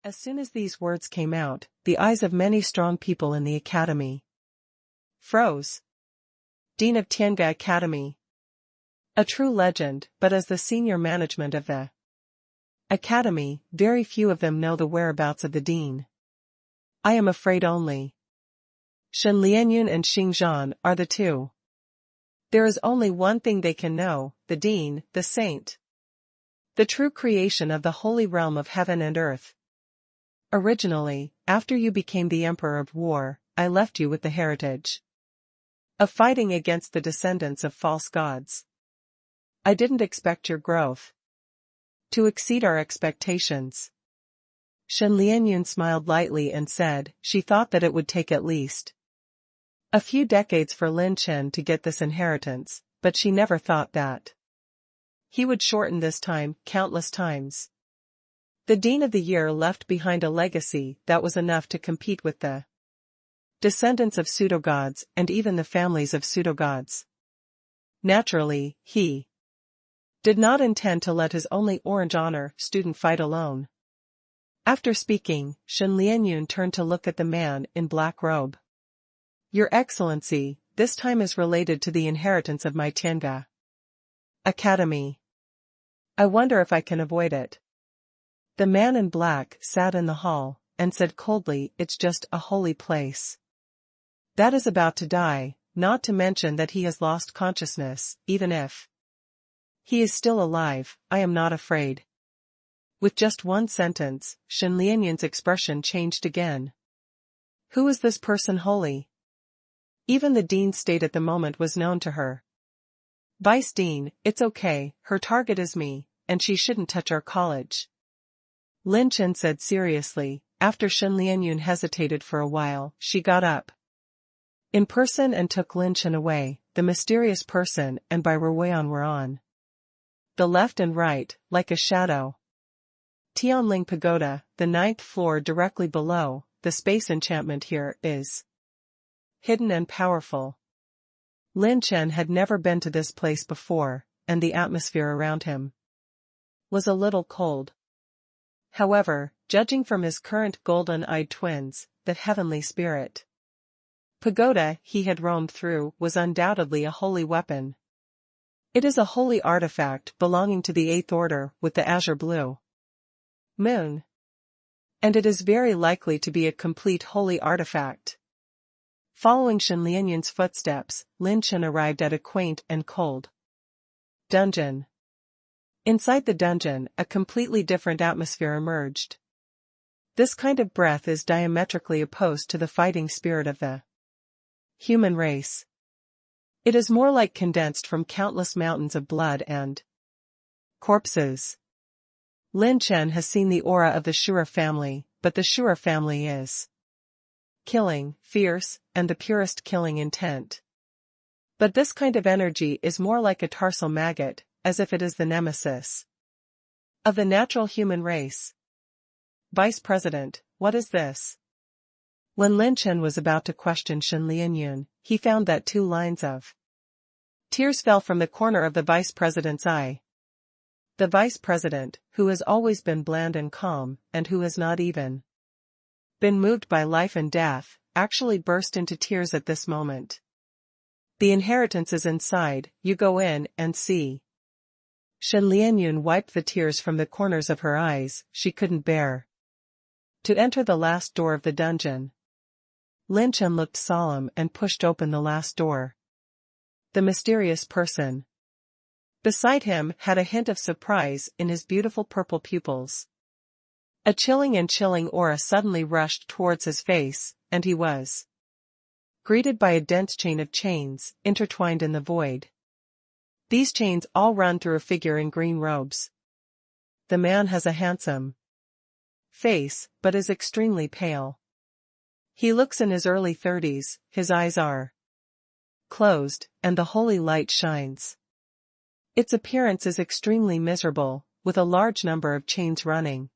As soon as these words came out, the eyes of many strong people in the academy froze. Dean of Tiange Academy. A true legend, but as the senior management of the academy, very few of them know the whereabouts of the dean. I am afraid only Shen Lianyun and Xing Zhan are the two. There is only one thing they can know, the dean, the saint. The true creation of the holy realm of heaven and earth. Originally, after you became the emperor of war, I left you with the heritage of fighting against the descendants of false gods. I didn't expect your growth to exceed our expectations. Shen Lianyun smiled lightly and said she thought that it would take at least a few decades for Lin Chen to get this inheritance, but she never thought that he would shorten this time countless times. The Dean of the Year left behind a legacy that was enough to compete with the descendants of pseudo-gods and even the families of pseudo-gods. Naturally, he did not intend to let his only Orange Honor student fight alone. After speaking, Shen Lianyun turned to look at the man in black robe. Your Excellency, this time is related to the inheritance of my Tiange Academy. I wonder if I can avoid it. The man in black sat in the hall and said coldly, it's just a holy place that is about to die, not to mention that he has lost consciousness. Even if he is still alive, I am not afraid. With just one sentence, Shen Lianyun's expression changed again. Who is this person holy? Even the dean's state at the moment was known to her. Vice Dean, it's okay, her target is me, and she shouldn't touch our college. Lin Chen said seriously. After Shen Lianyun hesitated for a while, she got up in person and took Lin Chen away. The mysterious person and Bai Ruoyan were on the left and right, like a shadow. Tianling Pagoda, the 9th floor directly below. The space enchantment here is hidden and powerful. Lin Chen had never been to this place before, and the atmosphere around him was a little cold. However, judging from his current golden-eyed twins, that heavenly spirit pagoda he had roamed through was undoubtedly a holy weapon. It is a holy artifact belonging to the 8th order with the azure blue moon. And it is very likely to be a complete holy artifact. Following Shen Lianyun's footsteps, Lin Chen arrived at a quaint and cold dungeon. Inside the dungeon, a completely different atmosphere emerged. This kind of breath is diametrically opposed to the fighting spirit of the human race. It is more like condensed from countless mountains of blood and corpses. Lin Chen has seen the aura of the Shura family, but the Shura family is killing, fierce, and the purest killing intent. But this kind of energy is more like a tarsal maggot, as if it is the nemesis of the natural human race. Vice President, what is this? When Lin Chen was about to question Shen Lianyun, he found that 2 lines of tears fell from the corner of the Vice President's eye. The Vice President, who has always been bland and calm, and who has not even been moved by life and death, actually burst into tears at this moment. The inheritance is inside, you go in and see. Shen Lianyun wiped the tears from the corners of her eyes. She couldn't bear to enter the last door of the dungeon. Lin Chen looked solemn and pushed open the last door. The mysterious person beside him had a hint of surprise in his beautiful purple pupils. A chilling aura suddenly rushed towards his face, and he was greeted by a dense chain of chains, intertwined in the void. These chains all run through a figure in green robes. The man has a handsome face, but is extremely pale. He looks in his early 30s, his eyes are closed, and the holy light shines. Its appearance is extremely miserable, with a large number of chains running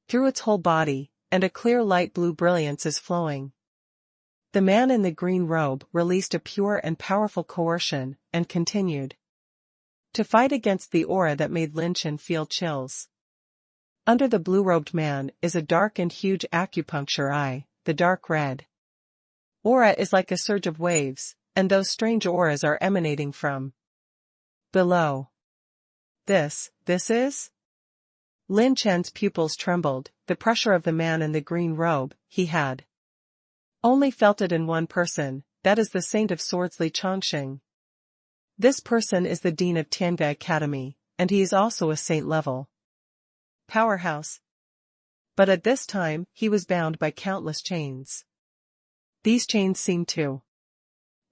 through its whole body, and a clear light blue brilliance is flowing. The man in the green robe released a pure and powerful coercion, and continued to fight against the aura that made Lin Chen feel chills. Under the blue-robed man is a dark and huge acupuncture eye, the dark red. Aura is like a surge of waves, and those strange auras are emanating from below. This is? Lin Chen's pupils trembled, the pressure of the man in the green robe. He had only felt it in one person, that is the Saint of Swords Li Chongqing. This person is the Dean of Tiange Academy, and he is also a saint-level powerhouse. But at this time, he was bound by countless chains. These chains seemed to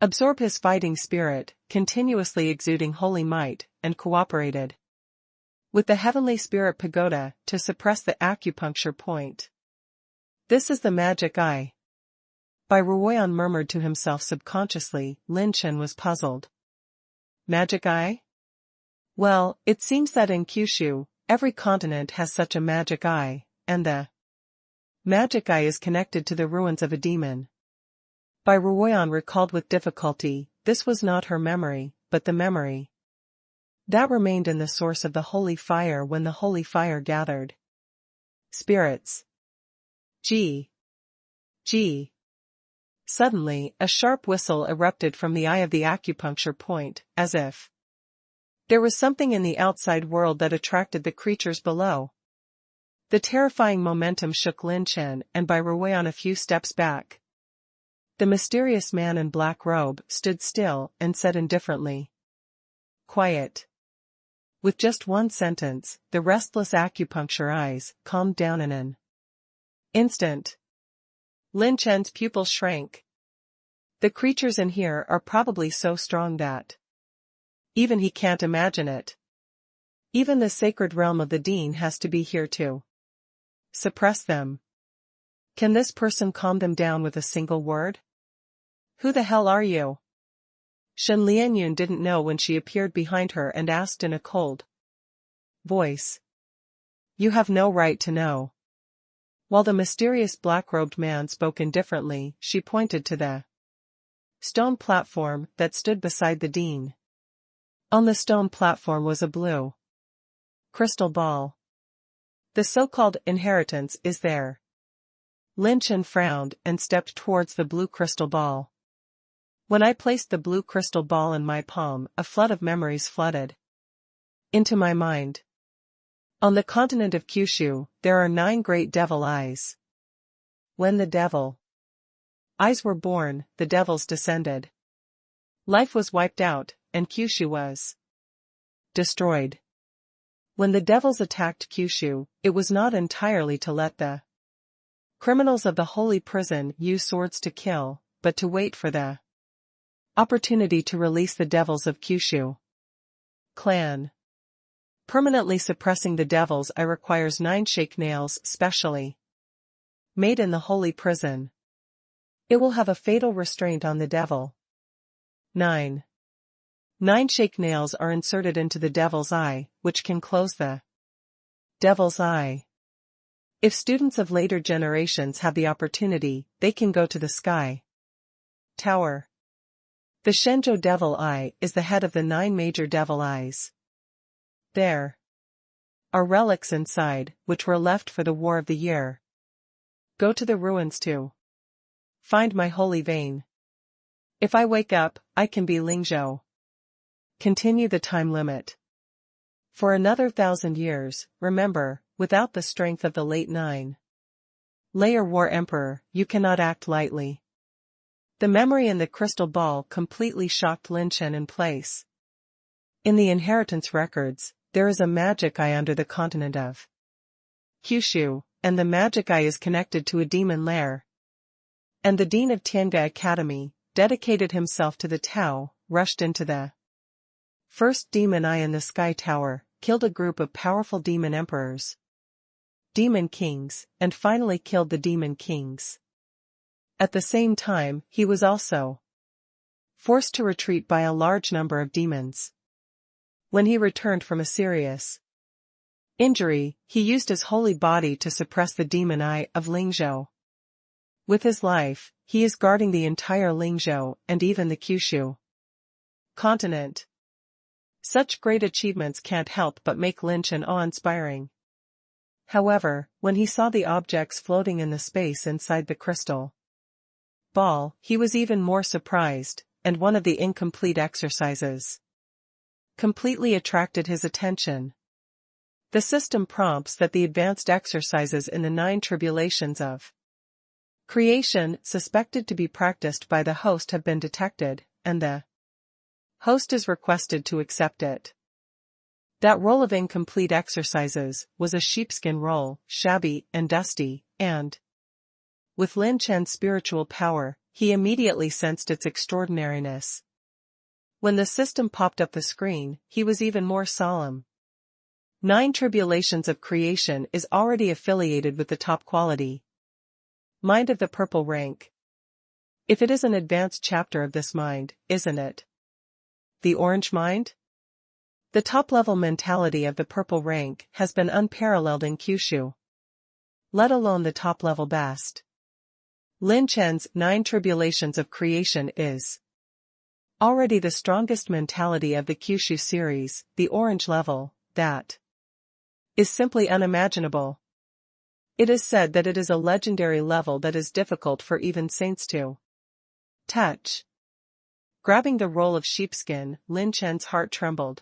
absorb his fighting spirit, continuously exuding holy might, and cooperated with the Heavenly Spirit Pagoda to suppress the acupuncture point. This is the magic eye. Bai Ruoyan murmured to himself subconsciously. Lin Chen was puzzled. Magic eye? Well, it seems that in Kyushu, every continent has such a magic eye, and the magic eye is connected to the ruins of a demon. Bai Ruoyan recalled with difficulty. This was not her memory, but the memory that remained in the source of the holy fire when the holy fire gathered spirits. Gee. Suddenly, a sharp whistle erupted from the eye of the acupuncture point, as if there was something in the outside world that attracted the creatures below. The terrifying momentum shook Lin Chen and Bai Ruoyan a few steps back. The mysterious man in black robe stood still and said indifferently, "Quiet." With just one sentence, the restless acupuncture eyes calmed down in an instant. Lin Chen's pupils shrank. The creatures in here are probably so strong that even he can't imagine it. Even the sacred realm of the Dean has to be here to suppress them. Can this person calm them down with a single word? Who the hell are you? Shen Lianyun didn't know when she appeared behind her and asked in a cold voice. You have no right to know. While the mysterious black-robed man spoke indifferently, she pointed to the stone platform that stood beside the Dean. On the stone platform was a blue crystal ball. The so-called inheritance is there. Lin Chen frowned and stepped towards the blue crystal ball. When I placed the blue crystal ball in my palm, a flood of memories flooded into my mind. On the continent of Kyushu, there are 9 great devil eyes. When the devil eyes were born, the devils descended. Life was wiped out, and Kyushu was destroyed. When the devils attacked Kyushu, it was not entirely to let the criminals of the holy prison use swords to kill, but to wait for the opportunity to release the devils of Kyushu clan. Permanently suppressing the devil's eye requires 9 shake nails specially made in the holy prison. It will have a fatal restraint on the devil. 9 shake nails are inserted into the devil's eye, which can close the devil's eye. If students of later generations have the opportunity, they can go to the sky tower. The Shenzhou Devil Eye is the head of the 9 major devil eyes. There are relics inside, which were left for the War of the Year. Go to the ruins to find my holy vein. If I wake up, I can be Lingzhou. Continue the time limit for another 1,000 years, remember, without the strength of the late 9 layer war emperor, you cannot act lightly. The memory in the crystal ball completely shocked Lin Chen in place. In the inheritance records, there is a magic eye under the continent of Kyushu, and the magic eye is connected to a demon lair. And the Dean of Tiange Academy dedicated himself to the Tao, rushed into the first demon eye in the Sky Tower, killed a group of powerful demon emperors, demon kings, and finally killed the demon kings. At the same time, he was also forced to retreat by a large number of demons. When he returned from a serious injury, he used his holy body to suppress the demon eye of Lingzhou. With his life, he is guarding the entire Lingzhou and even the Kyushu continent. Such great achievements can't help but make Lin Chen awe-inspiring. However, when he saw the objects floating in the space inside the crystal ball, he was even more surprised, and one of the incomplete exercises completely attracted his attention. The system prompts that the advanced exercises in the 9 tribulations of creation suspected to be practiced by the host have been detected, and the host is requested to accept it. That roll of incomplete exercises was a sheepskin roll, shabby and dusty, and, with Lin Chen's spiritual power, he immediately sensed its extraordinariness. When the system popped up the screen, he was even more solemn. 9 tribulations of creation is already affiliated with the top quality mind of the purple rank. If it is an advanced chapter of this mind, isn't it? The orange mind? The top-level mentality of the purple rank has been unparalleled in Kyushu, let alone the top-level best. Lin Chen's 9 tribulations of creation is already the strongest mentality of the Kyushu series, the orange level, that is simply unimaginable. It is said that it is a legendary level that is difficult for even saints to touch. Grabbing the roll of sheepskin, Lin Chen's heart trembled.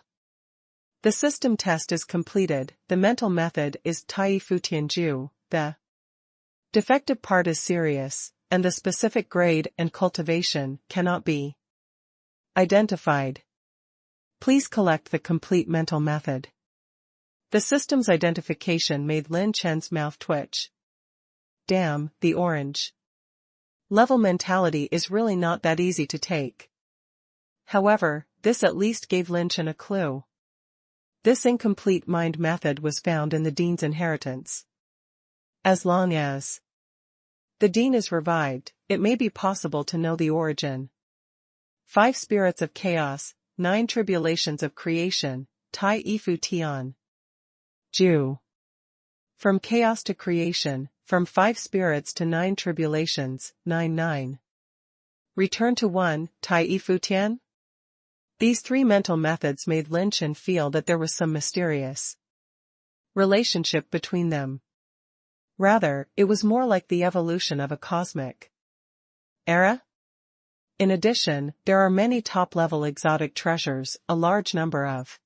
The system test is completed, the mental method is Tai Fu Tianju, the defective part is serious, and the specific grade and cultivation cannot be identified. Please collect the complete mental method. The system's identification made Lin Chen's mouth twitch. Damn, the orange level mentality is really not that easy to take. However, this at least gave Lin Chen a clue. This incomplete mind method was found in the Dean's inheritance. As long as the Dean is revived, it may be possible to know the origin. 5 spirits of chaos, 9 tribulations of creation, Tai Ifu Tian Ju. From chaos to creation, from 5 spirits to 9 tribulations, 9. Return to 1, Tai Ifu Tian? These 3 mental methods made Lin Chen feel that there was some mysterious relationship between them. Rather, it was more like the evolution of a cosmic era. In addition, there are many top-level exotic treasures, a large number of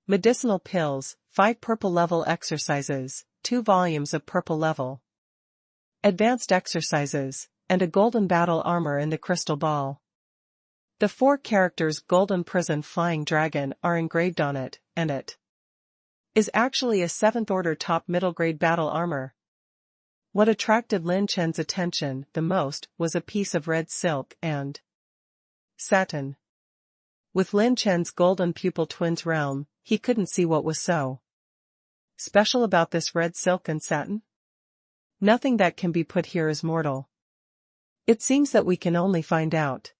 medicinal pills, 5 purple-level exercises, 2 volumes of purple-level advanced exercises, and a golden battle armor in the crystal ball. The 4 characters Golden Prison Flying Dragon are engraved on it, and it is actually a 7th-order top middle-grade battle armor. What attracted Lin Chen's attention the most was a piece of red silk and satin. With Lin Chen's golden pupil twins realm, he couldn't see what was so special about this red silk and satin. Nothing that can be put here is mortal. It seems that we can only find out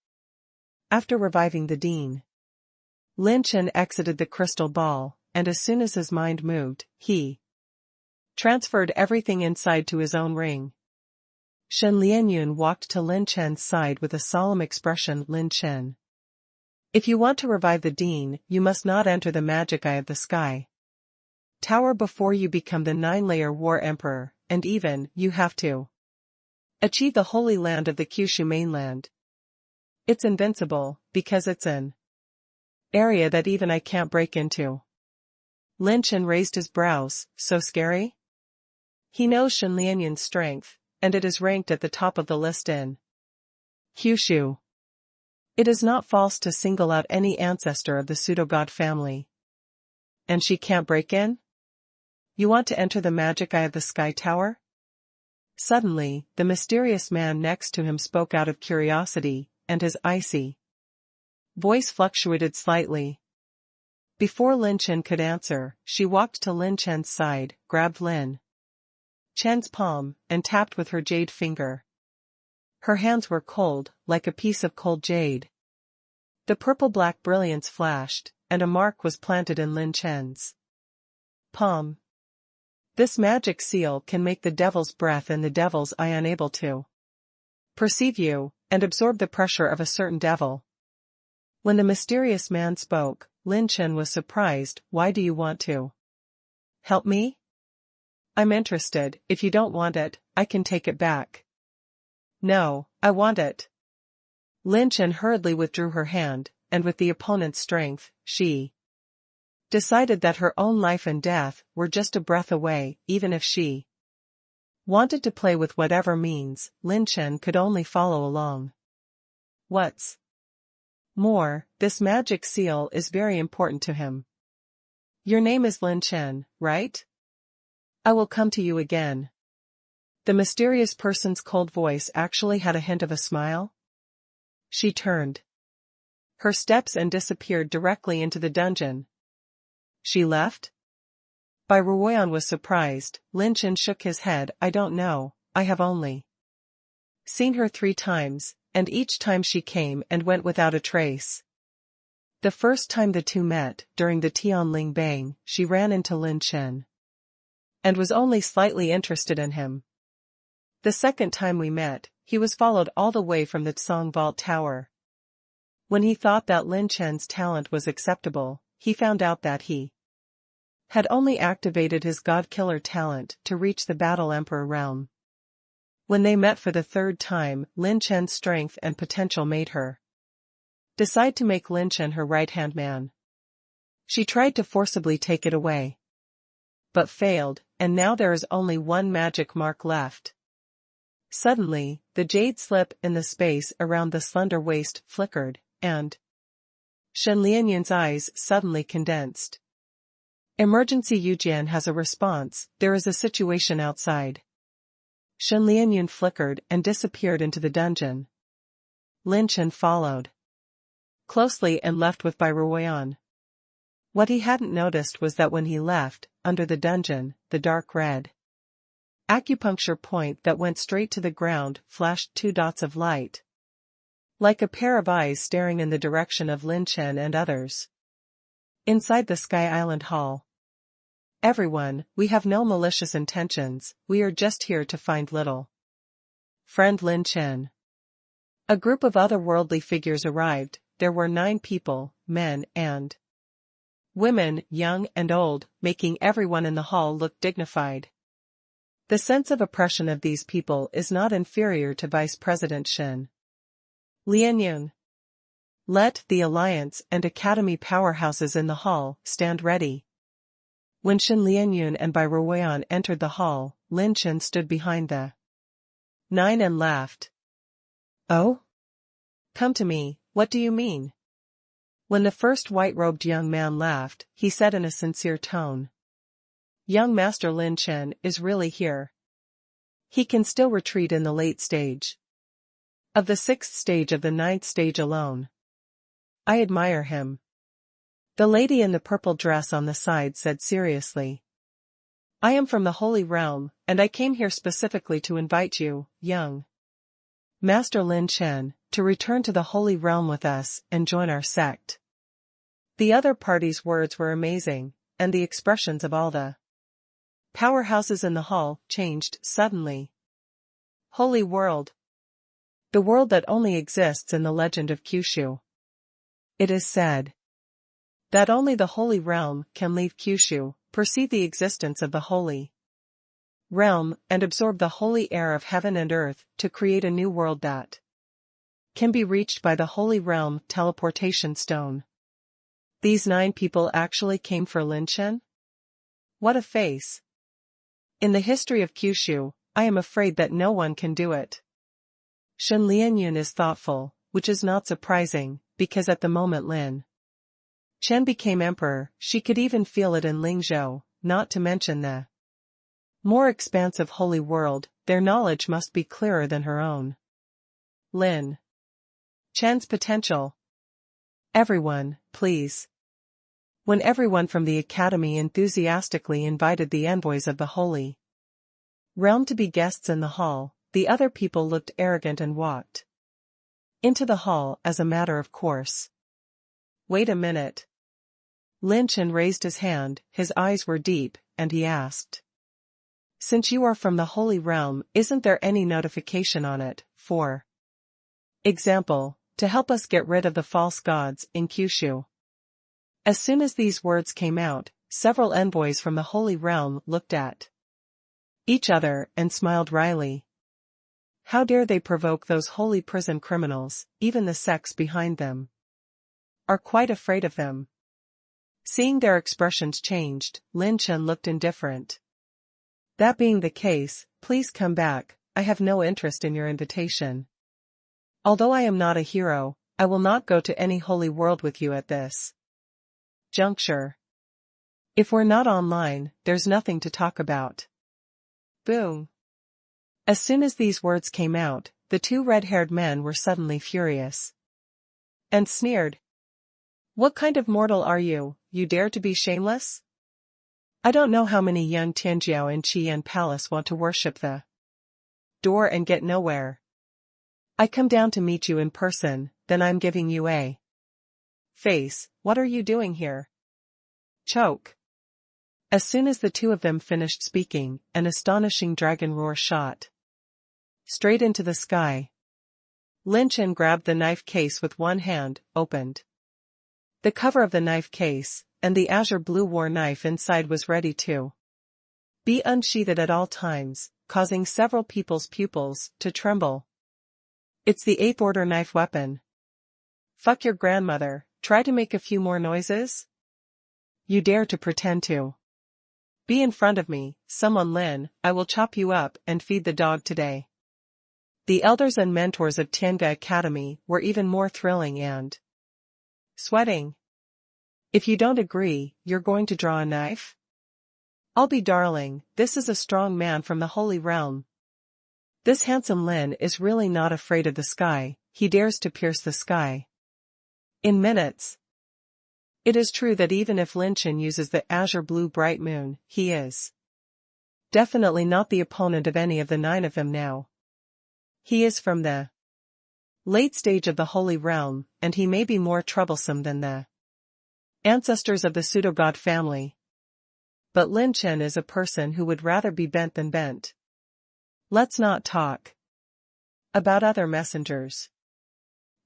after reviving the Dean. Lin Chen exited the crystal ball, and as soon as his mind moved, he transferred everything inside to his own ring. Shen Lianyun walked to Lin Chen's side with a solemn expression. Lin Chen, if you want to revive the Dean, you must not enter the magic eye of the sky tower before you become the 9-layer war emperor, and even, you have to achieve the holy land of the Kyushu mainland. It's invincible, because it's an area that even I can't break into. Lin Chen raised his brows. So scary? He knows Shen Lianyun's strength, and it is ranked at the top of the list in Kyushu. It is not false to single out any ancestor of the pseudo-god family. And she can't break in? You want to enter the magic eye of the sky tower? Suddenly, the mysterious man next to him spoke out of curiosity, and his icy voice fluctuated slightly. Before Lin Chen could answer, she walked to Lin Chen's side, grabbed Lin Chen's palm, and tapped with her jade finger. Her hands were cold, like a piece of cold jade. The purple-black brilliance flashed, and a mark was planted in Lin Chen's palm. This magic seal can make the devil's breath and the devil's eye unable to perceive you, and absorb the pressure of a certain devil. When the mysterious man spoke, Lin Chen was surprised. Why do you want to help me? I'm interested. If you don't want it, I can take it back. No, I want it. Lin Chen hurriedly withdrew her hand, and with the opponent's strength, she decided that her own life and death were just a breath away, even if she wanted to play with whatever means. Lin Chen could only follow along. What's more, this magic seal is very important to him. Your name is Lin Chen, right? I will come to you again. The mysterious person's cold voice actually had a hint of a smile. She turned her steps and disappeared directly into the dungeon. She left? Bai Ruoyan was surprised. Lin Chen shook his head. I don't know, I have only seen her 3 times, and each time she came and went without a trace. The first time the two met, during the Tianling Bang, she ran into Lin Chen and was only slightly interested in him. The second time we met, he was followed all the way from the Tsong Vault Tower. When he thought that Lin Chen's talent was acceptable, he found out that he had only activated his God-Killer talent to reach the Battle Emperor realm. When they met for the 3rd time, Lin Chen's strength and potential made her decide to make Lin Chen her right-hand man. She tried to forcibly take it away, but failed, and now there is only one magic mark left. Suddenly, the jade slip in the space around the slender waist flickered, and Shen Lianyun's eyes suddenly condensed. Emergency. Yujian has a response. There is a situation outside. Shen Lianyun flickered and disappeared into the dungeon. Lin Chen followed closely and left with Bai Ruoyan. What he hadn't noticed was that when he left, under the dungeon, the dark red acupuncture point that went straight to the ground flashed 2 dots of light, like a pair of eyes staring in the direction of Lin Chen and others. Inside the Sky Island Hall. Everyone, we have no malicious intentions, we are just here to find little friend Lin Chen. A group of otherworldly figures arrived. There were 9 people, men and women, young and old, making everyone in the hall look dignified. The sense of oppression of these people is not inferior to Vice President Shen Lianyun. Let the Alliance and Academy powerhouses in the hall stand ready. When Shen Lianyun and Bai Ruoyan entered the hall, Lin Chen stood behind the 9 and laughed. Oh? Come to me, what do you mean? When the first white-robed young man laughed, he said in a sincere tone. Young Master Lin Chen is really here. He can still retreat in the late stage of the 6th stage of the 9th stage alone. I admire him. The lady in the purple dress on the side said seriously. I am from the Holy Realm, and I came here specifically to invite you, young Master Lin Chen, to return to the Holy Realm with us and join our sect. The other party's words were amazing, and the expressions of all the powerhouses in the hall changed suddenly. Holy world. The world that only exists in the legend of Kyushu. It is said that only the Holy Realm can leave Kyushu, perceive the existence of the Holy Realm, and absorb the holy air of heaven and earth to create a new world that can be reached by the Holy Realm teleportation stone. These 9 people actually came for Lin Chen? What a face. In the history of Kyushu, I am afraid that no one can do it. Shen Lianyun is thoughtful, which is not surprising, because at the moment Lin Chen became emperor, she could even feel it in Lingzhou, not to mention the more expansive holy world. Their knowledge must be clearer than her own. Lin Chen's potential. Everyone, please. When everyone from the academy enthusiastically invited the envoys of the Holy Realm to be guests in the hall, the other people looked arrogant and walked into the hall as a matter of course. Wait a minute. Lin Chen raised his hand, his eyes were deep, and he asked. Since you are from the Holy Realm, isn't there any notification on it, for example, to help us get rid of the false gods in Kyushu? As soon as these words came out, several envoys from the Holy Realm looked at each other and smiled wryly. How dare they provoke those holy prison criminals, even the sects behind them are quite afraid of them. Seeing their expressions changed, Lin Chen looked indifferent. That being the case, please come back, I have no interest in your invitation. Although I am not a hero, I will not go to any holy world with you at this juncture. If we're not online, there's nothing to talk about. Boom. As soon as these words came out, the two red-haired men were suddenly furious and sneered. What kind of mortal are you, you dare to be shameless? I don't know how many young Tianjiao in Qian Palace want to worship the door and get nowhere. I come down to meet you in person, then I'm giving you a face. What are you doing here? Choke. As soon as the two of them finished speaking, an astonishing dragon roar shot straight into the sky. Lin Chen grabbed the knife case with one hand, opened the cover of the knife case, and the azure blue war knife inside was ready to be unsheathed at all times, causing several people's pupils to tremble. It's the 8th order knife weapon. Fuck your grandmother, try to make a few more noises? You dare to pretend to be in front of me, someone Lin, I will chop you up and feed the dog today. The elders and mentors of Tianga Academy were even more thrilling and sweating. If you don't agree, you're going to draw a knife? I'll be darling, this is a strong man from the Holy Realm. This handsome Lin is really not afraid of the sky, he dares to pierce the sky in minutes. It is true that even if Lin Chen uses the azure blue bright moon, he is definitely not the opponent of any of the 9 of them now. He is from the late stage of the Holy Realm, and he may be more troublesome than the ancestors of the pseudo-god family. But Lin Chen is a person who would rather be bent than bent. Let's not talk about other messengers.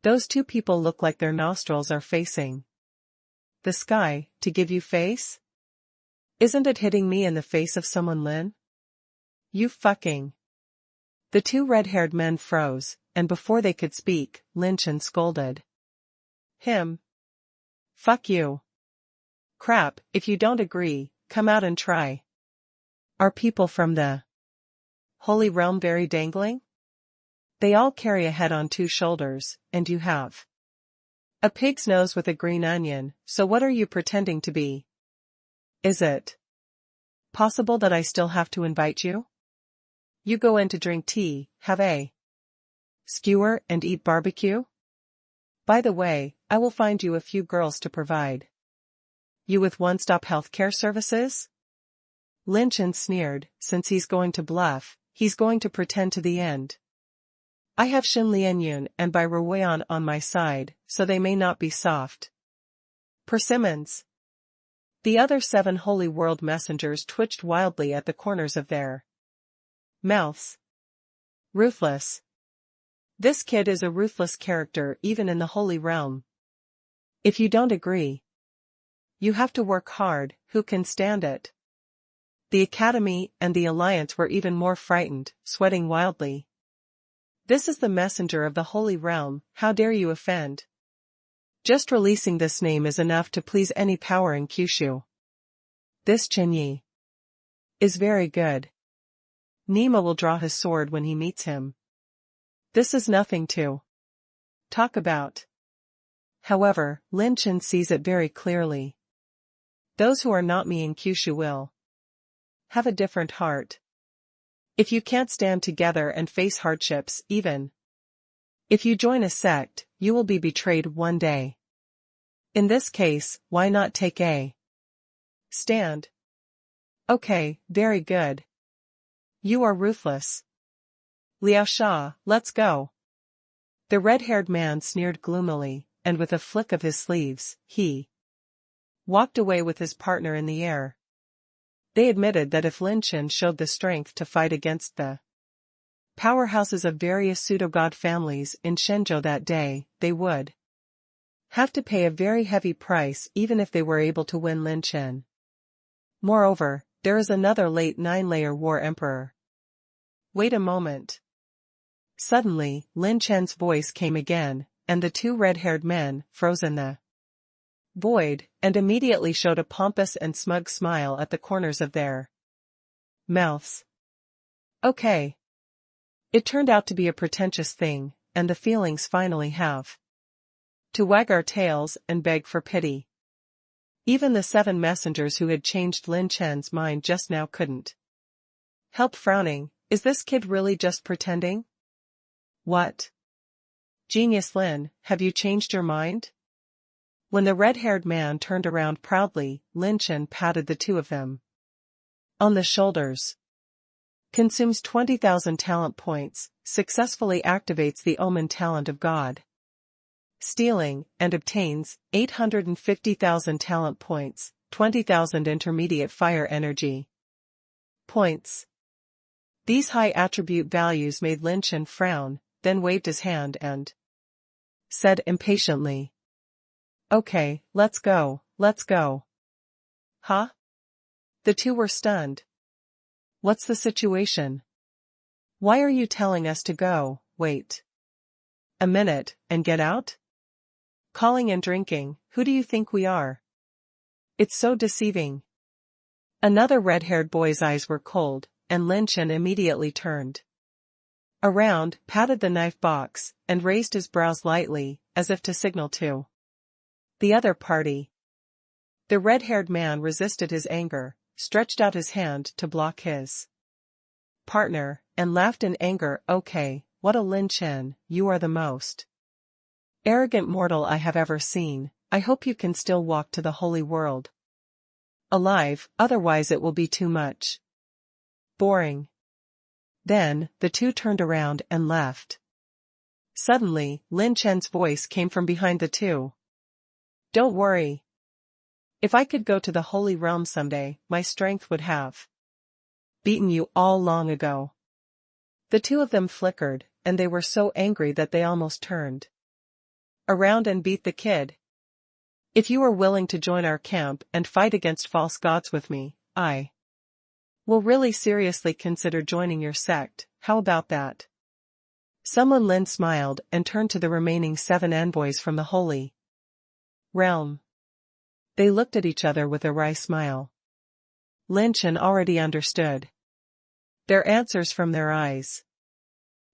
Those two people look like their nostrils are facing the sky, to give you face? Isn't it hitting me in the face of someone, Lin? You fucking. The two red-haired men froze, and before they could speak, Lin Chen scolded him. Fuck you. Crap, if you don't agree, come out and try. Are people from the Holy Realm very dangling? They all carry a head on 2 shoulders, and you have a pig's nose with a green onion, so what are you pretending to be? Is it possible that I still have to invite you? You go in to drink tea, have a skewer and eat barbecue? By the way, I will find you a few girls to provide you with one-stop healthcare services? Lin Chen sneered, since he's going to bluff, he's going to pretend to the end. I have Shin Lianyun and Bai Ruoyan on my side, so they may not be soft persimmons. The other 7 holy world messengers twitched wildly at the corners of their mouths. Ruthless. This kid is a ruthless character even in the Holy Realm. If you don't agree, you have to work hard, who can stand it? The Academy and the Alliance were even more frightened, sweating wildly. This is the messenger of the Holy Realm, how dare you offend? Just releasing this name is enough to please any power in Kyushu. This Chen Yi is very good. Nima will draw his sword when he meets him. This is nothing to talk about. However, Lin Chen sees it very clearly. Those who are not me in Kyushu will have a different heart. If you can't stand together and face hardships, even if you join a sect, you will be betrayed one day. In this case, why not take a stand? Okay, very good. You are ruthless. Liao Sha, let's go. The red-haired man sneered gloomily, and with a flick of his sleeves, he walked away with his partner in the air. They admitted that if Lin Chen showed the strength to fight against the powerhouses of various pseudo-god families in Shenzhou that day, they would have to pay a very heavy price even if they were able to win Lin Chen. Moreover, there is another late 9-layer war emperor. Wait a moment. Suddenly, Lin Chen's voice came again, and the two red-haired men froze in the void, and immediately showed a pompous and smug smile at the corners of their mouths. Okay. It turned out to be a pretentious thing, and the feelings finally have to wag our tails and beg for pity. Even the 7 messengers who had changed Lin Chen's mind just now couldn't help frowning. Is this kid really just pretending? What? Genius Lin, have you changed your mind? When the red-haired man turned around proudly, Lin Chen patted the two of them on the shoulders. Consumes 20,000 talent points, successfully activates the omen talent of God stealing, and obtains 850,000 talent points, 20,000 intermediate fire energy points. These high attribute values made Lin Chen frown, then waved his hand and said impatiently, Okay, let's go, let's go. Huh? The two were stunned. What's the situation? Why are you telling us to go? Wait a minute, and get out? Calling and drinking, who do you think we are? It's so deceiving. Another red-haired boy's eyes were cold, and Lin Chen immediately turned around, patted the knife box, and raised his brows lightly, as if to signal to the other party. The red-haired man resisted his anger, stretched out his hand to block his partner, and laughed in anger. Okay, what a Lin Chen, you are the most arrogant mortal I have ever seen. I hope you can still walk to the holy world alive, otherwise it will be too much boring. Then, the two turned around and left. Suddenly, Lin Chen's voice came from behind the two. Don't worry. If I could go to the Holy Realm someday, my strength would have beaten you all long ago. The two of them flickered, and they were so angry that they almost turned around and beat the kid. If you are willing to join our camp and fight against false gods with me, I will really seriously consider joining your sect. How about that? Someone Lin smiled and turned to the remaining 7 envoys from the Holy Realm. They looked at each other with a wry smile. Lin Chen already understood their answers from their eyes.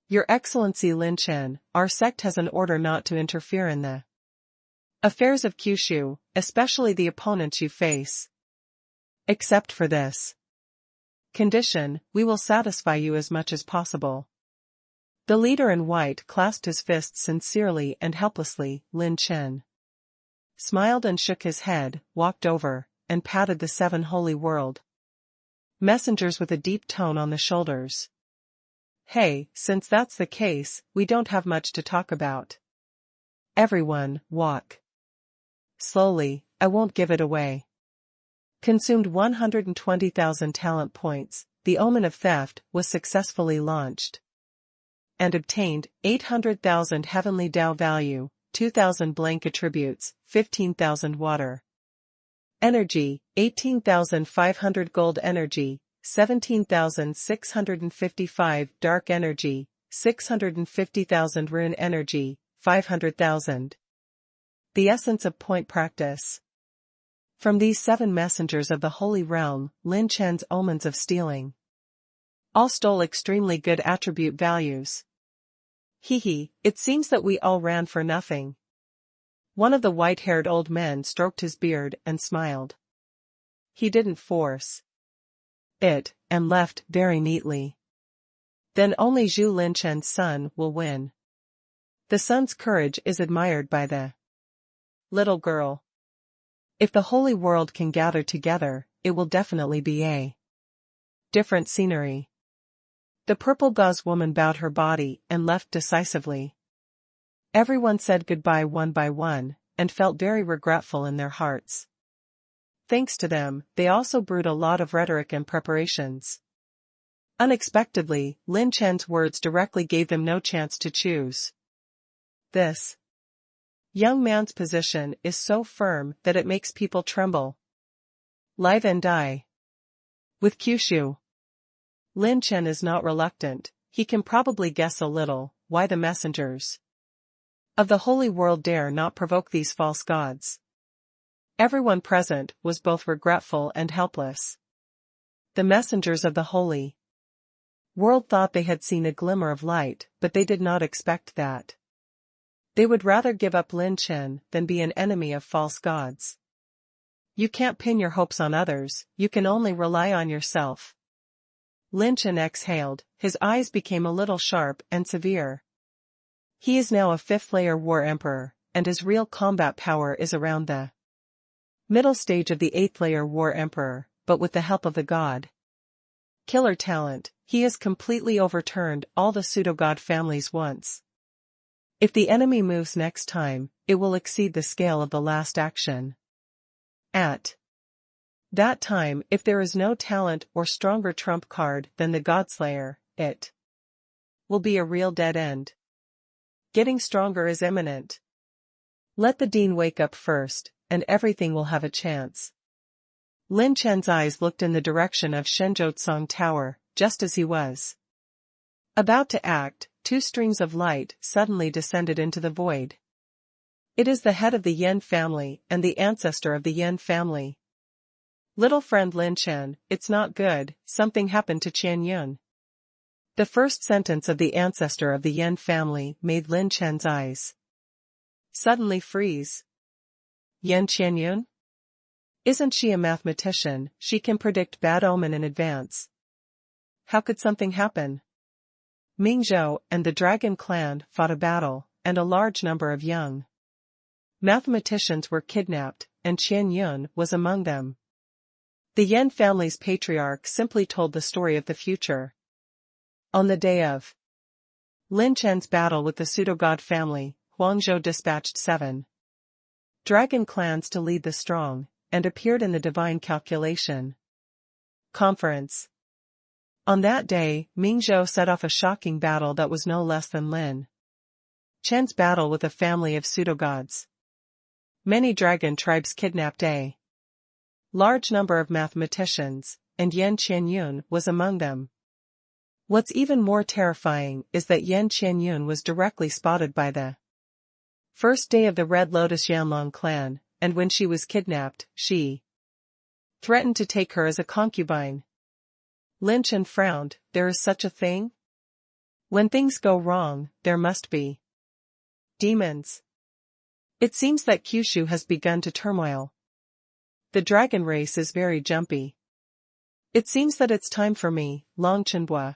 Your Excellency Lin Chen, our sect has an order not to interfere in the affairs of Kyushu, especially the opponents you face. Except for this condition, we will satisfy you as much as possible. The leader in white clasped his fists sincerely and helplessly. Lin Chen smiled and shook his head, walked over, and patted the 7 holy world messengers with a deep tone on the shoulders. Hey, since that's the case, we don't have much to talk about. Everyone, walk slowly, I won't give it away. Consumed 120,000 talent points, the omen of theft was successfully launched. And obtained 800,000 Heavenly Dao value, 2,000 blank attributes, 15,000 water energy, 18,500 gold energy, 17,655 dark energy, 650,000 rune energy, 500,000. The essence of point practice. From these 7 messengers of the Holy Realm, Lin Chen's omens of stealing all stole extremely good attribute values. Hee, it seems that we all ran for nothing. One of the white-haired old men stroked his beard and smiled. He didn't force it, and left very neatly. Then only Zhu Lin Chen's son will win. The son's courage is admired by the little girl. If the holy world can gather together, it will definitely be a different scenery. The purple gauze woman bowed her body and left decisively. Everyone said goodbye one by one, and felt very regretful in their hearts. Thanks to them, they also brewed a lot of rhetoric and preparations. Unexpectedly, Lin Chen's words directly gave them no chance to choose. This young man's position is so firm that it makes people tremble. Live and die. With Kyushu, Lin Chen is not reluctant. He can probably guess a little why the messengers of the holy world dare not provoke these false gods. Everyone present was both regretful and helpless. The messengers of the holy world thought they had seen a glimmer of light, but they did not expect that. They would rather give up Lin Chen than be an enemy of false gods. You can't pin your hopes on others, you can only rely on yourself. Lin Chen exhaled, his eyes became a little sharp and severe. He is now a 5th-layer war emperor, and his real combat power is around the middle stage of the 8th-layer war emperor, but with the help of the god killer talent, he has completely overturned all the pseudo-god families once. If the enemy moves next time, it will exceed the scale of the last action. At that time, if there is no talent or stronger trump card than the Godslayer, it will be a real dead end. Getting stronger is imminent. Let the Dean wake up first, and everything will have a chance. Lin Chen's eyes looked in the direction of Shenzhoutsong Tower, just as he was about to act. 2 strings of light suddenly descended into the void. It is the head of the Yen family and the ancestor of the Yen family. Little friend Lin Chen, it's not good, something happened to Qian Yun. The first sentence of the ancestor of the Yen family made Lin Chen's eyes suddenly freeze. Yen Qian Yun? Isn't she a mathematician? She can predict bad omen in advance. How could something happen? Mingzhou and the Dragon clan fought a battle, and a large number of young mathematicians were kidnapped, and Qian Yun was among them. The Yen family's patriarch simply told the story of the future. On the day of Lin Chen's battle with the pseudo-god family, Huangzhou dispatched 7 dragon clans to lead the strong, and appeared in the divine calculation conference. On that day, Mingzhou set off a shocking battle that was no less than Lin Chen's battle with a family of pseudo-gods. Many dragon tribes kidnapped a large number of mathematicians, and Yen Qianyun was among them. What's even more terrifying is that Yen Qianyun was directly spotted by the first day of the Red Lotus Yanlong clan, and when she was kidnapped, she threatened to take her as a concubine. Lin Chen frowned. There is such a thing? When things go wrong, there must be demons. It seems that Kyushu has begun to turmoil. The dragon race is very jumpy. It seems that it's time for me, Long Chenbua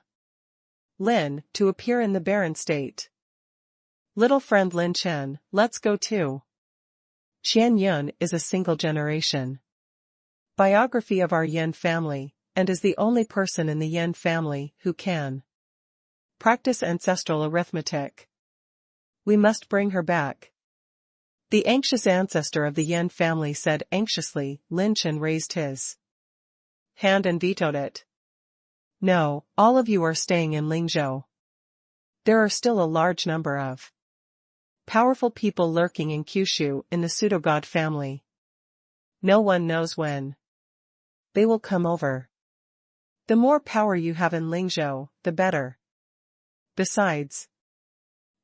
Lin, to appear in the barren state. Little friend Lin Chen, let's go too. Qian Yun is a single generation biography of our Yen family, and is the only person in the Yen family who can practice ancestral arithmetic. We must bring her back. The anxious ancestor of the Yen family said anxiously. Lin Chen raised his hand and vetoed it. No, all of you are staying in Lingzhou. There are still a large number of powerful people lurking in Kyushu in the pseudo-god family. No one knows when they will come over. The more power you have in Lingzhou, the better. Besides,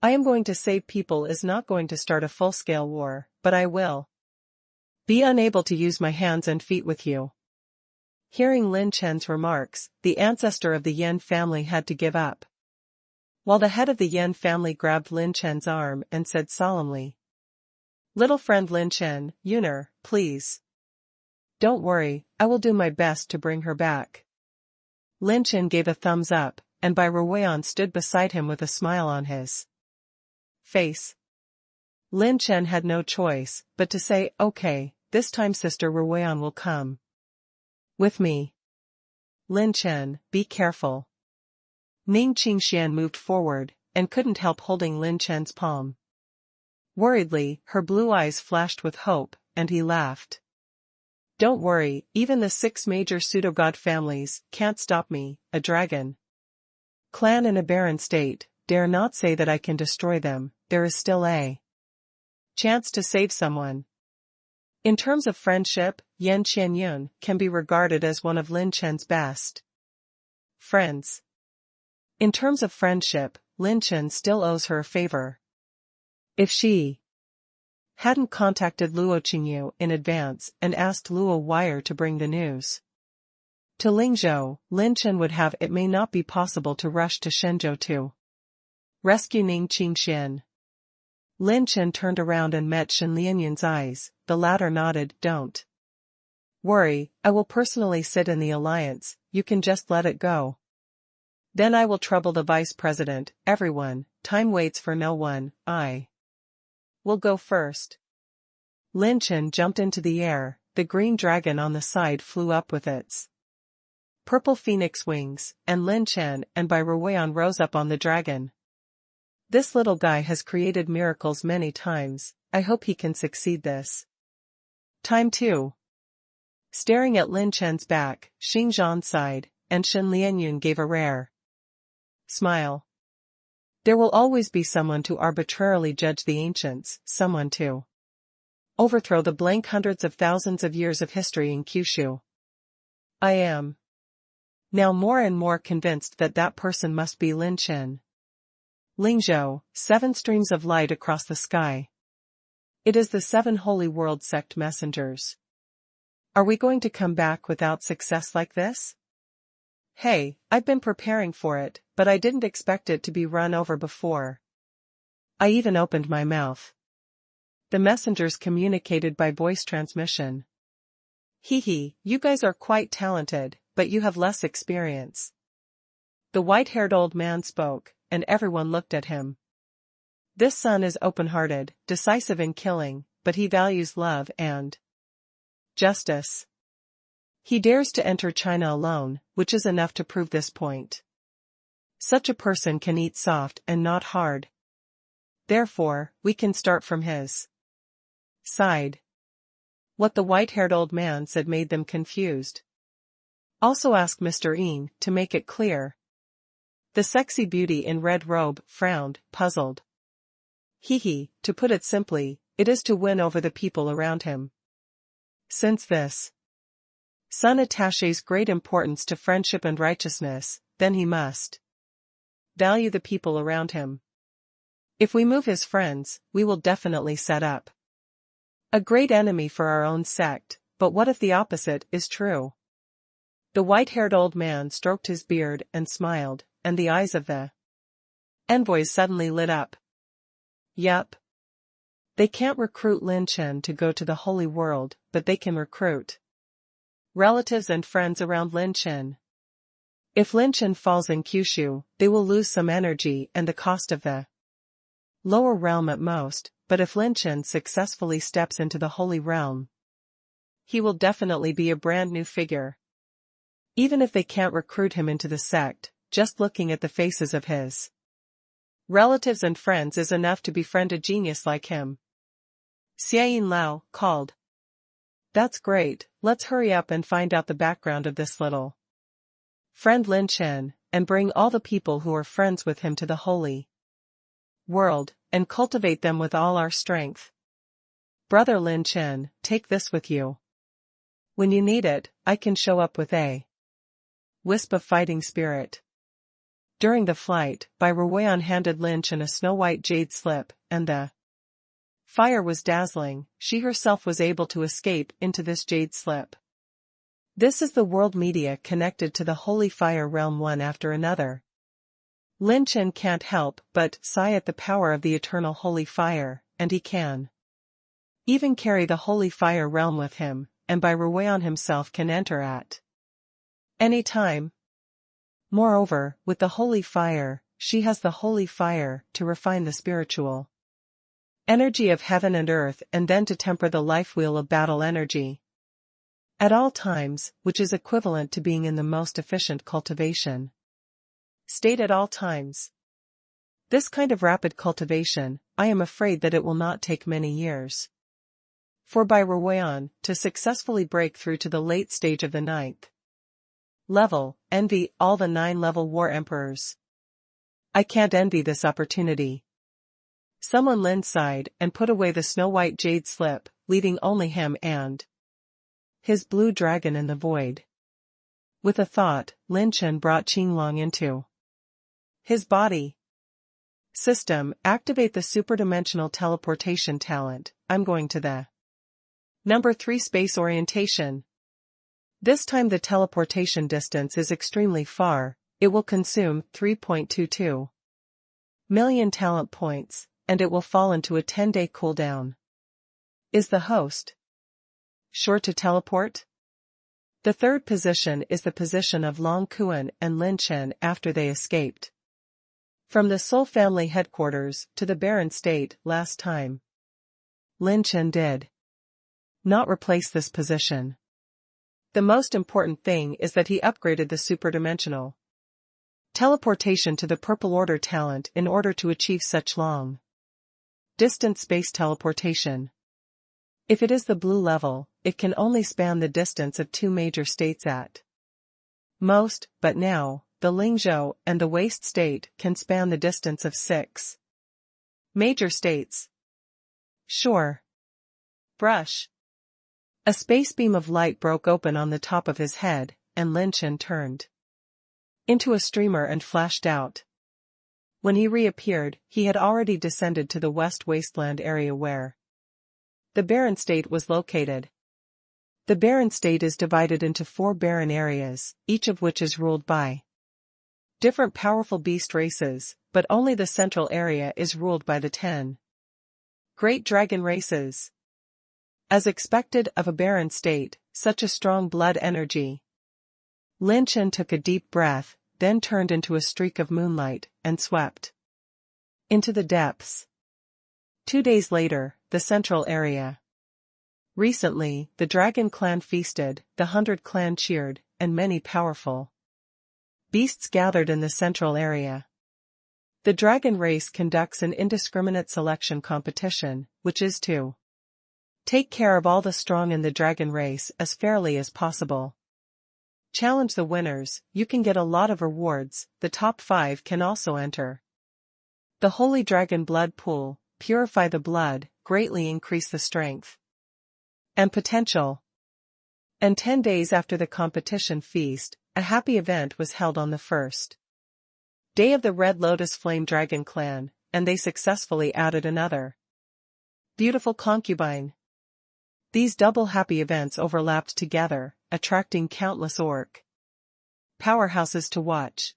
I am going to save people is not going to start a full-scale war, but I will be unable to use my hands and feet with you. Hearing Lin Chen's remarks, the ancestor of the Yen family had to give up. While the head of the Yen family grabbed Lin Chen's arm and said solemnly, Little friend Lin Chen, Yuner, please. Don't worry, I will do my best to bring her back. Lin Chen gave a thumbs up, and Bai Ruoyan stood beside him with a smile on his face. Lin Chen had no choice but to say, okay, this time Sister Ruoyan will come with me. Lin Chen, be careful. Ning Qingxian moved forward, and couldn't help holding Lin Chen's palm. Worriedly, her blue eyes flashed with hope, and he laughed. Don't worry, even the 6 major pseudo-god families can't stop me, a dragon clan in a barren state, dare not say that I can destroy them. There is still a chance to save someone. In terms of friendship, Yan Qianyun can be regarded as one of Lin Chen's best friends. In terms of friendship, Lin Chen still owes her a favor. If she hadn't contacted Luo Qingyu in advance and asked Luo Wire to bring the news to Lingzhou, Lin Chen would have it may not be possible to rush to Shenzhou to rescue Ning Qingxian. Lin Chen turned around and met Shen Lianyun's eyes. The latter nodded. Don't worry, I will personally sit in the alliance, you can just let it go. Then I will trouble the vice president. Everyone, time waits for no one, I will go first. Lin Chen jumped into the air, the green dragon on the side flew up with its purple phoenix wings, and Lin Chen and Bai Ruoyan rose up on the dragon. This little guy has created miracles many times, I hope he can succeed this time too. Staring at Lin Chen's back, Xing Zhan sighed, and Shen Lianyun gave a rare smile. There will always be someone to arbitrarily judge the ancients, someone to overthrow the blank hundreds of thousands of years of history in Kyushu. I am now more and more convinced that that person must be Lin Chen. Lingzhou, 7 streams of light across the sky. It is the 7 Holy World Sect messengers. Are we going to come back without success like this? Hey, I've been preparing for it, but I didn't expect it to be run over before I even opened my mouth. The messengers communicated by voice transmission. Hee, you guys are quite talented, but you have less experience. The white-haired old man spoke, and everyone looked at him. This son is open-hearted, decisive in killing, but he values love and justice. He dares to enter China alone, which is enough to prove this point. Such a person can eat soft and not hard. Therefore, we can start from his side. What the white-haired old man said made them confused. Also ask Mr. Ying to make it clear. The sexy beauty in red robe frowned, puzzled. To put it simply, it is to win over the people around him. Since this son attaches great importance to friendship and righteousness, then he must value the people around him. If we move his friends, we will definitely set up a great enemy for our own sect, but what if the opposite is true? The white-haired old man stroked his beard and smiled, and the eyes of the envoys suddenly lit up. Yup. They can't recruit Lin Chen to go to the holy world, but they can recruit relatives and friends around Lin Chen. If Lin Chen falls in Kyushu, they will lose some energy and the cost of the lower realm at most, but if Lin Chen successfully steps into the holy realm, he will definitely be a brand new figure. Even if they can't recruit him into the sect, just looking at the faces of his relatives and friends is enough to befriend a genius like him. Xiaoyin Lao called. That's great, let's hurry up and find out the background of this little friend Lin Chen, and bring all the people who are friends with him to the holy world, and cultivate them with all our strength. Brother Lin Chen, take this with you. When you need it, I can show up with a wisp of fighting spirit. During the flight, Bai Ruoyan handed Lin Chen a snow-white jade slip, and the fire was dazzling. She herself was able to escape into this jade slip. This is the world media connected to the holy fire realm one after another. Lin Chen can't help but sigh at the power of the eternal holy fire, and he can even carry the holy fire realm with him, and Bai Ruoyan himself can enter at any time. Moreover, with the holy fire, she has the holy fire to refine the spiritual energy of heaven and earth and then to temper the life wheel of battle energy at all times, which is equivalent to being in the most efficient cultivation state at all times. This kind of rapid cultivation, I am afraid that it will not take many years for Bai Ruoyan to successfully break through to the late stage of the 9th level. Envy all the 9-level war emperors. I can't envy this opportunity. Someone Lin sighed and put away the snow-white jade slip, leaving only him and his blue dragon in the void. With a thought, Lin Chen brought Qinglong into his body. System, activate the superdimensional teleportation talent. I'm going to the number 3 space orientation. This time the teleportation distance is extremely far. It will consume 3.22 million talent points, and it will fall into a 10-day cooldown. Is the host sure to teleport? The third position is the position of Long Kuan and Lin Chen after they escaped from the Soul family headquarters to the barren state last time. Lin Chen did not replace this position. The most important thing is that he upgraded the superdimensional teleportation to the Purple Order talent in order to achieve such long distance space teleportation. If it is the blue level, it can only span the distance of 2 major states at most, but now, the Lingzhou and the Waste state can span the distance of 6 major states. Sure. Brush. A space beam of light broke open on the top of his head, and Lin Chen turned into a streamer and flashed out. When he reappeared, he had already descended to the west wasteland area where the barren state was located. The barren state is divided into 4 barren areas, each of which is ruled by different powerful beast races, but only the central area is ruled by the 10 great dragon races. As expected of a barren state, such a strong blood energy. Lin Chen took a deep breath, then turned into a streak of moonlight, and swept into the depths. 2 days later, the central area. Recently, the Dragon Clan feasted, the 100 Clan cheered, and many powerful beasts gathered in the central area. The dragon race conducts an indiscriminate selection competition, which is to take care of all the strong in the dragon race as fairly as possible. Challenge the winners, you can get a lot of rewards. The top 5 can also enter the Holy Dragon Blood Pool, purify the blood, greatly increase the strength and potential. And 10 days after the competition feast, a happy event was held on the first day of the Red Lotus Flame Dragon Clan, and they successfully added another beautiful concubine. These double happy events overlapped together, attracting countless orc powerhouses to watch.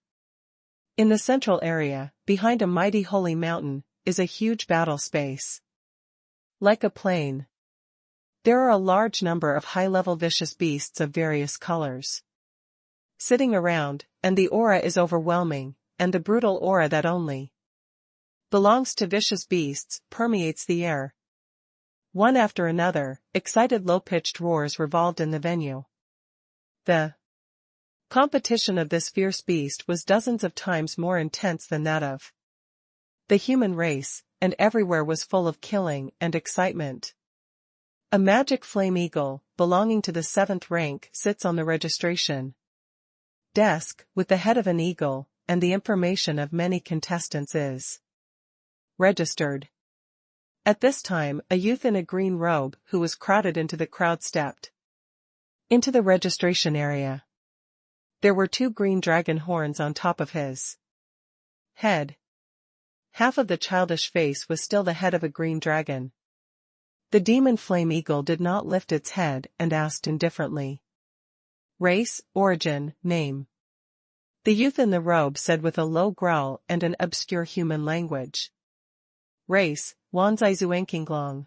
In the central area, behind a mighty holy mountain, is a huge battle space. Like a plain, there are a large number of high-level vicious beasts of various colors sitting around, and the aura is overwhelming, and the brutal aura that only belongs to vicious beasts permeates the air. One after another, excited low-pitched roars revolved in the venue. The competition of this fierce beast was dozens of times more intense than that of the human race, and everywhere was full of killing and excitement. A magic flame eagle, belonging to the 7th rank, sits on the registration desk, with the head of an eagle, and the information of many contestants is registered. At this time, a youth in a green robe, who was crowded into the crowd, stepped into the registration area. There were 2 green dragon horns on top of his head. Half of the childish face was still the head of a green dragon. The demon flame eagle did not lift its head and asked indifferently. Race, origin, name. The youth in the robe said with a low growl and an obscure human language. Race, Wanzai Zuanqinglong.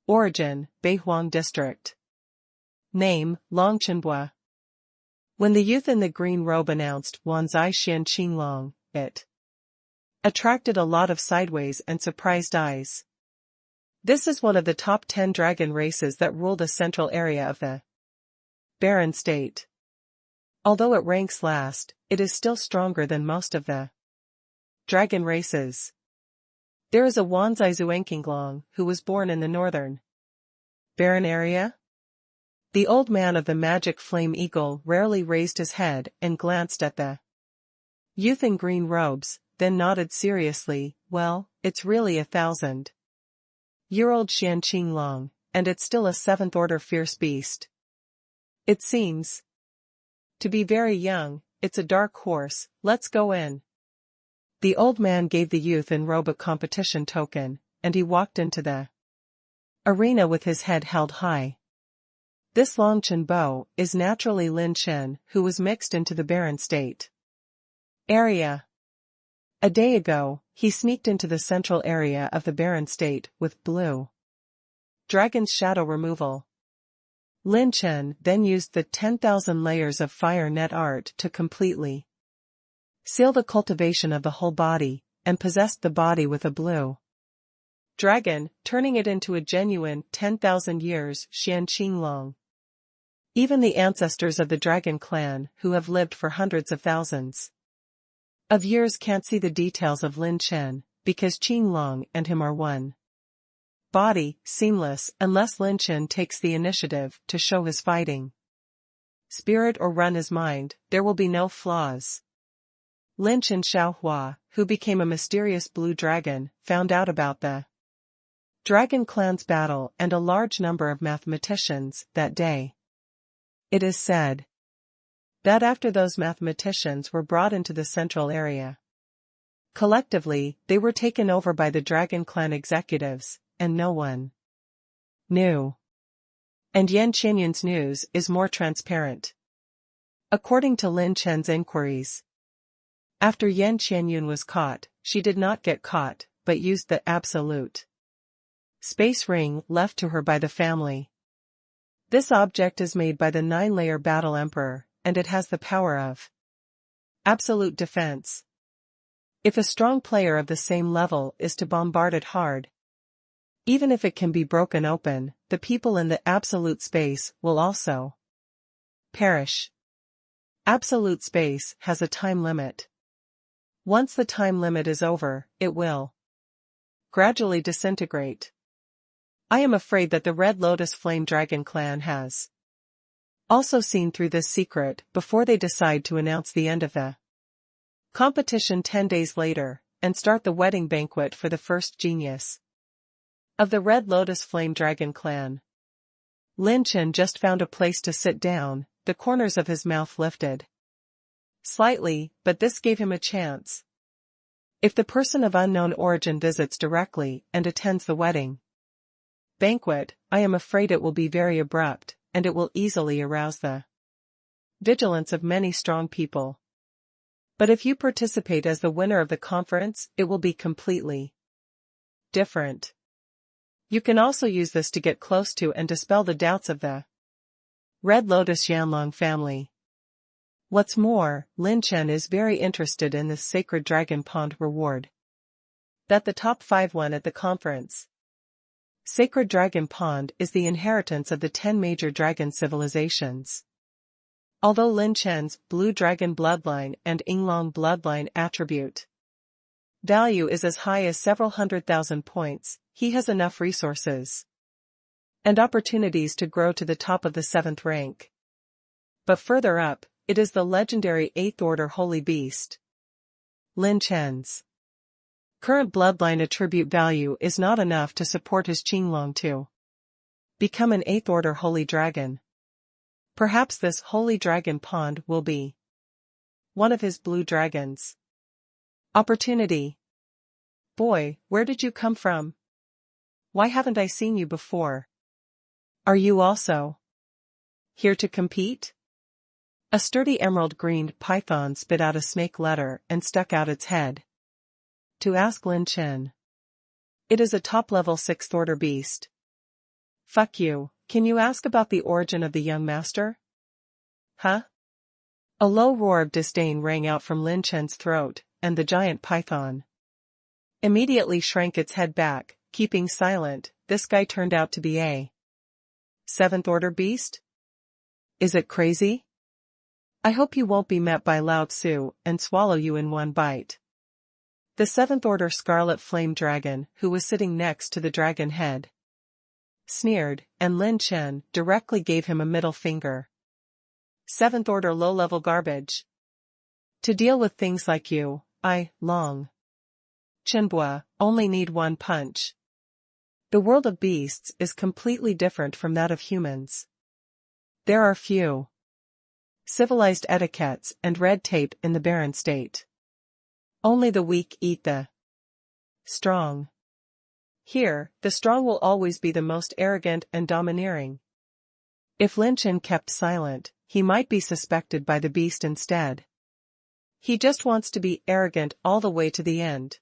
Origin, Beihuang District. Name, Longchenbua. When the youth in the green robe announced Wanzai Xian Qinglong, it attracted a lot of sideways and surprised eyes. This is one of the top 10 dragon races that rule the central area of the barren state. Although it ranks last, it is still stronger than most of the dragon races. There is a Wanzai Zuanqinglong, who was born in the northern barren area. The old man of the magic flame eagle rarely raised his head and glanced at the youth in green robes, then nodded seriously. Well, it's really 1,000-year-old Xian Qinglong, and it's still a 7th-order fierce beast. It seems to be very young. It's a dark horse. Let's go in. The old man gave the youth in robe a competition token, and he walked into the arena with his head held high. This Longchen Bo is naturally Lin Chen, who was mixed into the barren state area. A day ago, he sneaked into the central area of the barren state with blue dragon's shadow removal. Lin Chen then used the 10,000 layers of fire net art to completely seal the cultivation of the whole body, and possessed the body with a blue dragon, turning it into a genuine 10,000 years Xian Qinglong. Even the ancestors of the dragon clan, who have lived for hundreds of thousands of years, can't see the details of Lin Chen, because Qinglong and him are one body, seamless, unless Lin Chen takes the initiative to show his fighting spirit or run his mind. There will be no flaws. Lin Chen Xiaohua, who became a mysterious blue dragon, found out about the dragon clan's battle and a large number of mathematicians that day. It is said that after those mathematicians were brought into the central area, collectively, they were taken over by the dragon clan executives, and no one knew. And Yan Qianyun's news is more transparent. According to Lin Chen's inquiries, after Yan Qianyun was caught, she did not get caught, but used the absolute space ring left to her by the family. This object is made by the 9-layer battle emperor, and it has the power of absolute defense. If a strong player of the same level is to bombard it hard, even if it can be broken open, the people in the absolute space will also perish. Absolute space has a time limit. Once the time limit is over, it will gradually disintegrate. I am afraid that the Red Lotus Flame Dragon clan has also seen through this secret before they decide to announce the end of the competition 10 days later, and start the wedding banquet for the first genius of the Red Lotus Flame Dragon clan. Lin Chen just found a place to sit down, the corners of his mouth lifted slightly, but this gave him a chance. If the person of unknown origin visits directly and attends the wedding banquet, I am afraid it will be very abrupt, and it will easily arouse the vigilance of many strong people. But if you participate as the winner of the conference, it will be completely different. You can also use this to get close to and dispel the doubts of the Red Lotus Yanlong family. What's more, Lin Chen is very interested in this Sacred Dragon Pond reward that the top 5 won at the conference. Sacred Dragon Pond is the inheritance of the 10 major dragon civilizations. Although Lin Chen's Blue Dragon bloodline and Yinglong bloodline attribute value is as high as several 100,000 points, he has enough resources and opportunities to grow to the top of the 7th rank. But further up, it is the legendary 8th Order Holy Beast. Lin Chen's current bloodline attribute value is not enough to support his Qinglong to become an 8th Order Holy Dragon. Perhaps this Holy Dragon Pond will be one of his blue dragons. Opportunity. Boy, where did you come from? Why haven't I seen you before? Are you also here to compete? A sturdy emerald-green python spit out a snake letter and stuck out its head to ask Lin Chen. It is a top-level 6th Order beast. Fuck you, can you ask about the origin of the young master? Huh? A low roar of disdain rang out from Lin Chen's throat, and the giant python immediately shrank its head back, keeping silent. This guy turned out to be a 7th Order beast? Is it crazy? I hope you won't be met by Lao Tzu and swallow you in one bite. The 7th Order Scarlet Flame Dragon, who was sitting next to the dragon head, sneered, and Lin Chen directly gave him a middle finger. 7th Order low-level garbage. To deal with things like you, I, Long Chenbua, only need one punch. The world of beasts is completely different from that of humans. There are few civilized etiquettes and red tape in the barren state. Only the weak eat the strong. Here, the strong will always be the most arrogant and domineering. If Lin Chen kept silent, he might be suspected by the beast instead. He just wants to be arrogant all the way to the end.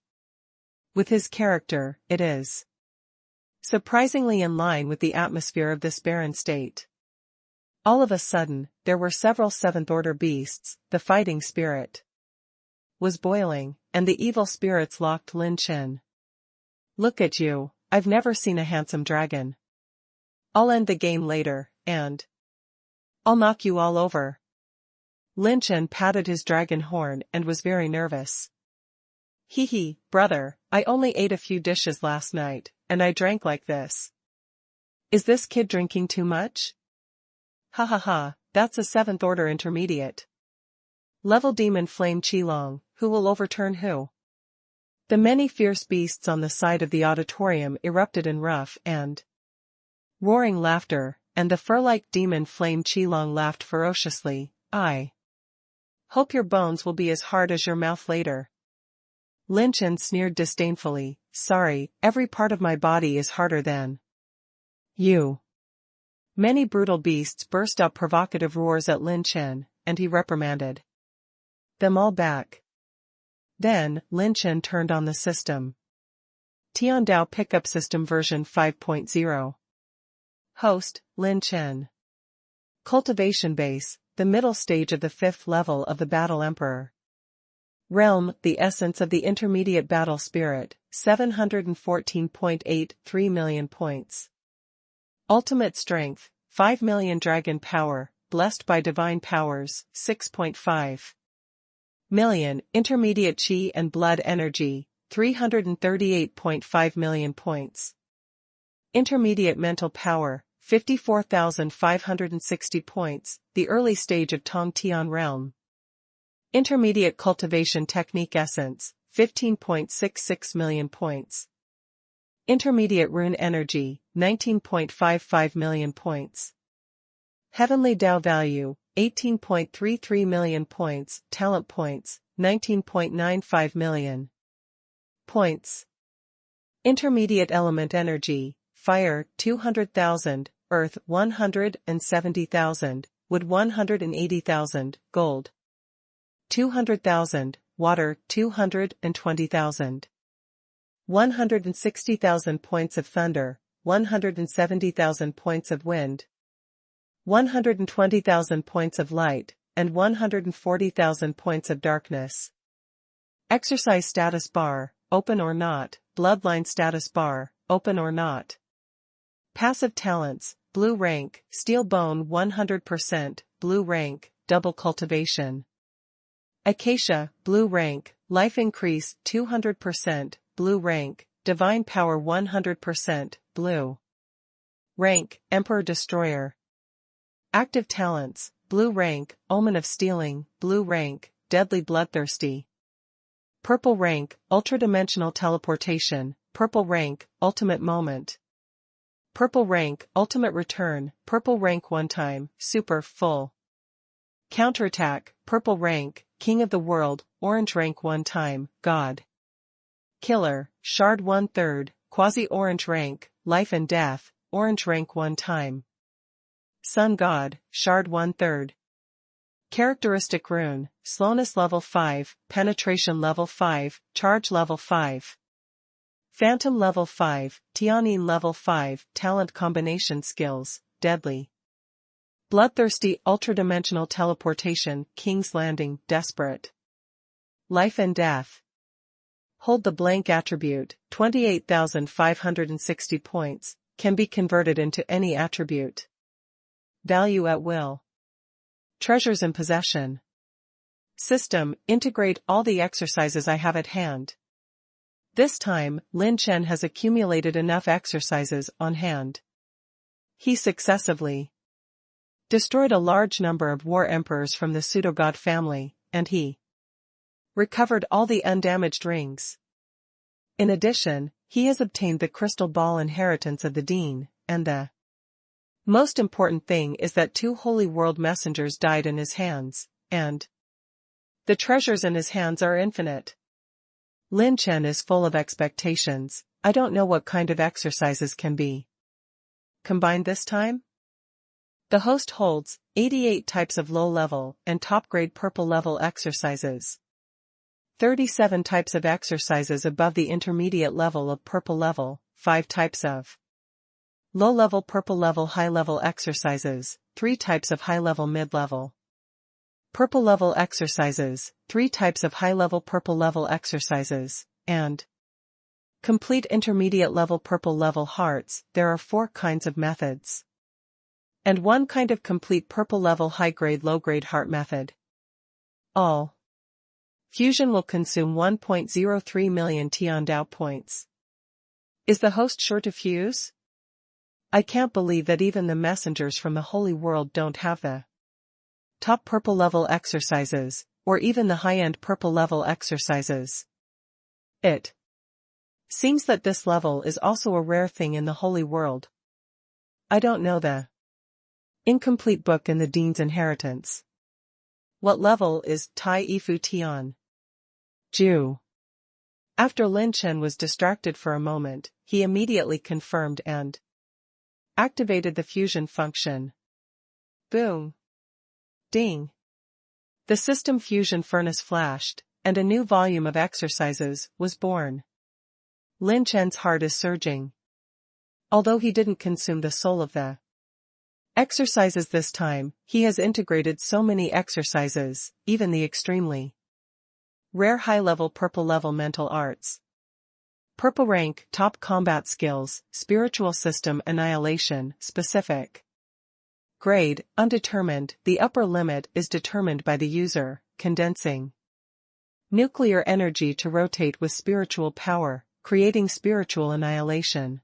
With his character, it is surprisingly in line with the atmosphere of this barren state. All of a sudden, there were several seventh-order beasts. The fighting spirit was boiling, and the evil spirits locked Lin Chen. Look at you, I've never seen a handsome dragon. I'll end the game later, and I'll knock you all over. Lin Chen patted his dragon horn and was very nervous. Hee hee, brother, I only ate a few dishes last night, and I drank like this. Is this kid drinking too much? Ha ha ha, that's a seventh-order intermediate level demon flame Qilong, who will overturn who? The many fierce beasts on the side of the auditorium erupted in rough and roaring laughter, and the fur-like demon flame Qilong laughed ferociously. I hope your bones will be as hard as your mouth later. Lin Chen sneered disdainfully. Sorry, every part of my body is harder than you. Many brutal beasts burst out provocative roars at Lin Chen, and he reprimanded them all back. Then, Lin Chen turned on the system. Tian Dao Pickup System version 5.0. Host, Lin Chen. Cultivation Base, the middle stage of the 5th level of the Battle Emperor. Realm, the essence of the intermediate battle spirit, 714.83 million points. Ultimate strength, 5 million dragon power, blessed by divine powers, 6.5 million, intermediate chi and blood energy, 338.5 million points. Intermediate mental power, 54,560 points, the early stage of Tong Tian realm. Intermediate cultivation technique essence, 15.66 million points. Intermediate rune energy, 19.55 million points. Heavenly Dao value, 18.33 million points. Talent points, 19.95 million points. Intermediate element energy, fire, 200,000, earth, 170,000, wood 180,000, gold 200,000, water 220,000. 160,000 points of thunder, 170,000 points of wind, 120,000 points of light, and 140,000 points of darkness. Exercise status bar, open or not, bloodline status bar, open or not. Passive talents, blue rank, steel bone 100%, blue rank, double cultivation. Acacia, blue rank, life increase 200%, blue rank, divine power 100%, blue rank, emperor destroyer. Active talents, blue rank, omen of stealing, blue rank, deadly bloodthirsty. Purple rank, ultra-dimensional teleportation, purple rank, ultimate moment. Purple rank, ultimate return, purple rank one time, super, full. Counterattack, purple rank, king of the world, orange rank one time, god. Killer, shard 1/3, quasi-orange rank, life and death, orange rank one time. Sun god, shard 1/3. Characteristic rune, slowness level 5, penetration level 5, charge level 5. Phantom level 5, Tianyin level 5, talent combination skills, deadly. Bloodthirsty ultra-dimensional teleportation, King's Landing, desperate. Life and death. Hold the blank attribute, 28,560 points, can be converted into any attribute. Value at will. Treasures in possession. System, integrate all the exercises I have at hand. This time, Lin Chen has accumulated enough exercises on hand. He successively destroyed a large number of war emperors from the pseudo-god family, and he recovered all the undamaged rings. In addition, he has obtained the crystal ball inheritance of the Dean, and the most important thing is that 2 holy world messengers died in his hands, and the treasures in his hands are infinite. Lin Chen is full of expectations. I don't know what kind of exercises can be combined this time? The host holds 88 types of low-level and top-grade purple-level exercises. 37 types of exercises above the intermediate level of purple level, 5 types of low-level purple level high-level exercises, 3 types of high-level mid-level purple level exercises, 3 types of high-level purple level exercises, and complete intermediate level purple level hearts. There are 4 kinds of methods, and 1 kind of complete purple level high-grade low-grade heart method. All fusion will consume 1.03 million Tian Dao points. Is the host sure to fuse? I can't believe that even the messengers from the holy world don't have the top purple level exercises, or even the high-end purple level exercises. It seems that this level is also a rare thing in the holy world. I don't know the incomplete book in the Dean's inheritance. What level is Tai Ifu Tian? Ju. After Lin Chen was distracted for a moment, he immediately confirmed and activated the fusion function. Boom. Ding. The system fusion furnace flashed, and a new volume of exercises was born. Lin Chen's heart is surging. Although he didn't consume the soul of the exercises this time, he has integrated so many exercises, even the extremely rare high-level purple level mental arts. Purple rank, top combat skills, spiritual system annihilation, specific grade, undetermined. The upper limit is determined by the user, condensing nuclear energy to rotate with spiritual power, creating spiritual annihilation.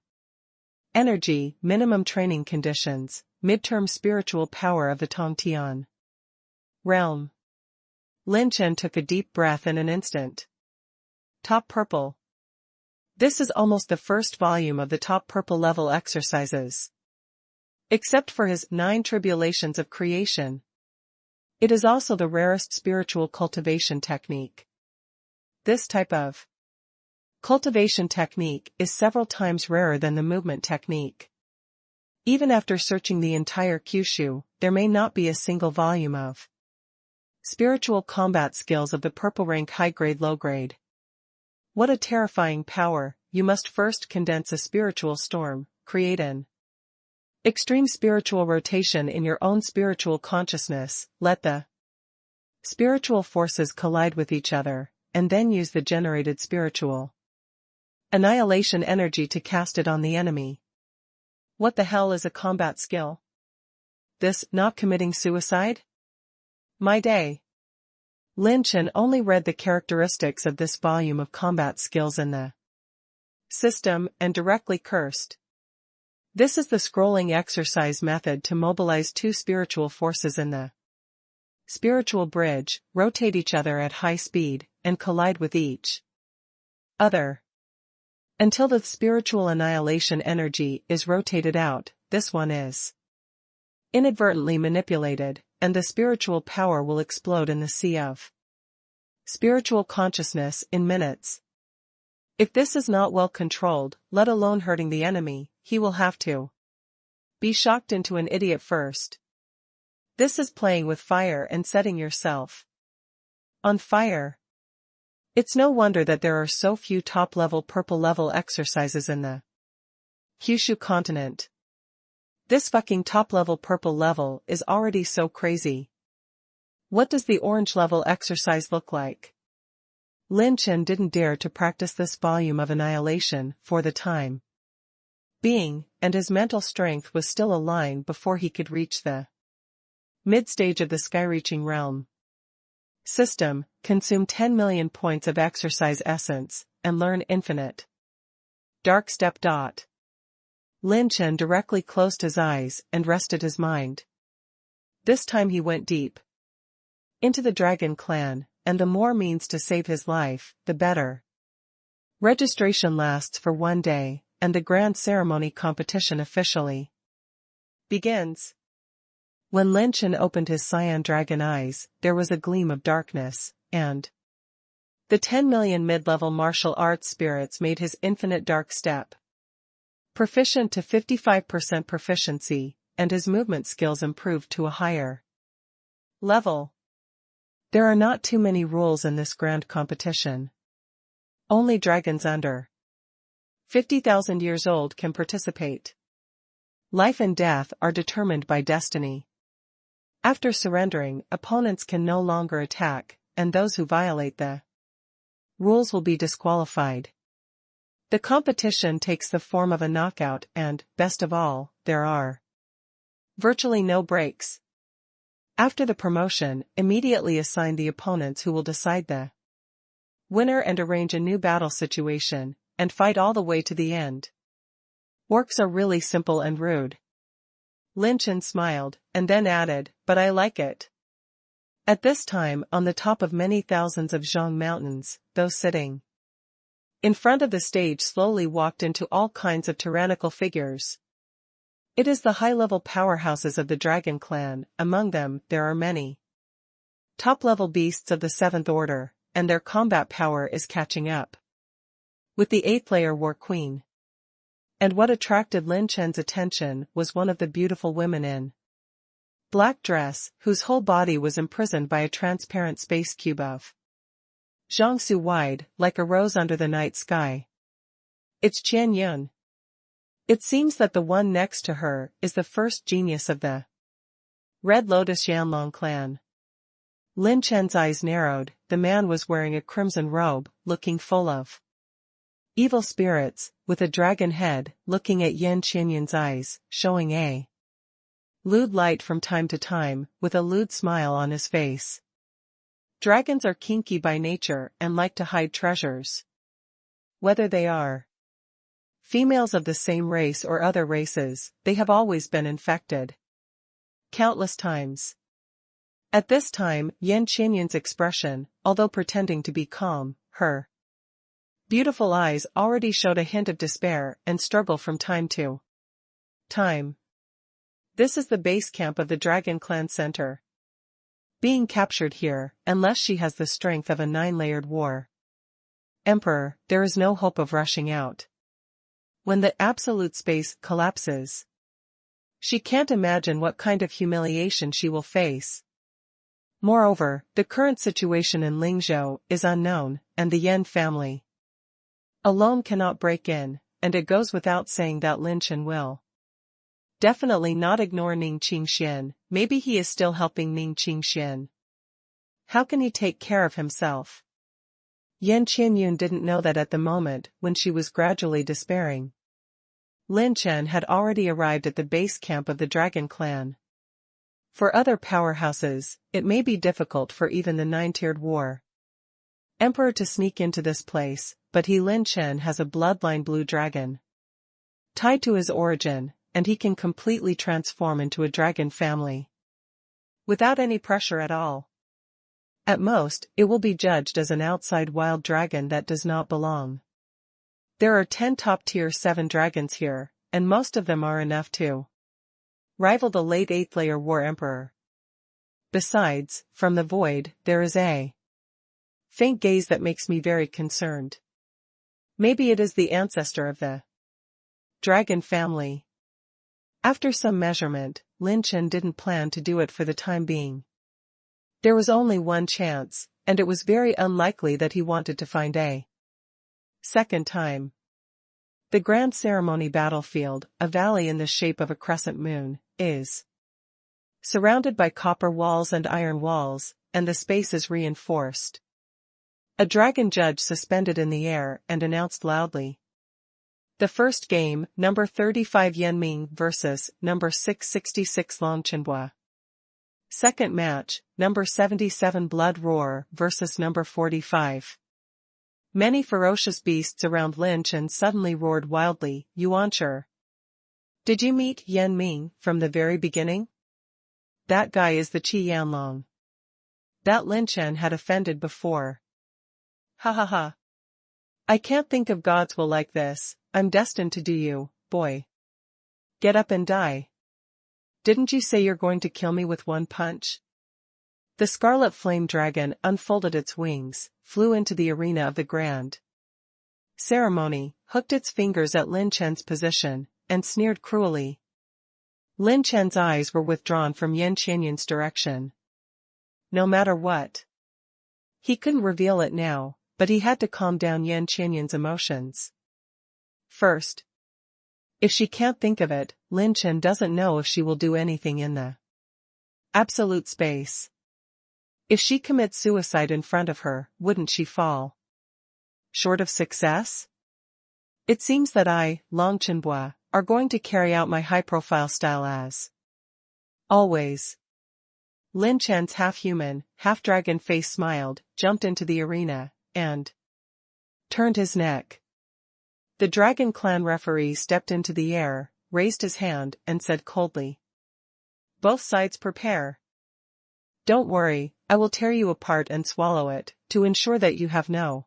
Energy, minimum training conditions, midterm spiritual power of the Tongtian realm. Lin Chen took a deep breath in an instant. Top purple. This is almost the first volume of the top purple level exercises. Except for his 9 tribulations of creation. It is also the rarest spiritual cultivation technique. This type of cultivation technique is several times rarer than the movement technique. Even after searching the entire Kyushu, there may not be a single volume of spiritual combat skills of the purple rank high-grade low-grade. What a terrifying power! You must first condense a spiritual storm, create an extreme spiritual rotation in your own spiritual consciousness, let the spiritual forces collide with each other, and then use the generated spiritual annihilation energy to cast it on the enemy. What the hell is a combat skill? This, not committing suicide? My day. Lin Chen only read the characteristics of this volume of combat skills in the system and directly cursed. This is the scrolling exercise method to mobilize 2 spiritual forces in the spiritual bridge, rotate each other at high speed, and collide with each other until the spiritual annihilation energy is rotated out. This one is inadvertently manipulated, and the spiritual power will explode in the sea of spiritual consciousness in minutes. If this is not well controlled, let alone hurting the enemy, he will have to be shocked into an idiot first. This is playing with fire and setting yourself on fire. It's no wonder that there are so few top-level purple level exercises in the Kyushu continent. This fucking top-level purple level is already so crazy. What does the orange level exercise look like? Lin Chen didn't dare to practice this volume of annihilation for the time being, and his mental strength was still a line before he could reach the mid-stage of the sky-reaching realm. System, consume 10 million points of exercise essence, and learn infinite dark step. Lin Chen directly closed his eyes and rested his mind. This time he went deep into the Dragon Clan, and the more means to save his life, the better. Registration lasts for 1 day, and the grand ceremony competition officially begins. When Lin Chen opened his cyan dragon eyes, there was a gleam of darkness, and the 10 million mid-level martial arts spirits made his infinite dark step proficient to 55% proficiency, and his movement skills improved to a higher level. There are not too many rules in this grand competition. Only dragons under 50,000 years old can participate. Life and death are determined by destiny. After surrendering, opponents can no longer attack, and those who violate the rules will be disqualified. The competition takes the form of a knockout and, best of all, there are virtually no breaks. After the promotion, immediately assign the opponents who will decide the winner and arrange a new battle situation, and fight all the way to the end. Orcs are really simple and rude. Lin Chen smiled, and then added, but I like it. At this time, on the top of many thousands of Zhang mountains, those sitting in front of the stage slowly walked into all kinds of tyrannical figures. It is the high-level powerhouses of the Dragon Clan. Among them, there are many top-level beasts of the 7th Order, and their combat power is catching up with the 8th-layer War Queen. And what attracted Lin Chen's attention was one of the beautiful women in black dress, whose whole body was imprisoned by a transparent space cube of Jiangsu wide, like a rose under the night sky. It's Qian Yun. It seems that the one next to her is the first genius of the Red Lotus Yanlong clan. Lin Chen's eyes narrowed. The man was wearing a crimson robe, looking full of evil spirits, with a dragon head, looking at Yan Qianyun's eyes, showing a lewd light from time to time, with a lewd smile on his face. Dragons are kinky by nature and like to hide treasures. Whether they are females of the same race or other races, they have always been infected countless times. At this time, Yan Qianyun's expression, although pretending to be calm, her beautiful eyes already showed a hint of despair and struggle from time to time. This is the base camp of the Dragon Clan Center. Being captured here, unless she has the strength of a 9-layered war emperor, there is no hope of rushing out. When the absolute space collapses, she can't imagine what kind of humiliation she will face. Moreover, the current situation in Lingzhou is unknown, and the Yan family alone cannot break in, and it goes without saying that Lin Chen will definitely not ignore Ning Qingxian. Maybe he is still helping Ning Qingxian. How can he take care of himself? Yan Qianyun didn't know that at the moment when she was gradually despairing, Lin Chen had already arrived at the base camp of the Dragon Clan. For other powerhouses, it may be difficult for even the 9-tiered war emperor to sneak into this place, but Lin Chen has a bloodline blue dragon tied to his origin, and he can completely transform into a dragon family without any pressure at all. At most, it will be judged as an outside wild dragon that does not belong. There are 10 top-tier 7 dragons here, and most of them are enough to rival the late 8th-layer war emperor. Besides, from the void, there is a faint gaze that makes me very concerned. Maybe it is the ancestor of the dragon family. After some measurement, Lin Chen didn't plan to do it for the time being. There was only one chance, and it was very unlikely that he wanted to find a second time. The grand ceremony battlefield, a valley in the shape of a crescent moon, is surrounded by copper walls and iron walls, and the space is reinforced. A dragon judge suspended in the air and announced loudly. The first game, number 35 Yanming versus number 666 Longchenhua. Second match, number 77 Blood Roar versus number 45. Many ferocious beasts around Lin Chen suddenly roared wildly, Yuancher. Did you meet Yan Ming from the very beginning? That guy is the Qi Yanlong that Lin Chen had offended before. Ha ha ha. I can't think of God's will like this. I'm destined to do you, boy. Get up and die. Didn't you say you're going to kill me with one punch? The scarlet flame dragon unfolded its wings, flew into the arena of the grand ceremony, hooked its fingers at Lin Chen's position, and sneered cruelly. Lin Chen's eyes were withdrawn from Yan Qianyun's direction. No matter what. He couldn't reveal it now, but he had to calm down Yan Qianyun's emotions. First. If she can't think of it, Lin Chen doesn't know if she will do anything in the absolute space. If she commits suicide in front of her, wouldn't she fall short of success? It seems that I, Long Chenbua, are going to carry out my high-profile style as always. Lin Chen's half-human, half-dragon face smiled, jumped into the arena, and turned his neck. The Dragon Clan referee stepped into the air, raised his hand, and said coldly, "Both sides prepare. Don't worry, I will tear you apart and swallow it, to ensure that you have no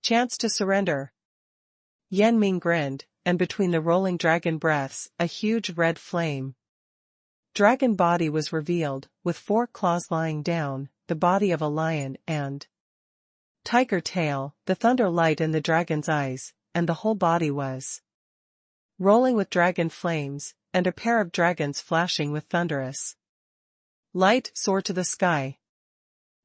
chance to surrender." Yan Ming grinned, and between the rolling dragon breaths, a huge red flame dragon body was revealed, with 4 claws lying down, the body of a lion and tiger tail, the thunder light in the dragon's eyes, and the whole body was rolling with dragon flames, and a pair of dragons flashing with thunderous light soar to the sky.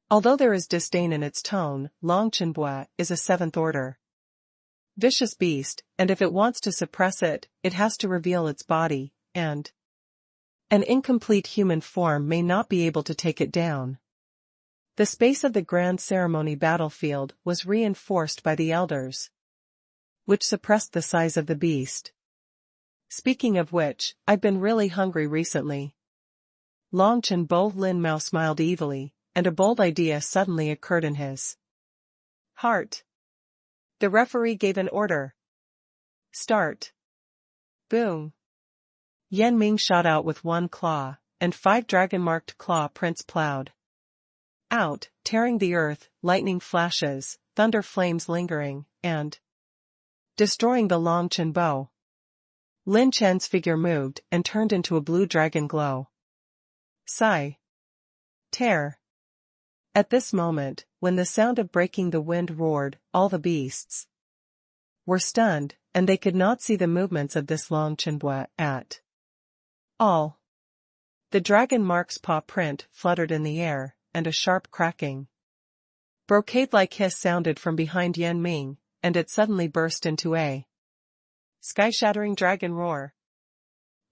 Although there is disdain in its tone, Long Chenbua is a 7th order vicious beast, and if it wants to suppress it, it has to reveal its body, and an incomplete human form may not be able to take it down. The space of the grand ceremony battlefield was reinforced by the elders, which suppressed the size of the beast. Speaking of which, I've been really hungry recently. Long Chenbo Lin Mao smiled evilly, and a bold idea suddenly occurred in his heart. The referee gave an order. Start. Boom. Yan Ming shot out with 1 claw, and 5 dragon-marked claw prints plowed out, tearing the earth, lightning flashes, thunder flames lingering, and destroying the Long Chenbo. Lin Chen's figure moved and turned into a blue dragon glow. Sigh. Tear. At this moment, when the sound of breaking the wind roared, all the beasts were stunned, and they could not see the movements of this Long Chenbua at all. The dragon mark's paw print fluttered in the air, and a sharp cracking, brocade-like hiss sounded from behind Yan Ming, and it suddenly burst into a sky-shattering dragon roar.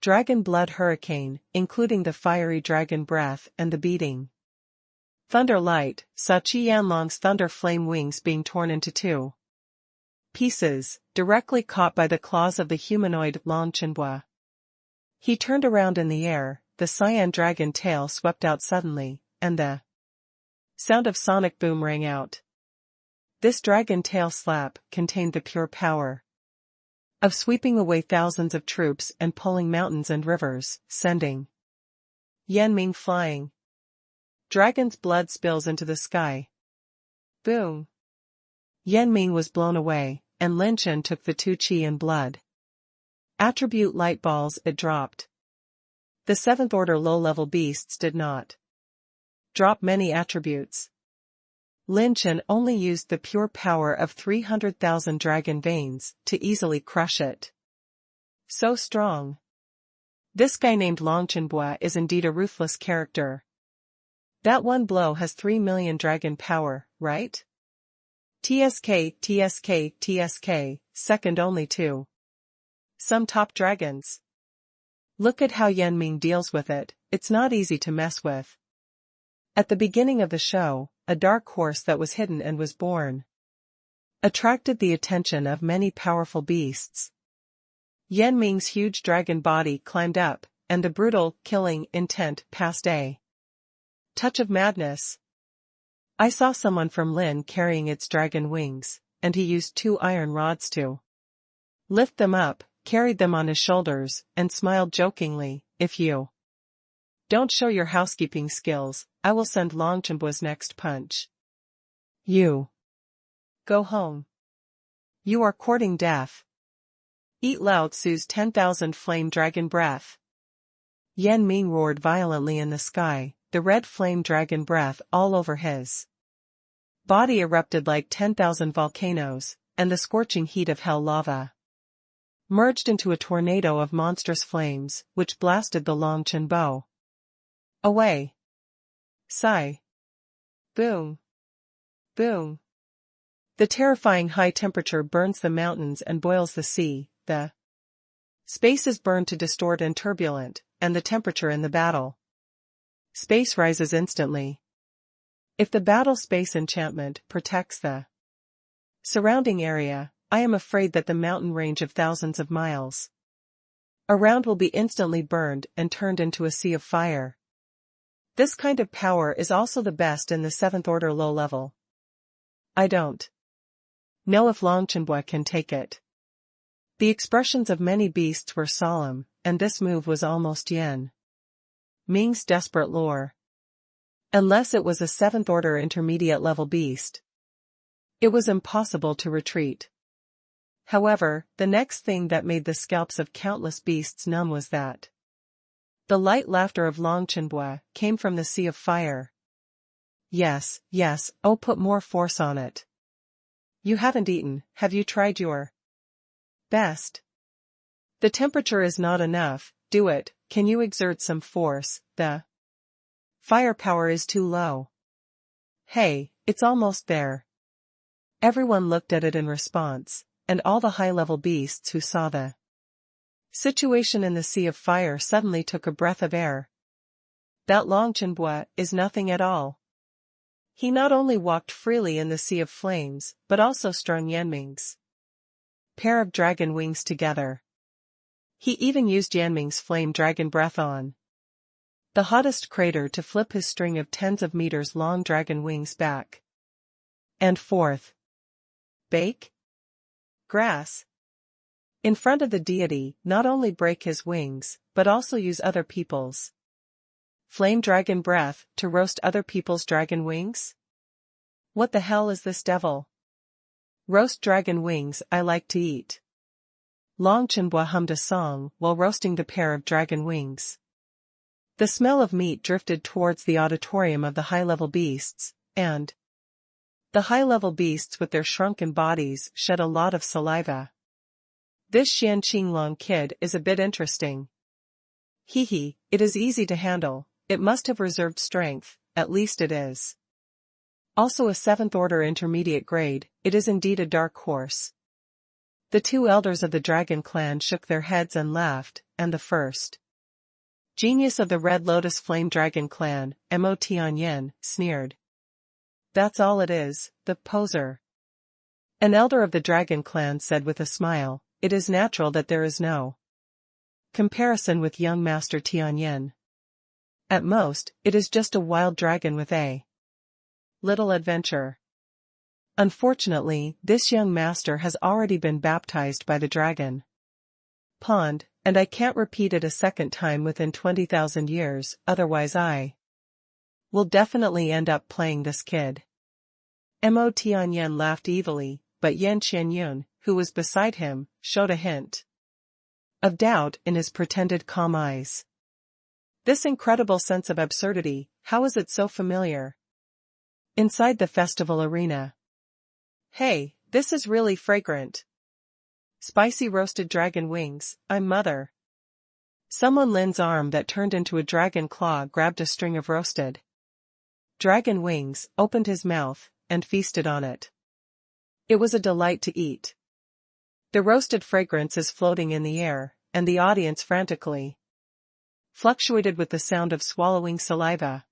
Dragon blood hurricane, including the fiery dragon breath and the beating thunder light, saw Qi Yanlong's thunder flame wings being torn into 2 pieces, directly caught by the claws of the humanoid Long Chenbua. He turned around in the air, the cyan dragon tail swept out suddenly, and the sound of sonic boom rang out. This dragon tail slap contained the pure power of sweeping away thousands of troops and pulling mountains and rivers, sending Yan Ming flying. Dragon's blood spills into the sky. Boom. Yan Ming was blown away, and Lin Chen took the 2 qi and blood attribute light balls it dropped. The 7th order low-level beasts did not drop many attributes. Lin Chen only used the pure power of 300,000 dragon veins to easily crush it. So strong. This guy named Long Chenbua is indeed a ruthless character. That one blow has 3 million dragon power, right? TSK, TSK, TSK, second only to some top dragons. Look at how Yan Ming deals with it, it's not easy to mess with. At the beginning of the show, a dark horse that was hidden and was born attracted the attention of many powerful beasts. Yan Ming's huge dragon body climbed up, and the brutal, killing intent passed a touch of madness. I saw someone from Lin carrying its dragon wings, and he used 2 iron rods to lift them up, carried them on his shoulders, and smiled jokingly, "If you don't show your housekeeping skills, I will send Long Chenbua's next punch. You go home." You are courting death. Eat Lao Tzu's 10,000 flame dragon breath. Yan Ming roared violently in the sky, the red flame dragon breath all over his body erupted like 10,000 volcanoes, and the scorching heat of hell lava merged into a tornado of monstrous flames, which blasted the Lin Chen bow away. Sigh. Boom. Boom. The terrifying high temperature burns the mountains and boils the sea, the space is burned to distort and turbulent, and the temperature in the battle space rises instantly. If the battle space enchantment protects the surrounding area, I am afraid that the mountain range of thousands of miles around will be instantly burned and turned into a sea of fire. This kind of power is also the best in the 7th order low level. I don't know if Lin Chen can take it. The expressions of many beasts were solemn, and this move was almost Yan Ming's desperate lure. Unless it was a 7th order intermediate level beast, it was impossible to retreat. However, the next thing that made the scalps of countless beasts numb was that the light laughter of Lin Chen came from the sea of fire. Yes, yes, oh, put more force on it. You haven't eaten, have you tried your best? The temperature is not enough, do it, can you exert some force, the firepower is too low. Hey, it's almost there. Everyone looked at it in response, and all the high-level beasts who saw the situation in the sea of fire suddenly took a breath of air. That Lin Chen is nothing at all. He not only walked freely in the sea of flames, but also strung Yan Ming's pair of dragon wings together. He even used Yan Ming's flame dragon breath on the hottest crater to flip his string of tens of meters long dragon wings back and forth. Bake? Grass. In front of the deity, not only break his wings, but also use other people's flame dragon breath to roast other people's dragon wings? What the hell is this devil? Roast dragon wings I like to eat. Lin Chen hummed a song while roasting the pair of dragon wings. The smell of meat drifted towards the auditorium of the high-level beasts, and the high-level beasts with their shrunken bodies shed a lot of saliva. This Xian Qinglong kid is a bit interesting. Hee, it is easy to handle, it must have reserved strength, at least it is. Also a 7th order intermediate grade, it is indeed a dark horse. The two elders of the dragon clan shook their heads and laughed, and the first genius of the Red Lotus Flame Dragon clan, Mo Tianyan, sneered. That's all it is, the poser. An elder of the dragon clan said with a smile, it is natural that there is no comparison with young Master Tianyan. At most, it is just a wild dragon with a little adventure. Unfortunately, this young master has already been baptized by the dragon pond, and I can't repeat it a second time within 20,000 years, otherwise I will definitely end up playing this kid. Mo Tianyan laughed evilly, but Yan Qianyun, who was beside him, showed a hint of doubt in his pretended calm eyes. This incredible sense of absurdity, how is it so familiar? Inside the festival arena. Hey, this is really fragrant. Spicy roasted dragon wings, I'm mother. Someone Lin's arm that turned into a dragon claw grabbed a string of roasted dragon wings, opened his mouth, and feasted on it. It was a delight to eat. The roasted fragrance is floating in the air, and the audience frantically fluctuated with the sound of swallowing saliva.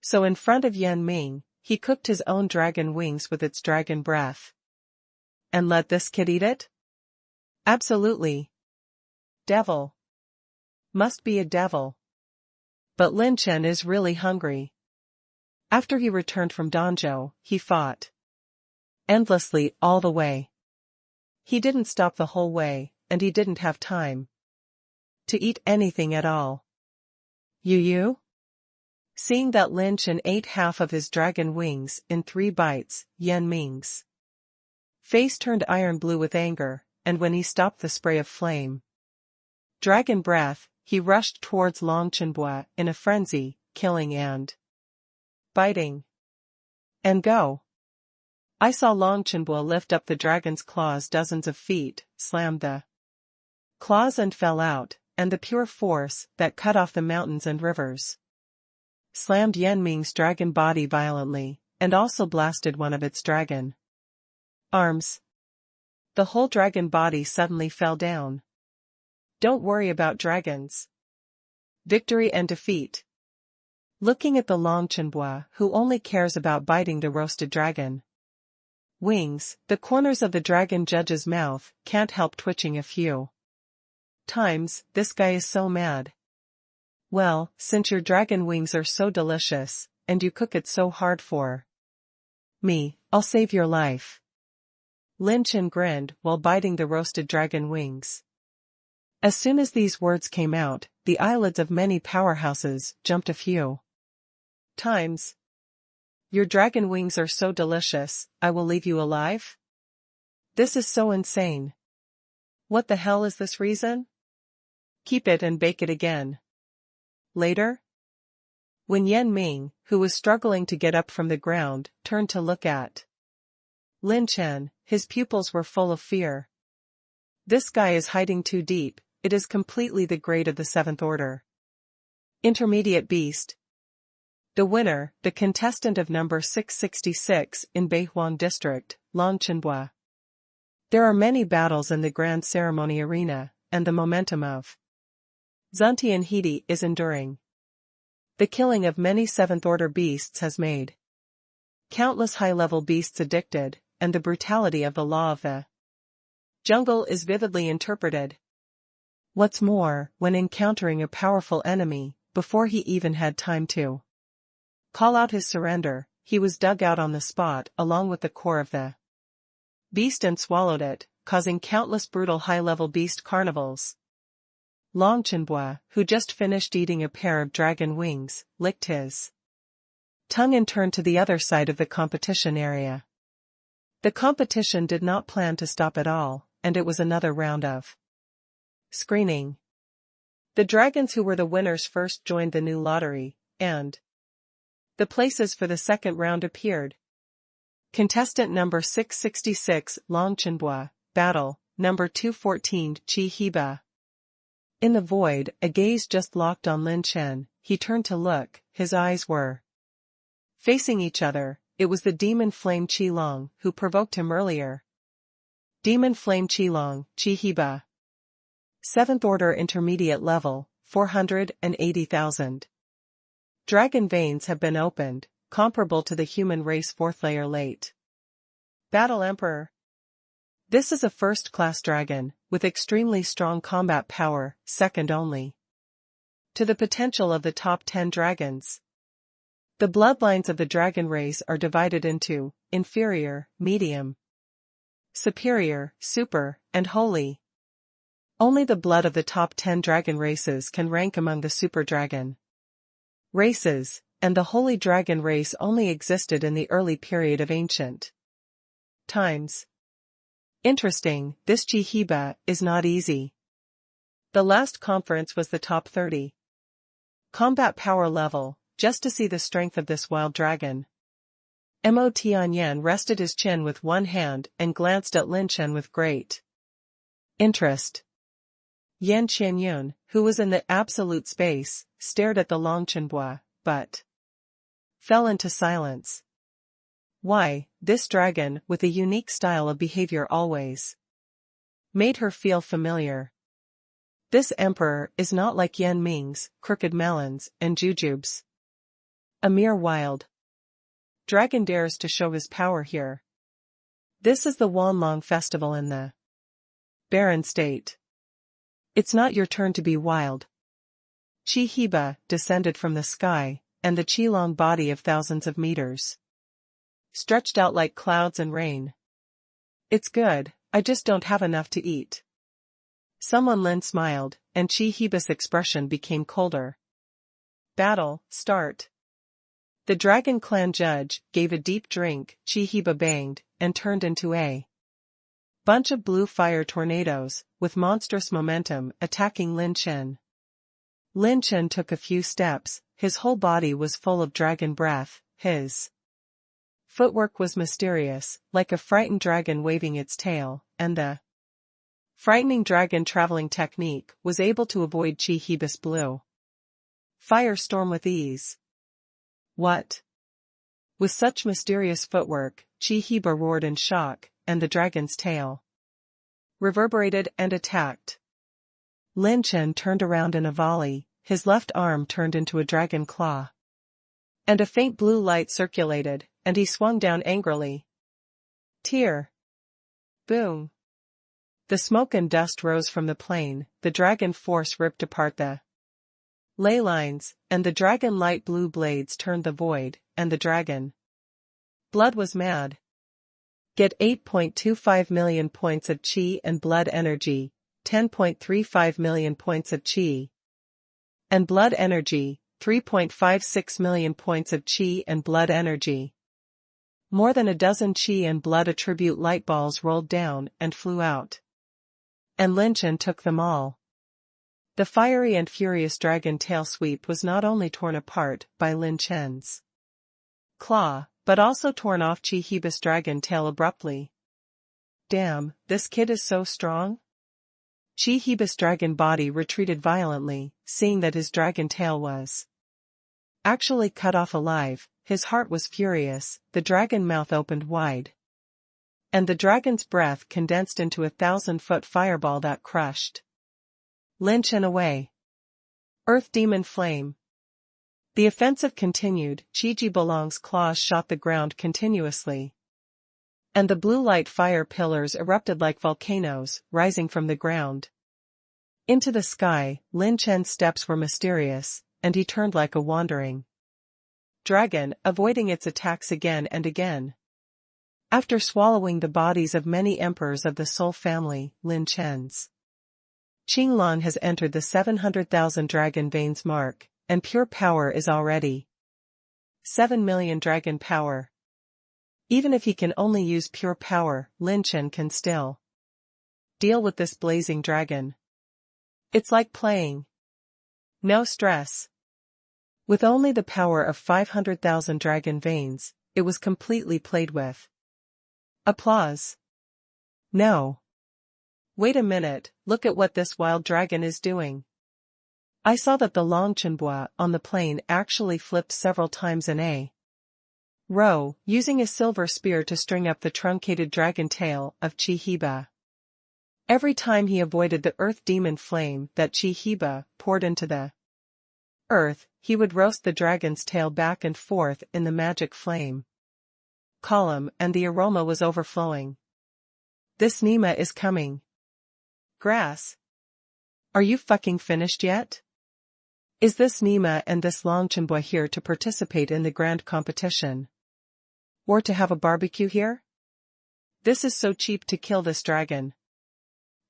So in front of Yan Ming, he cooked his own dragon wings with its dragon breath. And let this kid eat it? Absolutely. Devil. Must be a devil. But Lin Chen is really hungry. After he returned from Danzhou, he fought endlessly all the way. He didn't stop the whole way, and he didn't have time to eat anything at all. You? Seeing that Lin Chen ate half of his dragon wings in 3 bites, Yan Ming's Face turned iron blue with anger, and when he stopped the spray of flame, dragon breath, he rushed towards Lin Chen in a frenzy, killing and biting. And go. I saw Lin Chen lift up the dragon's claws dozens of feet, slammed the claws and fell out, and the pure force that cut off the mountains and rivers slammed Yan Ming's dragon body violently, and also blasted one of its dragon arms. The whole dragon body suddenly fell down. Don't worry about dragons. Victory and defeat. Looking at the Lin Chen who only cares about biting the roasted dragon wings, the corners of the dragon judge's mouth can't help twitching a few times. This guy is so mad. Well, since your dragon wings are so delicious, and you cook it so hard for me, I'll save your life. Lin Chen grinned while biting the roasted dragon wings. As soon as these words came out, the eyelids of many powerhouses jumped a few times. Your dragon wings are so delicious, I will leave you alive? This is so insane. What the hell is this reason? Keep it and bake it again. Later? When Yan Ming, who was struggling to get up from the ground, turned to look at Lin Chen, his pupils were full of fear. This guy is hiding too deep. It is completely the grade of the 7th order. Intermediate beast. The winner, the contestant of number 666 in Beihuang district, Lin Chen. There are many battles in the grand ceremony arena, and the momentum of Zuntian Hidi is enduring. The killing of many 7th order beasts has made countless high-level beasts addicted, and the brutality of the law of the jungle is vividly interpreted. What's more, when encountering a powerful enemy, before he even had time to call out his surrender, he was dug out on the spot along with the core of the beast and swallowed it, causing countless brutal high-level beast carnivals. Lin Chen, who just finished eating a pair of dragon wings, licked his tongue and turned to the other side of the competition area. The competition did not plan to stop at all, and it was another round of screening. The dragons who were the winners first joined the new lottery, and the places for the second round appeared. Contestant number 666 Lin Chen, battle, number 214 Qi Hiba. In the void, a gaze just locked on Lin Chen. He turned to look, his eyes were facing each other. It was the demon flame Qilong who provoked him earlier. Demon flame Qilong, Qi Hiba. 7th order intermediate level, 480,000. Dragon veins have been opened, comparable to the human race 4th layer late. Battle Emperor. This is a first-class dragon, with extremely strong combat power, second only to the potential of the top 10 dragons. The bloodlines of the dragon race are divided into inferior, medium, superior, super, and holy. Only the blood of the top 10 dragon races can rank among the super dragon races, and the holy dragon race only existed in the early period of ancient times. Interesting, this Qi Hiba is not easy. The last conference was the top 30 combat power level, just to see the strength of this wild dragon. Mo Tianyan rested his chin with one hand and glanced at Lin Chen with great interest. Yan Qianyun, who was in the absolute space, stared at the Lin Chen, but fell into silence. Why, this dragon, with a unique style of behavior always made her feel familiar. This emperor is not like Yan Ming's crooked melons and jujubes. A mere wild dragon dares to show his power here. This is the Wanlong festival in the barren state. It's not your turn to be wild. Qi Hiba descended from the sky, and the Qilong body of thousands of meters stretched out like clouds and rain. It's good, I just don't have enough to eat. Someone Lin smiled, and Qi Hiba's expression became colder. Battle, start. The Dragon Clan judge gave a deep drink, Qi Hiba banged, and turned into a Bunch of blue fire tornadoes, with monstrous momentum, attacking Lin Chen. Lin Chen took a few steps, his whole body was full of dragon breath, his footwork was mysterious, like a frightened dragon waving its tail, and the frightening dragon traveling technique was able to avoid Chi Heba's blue firestorm with ease. What? With such mysterious footwork, Chi Heba roared in shock, and the dragon's tail reverberated and attacked. Lin Chen turned around in a volley, his left arm turned into a dragon claw. And a faint blue light circulated, and he swung down angrily. Tear. Boom. The smoke and dust rose from the plane, the dragon force ripped apart the ley lines, and the dragon light blue blades turned the void, and the dragon blood was mad. Get 8.25 million points of chi and blood energy, 10.35 million points of chi and blood energy, 3.56 million points of chi and blood energy. More than a dozen chi and blood attribute light balls rolled down and flew out. And Lin Chen took them all. The fiery and furious dragon tail sweep was not only torn apart by Lin Chen's claw, but also torn off Chi Heba's dragon tail abruptly. Damn, this kid is so strong? Chi Heba's dragon body retreated violently, seeing that his dragon tail was actually cut off alive. His heart was furious, the dragon mouth opened wide. And the dragon's breath condensed into 1,000-foot fireball that crushed Lin Chen away. Earth Demon Flame. The offensive continued, Chi Belong's claws shot the ground continuously. And the blue light fire pillars erupted like volcanoes, rising from the ground. Into the sky, Lin Chen's steps were mysterious, and he turned like a wandering dragon, avoiding its attacks again and again. After swallowing the bodies of many emperors of the Soul family, Lin Chen's Qinglan has entered the 700,000 dragon veins mark, and pure power is already 7 million dragon power. Even if he can only use pure power, Lin Chen can still deal with this blazing dragon. It's like playing. No stress. With only the power of 500,000 dragon veins, it was completely played with. Applause. No. Wait a minute, look at what this wild dragon is doing. I saw that the Longchenbois on the plane actually flipped several times in a row, using a silver spear to string up the truncated dragon tail of Chi Heba. Every time he avoided the earth demon flame that Chi Heba poured into the earth, he would roast the dragon's tail back and forth in the magic flame column, and the aroma was overflowing. This Nima is coming. Grass. Are you fucking finished yet? Is this Nima and this Longchenbois here to participate in the grand competition? Or to have a barbecue here? This is so cheap to kill this dragon.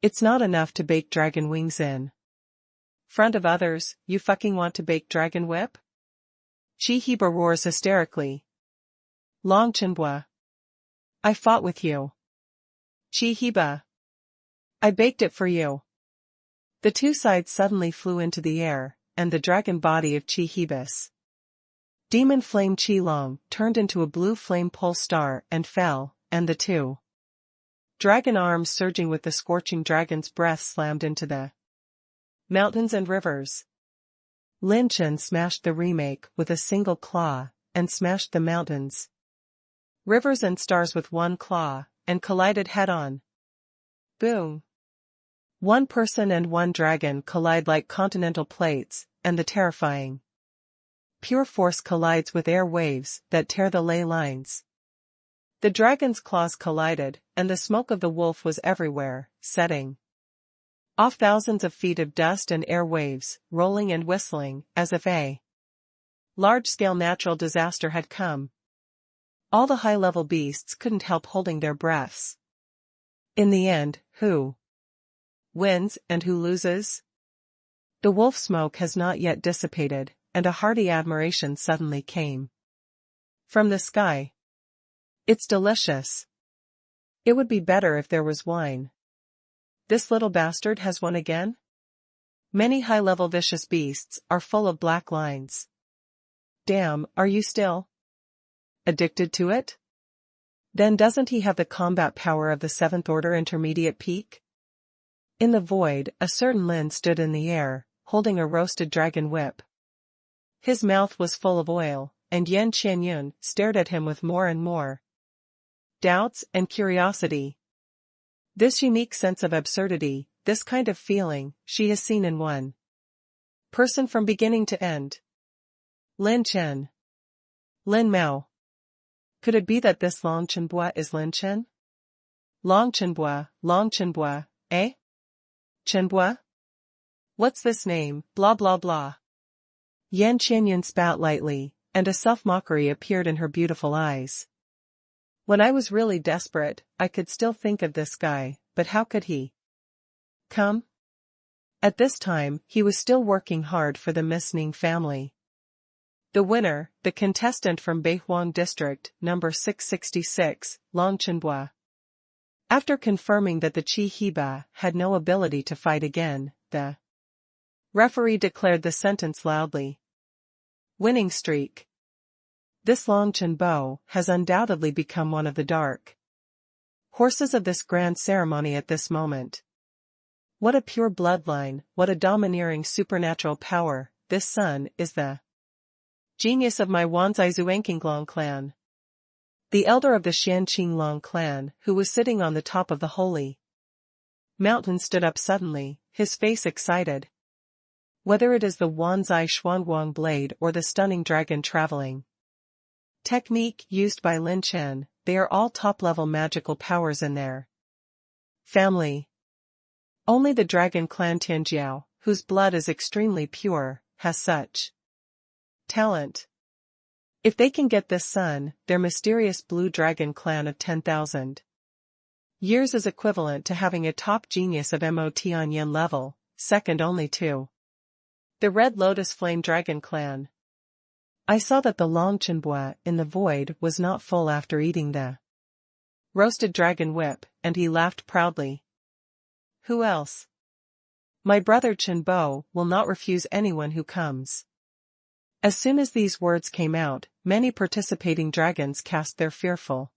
It's not enough to bake dragon wings in front of others, you fucking want to bake dragon whip? Chi Heba roars hysterically. Longchenbois. I fought with you. Chi Heba. I baked it for you. The two sides suddenly flew into the air, and the dragon body of Chi Heba's demon flame Chi Long turned into a blue flame pole star and fell, and the two dragon arms surging with the scorching dragon's breath slammed into the mountains and rivers. Lin Chen smashed the remake with a single claw, and smashed the mountains, rivers and stars with one claw, and collided head-on. Boom. One person and one dragon collide like continental plates, and the terrifying pure force collides with air waves that tear the ley lines. The dragon's claws collided, and the smoke of the wolf was everywhere, setting off thousands of feet of dust and air waves, rolling and whistling, as if a large-scale natural disaster had come. All the high-level beasts couldn't help holding their breaths. In the end, who wins and who loses? The wolf smoke has not yet dissipated, and a hearty admiration suddenly came from the sky. It's delicious. It would be better if there was wine. This little bastard has won again? Many high-level vicious beasts are full of black lines. Damn, are you still addicted to it? Then doesn't he have the combat power of the 7th order intermediate peak? In the void, a certain Lin stood in the air, holding a roasted dragon whip. His mouth was full of oil, and Yen Qianyun stared at him with more and more doubts and curiosity. This unique sense of absurdity, this kind of feeling, she has seen in one person from beginning to end. Lin Chen. Lin Mao. Could it be that this Long Chenbua is Lin Chen? Long Chenbua, eh? Chenbua? What's this name, blah blah blah. Yen Qianyun spat lightly, and a self-mockery appeared in her beautiful eyes. When I was really desperate, I could still think of this guy, but how could he come? At this time, he was still working hard for the Miss Ning family. The winner, the contestant from Beihuang District, number 666, Long Chenbua. After confirming that the Qi Hiba had no ability to fight again, the referee declared the sentence loudly. Winning streak. This Long Chenbo has undoubtedly become one of the dark horses of this grand ceremony at this moment. What a pure bloodline, what a domineering supernatural power, this son is the genius of my Wanzai Zuanqinglong clan. The elder of the Xianqinglong clan, who was sitting on the top of the holy mountain, stood up suddenly, his face excited. Whether it is the Wanzai Xuanguang blade or the stunning dragon traveling technique used by Lin Chen, they are all top-level magical powers in their family. Only the dragon clan Tianjiao, whose blood is extremely pure, has such talent. If they can get this son, their mysterious blue dragon clan of 10,000 years is equivalent to having a top genius of Mo Tianyan level, second only to the Red Lotus Flame Dragon clan. I saw that the Long Chenbua in the void was not full after eating the roasted dragon whip, and he laughed proudly. Who else? My brother Chenbo will not refuse anyone who comes. As soon as these words came out, many participating dragons cast their fearful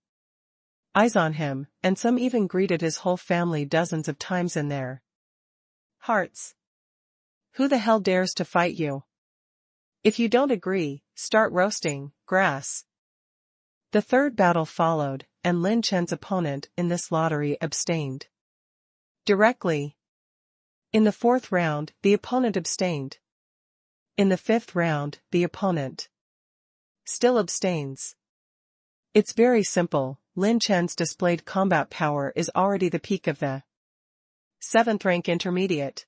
eyes on him, and some even greeted his whole family dozens of times in their hearts. Who the hell dares to fight you? If you don't agree, start roasting grass. The third battle followed, and Lin Chen's opponent in this lottery abstained directly. In the 4th round, the opponent abstained. In the 5th round, the opponent still abstains. It's very simple. Lin Chen's displayed combat power is already the peak of the 7th rank intermediate.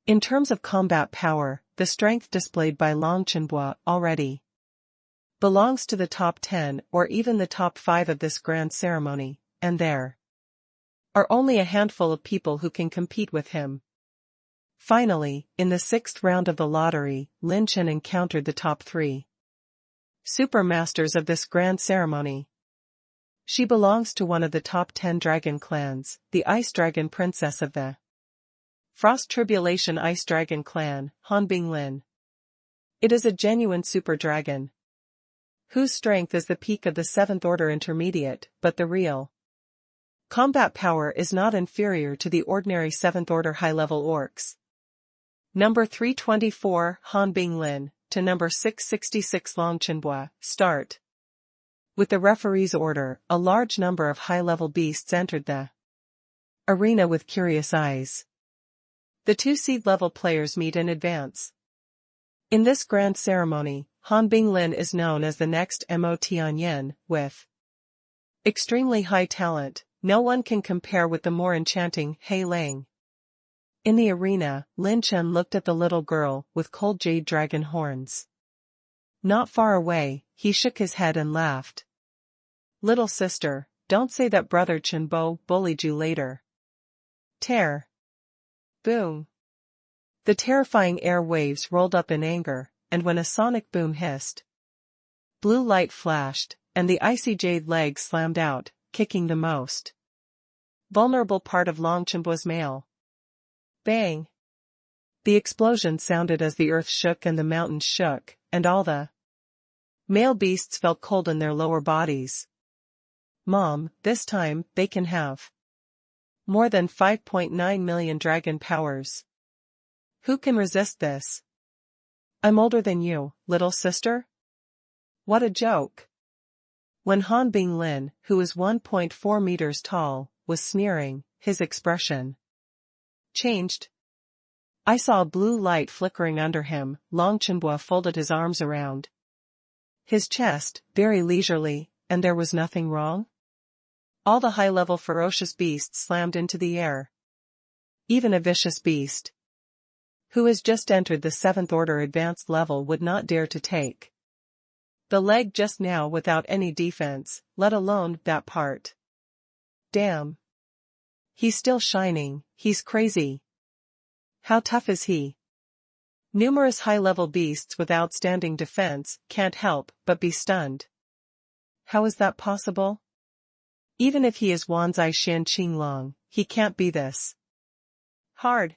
In terms of combat power, the strength displayed by Long Chenbua already belongs to the top 10 or even the top 5 of this grand ceremony, and there are only a handful of people who can compete with him. Finally, in the 6th round of the lottery, Lin Chen encountered the top 3 supermasters of this grand ceremony. She belongs to one of the top 10 dragon clans, the Ice Dragon Princess of the Frost Tribulation Ice Dragon Clan, Hanbing Lin. It is a genuine super dragon, whose strength is the peak of the 7th order intermediate, but the real combat power is not inferior to the ordinary 7th order high-level orcs. Number 324, Hanbing Lin, to number 666 Long Chenbua, start. With the referee's order, a large number of high-level beasts entered the arena with curious eyes. The 2 seed-level players meet in advance. In this grand ceremony, Hanbing Lin is known as the next Mo Tianyan, with extremely high talent. No one can compare with the more enchanting Hei Lang. In the arena, Lin Chen looked at the little girl with cold jade dragon horns. Not far away, he shook his head and laughed. Little sister, don't say that brother Chenbo bullied you later. Tear. Boom. The terrifying air waves rolled up in anger, and when a sonic boom hissed, blue light flashed, and the icy jade leg slammed out, kicking the most vulnerable part of Long Chenbua's mail. Bang! The explosion sounded as the earth shook and the mountains shook, and all the male beasts felt cold in their lower bodies. Mom, this time, they can have more than 5.9 million dragon powers. Who can resist this? I'm older than you, little sister? What a joke. When Han Binglin, who is 1.4 meters tall, was sneering, his expression changed. I saw a blue light flickering under him. Long Chenbua folded his arms around his chest, very leisurely, and there was nothing wrong? All the high-level ferocious beasts slammed into the air. Even a vicious beast who has just entered the 7th order advanced level would not dare to take the leg just now without any defense, let alone that part. Damn. He's still shining, he's crazy. How tough is he? Numerous high-level beasts with outstanding defense can't help but be stunned. How is that possible? Even if he is Wanzai Shan Qinglong, he can't be this hard.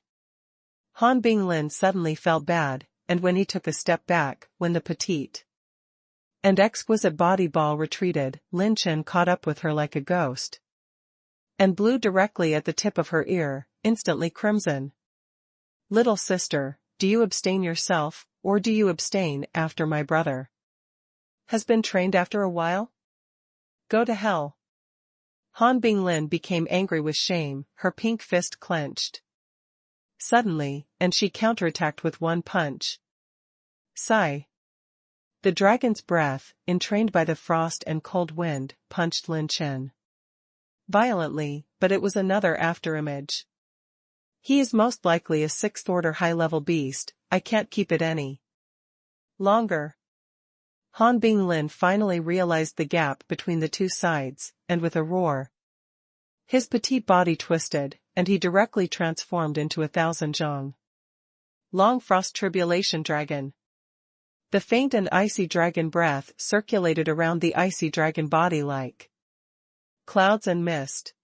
Han Binglin suddenly felt bad, and when he took a step back, when the petite and exquisite body ball retreated, Lin Chen caught up with her like a ghost and blew directly at the tip of her ear, instantly crimson. Little sister, do you abstain yourself, or do you abstain after my brother has been trained after a while? Go to hell. Han Binglin became angry with shame, her pink fist clenched suddenly, and she counterattacked with one punch. Sigh. The dragon's breath, entrained by the frost and cold wind, punched Lin Chen violently, but it was another afterimage. He is most likely a 6th order high-level beast, I can't keep it any longer. Han Binglin finally realized the gap between the two sides, and with a roar, his petite body twisted, and he directly transformed into a 1,000 zhong long frost tribulation dragon. The faint and icy dragon breath circulated around the icy dragon body like clouds and mist.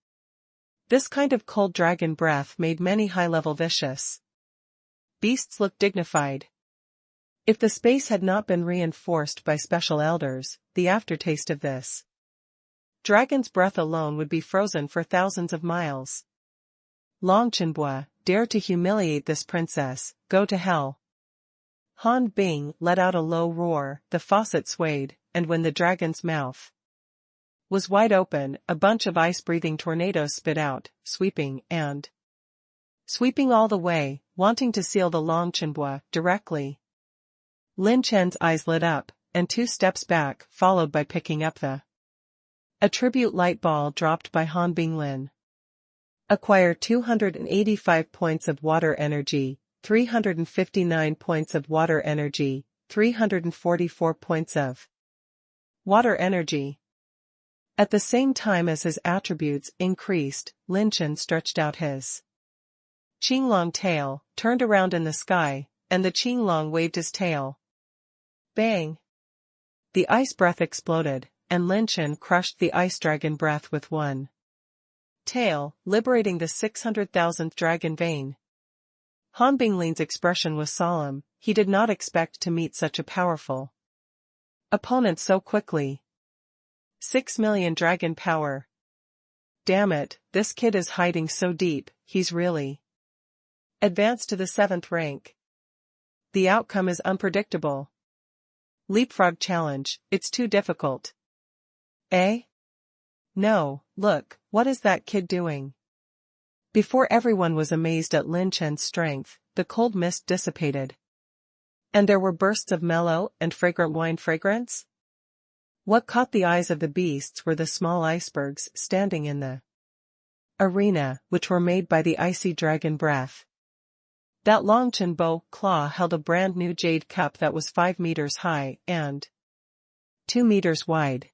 This kind of cold dragon breath made many high-level vicious beasts look dignified. If the space had not been reinforced by special elders, the aftertaste of this dragon's breath alone would be frozen for thousands of miles. Long Chenbua, dare to humiliate this princess, go to hell. Han Bing let out a low roar, the faucet swayed, and when the dragon's mouth was wide open, a bunch of ice-breathing tornadoes spit out, sweeping all the way, wanting to seal the Long Chenbua directly. Lin Chen's eyes lit up, and 2 steps back, followed by picking up the attribute light ball dropped by Han Binglin. Acquire 285 points of water energy, 359 points of water energy, 344 points of water energy. At the same time as his attributes increased, Lin Chen stretched out his Qinglong tail, turned around in the sky, and the Qinglong waved his tail. Bang! The ice breath exploded, and Lin Chen crushed the ice dragon breath with one tail, liberating the 600,000th dragon vein. Han Binglin's expression was solemn, he did not expect to meet such a powerful opponent so quickly. 6 million dragon power. Damn it, this kid is hiding so deep, he's really advanced to the 7th rank. The outcome is unpredictable. Leapfrog challenge, it's too difficult. Eh? No, look, what is that kid doing? Before everyone was amazed at Lin Chen's strength, the cold mist dissipated. And there were bursts of mellow and fragrant wine fragrance. What caught the eyes of the beasts were the small icebergs standing in the arena, which were made by the icy dragon breath. That Long Chenbo claw held a brand new jade cup that was 5 meters high and 2 meters wide.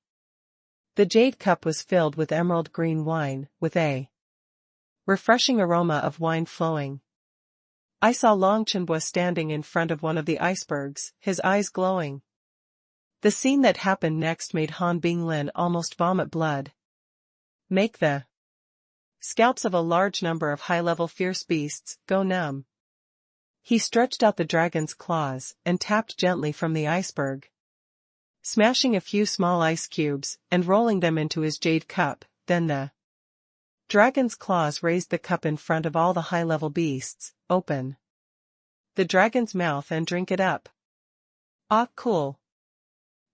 The jade cup was filled with emerald green wine, with a refreshing aroma of wine flowing. I saw Long Chenbo standing in front of one of the icebergs, his eyes glowing. The scene that happened next made Han Binglin almost vomit blood. Make the Scalps of a large number of high-level fierce beasts go numb. He stretched out the dragon's claws and tapped gently from the iceberg, smashing a few small ice cubes and rolling them into his jade cup. Then the dragon's claws raised the cup in front of all the high-level beasts. Open the dragon's mouth and drink it up. Ah, cool.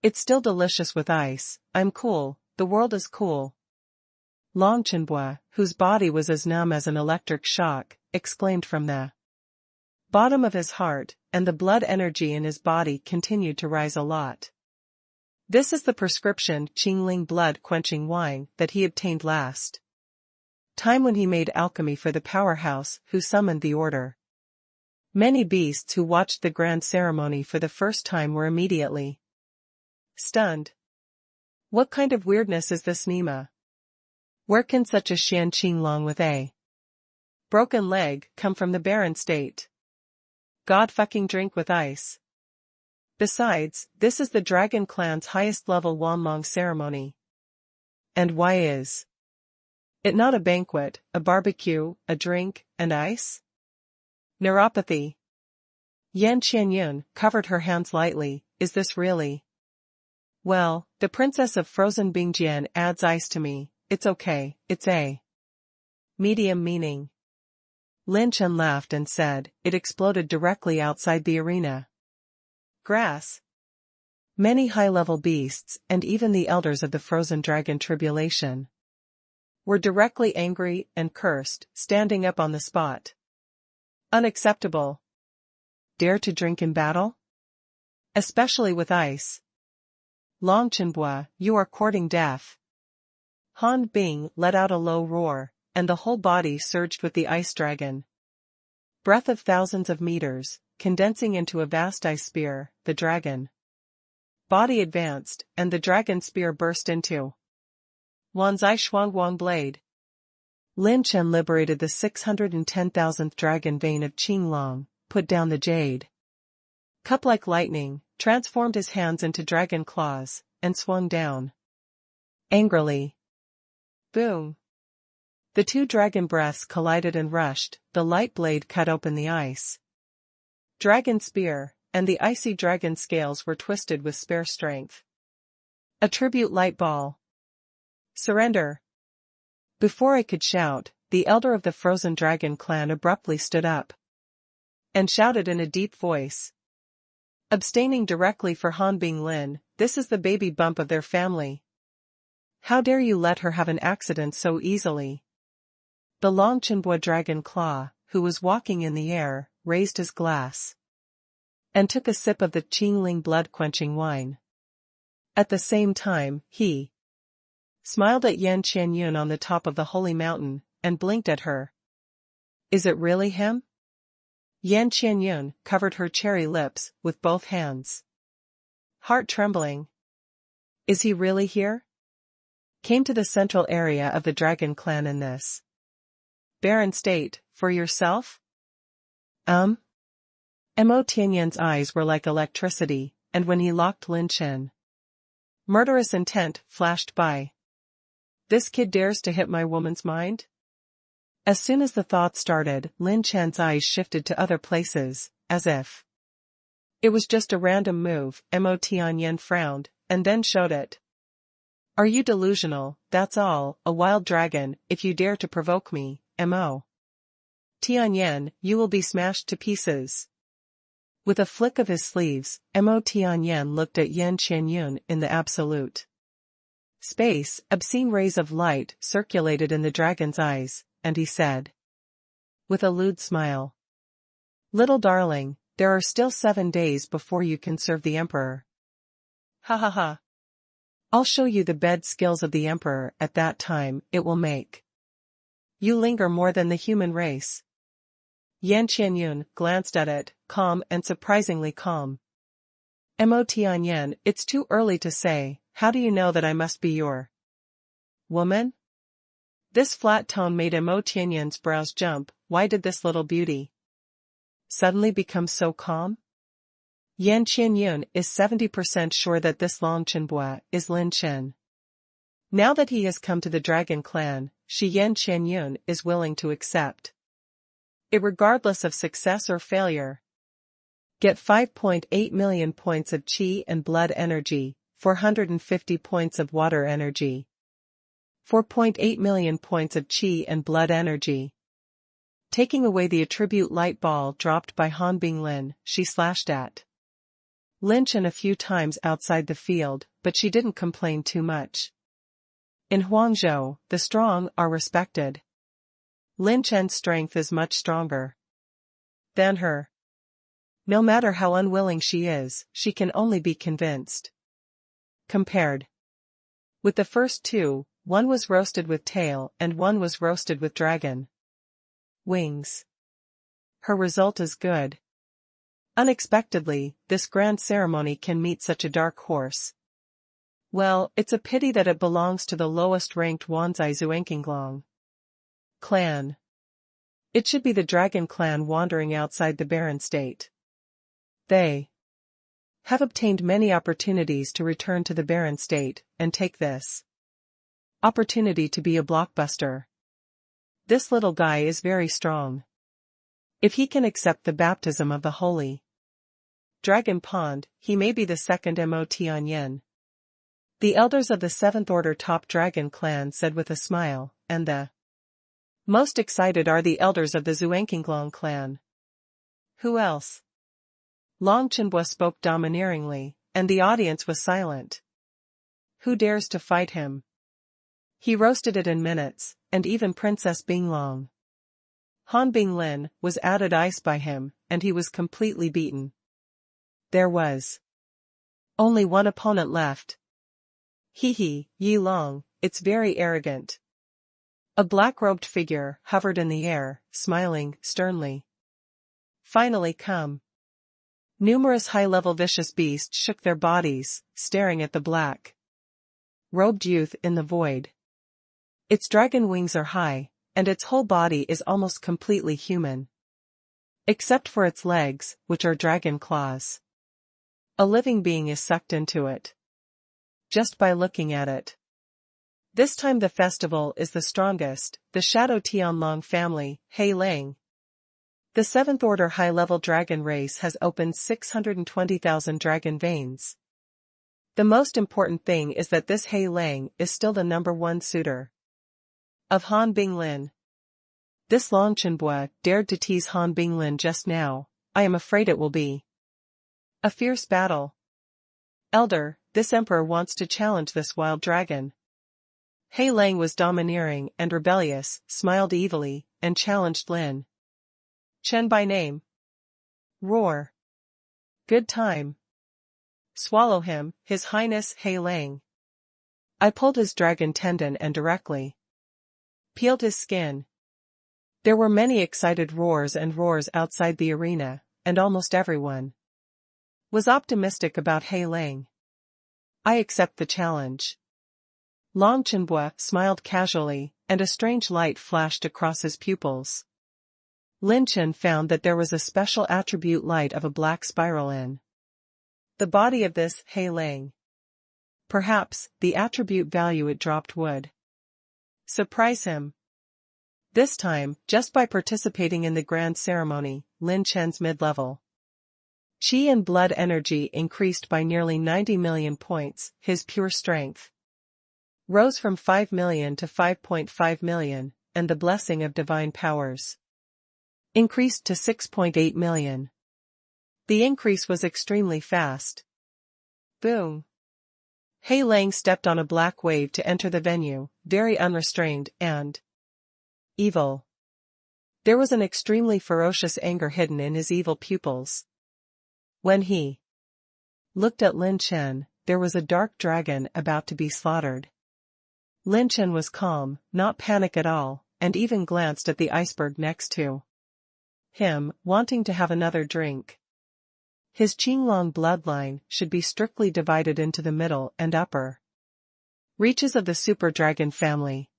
It's still delicious with ice. I'm cool, the world is cool. Lin Chen, whose body was as numb as an electric shock, exclaimed from the bottom of his heart, and the blood energy in his body continued to rise a lot. This is the prescription Qingling blood-quenching wine that he obtained last time when he made alchemy for the powerhouse who summoned the order. Many beasts who watched the grand ceremony for the first time were immediately stunned. What kind of weirdness is this, Nima? Where can such a Xian Qinglong with a broken leg come from the barren state? God fucking drink with ice. Besides, this is the Dragon Clan's highest level Wanlong ceremony. And why is it not a banquet, a barbecue, a drink, and ice? Neuropathy. Yan Qianyun covered her hands lightly. Is this really? Well, the princess of frozen Bingjian adds ice to me. It's okay, it's a medium meaning. Lin Chen laughed and said, it exploded directly outside the arena. Grass. Many high-level beasts, and even the elders of the frozen dragon tribulation, were directly angry and cursed, standing up on the spot. Unacceptable. Dare to drink in battle? Especially with ice. Lin Chen, you are courting death. Han Bing let out a low roar, and the whole body surged with the ice dragon. Breath of thousands of meters, condensing into a vast ice spear, the dragon body advanced, and the dragon spear burst into Wanzai Shuangguang blade. Lin Chen liberated the 610,000th dragon vein of Qinglong, put down the jade cup like lightning, transformed his hands into dragon claws, and swung down angrily. Boom. The two dragon breaths collided and rushed, the light blade cut open the ice dragon spear, and the icy dragon scales were twisted with spare strength. Attribute light ball. Surrender. Before I could shout, the elder of the frozen dragon clan abruptly stood up and shouted in a deep voice, abstaining directly for Han Binglin, this is the baby bump of their family. How dare you let her have an accident so easily? The Lin Chen dragon claw, who was walking in the air, raised his glass and took a sip of the Qingling blood-quenching wine. At the same time, he smiled at Yan Qianyun on the top of the holy mountain, and blinked at her. Is it really him? Yan Qianyun covered her cherry lips with both hands, heart trembling. Is he really here? Came to the central area of the dragon clan in this barren state, for yourself? Mo Tianyan's eyes were like electricity, and when he locked Lin Chen, murderous intent flashed by. This kid dares to hit my woman's mind? As soon as the thought started, Lin Chen's eyes shifted to other places, as if it was just a random move. Mo Tianyan frowned, and then showed it. Are you delusional? That's all, a wild dragon, if you dare to provoke me, Mo Tianyan, you will be smashed to pieces. With a flick of his sleeves, Mo Tianyan looked at Yan Qianyun in the absolute space. Obscene rays of light circulated in the dragon's eyes, and he said, with a lewd smile, little darling, there are still 7 days before you can serve the emperor. Ha ha ha. I'll show you the bed skills of the emperor. At that time, it will make you linger more than the human race. Yan Qianyun glanced at it, calm and surprisingly calm. Mo Tianyan, it's too early to say. How do you know that I must be your woman? This flat tone made Mo Tianyan's brows jump. Why did this little beauty suddenly become so calm? Yan Qianyun is 70% sure that this Lin Chen is Lin Chen. Now that he has come to the dragon clan, Shi Yan Qianyun is willing to accept. Irregardless of success or failure. Get 5.8 million points of qi and blood energy, 450 points of water energy. 4.8 million points of qi and blood energy. Taking away the attribute light ball dropped by Han Binglin, she slashed at Lin Chen a few times outside the field, but she didn't complain too much. In Huangzhou, the strong are respected. Lin Chen's strength is much stronger than her. No matter how unwilling she is, she can only be convinced. Compared with the first two, one was roasted with tail and one was roasted with dragon wings. Her result is good. Unexpectedly, this grand ceremony can meet such a dark horse. Well, it's a pity that it belongs to the lowest-ranked Wanzai Zuanqinglong clan. It should be the dragon clan wandering outside the barren state. They have obtained many opportunities to return to the barren state, and take this opportunity to be a blockbuster. This little guy is very strong. If he can accept the baptism of the holy dragon pond, he may be the second Mo Tianyin. The elders of the 7th Order Top Dragon clan said with a smile, and the most excited are the elders of the Zuanqinglong clan. Who else? Long Chenbua spoke domineeringly, and the audience was silent. Who dares to fight him? He roasted it in minutes, and even Princess Binglong Han Binglin was added ice by him, and he was completely beaten. There was only one opponent left. He, Yi Long, it's very arrogant. A black-robed figure hovered in the air, smiling sternly. Finally come. Numerous high-level vicious beasts shook their bodies, staring at the black-robed youth in the void. Its dragon wings are high, and its whole body is almost completely human. Except for its legs, which are dragon claws. A living being is sucked into it. Just by looking at it. This time the festival is the strongest, the Shadow Tianlong family, Hei Lang. The 7th Order high-level dragon race has opened 620,000 dragon veins. The most important thing is that this Hei Lang is still the #1 suitor of Han Binglin. This Long Chenbua dared to tease Han Binglin just now. I am afraid it will be a fierce battle. Elder, this emperor wants to challenge this wild dragon. Hei Lang was domineering and rebellious, smiled evilly, and challenged Lin Chen by name. Roar. Good time. Swallow him, His Highness Hei Lang. I pulled his dragon tendon and directly peeled his skin. There were many excited roars and roars outside the arena, and almost everyone was optimistic about Hei Lang. I accept the challenge. Long Chenbua smiled casually, and a strange light flashed across his pupils. Lin Chen found that there was a special attribute light of a black spiral in the body of this Hei Lang. Perhaps the attribute value it dropped would surprise him. This time, just by participating in the grand ceremony, Lin Chen's mid-level qi and blood energy increased by nearly 90 million points. His pure strength rose from 5 million to 5.5 million, and the blessing of divine powers increased to 6.8 million. The increase was extremely fast. Boom. Hei Lang stepped on a black wave to enter the venue, very unrestrained and evil. There was an extremely ferocious anger hidden in his evil pupils. When he looked at Lin Chen, there was a dark dragon about to be slaughtered. Lin Chen was calm, not panic at all, and even glanced at the iceberg next to him, wanting to have another drink. His Qinglong bloodline should be strictly divided into the middle and upper reaches of the super dragon family.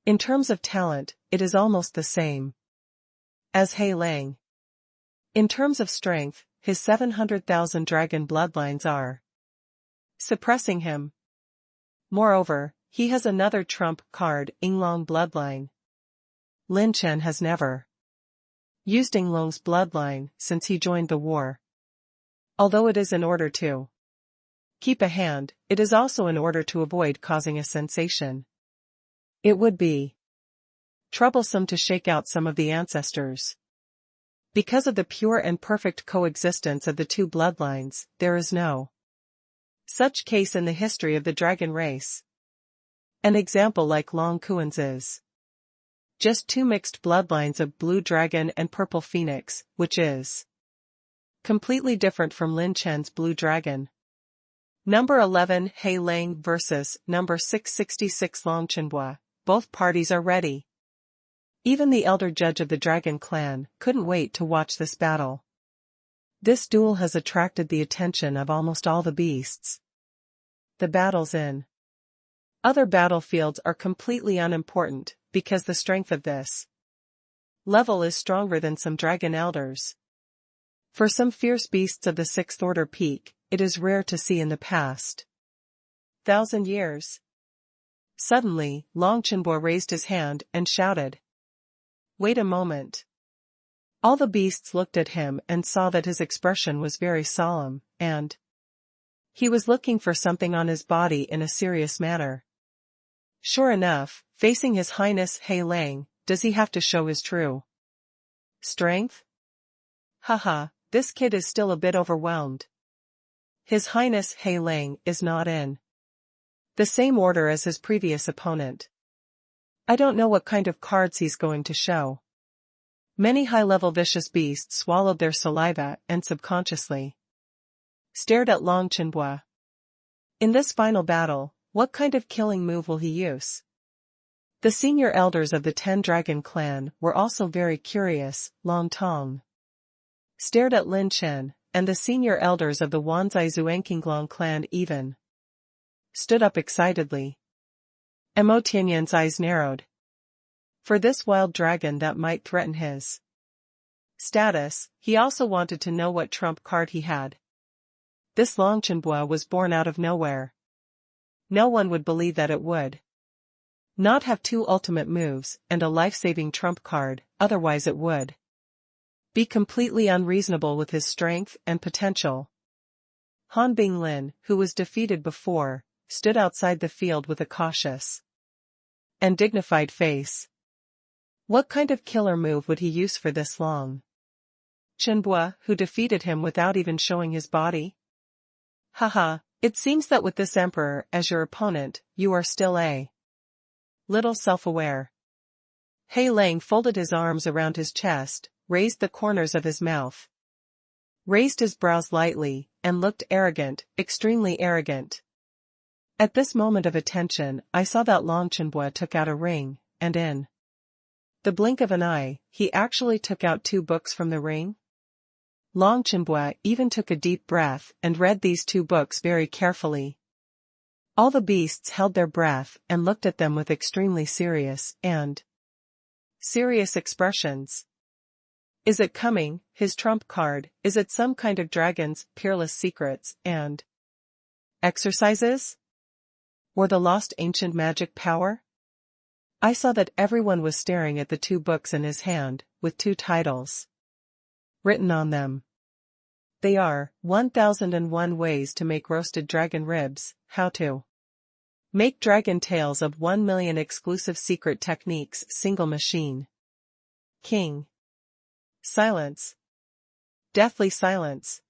In terms of talent, it is almost the same as Hei Lang. In terms of strength, his 700,000 dragon bloodlines are suppressing him. Moreover, He has another trump card, Yinglong bloodline. Lin Chen has never used Yinglong's bloodline since he joined the war. Although it is in order to keep a hand, it is also in order to avoid causing a sensation. It would be troublesome to shake out some of the ancestors. Because of the pure and perfect coexistence of the two bloodlines, there is no such case in the history of the dragon race. An example like Long Kuan's is just two mixed bloodlines of blue dragon and purple phoenix, which is completely different from Lin Chen's blue dragon. Number 11 He Lang versus number 666 Long Chenhua. Both parties are ready. Even the elder judge of the dragon clan couldn't wait to watch this battle. This duel has attracted the attention of almost all the beasts. The battles in other battlefields are completely unimportant, because the strength of this level is stronger than some dragon elders. For some fierce beasts of the sixth order peak, it is rare to see in the past 1,000 years. Suddenly, Long Chenhua raised his hand and shouted, "Wait a moment." All the beasts looked at him and saw that his expression was very solemn, and he was looking for something on his body in a serious manner. Sure enough, facing His Highness He Lang, does he have to show his true strength? Haha, this kid is still a bit overwhelmed. His Highness He Lang is not in the same order as his previous opponent. I don't know what kind of cards he's going to show. Many high-level vicious beasts swallowed their saliva and subconsciously stared at Long Chenhua. In this final battle, what kind of killing move will he use? The senior elders of the 10 Dragon clan were also very curious. Long Tong stared at Lin Chen, and the senior elders of the Wanzai Zuanqinglong clan even stood up excitedly. Mo Tianyan's eyes narrowed. For this wild dragon that might threaten his status, he also wanted to know what trump card he had. This Long Chenhua was born out of nowhere. No one would believe that it would not have two ultimate moves and a life-saving trump card, otherwise it would be completely unreasonable with his strength and potential. Han Binglin, who was defeated before, stood outside the field with a cautious and dignified face. What kind of killer move would he use for this Long Chenhua, who defeated him without even showing his body? Haha, it seems that with this emperor as your opponent, you are still a little self-aware. He Lang folded his arms around his chest, raised the corners of his mouth, raised his brows lightly, and looked arrogant, extremely arrogant. At this moment of attention, I saw that Long Chenhua took out a ring, and in the blink of an eye, he actually took out 2 books from the ring. Long Chenhua even took a deep breath and read these 2 books very carefully. All the beasts held their breath and looked at them with extremely serious expressions. Is it coming, his trump card? Is it some kind of dragon's Peerless secrets and exercises? Or the lost ancient magic power? I saw that everyone was staring at the 2 books in his hand, with 2 titles written on them. They are, 1001 Ways to Make Roasted Dragon Ribs, How to Make Dragon Tails of 1 Million Exclusive Secret Techniques Single Machine. King. Silence. Deathly silence.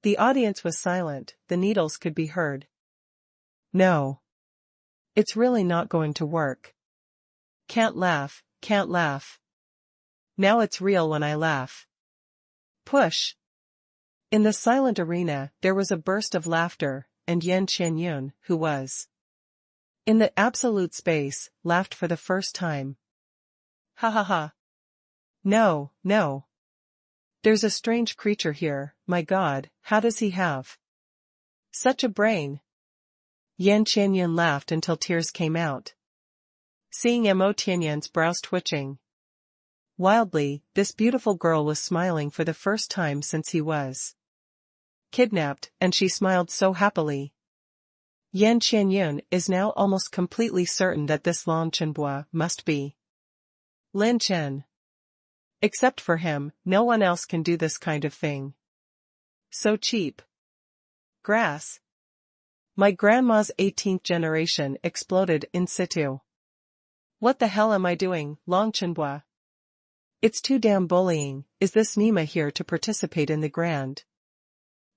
The audience was silent, the needles could be heard. No. It's really not going to work. Can't laugh, can't laugh. Now it's real when I laugh. Push. In the silent arena, there was a burst of laughter, and Yan Qianyun, who was in the absolute space, laughed for the first time. Ha ha ha. No, no. There's a strange creature here, my God, how does he have such a brain? Yan Qianyun laughed until tears came out. Seeing Mo Tianyan's brows twitching wildly, this beautiful girl was smiling for the first time since he was kidnapped, and she smiled so happily. Yan Qianyun is now almost completely certain that this Lin Chen must be Lin Chen. Except for him, no one else can do this kind of thing. So cheap. Grass. My grandma's 18th generation exploded in situ. What the hell am I doing, Lin Chen? It's too damn bullying. Is this Nima here to participate in the grand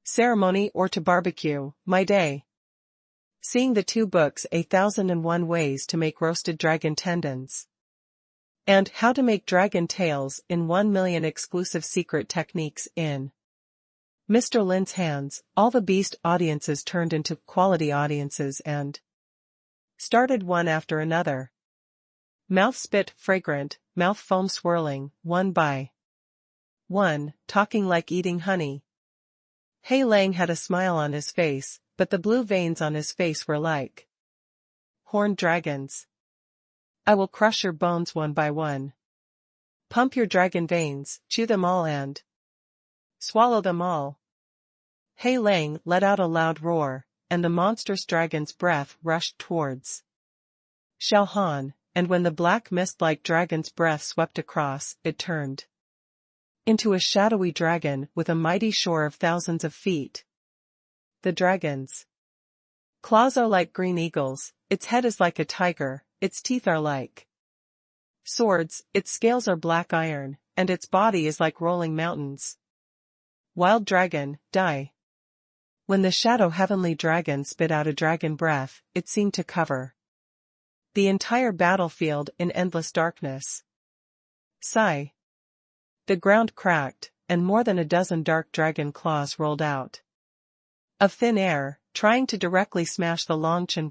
ceremony or to barbecue, my day? Seeing the two books 1001 Ways to Make Roasted Dragon Tendons and How to Make Dragon Tails in 1 Million Exclusive Secret Techniques in Mr. Lin's hands, all the beast audiences turned into quality audiences and started one after another. Mouth spit fragrant, mouth foam swirling, one by one, talking like eating honey. He Lang had a smile on his face, but the blue veins on his face were like horned dragons. I will crush your bones one by one. Pump your dragon veins, chew them all and swallow them all. He Lang let out a loud roar, and the monstrous dragon's breath rushed towards Xiao Han, and when the black mist-like dragon's breath swept across, it turned into a shadowy dragon with a mighty shore of thousands of feet. The dragon's claws are like green eagles, its head is like a tiger, its teeth are like swords, its scales are black iron, and its body is like rolling mountains. Wild dragon, die. When the shadow heavenly dragon spit out a dragon breath, it seemed to cover the entire battlefield in endless darkness. Sigh. The ground cracked, and more than a dozen dark dragon claws rolled out of thin air, trying to directly smash the Lin Chen.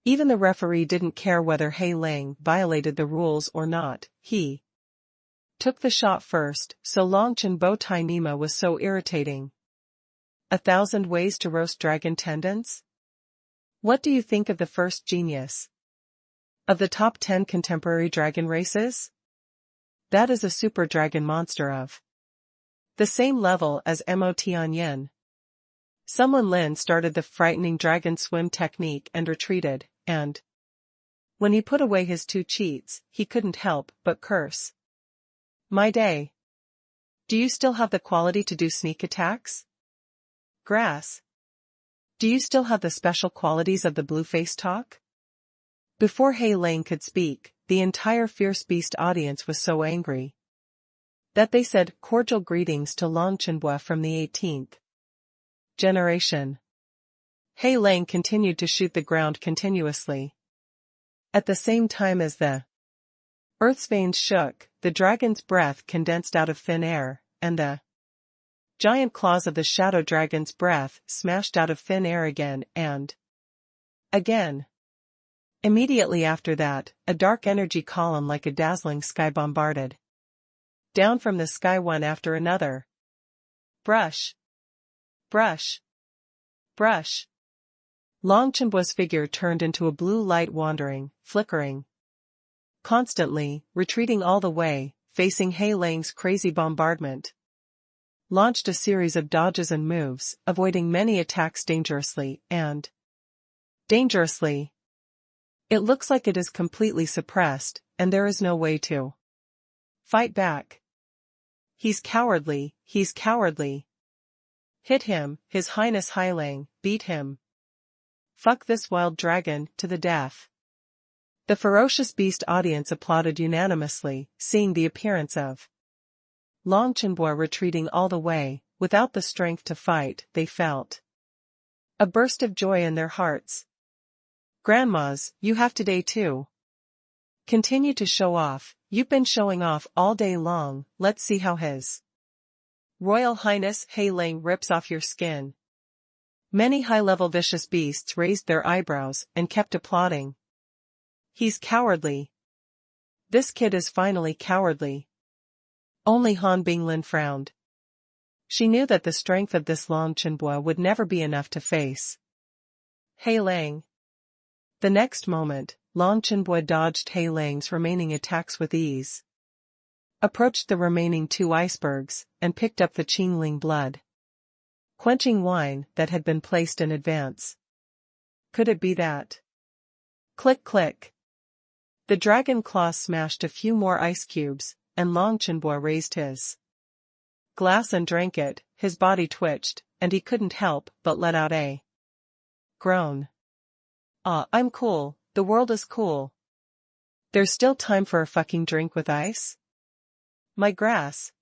Even the referee didn't care whether He Lang violated the rules or not. He took the shot first, so Lin Chen bow tie Nima was so irritating. 1,000 ways to roast dragon tendons? What do you think of the first genius of the top 10 contemporary dragon races? That is a super dragon monster of the same level as Mo Tianyan. Someone Lin started the frightening dragon swim technique and retreated, and when he put away his two cheats, he couldn't help but curse. My day. Do you still have the quality to do sneak attacks? Grass. Do you still have the special qualities of the blue-face talk? Before He Lang could speak, the entire Fierce Beast audience was so angry that they said cordial greetings to Lin Chen from the 18th generation. He Lang continued to shoot the ground continuously. At the same time as the earth's veins shook, the dragon's breath condensed out of thin air, and the giant claws of the shadow dragon's breath smashed out of thin air again and again. Immediately after that, a dark energy column like a dazzling sky bombarded down from the sky one after another. Brush. Brush. Brush. Lin Chen's figure turned into a blue light wandering, flickering constantly, retreating all the way, facing He Lang's crazy bombardment. Launched a series of dodges and moves, avoiding many attacks dangerously. It looks like it is completely suppressed, and there is no way to fight back. He's cowardly, he's cowardly. Hit him, His Highness He Lang, beat him. Fuck this wild dragon, to the death. The ferocious beast audience applauded unanimously, seeing the appearance of Lin Chen retreating all the way, without the strength to fight. They felt a burst of joy in their hearts. Grandmas, you have today too. Continue to show off, you've been showing off all day long, let's see how His Royal Highness He Lang rips off your skin. Many high-level vicious beasts raised their eyebrows and kept applauding. He's cowardly. This kid is finally cowardly. Only Han Binglin frowned. She knew that the strength of this Lin Chen would never be enough to face He Lang. The next moment, Lin Chen dodged He Lang's remaining attacks with ease, approached the remaining two icebergs, and picked up the Qingling blood quenching wine that had been placed in advance. Could it be that? Click click. The dragon claws smashed a few more ice cubes, and Lin Chen raised his glass and drank it. His body twitched, and he couldn't help but let out a groan. Ah, I'm cool, the world is cool. There's still time for a fucking drink with ice? My grass.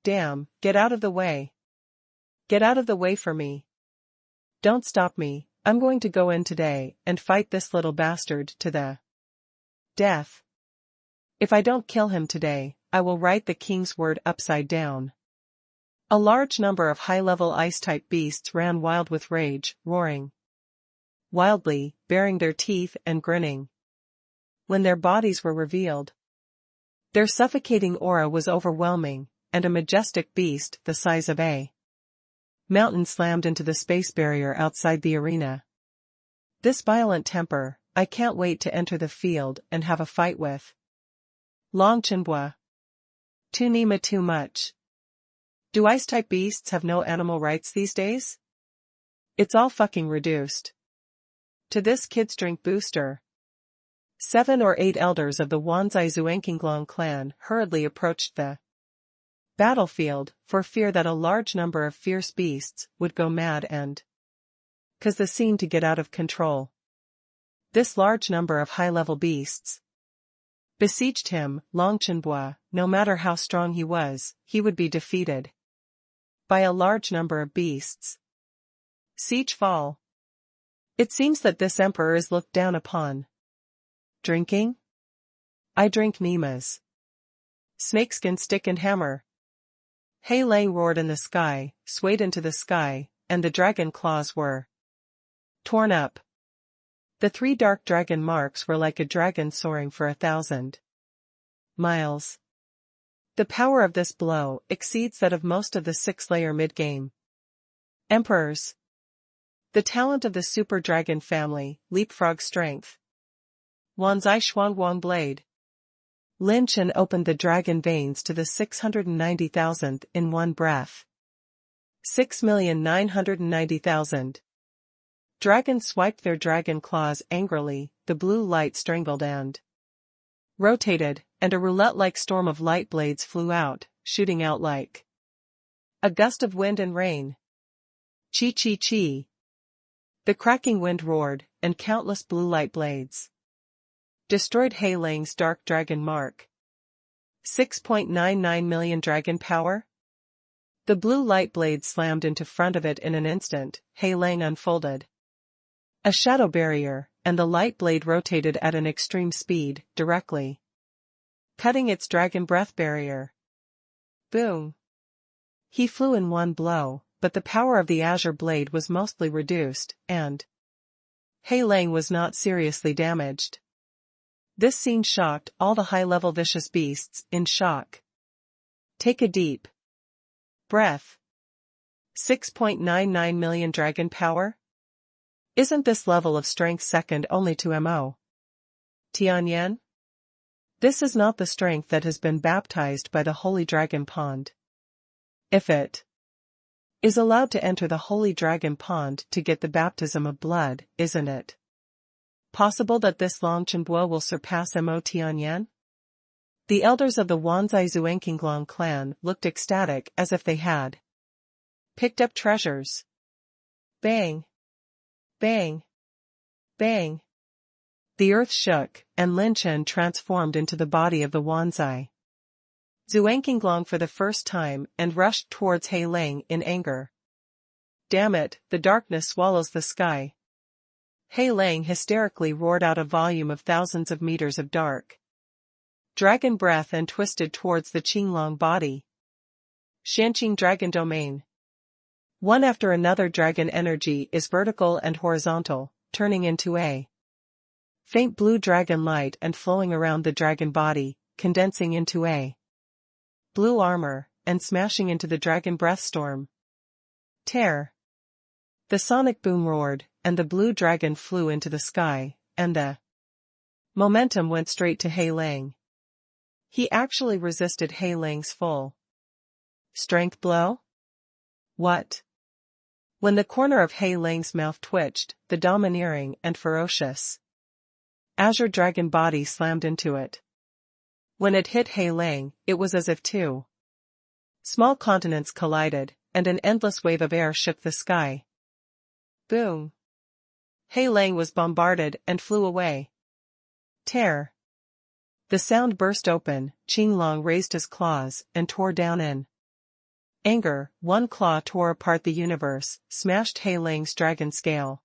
Damn, get out of the way. Get out of the way for me. Don't stop me, I'm going to go in today and fight this little bastard to the death. If I don't kill him today, I will write the king's word upside down. A large number of high-level ice-type beasts ran wild with rage, roaring wildly, baring their teeth and grinning. When their bodies were revealed, their suffocating aura was overwhelming, and a majestic beast the size of a mountain slammed into the space barrier outside the arena. This violent temper, I can't wait to enter the field and have a fight with. Lin Chen. Too Nima too much. Do ice-type beasts have no animal rights these days? It's all fucking reduced to this kid's drink booster. 7 or 8 elders of the Wanzai Zuanqinglong clan hurriedly approached the battlefield, for fear that a large number of fierce beasts would go mad and cause the scene to get out of control. This large number of high-level beasts besieged him. Lin Chen, no matter how strong he was, he would be defeated by a large number of beasts. Siege fall. It seems that this emperor is looked down upon. Drinking? I drink Nima's snakeskin stick and hammer. Hei Lang roared in the sky, swayed into the sky, and the dragon claws were torn up. The 3 dark dragon marks were like a dragon soaring for 1,000 miles. The power of this blow exceeds that of most of the 6-layer mid-game emperors. The talent of the super dragon family, leapfrog strength. Wanzai Xuan Wang blade. Lin Chen opened the dragon veins to the 690,000th in one breath. 6,990,000. Dragons swiped their dragon claws angrily, the blue light strangled and rotated, and a roulette-like storm of light blades flew out, shooting out like a gust of wind and rain. Chi chi chi. The cracking wind roared, and countless blue light blades destroyed Hei Lang's dark dragon mark. 6.99 million dragon power? The blue light blade slammed into front of it in an instant. Hei Lang unfolded a shadow barrier, and the light blade rotated at an extreme speed, directly cutting its dragon breath barrier. Boom! He flew in one blow, but the power of the azure blade was mostly reduced, and Hei Lang was not seriously damaged. This scene shocked all the high-level vicious beasts in shock. Take a deep breath. 6.99 million dragon power? Isn't this level of strength second only to Mo Tianyan? This is not the strength that has been baptized by the Holy Dragon Pond. If it is allowed to enter the Holy Dragon Pond to get the baptism of blood, isn't it possible that this Lin Chen will surpass Mo Tianyan? The elders of the Wanzai Zuanqinglong clan looked ecstatic as if they had picked up treasures. Bang! Bang! Bang! The earth shook, and Lin Chen transformed into the body of the Wanzai Zuanqinglong for the first time and rushed towards Hei Lang in anger. Damn it, the darkness swallows the sky. Hei Lang hysterically roared out a volume of thousands of meters of dark dragon breath and twisted towards the Qinglong body. Shanqing Dragon Domain. One after another dragon energy is vertical and horizontal, turning into a faint blue dragon light and flowing around the dragon body, condensing into a blue armor, and smashing into the dragon breath storm. Tear. The sonic boom roared, and the blue dragon flew into the sky, and the momentum went straight to Hei Lang. He actually resisted Hei Lang's full strength blow? What When the corner of He Lang's mouth twitched, the domineering and ferocious azure dragon body slammed into it. When it hit He Lang, it was as if two small continents collided, and an endless wave of air shook the sky. Boom! He Lang was bombarded and flew away. Tear! The sound burst open. Qinglong raised his claws and tore down in anger. One claw tore apart the universe, smashed He Lang's dragon scale.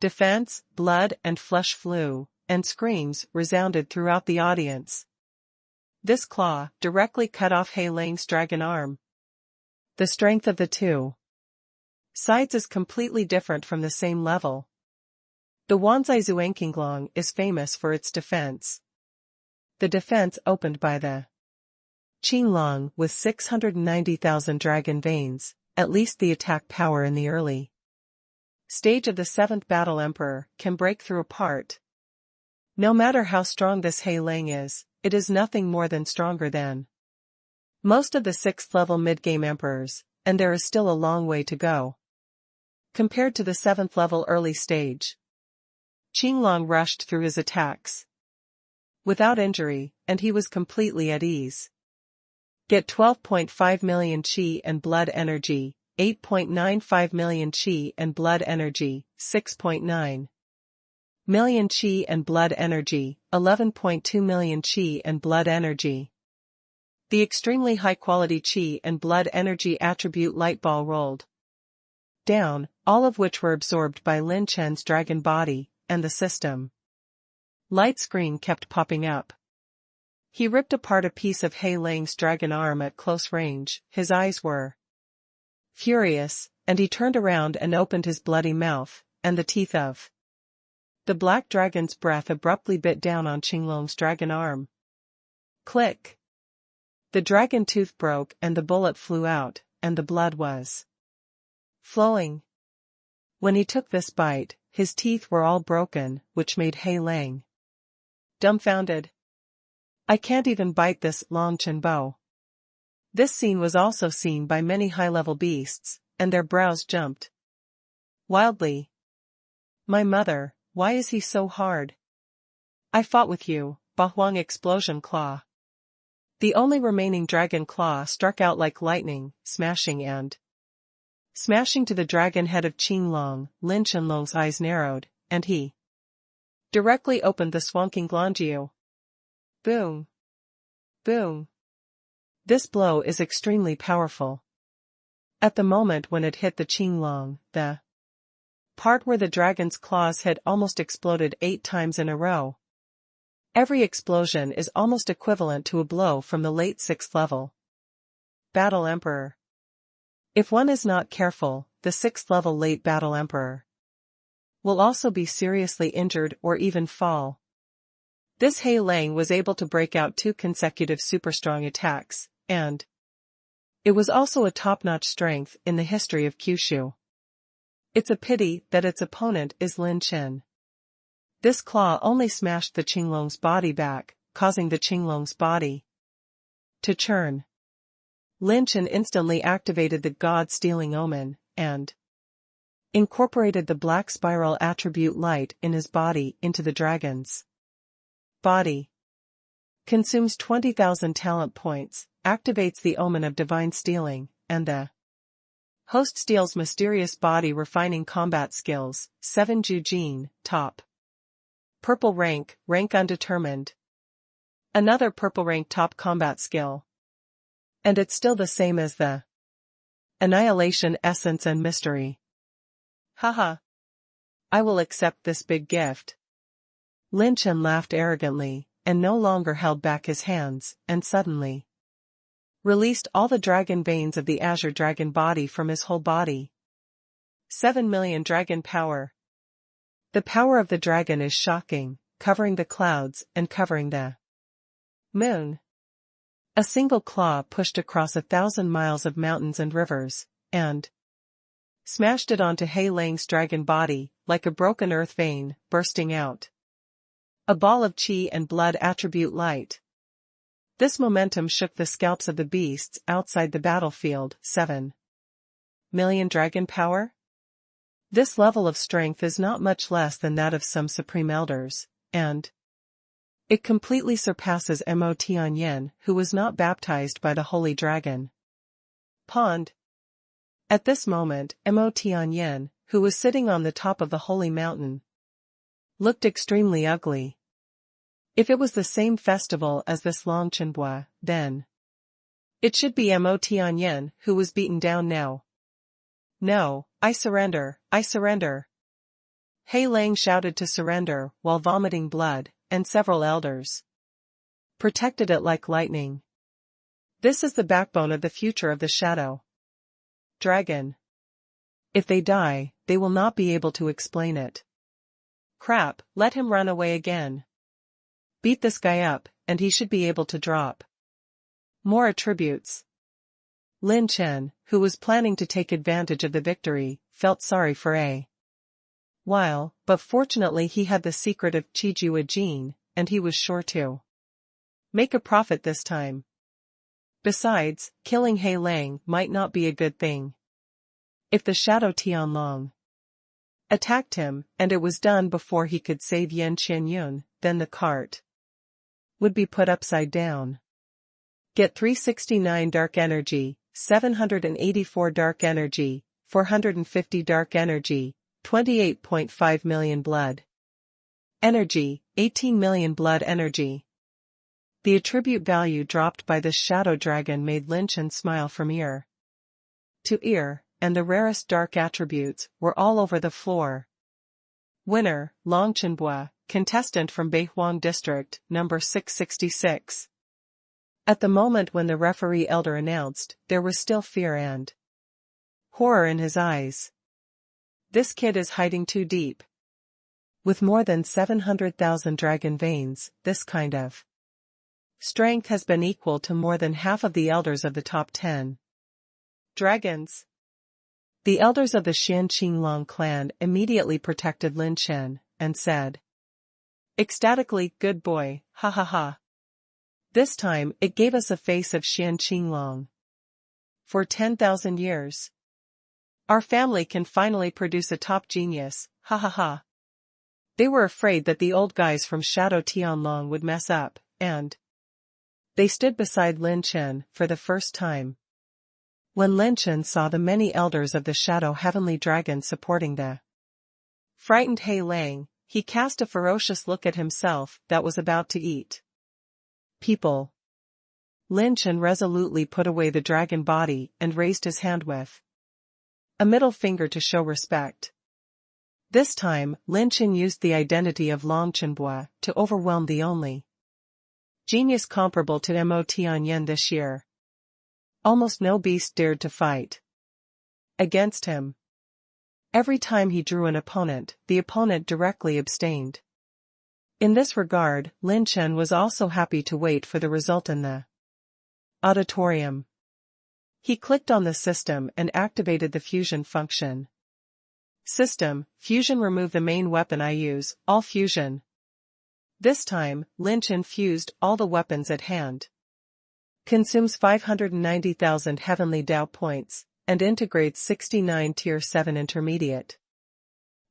Defense, blood and flesh flew, and screams resounded throughout the audience. This claw directly cut off He Lang's dragon arm. The strength of the two sides is completely different from the same level. The Wanzai Zuangqinglong is famous for its defense. The defense opened by the Qinglong with 690,000 dragon veins, at least the attack power in the early stage of the 7th Battle Emperor, can break through a part. No matter how strong this He Lang is, it is nothing more than stronger than most of the 6th level mid-game emperors, and there is still a long way to go compared to the 7th level early stage. Qinglong rushed through his attacks without injury, and he was completely at ease. Get 12.5 million qi and blood energy, 8.95 million qi and blood energy, 6.9 million qi and blood energy, 11.2 million qi and blood energy. The extremely high-quality qi and blood energy attribute light ball rolled down, all of which were absorbed by Lin Chen's dragon body, and the system light screen kept popping up. He ripped apart a piece of He Lang's dragon arm at close range. His eyes were furious, and he turned around and opened his bloody mouth, and the teeth of the black dragon's breath abruptly bit down on Qinglong's dragon arm. Click! The dragon tooth broke and the bullet flew out, and the blood was flowing. When he took this bite, his teeth were all broken, which made He Lang dumbfounded. I can't even bite this long chenbo. This scene was also seen by many high-level beasts, and their brows jumped wildly. My mother, why is he so hard? I fought with you, Bahuang explosion claw. The only remaining dragon claw struck out like lightning, smashing to the dragon head of Qinglong. Lin Chenlong's eyes narrowed, and he directly opened the Zhuangqinglongjiu. Boom! Boom! This blow is extremely powerful. At the moment when it hit the Qinglong, the part where the dragon's claws had almost exploded 8 times in a row. Every explosion is almost equivalent to a blow from the late 6th level Battle Emperor. If one is not careful, the 6th level late Battle Emperor will also be seriously injured or even fall. This He Lang was able to break out 2 consecutive super strong attacks, and it was also a top-notch strength in the history of Kyushu. It's a pity that its opponent is Lin Chen. This claw only smashed the Qinglong's body back, causing the Qinglong's body to churn. Lin Chen instantly activated the God-stealing omen, and incorporated the black spiral attribute light in his body into the dragon's body. Consumes 20,000 talent points, activates the omen of divine stealing, and the host steals mysterious body refining combat skills, 7 Jujin, top. Purple rank undetermined. Another purple rank top combat skill. And it's still the same as the annihilation essence and mystery. Haha. I will accept this big gift. Lin Chen laughed arrogantly, and no longer held back his hands, and suddenly released all the dragon veins of the azure dragon body from his whole body. 7 million dragon power. The power of the dragon is shocking, covering the clouds and covering the moon. A single claw pushed across 1,000 miles of mountains and rivers, and smashed it onto He Lang's dragon body, like a broken earth vein, bursting out. A ball of qi and blood attribute light. This momentum shook the scalps of the beasts outside the battlefield. 7 million dragon power? This level of strength is not much less than that of some supreme elders, and it completely surpasses Mo Tianyan, who was not baptized by the holy dragon. Pond. At this moment, Mo Tianyan, who was sitting on the top of the holy mountain, looked extremely ugly. If it was the same festival as this Longchenbua, then it should be Mo Tianyan who was beaten down now. No, I surrender, I surrender. He Lang shouted to surrender while vomiting blood, and several elders protected it like lightning. This is the backbone of the future of the shadow dragon. If they die, they will not be able to explain it. Crap, let him run away again. Beat this guy up, and he should be able to drop more attributes. Lin Chen, who was planning to take advantage of the victory, felt sorry for a while, but fortunately he had the secret of Qijua Jin, and he was sure to make a profit this time. Besides, killing He Lang might not be a good thing. If the Shadow Tianlong attacked him, and it was done before he could save Yan Qianyun, then the cart would be put upside down. Get 369 dark energy, 784 dark energy, 450 dark energy, 28.5 million blood energy, 18 million blood energy. The attribute value dropped by this shadow dragon made Lin Chen smile from ear to ear, and the rarest dark attributes were all over the floor. Winner, Longchenbua, contestant from Beihuang District, number 666. At the moment when the referee elder announced, there was still fear and horror in his eyes. This kid is hiding too deep. With more than 700,000 dragon veins, this kind of strength has been equal to more than half of the elders of the top 10 dragons. The elders of the Xian Qinglong clan immediately protected Lin Chen, and said ecstatically, "Good boy, ha ha ha. This time it gave us a face of Xian Qinglong. For 10,000 years. Our family can finally produce a top genius, ha ha ha." They were afraid that the old guys from Shadow Tianlong would mess up, and they stood beside Lin Chen for the first time. When Lin Chen saw the many elders of the Shadow Heavenly Dragon supporting the frightened He Lang, he cast a ferocious look at himself that was about to eat people. Lin Chen resolutely put away the dragon body and raised his hand with a middle finger to show respect. This time, Lin Chen used the identity of Longchenbua to overwhelm the only genius comparable to Mo Tianyan this year. Almost no beast dared to fight against him. Every time he drew an opponent, the opponent directly abstained. In this regard, Lin Chen was also happy to wait for the result in the auditorium. He clicked on the system and activated the fusion function. System, fusion. Remove the main weapon I use, all fusion. This time, Lin Chen fused all the weapons at hand. Consumes 590,000 Heavenly Dao points, and integrates 69 Tier 7 intermediate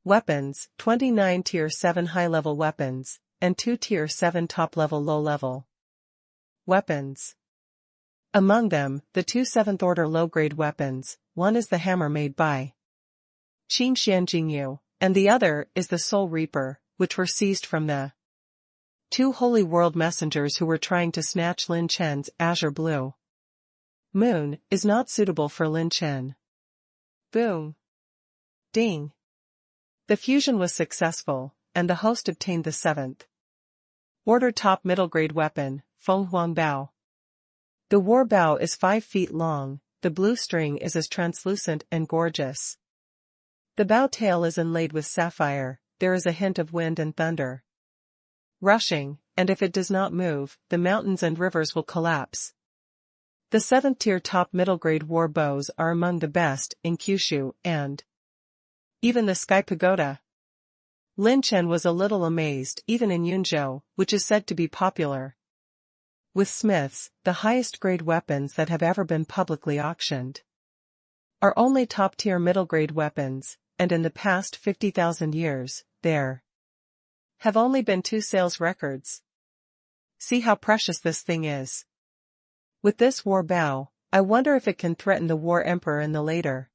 weapons, 29 Tier 7 high-level weapons, and 2 Tier 7 top-level low-level weapons. Among them, the 2 7th-order low-grade weapons, one is the hammer made by Qing Xian Jingyu, and the other is the Soul Reaper, which were seized from the 2 Holy World messengers who were trying to snatch Lin Chen's azure blue moon, is not suitable for Lin Chen. Boom. Ding. The fusion was successful, and the host obtained the 7th order top middle grade weapon, Feng Huang Bao. The war bow is 5 feet long, the blue string is as translucent and gorgeous. The bow tail is inlaid with sapphire, there is a hint of wind and thunder rushing, and if it does not move, the mountains and rivers will collapse. The 7th tier top middle grade war bows are among the best in Kyushu and even the Sky Pagoda. Lin Chen was a little amazed even in Yunzhou, which is said to be popular with smiths, the highest grade weapons that have ever been publicly auctioned. are only top-tier middle-grade weapons, and in the past 50,000 years, there have only been 2 sales records. See how precious this thing is. With this war bow, I wonder if it can threaten the War Emperor in the later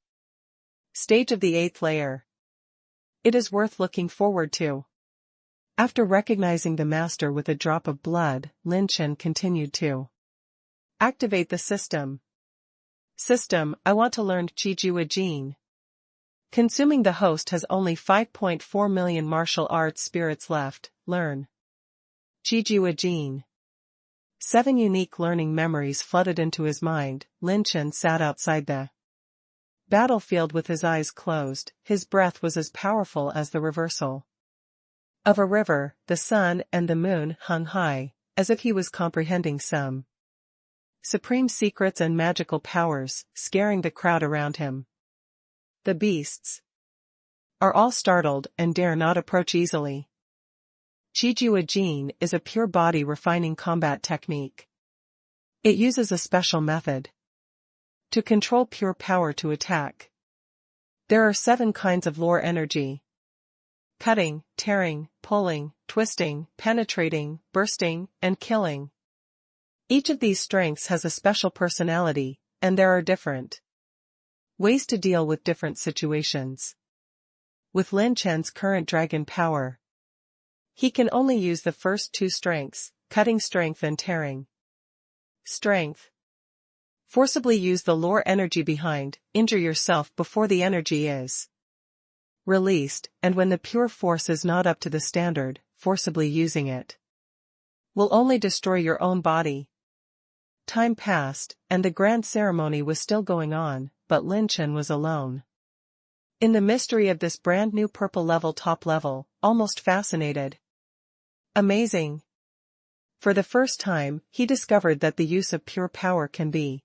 stage of the 8th layer. It is worth looking forward to. After recognizing the master with a drop of blood, Lin Chen continued to activate the system. I want to learn Qijua Jin. Consuming the host has only 5.4 million martial arts spirits left. Learn Qijua Jin. 7 unique learning memories flooded into his mind. Lin Chen sat outside the battlefield with his eyes closed. His breath was as powerful as the reversal of a river. The sun and the moon hung high, as if he was comprehending some supreme secrets and magical powers, scaring the crowd around him. The beasts are all startled and dare not approach easily. Qijua Jin is a pure body refining combat technique. It uses a special method to control pure power to attack. There are 7 kinds of lore energy: cutting, tearing, pulling, twisting, penetrating, bursting, and killing. Each of these strengths has a special personality, and there are different ways to deal with different situations. With Lin Chen's current dragon power, he can only use the first 2 strengths, cutting strength and tearing strength. Forcibly use the lore energy behind, injure yourself before the energy is released, and when the pure force is not up to the standard, forcibly using it will only destroy your own body. Time passed, and the grand ceremony was still going on, but Lin Chen was alone in the mystery of this brand new purple level top level, almost fascinated. Amazing. For the first time, he discovered that the use of pure power can be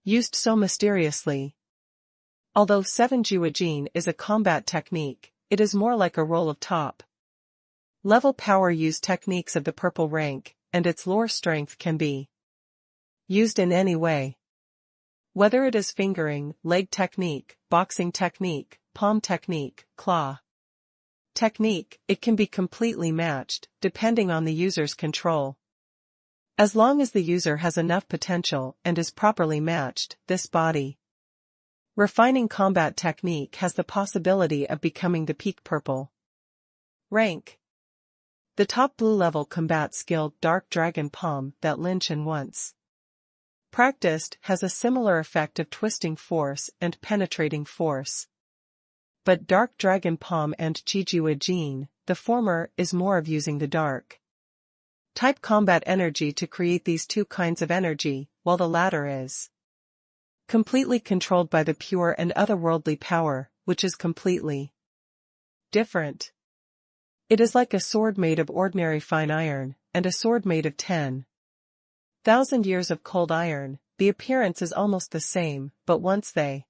used so mysteriously. Although 7 Jua Jin is a combat technique, it is more like a roll of top level power use techniques of the purple rank, and its lore strength can be used in any way. Whether it is fingering, leg technique, boxing technique, palm technique, claw technique, it can be completely matched, depending on the user's control. As long as the user has enough potential and is properly matched, this body refining combat technique has the possibility of becoming the peak purple rank. The top blue level combat skill Dark Dragon Palm that Lin Chen once practiced has a similar effect of twisting force and penetrating force. But Dark Dragon Palm and Qijua Jin, the former is more of using the dark type combat energy to create these 2 kinds of energy, while the latter is completely controlled by the pure and otherworldly power, which is completely different. It is like a sword made of ordinary fine iron, and a sword made of 10,000 years of cold iron. The appearance is almost the same, but once they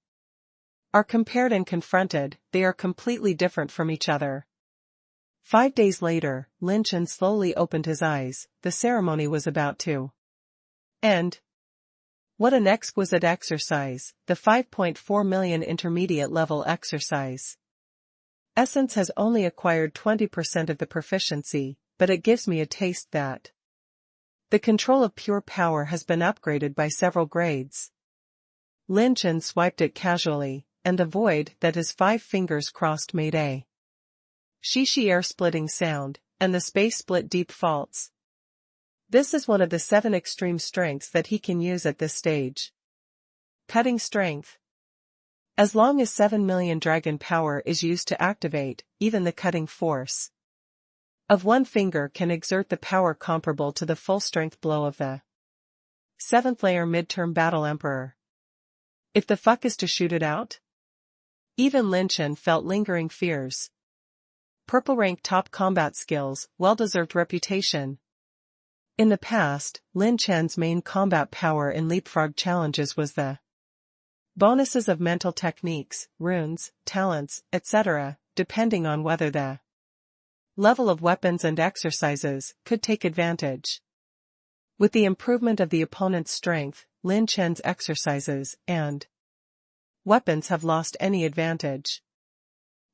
are compared and confronted, they are completely different from each other. 5 days later, Lin Chen slowly opened his eyes. The ceremony was about to end. What an exquisite exercise, the 5.4 million intermediate level exercise. Essence has only acquired 20% of the proficiency, but it gives me a taste that the control of pure power has been upgraded by several grades. Lin Chen swiped it casually, and the void that his 5 fingers crossed made a shishi air-splitting sound, and the space split deep faults. This is one of the 7 extreme strengths that he can use at this stage. Cutting strength. As long as 7 million dragon power is used to activate, even the cutting force of 1 finger can exert the power comparable to the full strength blow of the 7th layer midterm battle emperor. If the fuck is to shoot it out? Even Lin Chen felt lingering fears. Purple rank top combat skills, well-deserved reputation. In the past, Lin Chen's main combat power in leapfrog challenges was the bonuses of mental techniques, runes, talents, etc., depending on whether the level of weapons and exercises could take advantage. With the improvement of the opponent's strength, Lin Chen's exercises and Weapons have lost any advantage.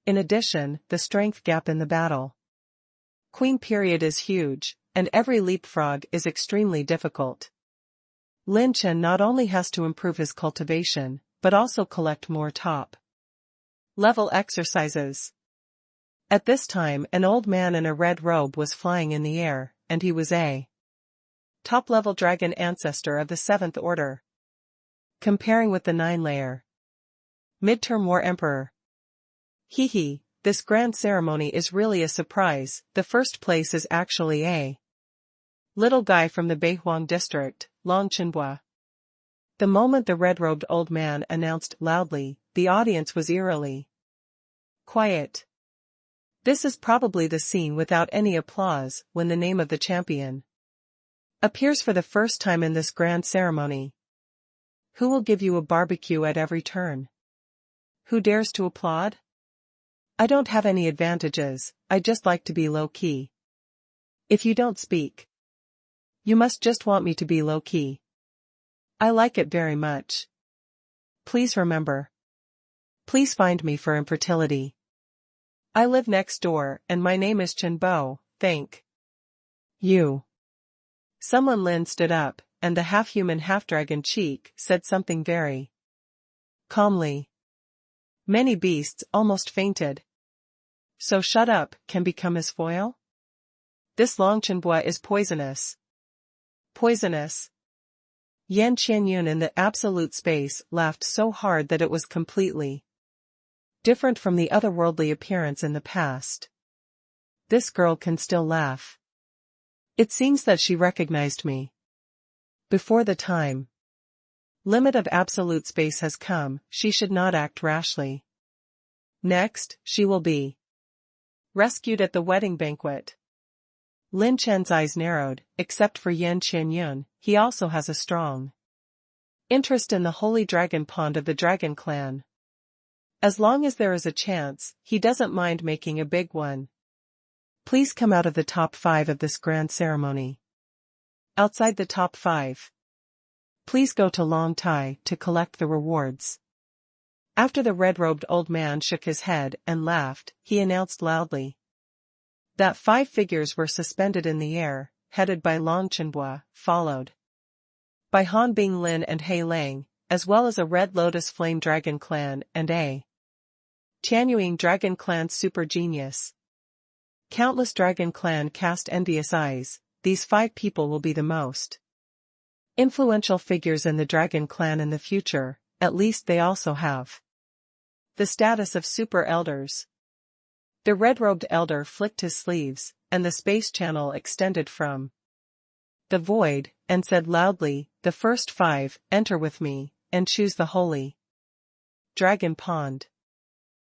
In addition, the strength gap in the battle. Queen period is huge, and every leapfrog is extremely difficult. Lin Chen not only has to improve his cultivation, but also collect more top-level exercises. At this time an old man in a red robe was flying in the air, and he was a top-level dragon ancestor of the 7th order. Comparing with the 9-layer midterm war emperor. Hehe, this grand ceremony is really a surprise. The first place is actually a little guy from the Beihuang district, Long Chenhua. The moment the red-robed old man announced loudly, the audience was eerily quiet. This is probably the scene without any applause when the name of the champion appears for the first time in this grand ceremony. Who will give you a barbecue at every turn? Who dares to applaud? I don't have any advantages, I just like to be low-key. If you don't speak, you must just want me to be low-key. I like it very much. Please remember. Please find me for infertility. I live next door, and my name is Chen Bo, thank you. Someone Lin stood up, and the half-human half-dragon cheek said something very calmly. Many beasts almost fainted. So shut up can become his foil? This Long Chenhua is poisonous. Poisonous. Yan Qianyun in the absolute space laughed so hard that it was completely different from the otherworldly appearance in the past. This girl can still laugh. It seems that she recognized me. Before the time limit of absolute space has come, she should not act rashly. Next, she will be rescued at the wedding banquet. Lin Chen's eyes narrowed. Except for Yan Qianyun, he also has a strong interest in the holy dragon pond of the dragon clan. As long as there is a chance, he doesn't mind making a big one. Please come out of the top 5 of this grand ceremony. Outside the top 5. Please go to Long Tai to collect the rewards. After the red-robed old man shook his head and laughed, he announced loudly that 5 figures were suspended in the air, headed by Long Chenhua, followed by Han Bing Lin and He Lang, as well as a Red Lotus Flame Dragon Clan and a Tianyuing Dragon Clan Super Genius. Countless Dragon Clan cast envious eyes. These 5 people will be the most influential figures in the Dragon Clan in the future. At least they also have the status of super elders. The red-robed elder flicked his sleeves, and the space channel extended from the void, and said loudly, the first 5, enter with me, and choose the holy dragon pond.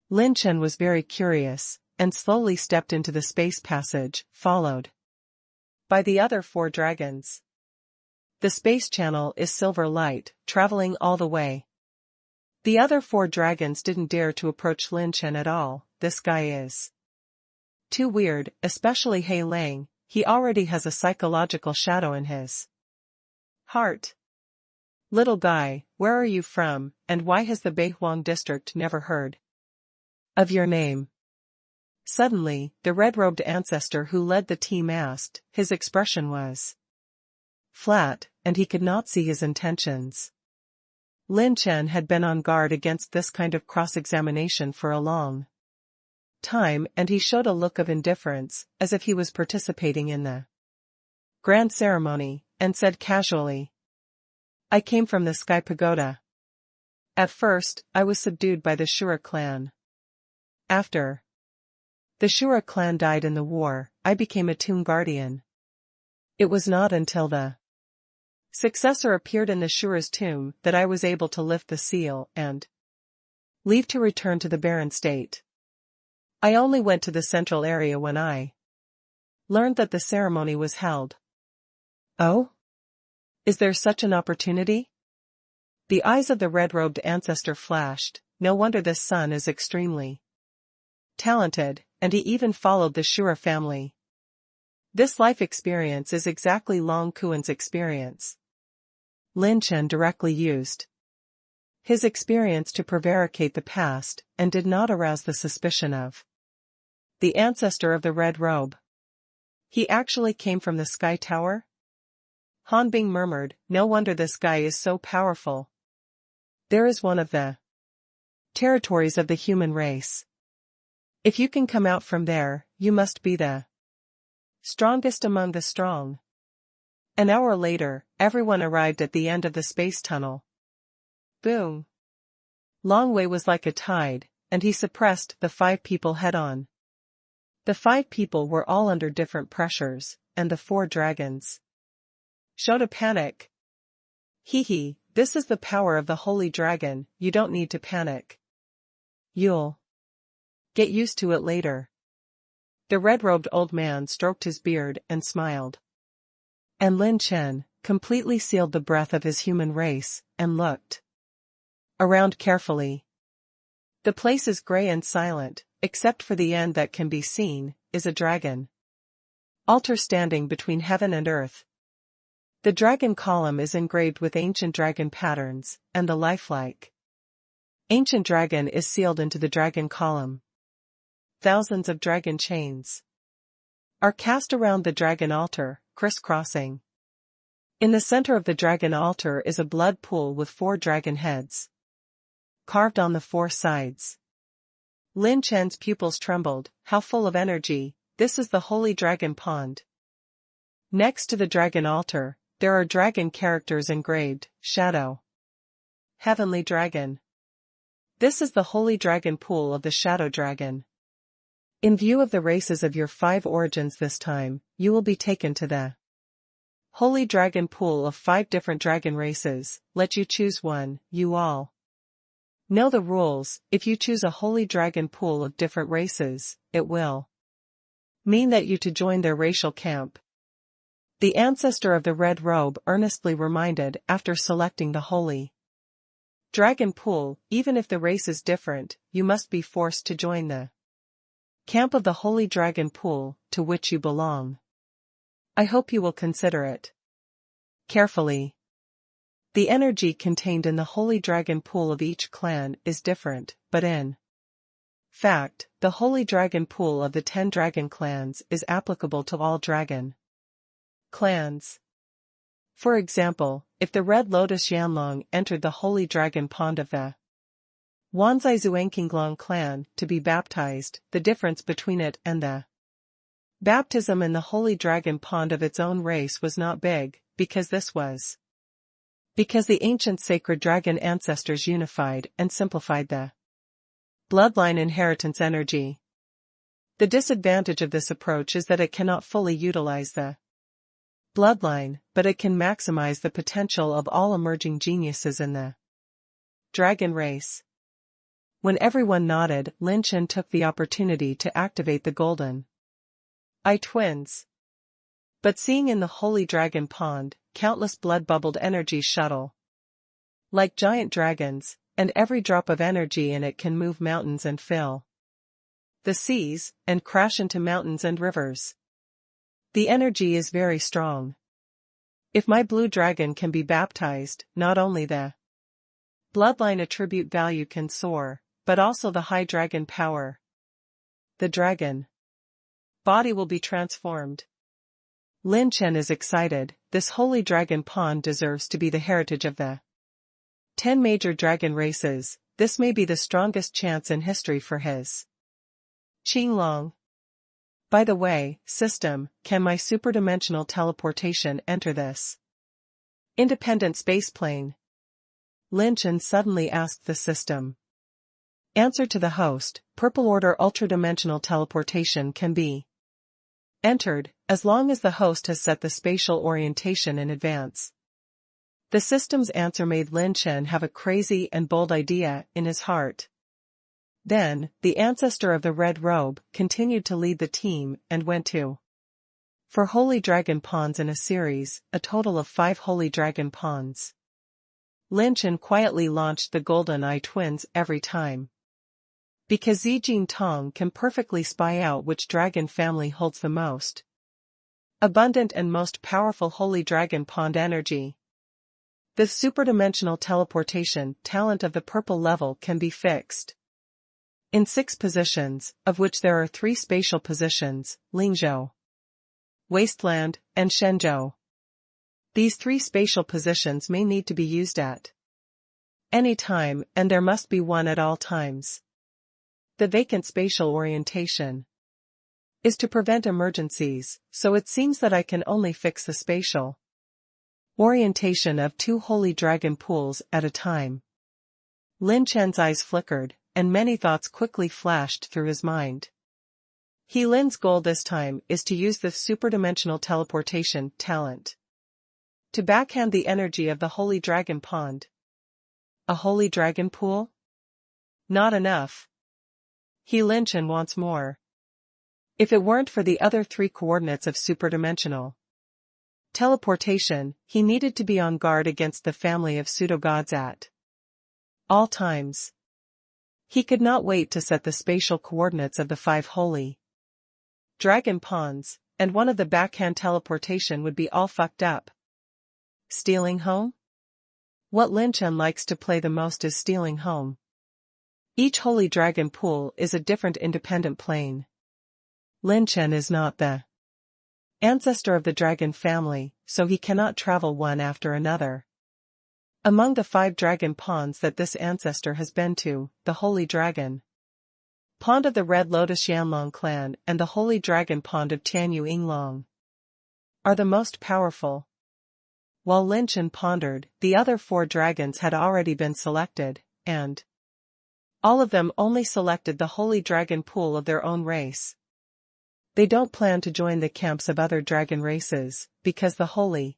Lin Chen was very curious, and slowly stepped into the space passage, followed by the other 4 dragons. The space channel is silver light, traveling all the way. The other 4 dragons didn't dare to approach Lin Chen at all. This guy is too weird, especially He Lang. He already has a psychological shadow in his heart. Little guy, where are you from, and why has the Beihuang district never heard of your name? Suddenly, the red-robed ancestor who led the team asked. His expression was flat, and he could not see his intentions. Lin Chen had been on guard against this kind of cross-examination for a long time, and he showed a look of indifference, as if he was participating in the grand ceremony, and said casually, I came from the Sky Pagoda. At first, I was subdued by the Shura clan. After the Shura clan died in the war, I became a tomb guardian. It was not until the successor appeared in the Shura's tomb that I was able to lift the seal and leave to return to the barren state. I only went to the central area when I learned that the ceremony was held. Oh? Is there such an opportunity? The eyes of the red-robed ancestor flashed. No wonder this son is extremely talented, and he even followed the Shura family. This life experience is exactly Long Kuan's experience. Lin Chen directly used his experience to prevaricate the past and did not arouse the suspicion of the ancestor of the red robe. He actually came from the Sky Tower? Han Bing murmured, no wonder this guy is so powerful. There is one of the territories of the human race. If you can come out from there, you must be the strongest among the strong. An hour later, everyone arrived at the end of the space tunnel. Boom. Long Wei was like a tide, and he suppressed the 5 people head-on. The 5 people were all under different pressures, and the 4 dragons showed a panic. Hee, this is the power of the Holy Dragon, you don't need to panic. You'll get used to it later. The red-robed old man stroked his beard and smiled. And Lin Chen completely sealed the breath of his human race and looked around carefully. The place is gray and silent, except for the end that can be seen, is a dragon altar standing between heaven and earth. The dragon column is engraved with ancient dragon patterns, and the lifelike ancient dragon is sealed into the dragon column. Thousands of dragon chains are cast around the dragon altar, crisscrossing. In the center of the dragon altar is a blood pool with 4 dragon heads carved on the 4 sides. Lin Chen's pupils trembled. How full of energy, this is the holy dragon pond. Next to the dragon altar, there are dragon characters engraved, Shadow. Heavenly Dragon. This is the holy dragon pool of the Shadow Dragon. In view of the races of your 5 origins this time, you will be taken to the holy dragon pool of 5 different dragon races. Let you choose one, you all know the rules. If you choose a holy dragon pool of different races, it will mean that you to join their racial camp. The ancestor of the red robe earnestly reminded after selecting the holy dragon pool, even if the race is different, you must be forced to join the camp of the holy dragon pool, to which you belong. I hope you will consider it carefully. The energy contained in the holy dragon pool of each clan is different, but in fact, the holy dragon pool of the 10 dragon clans is applicable to all dragon clans. For example, if the red lotus Yanlong entered the holy dragon pond of the Wanzai Zuangqinglong clan to be baptized, the difference between it and the baptism in the holy dragon pond of its own race was not big, because the ancient sacred dragon ancestors unified and simplified the bloodline inheritance energy. The disadvantage of this approach is that it cannot fully utilize the bloodline, but it can maximize the potential of all emerging geniuses in the dragon race. When everyone nodded, Lin Chen took the opportunity to activate the golden eye twins. But seeing in the holy dragon pond, countless blood-bubbled energies shuttle like giant dragons, and every drop of energy in it can move mountains and fill the seas, and crash into mountains and rivers. The energy is very strong. If my blue dragon can be baptized, not only the bloodline attribute value can soar, but also the high dragon power. The dragon body will be transformed. Lin Chen is excited. This holy dragon pond deserves to be the heritage of the 10 major dragon races. This may be the strongest chance in history for his Qinglong. By the way, system, can my superdimensional teleportation enter this independent spaceplane? Lin Chen suddenly asked the system. Answer to the host, Purple Order ultradimensional teleportation can be entered, as long as the host has set the spatial orientation in advance. The system's answer made Lin Chen have a crazy and bold idea in his heart. Then, the ancestor of the red robe continued to lead the team and went to for holy dragon ponds in a series, a total of 5 holy dragon ponds. Lin Chen quietly launched the golden eye twins every time, because Zijin Tong can perfectly spy out which dragon family holds the most abundant and most powerful holy dragon pond energy. The superdimensional teleportation talent of the purple level can be fixed in 6 positions, of which there are 3 spatial positions, Lingzhou, Wasteland, and Shenzhou. These 3 spatial positions may need to be used at any time, and there must be one at all times. The vacant spatial orientation is to prevent emergencies, so it seems that I can only fix the spatial orientation of 2 holy dragon pools at a time. Lin Chen's eyes flickered, and many thoughts quickly flashed through his mind. Lin's goal this time is to use the superdimensional teleportation talent to backhand the energy of the holy dragon pond. A holy dragon pool? Not enough. Lin Chen wants more. If it weren't for the other 3 coordinates of superdimensional teleportation, he needed to be on guard against the family of pseudo-gods at all times. He could not wait to set the spatial coordinates of the 5 holy dragon ponds, and one of the backhand teleportation would be all fucked up. Stealing home? What Lin Chen likes to play the most is stealing home. Each holy dragon pool is a different independent plane. Lin Chen is not the ancestor of the dragon family, so he cannot travel one after another. Among the 5 dragon ponds that this ancestor has been to, the Holy Dragon Pond of the Red Lotus Yanlong clan and the Holy Dragon Pond of Tianyu Yinglong are the most powerful. While Lin Chen pondered, the other 4 dragons had already been selected, and all of them only selected the Holy Dragon pool of their own race. They don't plan to join the camps of other dragon races, because the Holy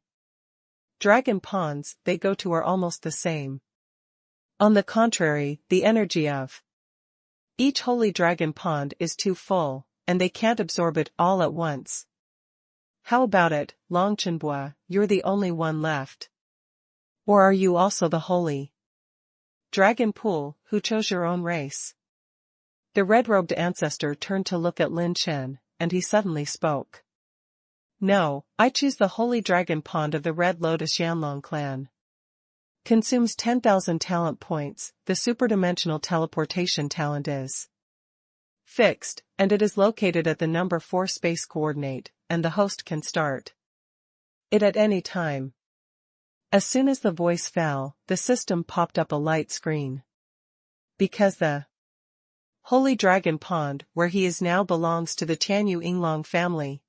Dragon ponds they go to are almost the same. On the contrary, the energy of each holy dragon pond is too full, and they can't absorb it all at once. How about it, Long Chenbua, you're the only one left? Or are you also the holy dragon pool, who chose your own race? The red-robed ancestor turned to look at Lin Chen, and he suddenly spoke. No, I choose the Holy Dragon Pond of the Red Lotus Yanlong clan. Consumes 10,000 talent points, the superdimensional teleportation talent is fixed, and it is located at the number 4 space coordinate, and the host can start it at any time. As soon as the voice fell, the system popped up a light screen. Because the Holy Dragon Pond, where he is now, belongs to the Tianyu Yinglong family.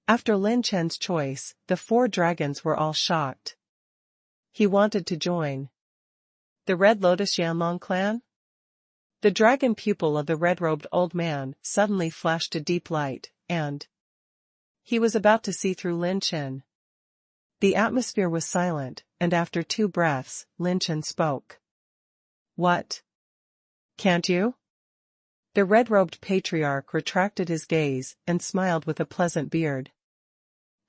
After Lin Chen's choice, the 4 dragons were all shocked. He wanted to join the Red Lotus Yanlong clan? The dragon pupil of the red-robed old man suddenly flashed a deep light, and he was about to see through Lin Chen. The atmosphere was silent, and after 2 breaths, Lin Chen spoke. What? Can't you? The red-robed patriarch retracted his gaze and smiled with a pleasant beard.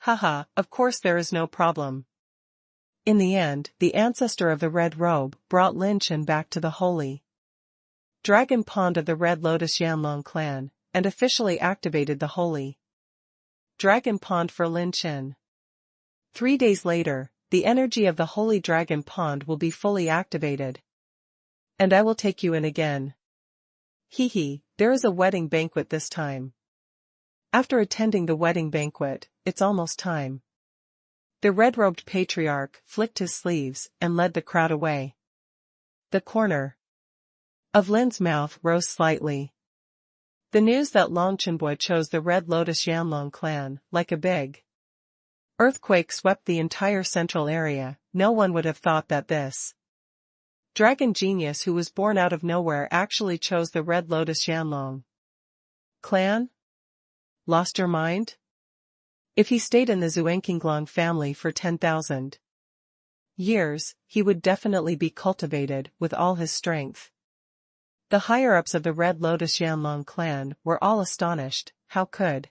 Haha, of course there is no problem. In the end, the ancestor of the red robe brought Lin Chen back to the Holy Dragon Pond of the Red Lotus Yanlong clan, and officially activated the Holy Dragon Pond for Lin Chen. 3 days later, the energy of the Holy Dragon Pond will be fully activated. And I will take you in again. There is a wedding banquet this time. After attending the wedding banquet, it's almost time. The red-robed patriarch flicked his sleeves and led the crowd away. The corner of Lin's mouth rose slightly. The news that Long Chenbua chose the Red Lotus Yanlong clan, like a big earthquake, swept the entire central area. No one would have thought that this dragon genius who was born out of nowhere actually chose the Red Lotus Yanlong clan? Lost your mind? If he stayed in the Zuanqinglong family for 10,000 years, he would definitely be cultivated with all his strength. The higher-ups of the Red Lotus Yanlong clan were all astonished. How could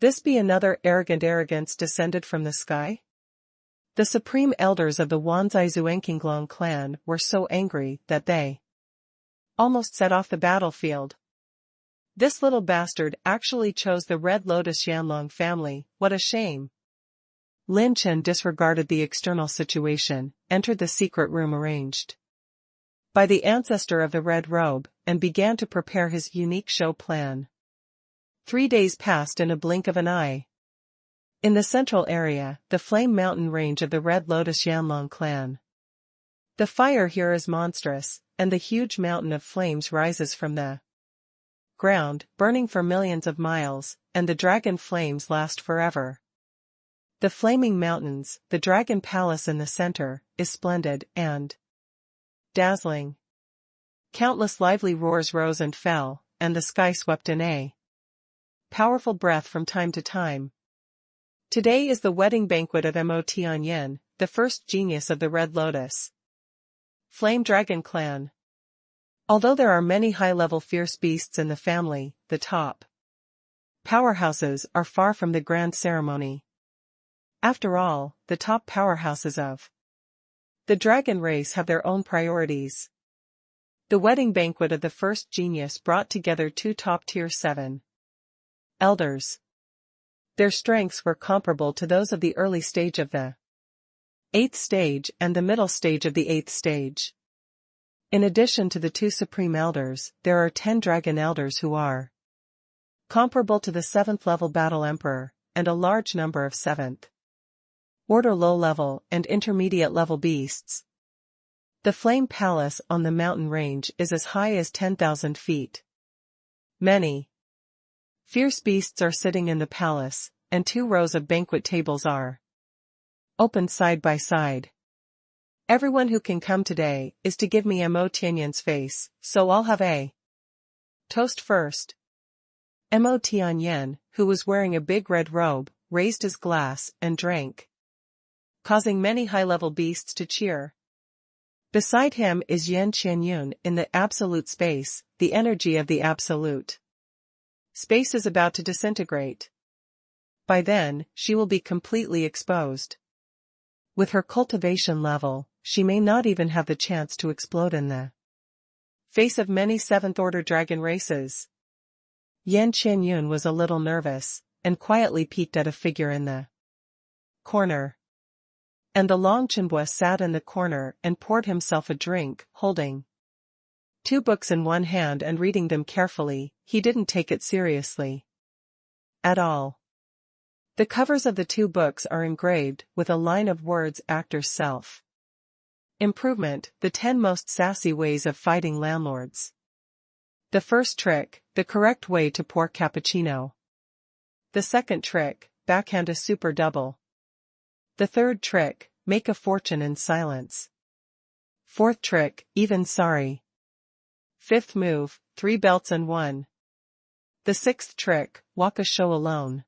this be another arrogance descended from the sky? The supreme elders of the Wanzai Zuanqinglong clan were so angry that they almost set off the battlefield. This little bastard actually chose the Red Lotus Yanlong family, what a shame. Lin Chen disregarded the external situation, entered the secret room arranged by the ancestor of the red robe, and began to prepare his unique show plan. 3 days passed in a blink of an eye. In the central area, the flame mountain range of the Red Lotus Yanlong clan. The fire here is monstrous, and the huge mountain of flames rises from the ground, burning for millions of miles, and the dragon flames last forever. The flaming mountains, the dragon palace in the center, is splendid and dazzling. Countless lively roars rose and fell, and the sky swept in a powerful breath from time to time. Today is the wedding banquet of Mo Tianyan, the first genius of the Red Lotus Flame Dragon clan. Although there are many high-level fierce beasts in the family, the top powerhouses are far from the grand ceremony. After all, the top powerhouses of the dragon race have their own priorities. The wedding banquet of the first genius brought together 2 top-tier 7 elders. Their strengths were comparable to those of the early stage of the 8th stage and the middle stage of the 8th stage. In addition to the 2 supreme elders, there are 10 dragon elders who are comparable to the 7th level battle emperor, and a large number of 7th order low-level and intermediate-level beasts. The flame palace on the mountain range is as high as 10,000 feet. Many fierce beasts are sitting in the palace, and 2 rows of banquet tables are opened side by side. Everyone who can come today is to give me Mo Tianyan's face, so I'll have a toast first. Mo Tianyan, who was wearing a big red robe, raised his glass and drank, causing many high-level beasts to cheer. Beside him is Yan Qianyun in the absolute space, the energy of the absolute space is about to disintegrate. By then, she will be completely exposed. With her cultivation level, she may not even have the chance to explode in the face of many 7th-order dragon races. Yan Qianyun was a little nervous, and quietly peeked at a figure in the corner. And the Long Chenbua sat in the corner and poured himself a drink, holding 2 books in one hand and reading them carefully. He didn't take it seriously at all. The covers of the 2 books are engraved with a line of words: actor's self improvement, the 10 most sassy ways of fighting landlords. The first trick, the correct way to pour cappuccino. The second trick, backhand a super double. The third trick, make a fortune in silence. Fourth trick, even sorry. Fifth move, 3 belts and 1. The sixth trick, walk a show alone.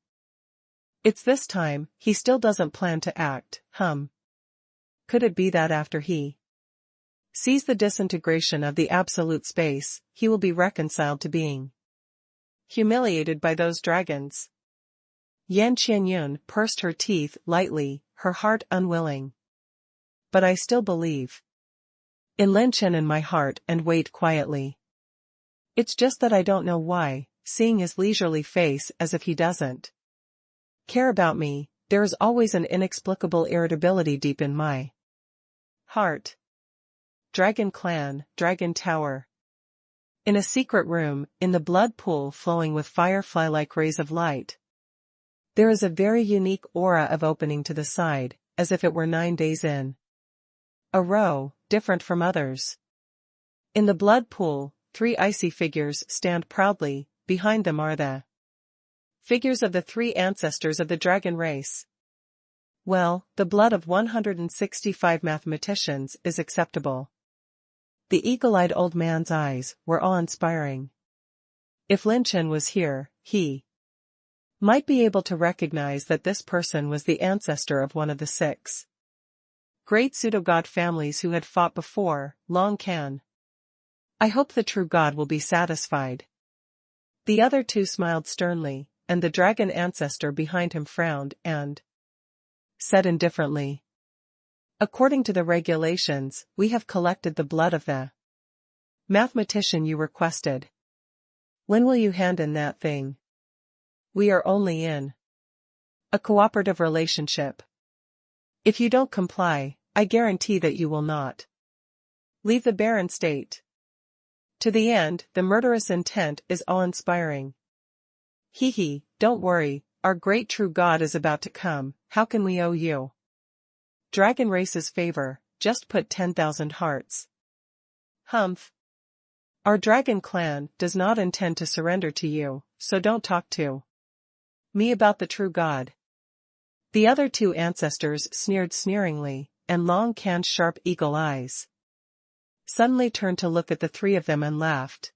It's this time, he still doesn't plan to act, Could it be that after he sees the disintegration of the absolute space, he will be reconciled to being humiliated by those dragons? Yan Qianyun pursed her teeth lightly, her heart unwilling. But I still believe in Lin Chen in my heart and wait quietly. It's just that I don't know why, seeing his leisurely face as if he doesn't care about me, there is always an inexplicable irritability deep in my heart. Dragon Clan, Dragon Tower. In a secret room, in the blood pool flowing with firefly-like rays of light, there is a very unique aura of opening to the side, as if it were 9 days in a row, different from others. In the blood pool, 3 icy figures stand proudly. Behind them are the figures of the 3 ancestors of the dragon race. Well, the blood of 165 mathematicians is acceptable. The eagle-eyed old man's eyes were awe-inspiring. If Lin Chen was here, he might be able to recognize that this person was the ancestor of one of the 6 great pseudo-god families who had fought before, Long Can. I hope the true god will be satisfied. The other 2 smiled sternly, and the dragon ancestor behind him frowned and said indifferently, "According to the regulations, we have collected the blood of the mathematician you requested. When will you hand in that thing? We are only in a cooperative relationship." If you don't comply, I guarantee that you will not leave the barren state. To the end, the murderous intent is awe-inspiring. Hee, don't worry, our great true God is about to come, how can we owe you dragon race's favor, just put 10,000 hearts. Humph. Our dragon clan does not intend to surrender to you, so don't talk to me about the true God. The other two ancestors sneered sneeringly, and Long Can's sharp eagle eyes suddenly turned to look at the three of them and laughed.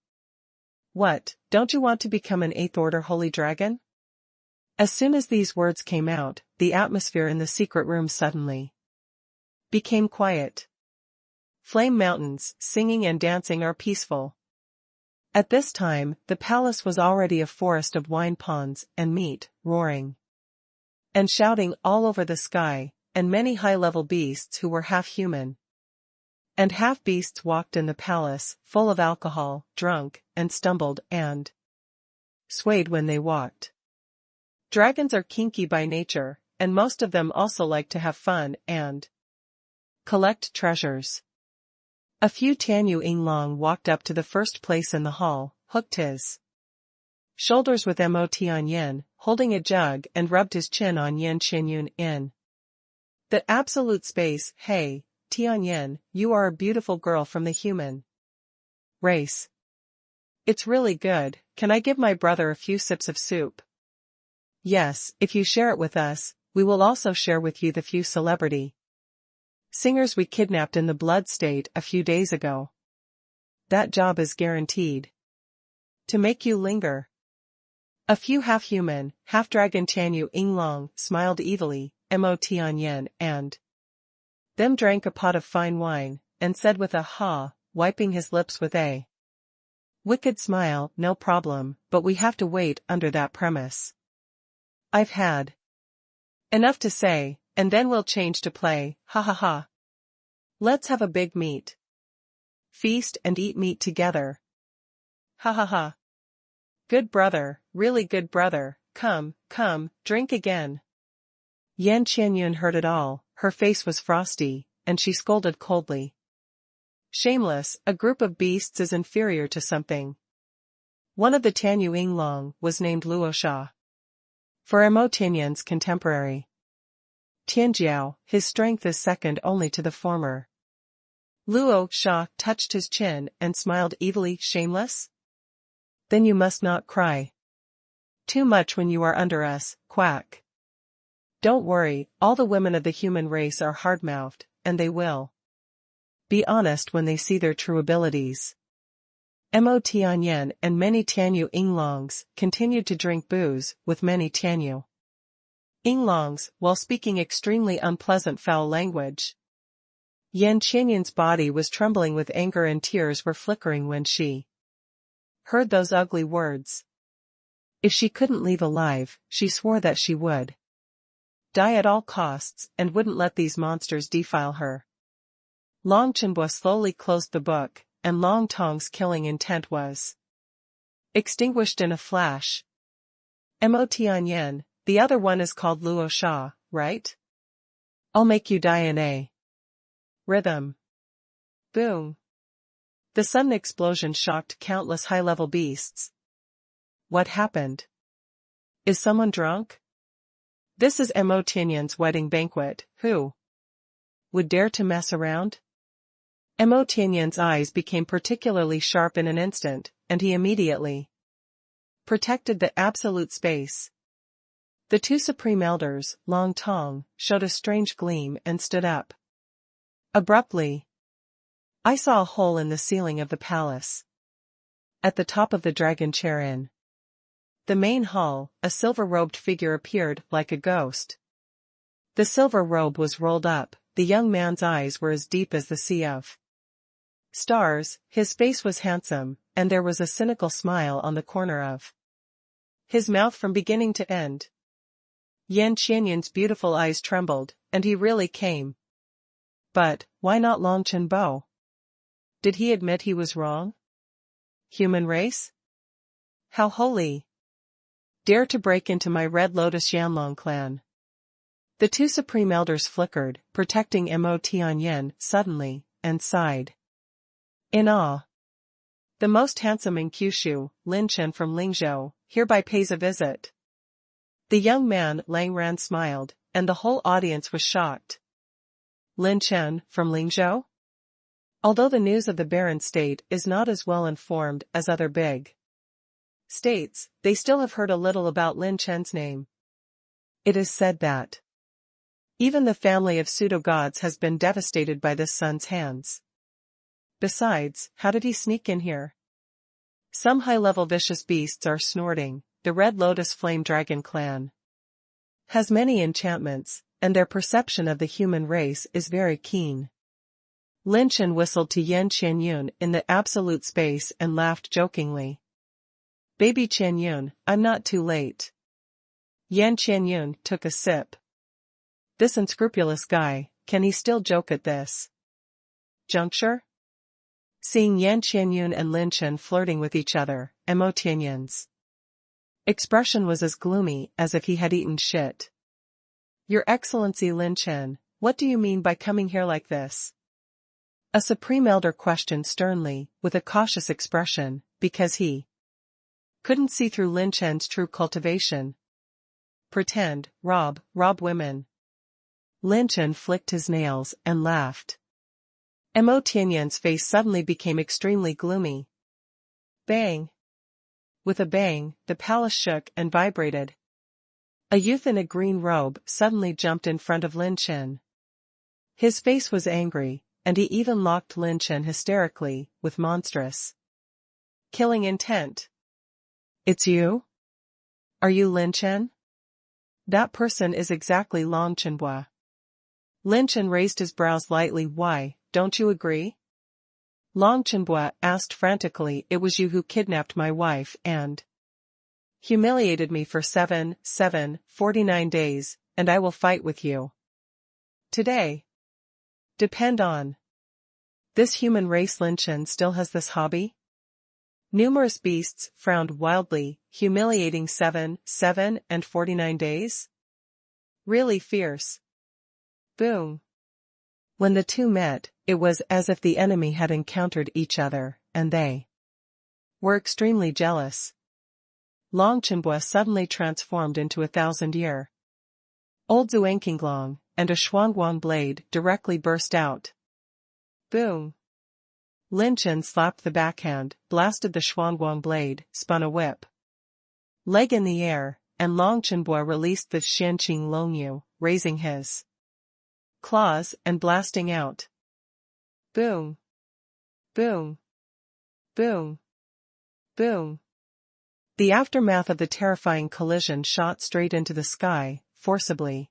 What, don't you want to become an 8th order holy dragon? As soon as these words came out, the atmosphere in the secret room suddenly became quiet. Flame mountains, singing and dancing are peaceful. At this time, the palace was already a forest of wine ponds and meat, roaring and shouting all over the sky, and many high-level beasts who were half human and half beasts walked in the palace, full of alcohol, drunk, and stumbled and swayed when they walked. Dragons are kinky by nature, and most of them also like to have fun and collect treasures. A few Tanyu Yinglong walked up to the first place in the hall, hooked his shoulders with Mo Tianyin, holding a jug, and rubbed his chin on Yin Qinyun in the absolute space. Hey, Tianyin, you are a beautiful girl from the human race. It's really good, can I give my brother a few sips of soup? Yes, if you share it with us, we will also share with you the few celebrity singers we kidnapped in the blood state a few days ago. That job is guaranteed to make you linger. A few half-human, half-dragon Tanyu Yinglong smiled evilly, Mo Tianyin, and them drank a pot of fine wine, and said with a ha, wiping his lips with a wicked smile, no problem, but we have to wait under that premise. I've had enough to say, and then we'll change to play, ha ha ha. Let's have a big meat feast and eat meat together. Ha ha ha. Good brother, really good brother, come, drink again. Yan Qianyun heard it all, her face was frosty, and she scolded coldly. Shameless, a group of beasts is inferior to something. One of the Tanyu Yinglong was named Luosha. For Mo Tianyun's contemporary Tianjiao, his strength is second only to the former. Luo Sha touched his chin and smiled evilly. Shameless? Then you must not cry too much when you are under us, quack. Don't worry, all the women of the human race are hard-mouthed, and they will be honest when they see their true abilities. Mo Tianyin and many Tanyu Yinglongs continued to drink booze with many Tanyu Yinglongs, while speaking extremely unpleasant foul language. Yan Qianyun's body was trembling with anger and tears were flickering when she heard those ugly words. If she couldn't leave alive, she swore that she would die at all costs and wouldn't let these monsters defile her. Long Chenbo slowly closed the book, and Long Tong's killing intent was extinguished in a flash. Mo Tianyin, the other one is called Luo Sha, right? I'll make you die in a rhythm. Boom. The sudden explosion shocked countless high-level beasts. What happened? Is someone drunk? This is Mo Tianyun's wedding banquet, who would dare to mess around? Mo Tianyun's eyes became particularly sharp in an instant, and he immediately protected the absolute space. The two supreme elders, Long Tong, showed a strange gleam and stood up. Abruptly, I saw a hole in the ceiling of the palace. At the top of the dragon chair in the main hall, a silver-robed figure appeared like a ghost. The silver robe was rolled up, the young man's eyes were as deep as the sea of stars, his face was handsome, and there was a cynical smile on the corner of his mouth from beginning to end. Yan Qianyun's beautiful eyes trembled, and he really came. But, why not Long Chenbo? Did he admit he was wrong? Human race? How holy! Dare to break into my Red Lotus Yanlong clan. The two supreme elders flickered, protecting Mo Tianyin suddenly, and sighed. In awe. The most handsome in Kyushu, Lin Chen from Lingzhou, hereby pays a visit. The young man Lang Ran smiled, and the whole audience was shocked. Lin Chen from Lingzhou? Although the news of the barren state is not as well informed as other big states, they still have heard a little about Lin Chen's name. It is said that even the family of pseudo-gods has been devastated by this son's hands. Besides, how did he sneak in here? Some high-level vicious beasts are snorting. The Red Lotus Flame Dragon clan has many enchantments, and their perception of the human race is very keen. Lin Chen whistled to Yan Qianyun in the absolute space and laughed jokingly. Baby Qianyun, I'm not too late. Yan Qianyun took a sip. This unscrupulous guy, can he still joke at this juncture? Seeing Yan Qianyun and Lin Chen flirting with each other, Mo Tianyin's expression was as gloomy as if he had eaten shit. Your Excellency Lin Chen, what do you mean by coming here like this? A supreme elder questioned sternly, with a cautious expression, because he couldn't see through Lin Chen's true cultivation. Pretend, rob women. Lin Chen flicked his nails and laughed. Mo Tianyin's face suddenly became extremely gloomy. Bang! With a bang, the palace shook and vibrated. A youth in a green robe suddenly jumped in front of Lin Chen. His face was angry, and he even locked Lin Chen hysterically, with monstrous killing intent. It's you? Are you Lin Chen? That person is exactly Long Chenhua. Lin Chen raised his brows lightly. Why, don't you agree? Long Chenhua asked frantically. It was you who kidnapped my wife and humiliated me for 49 days, and I will fight with you today. Depend on this human race. Lin Chen still has this hobby? Numerous beasts frowned wildly. Humiliating 49 days? Really fierce. Boom. When the two met, it was as if the enemy had encountered each other, and they were extremely jealous. Long Chenhua suddenly transformed into 1,000-year old Zuangqinglong, and a Shuangguang blade directly burst out. Boom. Lin Chen slapped the backhand, blasted the Shuangguang blade, spun a whip leg in the air, and Long Chenhua released the Xianqing Longyu, raising his claws and blasting out. Boom. Boom. Boom. Boom. The aftermath of the terrifying collision shot straight into the sky, forcibly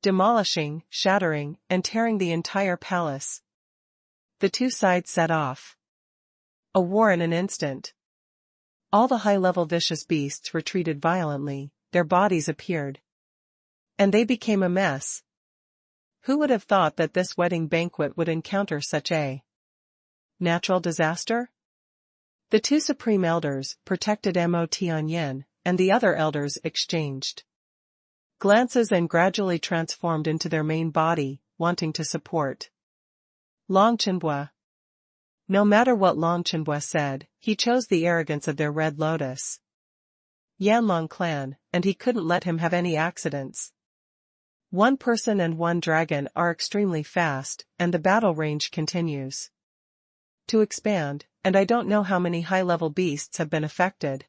demolishing, shattering, and tearing the entire palace. The two sides set off a war in an instant. All the high-level vicious beasts retreated violently, their bodies appeared, and they became a mess. Who would have thought that this wedding banquet would encounter such a natural disaster? The two supreme elders protected Mo Tianyin, and the other elders exchanged glances and gradually transformed into their main body, wanting to support Long Chenhua. No matter what Long Chenhua said, he chose the arrogance of their Red Lotus Yanlong clan, and he couldn't let him have any accidents. One person and one dragon are extremely fast, and the battle range continues to expand, and I don't know how many high-level beasts have been affected.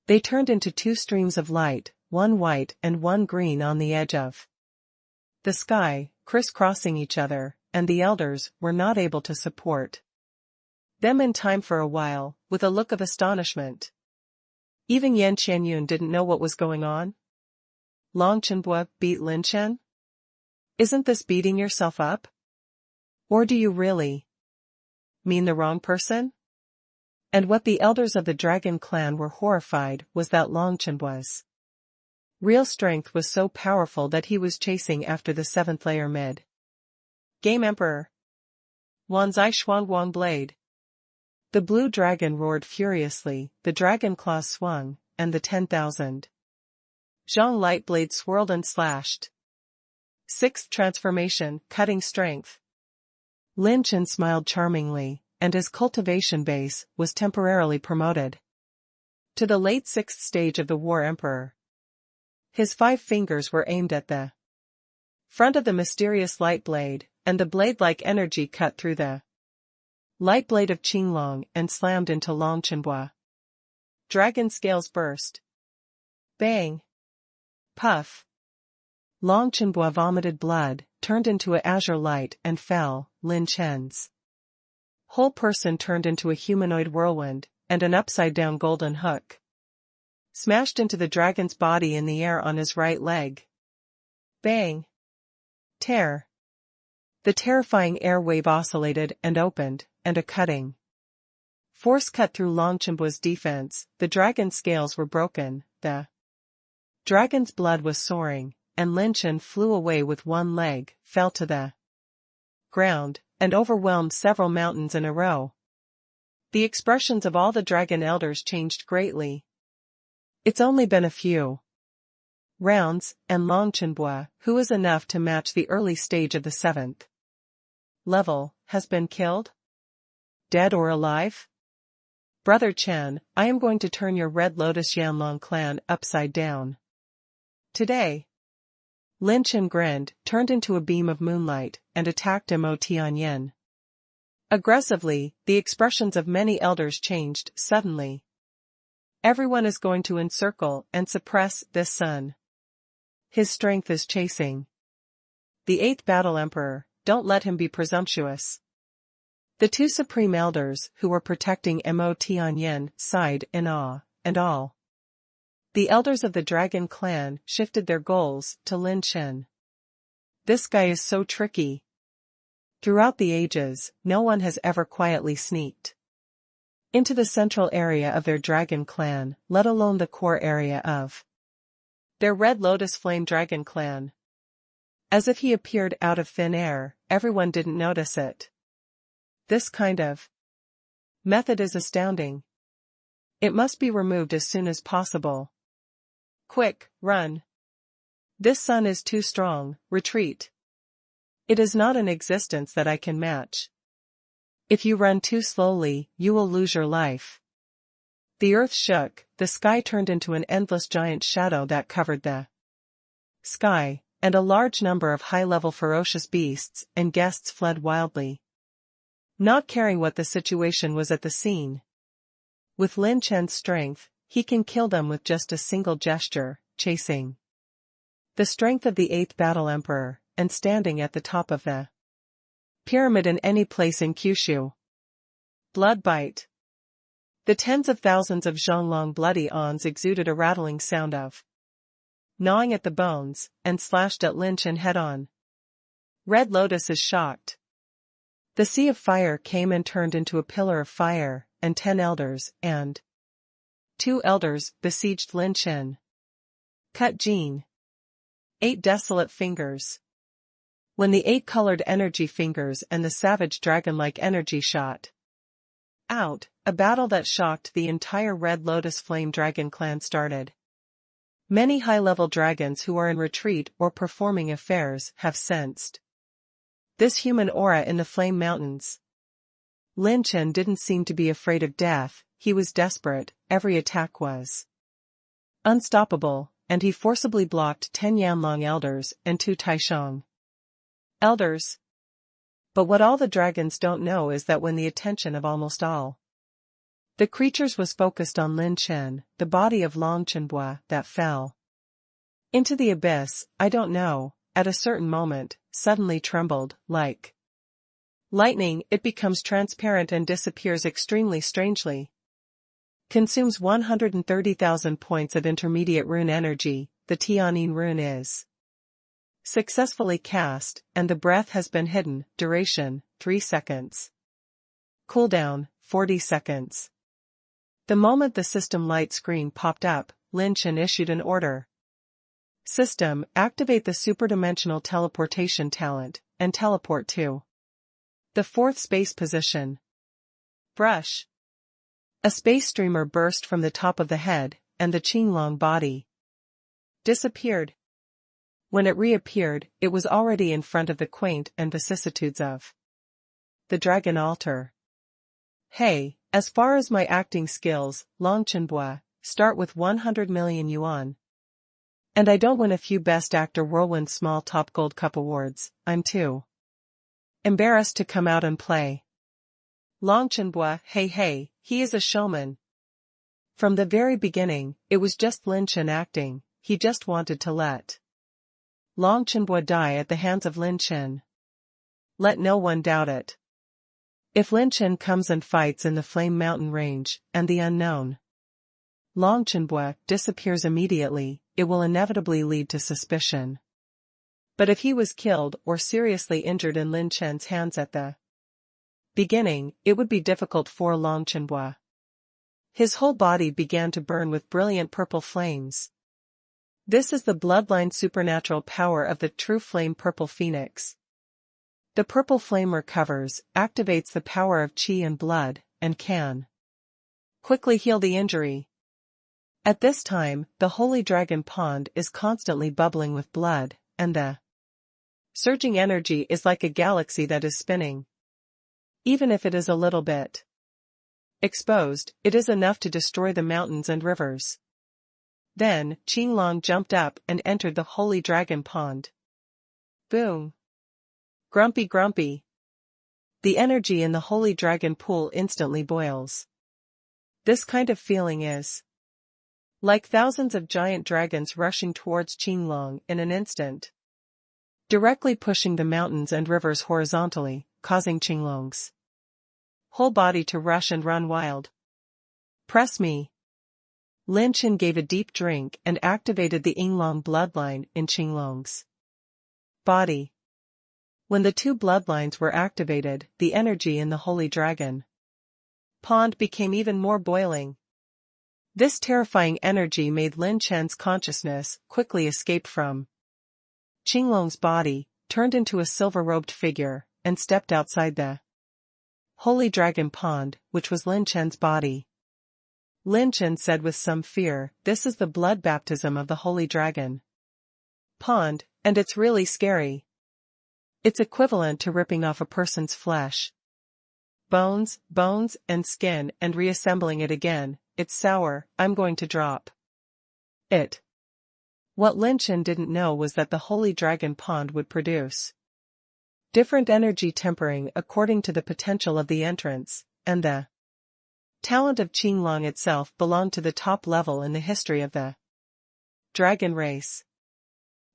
They turned into two streams of light, one white and one green on the edge of the sky, crisscrossing each other, and the elders were not able to support them in time for a while, with a look of astonishment. Even Yan Qianyun didn't know what was going on. Long Chenhua beat Lin Chen? Isn't this beating yourself up? Or do you really mean the wrong person? And what the elders of the Dragon clan were horrified was that Long Chenhua's real strength was so powerful that he was chasing after the 7th layer mid Game Emperor. Wanzai Shuangguang blade. The blue dragon roared furiously, the dragon claws swung, and the 10,000 Zhang light blade swirled and slashed. Sixth transformation, cutting strength. Lin Chen smiled charmingly, and his cultivation base was temporarily promoted to the late sixth stage of the War Emperor. His 5 fingers were aimed at the front of the mysterious light blade, and the blade-like energy cut through the light blade of Qinglong and slammed into Long Chenhua. Dragon scales burst. Bang! Puff! Long Chenhua vomited blood, turned into an azure light and fell. Lin Chen's whole person turned into a humanoid whirlwind, and an upside-down golden hook smashed into the dragon's body in the air on his right leg. Bang! Tear! The terrifying air wave oscillated and opened, and a cutting force cut through Long Chenhua's defense. The dragon's scales were broken, the dragon's blood was soaring, and Lin Chen flew away with one leg, fell to the ground, and overwhelmed several mountains in a row. The expressions of all the dragon elders changed greatly. It's only been a few rounds, and Long Chenhua, who is enough to match the early stage of the 7th level, has been killed? Dead or alive? Brother Chen, I am going to turn your Red Lotus Yanlong clan upside down today. Lin Chen grinned, turned into a beam of moonlight, and attacked Mo Tianyin. Aggressively, the expressions of many elders changed suddenly. Everyone is going to encircle and suppress this son. His strength is chasing the 8th Battle Emperor. Don't let him be presumptuous. The 2 supreme elders who were protecting Mo Tianyin sighed in awe, and all the elders of the dragon clan shifted their goals to Lin Chen. This guy is so tricky. Throughout the ages, no one has ever quietly sneaked into the central area of their dragon clan, let alone the core area of their Red Lotus Flame Dragon clan. As if he appeared out of thin air, everyone didn't notice it. This kind of method is astounding. It must be removed as soon as possible. Quick, run. This son is too strong, retreat. It is not an existence that I can match. If you run too slowly, you will lose your life. The earth shook, the sky turned into an endless giant shadow that covered the sky, and a large number of high-level ferocious beasts and guests fled wildly, not caring what the situation was at the scene. With Lin Chen's strength, he can kill them with just a single gesture, chasing the strength of the 8th Battle Emperor, and standing at the top of the pyramid in any place in Kyushu. Blood bite. The tens of thousands of Zhonglong bloody ons exuded a rattling sound of gnawing at the bones, and slashed at Lin Chen head-on. Red Lotus is shocked. The sea of fire came and turned into a pillar of fire, and 10 elders, and 2 elders, besieged Lin Chen. Cut Jean. 8 desolate fingers. When the 8-colored energy fingers and the savage dragon-like energy shot out, a battle that shocked the entire Red Lotus Flame Dragon clan started. Many high-level dragons who are in retreat or performing affairs have sensed this human aura in the Flame Mountains. Lin Chen didn't seem to be afraid of death, he was desperate, every attack was unstoppable, and he forcibly blocked 10 Yanlong elders and 2 Taishang elders. But what all the dragons don't know is that when the attention of almost all the creatures was focused on Lin Chen, the body of Long Chenhua that fell into the abyss, I don't know, at a certain moment, suddenly trembled, like lightning. It becomes transparent and disappears extremely strangely. Consumes 130,000 points of intermediate rune energy. The Tianyin rune is successfully cast, and the breath has been hidden. Duration, 3 seconds. Cooldown, 40 seconds. The moment the system light screen popped up, Lin Chen issued an order. System, activate the superdimensional teleportation talent, and teleport to the 4th space position. Brush. A space streamer burst from the top of the head, and the Qinglong body disappeared. When it reappeared, it was already in front of the quaint and vicissitudes of the dragon altar. Hey, as far as my acting skills, Long Chenbua, start with 100 million yuan. And I don't win a few Best Actor Whirlwind Small Top Gold Cup awards, I'm too embarrassed to come out and play. Long Chenbua, hey, he is a showman. From the very beginning, it was just Lin Chen acting, he just wanted to let Long Chenbua die at the hands of Lin Chen. Let no one doubt it. If Lin Chen comes and fights in the Flame Mountain Range, and the unknown Long Chenbua disappears immediately, it will inevitably lead to suspicion. But if he was killed or seriously injured in Lin Chen's hands at the beginning, it would be difficult for Long Chenbua. His whole body began to burn with brilliant purple flames. This is the bloodline supernatural power of the true flame purple phoenix. The purple flame recovers, activates the power of qi and blood, and can quickly heal the injury. At this time, the holy dragon pond is constantly bubbling with blood, and the surging energy is like a galaxy that is spinning. Even if it is a little bit exposed, it is enough to destroy the mountains and rivers. Then, Qinglong jumped up and entered the holy dragon pond. Boom! Grumpy. The energy in the holy dragon pool instantly boils. This kind of feeling is like thousands of giant dragons rushing towards Qinglong in an instant, directly pushing the mountains and rivers horizontally, causing Qinglong's whole body to rush and run wild. Press me. Lin Chen gave a deep drink and activated the Yinglong bloodline in Qinglong's body. When the two bloodlines were activated, the energy in the holy dragon pond became even more boiling. This terrifying energy made Lin Chen's consciousness quickly escape from Qinglong's body, turned into a silver-robed figure, and stepped outside the holy dragon pond, which was Lin Chen's body. Lin Chen said with some fear, "This is the blood baptism of the holy dragon pond, and it's really scary. It's equivalent to ripping off a person's flesh, bones, and skin and reassembling it again. It's sour, I'm going to drop it." What Lin Chen didn't know was that the holy dragon pond would produce different energy tempering according to the potential of the entrance, and the talent of Qinglong itself belonged to the top level in the history of the dragon race.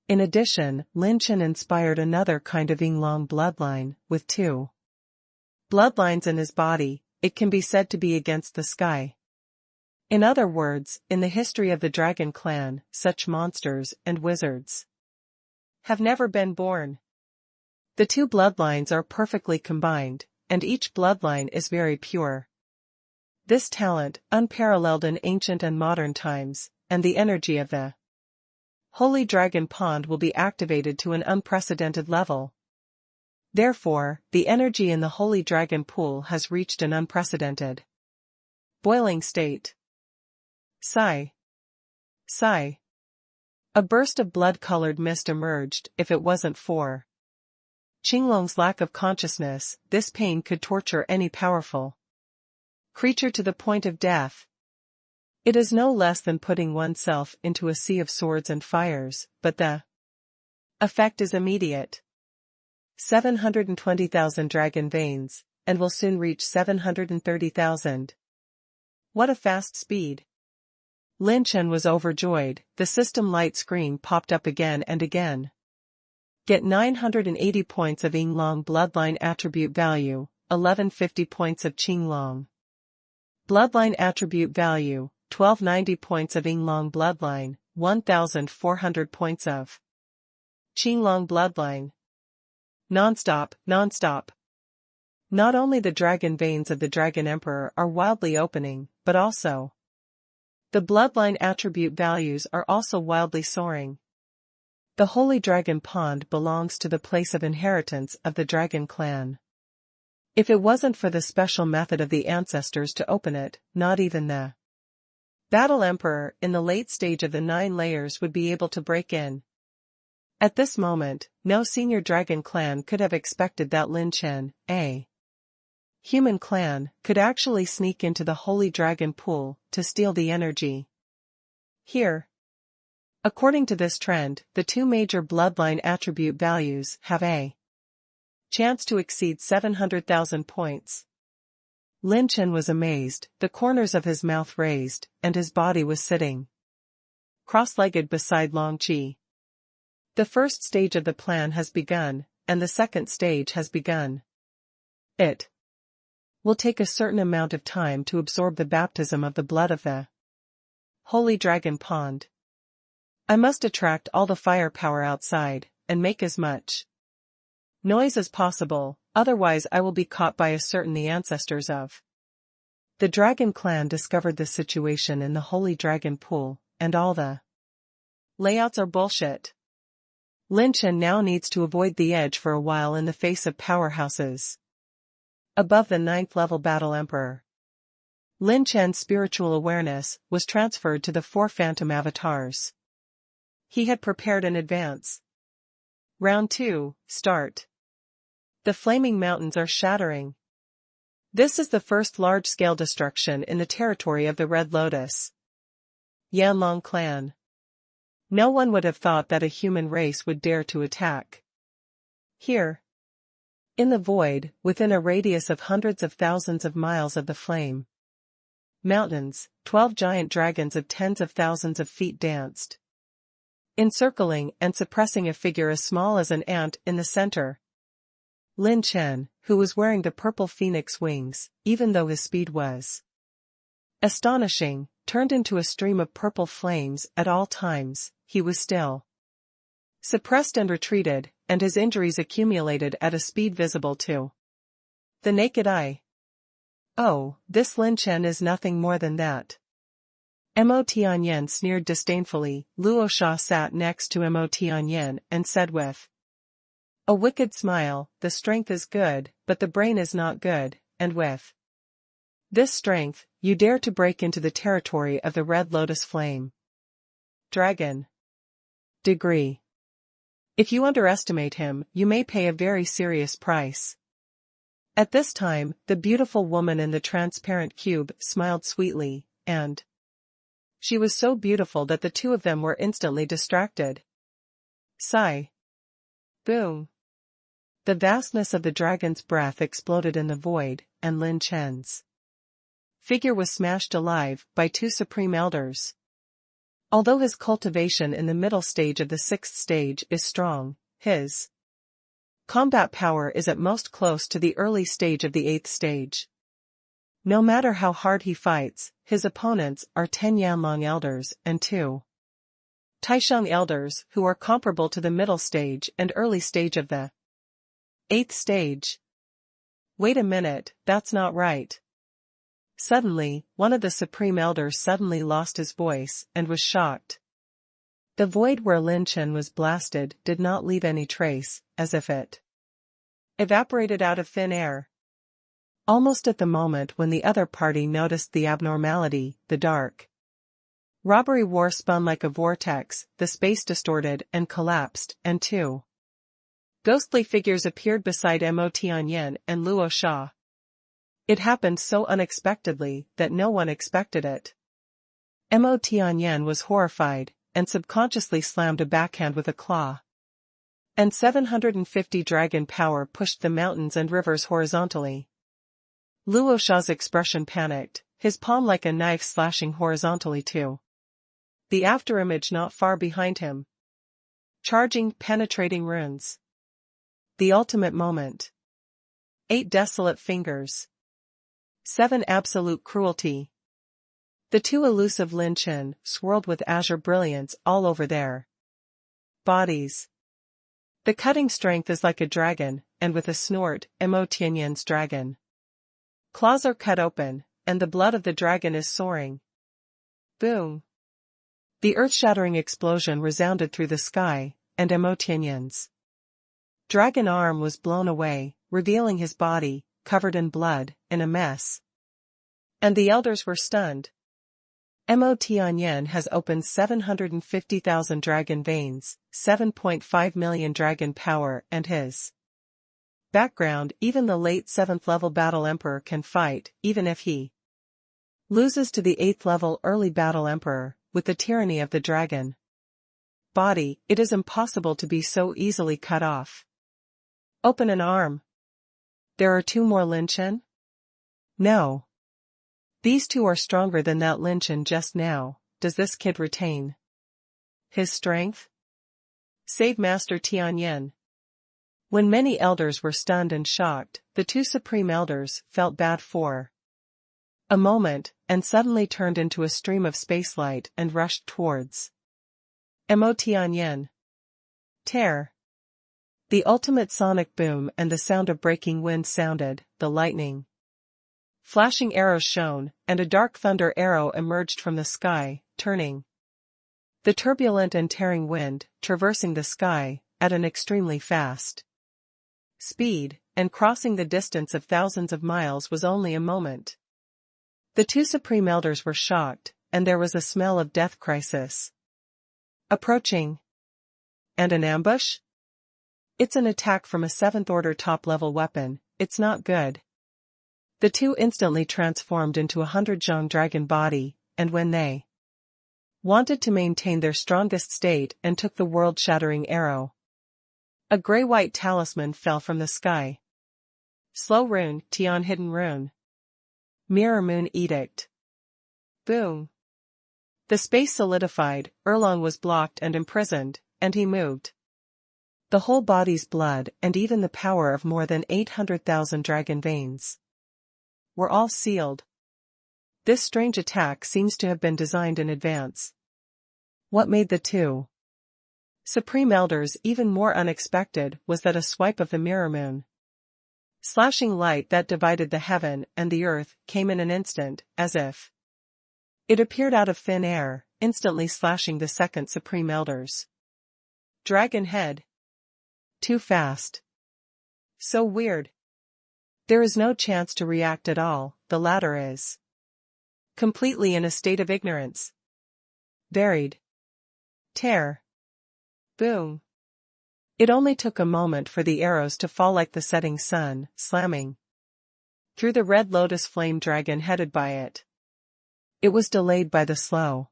In addition, Lin Chen inspired another kind of Yinglong bloodline, with two bloodlines in his body. It can be said to be against the sky. In other words, in the history of the dragon clan, such monsters and wizards have never been born. The two bloodlines are perfectly combined, and each bloodline is very pure. This talent, unparalleled in ancient and modern times, and the energy of the holy dragon pond will be activated to an unprecedented level. Therefore, the energy in the holy dragon pool has reached an unprecedented boiling state. Sigh. A burst of blood-colored mist emerged. If it wasn't for Qinglong's lack of consciousness, this pain could torture any powerful creature to the point of death. It is no less than putting oneself into a sea of swords and fires, but the effect is immediate. 720,000 dragon veins, and will soon reach 730,000. What a fast speed! Lin Chen was overjoyed. The system light screen popped up again and again. Get 980 points of Yinglong bloodline attribute value, 1150 points of Qinglong bloodline attribute value, 1290 points of Yinglong bloodline, 1400 points of Qinglong bloodline. Non-stop. Not only the dragon veins of the Dragon Emperor are wildly opening, but also the bloodline attribute values are also wildly soaring. The Holy Dragon Pond belongs to the place of inheritance of the Dragon Clan. If it wasn't for the special method of the ancestors to open it, not even the Battle Emperor in the late stage of the 9 layers would be able to break in. At this moment, no senior dragon clan could have expected that Lin Chen, a human clan, could actually sneak into the holy dragon pool to steal the energy. Here, according to this trend, the two major bloodline attribute values have a chance to exceed 700,000 points. Lin Chen was amazed, the corners of his mouth raised, and his body was sitting cross-legged beside Long Qi. The first stage of the plan has begun, and the second stage has begun. It will take a certain amount of time to absorb the baptism of the blood of the holy dragon pond. I must attract all the firepower outside, and make as much noise as possible, otherwise I will be caught by the ancestors of the dragon clan discovered the situation in the holy dragon pool, and all the layouts are bullshit. Lin Chen now needs to avoid the edge for a while in the face of powerhouses above the 9th level battle emperor. Lin Chen's spiritual awareness was transferred to the 4 phantom avatars. He had prepared in advance. Round 2, start. The flaming mountains are shattering. This is the first large-scale destruction in the territory of the Red Lotus Yanlong clan. No one would have thought that a human race would dare to attack. Here, in the void, within a radius of hundreds of thousands of miles of the flame mountains, 12 giant dragons of tens of thousands of feet danced, encircling and suppressing a figure as small as an ant in the center. Lin Chen, who was wearing the purple phoenix wings, even though his speed was astonishing, turned into a stream of purple flames at all times. He was still suppressed and retreated, and his injuries accumulated at a speed visible to the naked eye. Oh, this Lin Chen is nothing more than that. Mo Tianyan sneered disdainfully. Luo Sha sat next to Mo Tianyan and said with a wicked smile, the strength is good, but the brain is not good, and with this strength, you dare to break into the territory of the Red Lotus Flame Dragon. Degree. If you underestimate him, you may pay a very serious price. At this time, the beautiful woman in the transparent cube smiled sweetly, and she was so beautiful that the two of them were instantly distracted. Sigh. Boom. The vastness of the dragon's breath exploded in the void, and Lin Chen's figure was smashed alive by 2 supreme elders. Although his cultivation in the middle stage of the 6th stage is strong, his combat power is at most close to the early stage of the 8th stage. No matter how hard he fights, his opponents are 10 Yanlong elders and 2 Taisheng elders who are comparable to the middle stage and early stage of the 8th stage. Wait a minute, that's not right. Suddenly, one of the supreme elders suddenly lost his voice and was shocked. The void where Lin Chen was blasted did not leave any trace, as if it evaporated out of thin air. Almost at the moment when the other party noticed the abnormality, the dark robbery war spun like a vortex, the space distorted and collapsed, and 2 ghostly figures appeared beside Mo Tianyan and Luo Sha. It happened so unexpectedly that no one expected it. Mo Tianyan was horrified, and subconsciously slammed a backhand with a claw. And 750 dragon power pushed the mountains and rivers horizontally. Luo Sha's expression panicked, his palm like a knife slashing horizontally too. The afterimage not far behind him. Charging, penetrating runes. The ultimate moment. 8 desolate fingers. 7 absolute cruelty. The 2 elusive Lin Chen swirled with azure brilliance all over their bodies. The cutting strength is like a dragon, and with a snort, Mo Tianyan's dragon claws are cut open, and the blood of the dragon is soaring. Boom. The earth-shattering explosion resounded through the sky, and Mo Tianyan's dragon arm was blown away, revealing his body, covered in blood, in a mess. And the elders were stunned. Mo Tianyan has opened 750,000 dragon veins, 7.5 million dragon power, and his background. Even the late 7th level battle emperor can fight, even if he loses to the 8th level early battle emperor. With the tyranny of the dragon body, it is impossible to be so easily cut off. Open an arm. There are 2 more Lin Chen? No. These 2 are stronger than that Lin Chen just now. Does this kid retain his strength? Save Master Tianyan. When many elders were stunned and shocked, the 2 supreme elders felt bad for a moment, and suddenly turned into a stream of spacelight and rushed towards Mo Tianyan. Tear. The ultimate sonic boom and the sound of breaking wind sounded, the lightning. Flashing arrows shone, and a dark thunder arrow emerged from the sky, turning the turbulent and tearing wind, traversing the sky, at an extremely fast speed, and crossing the distance of thousands of miles was only a moment. The 2 supreme elders were shocked, and there was a smell of death crisis approaching. And an ambush? It's an attack from a 7th order top-level weapon. It's not good. The 2 instantly transformed into a 100-zhang dragon body, and when they wanted to maintain their strongest state and took the world-shattering arrow, a gray-white talisman fell from the sky. Slow rune, Tian hidden rune. Mirror Moon Edict. Boom. The space solidified, Erlong was blocked and imprisoned, and he moved. The whole body's blood and even the power of more than 800,000 dragon veins were all sealed. This strange attack seems to have been designed in advance. What made the 2 supreme elders even more unexpected was that a swipe of the mirror moon slashing light that divided the heaven and the earth came in an instant, as if it appeared out of thin air, instantly slashing the 2nd supreme elders dragon head. Too fast. So weird. There is no chance to react at all. The latter is completely in a state of ignorance. Buried. Tear. Boom. It only took a moment for the arrows to fall like the setting sun, slamming through the red lotus flame dragon headed by it. It was delayed by the slow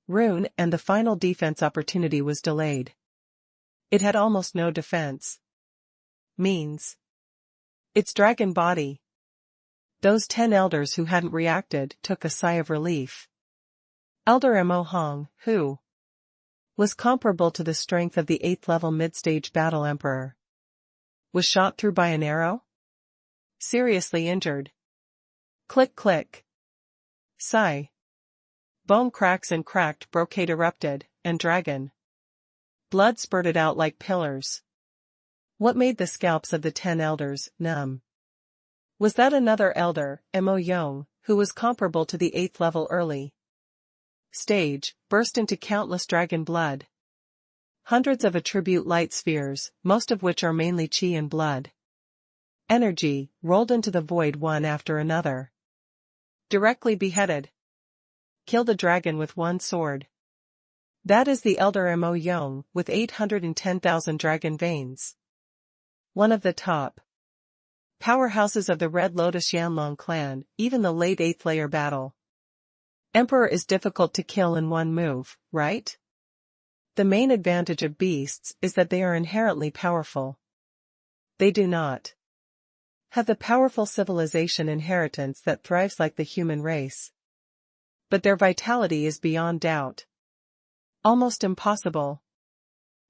rune, and the final defense opportunity was delayed. It had almost no defense. Means. Its dragon body. Those 10 elders who hadn't reacted took a sigh of relief. Elder Mo Hong, who was comparable to the strength of the 8th level mid-stage battle emperor, was shot through by an arrow? Seriously injured. Click click. Sigh. Bone cracks and cracked brocade erupted, and dragon blood spurted out like pillars. What made the scalps of the 10 elders numb? Was that another elder, Mo Yong, who was comparable to the 8th level early stage, burst into countless dragon blood? Hundreds of attribute light spheres, most of which are mainly chi and blood energy, rolled into the void one after another. Directly beheaded. Killed a dragon with one sword. That is the elder Mo Yong, with 810,000 dragon veins. One of the top powerhouses of the Red Lotus Yanlong clan. Even the late 8th layer battle emperor is difficult to kill in one move, right? The main advantage of beasts is that they are inherently powerful. They do not have the powerful civilization inheritance that thrives like the human race. But their vitality is beyond doubt almost impossible.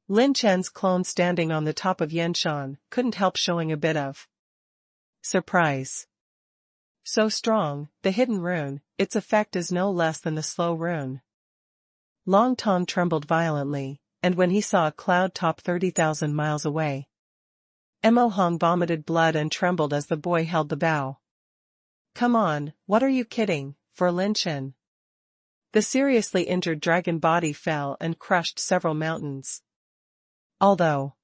Lin Chen's clone standing on the top of Yanshan couldn't help showing a bit of surprise. So strong, the hidden rune, its effect is no less than the slow rune. Long Tong trembled violently, and when he saw a cloud top 30,000 miles away, Mo Hong vomited blood and trembled as the boy held the bow. Come on, what are you kidding, for Lin Chen? The seriously injured dragon body fell and crushed several mountains. Although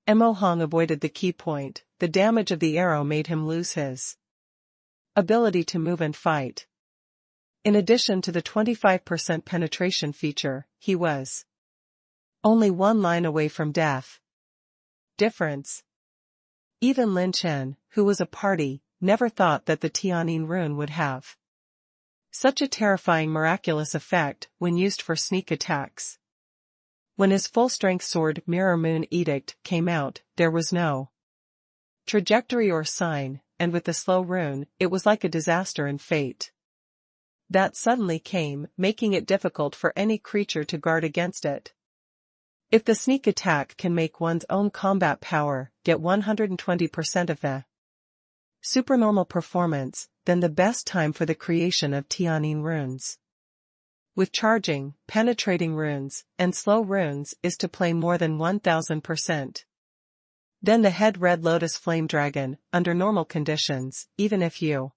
Mo Hong avoided the key point, the damage of the arrow made him lose his ability to move and fight. In addition to the 25% penetration feature, he was only one line away from death. Difference. Even Lin Chen, who was a party, never thought that the Tianyin rune would have such a terrifying miraculous effect when used for sneak attacks. When his full-strength sword Mirror Moon Edict came out, there was no trajectory or sign, and with the slow rune, it was like a disaster and fate that suddenly came, making it difficult for any creature to guard against it. If the sneak attack can make one's own combat power get 120% of the supernormal performance, then the best time for the creation of Tianyin runes with charging, penetrating runes, and slow runes is to play more than 1000%. Then the head Red Lotus Flame Dragon, under normal conditions, even if you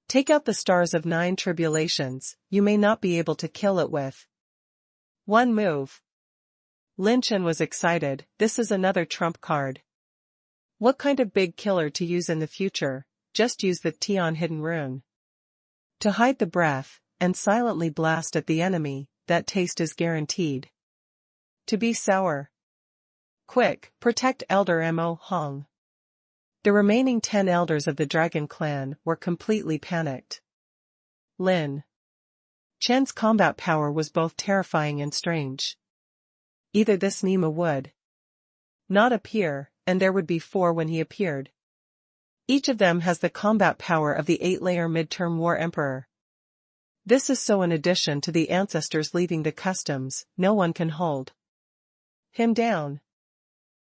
take out the stars of 9 tribulations, you may not be able to kill it with one move. Lin Chen was excited. This is another trump card. What kind of big killer to use in the future? Just use the Tian hidden rune to hide the breath, and silently blast at the enemy. That taste is guaranteed to be sour. Quick, protect Elder Mo Hong. The remaining 10 elders of the Dragon Clan were completely panicked. Lin Chen's combat power was both terrifying and strange. Either this Nima would not appear, and there would be 4 when he appeared. Each of them has the combat power of the 8-layer midterm war emperor. This is so in addition to the ancestors leaving the customs, no one can hold him down.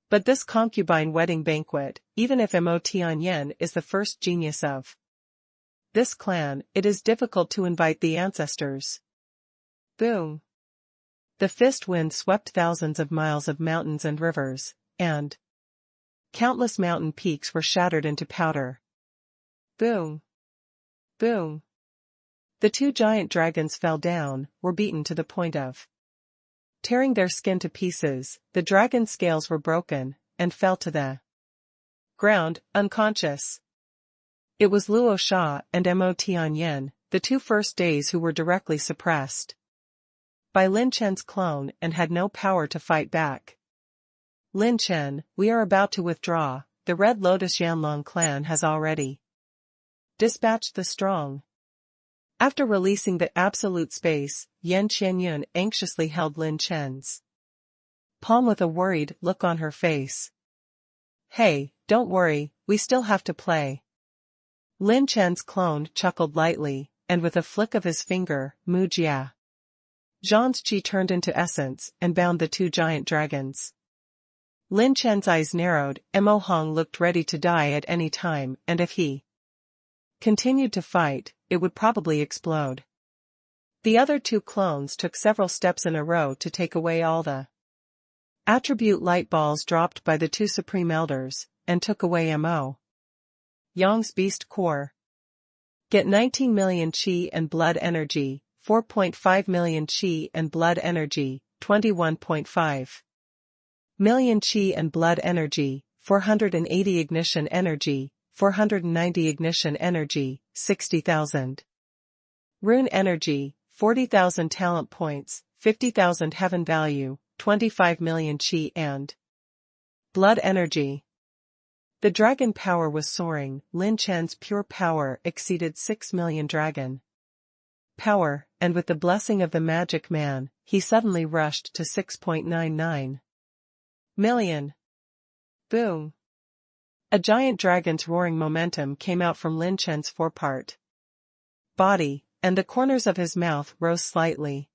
But this concubine wedding banquet, even if Mo Tianyin is the first genius of this clan, it is difficult to invite the ancestors. Boom. The fist wind swept thousands of miles of mountains and rivers, and countless mountain peaks were shattered into powder. Boom. Boom. The 2 giant dragons fell down, were beaten to the point of tearing their skin to pieces. The dragon scales were broken, and fell to the ground, unconscious. It was Luo Sha and Mo Tianyin, the 2 first days, who were directly suppressed by Lin Chen's clone and had no power to fight back. Lin Chen, we are about to withdraw. The Red Lotus Yanlong clan has already dispatched the strong. After releasing the absolute space, Yan Qianyun anxiously held Lin Chen's palm with a worried look on her face. Hey, don't worry, we still have to play. Lin Chen's clone chuckled lightly, and with a flick of his finger, Mu Jia Zhan's qi turned into essence and bound the 2 giant dragons. Lin Chen's eyes narrowed. Mo Hong looked ready to die at any time, and if he continued to fight, it would probably explode. The other 2 clones took several steps in a row to take away all the attribute light balls dropped by the 2 supreme elders, and took away Mo Yang's beast core. Get 19 million qi and blood energy, 4.5 million qi and blood energy, 21.5 million qi and blood energy, 480 ignition energy, 490 ignition energy, 60,000 rune energy, 40,000 talent points, 50,000 heaven value, 25 million qi and blood energy. The dragon power was soaring. Lin Chen's pure power exceeded 6 million dragon power, and with the blessing of the magic man, he suddenly rushed to 6.99 million. Boom. A giant dragon's roaring momentum came out from Lin Chen's forepart body, and the corners of his mouth rose slightly.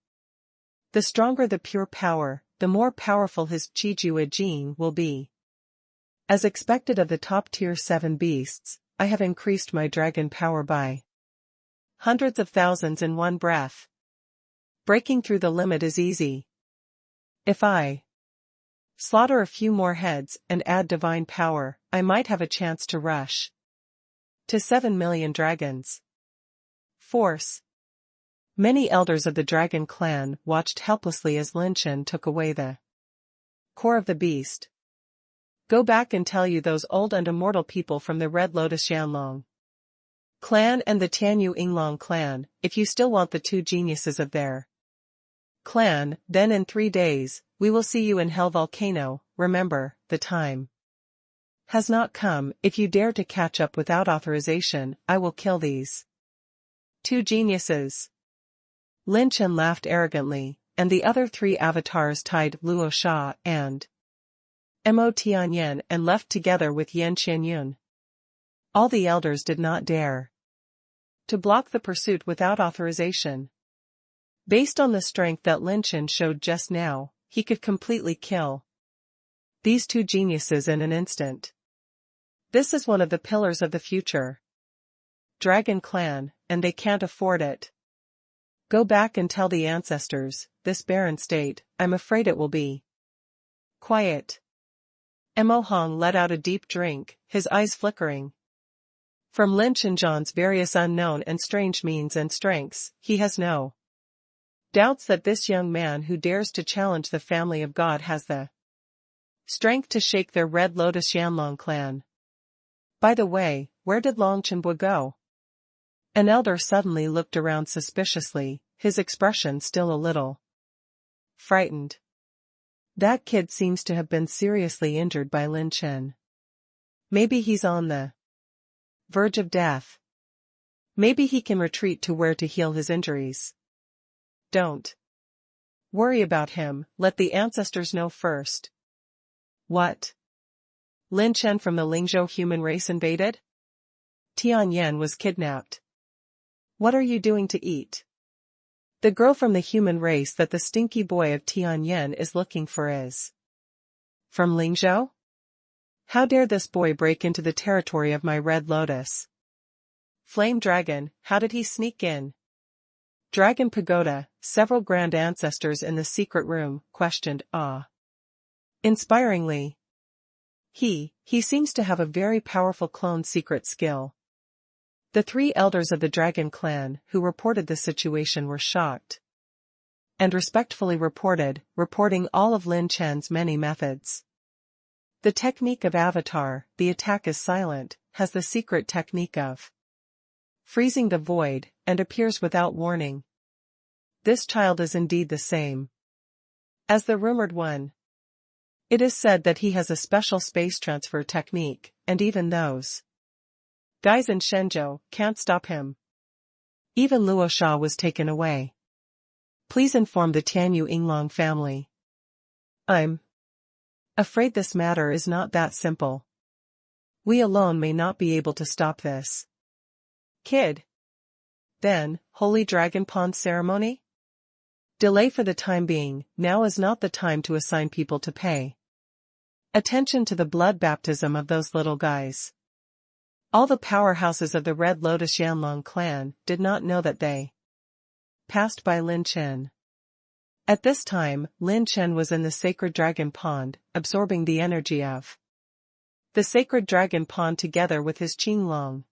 The stronger the pure power, the more powerful his Qijue Jing will be. As expected of the top tier 7 beasts, I have increased my dragon power by hundreds of thousands in one breath. Breaking through the limit is easy. If I slaughter a few more heads and add divine power, I might have a chance to rush to 7 million dragons. Force. Many elders of the dragon clan watched helplessly as Lin Chen took away the core of the beast. Go back and tell you those old and immortal people from the Red Lotus Yanlong. clan and the Tianyu Yinglong clan, if you still want the two geniuses of their clan, then in 3 days, we will see you in Hell Volcano. Remember, the time has not come. If you dare to catch up without authorization, I will kill these two geniuses. Lin Chen laughed arrogantly, and the other 3 avatars tied Luo Sha and Mo Tianyan and left together with Yan Qianyun. All the elders did not dare to block the pursuit without authorization. Based on the strength that Lin Chen showed just now, he could completely kill these two geniuses in an instant. This is one of the pillars of the future Dragon Clan, and they can't afford it. Go back and tell the ancestors, this barren state, I'm afraid it will be quiet. Mo Hong let out a deep drink, his eyes flickering. From Lin Chenjian's various unknown and strange means and strengths, he has no doubts that this young man who dares to challenge the family of God has the strength to shake their Red Lotus Yanlong clan. By the way, where did Long Chenbo go? An elder suddenly looked around suspiciously, his expression still a little frightened. That kid seems to have been seriously injured by Lin Chen. Maybe he's on the verge of death. Maybe he can retreat to where to heal his injuries. Don't worry about him, let the ancestors know first. What? Lin Chen from the Lingzhou human race invaded? Tianyan was kidnapped. What are you doing to eat? The girl from the human race that the stinky boy of Tianyan is looking for is from Lingzhou? How dare this boy break into the territory of my Red Lotus? Flame Dragon, how did he sneak in? Dragon Pagoda, several grand ancestors in the secret room, questioned, inspiringly. He seems to have a very powerful clone secret skill. The 3 elders of the Dragon Clan who reported the situation were shocked and respectfully reporting all of Lin Chen's many methods. The technique of Avatar, the attack is silent, has the secret technique of freezing the void, and appears without warning. This child is indeed the same as the rumored one. It is said that he has a special space transfer technique, and even those guys in Shenzhou can't stop him. Even Luo Sha was taken away. Please inform the Tianyu Yinglong family. I'm afraid this matter is not that simple. We alone may not be able to stop this kid. Then, Holy Dragon Pond ceremony? Delay for the time being. Now is not the time to assign people to pay attention to the blood baptism of those little guys. All the powerhouses of the Red Lotus Yanlong clan did not know that they passed by Lin Chen. At this time, Lin Chen was in the sacred dragon pond, absorbing the energy of the sacred dragon pond together with his Qinglong.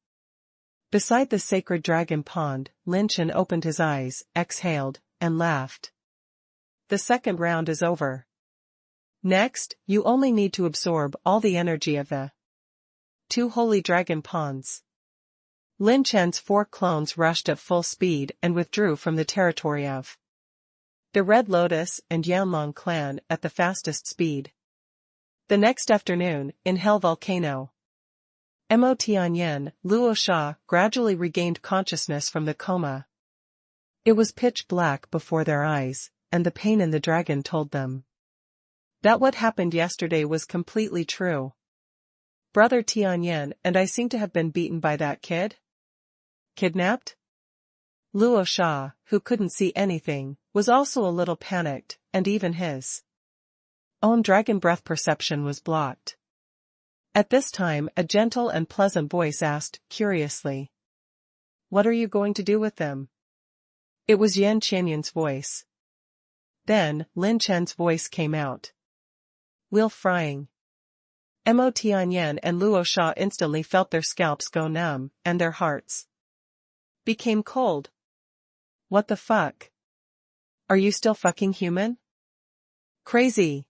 Beside the sacred dragon pond, Lin Chen opened his eyes, exhaled, and laughed. The second round is over. Next, you only need to absorb all the energy of the 2 holy dragon ponds. Lin Chen's 4 clones rushed at full speed and withdrew from the territory of the Red Lotus and Yanlong clan at the fastest speed. The next afternoon, in Hell Volcano, Mo Tianyan, Luo Sha gradually regained consciousness from the coma. It was pitch black before their eyes, and the pain in the dragon told them that what happened yesterday was completely true. Brother Tianyan and I seem to have been beaten by that kid? Kidnapped? Luo Sha, who couldn't see anything, was also a little panicked, and even his own dragon breath perception was blocked. At this time, a gentle and pleasant voice asked, curiously, "What are you going to do with them?" It was Yan Qianyun's voice. Then, Lin Chen's voice came out. "Wheel frying." Mo Tianyan and Luo Sha instantly felt their scalps go numb, and their hearts became cold. What the fuck? Are you still fucking human? Crazy.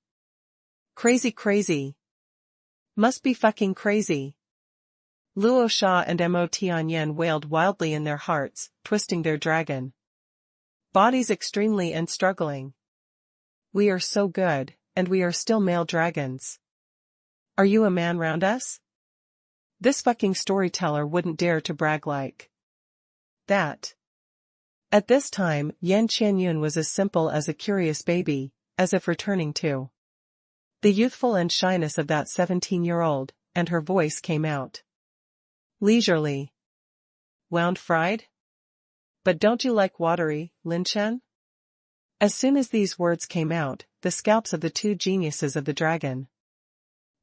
Crazy. Must be fucking crazy. Luo Sha and Mo Tianyan wailed wildly in their hearts, twisting their dragon bodies extremely and struggling. We are so good, and we are still male dragons. Are you a man round us? This fucking storyteller wouldn't dare to brag like that. At this time, Yan Qianyun was as simple as a curious baby, as if returning to the youthful and shyness of that 17-year-old, and her voice came out leisurely. Wound fried? But don't you like watery, Lin Chen? As soon as these words came out, the scalps of the two geniuses of the dragon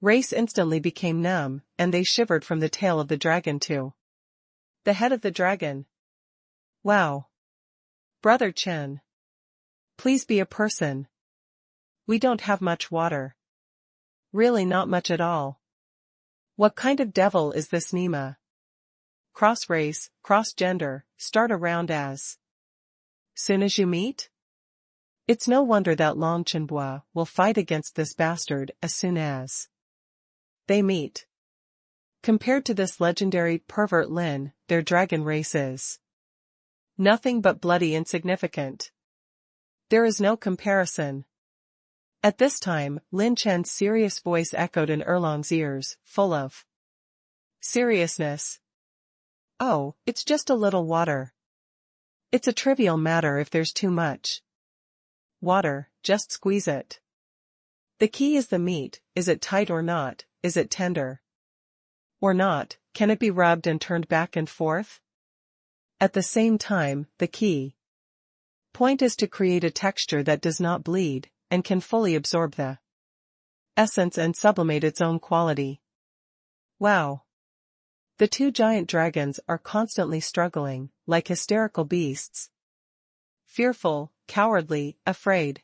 race instantly became numb, and they shivered from the tail of the dragon to the head of the dragon. Wow. Brother Chen. Please be a person. We don't have much water. Really not much at all. What kind of devil is this Nima? Cross-race, cross-gender, start around as soon as you meet? It's no wonder that Long Chenbua will fight against this bastard as soon as they meet. Compared to this legendary pervert Lin, their dragon race is nothing but bloody insignificant. There is no comparison. At this time, Lin Chen's serious voice echoed in Erlong's ears, full of seriousness. Oh, it's just a little water. It's a trivial matter if there's too much water, just squeeze it. The key is the meat, is it tight or not, is it tender or not, can it be rubbed and turned back and forth? At the same time, the key point is to create a texture that does not bleed, and can fully absorb the essence and sublimate its own quality. Wow. The two giant dragons are constantly struggling, like hysterical beasts. Fearful, cowardly, afraid.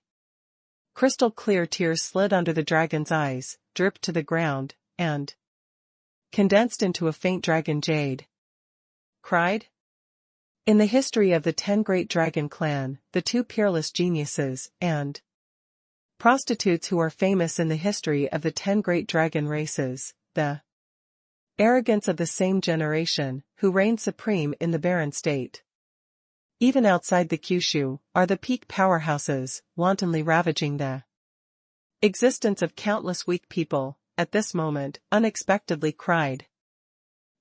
Crystal clear tears slid under the dragon's eyes, dripped to the ground, and condensed into a faint dragon jade. Cried? In the history of the 10 Great Dragon Clan, the two peerless geniuses, and prostitutes who are famous in the history of the 10 Great Dragon races, the arrogance of the same generation, who reigned supreme in the barren state. Even outside the Kyushu, are the peak powerhouses, wantonly ravaging the existence of countless weak people, at this moment, unexpectedly cried.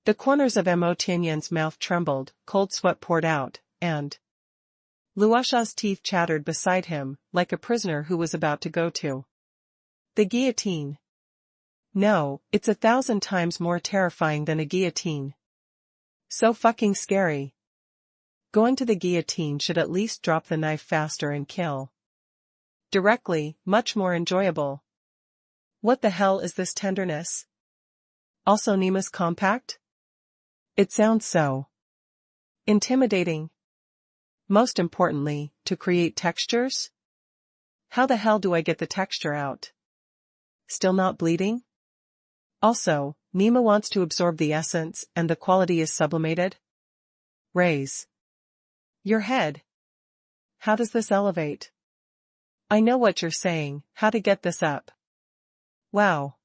The corners of Mo Tianyan's mouth trembled, cold sweat poured out, and Luosha's teeth chattered beside him, like a prisoner who was about to go to the guillotine. No, it's 1,000 times more terrifying than a guillotine. So fucking scary. Going to the guillotine should at least drop the knife faster and kill directly, much more enjoyable. What the hell is this tenderness? Also Nima's compact? It sounds so intimidating. Most importantly, to create textures? How the hell do I get the texture out? Still not bleeding? Also, Nima wants to absorb the essence and the quality is sublimated? Raise your head. How does this elevate? I know what you're saying, how to get this up. Wow.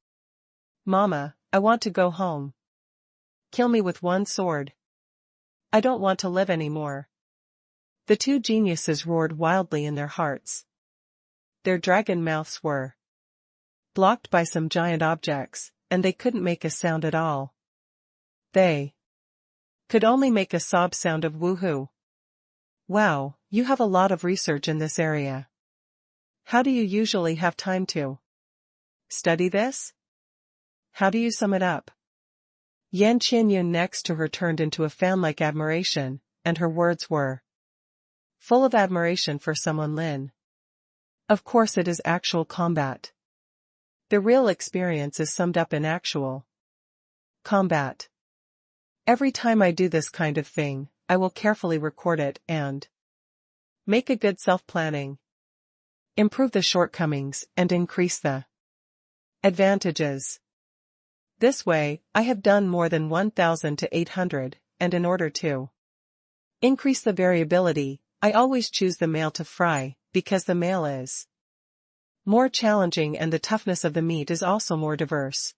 Mama, I want to go home. Kill me with one sword. I don't want to live anymore. The two geniuses roared wildly in their hearts. Their dragon mouths were blocked by some giant objects, and they couldn't make a sound at all. They could only make a sob sound of woohoo. Wow, you have a lot of research in this area. How do you usually have time to study this? How do you sum it up? Yan Qianyun next to her turned into a fan-like admiration, and her words were full of admiration for someone Lin. Of course it is actual combat. The real experience is summed up in actual combat. Every time I do this kind of thing, I will carefully record it and make a good self-planning. Improve the shortcomings and increase the advantages. This way, I have done more than 1,800, and in order to increase the variability, I always choose the male to fry, because the male is more challenging and the toughness of the meat is also more diverse.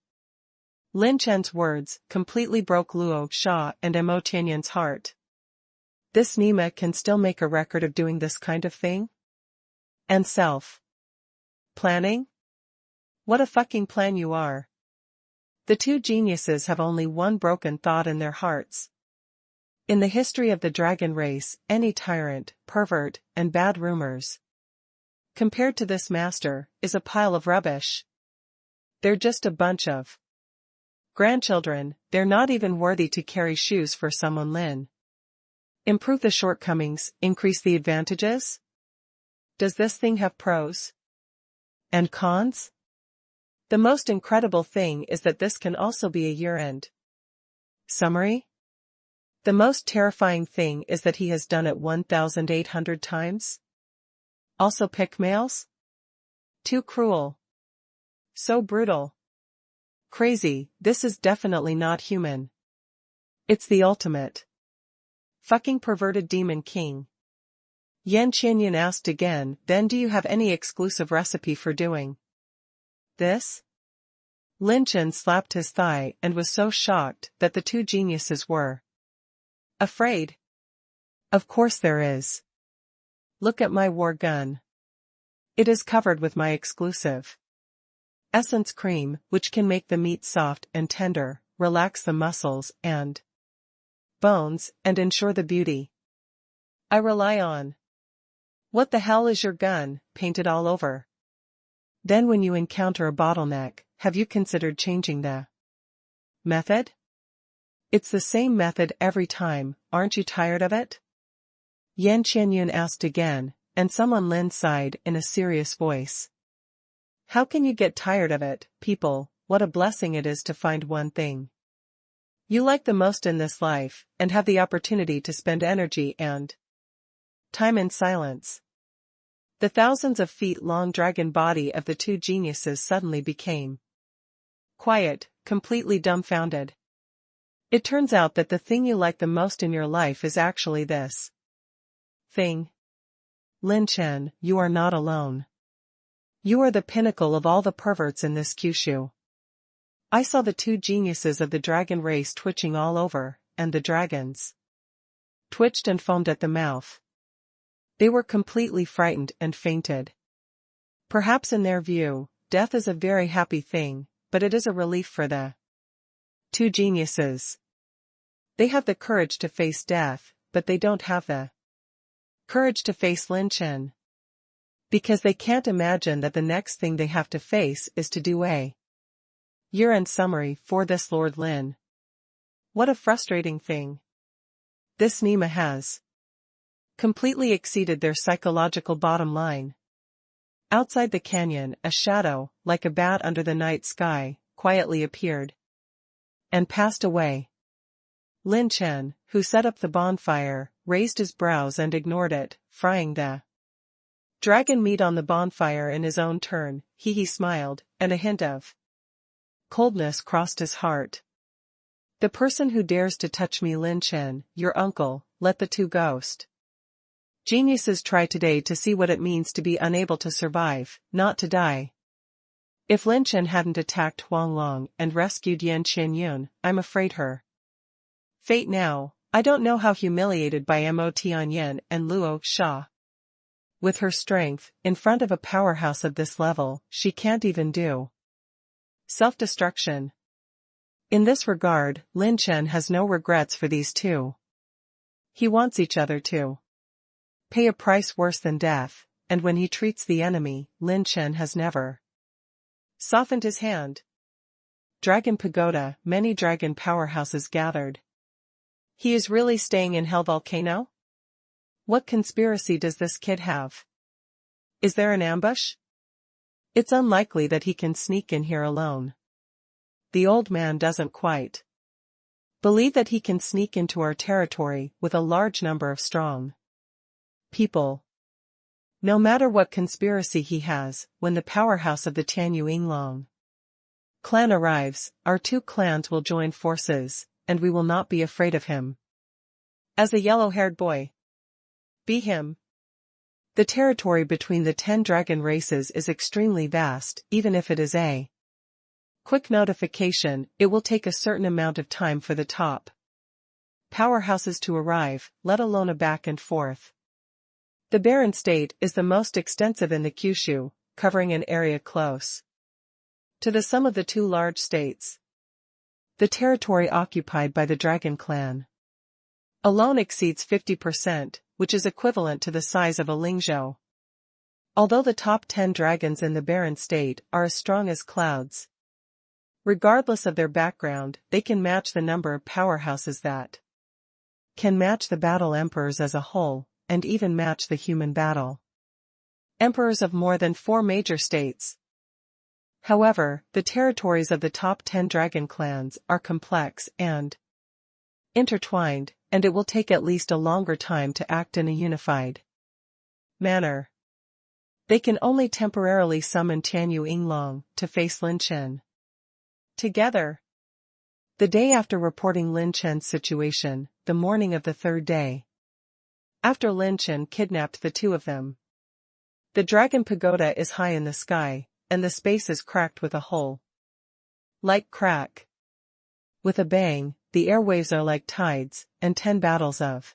Lin Chen's words completely broke Luo Xia and Mo Tianyan's heart. This Nima can still make a record of doing this kind of thing? And self-planning? What a fucking plan you are. The two geniuses have only one broken thought in their hearts. In the history of the dragon race, any tyrant, pervert, and bad rumors, compared to this master, is a pile of rubbish. They're just a bunch of grandchildren. They're not even worthy to carry shoes for someone. Lin. Improve the shortcomings, increase the advantages? Does this thing have pros and cons? The most incredible thing is that this can also be a year-end summary. The most terrifying thing is that he has done it 1,800 times. Also pick males? Too cruel. So brutal. Crazy, this is definitely not human. It's the ultimate fucking perverted demon king. Yan Qianyan asked again, then do you have any exclusive recipe for doing this? Lin Chen slapped his thigh and was so shocked that the two geniuses were afraid. Of course there is. Look at my war gun. It is covered with my exclusive essence cream, which can make the meat soft and tender, relax the muscles and bones, and ensure the beauty I rely on. What the hell is your gun, painted all over? Then when you encounter a bottleneck, have you considered changing the method? It's the same method every time, aren't you tired of it? Yan Qianyun asked again, and someone Lin sighed in a serious voice. How can you get tired of it, people? What a blessing it is to find one thing you like the most in this life, and have the opportunity to spend energy and time in silence. The thousands of feet long dragon body of the two geniuses suddenly became quiet, completely dumbfounded. It turns out that the thing you like the most in your life is actually this thing. Lin Chen, you are not alone. You are the pinnacle of all the perverts in this Kyushu. I saw the two geniuses of the dragon race twitching all over, and the dragons twitched and foamed at the mouth. They were completely frightened and fainted. Perhaps in their view, death is a very happy thing, but it is a relief for the two geniuses. They have the courage to face death, but they don't have the courage to face Lin Chen. Because they can't imagine that the next thing they have to face is to do a year-end summary for this Lord Lin. What a frustrating thing. This Nima has completely exceeded their psychological bottom line. Outside the canyon, a shadow, like a bat under the night sky, quietly appeared and passed away. Lin Chen, who set up the bonfire, raised his brows and ignored it, frying the dragon meat on the bonfire in his own turn. He smiled, and a hint of coldness crossed his heart. The person who dares to touch me, Lin Chen, your uncle, let the two ghost geniuses try today to see what it means to be unable to survive, not to die. If Lin Chen hadn't attacked Huanglong and rescued Yan Qianyun, I'm afraid her fate now, I don't know how humiliated by Mo Tianyan and Luo Xia. With her strength, in front of a powerhouse of this level, she can't even do self-destruction. In this regard, Lin Chen has no regrets for these two. He wants each other to pay a price worse than death, and when he treats the enemy, Lin Chen has never softened his hand. Dragon Pagoda, many dragon powerhouses gathered. He is really staying in Hell Volcano? What conspiracy does this kid have? Is there an ambush? It's unlikely that he can sneak in here alone. The old man doesn't quite believe that he can sneak into our territory with a large number of strong people. No matter what conspiracy he has, when the powerhouse of the Tianyu Yinglong clan arrives, our two clans will join forces, and we will not be afraid of him. As a yellow-haired boy, be him. The territory between the 10 dragon races is extremely vast, even if it is a Quick notification: it will take a certain amount of time for the top powerhouses to arrive, let alone a back and forth. The barren state is the most extensive in the Kyushu, covering an area close to the sum of the two large states. The territory occupied by the Dragon Clan alone exceeds 50%, which is equivalent to the size of a Lingzhou. Although the top 10 dragons in the barren state are as strong as clouds, regardless of their background, they can match the number of powerhouses that can match the battle emperors as a whole, and even match the human battle emperors of more than 4 major states. However, the territories of the top 10 dragon clans are complex and intertwined, and it will take at least a longer time to act in a unified manner. They can only temporarily summon Tianyu Yinglong to face Lin Chen together. The day after reporting Lin Chen's situation, the morning of the third day after Lin Chen kidnapped the two of them, the dragon pagoda is high in the sky, and the space is cracked with a hole. Like crack. With a bang, the airwaves are like tides, and 10 battles of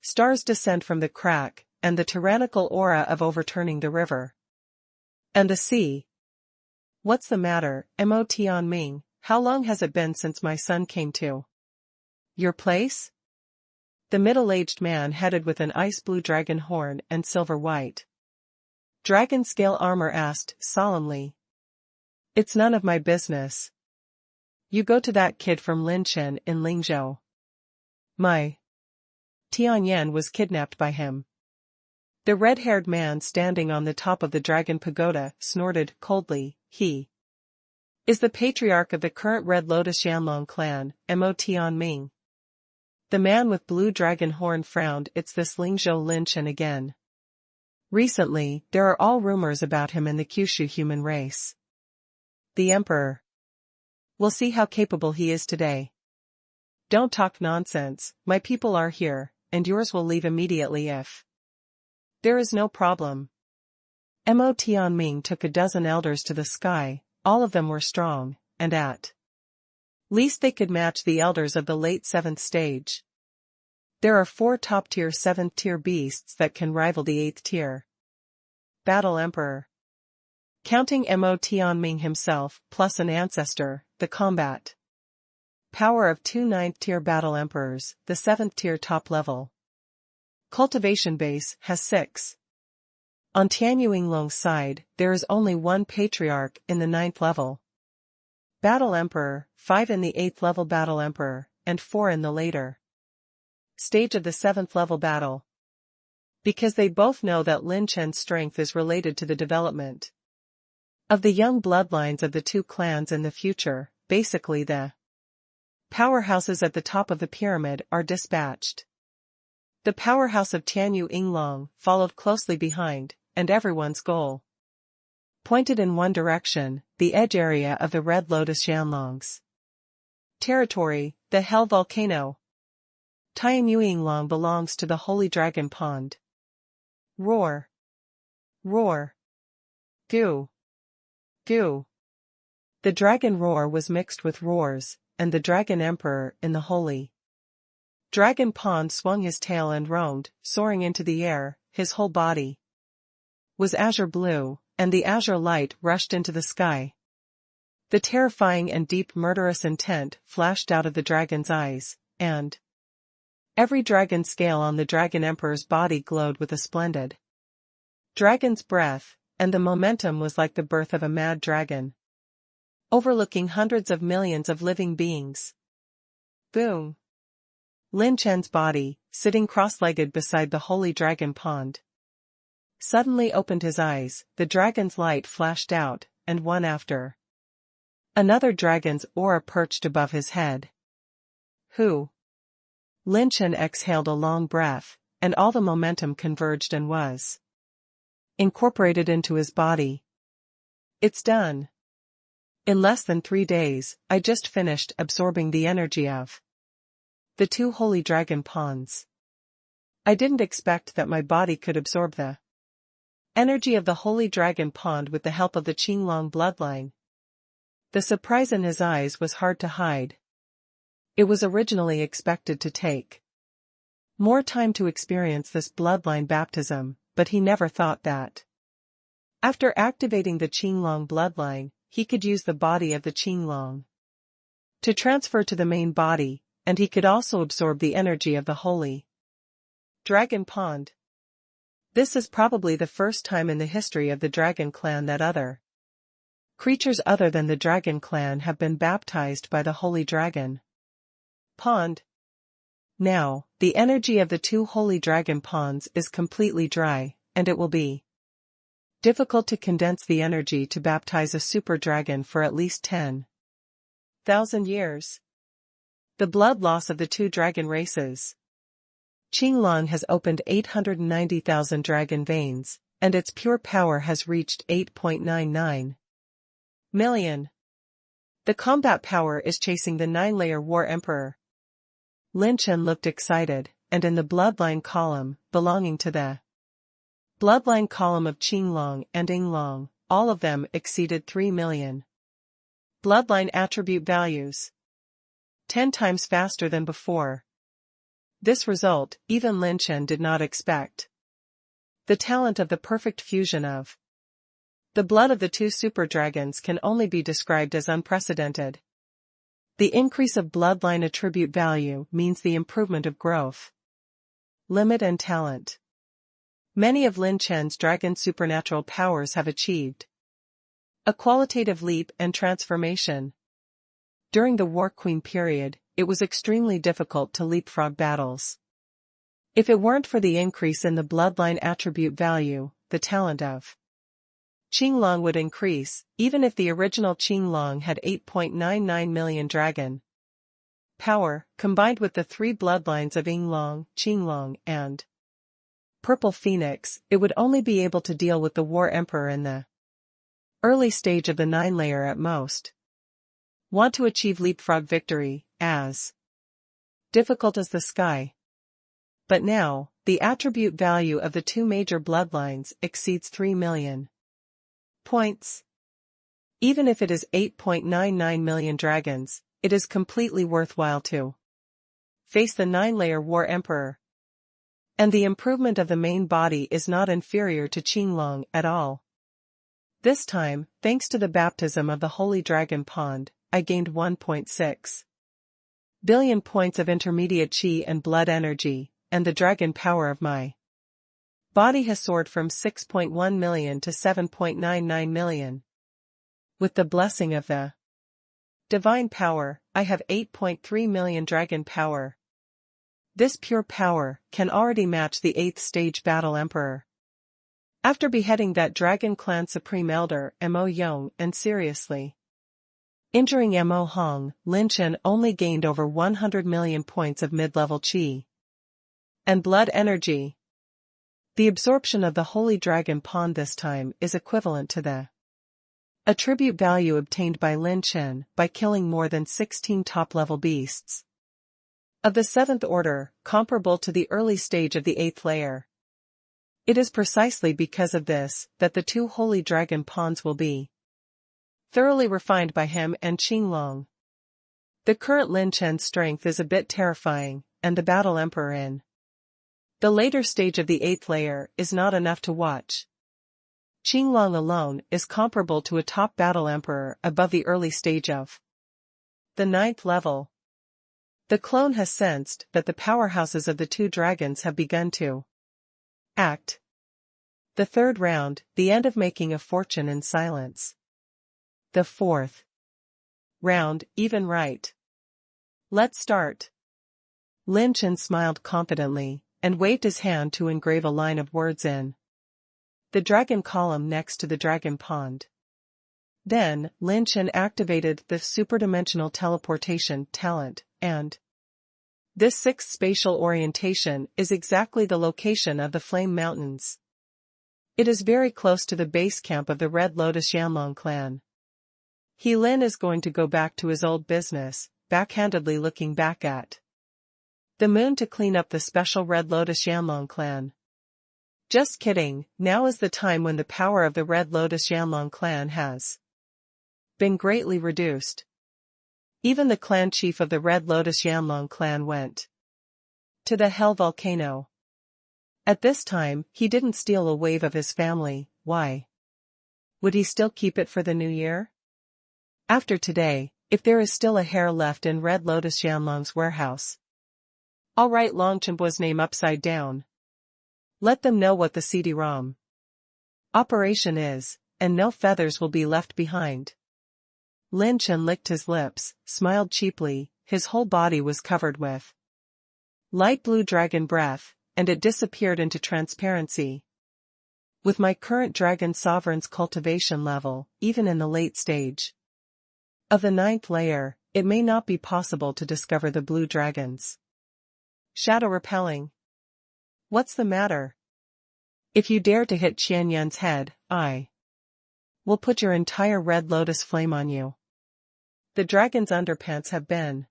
stars descend from the crack, and the tyrannical aura of overturning the river and the sea. What's the matter, Mo Tianming? How long has it been since my son came to your place? The middle-aged man headed with an ice-blue dragon horn and silver-white dragon scale armor asked solemnly. It's none of my business. You go to that kid from Lin Chen in Lingzhou. My Tianyan was kidnapped by him. The red-haired man standing on the top of the dragon pagoda snorted coldly. He is the patriarch of the current Red Lotus Yanlong clan, Mo Tianming. The man with blue dragon horn frowned. It's this Lingzhou Lin Chen again. Recently, there are all rumors about him in the Kyushu human race. The emperor. We'll see how capable he is today. Don't talk nonsense, my people are here, and yours will leave immediately if there is no problem. Mo Tianming took a dozen elders to the sky. All of them were strong, and at least they could match the elders of the late 7th stage. There are 4 top-tier 7th-tier beasts that can rival the 8th tier Battle Emperor. Counting Mo Tianming himself, plus an ancestor, the combat power of 2 9th-tier Battle Emperors, the 7th-tier top-level cultivation base, has 6. On Tianyu Yinglong's side, there is only 1 patriarch in the 9th level Battle Emperor, 5 in the 8th level Battle Emperor, and 4 in the later stage of the 7th level battle. Because they both know that Lin Chen's strength is related to the development of the young bloodlines of the two clans in the future, basically the powerhouses at the top of the pyramid are dispatched. The powerhouse of Tianyu Yinglong followed closely behind, and everyone's goal pointed in one direction, the edge area of the Red Lotus Yanlong's territory, the Hell Volcano. Tianyu Yinglong belongs to the Holy Dragon Pond. Roar! Roar! Goo! Goo! The dragon roar was mixed with roars, and the Dragon Emperor in the Holy Dragon Pond swung his tail and roamed, soaring into the air. His whole body was azure blue, and the azure light rushed into the sky. The terrifying and deep murderous intent flashed out of the dragon's eyes, and every dragon scale on the Dragon Emperor's body glowed with a splendid dragon's breath, and the momentum was like the birth of a mad dragon, overlooking hundreds of millions of living beings. Boom! Lin Chen's body, sitting cross-legged beside the Holy Dragon Pond, suddenly opened his eyes. The dragon's light flashed out, and one after another dragon's aura perched above his head. Who? Lin Chen exhaled a long breath, and all the momentum converged and was incorporated into his body. It's done. In less than 3 days, I just finished absorbing the energy of the 2 holy dragon ponds. I didn't expect that my body could absorb the energy of the holy dragon pond with the help of the Qinglong bloodline. The surprise in his eyes was hard to hide. It was originally expected to take more time to experience this bloodline baptism, but he never thought that after activating the Qinglong bloodline, he could use the body of the Qinglong to transfer to the main body, and he could also absorb the energy of the holy dragon pond. This is probably the first time in the history of the dragon clan that other creatures other than the dragon clan have been baptized by the holy dragon pond. Now, the energy of the two holy dragon ponds is completely dry, and it will be difficult to condense the energy to baptize a super dragon for at least 10,000 years. The blood loss of the two dragon races. Qinglong has opened 890,000 dragon veins, and its pure power has reached 8.99 million. The combat power is chasing the 9-layer War Emperor. Lin Chen looked excited, and in the bloodline column, belonging to the bloodline column of Qinglong and Yinglong, all of them exceeded 3 million. Bloodline attribute values. 10 times faster than before. This result, even Lin Chen did not expect. The talent of the perfect fusion of the blood of the two super dragons can only be described as unprecedented. The increase of bloodline attribute value means the improvement of growth, limit and talent. Many of Lin Chen's dragon supernatural powers have achieved a qualitative leap and transformation. During the War Queen period, it was extremely difficult to leapfrog battles. If it weren't for the increase in the bloodline attribute value, the talent of Qinglong would increase, even if the original Qinglong had 8.99 million dragon power, combined with the three bloodlines of Yinglong, Qinglong, and Purple Phoenix, it would only be able to deal with the War Emperor in the early stage of the 9-layer at most. Want to achieve leapfrog victory, as difficult as the sky. But now, the attribute value of the two major bloodlines exceeds 3 million points. Even if it is 8.99 million dragons, it is completely worthwhile to face the 9-layer War Emperor. And the improvement of the main body is not inferior to Qinglong at all. This time, thanks to the baptism of the Holy Dragon Pond, I gained 1.6 billion points of intermediate chi and blood energy, and the dragon power of my body has soared from 6.1 million to 7.99 million. With the blessing of the divine power, I have 8.3 million dragon power. This pure power can already match the 8th stage battle emperor. After beheading that dragon clan supreme elder Mo Yong and seriously injuring Mo Hong, Lin Chen only gained over 100 million points of mid-level chi and blood energy. The absorption of the Holy Dragon Pond this time is equivalent to the attribute value obtained by Lin Chen by killing more than 16 top-level beasts of the 7th order, comparable to the early stage of the 8th layer. It is precisely because of this that the two Holy Dragon Ponds will be thoroughly refined by him and Qinglong. The current Lin Chen's strength is a bit terrifying, and the Battle Emperor in the later stage of the 8th layer is not enough to watch. Qinglong alone is comparable to a top Battle Emperor above the early stage of the 9th level. The clone has sensed that the powerhouses of the two dragons have begun to act. The third round, the end of making a fortune in silence. The fourth round, even right. Let's start. Lin Chen smiled confidently, and waved his hand to engrave a line of words in the dragon column next to the dragon pond. Then, Lin Chen activated the superdimensional teleportation talent, and this 6th spatial orientation is exactly the location of the Flame Mountains. It is very close to the base camp of the Red Lotus Yanlong clan. Lin is going to go back to his old business, backhandedly looking back at the moon to clean up the special Red Lotus Yanlong clan. Just kidding, now is the time when the power of the Red Lotus Yanlong clan has been greatly reduced. Even the clan chief of the Red Lotus Yanlong clan went to the Hell volcano. At this time, he didn't steal a wave of his family. Why would he still keep it for the new year? After today, if there is still a hair left in Red Lotus Yanlong's warehouse, I'll write Longchenbo's name upside down. Let them know what the CD-ROM operation is, and no feathers will be left behind. Lin Chen licked his lips, smiled cheaply. His whole body was covered with light blue dragon breath, and it disappeared into transparency. With my current dragon sovereign's cultivation level, even in the late stage of the 9th layer, it may not be possible to discover the blue dragons. Shadow repelling. What's the matter? If you dare to hit Qian Yan's head, I will put your entire red lotus flame on you. The dragon's underpants have been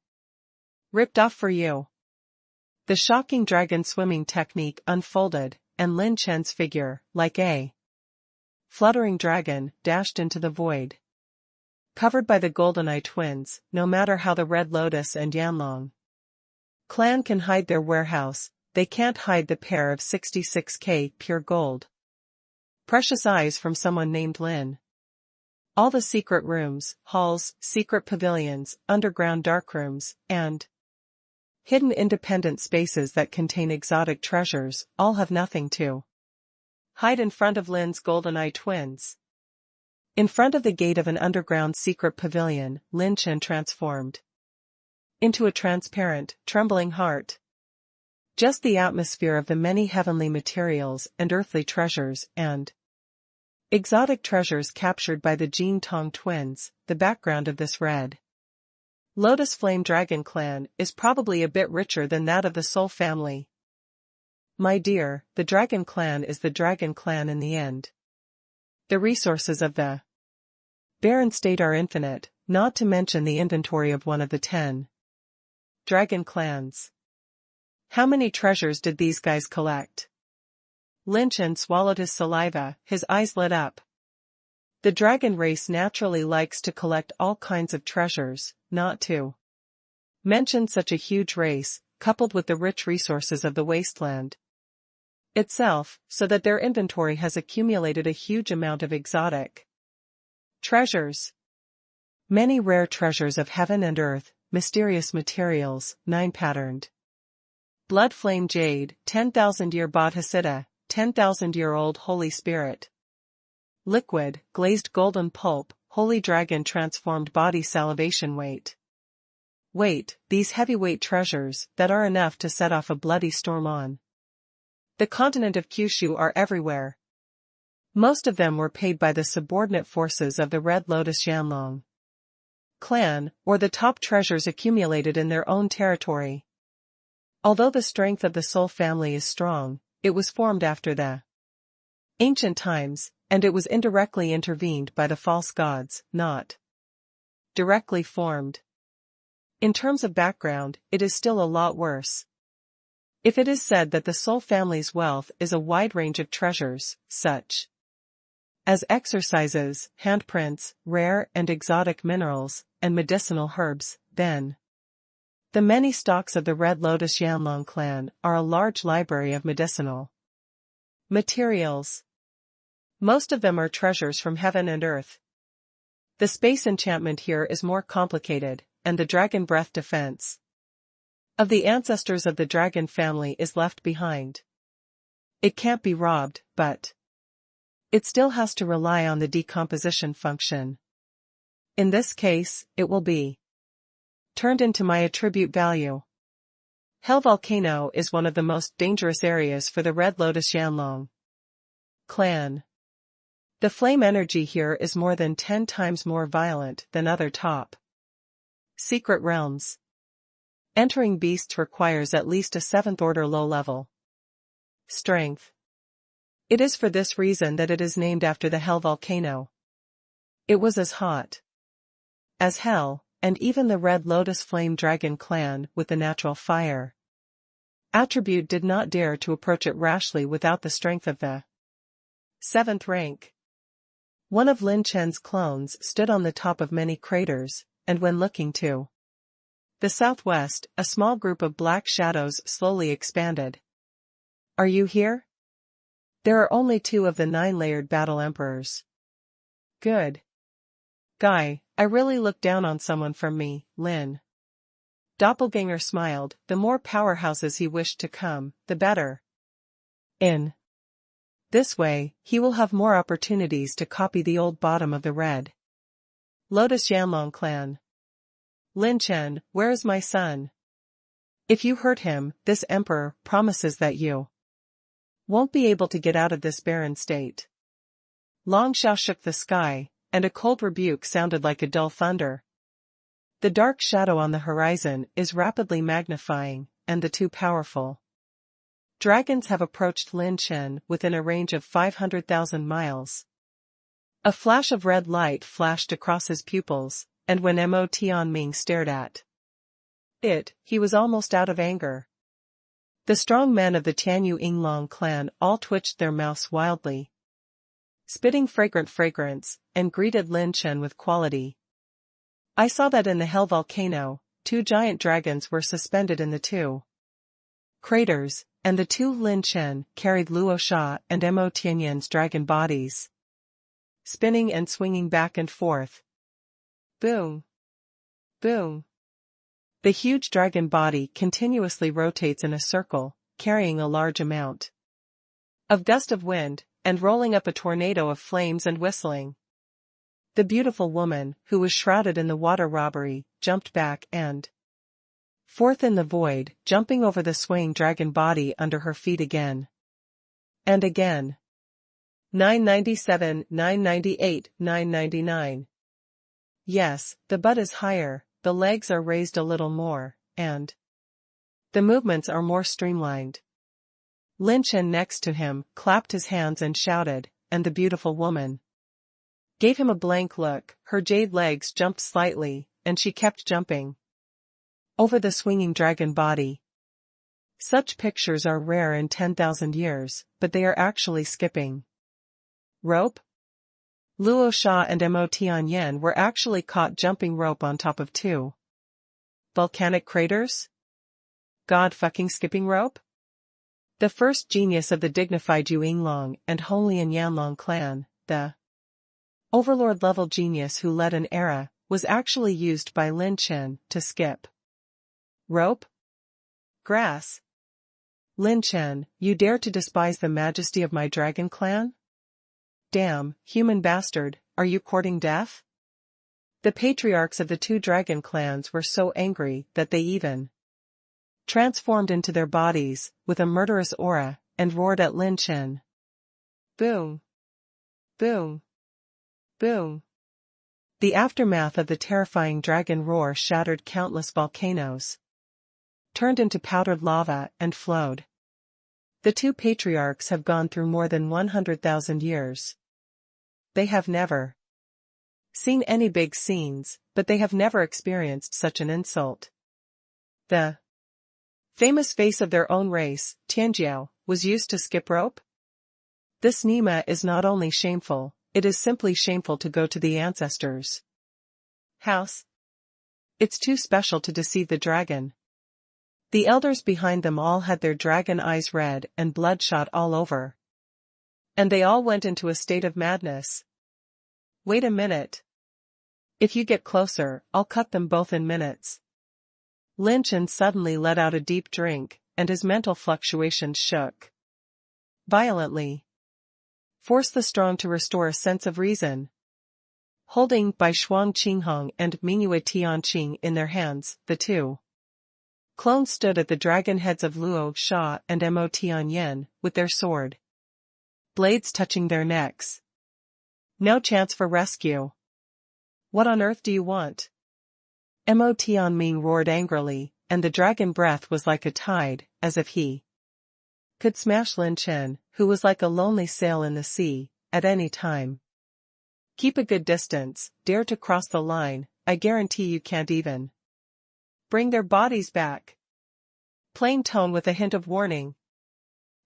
ripped off for you. The shocking dragon swimming technique unfolded, and Lin Chen's figure, like a fluttering dragon, dashed into the void. Covered by the GoldenEye twins, no matter how the Red Lotus and Yanlong clan can hide their warehouse, they can't hide the pair of 66K pure gold precious eyes from someone named Lin. All the secret rooms, halls, secret pavilions, underground darkrooms, and hidden independent spaces that contain exotic treasures, all have nothing to hide in front of Lin's GoldenEye twins. In front of the gate of an underground secret pavilion, Lin Chen transformed into a transparent, trembling heart. Just the atmosphere of the many heavenly materials and earthly treasures and exotic treasures captured by the Jin Tong twins, the background of this Red Lotus Flame Dragon clan is probably a bit richer than that of the Soul family. My dear, the Dragon clan is the Dragon clan in the end. The resources of the barren state are infinite, not to mention the inventory of one of the 10 Dragon clans. How many treasures did these guys collect? Lin Chen swallowed his saliva, his eyes lit up. The dragon race naturally likes to collect all kinds of treasures, not to mention such a huge race, coupled with the rich resources of the wasteland itself, so that their inventory has accumulated a huge amount of exotic treasures. Many rare treasures of heaven and earth, mysterious materials, 9-patterned blood flame jade, 10,000-year bodhisattva, 10,000-year-old holy spirit. Liquid, glazed golden pulp, holy dragon transformed body salivation weight. Wait, these heavyweight treasures that are enough to set off a bloody storm on the continent of Kyushu are everywhere. Most of them were paid by the subordinate forces of the Red Lotus Yanlong clan, or the top treasures accumulated in their own territory. Although the strength of the Soul family is strong, it was formed after the ancient times, and it was indirectly intervened by the false gods, not directly formed. In terms of background, it is still a lot worse. If it is said that the Soul family's wealth is a wide range of treasures, such as exercises, handprints, rare and exotic minerals, and medicinal herbs, then the many stocks of the Red Lotus Yanlong clan are a large library of medicinal materials. Most of them are treasures from heaven and earth. The space enchantment here is more complicated, and the dragon breath defense of the ancestors of the dragon family is left behind. It can't be robbed, but it still has to rely on the decomposition function. In this case, it will be turned into my attribute value. Hell Volcano is one of the most dangerous areas for the Red Lotus Yanlong clan. The flame energy here is more than 10 times more violent than other top secret realms. Entering beasts requires at least a 7th order low level strength. It is for this reason that it is named after the Hell Volcano. It was as hot as hell, and even the Red Lotus Flame Dragon clan with the natural fire attribute did not dare to approach it rashly without the strength of the 7th rank. One of Lin Chen's clones stood on the top of many craters, and when looking to the southwest, a small group of black shadows slowly expanded. Are you here? There are only 2 of the 9-layered battle emperors. Good. Guy, I really look down on someone from me, Lin. Doppelganger smiled. The more powerhouses he wished to come, the better. In this way, he will have more opportunities to copy the old bottom of the Red Lotus Yanlong clan. Lin Chen, where is my son? If you hurt him, this emperor promises that you won't be able to get out of this barren state. Long Xiao shook the sky, and a cold rebuke sounded like a dull thunder. The dark shadow on the horizon is rapidly magnifying, and the 2 powerful dragons have approached Lin Chen within a range of 500,000 miles. A flash of red light flashed across his pupils, and when Mo Tianming stared at it, he was almost out of anger. The strong men of the Tianyu Yinglong clan all twitched their mouths wildly, spitting fragrant fragrance, and greeted Lin Chen with quality. I saw that in the Hell volcano, 2 giant dragons were suspended in the 2 craters, and the 2 Lin Chen carried Luo Sha and Mo Tianyan's dragon bodies, spinning and swinging back and forth. Boom! Boom! The huge dragon body continuously rotates in a circle, carrying a large amount of gust of wind, and rolling up a tornado of flames and whistling. The beautiful woman, who was shrouded in the water robbery, jumped back and forth in the void, jumping over the swaying dragon body under her feet again and again. 997, 998, 999. Yes, the butt is higher, the legs are raised a little more, and the movements are more streamlined. Lin Chen next to him clapped his hands and shouted, and the beautiful woman gave him a blank look. Her jade legs jumped slightly, and she kept jumping over the swinging dragon body. Such pictures are rare in 10,000 years, but they are actually skipping rope. Luo Sha and Mo Tianyan were actually caught jumping rope on top of 2 volcanic craters. God fucking skipping rope? The first genius of the dignified Yu Yinglong and Honglian Yanlong clan, the overlord-level genius who led an era, was actually used by Lin Chen to skip rope? Grass. Lin Chen, you dare to despise the majesty of my dragon clan? Damn, human bastard, are you courting death? The patriarchs of the 2 dragon clans were so angry that they even transformed into their bodies, with a murderous aura, and roared at Lin Chen. Boom! Boom! Boom! The aftermath of the terrifying dragon roar shattered countless volcanoes, turned into powdered lava, and flowed. The 2 patriarchs have gone through more than 100,000 years. They have never seen any big scenes, but they have never experienced such an insult. The famous face of their own race, Tianjiao, was used to skip rope? This Nima is not only shameful, it is simply shameful to go to the ancestors' house. It's too special to deceive the dragon. The elders behind them all had their dragon eyes red and bloodshot all over. And they all went into a state of madness. Wait a minute. If you get closer, I'll cut them both in minutes. Lin Chen suddenly let out a deep drink, and his mental fluctuations shook violently. Force the strong to restore a sense of reason. Holding Bai Shuang Qinghong and Mingyue Tianqing in their hands, the 2 clones stood at the dragon heads of Luo Sha and Mo Tianyan, with their sword blades touching their necks. No chance for rescue. What on earth do you want? Mo Tianming roared angrily, and the dragon breath was like a tide, as if he could smash Lin Chen, who was like a lonely sail in the sea, at any time. Keep a good distance, dare to cross the line, I guarantee you can't even bring their bodies back. Plain tone with a hint of warning.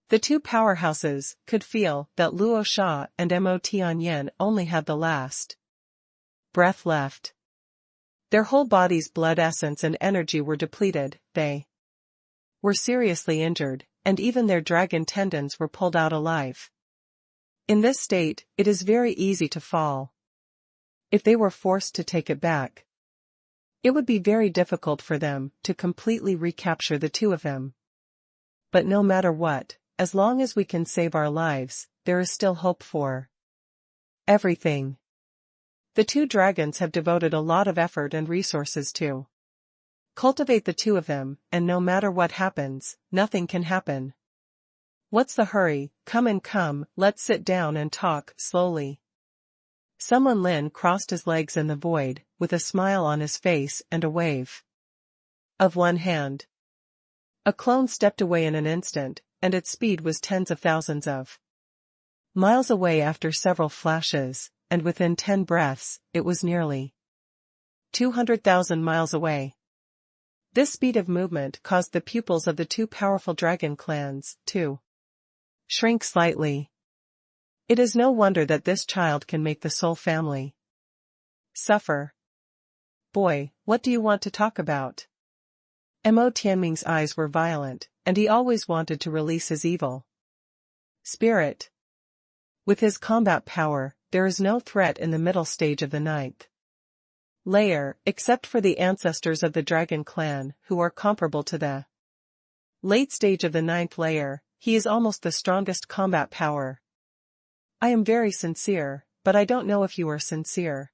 The two powerhouses could feel that Luo Sha and Mo Tianyan only had the last breath left. Their whole body's blood essence and energy were depleted, they were seriously injured, and even their dragon tendons were pulled out alive. In this state, it is very easy to fall. If they were forced to take it back, it would be very difficult for them to completely recapture the two of them. But no matter what, as long as we can save our lives, there is still hope for everything. The two dragons have devoted a lot of effort and resources to cultivate the two of them, and no matter what happens, nothing can happen. What's the hurry? Come, let's sit down and talk, slowly. Someone Lin crossed his legs in the void, with a smile on his face and a wave of one hand. A clone stepped away in an instant, and its speed was tens of thousands of miles away after several flashes, and within 10 breaths, it was nearly 200,000 miles away. This speed of movement caused the pupils of the two powerful dragon clans to shrink slightly. It is no wonder that this child can make the Soul family suffer. Boy, what do you want to talk about? Mo Tianming's eyes were violent, and he always wanted to release his evil spirit. With his combat power, there is no threat in the middle stage of the 9th layer, except for the ancestors of the dragon clan, who are comparable to the late stage of the 9th layer. He is almost the strongest combat power. I am very sincere, but I don't know if you are sincere.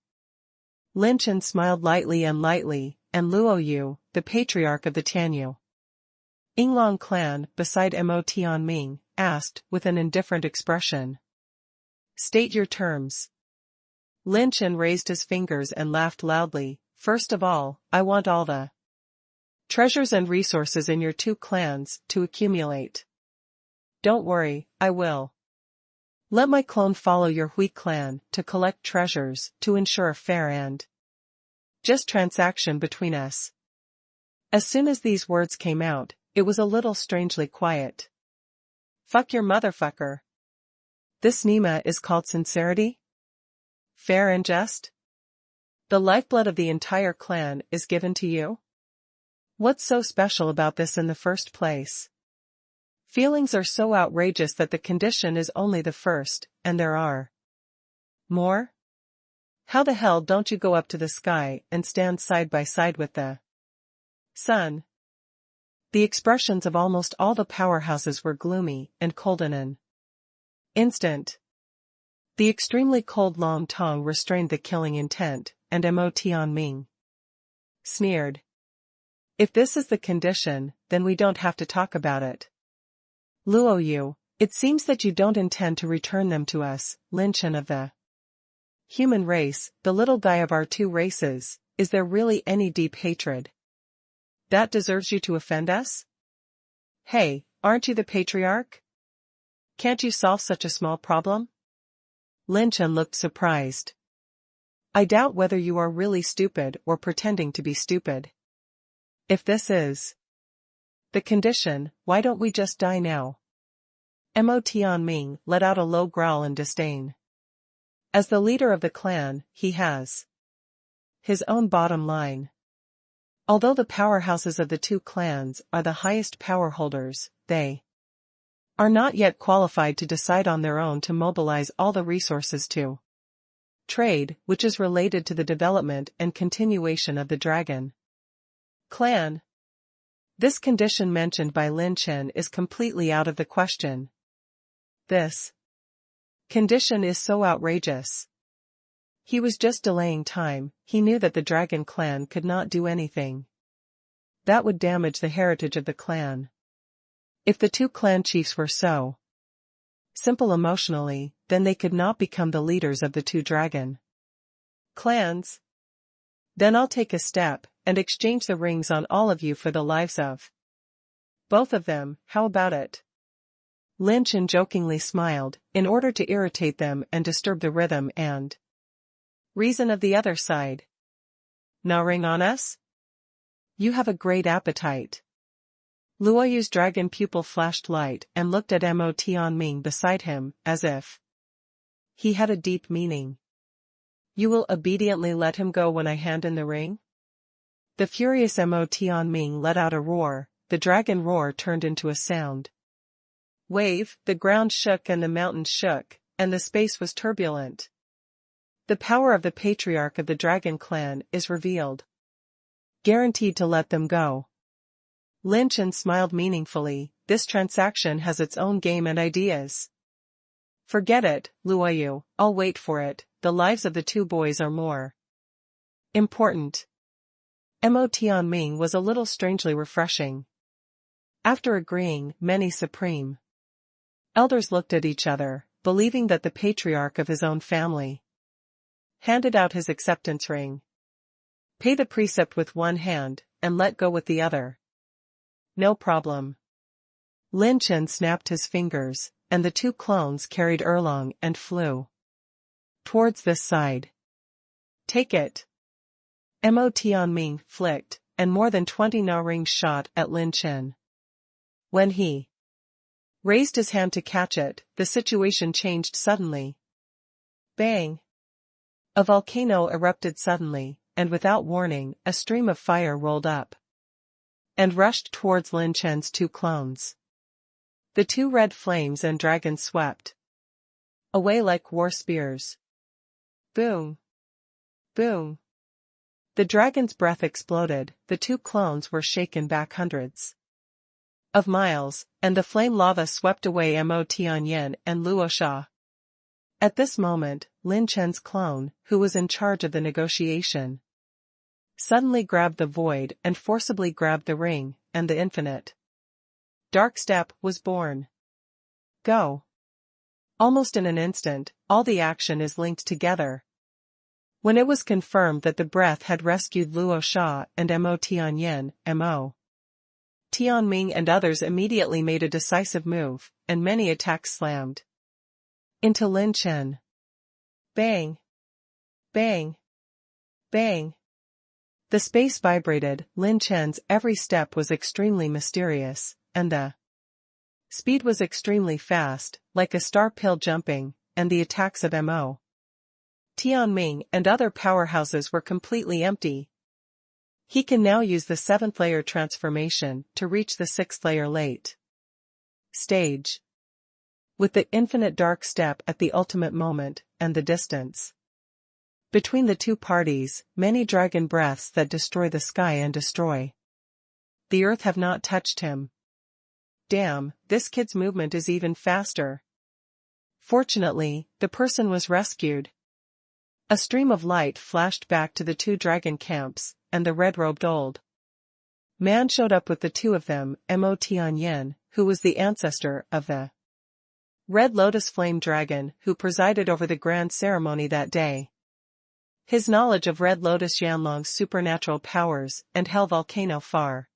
Lin Chen smiled lightly, and Luo Yu, the patriarch of the Tianyu Yinglong clan, beside Mo Tianming, asked, with an indifferent expression. State your terms. Lin Chen raised his fingers and laughed loudly. First of all, I want all the treasures and resources in your two clans to accumulate. Don't worry, I will. Let my clone follow your Hui clan to collect treasures to ensure a fair and just transaction between us. As soon as these words came out, it was a little strangely quiet. Fuck your motherfucker. This Nima is called sincerity? Fair and just? The lifeblood of the entire clan is given to you? What's so special about this in the first place? Feelings are so outrageous that the condition is only the first, and there are more? How the hell don't you go up to the sky and stand side by side with the sun? The expressions of almost all the powerhouses were gloomy and cold in an instant. The extremely cold Long Tong restrained the killing intent, and Mo Tianming sneered. If this is the condition, then we don't have to talk about it. Luo Yu, it seems that you don't intend to return them to us. Lin Chen of the human race, the little guy of our two races, is there really any deep hatred that deserves you to offend us? Hey, aren't you the patriarch? Can't you solve such a small problem? Lin Chen looked surprised. I doubt whether you are really stupid or pretending to be stupid. If this is the condition, why don't we just die now? Mo Tianming let out a low growl in disdain. As the leader of the clan, he has his own bottom line. Although the powerhouses of the two clans are the highest power holders, they are not yet qualified to decide on their own to mobilize all the resources to trade, which is related to the development and continuation of the dragon clan. This condition mentioned by Lin Chen is completely out of the question. This condition is so outrageous. He was just delaying time. He knew that the dragon clan could not do anything that would damage the heritage of the clan. If the two clan chiefs were so simple emotionally, then they could not become the leaders of the two dragon clans. Then I'll take a step and exchange the rings on all of you for the lives of both of them. How about it? Lin Chen jokingly smiled, in order to irritate them and disturb the rhythm and reason of the other side. No ring on us? You have a great appetite. Luoyu's dragon pupil flashed light and looked at Mo Tianming beside him, as if he had a deep meaning. You will obediently let him go when I hand in the ring? The furious Mo Tianming let out a roar. The dragon roar turned into a sound wave, the ground shook and the mountains shook, and the space was turbulent. The power of the patriarch of the dragon clan is revealed. Guaranteed to let them go. Lin Chen smiled meaningfully. This transaction has its own game and ideas. Forget it, Luoyu, I'll wait for it. The lives of the two boys are more important. Mo Tianming was a little strangely refreshing. After agreeing, many supreme elders looked at each other, believing that the patriarch of his own family handed out his acceptance ring. Pay the precept with one hand, and let go with the other. No problem. Lin Chen snapped his fingers, and the two clones carried Erlong and flew towards this side. Take it. Mo Tianming flicked, and more than 20 na rings shot at Lin Chen. When he raised his hand to catch it, the situation changed suddenly. Bang! A volcano erupted suddenly, and without warning, a stream of fire rolled up and rushed towards Lin Chen's two clones. The two red flames and dragons swept away like war spears. Boom! Boom! The dragon's breath exploded. The two clones were shaken back hundreds of miles, and the flame lava swept away Mo Tianyin and Luo Sha. At this moment, Lin Chen's clone, who was in charge of the negotiation, suddenly grabbed the void and forcibly grabbed the ring, and the infinite dark step was born. Go! Almost in an instant, all the action is linked together. When it was confirmed that the breath had rescued Luo Sha and Mo Tianyin, Mo Tianming and others immediately made a decisive move, and many attacks slammed into Lin Chen. Bang! Bang! Bang! The space vibrated. Lin Chen's every step was extremely mysterious, and the speed was extremely fast, like a star pill jumping, and the attacks of Mo Tianming and other powerhouses were completely empty. He can now use the 7th layer transformation to reach the 6th layer late stage. With the infinite dark step at the ultimate moment, and the distance between the two parties, many dragon breaths that destroy the sky and destroy the earth have not touched him. Damn, this kid's movement is even faster. Fortunately, the person was rescued. A stream of light flashed back to the two dragon camps, and the red-robed old man showed up with the two of them, Mo Tianyin, who was the ancestor of the Red Lotus Flame Dragon, who presided over the grand ceremony that day. His knowledge of Red Lotus Yanlong's supernatural powers and Hell Volcano far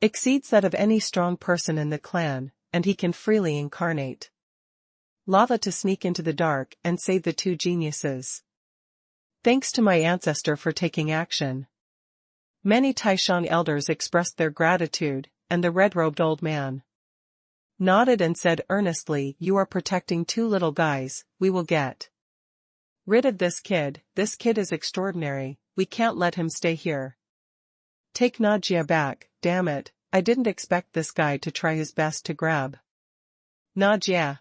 exceeds that of any strong person in the clan, and he can freely incarnate lava to sneak into the dark and save the two geniuses. Thanks to my ancestor for taking action. Many Taishan elders expressed their gratitude, and the red-robed old man nodded and said earnestly, "You are protecting two little guys, we will get rid of this kid is extraordinary, we can't let him stay here. Take Najia back, damn it, I didn't expect this guy to try his best to grab Najia."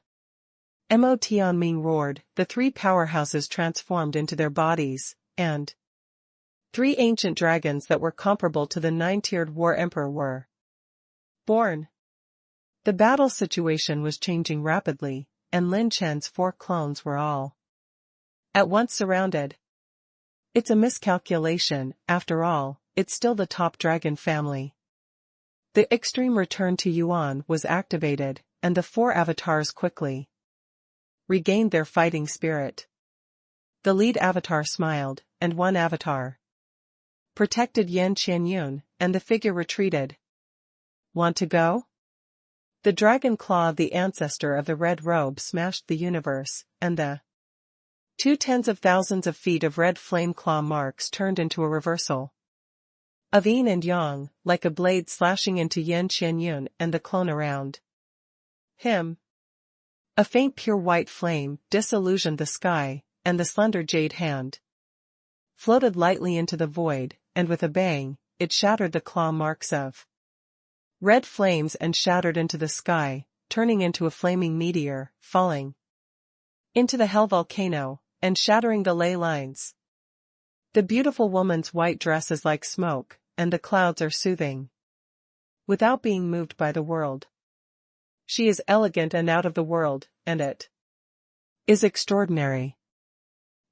Mo Tianming roared. The three powerhouses transformed into their bodies, and three ancient dragons that were comparable to the 9-tiered war emperor were born. The battle situation was changing rapidly, and Lin Chen's 4 clones were all at once surrounded. It's a miscalculation, after all, it's still the top dragon family. The extreme return to Yuan was activated, and the 4 avatars quickly regained their fighting spirit. The lead avatar smiled, and one avatar protected Yan Qianyun, and the figure retreated. Want to go? The dragon claw of the ancestor of the red robe smashed the universe, and the 2 tens of thousands of feet of red flame claw marks turned into a reversal. Of yin and yang, like a blade slashing into Yin Chen Yun and the clone around him. A faint pure white flame disillusioned the sky, and the slender jade hand floated lightly into the void, and with a bang, it shattered the claw marks of red flames and shattered into the sky, turning into a flaming meteor, falling into the hell volcano, and shattering the ley lines. The beautiful woman's white dress is like smoke, and the clouds are soothing without being moved by the world. She is elegant and out of the world, and it is extraordinary.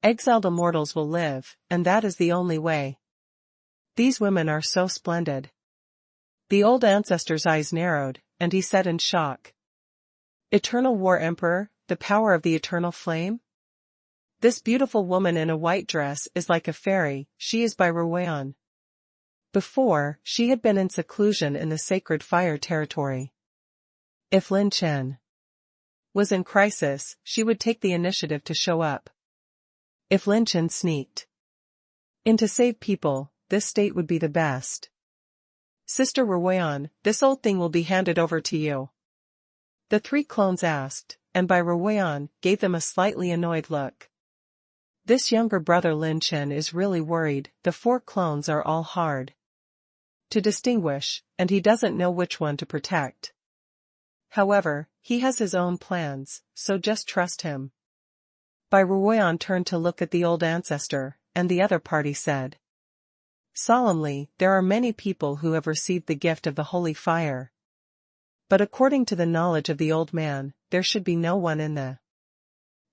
Exiled immortals will live, and that is the only way. These women are so splendid. The old ancestor's eyes narrowed, and he said in shock, Eternal War Emperor, the power of the eternal flame? This beautiful woman in a white dress is like a fairy, she is by rune. Before, she had been in seclusion in the sacred fire territory. If Lin Chen was in crisis, she would take the initiative to show up. If Lin Chen sneaked in to save people, this state would be the best. Sister Rune, this old thing will be handed over to you. The three clones asked, and by Rune gave them a slightly annoyed look. This younger brother Lin Chen is really worried, the four clones are all hard to distinguish, and he doesn't know which one to protect. However, he has his own plans, so just trust him. Bai Rune turned to look at the old ancestor, and the other party said solemnly, there are many people who have received the gift of the holy fire. But according to the knowledge of the old man, there should be no one in the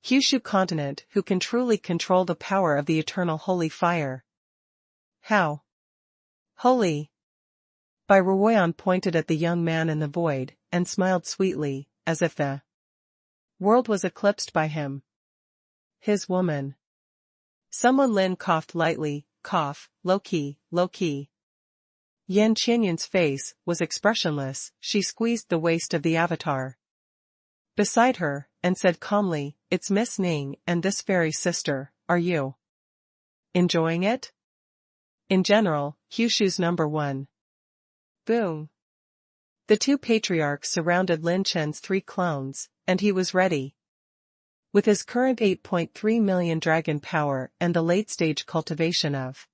Kyushu continent who can truly control the power of the eternal holy fire. How holy? Bai Rune pointed at the young man in the void, and smiled sweetly, as if the world was eclipsed by him. His woman. Someone Lin coughed lightly, cough, low-key, low-key. Yin Qianyun's face was expressionless, she squeezed the waist of the avatar beside her, and said calmly, it's Miss Ning and this fairy sister, are you enjoying it? In general, Kyushu's number one. Boom. The two patriarchs surrounded Lin Chen's three clones, and he was ready. With his current 8.3 million dragon power and the late-stage cultivation of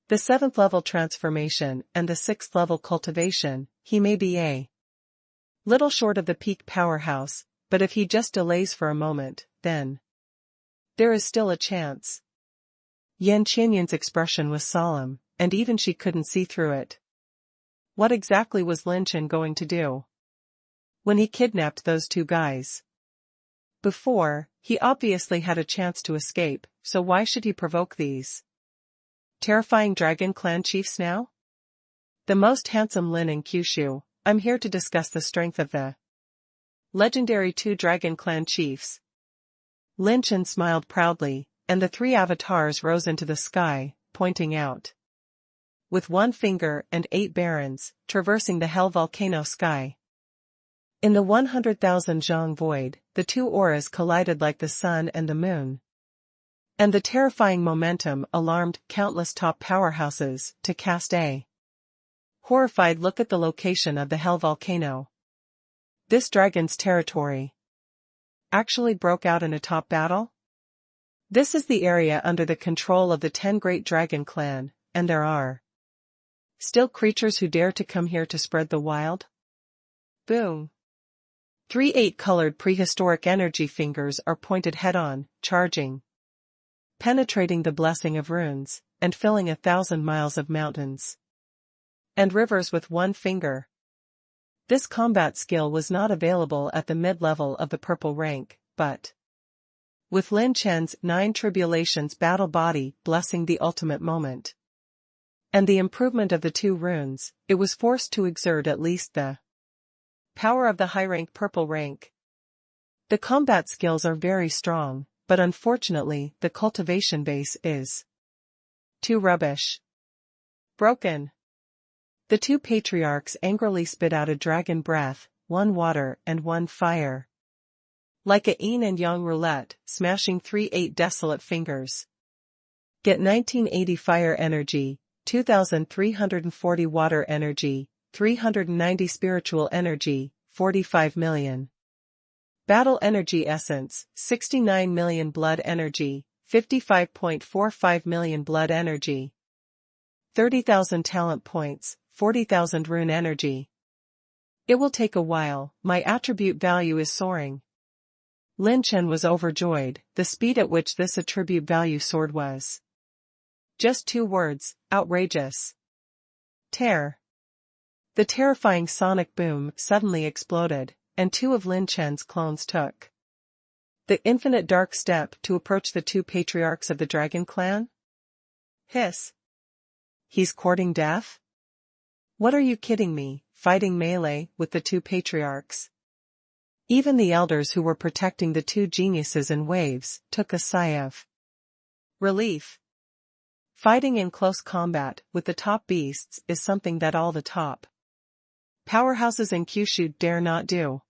the 7th level transformation and the 6th level cultivation, he may be a little short of the peak powerhouse, but if he just delays for a moment, then there is still a chance. Yin Qianyun's expression was solemn, and even she couldn't see through it. What exactly was Lin Chen going to do when he kidnapped those two guys? Before, he obviously had a chance to escape, so why should he provoke these terrifying dragon clan chiefs now? The most handsome Lin in Kyushu, I'm here to discuss the strength of the legendary two dragon clan chiefs. Lin Chen smiled proudly, and the three avatars rose into the sky, pointing out with one finger and 8 barons, traversing the hell volcano sky. In the 100,000 zhang void, the two auras collided like the sun and the moon. And the terrifying momentum alarmed countless top powerhouses to cast a horrified look at the location of the hell volcano. This dragon's territory actually broke out in a top battle? This is the area under the control of the 10 great dragon clan, and there are still creatures who dare to come here to spread the wild? Boom. 3 8-colored prehistoric energy fingers are pointed head-on, charging, penetrating the blessing of runes, and filling 1,000 miles of mountains and rivers with one finger. This combat skill was not available at the mid-level of the purple rank, but with Lin Chen's 9 tribulations battle body blessing the ultimate moment and the improvement of the 2 runes, it was forced to exert at least the power of the high-rank purple rank. The combat skills are very strong, but unfortunately the cultivation base is too rubbish. Broken. The 2 patriarchs angrily spit out a dragon breath, 1 water and 1 fire. Like a yin and yang roulette, smashing 3 8 desolate fingers. Get 1980 fire energy, 2,340 water energy, 390 spiritual energy, 45 million. Battle energy essence, 69 million blood energy, 55.45 million blood energy. 30,000 talent points, 40,000 rune energy. It will take a while, my attribute value is soaring. Lin Chen was overjoyed, the speed at which this attribute value soared was. Just 2 words, outrageous. Tear. The terrifying sonic boom suddenly exploded, and 2 of Lin Chen's clones took the infinite dark step to approach the 2 patriarchs of the dragon clan? Hiss. He's courting death? What are you kidding me, fighting melee with the 2 patriarchs? Even the elders who were protecting the 2 geniuses in waves took a sigh of relief. Fighting in close combat with the top beasts is something that all the top powerhouses in Kyushu dare not do.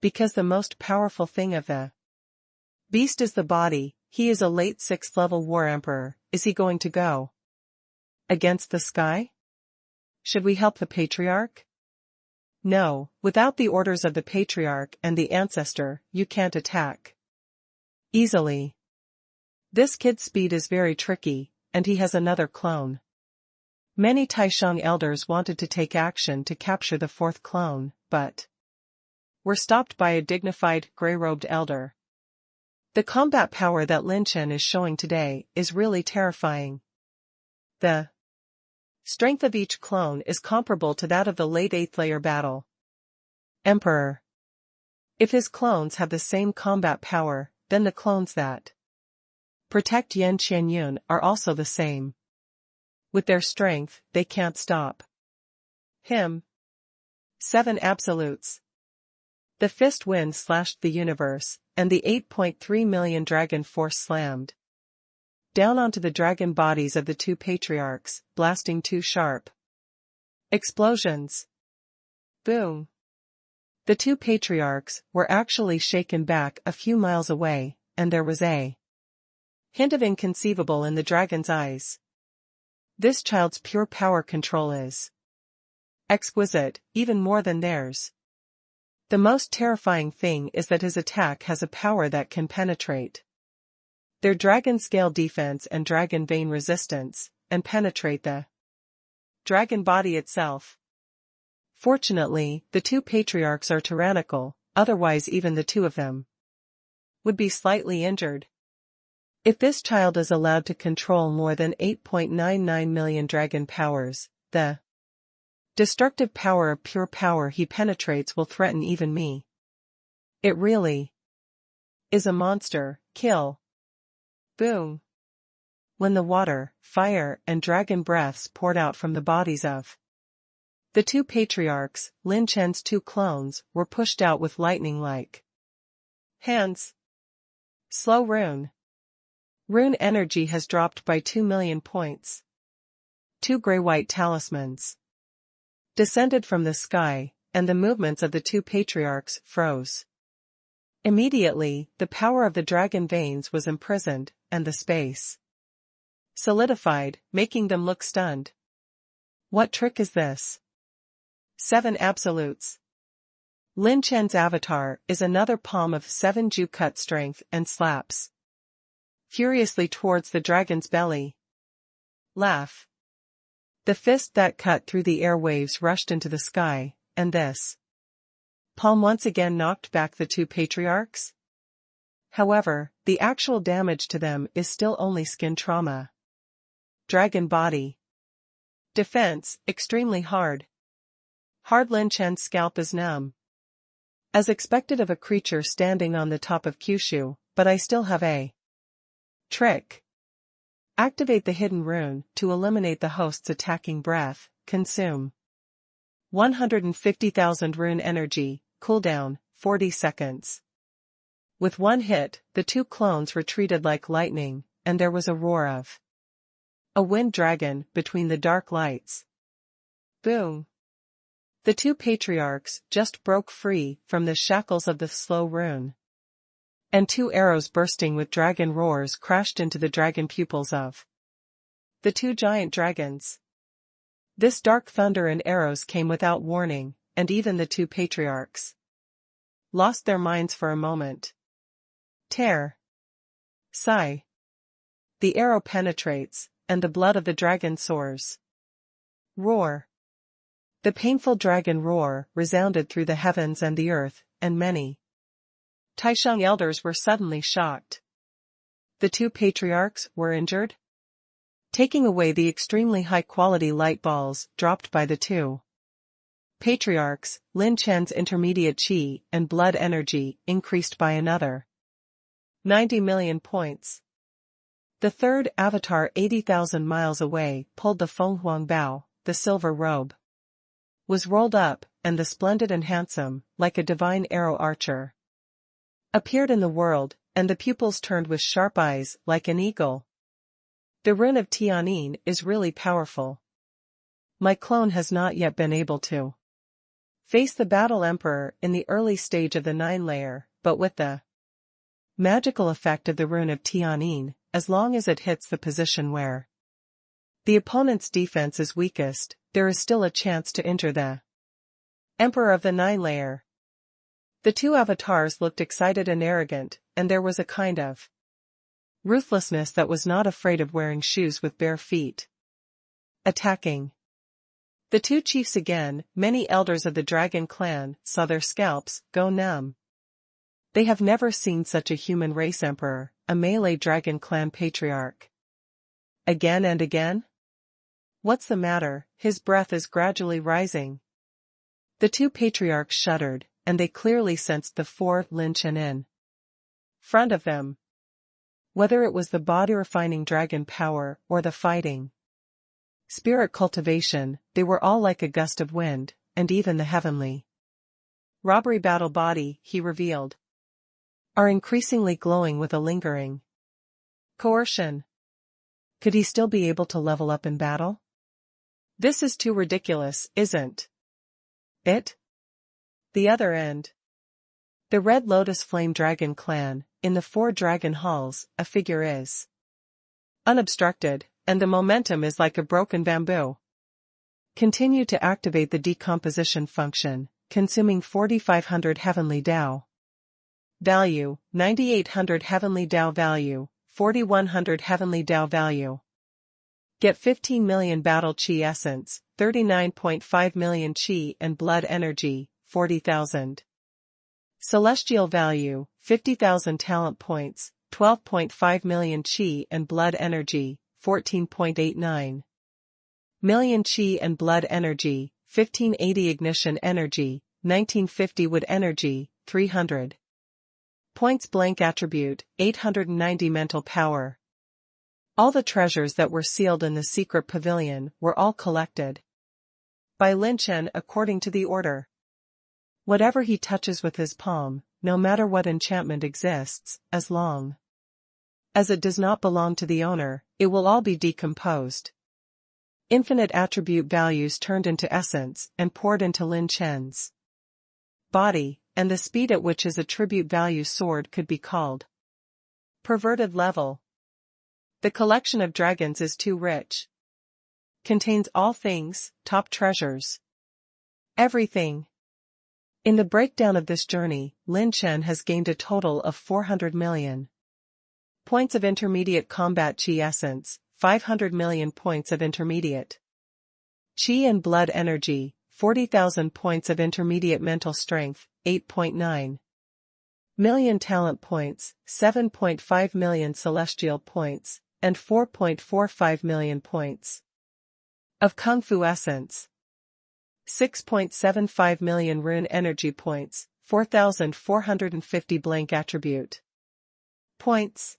Because the most powerful thing of the beast is the body, he is a late 6th level war emperor. Is he going to go against the sky? Should we help the patriarch? No, without the orders of the patriarch and the ancestor, you can't attack easily. This kid's speed is very tricky, and he has another clone. Many Taishang elders wanted to take action to capture the 4th clone, but were stopped by a dignified, gray-robed elder. The combat power that Lin Chen is showing today is really terrifying. The strength of each clone is comparable to that of the late 8th layer battle emperor. If his clones have the same combat power, then the clones that protect Yan Qianyun are also the same. With their strength, they can't stop him. 7 absolutes. The fist wind slashed the universe, and the 8.3 million dragon force slammed down onto the dragon bodies of the 2 patriarchs, blasting 2 sharp explosions. Boom. The 2 patriarchs were actually shaken back a few miles away, and there was a hint of inconceivable in the dragon's eyes. This child's pure power control is exquisite, even more than theirs. The most terrifying thing is that his attack has a power that can penetrate their dragon scale defense and dragon vein resistance, and penetrate the dragon body itself. Fortunately, the 2 patriarchs are tyrannical, otherwise even the 2 of them would be slightly injured. If this child is allowed to control more than 8.99 million dragon powers, the destructive power of pure power he penetrates will threaten even me. It really is a monster. Kill. Boom. When the water, fire, and dragon breaths poured out from the bodies of the 2 patriarchs, Lin Chen's 2 clones were pushed out with lightning-like hands. Slow rune. Rune energy has dropped by 2 million points. 2 gray-white talismans descended from the sky, and the movements of the 2 patriarchs froze. Immediately, the power of the dragon veins was imprisoned, and the space solidified, making them look stunned. What trick is this? 7 absolutes. Lin Chen's avatar is another palm of 7 Ju-cut strength and slaps furiously towards the dragon's belly. Laugh. The fist that cut through the airwaves rushed into the sky, and this palm once again knocked back the 2 patriarchs. However, the actual damage to them is still only skin trauma. Dragon body. Defense, extremely hard. Hard. Lin Chen's scalp is numb. As expected of a creature standing on the top of Kyushu, but I still have a trick. Activate the hidden rune to eliminate the host's attacking breath. Consume 150,000 rune energy. Cooldown 40 seconds. With one hit, the 2 clones retreated like lightning, and there was a roar of a wind dragon between the dark lights. Boom. The 2 patriarchs just broke free from the shackles of the slow rune, and 2 arrows bursting with dragon roars crashed into the dragon pupils of The two giant dragons. This dark thunder and arrows came without warning, and even the two patriarchs lost their minds for a moment. Tear. Sigh. The arrow penetrates, and the blood of the dragon soars. Roar. The painful dragon roar resounded through the heavens and the earth, and many Taisheng elders were suddenly shocked. The two patriarchs were injured? Taking away the extremely high-quality light balls dropped by the two patriarchs, Lin Chen's intermediate qi and blood energy increased by another 90 million points. The third avatar 80,000 miles away pulled the Fenghuang Bao, the silver robe was rolled up, and the splendid and handsome, like a divine arrow archer, appeared in the world, and the pupils turned with sharp eyes like an eagle. The rune of Tianyin is really powerful. My clone has not yet been able to face the battle emperor in the early stage of the 9-layer, but with the magical effect of the rune of Tianyin, as long as it hits the position where the opponent's defense is weakest, there is still a chance to injure the emperor of the 9-layer. The two avatars looked excited and arrogant, and there was a kind of ruthlessness that was not afraid of wearing shoes with bare feet. Attacking. The two chiefs again, many elders of the dragon clan, saw their scalps go numb. They have never seen such a human race emperor, a melee dragon clan patriarch. Again and again? What's the matter? His breath is gradually rising. The two patriarchs shuddered, and they clearly sensed the four Lin Chen in front of them. Whether it was the body-refining dragon power or the fighting spirit cultivation, they were all like a gust of wind, and even the heavenly robbery battle body, he revealed, are increasingly glowing with a lingering coercion. Could he still be able to level up in battle? This is too ridiculous, isn't it? The other end. The Red Lotus Flame Dragon clan, in the 4 dragon halls, a figure is unobstructed, and the momentum is like a broken bamboo. Continue to activate the decomposition function, consuming 4500 Heavenly Dao. Value, 9800 Heavenly Dao value, 4100 Heavenly Dao value. Get 15 million battle chi essence, 39.5 million chi and blood energy, 40,000. Celestial value, 50,000 talent points, 12.5 million chi and blood energy, 14.89 million chi and blood energy, 1580 ignition energy, 1950 wood energy, 300 points blank attribute, 890 mental power. All the treasures that were sealed in the secret pavilion were all collected by Lin Chen according to the order. Whatever he touches with his palm, no matter what enchantment exists, as long as it does not belong to the owner, it will all be decomposed. Infinite attribute values turned into essence and poured into Lin Chen's body, and the speed at which his attribute value soared could be called perverted level. The collection of dragons is too rich. Contains all things, top treasures. Everything. In the breakdown of this journey, Lin Chen has gained a total of 400 million points of intermediate combat chi essence, 500 million points of intermediate chi and blood energy, 40,000 points of intermediate mental strength, 8.9 million talent points, 7.5 million celestial points, and 4.45 million points of Kung Fu essence. 6.75 million rune energy points, 4,450 blank attribute points.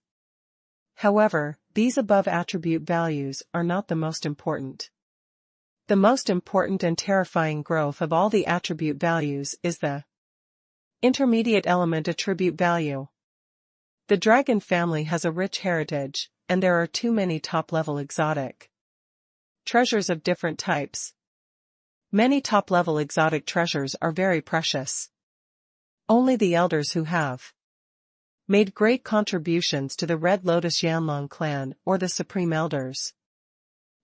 However, these above attribute values are not the most important. The most important and terrifying growth of all the attribute values is the intermediate element attribute value. The dragon family has a rich heritage, and there are too many top-level exotic treasures of different types. Many top-level exotic treasures are very precious. Only the elders who have made great contributions to the Red Lotus Yanlong clan or the Supreme Elders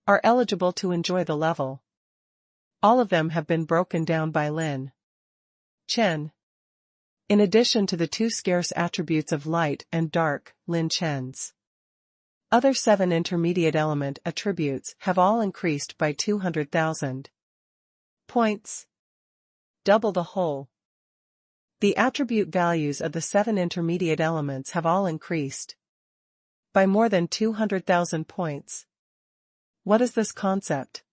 are eligible to enjoy the level. All of them have been broken down by Lin Chen. In addition to the 2 scarce attributes of light and dark, Lin Chen's other 7 intermediate element attributes have all increased by 200,000 points. Double the whole. The attribute values of the 7 intermediate elements have all increased by more than 200,000 points. What is this concept?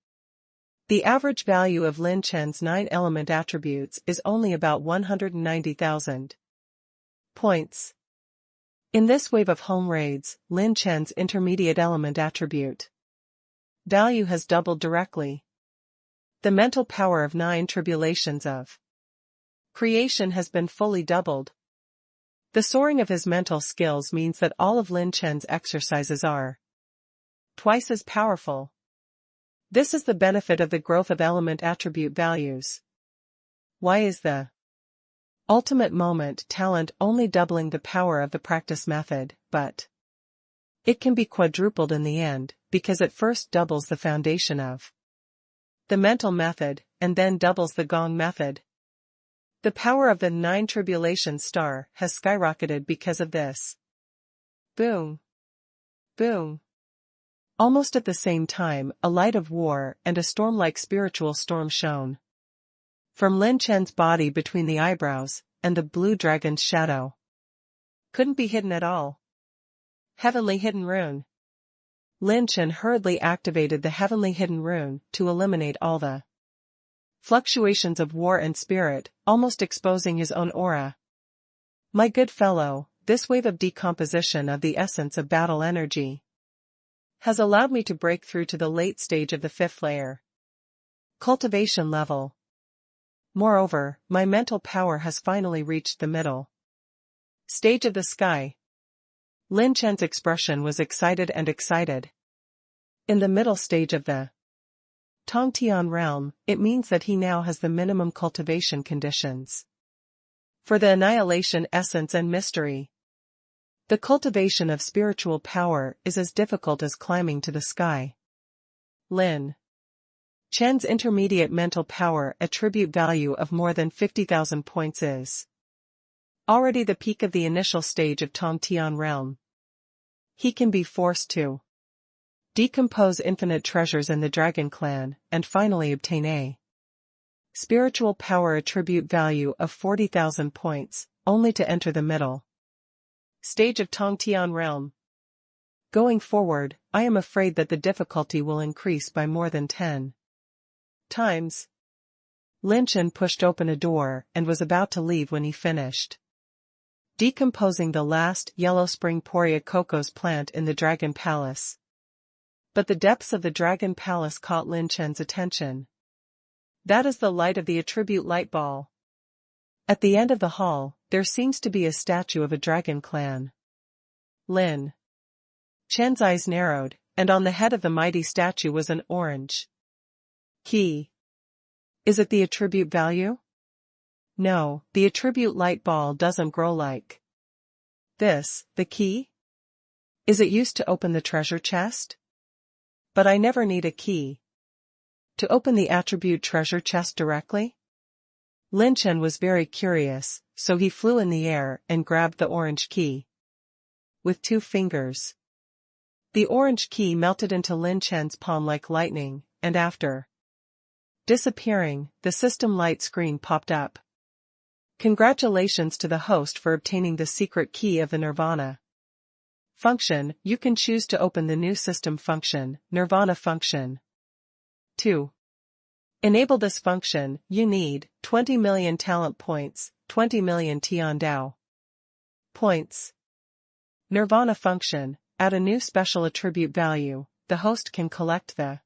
The average value of Lin Chen's 9 element attributes is only about 190,000 points. In this wave of home raids, Lin Chen's intermediate element attribute value has doubled directly. The mental power of 9 tribulations of creation has been fully doubled. The soaring of his mental skills means that all of Lin Chen's exercises are twice as powerful. This is the benefit of the growth of element attribute values. Why is the ultimate moment talent only doubling the power of the practice method, but it can be quadrupled in the end, because it first doubles the foundation of the mental method, and then doubles the gong method. The power of the 9 tribulation star has skyrocketed because of this. Boom. Boom. Almost at the same time, a light of war and a storm-like spiritual storm shone from Lin Chen's body between the eyebrows, and the blue dragon's shadow couldn't be hidden at all. Heavenly Hidden Rune. Lin Chen hurriedly activated the Heavenly Hidden Rune to eliminate all the fluctuations of war and spirit, almost exposing his own aura. My good fellow, this wave of decomposition of the essence of battle energy has allowed me to break through to the late stage of the 5th layer cultivation level. Moreover, my mental power has finally reached the middle stage of the sky. Lin Chen's expression was excited and excited. In the middle stage of the Tongtian realm, it means that he now has the minimum cultivation conditions for the annihilation essence and mystery. The cultivation of spiritual power is as difficult as climbing to the sky. Lin Chen's intermediate mental power attribute value of more than 50,000 points is already the peak of the initial stage of Tongtian realm. He can be forced to decompose infinite treasures in the Dragon Clan, and finally obtain a spiritual power attribute value of 40,000 points, only to enter the middle stage of Tongtian realm. Going forward, I am afraid that the difficulty will increase by more than 10 times. Lin Chen pushed open a door and was about to leave when he finished decomposing the last yellow spring Poria Coco's plant in the Dragon Palace. But the depths of the Dragon Palace caught Lin Chen's attention. That is the light of the attribute light ball. At the end of the hall, there seems to be a statue of a Dragon Clan. Lin Chen's eyes narrowed, and on the head of the mighty statue was an orange key. Is it the attribute value? No, the attribute light ball doesn't grow like this. The key? Is it used to open the treasure chest? But I never need a key to open the attribute treasure chest directly. Lin Chen was very curious, so he flew in the air and grabbed the orange key with 2 fingers. The orange key melted into Lin Chen's palm like lightning, and after disappearing, the system light screen popped up. Congratulations to the host for obtaining the secret key of the Nirvana function. You can choose to open the new system function, Nirvana function. 2. Enable this function, you need 20 million talent points, 20 million Tian Dao points. Nirvana function, add a new special attribute value. The host can collect the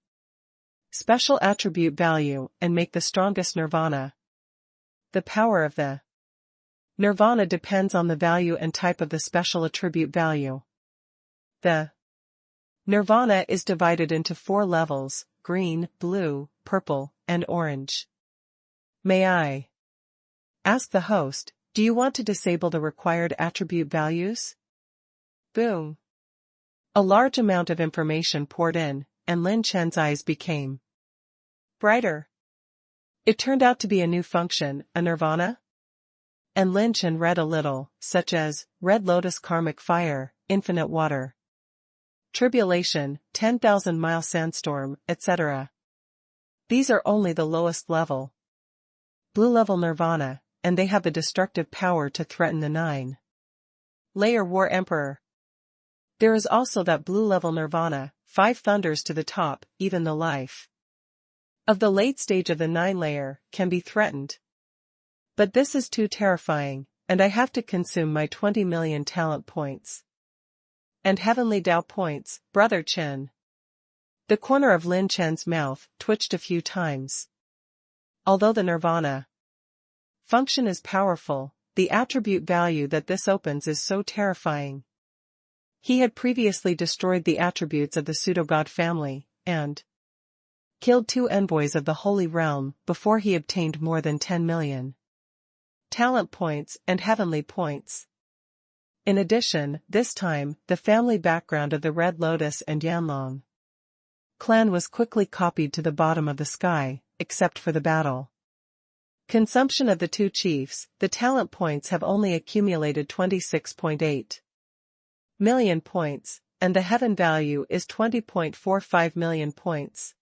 special attribute value and make the strongest Nirvana. The power of the Nirvana depends on the value and type of the special attribute value. The Nirvana is divided into 4 levels: green, blue, purple, and orange. May I ask the host, do you want to disable the required attribute values? Boom. A large amount of information poured in, and Lin Chen's eyes became brighter. It turned out to be a new function, a nirvana? And Lin Chen read a little, such as, Red Lotus Karmic Fire, Infinite Water, Tribulation, 10,000-mile sandstorm, etc. These are only the lowest level. Blue level nirvana, and they have the destructive power to threaten the 9-layer war emperor. There is also that blue level nirvana, 5 thunders to the top, even the life of the late stage of the 9-layer can be threatened. But this is too terrifying, and I have to consume my 20 million talent points. And Heavenly Dao points, Brother Chen. The corner of Lin Chen's mouth twitched a few times. Although the nirvana function is powerful, the attribute value that this opens is so terrifying. He had previously destroyed the attributes of the pseudo-god family, and killed 2 envoys of the Holy Realm before he obtained more than 10 million talent points and heavenly points. In addition, this time, the family background of the Red Lotus and Yanlong clan was quickly copied to the bottom of the sky, except for the battle consumption of the 2 chiefs. The talent points have only accumulated 26.8 million points, and the heaven value is 20.45 million points.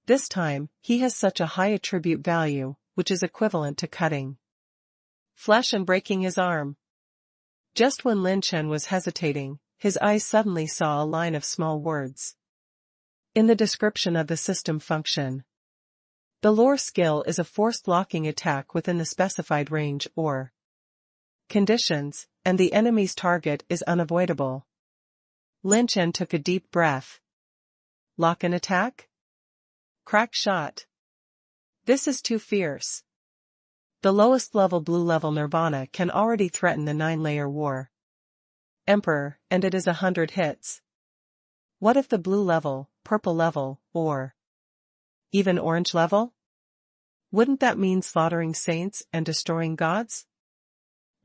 This time, he has such a high attribute value, which is equivalent to cutting flesh and breaking his arm. Just when Lin Chen was hesitating, his eyes suddenly saw a line of small words in the description of the system function. The lore skill is a forced locking attack within the specified range or conditions, and the enemy's target is unavoidable. Lin Chen took a deep breath. Lock an attack? Crack shot. This is too fierce. The lowest level blue level nirvana can already threaten the 9-layer war emperor, and it is 100 hits. What if the blue level, purple level, or even orange level? Wouldn't that mean slaughtering saints and destroying gods?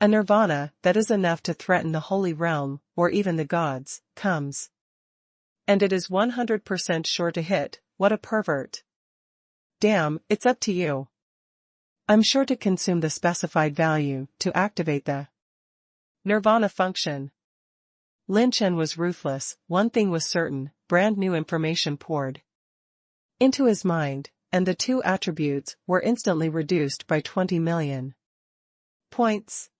A nirvana that is enough to threaten the Holy Realm, or even the gods, comes. And it is 100% sure to hit. What a pervert. Damn, it's up to you. I'm sure to consume the specified value to activate the nirvana function. Lin Chen was ruthless. One thing was certain, brand new information poured into his mind, and the 2 attributes were instantly reduced by 20 million points.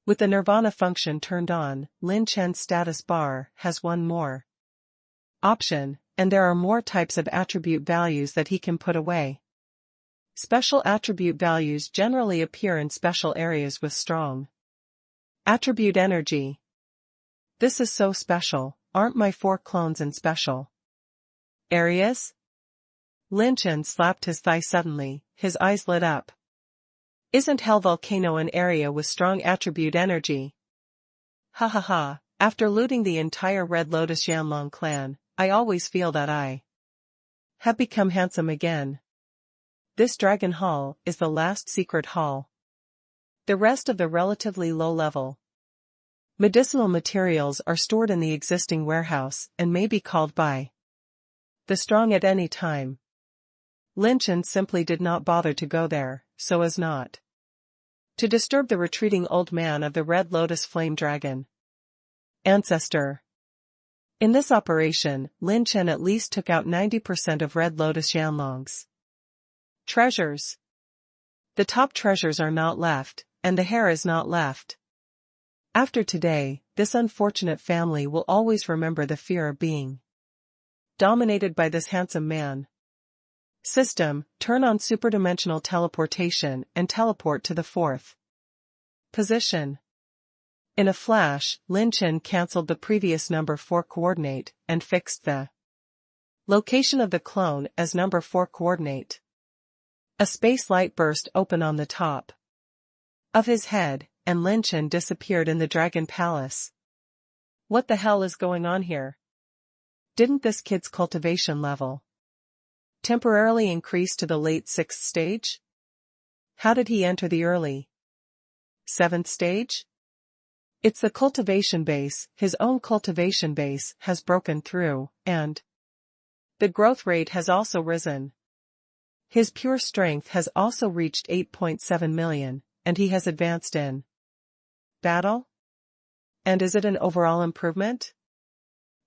With the nirvana function turned on, Lin Chen's status bar has one more option, and there are more types of attribute values that he can put away. Special attribute values generally appear in special areas with strong attribute energy. This is so special, aren't my 4 clones in special areas? Lin Chen slapped his thigh suddenly, his eyes lit up. Isn't Hell Volcano an area with strong attribute energy? Ha ha ha, after looting the entire Red Lotus Yanlong clan, I always feel that I have become handsome again. This Dragon Hall is the last secret hall. The rest of the relatively low-level medicinal materials are stored in the existing warehouse and may be called by the strong at any time. Lin Chen simply did not bother to go there, so as not to disturb the retreating old man of the Red Lotus Flame Dragon ancestor. In this operation, Lin Chen at least took out 90% of Red Lotus Yanlong's treasures. The top treasures are not left, and the hair is not left. After today, this unfortunate family will always remember the fear of being dominated by this handsome man. System, turn on superdimensional teleportation and teleport to the 4th position. In a flash, Lin Chen cancelled the previous number 4 coordinate and fixed the location of the clone as number 4 coordinate. A space light burst open on the top of his head, and Lin Chen disappeared in the Dragon Palace. What the hell is going on here? Didn't this kid's cultivation level temporarily increase to the late 6th stage? How did he enter the early 7th stage? It's the cultivation base, his own cultivation base has broken through, and The growth rate has also risen. His pure strength has also reached 8.7 million, and he has advanced in battle? And is it an overall improvement?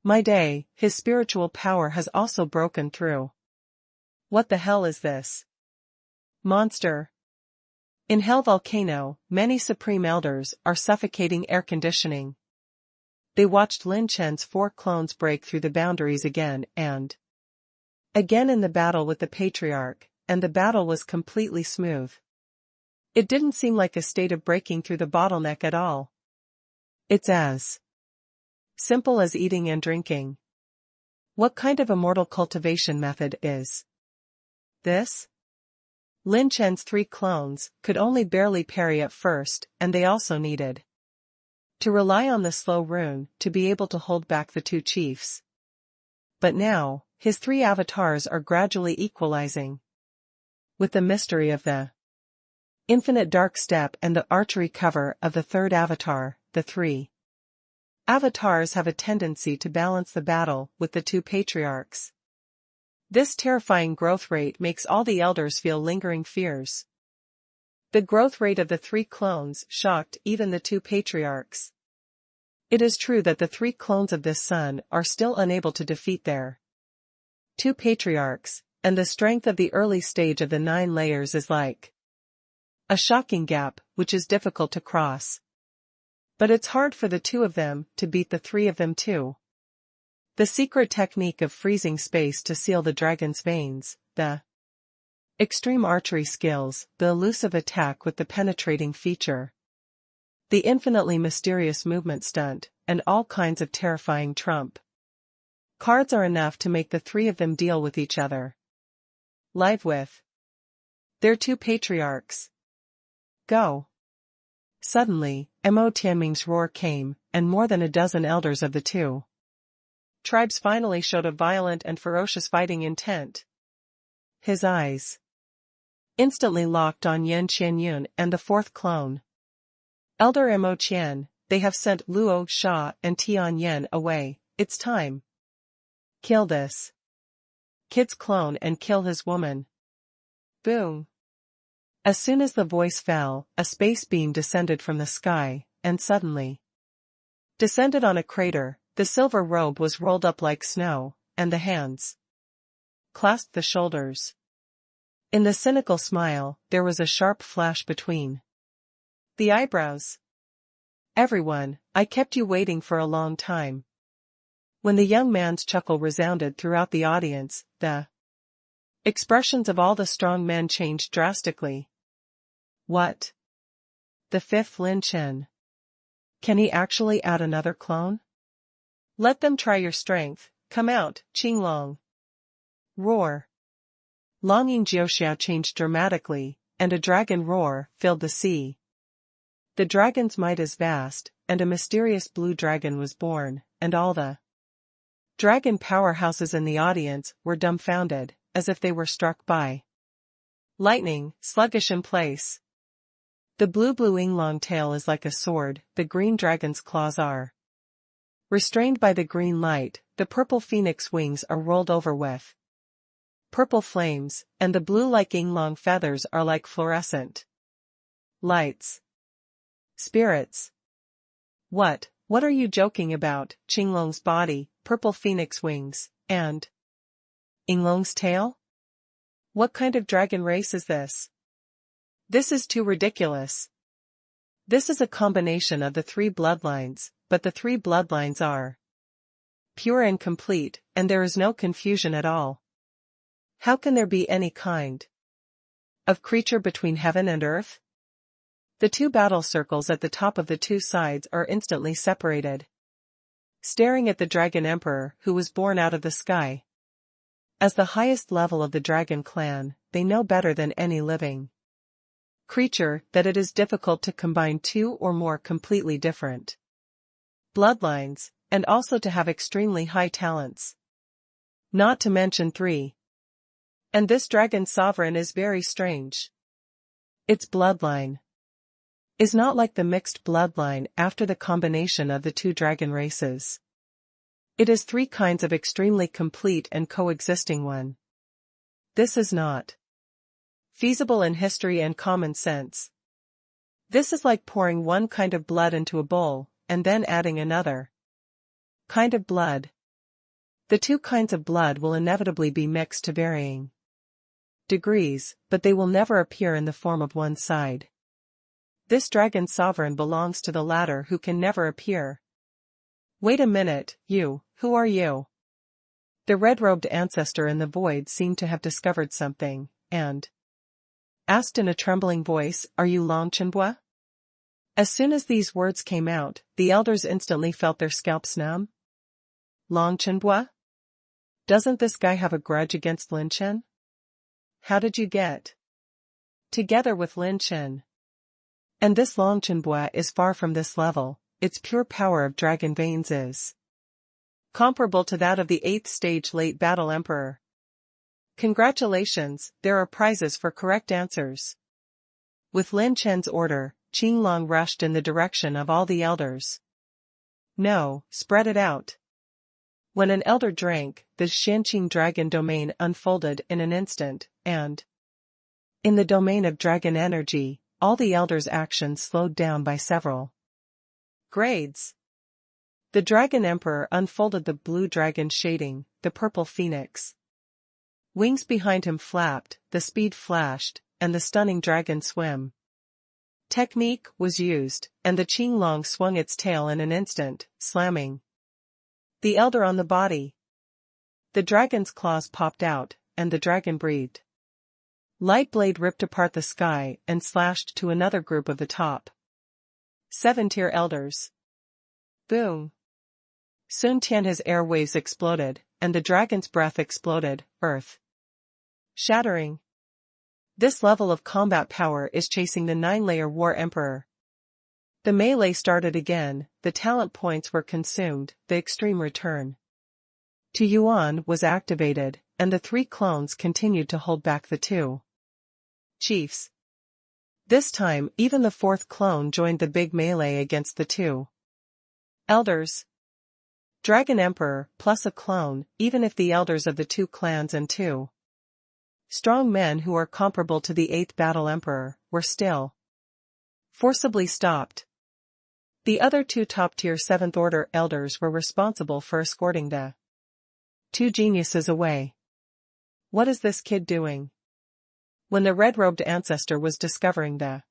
My day, his spiritual power has also broken through. What the hell is this? Monster. In Hell Volcano, many Supreme Elders are suffocating air conditioning. They watched Lin Chen's 4 clones break through the boundaries again and again in the battle with the Patriarch, and the battle was completely smooth. It didn't seem like a state of breaking through the bottleneck at all. It's as simple as eating and drinking. What kind of immortal cultivation method is this? Lin Chen's 3 clones could only barely parry at first, and they also needed to rely on the slow rune to be able to hold back the 2 chiefs. But now, his 3 avatars are gradually equalizing. With the mystery of the infinite dark step and the archery cover of the 3rd avatar, the 3 avatars have a tendency to balance the battle with the 2 patriarchs. This terrifying growth rate makes all the elders feel lingering fears. The growth rate of the 3 clones shocked even the 2 patriarchs. It is true that the 3 clones of this sun are still unable to defeat their 2 patriarchs, and the strength of the early stage of the 9 layers is like a shocking gap, which is difficult to cross. But it's hard for the 2 of them to beat the 3 of them too. The secret technique of freezing space to seal the dragon's veins, the extreme archery skills, the elusive attack with the penetrating feature, the infinitely mysterious movement stunt, and all kinds of terrifying trump cards are enough to make the 3 of them deal with each other live with their 2 patriarchs. Go. Suddenly, Mo Tianming's roar came, and more than a dozen elders of the 2 tribes finally showed a violent and ferocious fighting intent. His eyes instantly locked on Yan Qianyun and the 4th clone. Elder Mo Qian, they have sent Luo Sha and Tian Yan away, it's time. Kill this kid's clone and kill his woman. Boom. As soon as the voice fell, a space beam descended from the sky, and suddenly descended on a crater. The silver robe was rolled up like snow, and the hands clasped the shoulders. In the cynical smile, there was a sharp flash between the eyebrows. Everyone, I kept you waiting for a long time. When the young man's chuckle resounded throughout the audience, the expressions of all the strong men changed drastically. What? The 5th Lin Chen. Can he actually add another clone? Let them try your strength, come out, Qinglong. Roar. Longing Jiuxiao changed dramatically, and a dragon roar filled the sea. The dragon's might is vast, and a mysterious blue dragon was born, and all the dragon powerhouses in the audience were dumbfounded, as if they were struck by lightning, sluggish in place. The blue Yinglong tail is like a sword, the green dragon's claws are restrained by the green light, the purple phoenix wings are rolled over with purple flames, and the blue like Yinglong feathers are like fluorescent lights. Spirits. What are you joking about? Qinglong's body, purple phoenix wings, and Yinglong's tail? What kind of dragon race is this? This is too ridiculous. This is a combination of the 3 bloodlines, but the 3 bloodlines are pure and complete, and there is no confusion at all. How can there be any kind of creature between heaven and earth? The 2 battle circles at the top of the 2 sides are instantly separated, staring at the Dragon Emperor who was born out of the sky. As the highest level of the Dragon clan, they know better than any living creature that it is difficult to combine 2 or more completely different bloodlines, and also to have extremely high talents. Not to mention 3. And this dragon sovereign is very strange. Its bloodline is not like the mixed bloodline after the combination of the 2 dragon races. It is three kinds of extremely complete and coexisting one. This is not feasible in history and common sense. This is like pouring one kind of blood into a bowl, and then adding another kind of blood. The two kinds of blood will inevitably be mixed to varying degrees, but they will never appear in the form of one side. This dragon sovereign belongs to the latter who can never appear. Wait a minute, you, who are you? The red-robed ancestor in the void seemed to have discovered something, and asked in a trembling voice, are you Lin Chen? As soon as these words came out, the elders instantly felt their scalps numb. Lin Chen? Doesn't this guy have a grudge against Lin Chen? How did you get together with Lin Chen? And this Lin Chen is far from this level. Its pure power of dragon veins is comparable to that of the 8th stage late battle emperor. Congratulations, there are prizes for correct answers. With Lin Chen's order, Qinglong rushed in the direction of all the elders. No, spread it out. When an elder drank, the Shanqing dragon domain unfolded in an instant, and in the domain of dragon energy, all the elders' actions slowed down by several grades. The Dragon Emperor unfolded the blue dragon shading, the purple phoenix. Wings behind him flapped, the speed flashed, and the stunning dragon swim technique was used, and the Qinglong swung its tail in an instant, slamming the elder on the body. The dragon's claws popped out, and the dragon breathed. Light blade ripped apart the sky and slashed to another group of the top 7-tier elders. Boom! Sun Tian's airwaves exploded, and the dragon's breath exploded, earth shattering. This level of combat power is chasing the 9-layer war emperor. The melee started again, the talent points were consumed, the extreme return to Yuan was activated, and the 3 clones continued to hold back the 2 chiefs. This time, even the 4th clone joined the big melee against the 2 elders. Dragon Emperor, plus a clone, even if the elders of the 2 clans and 2 strong men who are comparable to the 8th battle emperor, were still forcibly stopped. The other 2 top-tier 7th order elders were responsible for escorting the 2 geniuses away. What is this kid doing? When the red-robed ancestor was discovering the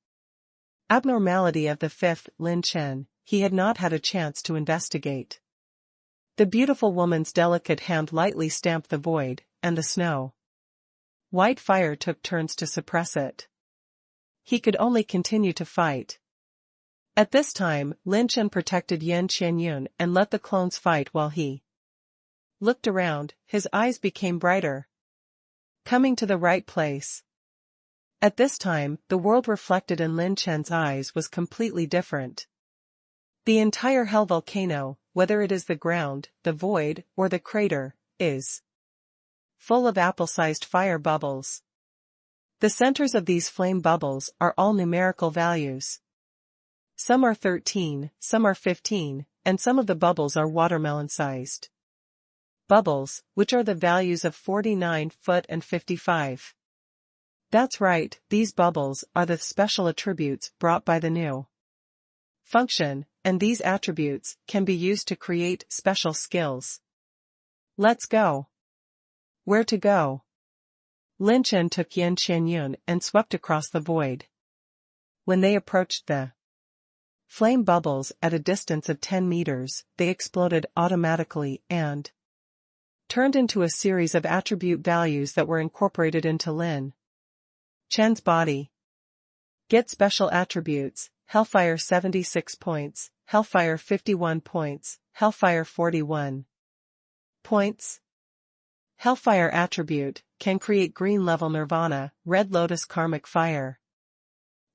abnormality of the 5th Lin Chen, he had not had a chance to investigate. The beautiful woman's delicate hand lightly stamped the void, and the snow white fire took turns to suppress it. He could only continue to fight. At this time, Lin Chen protected Yan Qianyun and let the clones fight while he looked around, his eyes became brighter. Coming to the right place. At this time, the world reflected in Lin Chen's eyes was completely different. The entire hell volcano, whether it is the ground, the void, or the crater, is full of apple-sized fire bubbles. The centers of these flame bubbles are all numerical values. Some are 13, some are 15, and some of the bubbles are watermelon-sized bubbles, which are the values of 49 foot and 55. That's right, these bubbles are the special attributes brought by the new function, and these attributes can be used to create special skills. Let's go. Where to go? Lin Chen took Yan Qianyun and swept across the void. When they approached the flame bubbles at a distance of 10 meters, they exploded automatically and turned into a series of attribute values that were incorporated into Lin Chen's body. Get special attributes: Hellfire 76 points, Hellfire 51 points, Hellfire 41 points. Hellfire attribute, can create green level nirvana, red lotus karmic fire.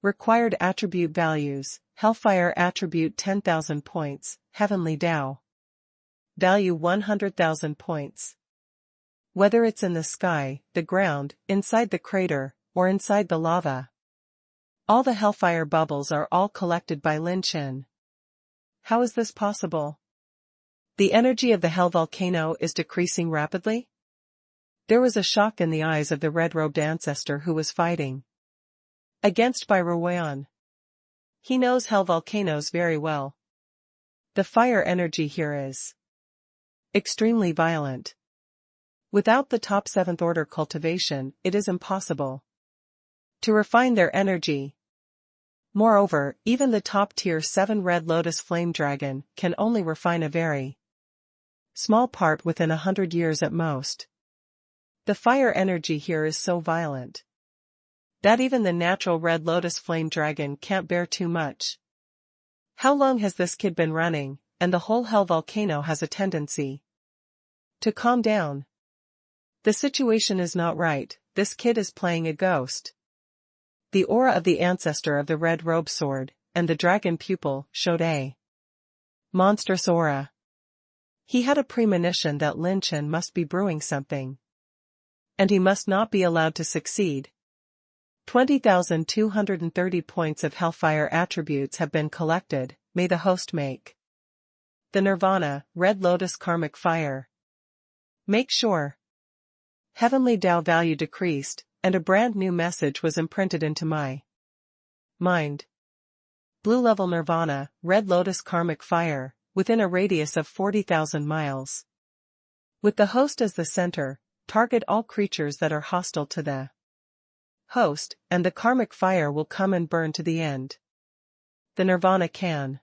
Required attribute values: Hellfire attribute 10,000 points, Heavenly Dao. Value 100,000 points. Whether it's in the sky, the ground, inside the crater, or inside the lava. All the Hellfire bubbles are all collected by Lin Chen. How is this possible? The energy of the hell volcano is decreasing rapidly? There was a shock in the eyes of the red-robed ancestor who was fighting against by rune. He knows hell volcanoes very well. The fire energy here is extremely violent. Without the top 7th order cultivation, it is impossible to refine their energy. Moreover, even the top tier 7 red lotus flame dragon can only refine a very small part within 100 years at most. The fire energy here is so violent that even the natural red lotus flame dragon can't bear too much. How long has this kid been running, and the whole hell volcano has a tendency to calm down? The situation is not right, this kid is playing a ghost. The aura of the ancestor of the red robe sword, and the dragon pupil, showed a monstrous aura. He had a premonition that Lin Chen must be brewing something. And he must not be allowed to succeed. 20,230 points of hellfire attributes have been collected, may the host make the nirvana, red lotus karmic fire. Make sure Heavenly Dao value decreased, and a brand new message was imprinted into my mind. Blue level nirvana, red lotus karmic fire, within a radius of 40,000 miles. With the host as the center, target all creatures that are hostile to the host, and the karmic fire will come and burn to the end. The nirvana can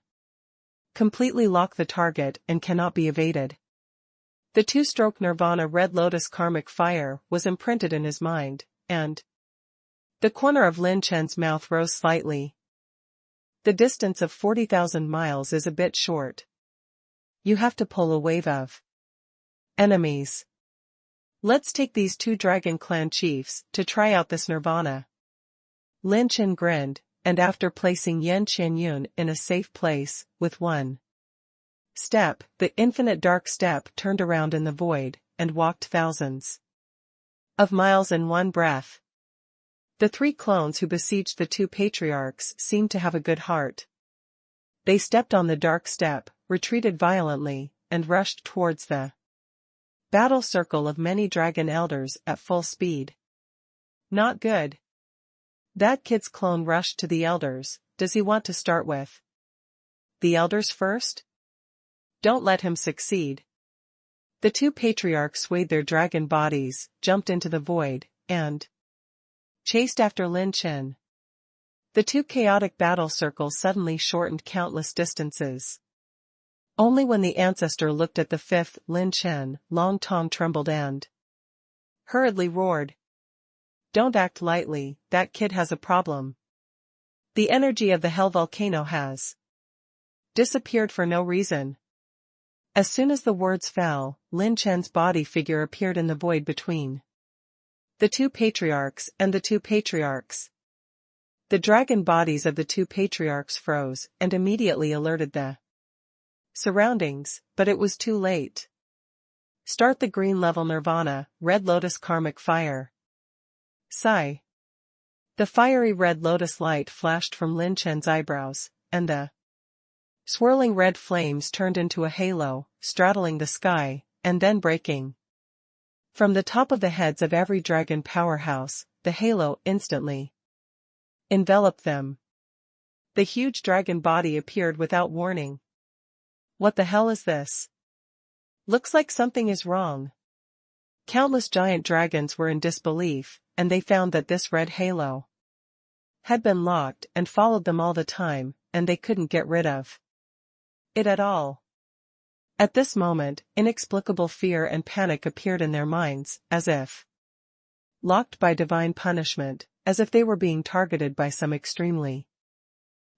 completely lock the target and cannot be evaded. The 2-stroke nirvana red lotus karmic fire was imprinted in his mind, and the corner of Lin Chen's mouth rose slightly. The distance of 40,000 miles is a bit short. You have to pull a wave of enemies. Let's take these 2 dragon clan chiefs to try out this nirvana. Lin Chen grinned, and after placing Yan Qianyun in a safe place, with one step, the infinite dark step turned around in the void, and walked thousands of miles in one breath. The 3 clones who besieged the 2 patriarchs seemed to have a good heart. They stepped on the dark step, retreated violently, and rushed towards the battle circle of many dragon elders at full speed. Not good. That kid's clone rushed to the elders. Does he want to start with the elders first? Don't let him succeed. The 2 patriarchs swayed their dragon bodies, jumped into the void, and chased after Lin Chen. The 2 chaotic battle circles suddenly shortened countless distances. Only when the ancestor looked at the 5th Lin Chen, Long Tong trembled and hurriedly roared. Don't act lightly, that kid has a problem. The energy of the hell volcano has disappeared for no reason. As soon as the words fell, Lin Chen's body figure appeared in the void between the 2 patriarchs and the 2 patriarchs. The dragon bodies of the 2 patriarchs froze and immediately alerted the surroundings, but it was too late. Start the green level nirvana, red lotus karmic fire. Sigh. The fiery red lotus light flashed from Lin Chen's eyebrows, and the swirling red flames turned into a halo, straddling the sky, and then breaking. From the top of the heads of every dragon powerhouse, the halo instantly enveloped them. The huge dragon body appeared without warning. What the hell is this? Looks like something is wrong. Countless giant dragons were in disbelief, and they found that this red halo had been locked and followed them all the time, and they couldn't get rid of it at all. At this moment, inexplicable fear and panic appeared in their minds, as if locked by divine punishment, as if they were being targeted by some extremely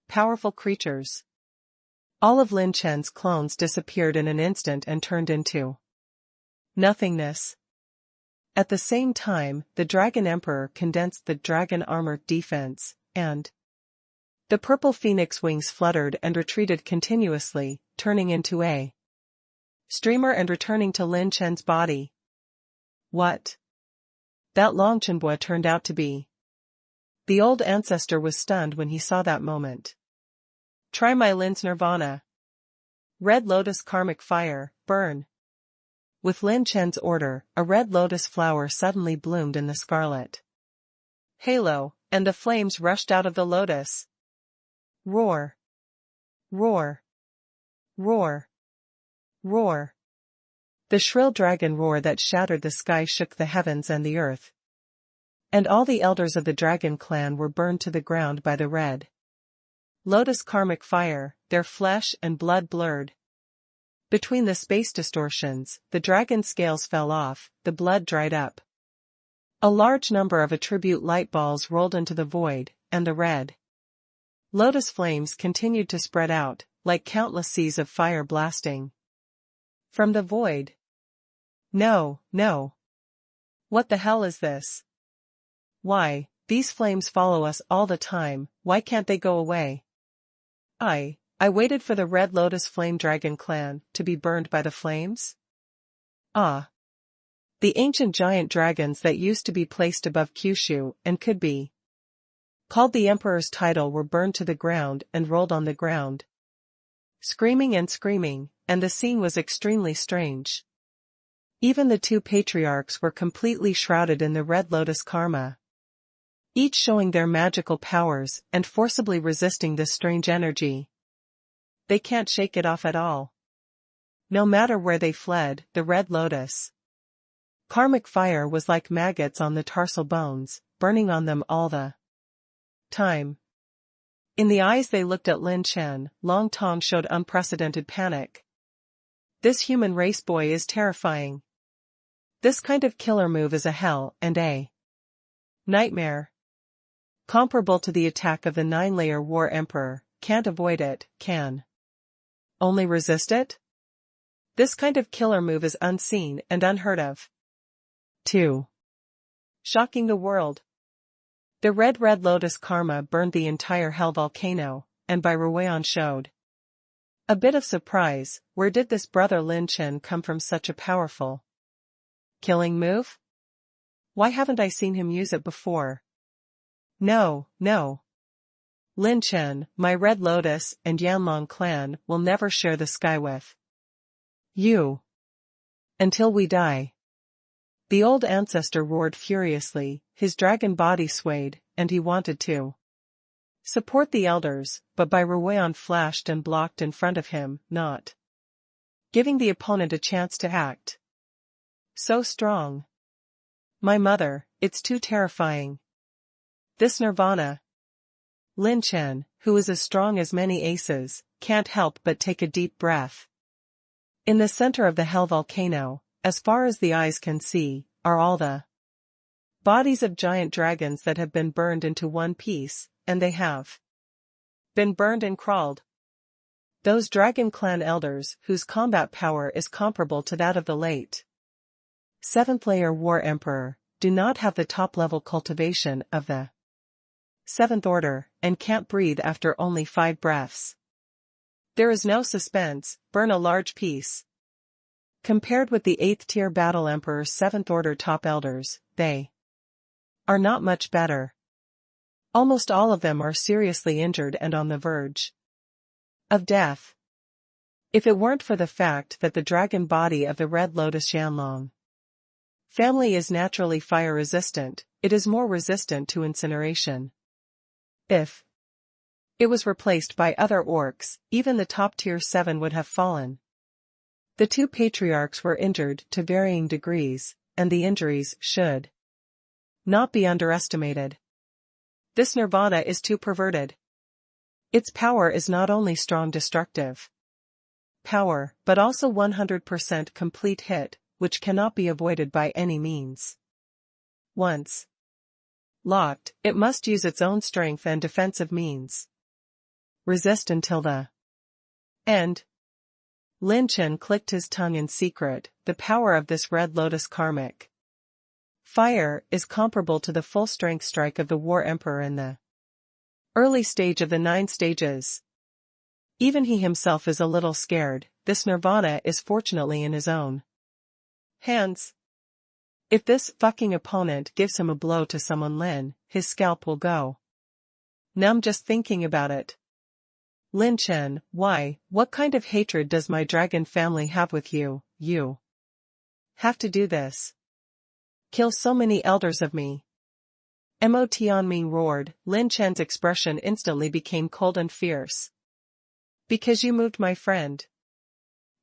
powerful creatures. All of Lin Chen's clones disappeared in an instant and turned into nothingness. At the same time, the Dragon Emperor condensed the dragon armor defense, and the purple phoenix wings fluttered and retreated continuously, turning into a streamer and returning to Lin Chen's body. What that Longchenbois turned out to be. The old ancestor was stunned when he saw that moment. Try my Lin's nirvana. Red Lotus Karmic Fire, burn. With Lin Chen's order, a red lotus flower suddenly bloomed in the scarlet halo, and the flames rushed out of the lotus. Roar! Roar! Roar! Roar! The shrill dragon roar that shattered the sky shook the heavens and the earth. And all the elders of the dragon clan were burned to the ground by the red lotus karmic fire, their flesh and blood blurred. Between the space distortions, the dragon's scales fell off, the blood dried up. A large number of attribute light balls rolled into the void, and the red lotus flames continued to spread out, like countless seas of fire blasting from the void. No, no. What the hell is this? Why, these flames follow us all the time, why can't they go away? I waited for the Red Lotus Flame Dragon clan to be burned by the flames? Ah. The ancient giant dragons that used to be placed above Kyushu and could be called the Emperor's title were burned to the ground and rolled on the ground, screaming, and the scene was extremely strange. Even the two patriarchs were completely shrouded in the Red Lotus karma, each showing their magical powers and forcibly resisting this strange energy. They can't shake it off at all. No matter where they fled, the Red Lotus karmic fire was like maggots on the tarsal bones, burning on them all the time. In the eyes they looked at Lin Chen, Long Tong showed unprecedented panic. This human race boy is terrifying. This kind of killer move is a hell and a nightmare. Comparable to the attack of the 9-layer War Emperor, can't avoid it, can only resist it? This kind of killer move is unseen and unheard of. 2. Shocking the world. The Red Lotus karma burned the entire hell volcano, and by Ruan showed a bit of surprise. Where did this brother Lin Chen come from such a powerful killing move? Why haven't I seen him use it before? No. Lin Chen, my Red Lotus and Yanlong clan will never share the sky with you until we die. The old ancestor roared furiously, his dragon body swayed, and he wanted to support the elders, but Bai Ruan flashed and blocked in front of him, not giving the opponent a chance to act. So strong. My mother, it's too terrifying. This nirvana. Lin Chen, who is as strong as many aces, can't help but take a deep breath. In the center of the hell volcano, as far as the eyes can see, are all the bodies of giant dragons that have been burned into one piece, and they have been burned and crawled. Those dragon clan elders whose combat power is comparable to that of the late 7th-layer War Emperor, do not have the top-level cultivation of the 7th order, and can't breathe after only 5 breaths. There is no suspense, burn a large piece. Compared with the 8th-tier Battle Emperor's 7th order top elders, they are not much better. Almost all of them are seriously injured and on the verge of death. If it weren't for the fact that the dragon body of the Red Lotus Yanlong family is naturally fire-resistant, it is more resistant to incineration. If it was replaced by other orcs, even the top tier 7 would have fallen. The two patriarchs were injured to varying degrees, and the injuries should not be underestimated. This nirvana is too perverted. Its power is not only strong destructive power, but also 100% complete hit, which cannot be avoided by any means. Once locked, it must use its own strength and defensive means. Resist until the end. Lin Chen clicked his tongue in secret. The power of this Red Lotus karmic fire is comparable to the full-strength strike of the War Emperor in the early stage of the 9 stages. Even he himself is a little scared. This nirvana is fortunately in his own hands. If this fucking opponent gives him a blow to someone Lin, his scalp will go numb just thinking about it. Lin Chen, why, what kind of hatred does my dragon family have with you? You have to do this. Kill so many elders of me. Mo Tianming roared. Lin Chen's expression instantly became cold and fierce. Because you moved my friend.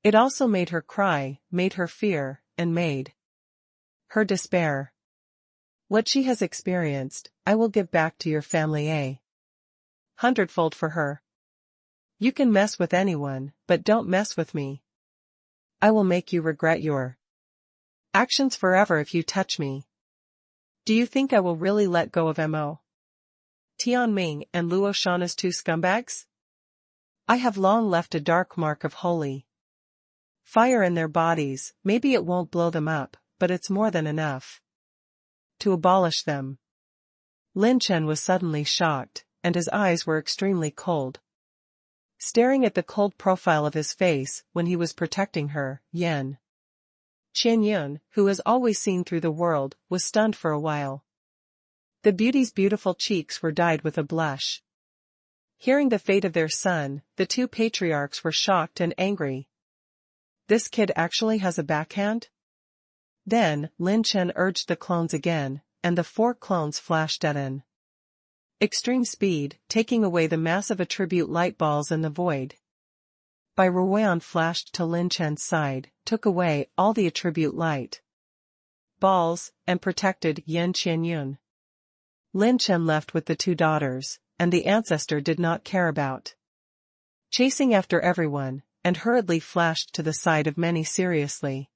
It also made her cry, made her fear, and made her despair. What she has experienced, I will give back to your family 100-fold for her. You can mess with anyone, but don't mess with me. I will make you regret your actions forever if you touch me. Do you think I will really let go of Mo Tianming and Luo Shan as two scumbags? I have long left a dark mark of holy fire in their bodies. Maybe it won't blow them up, but it's more than enough to abolish them. Lin Chen was suddenly shocked, and his eyes were extremely cold. Staring at the cold profile of his face when he was protecting her, Qianyun, who has always seen through the world, was stunned for a while. The beauty's beautiful cheeks were dyed with a blush. Hearing the fate of their son, the two patriarchs were shocked and angry. This kid actually has a backhand? Then, Lin Chen urged the clones again, and the 4 clones flashed at an extreme speed, taking away the massive attribute light balls in the void. Bai Ruoyan flashed to Lin Chen's side, took away all the attribute light balls, and protected Qianyun. Lin Chen left with the 2 daughters, and the ancestor did not care about chasing after everyone, and hurriedly flashed to the side of many seriously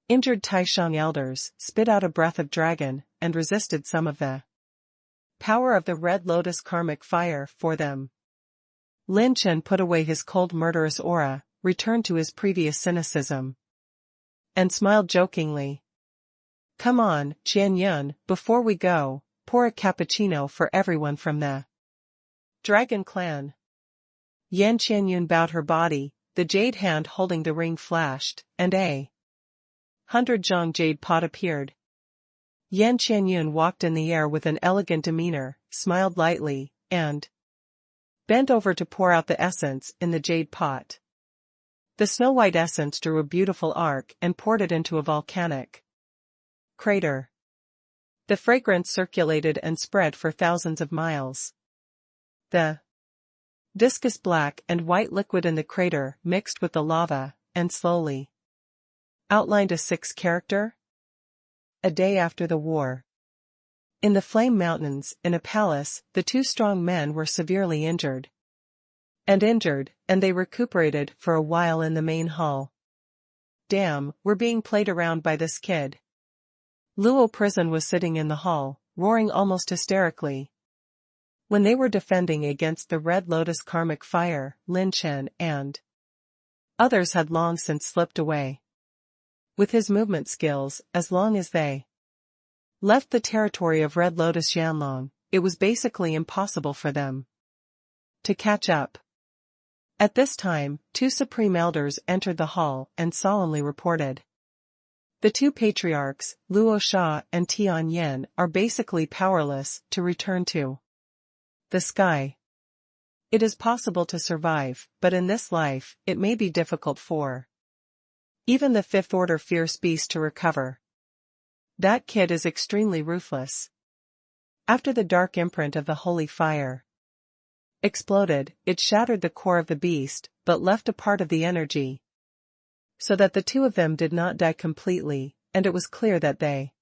injured Taishang elders, spit out a breath of dragon, and resisted some of the power of the Red Lotus karmic fire for them. Lin Chen put away his cold murderous aura, returned to his previous cynicism, and smiled jokingly. Come on, Qianyun, before we go, pour a cappuccino for everyone from the Dragon Clan. Qianyun bowed her body, the jade hand holding the ring flashed, and a 100-jong jade pot appeared. Qianyun walked in the air with an elegant demeanor, smiled lightly, and bent over to pour out the essence in the jade pot. The snow-white essence drew a beautiful arc and poured it into a volcanic crater. The fragrance circulated and spread for thousands of miles. The viscous black and white liquid in the crater mixed with the lava, and slowly outlined a 6 character. A day after the war. In the Flame Mountains, in a palace, the 2 strong men were severely injured. And they recuperated for a while in the main hall. Damn, we're being played around by this kid. Luo Prison was sitting in the hall, roaring almost hysterically. When they were defending against the Red Lotus karmic fire, Lin Chen and others had long since slipped away. With his movement skills, as long as they left the territory of Red Lotus Yanlong, it was basically impossible for them to catch up. At this time, 2 supreme elders entered the hall and solemnly reported. The 2 patriarchs, Luo Sha and Tian Yen, are basically powerless to return to the sky. It is possible to survive, but in this life, it may be difficult for even the 5th order fierce beast to recover. That kid is extremely ruthless. After the dark imprint of the holy fire exploded, it shattered the core of the beast, but left a part of the energy, so that the 2 of them did not die completely, and it was clear that they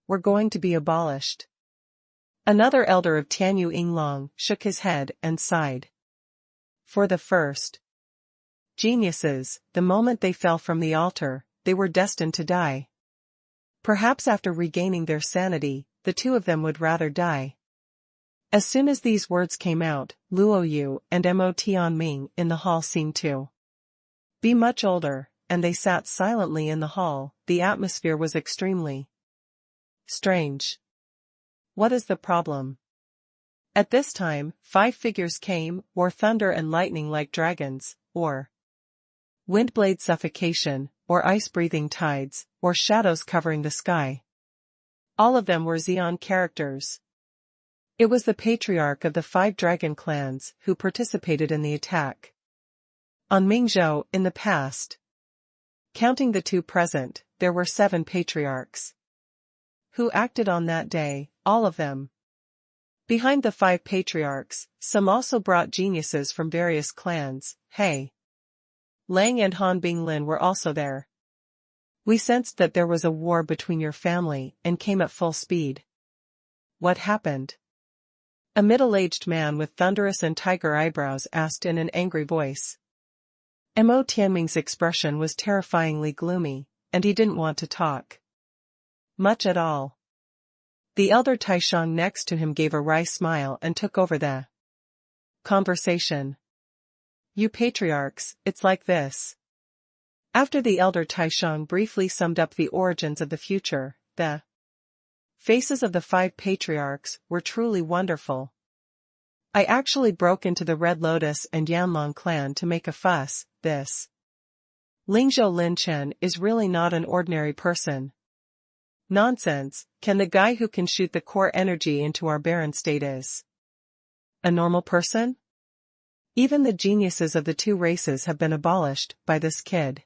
were going to be abolished. Another elder of Tianyu Yinglong shook his head and sighed. For the first geniuses, the moment they fell from the altar, they were destined to die. Perhaps after regaining their sanity, the 2 of them would rather die. As soon as these words came out, Luo Yu and Mo Tianming in the hall seemed to be much older, and they sat silently in the hall. The atmosphere was extremely strange. What is the problem? At this time, 5 figures came, wore thunder and lightning like dragons, or wind-blade suffocation, or ice-breathing tides, or shadows covering the sky. All of them were Xeon characters. It was the patriarch of the 5 dragon clans who participated in the attack. On Mingzhou in the past, counting the 2 present, there were 7 patriarchs who acted on that day, all of them. Behind the 5 patriarchs, some also brought geniuses from various clans. Hey, Lang and Han Binglin were also there. We sensed that there was a war between your family and came at full speed. What happened? A middle-aged man with thunderous and tiger eyebrows asked in an angry voice. Mo Tianming's expression was terrifyingly gloomy, and he didn't want to talk much at all. The elder Taishang next to him gave a wry smile and took over the conversation. You patriarchs, it's like this. After the elder Taishang briefly summed up the origins of the future, the faces of the 5 patriarchs were truly wonderful. I actually broke into the Red Lotus and Yanlong clan to make a fuss. This Lingzhou Lin Chen is really not an ordinary person. Nonsense, can the guy who can shoot the core energy into our barren state is a normal person? Even the geniuses of the 2 races have been abolished by this kid.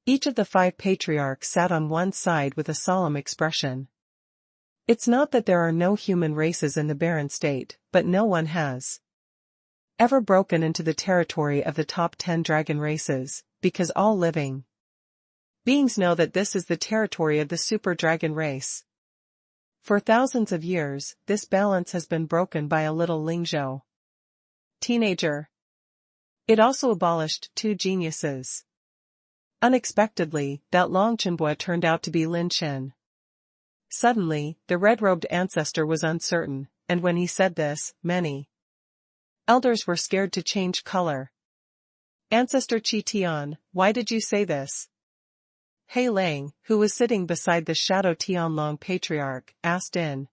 Each of the 5 patriarchs sat on one side with a solemn expression. It's not that there are no human races in the barren state, but no one has ever broken into the territory of the top 10 dragon races, because all living beings know that this is the territory of the super dragon race. For thousands of years, this balance has been broken by a little Lingzhou teenager. It also abolished 2 geniuses. Unexpectedly, that Longchenbua turned out to be Lin Chen. Suddenly, the red-robed ancestor was uncertain, and when he said this, many elders were scared to change color. Ancestor Qi Tian, why did you say this? He Lang, who was sitting beside the Shadow Tianlong patriarch, asked in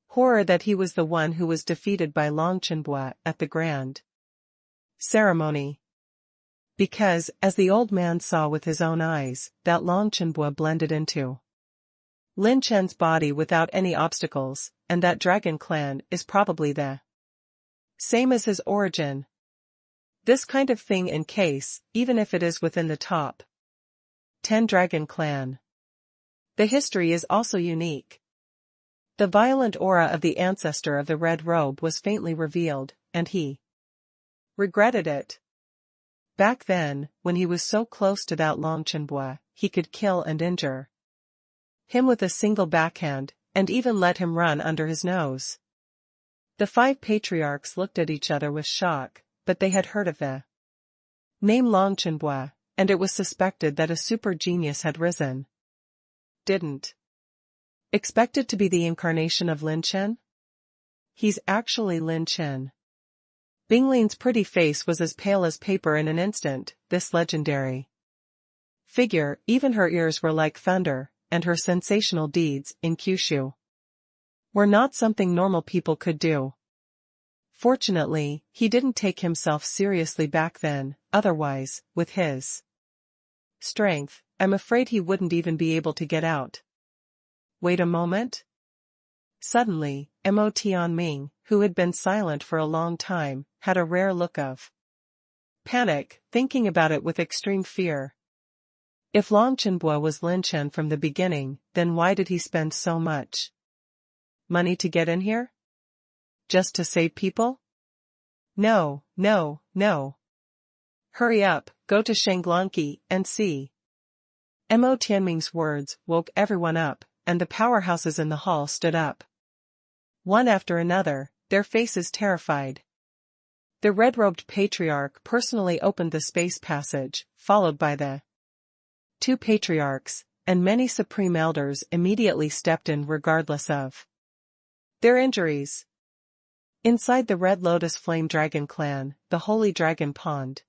horror that he was the one who was defeated by Longchenbua at the grand ceremony. Because, as the old man saw with his own eyes, that Longchenbua blended into Lin Chen's body without any obstacles, and that dragon clan is probably the same as his origin. This kind of thing in case, even if it is within the top 10 dragon clan. The history is also unique. The violent aura of the ancestor of the red robe was faintly revealed, and he regretted it. Back then, when he was so close to that Longchenbua, he could kill and injure him with a single backhand, and even let him run under his nose. The 5 patriarchs looked at each other with shock, but they had heard of the name Longchenbua, and it was suspected that a super genius had risen. Didn't expect it to be the incarnation of Lin Chen? He's actually Lin Chen. Binglin's pretty face was as pale as paper in an instant. This legendary figure, even her ears were like thunder, and her sensational deeds in Kyushu were not something normal people could do. Fortunately, he didn't take himself seriously back then, otherwise, with his strength, I'm afraid he wouldn't even be able to get out. Wait a moment. Suddenly, Mo Tianming, who had been silent for a long time, had a rare look of panic, thinking about it with extreme fear. If Longchenbua was Lin Chen from the beginning, then why did he spend so much money to get in here? Just to save people? No, no, no. Hurry up, go to Shanglanqi and see. Mo Tianming's words woke everyone up, and the powerhouses in the hall stood up. One after another, their faces terrified. The red-robed patriarch personally opened the space passage, followed by the 2 patriarchs, and many supreme elders immediately stepped in regardless of their injuries. Inside the Red Lotus Flame Dragon clan, the Holy Dragon Pond,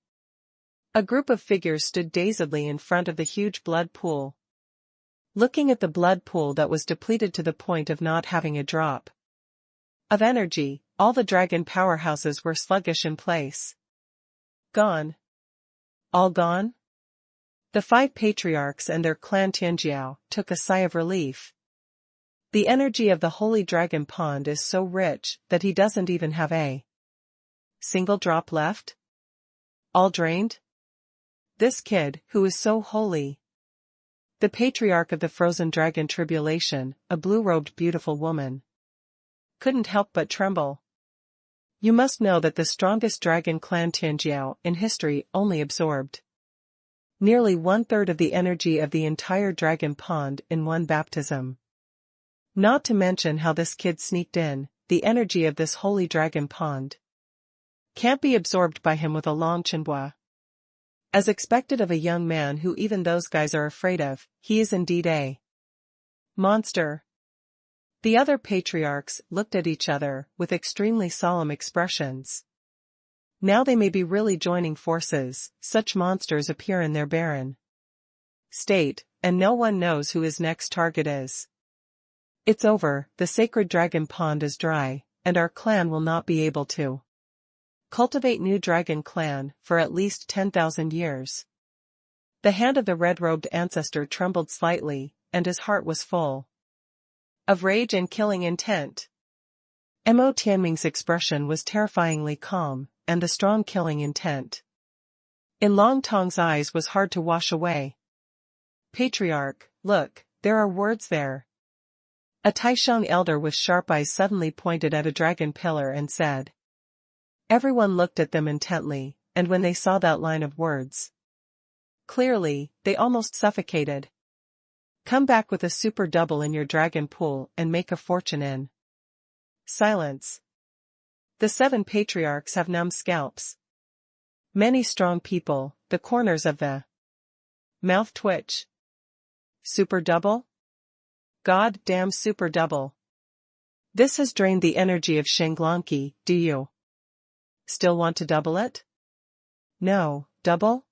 a group of figures stood dazedly in front of the huge blood pool. Looking at the blood pool that was depleted to the point of not having a drop of energy, all the dragon powerhouses were sluggish in place. Gone. All gone? The 5 patriarchs and their clan Tianjiao took a sigh of relief. The energy of the holy dragon pond is so rich that he doesn't even have a single drop left. All drained? This kid, who is so holy. The patriarch of the frozen dragon tribulation, a blue-robed beautiful woman, couldn't help but tremble. You must know that the strongest dragon clan Tianjiao in history only absorbed nearly 1/3 of the energy of the entire dragon pond in one baptism. Not to mention how this kid sneaked in, the energy of this holy dragon pond can't be absorbed by him with a long chenhua. As expected of a young man who even those guys are afraid of, he is indeed a monster. The other patriarchs looked at each other with extremely solemn expressions. Now they may be really joining forces, such monsters appear in their barren state, and no one knows who his next target is. It's over, the sacred dragon pond is dry, and our clan will not be able to cultivate new dragon clan for at least 10,000 years. The hand of the red-robed ancestor trembled slightly, and his heart was full of rage and killing intent. Mo Tianming's expression was terrifyingly calm, and the strong killing intent in Long Tong's eyes was hard to wash away. Patriarch, look, there are words there. A Taishang elder with sharp eyes suddenly pointed at a dragon pillar and said. Everyone looked at them intently, and when they saw that line of words clearly, they almost suffocated. Come back with a super double in your dragon pool and make a fortune in silence. The 7 patriarchs have numb scalps. Many strong people, the corners of the mouth twitch. Super double? God damn super double. This has drained the energy of Shenglongqi, do you still want to double it? No, double?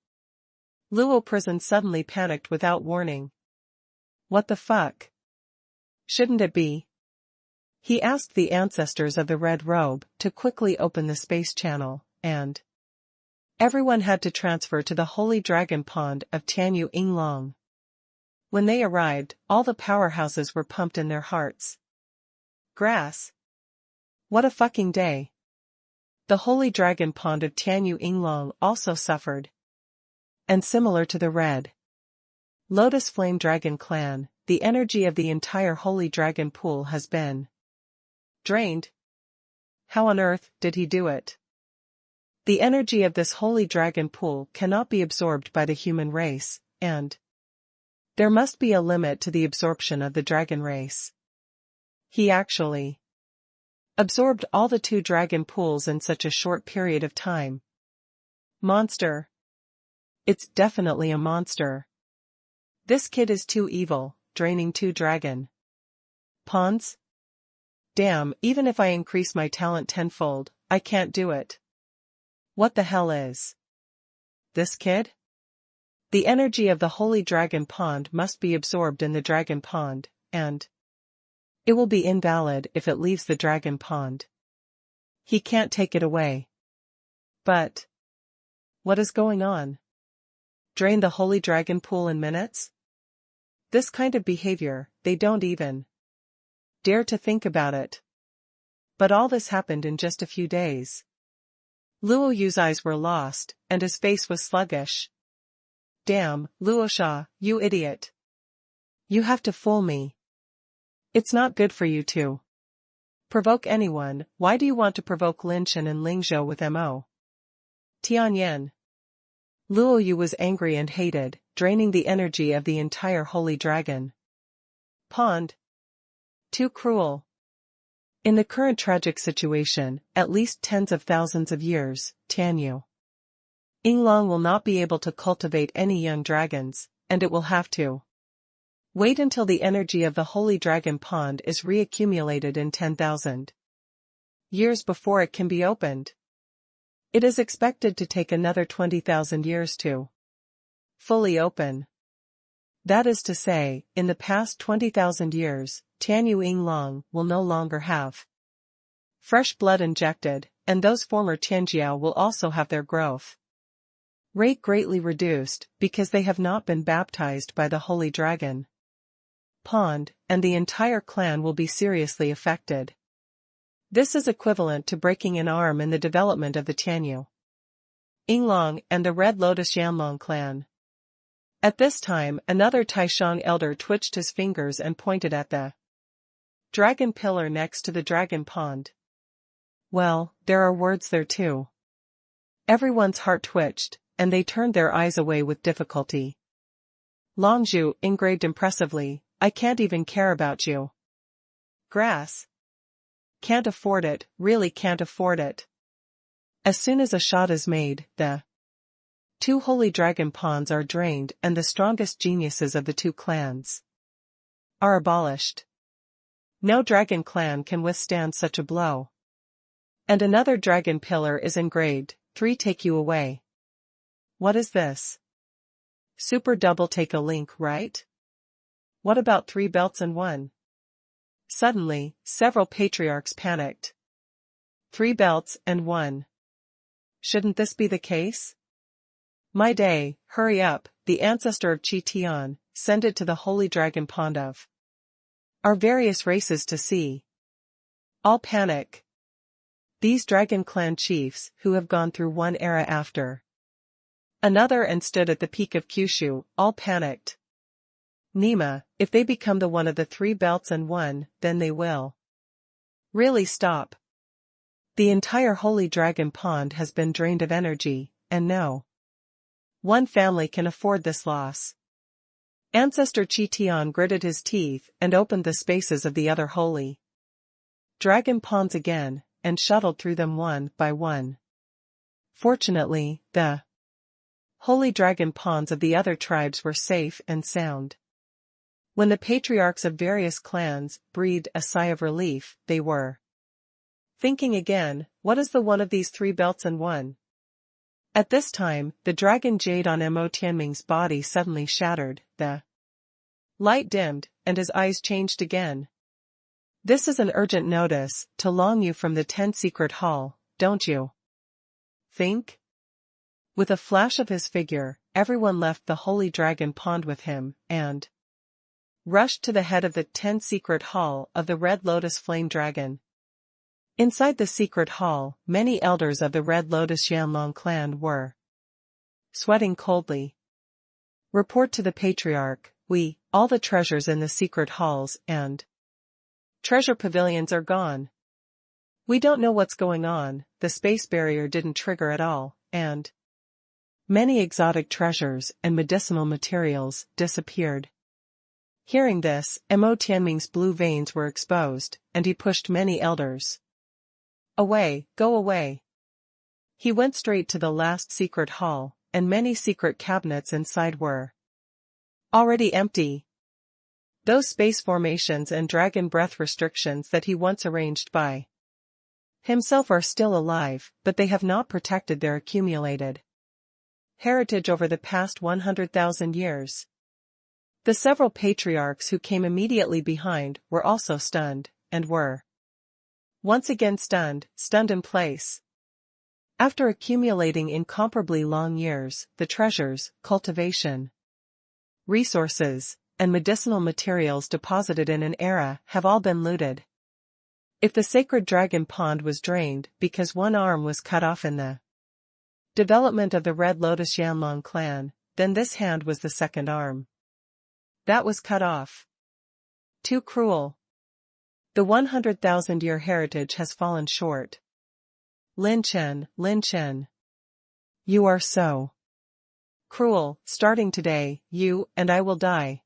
Luo Prison suddenly panicked without warning. What the fuck? Shouldn't it be? He asked the ancestors of the red robe to quickly open the space channel, and everyone had to transfer to the holy dragon pond of Tianyu Yinglong. When they arrived, all the powerhouses were pumped in their hearts. Grass. What a fucking day. The holy dragon pond of Tianyu Yinglong also suffered. And similar to the red Lotus Flame Dragon clan, the energy of the entire holy dragon pool has been drained. How on earth did he do it? The energy of this holy dragon pool cannot be absorbed by the human race, and there must be a limit to the absorption of the dragon race. He actually absorbed all the 2 dragon pools in such a short period of time. Monster. It's definitely a monster. This kid is too evil, draining 2 dragon ponds. Damn, even if I increase my talent tenfold, I can't do it. What the hell is this kid? The energy of the holy dragon pond must be absorbed in the dragon pond, and it will be invalid if it leaves the dragon pond. He can't take it away. But what is going on? Drain the holy dragon pool in minutes? This kind of behavior, they don't even dare to think about it. But all this happened in just a few days. Luo Yu's eyes were lost, and his face was sluggish. Damn, Luosha, you idiot. You have to fool me. It's not good for you to provoke anyone. Why do you want to provoke Lin Chen and Lingzhou with Mo Tianyan? Luo Yu was angry and hated, draining the energy of the entire holy dragon pond. Too cruel. In the current tragic situation, at least tens of thousands of years, Tianyu Yinglong will not be able to cultivate any young dragons, and it will have to wait until the energy of the holy dragon pond is reaccumulated in 10,000 years before it can be opened. It is expected to take another 20,000 years to fully open. That is to say, in the past 20,000 years, Tianyu Yinglong will no longer have fresh blood injected, and those former Tianjiao will also have their growth rate greatly reduced, because they have not been baptized by the holy dragon pond, and the entire clan will be seriously affected. This is equivalent to breaking an arm in the development of the Tianyu, Yinglong and the Red Lotus Yanlong clan. At this time, another Taishang elder twitched his fingers and pointed at the dragon pillar next to the dragon pond. Well, there are words there too. Everyone's heart twitched, and they turned their eyes away with difficulty. Longzhu engraved impressively, I can't even care about you. Grass. Can't afford it, really can't afford it. As soon as a shot is made, the two holy dragon ponds are drained and the strongest geniuses of the two clans are abolished. No dragon clan can withstand such a blow. And another dragon pillar is engraved, 3 take you away. What is this? Super double take a link, right? What about 3 belts and 1? Suddenly, several patriarchs panicked. 3 belts and 1. Shouldn't this be the case? My day, hurry up, the ancestor of Qi Tian, send it to the holy dragon pond of our various races to see. All panic. These dragon clan chiefs who have gone through one era after another and stood at the peak of Kyushu, all panicked. Nima, if they become the one of the 3 belts and 1, then they will really stop. The entire holy dragon pond has been drained of energy, and no one family can afford this loss. Ancestor Qi Tian gritted his teeth and opened the spaces of the other holy dragon ponds again, and shuttled through them one by one. Fortunately, the holy dragon ponds of the other tribes were safe and sound. When the patriarchs of various clans breathed a sigh of relief, they were thinking again, what is the one of these 3 belts and 1? At this time, the dragon jade on Mo Tianming's body suddenly shattered, the light dimmed, and his eyes changed again. This is an urgent notice to Long Yu from the 10 secret hall, don't you think? With a flash of his figure, everyone left the holy dragon pond with him, and rushed to the head of the 10 secret hall of the Red Lotus Flame Dragon. Inside the secret hall, many elders of the Red Lotus Yanlong clan were sweating coldly. Report to the patriarch, all the treasures in the secret halls and treasure pavilions are gone. We don't know what's going on, the space barrier didn't trigger at all, and many exotic treasures and medicinal materials disappeared. Hearing this, Mo Tianming's blue veins were exposed, and he pushed many elders away, go away. He went straight to the last secret hall, and many secret cabinets inside were already empty. Those space formations and dragon breath restrictions that he once arranged by himself are still alive, but they have not protected their accumulated heritage over the past 100,000 years. The several patriarchs who came immediately behind were also stunned, and were once again stunned in place. After accumulating incomparably long years, the treasures, cultivation, resources, and medicinal materials deposited in an era have all been looted. If the sacred dragon pond was drained because one arm was cut off in the development of the Red Lotus Yanlong clan, then this hand was the second arm that was cut off. Too cruel. The 100,000-year heritage has fallen short. Lin Chen. You are so cruel, starting today, you and I will die.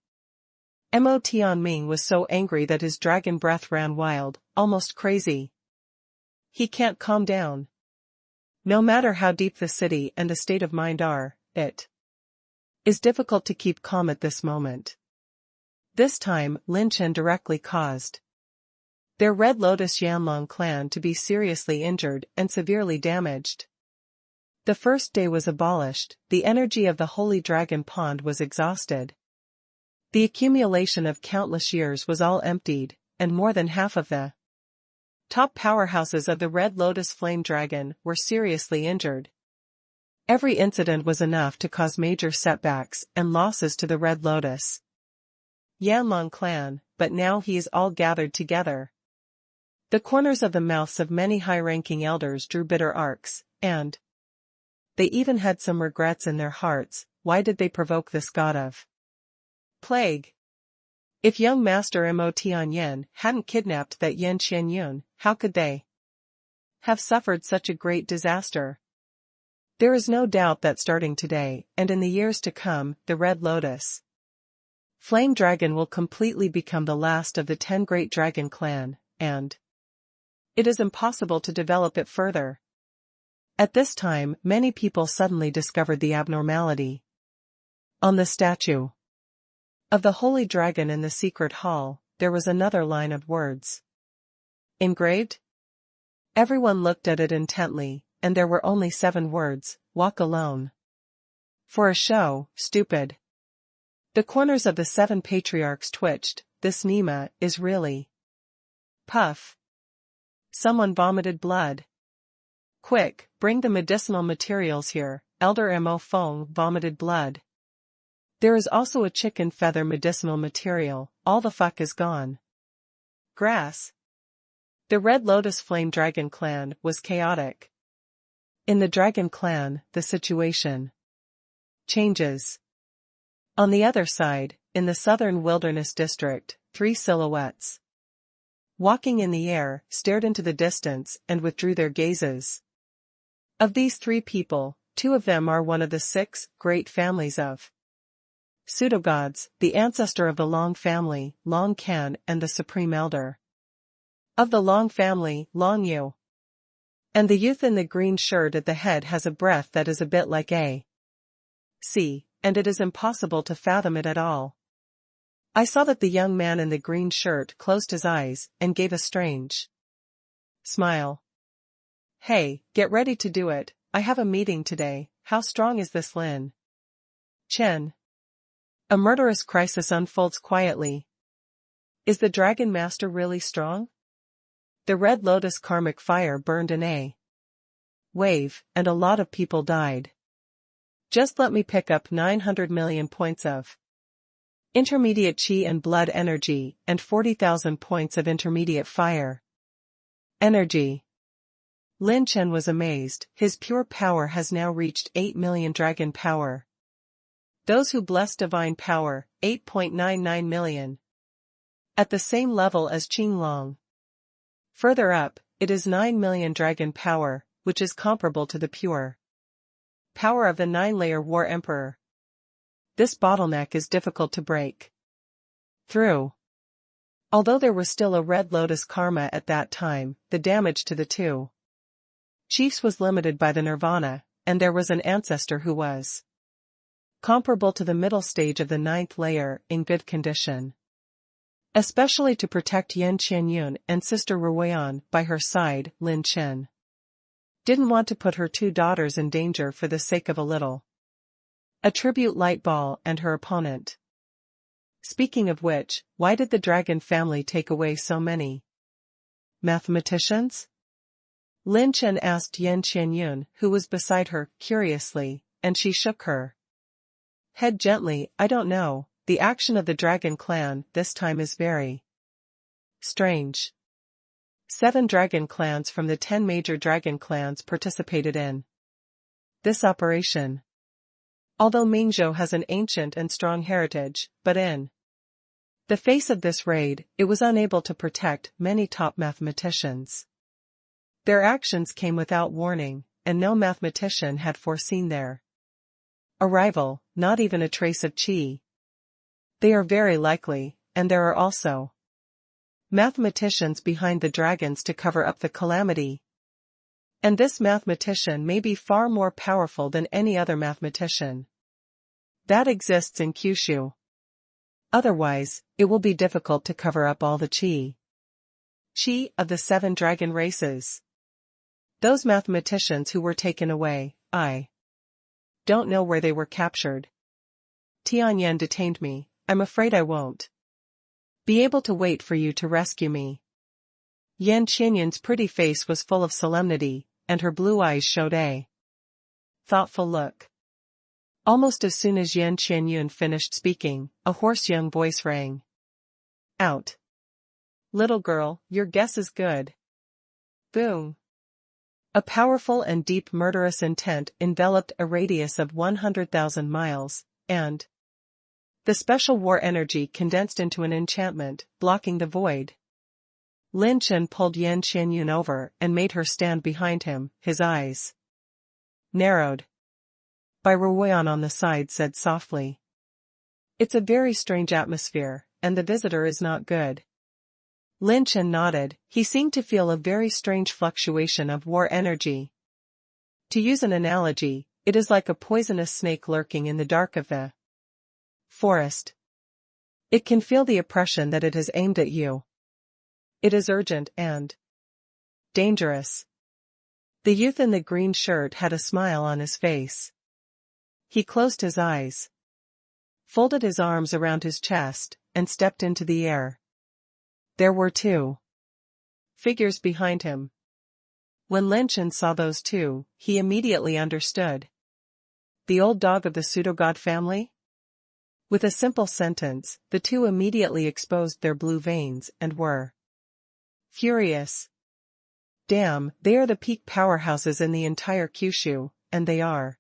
Mo Tianming was so angry that his dragon breath ran wild, almost crazy. He can't calm down. No matter how deep the city and the state of mind are, it is difficult to keep calm at this moment. This time, Lin Chen directly caused their Red Lotus Yanlong clan to be seriously injured and severely damaged. The first day was abolished, the energy of the Holy Dragon Pond was exhausted. The accumulation of countless years was all emptied, and more than half of the top powerhouses of the Red Lotus Flame Dragon were seriously injured. Every incident was enough to cause major setbacks and losses to the Red Lotus Yanlong clan, but now he is all gathered together. The corners of the mouths of many high-ranking elders drew bitter arcs, and they even had some regrets in their hearts. Why did they provoke this god of plague? If young Master Mo Tianyan hadn't kidnapped that Yan Qianyun, how could they have suffered such a great disaster? There is no doubt that starting today, and in the years to come, the Red Lotus Flame Dragon will completely become the last of the 10 great dragon clan, and it is impossible to develop it further. At this time, many people suddenly discovered the abnormality. On the statue of the Holy Dragon in the secret hall, there was another line of words engraved. Everyone looked at it intently, and there were only 7 words: walk alone. For a show, stupid. The corners of the 7 patriarchs twitched. This Nima is really. Puff. Someone vomited blood. Quick, bring the medicinal materials here. Elder Mo Feng vomited blood. There is also a chicken feather medicinal material. All the fuck is gone. Grass. The Red Lotus Flame Dragon clan was chaotic. In the Dragon clan, the situation changes. On the other side, in the southern wilderness district, 3 silhouettes, walking in the air, stared into the distance and withdrew their gazes. Of these 3 people, 2 of them are one of the 6 great families of pseudogods, the ancestor of the Long family, Long Can, and the Supreme Elder of the Long family, Long Yu. And the youth in the green shirt at the head has a breath that is a bit like a sea, and it is impossible to fathom it at all. I saw that the young man in the green shirt closed his eyes and gave a strange smile. Hey, get ready to do it. I have a meeting today. How strong is this Lin Chen? A murderous crisis unfolds quietly. Is the Dragon Master really strong? The Red Lotus karmic fire burned in a wave, and a lot of people died. Just let me pick up 900 million points of intermediate chi and blood energy, and 40,000 points of intermediate fire energy. Lin Chen was amazed. His pure power has now reached 8 million dragon power. Those who bless divine power, 8.99 million. At the same level as Qinglong. Further up, it is 9 million dragon power, which is comparable to the pure power of the 9-layer War Emperor. This bottleneck is difficult to break through. Although there was still a Red Lotus karma at that time, the damage to the 2 chiefs was limited by the nirvana, and there was an ancestor who was comparable to the middle stage of the 9th layer, in good condition. Especially to protect Yan Qianyun and Sister Ruoyan by her side, Lin Chen didn't want to put her 2 daughters in danger for the sake of a little attribute light ball and her opponent. Speaking of which, why did the dragon family take away so many mathematicians? Lin Chen asked Yan Qianyun, who was beside her, curiously, and she shook her head gently. I don't know. The action of the dragon clan this time is very strange. 7 dragon clans from the 10 major dragon clans participated in this operation. Although Mingzhou has an ancient and strong heritage, but in the face of this raid, it was unable to protect many top mathematicians. Their actions came without warning, and no mathematician had foreseen their arrival, not even a trace of qi. They are very likely, and there are also mathematicians behind the dragons to cover up the calamity. And this mathematician may be far more powerful than any other mathematician that exists in Kyushu. Otherwise, it will be difficult to cover up all the qi of the 7 dragon races. Those mathematicians who were taken away, I don't know where they were captured. Tianyan detained me. I'm afraid I won't be able to wait for you to rescue me. Yan Qianyun's pretty face was full of solemnity, and her blue eyes showed a thoughtful look. Almost as soon as Yan Qianyun finished speaking, a hoarse young voice rang. Out. Little girl, your guess is good. Boom. A powerful and deep murderous intent enveloped a radius of 100,000 miles, and the special war energy condensed into an enchantment, blocking the void. Lin Chen pulled Yan Qianyun over and made her stand behind him, his eyes narrowed. Bai Ruoyan on the side said softly. It's a very strange atmosphere, and the visitor is not good. Lin Chen nodded. He seemed to feel a very strange fluctuation of war energy. To use an analogy, it is like a poisonous snake lurking in the dark of the forest. It can feel the oppression that it has aimed at you. It is urgent and dangerous. The youth in the green shirt had a smile on his face. He closed his eyes, folded his arms around his chest, and stepped into the air. There were two figures behind him. When Lin Chen saw those two, he immediately understood. The old dog of the pseudo-god family? With a simple sentence, the two immediately exposed their blue veins and were furious. Damn, they are the peak powerhouses in the entire Kyushu, and they are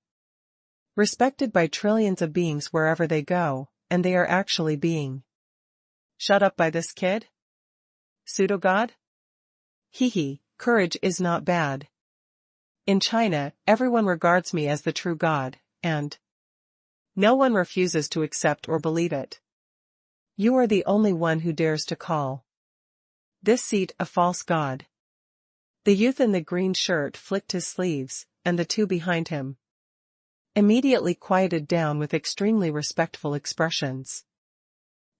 respected by trillions of beings wherever they go, and they are actually being shut up by this kid? Pseudo-god? Hee, courage is not bad. In China, everyone regards me as the true god, and no one refuses to accept or believe it. You are the only one who dares to call this seat a false god. The youth in the green shirt flicked his sleeves, and the two behind him immediately quieted down with extremely respectful expressions.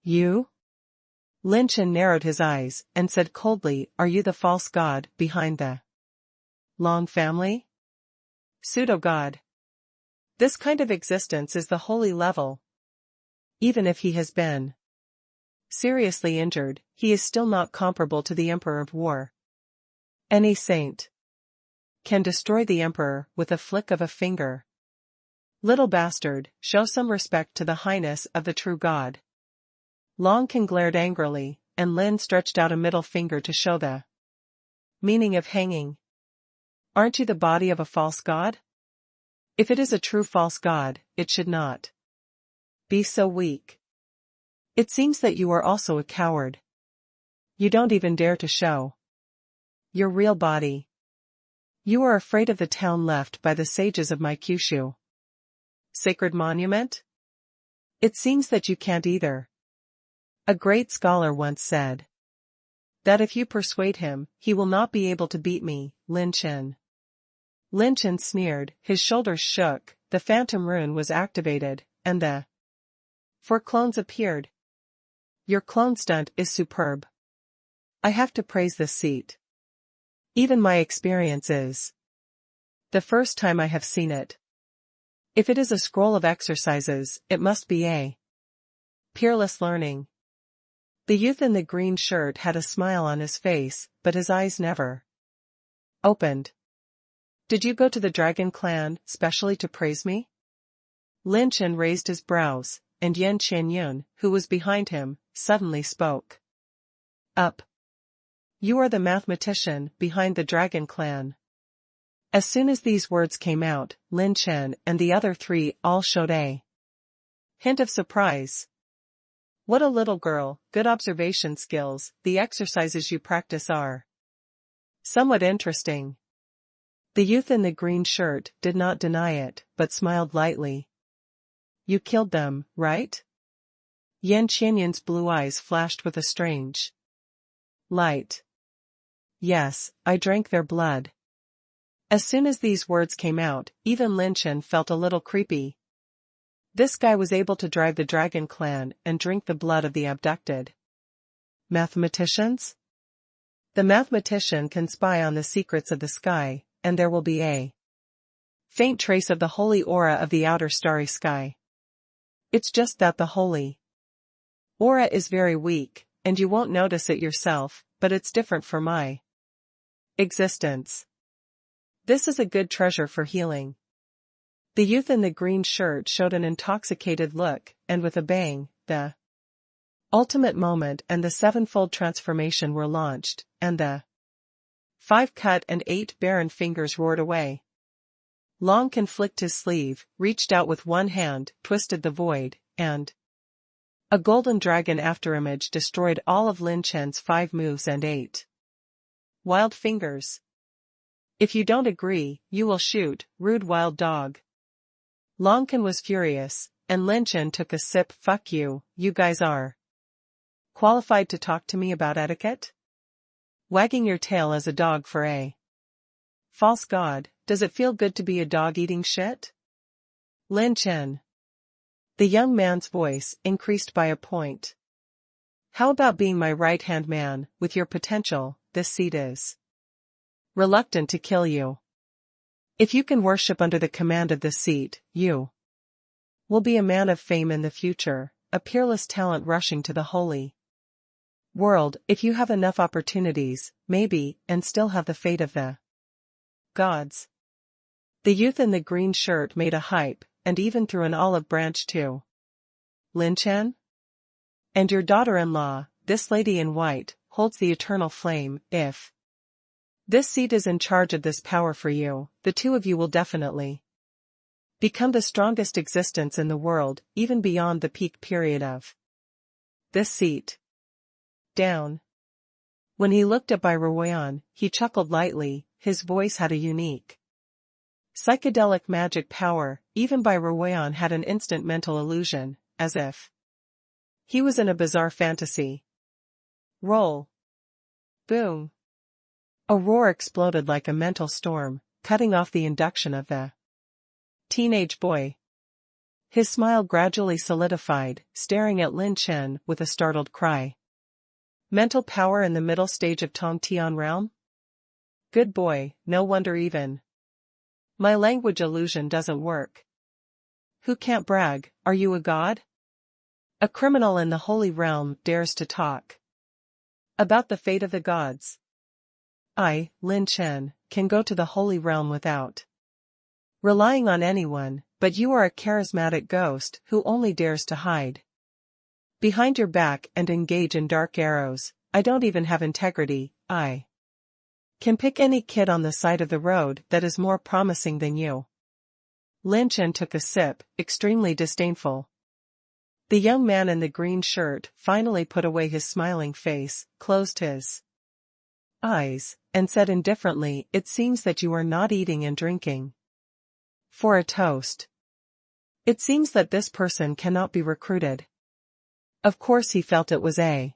You? Lin Chen narrowed his eyes and said coldly, are you the false god behind the Long family? Pseudo-god. This kind of existence is the holy level. Even if he has been seriously injured, he is still not comparable to the Emperor of War. Any saint can destroy the Emperor with a flick of a finger. Little bastard, show some respect to the highness of the true god. Long King glared angrily, and Lin stretched out a middle finger to show the meaning of hanging. Aren't you the body of a false god? If it is a true false god, it should not be so weak. It seems that you are also a coward. You don't even dare to show your real body. You are afraid of the town left by the sages of my Kyushu sacred monument? It seems that you can't either. A great scholar once said that if you persuade him, he will not be able to beat me, Lin Chen. Lin Chen sneered, his shoulders shook, the phantom rune was activated, and the 4 clones appeared. Your clone stunt is superb. I have to praise this seat. Even my experience is the first time I have seen it. If it is a scroll of exercises, it must be a Peerless learning. The youth in the green shirt had a smile on his face, but his eyes never opened. Did you go to the Dragon Clan, specially to praise me? Lin Chen raised his brows, and Yan Qianyun, who was behind him, suddenly spoke up. You are the mathematician behind the Dragon Clan. As soon as these words came out, Lin Chen and the other 3 all showed a hint of surprise. What a little girl, good observation skills, the exercises you practice are somewhat interesting. The youth in the green shirt did not deny it, but smiled lightly. You killed them, right? Yan Qianyun's blue eyes flashed with a strange light. Yes, I drank their blood. As soon as these words came out, even Lin Chen felt a little creepy. This guy was able to drive the Dragon Clan and drink the blood of the abducted mathematicians? The mathematician can spy on the secrets of the sky, and there will be a faint trace of the holy aura of the outer starry sky. It's just that the holy aura is very weak, and you won't notice it yourself, but it's different for my existence. This is a good treasure for healing. The youth in the green shirt showed an intoxicated look, and with a bang, the ultimate moment and the sevenfold transformation were launched, and the 5 cut and 8 barren fingers roared away. Long Chen flicked his sleeve, reached out with one hand, twisted the void, and a golden dragon afterimage destroyed all of Lin Chen's 5 moves and 8 wild fingers. If you don't agree, you will shoot, rude wild dog. Long Chen was furious, and Lin Chen took a sip. Fuck you, you guys are qualified to talk to me about etiquette? Wagging your tail as a dog for a false god, does it feel good to be a dog eating shit? Lin Chen. The young man's voice increased by a point. How about being my right-hand man? With your potential, this seat is reluctant to kill you. If you can worship under the command of this seat, you will be a man of fame in the future, a peerless talent rushing to the holy world. If you have enough opportunities, maybe, and still have the fate of the gods. The youth in the green shirt made a hype, and even threw an olive branch too. Lin Chen? And your daughter-in-law, this lady in white, holds the eternal flame. If this seat is in charge of this power for you, the two of you will definitely become the strongest existence in the world, even beyond the peak period of this seat. Down. When he looked at Bai Ruoyan, he chuckled lightly. His voice had a unique psychedelic magic power. Even Bai Ruoyan had an instant mental illusion, as if he was in a bizarre fantasy. Roll. Boom. A roar exploded like a mental storm, cutting off the induction of the teenage boy. His smile gradually solidified, staring at Lin Chen with a startled cry. Mental power in the middle stage of Tong Tian realm? Good boy, no wonder even my language illusion doesn't work. Who can't brag? Are you a god? A criminal in the holy realm dares to talk about the fate of the gods. I, Lin Chen, can go to the holy realm without relying on anyone, but you are a charismatic ghost who only dares to hide behind your back and engage in dark arrows. I don't even have integrity. I can pick any kid on the side of the road that is more promising than you. Lin Chen took a sip, extremely disdainful. The young man in the green shirt finally put away his smiling face, closed his eyes, and said indifferently, it seems that you are not eating and drinking for a toast. It seems that this person cannot be recruited. Of course he felt it was a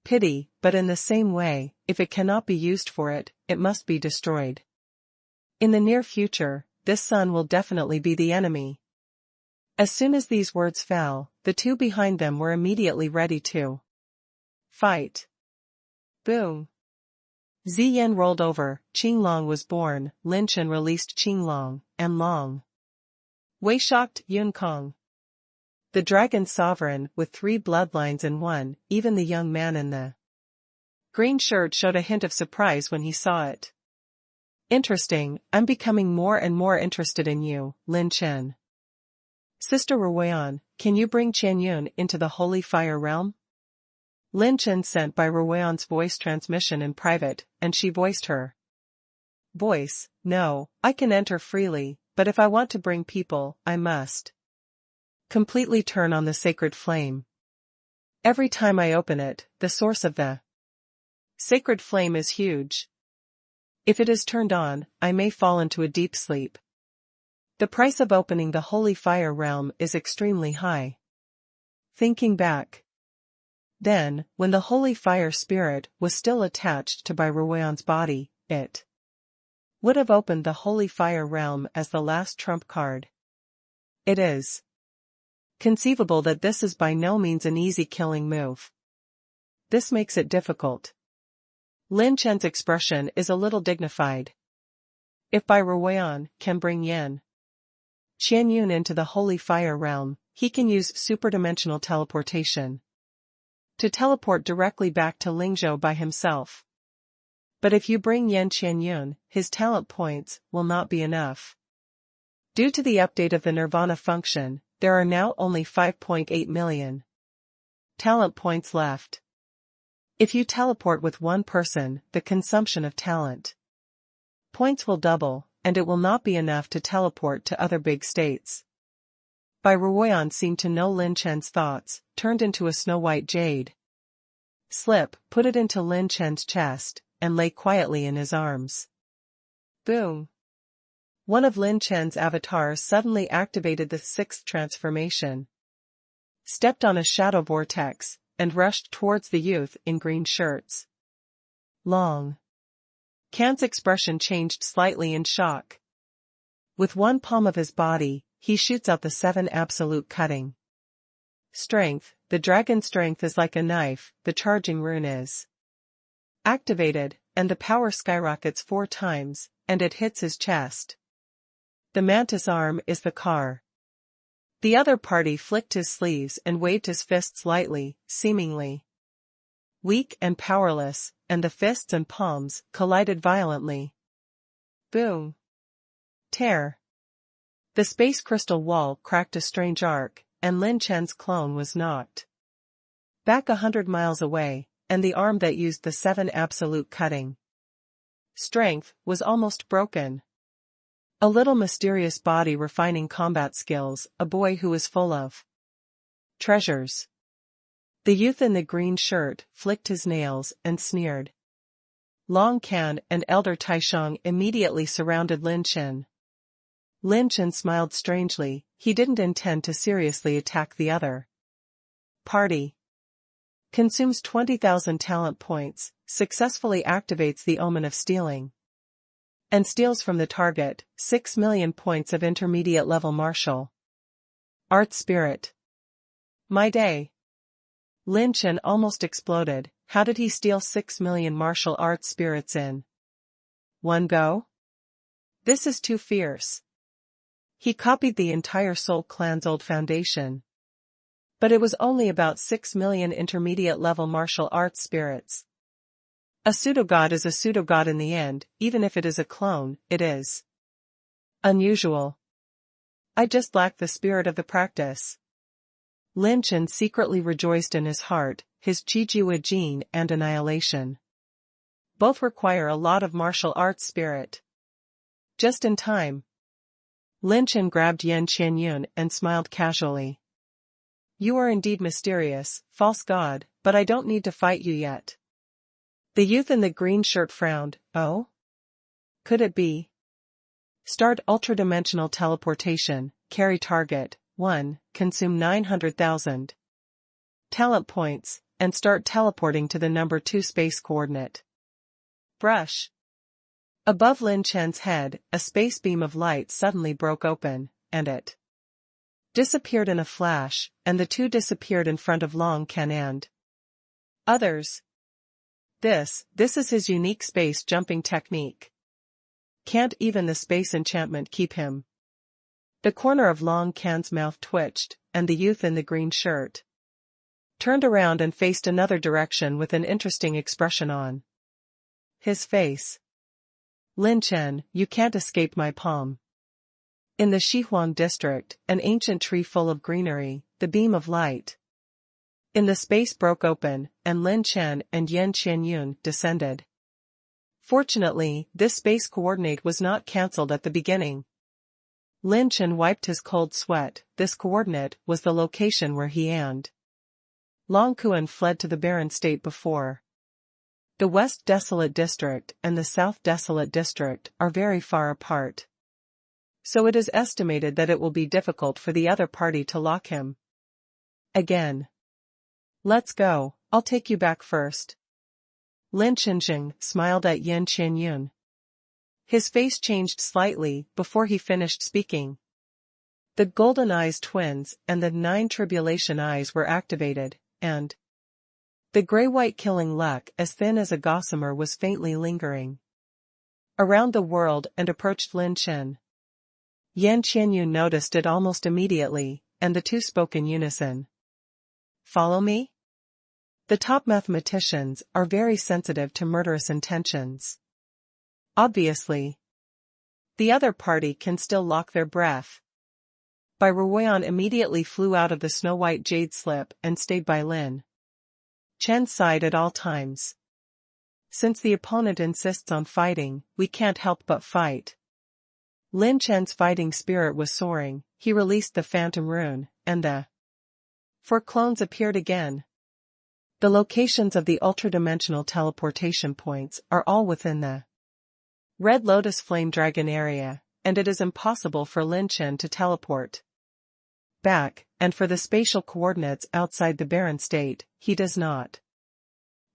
pity, but in the same way, if it cannot be used for it, it must be destroyed. In the near future, this son will definitely be the enemy. As soon as these words fell, the two behind them were immediately ready to fight. Boom. Ziyan rolled over, Qinglong was born, Lin Chen released Qinglong, and Long Wei shocked Yunkong. The dragon sovereign, with 3 bloodlines in one. Even the young man in the green shirt showed a hint of surprise when he saw it. Interesting, I'm becoming more and more interested in you, Lin Chen. Sister Ruoyan, can you bring Qianyun into the holy fire realm? Lin Chen sent by Ruoyan's voice transmission in private, and she voiced her voice. No, I can enter freely, but if I want to bring people, I must completely turn on the sacred flame. Every time I open it, the source of the sacred flame is huge. If it is turned on, I may fall into a deep sleep. The price of opening the holy fire realm is extremely high. Thinking back. Then, when the holy fire spirit was still attached to Bai Ruoyan's body, it would have opened the holy fire realm as the last trump card. It is conceivable that this is by no means an easy killing move. This makes it difficult. Lin Chen's expression is a little dignified. If Bai Ruoyan can bring Qianyun into the holy fire realm, he can use superdimensional teleportation to teleport directly back to Lingzhou by himself. But if you bring Qianyun, his talent points will not be enough. Due to the update of the Nirvana function, there are now only 5.8 million Talent points left. If you teleport with one person, the consumption of talent points will double, and it will not be enough to teleport to other big states. Bai Ruoyan seemed to know Lin Chen's thoughts, turned into a snow-white jade slip, put it into Lin Chen's chest, and lay quietly in his arms. Boom! One of Lin Chen's avatars suddenly activated the sixth transformation, stepped on a shadow vortex, and rushed towards the youth in green shirts. Long Can's expression changed slightly in shock. With one palm of his body, he shoots out the 7 absolute cutting strength. The dragon strength is like a knife, the charging rune is activated, and the power skyrockets 4 times, and it hits his chest. The mantis arm is the car. The other party flicked his sleeves and waved his fists lightly, seemingly weak and powerless, and the fists and palms collided violently. Boom! Tear! The space crystal wall cracked a strange arc, and Lin Chen's clone was knocked back 100 miles away, and the arm that used the 7 absolute cutting strength was almost broken. A little mysterious body refining combat skills, a boy who is full of treasures. The youth in the green shirt flicked his nails and sneered. Long Can and Elder Taisheng immediately surrounded Lin Chen. Lin Chen smiled strangely, he didn't intend to seriously attack the other party. Consumes 20,000 talent points, successfully activates the omen of stealing, and steals from the target 6 million points of intermediate level martial art spirit. My day! Lin Chen almost exploded. How did he steal 6 million martial arts spirits in one go? This is too fierce. He copied the entire Soul Clan's old foundation. But it was only about 6 million intermediate level martial arts spirits. A pseudogod is a pseudogod in the end, even if it is a clone, it is unusual. I just lack the spirit of the practice. Lin Chen secretly rejoiced in his heart, his Qijua gene and annihilation both require a lot of martial arts spirit. Just in time. Lin Chen grabbed Yan Qianyun and smiled casually. You are indeed mysterious, false god, but I don't need to fight you yet. The youth in the green shirt frowned. Oh? Could it be? Start ultradimensional teleportation, carry target, 1, consume 900,000 talent points, and start teleporting to the number 2 space coordinate. Brush. Above Lin Chen's head, a space beam of light suddenly broke open, and it disappeared in a flash, and the two disappeared in front of Long Can and others. This is his unique space jumping technique. Can't even the space enchantment keep him? The corner of Long Can's mouth twitched, and the youth in the green shirt turned around and faced another direction with an interesting expression on his face. Lin Chen, you can't escape my palm. In the Shihuang district, an ancient tree full of greenery, the beam of light in the space broke open, and Lin Chen and Yan Qianyun descended. Fortunately, this space coordinate was not cancelled at the beginning. Lin Chen wiped his cold sweat. This coordinate was the location where he and Long Kuan fled to the barren state before. The West Desolate District and the South Desolate District are very far apart. So it is estimated that it will be difficult for the other party to lock him again. Let's go, I'll take you back first. Lin Chenjing smiled at Yan Qianyun. His face changed slightly before he finished speaking. The golden eyes twins and the 9 tribulation eyes were activated, and the gray-white killing luck as thin as a gossamer was faintly lingering around the world and approached Lin Chen. Yan Qianyun noticed it almost immediately, and the two spoke in unison. Follow me? The top mathematicians are very sensitive to murderous intentions. Obviously. The other party can still lock their breath. Bai Ruoyan immediately flew out of the snow-white jade slip and stayed by Lin Chen sighed at all times. Since the opponent insists on fighting, we can't help but fight. Lin Chen's fighting spirit was soaring. He released the phantom rune, and the 4 clones appeared again. The locations of the ultra-dimensional teleportation points are all within the Red Lotus Flame Dragon area, and it is impossible for Lin Chen to teleport back, and for the spatial coordinates outside the barren state, he does not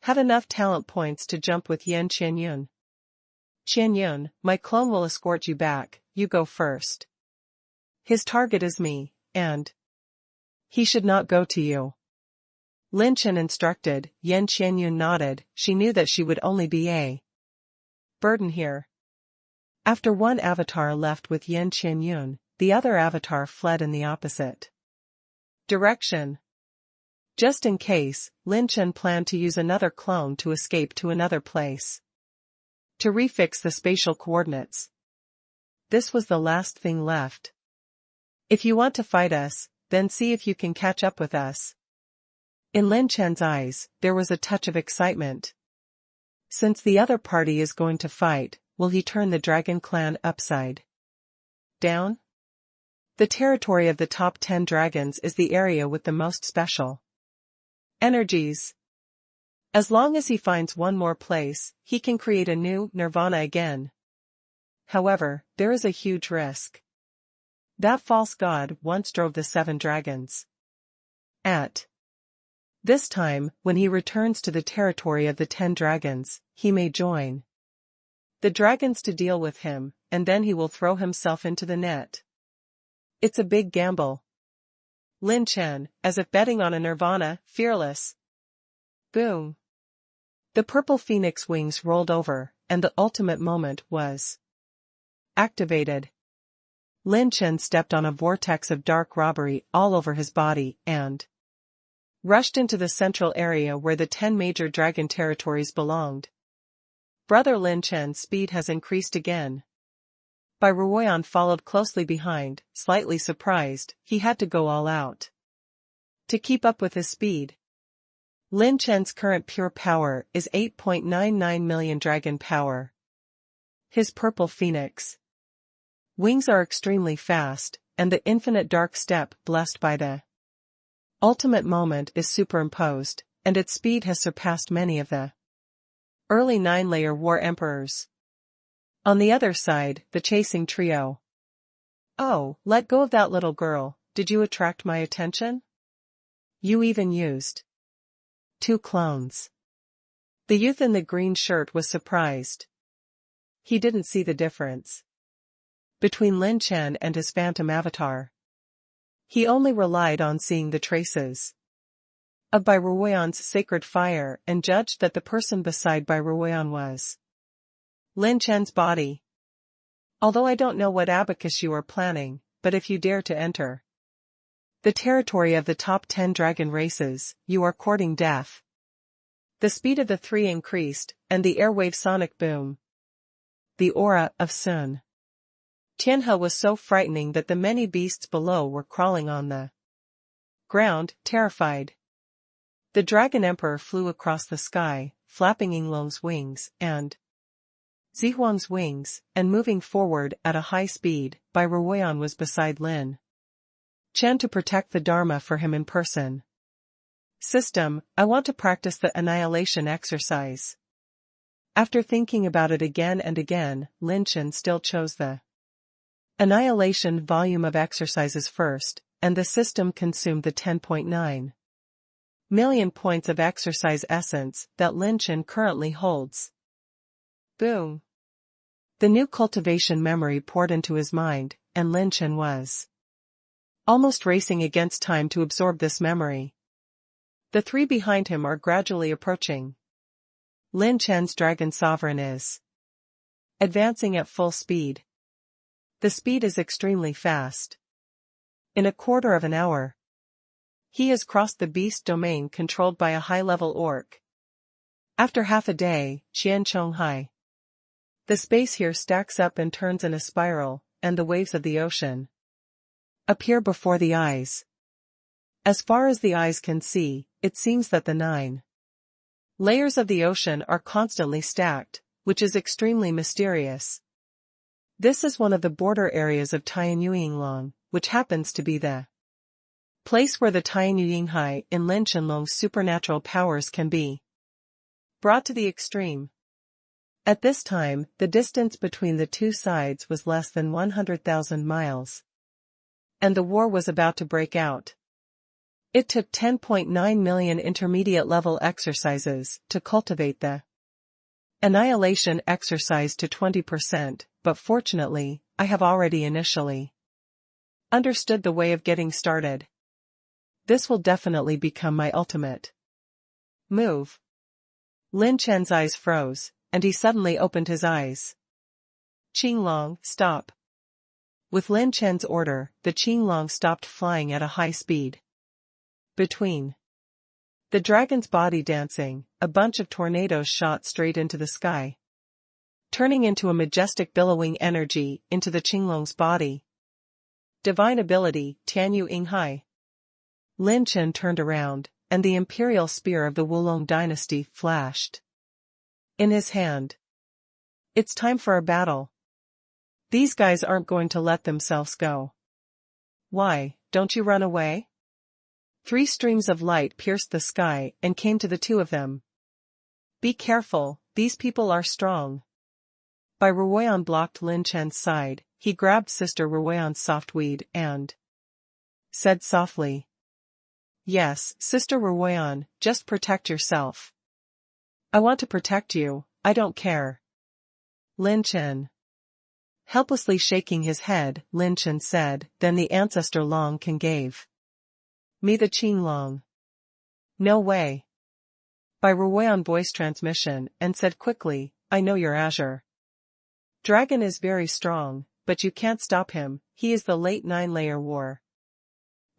have enough talent points to jump with Yan Qianyun. Qianyun, my clone will escort you back, you go first. His target is me, and he should not go to you. Lin Chen instructed. Yan Qianyun nodded. She knew that she would only be a burden here. After one avatar left with Yan Qianyun, the other avatar fled in the opposite direction. Just in case, Lin Chen planned to use another clone to escape to another place to refix the spatial coordinates. This was the last thing left. If you want to fight us, then see if you can catch up with us. In Lin Chen's eyes, there was a touch of excitement. Since the other party is going to fight, will he turn the Dragon Clan upside down? The territory of the top 10 dragons is the area with the most special energies. As long as he finds one more place, he can create a new nirvana again. However, there is a huge risk. That false god once drove the 7 dragons. At this time, when he returns to the territory of the 10 dragons, he may join the dragons to deal with him, and then he will throw himself into the net. It's a big gamble. Lin Chen, as if betting on a nirvana, fearless. Boom. The purple phoenix wings rolled over, and the ultimate moment was activated. Lin Chen stepped on a vortex of dark robbery all over his body and rushed into the central area where the 10 major dragon territories belonged. Brother Lin Chen's speed has increased again. Bai Ruoyan followed closely behind, slightly surprised. He had to go all out to keep up with his speed. Lin Chen's current pure power is 8.99 million dragon power. His purple phoenix wings are extremely fast, and the infinite dark step blessed by the ultimate moment is superimposed, and its speed has surpassed many of the early 9-layer war emperors. On the other side, the chasing trio. Oh, let go of that little girl. Did you attract my attention? You even used 2 clones. The youth in the green shirt was surprised. He didn't see the difference between Lin Chen and his phantom avatar. He only relied on seeing the traces of Bai Ruoyan's sacred fire and judged that the person beside Bai Ruoyan was Lin Chen's body. Although I don't know what abacus you are planning, but if you dare to enter the territory of the top 10 dragon races, you are courting death. The speed of the 3 increased, and the airwave sonic boom. The aura of Sun Tianhe was so frightening that the many beasts below were crawling on the ground, terrified. The Dragon Emperor flew across the sky, flapping Yinglong's wings, and Zihuang's wings, and moving forward at a high speed. Bai Ruoyan was beside Lin Chen to protect the Dharma for him in person. System, I want to practice the annihilation exercise. After thinking about it again and again, Lin Chen still chose the annihilation volume of exercises first, and the system consumed the 10.9 million points of exercise essence that Lin Chen currently holds. Boom. The new cultivation memory poured into his mind, and Lin Chen was almost racing against time to absorb this memory. The 3 behind him are gradually approaching. Lin Chen's Dragon Sovereign is advancing at full speed. The speed is extremely fast. In a quarter of an hour, he has crossed the beast domain controlled by a high-level orc. After half a day, Qian Chonghai. The space here stacks up and turns in a spiral, and the waves of the ocean appear before the eyes. As far as the eyes can see, it seems that the 9 Layers of the ocean are constantly stacked, which is extremely mysterious. This is one of the border areas of Tianyuanlong, which happens to be the place where the Tianyuanhai in Lin Chenlong's supernatural powers can be brought to the extreme. At this time, the distance between the two sides was less than 100,000 miles. And the war was about to break out. It took 10.9 million intermediate-level exercises to cultivate the annihilation exercise to 20%, but fortunately, I have already initially understood the way of getting started. This will definitely become my ultimate move. Lin Chen's eyes froze, and he suddenly opened his eyes. Qinglong, stop. With Lin Chen's order, the Qinglong stopped flying at a high speed. Between the dragon's body dancing, a bunch of tornadoes shot straight into the sky, turning into a majestic billowing energy into the Qinglong's body. Divine ability, Tianyu Yinghai. Lin Chen turned around, and the imperial spear of the Wulong dynasty flashed in his hand. It's time for a battle. These guys aren't going to let themselves go. Why, don't you run away? 3 streams of light pierced the sky and came to the two of them. Be careful, these people are strong. Bai Ruoyan blocked Lin Chen's side. He grabbed Sister Ruoyan's softweed and said softly, "Yes, Sister Ruoyan, just protect yourself." "I want to protect you, I don't care." Lin Chen. Helplessly shaking his head, Lin Chen said, "Then the ancestor Long can gave me the Qinglong." "No way." Bai Ruoyan voice transmission and said quickly, "I know your Azure Dragon is very strong, but you can't stop him, he is the late 9-layer war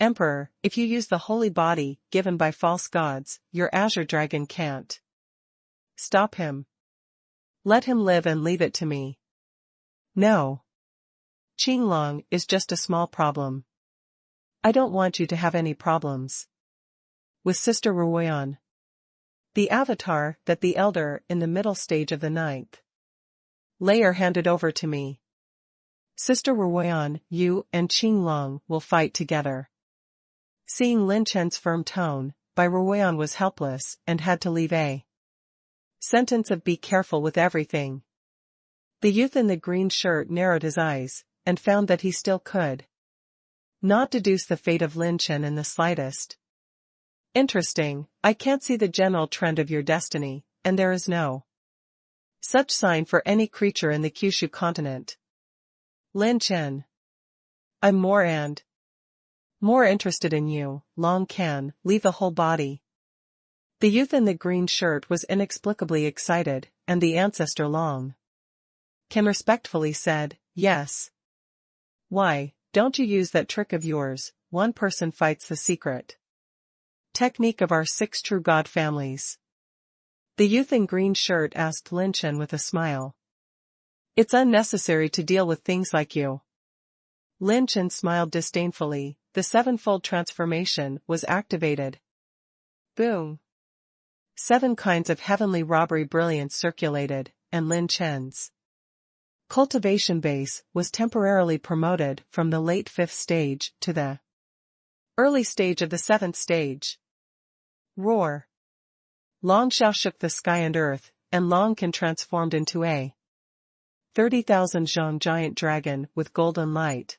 Emperor. If you use the holy body given by false gods, your Azure Dragon can't stop him. Let him live and leave it to me." "No. Qinglong is just a small problem. I don't want you to have any problems with Sister Ruoyan. The avatar that the elder in the middle stage of the 9th layer handed over to me. Sister Ruoyan, you and Qinglong will fight together." Seeing Lin Chen's firm tone, Bai Ruoyan was helpless and had to leave a sentence of "be careful with everything." The youth in the green shirt narrowed his eyes, and found that he still could not deduce the fate of Lin Chen in the slightest. "Interesting, I can't see the general trend of your destiny, and there is no such sign for any creature in the Kyushu continent." Lin Chen. "I'm more interested in you, Long can, leave the whole body." The youth in the green shirt was inexplicably excited, and the ancestor Long can respectfully said, "Yes." "Why, don't you use that trick of yours, one person fights the secret technique of our 6 true god families?" The youth in green shirt asked Lin Chen with a smile. "It's unnecessary to deal with things like you." Lin Chen smiled disdainfully. The 7-fold transformation was activated. Boom. 7 kinds of heavenly robbery brilliance circulated, and Lin Chen's cultivation base was temporarily promoted from the late 5th stage to the early stage of the 7th stage. Roar. Long Xiao shook the sky and earth, and Long Can transformed into a 30,000 zhong giant dragon with golden light.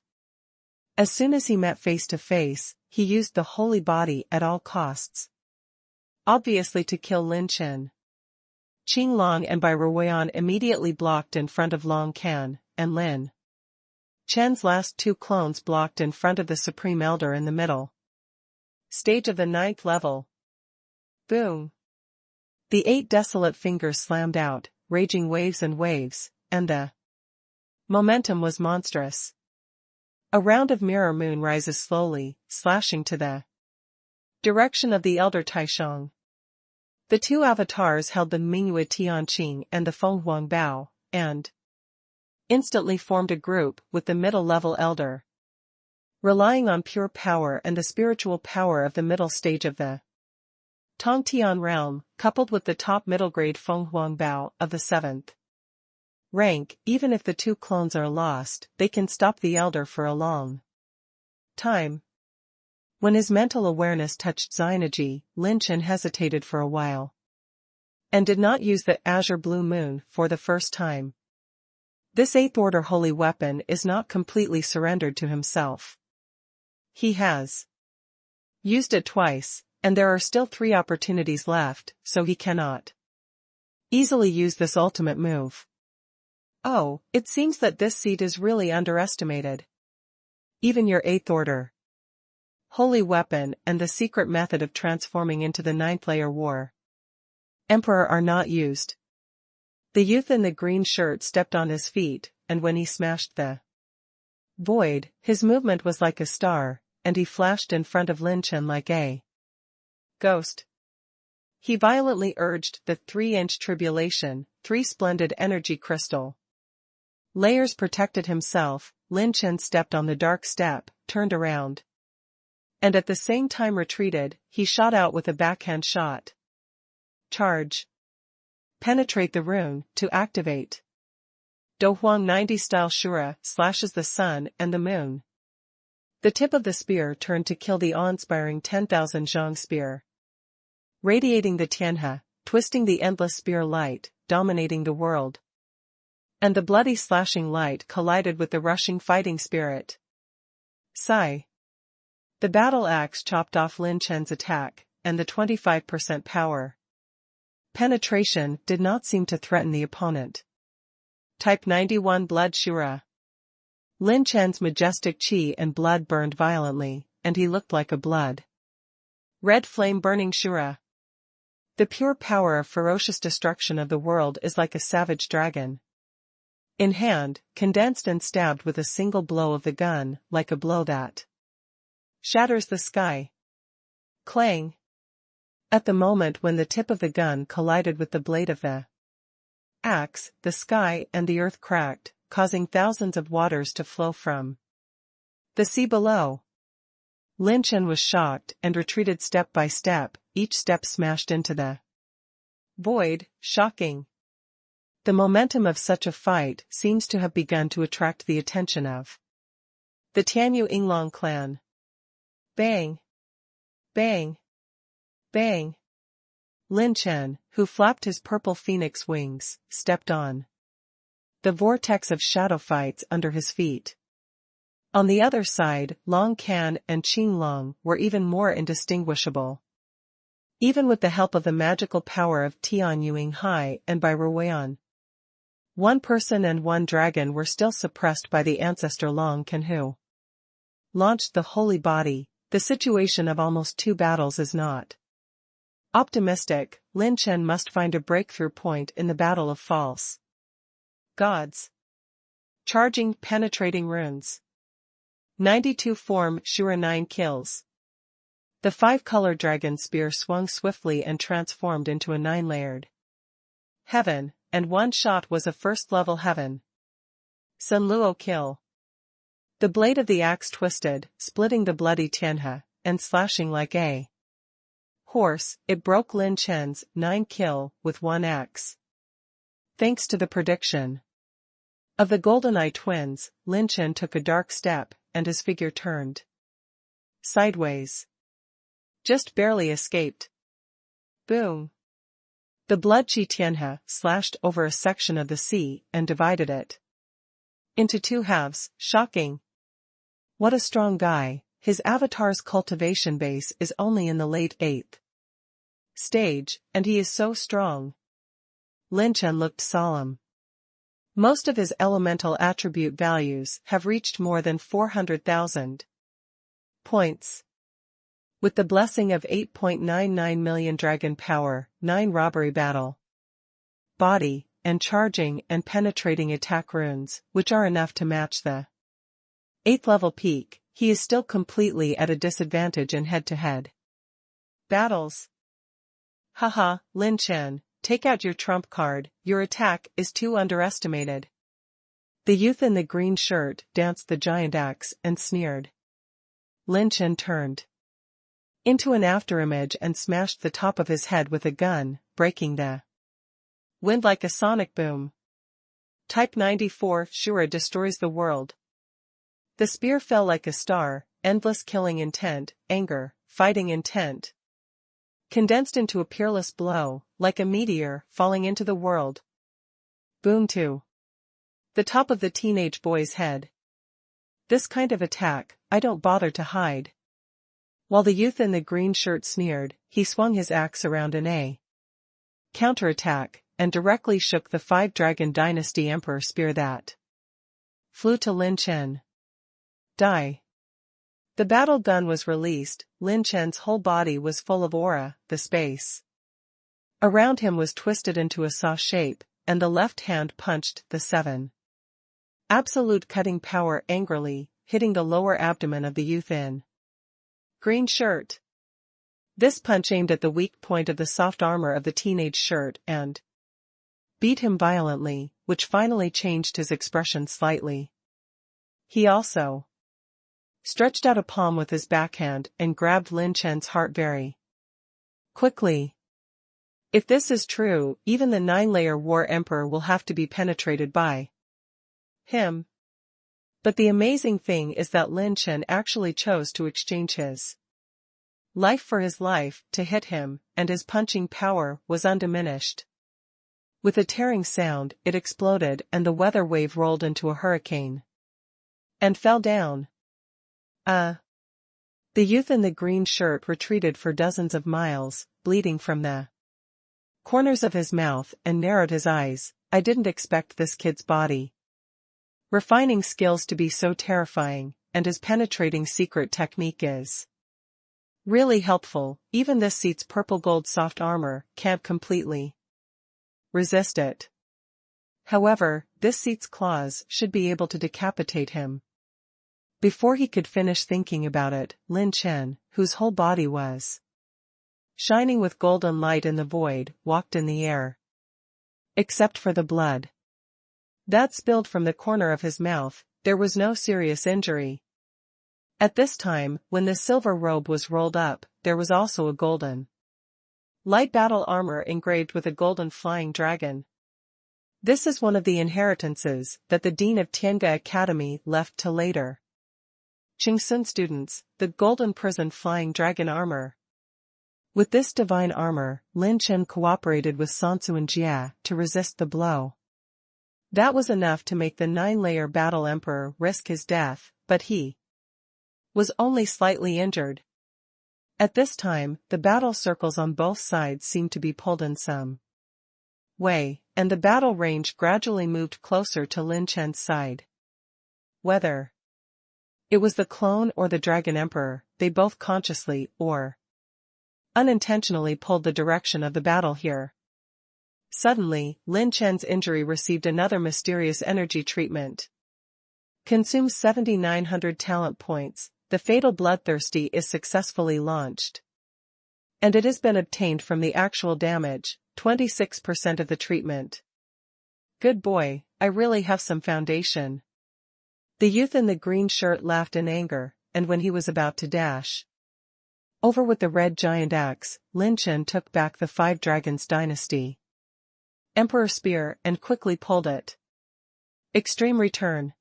As soon as he met face to face, he used the holy body at all costs. Obviously to kill Lin Chen. Qinglong and Bai Ruoyan immediately blocked in front of Long Can, and Lin Chen's last 2 clones blocked in front of the Supreme Elder in the middle stage of the 9th level. Boom. The 8 desolate fingers slammed out, raging waves and waves, and the momentum was monstrous. A round of mirror moon rises slowly, slashing to the direction of the Elder Taisheng. The 2 avatars held the Mingyue Tianqing and the Fenghuang Bao, and instantly formed a group with the middle-level elder. Relying on pure power and the spiritual power of the middle stage of the Tongtian realm, coupled with the top middle grade Feng Huang Bao of the 7th rank, even if the two clones are lost, they can stop the elder for a long time. When his mental awareness touched Xynergy, Lin Chen hesitated for a while. And did not use the azure blue moon for the first time. This 8th order holy weapon is not completely surrendered to himself. He has used it twice, and there are still 3 opportunities left, so he cannot easily use this ultimate move. Oh, it seems that this seed is really underestimated. Even your 8th order holy weapon and the secret method of transforming into the 9th layer war Emperor are not used. The youth in the green shirt stepped on his feet, and when he smashed the void, his movement was like a star, and he flashed in front of Lin Chen like a ghost. He violently urged the 3-inch tribulation, 3 splendid energy crystal layers protected himself. Lin Chen stepped on the dark step, turned around, and at the same time retreated. He shot out with a backhand shot. Charge. Penetrate the rune, to activate. Do Huang 90 style Shura slashes the sun and the moon. The tip of the spear turned to kill the awe-inspiring 10,000 zhang spear. Radiating the Tianhe, twisting the endless spear light, dominating the world. And the bloody slashing light collided with the rushing fighting spirit. Sigh. The battle axe chopped off Lin Chen's attack, and the 25% power penetration did not seem to threaten the opponent. Type 91 Blood Shura. Lin Chen's majestic chi and blood burned violently, and he looked like a blood red flame burning Shura. The pure power of ferocious destruction of the world is like a savage dragon. In hand, condensed and stabbed with a single blow of the gun, like a blow that shatters the sky. Clang. At the moment when the tip of the gun collided with the blade of the axe, the sky and the earth cracked, causing thousands of waters to flow from the sea below. Lin Chen was shocked and retreated step by step, each step smashed into the void. Shocking. The momentum of such a fight seems to have begun to attract the attention of the Tianyu Yinglong clan. Bang! Bang! Bang! Lin Chen, who flapped his purple phoenix wings, stepped on the vortex of shadow fights under his feet. On the other side, Long Can and Qing Long were even more indistinguishable. Even with the help of the magical power of Tian Yuing Hai and by Ruoyan, one person and one dragon were still suppressed by the ancestor Long Can who launched the holy body. The situation of almost 2 battles is not optimistic. Lin Chen must find a breakthrough point in the battle of false gods. Charging penetrating runes. 92 form Shura 9 kills. The 5-color dragon spear swung swiftly and transformed into a 9-layered heaven, and one shot was a first-level heaven. Sun Luo kill. The blade of the axe twisted, splitting the bloody Tianhe, and slashing like a horse, it broke Lin Chen's 9 kill with one axe. Thanks to the prediction of the GoldenEye twins, Lin Chen took a dark step, and his figure turned sideways. Just barely escaped. Boom! The blood chi Tianhe slashed over a section of the sea and divided it into 2 halves. Shocking! What a strong guy. His avatar's cultivation base is only in the late 8th stage, and he is so strong. Lin Chen looked solemn. Most of his elemental attribute values have reached more than 400,000 points. With the blessing of 8.99 million dragon power, 9 robbery battle body, and charging and penetrating attack runes, which are enough to match the 8th level peak, he is still completely at a disadvantage in head-to-head battles. Haha, Lin Chen, take out your trump card, your attack is too underestimated. The youth in the green shirt danced the giant axe and sneered. Lin Chen turned into an afterimage and smashed the top of his head with a gun, breaking the wind like a sonic boom. Type 94 Shura destroys the world. The spear fell like a star, endless killing intent, anger, fighting intent. Condensed into a peerless blow, like a meteor, falling into the world. Boom to the top of the teenage boy's head. This kind of attack, I don't bother to hide. While the youth in the green shirt sneered, he swung his axe around in a counterattack, and directly shook the 5-Dragon Dynasty Emperor spear that flew to Lin Chen. Die. The battle gun was released. Lin Chen's whole body was full of aura, the space around him was twisted into a saw shape, and the left hand punched the 7. Absolute cutting power angrily, hitting the lower abdomen of the youth in green shirt. This punch aimed at the weak point of the soft armor of the teenage shirt and beat him violently, which finally changed his expression slightly. He also stretched out a palm with his backhand and grabbed Lin Chen's heart very quickly. If this is true, even the 9-layer War Emperor will have to be penetrated by him. But the amazing thing is that Lin Chen actually chose to exchange his life for his life to hit him, and his punching power was undiminished. With a tearing sound, it exploded and the weather wave rolled into a hurricane and fell down. The youth in the green shirt retreated for dozens of miles, bleeding from the corners of his mouth, and narrowed his eyes. I didn't expect this kid's body refining skills to be so terrifying, and his penetrating secret technique is really helpful. Even this seat's purple gold soft armor can't completely resist it. However, this seat's claws should be able to decapitate him. Before he could finish thinking about it, Lin Chen, whose whole body was shining with golden light in the void, walked in the air. Except for the blood that spilled from the corner of his mouth, there was no serious injury. At this time, when the silver robe was rolled up, there was also a golden light battle armor engraved with a golden flying dragon. This is one of the inheritances that the Dean of Tiange Academy left to later Qingsun students, the golden prison flying dragon armor. With this divine armor, Lin Chen cooperated with Sansu and Jia to resist the blow. That was enough to make the 9-layer battle emperor risk his death, but he was only slightly injured. At this time, the battle circles on both sides seemed to be pulled in some way, and the battle range gradually moved closer to Lin Chen's side. Whether it was the clone or the Dragon Emperor, they both consciously, or unintentionally pulled the direction of the battle here. Suddenly, Lin Chen's injury received another mysterious energy treatment. Consumes 7,900 talent points, the fatal bloodthirsty is successfully launched. And it has been obtained from the actual damage, 26% of the treatment. Good boy, I really have some foundation. The youth in the green shirt laughed in anger, and when he was about to dash over with the red giant axe, Lin Chen took back the 5 Dragons Dynasty Emperor spear and quickly pulled it. Extreme return.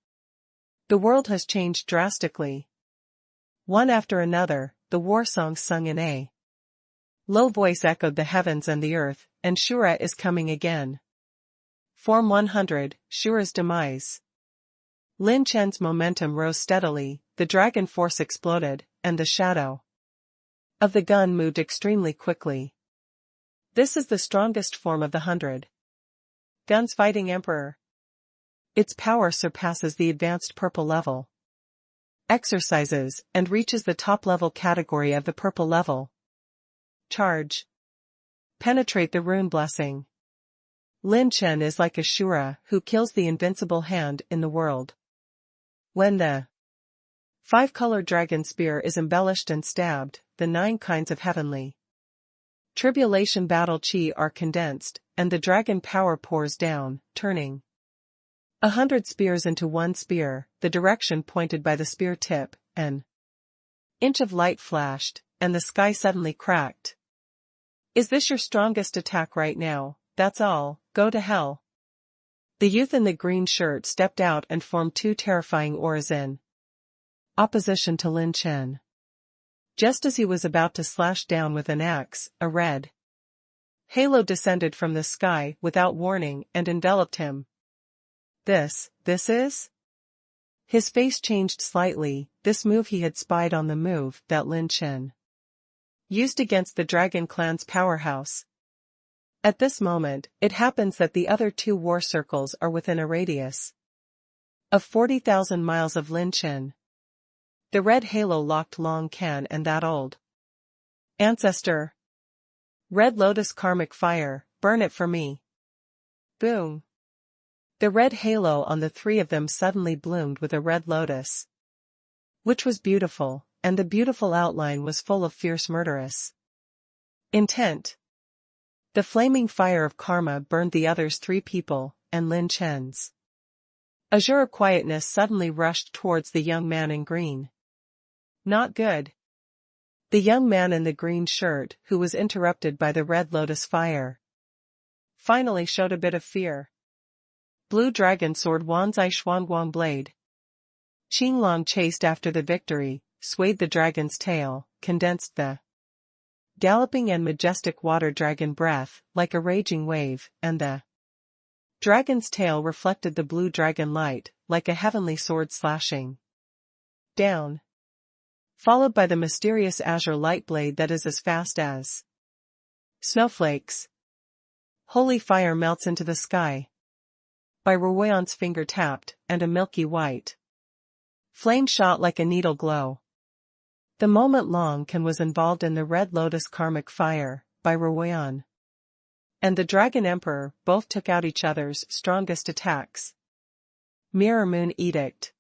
The world has changed drastically. One after another, the war songs sung in a low voice echoed the heavens and the earth, and Shura is coming again. Form 100, Shura's demise. Lin Chen's momentum rose steadily, the dragon force exploded, and the shadow of the gun moved extremely quickly. This is the strongest form of the 100 Guns fighting Emperor. Its power surpasses the advanced purple level exercises and reaches the top level category of the purple level. Charge. Penetrate the rune blessing. Lin Chen is like a Shura who kills the invincible hand in the world. When the 5-colored dragon spear is embellished and stabbed, the 9 kinds of heavenly tribulation battle chi are condensed, and the dragon power pours down, turning 100 spears into one spear, the direction pointed by the spear tip. An inch of light flashed, and the sky suddenly cracked. Is this your strongest attack right now? That's all, go to hell. The youth in the green shirt stepped out and formed two terrifying auras in opposition to Lin Chen. Just as he was about to slash down with an axe, a red halo descended from the sky without warning and enveloped him. This is? His face changed slightly. This move he had spied on the move that Lin Chen used against the Dragon Clan's powerhouse. At this moment, it happens that the other two war circles are within a radius of 40,000 miles of Lin Chen. The red halo locked Long Can and that old ancestor. Red Lotus karmic fire, burn it for me. Boom. The red halo on the three of them suddenly bloomed with a red lotus, which was beautiful, and the beautiful outline was full of fierce murderous intent. The flaming fire of karma burned the others three people, and Lin Chen's azure quietness suddenly rushed towards the young man in green. Not good. The young man in the green shirt, who was interrupted by the red lotus fire, finally showed a bit of fear. Blue dragon sword Wanzai Xuanguang blade. Qinglong chased after the victory, swayed the dragon's tail, condensed the galloping and majestic water dragon breath, like a raging wave, and the dragon's tail reflected the blue dragon light, like a heavenly sword slashing down, followed by the mysterious azure light blade that is as fast as snowflakes. Holy fire melts into the sky. By Ruoyan's finger tapped, and a milky white flame shot like a needle glow. The moment Long Can was involved in the red lotus karmic fire, by Ruoyan and the Dragon Emperor both took out each other's strongest attacks. Mirror Moon Edict.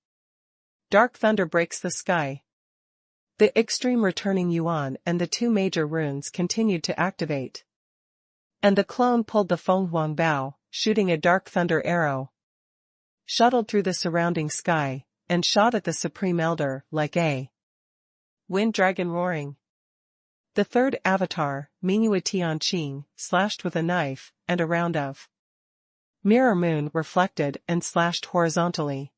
Dark thunder breaks the sky. The extreme returning Yuan and the two major runes continued to activate. And the clone pulled the Fenghuang Bao, shooting a dark thunder arrow, shuttled through the surrounding sky, and shot at the Supreme Elder like a wind dragon roaring. The third avatar, Mingyue Tianqing, slashed with a knife, and a round of mirror moon reflected and slashed horizontally.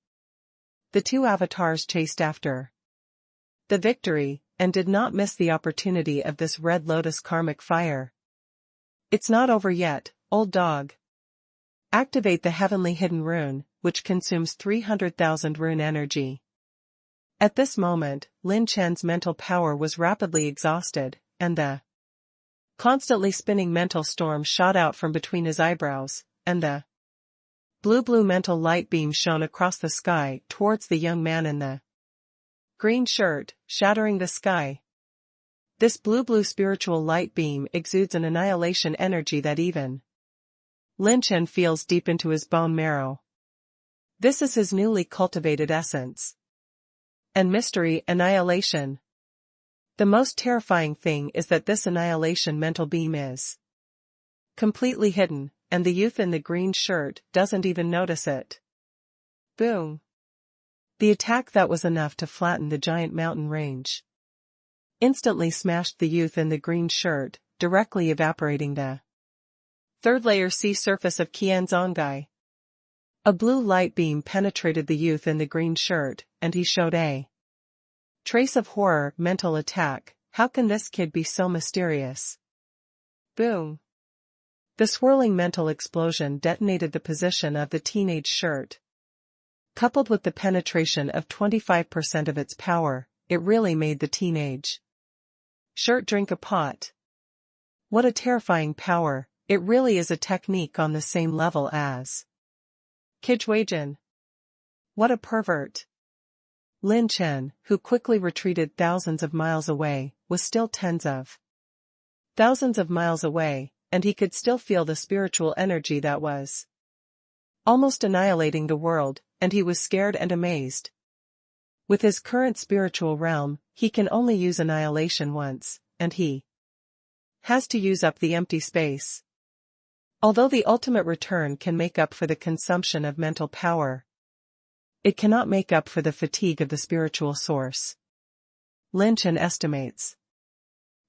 The two avatars chased after the victory, and did not miss the opportunity of this red lotus karmic fire. It's not over yet, old dog. Activate the heavenly hidden rune, which consumes 300,000 rune energy. At this moment, Lin Chen's mental power was rapidly exhausted, and the constantly spinning mental storm shot out from between his eyebrows, and the blue mental light beam shone across the sky towards the young man in the green shirt, shattering the sky. This blue spiritual light beam exudes an annihilation energy that even Lin Chen feels deep into his bone marrow. This is his newly cultivated essence. And mystery annihilation. The most terrifying thing is that this annihilation mental beam is completely hidden, and the youth in the green shirt doesn't even notice it. Boom. The attack that was enough to flatten the giant mountain range instantly smashed the youth in the green shirt, directly evaporating the third layer sea surface of Qianzongai. A blue light beam penetrated the youth in the green shirt, and he showed a trace of horror. Mental attack. How can this kid be so mysterious? Boom. The swirling mental explosion detonated the position of the teenage shirt. Coupled with the penetration of 25% of its power, it really made the teenage shirt drink a pot. What a terrifying power. It really is a technique on the same level as Kijwaijin. What a pervert. Lin Chen, who quickly retreated thousands of miles away, was still tens of thousands of miles away, and he could still feel the spiritual energy that was almost annihilating the world, and he was scared and amazed. With his current spiritual realm, he can only use annihilation once, and he has to use up the empty space. Although the ultimate return can make up for the consumption of mental power, it cannot make up for the fatigue of the spiritual source. Lin Chen estimates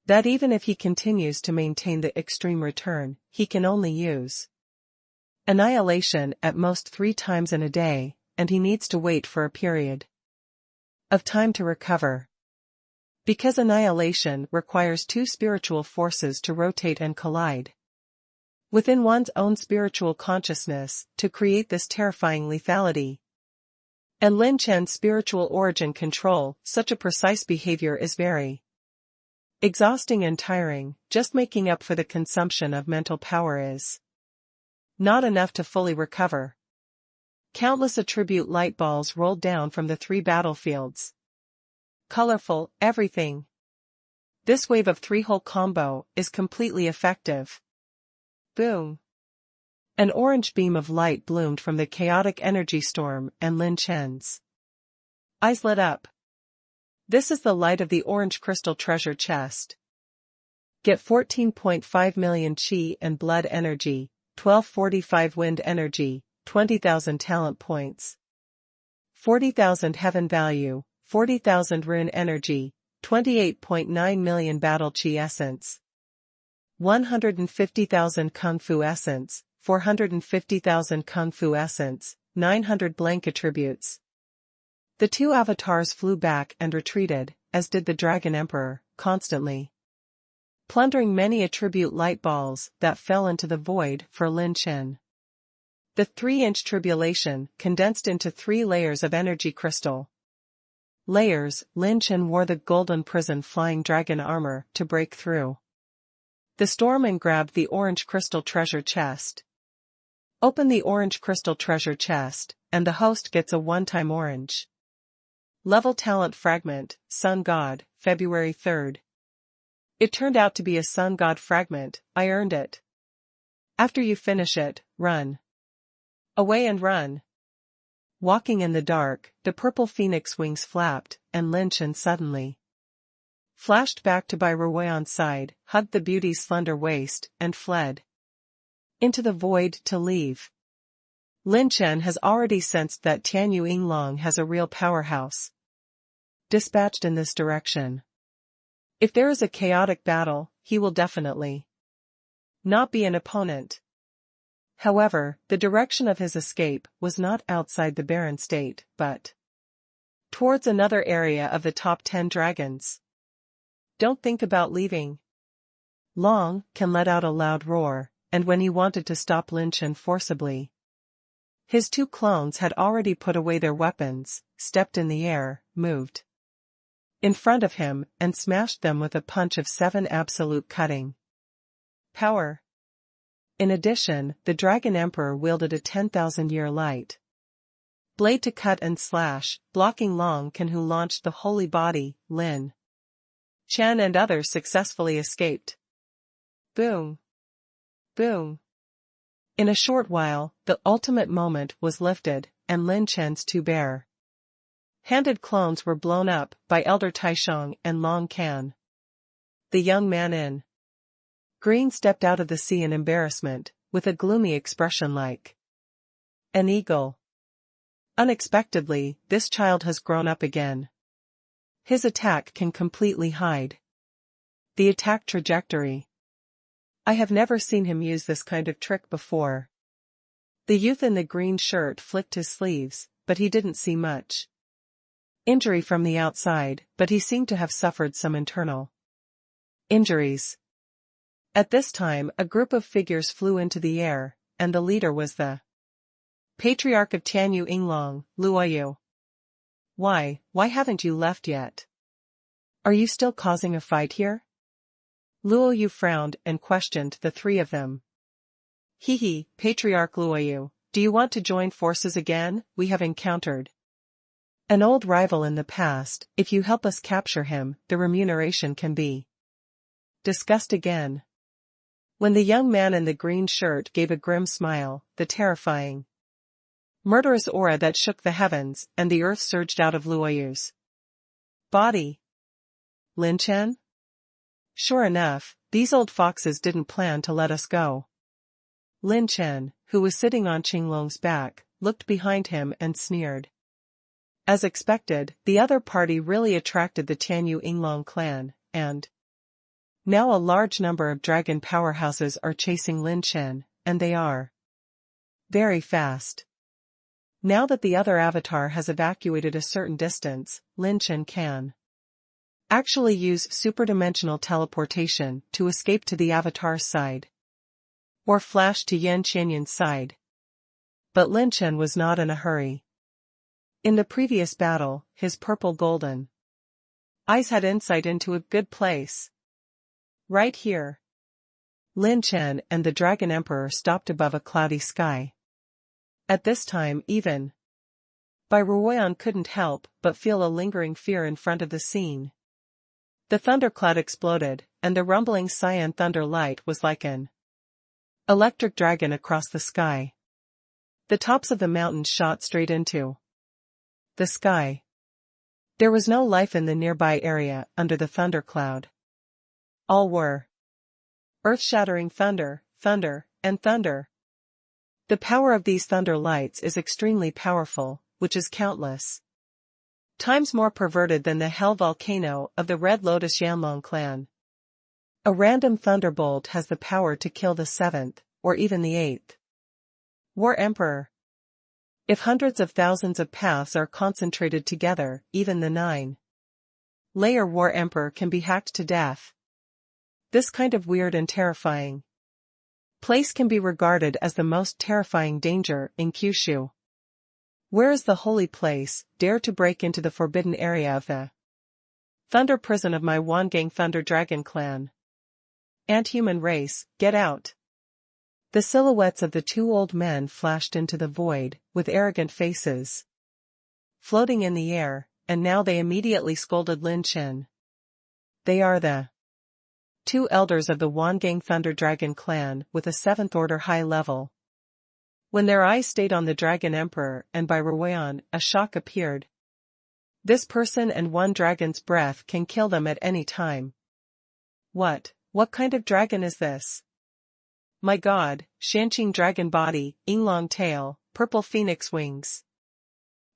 That even if he continues to maintain the extreme return, he can only use annihilation at most 3 times in a day, and he needs to wait for a period of time to recover. Because annihilation requires 2 spiritual forces to rotate and collide within one's own spiritual consciousness to create this terrifying lethality. And Lin Chen's spiritual origin control, such a precise behavior is very exhausting and tiring. Just making up for the consumption of mental power is not enough to fully recover. Countless attribute light balls rolled down from the 3 battlefields. Colorful, everything. This wave of 3-hole combo is completely effective. Boom. An orange beam of light bloomed from the chaotic energy storm, and Lin Chen's eyes lit up. This is the light of the orange crystal treasure chest. Get 14.5 million chi and blood energy, 1245 wind energy, 20,000 talent points, 40,000 heaven value, 40,000 rune energy, 28.9 million battle chi essence, 150,000 kung fu essence, 450,000 kung fu essence, 900 blank attributes. The 2 avatars flew back and retreated, as did the Dragon Emperor, constantly plundering many attribute light balls that fell into the void for Lin Chen. The 3-inch tribulation condensed into 3 layers of energy crystal. Layers. Lin Chen wore the golden prison flying dragon armor to break through the storm and grabbed the orange crystal treasure chest. Open the orange crystal treasure chest, and the host gets a one-time orange level talent fragment, Sun God, February 3rd. It turned out to be a Sun God fragment. I earned it. After you finish it, run away and run. Walking in the dark, the purple phoenix wings flapped, and Lin Chen suddenly flashed back to by Ruoyan's side, hugged the beauty's slender waist, and fled into the void to leave. Lin Chen has already sensed that Tianyu Yinglong has a real powerhouse dispatched in this direction. If there is a chaotic battle, he will definitely not be an opponent. However, the direction of his escape was not outside the barren state, but towards another area of the top 10 dragons. Don't think about leaving. Long can let out a loud roar, and when he wanted to stop Lin Chen forcibly, his 2 clones had already put away their weapons, stepped in the air, moved in front of him, and smashed them with a punch of 7 absolute cutting power. In addition, the Dragon Emperor wielded a 10,000-year light blade to cut and slash, blocking Long Can, who launched the holy body. Lin Chen and others successfully escaped. Boom. Boom. In a short while, the ultimate moment was lifted, and Lin Chen's 2 bare-handed clones were blown up by Elder Taisheng and Long Can. The young man in green stepped out of the sea in embarrassment, with a gloomy expression like an eagle. Unexpectedly, this child has grown up again. His attack can completely hide the attack trajectory. I have never seen him use this kind of trick before. The youth in the green shirt flicked his sleeves, but he didn't see much injury from the outside, but he seemed to have suffered some internal injuries. At this time, a group of figures flew into the air, and the leader was the Patriarch of Tianyu Yinglong, Luoyu. Why haven't you left yet? Are you still causing a fight here? Luoyu frowned and questioned the 3 of them. Hehe, Patriarch Luoyu, do you want to join forces again? We have encountered an old rival in the past. If you help us capture him, the remuneration can be discussed again. When the young man in the green shirt gave a grim smile, the terrifying, murderous aura that shook the heavens and the earth surged out of Luoyu's body. Lin Chen? Sure enough, these old foxes didn't plan to let us go. Lin Chen, who was sitting on Qinglong's back, looked behind him and sneered. As expected, the other party really attracted the Tianyu Yinglong clan, and Now a large number of dragon powerhouses are chasing Lin Chen, and they are very fast. Now that the other avatar has evacuated a certain distance, Lin Chen can actually use superdimensional teleportation to escape to the avatar's side, or flash to Yan Qianyin's side. But Lin Chen was not in a hurry. In the previous battle, his purple-golden eyes had insight into a good place. Right here. Lin Chen and the Dragon Emperor stopped above a cloudy sky. At this time even Bai Ruoyan couldn't help but feel a lingering fear in front of the scene. The thundercloud exploded, and the rumbling cyan thunder light was like an electric dragon across the sky. The tops of the mountains shot straight into the sky. There was no life in the nearby area under the thundercloud. All were earth-shattering thunder, thunder, and thunder. The power of these thunder lights is extremely powerful, which is countless times more perverted than the hell volcano of the Red Lotus Yanlong clan. A random thunderbolt has the power to kill the 7th, or even the 8th War Emperor. If hundreds of thousands of paths are concentrated together, even the 9-layer War Emperor can be hacked to death. This kind of weird and terrifying place can be regarded as the most terrifying danger in Kyushu. Where is the holy place, dare to break into the forbidden area of the thunder prison of my Wang Thunder Dragon clan? Ant-human race, get out! The silhouettes of the two old men flashed into the void, with arrogant faces floating in the air, and now they immediately scolded Lin Chen. They are the two elders of the Wang Thunder Dragon clan with a 7th order high level. When their eyes stayed on the Dragon Emperor and Bai Ruoyan, a shock appeared. This person and one dragon's breath can kill them at any time. What kind of dragon is this? My god, Shanqing dragon body, Yinglong tail, purple phoenix wings.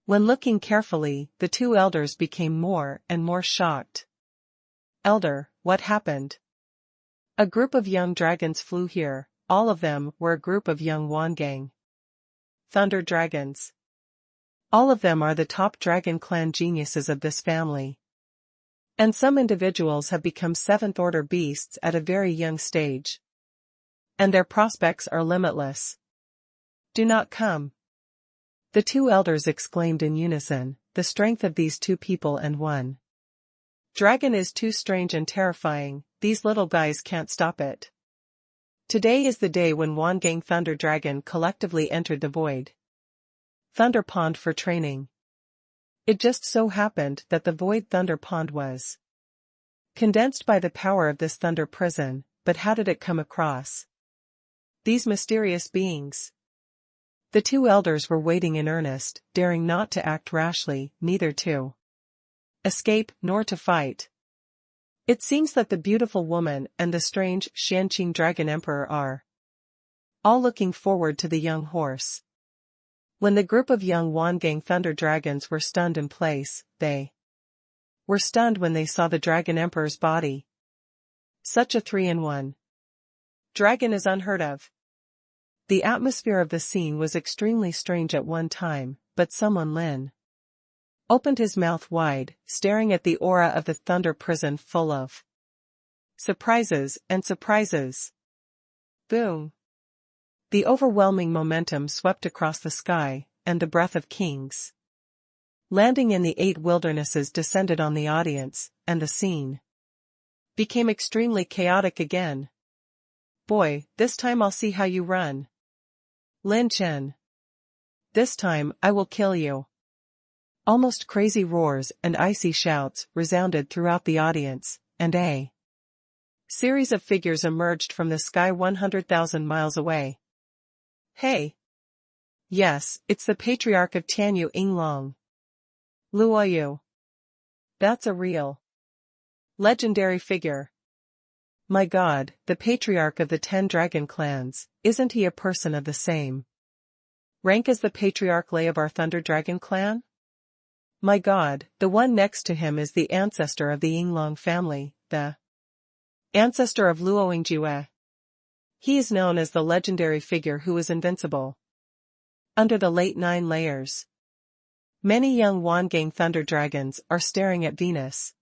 When looking carefully, the two elders became more and more shocked. Elder, what happened? A group of young dragons flew here, all of them were a group of young Wang Thunder dragons. All of them are the top dragon clan geniuses of this family. And some individuals have become 7th order beasts at a very young stage. And their prospects are limitless. Do not come. The two elders exclaimed in unison, the strength of these two people and one dragon is too strange and terrifying, these little guys can't stop it. Today is the day when Wang Thunder Dragon collectively entered the Void Thunder Pond for training. It just so happened that the Void Thunder Pond was condensed by the power of this thunder prison, but how did it come across these mysterious beings? The two elders were waiting in earnest, daring not to act rashly, neither to escape nor to fight. It seems that the beautiful woman and the strange Shanqing Dragon Emperor are all looking forward to the young horse. When the group of young Wang Thunder Dragons were stunned in place, they were stunned when they saw the Dragon Emperor's body. Such a 3-in-1 dragon is unheard of. The atmosphere of the scene was extremely strange at one time, but someone Lin opened his mouth wide, staring at the aura of the thunder prison full of surprises and surprises. Boom! The overwhelming momentum swept across the sky, and the breath of kings landing in the 8 wildernesses descended on the audience, and the scene became extremely chaotic again. Boy, this time I'll see how you run. Lin Chen. This time I will kill you. Almost crazy roars and icy shouts resounded throughout the audience, and a series of figures emerged from the sky 100,000 miles away. Hey! Yes, it's the Patriarch of Tianyu Yinglong. Luoyu. That's a real legendary figure. My god, the Patriarch of the 10 dragon clans, isn't he a person of the same rank as the Patriarch Lei of our Thunder Dragon clan? My god, the one next to him is the ancestor of the Yinglong family, the ancestor of Luoyingjue. He is known as the legendary figure who is invincible. Under the late 9 layers, many young Wang thunder dragons are staring at Venus.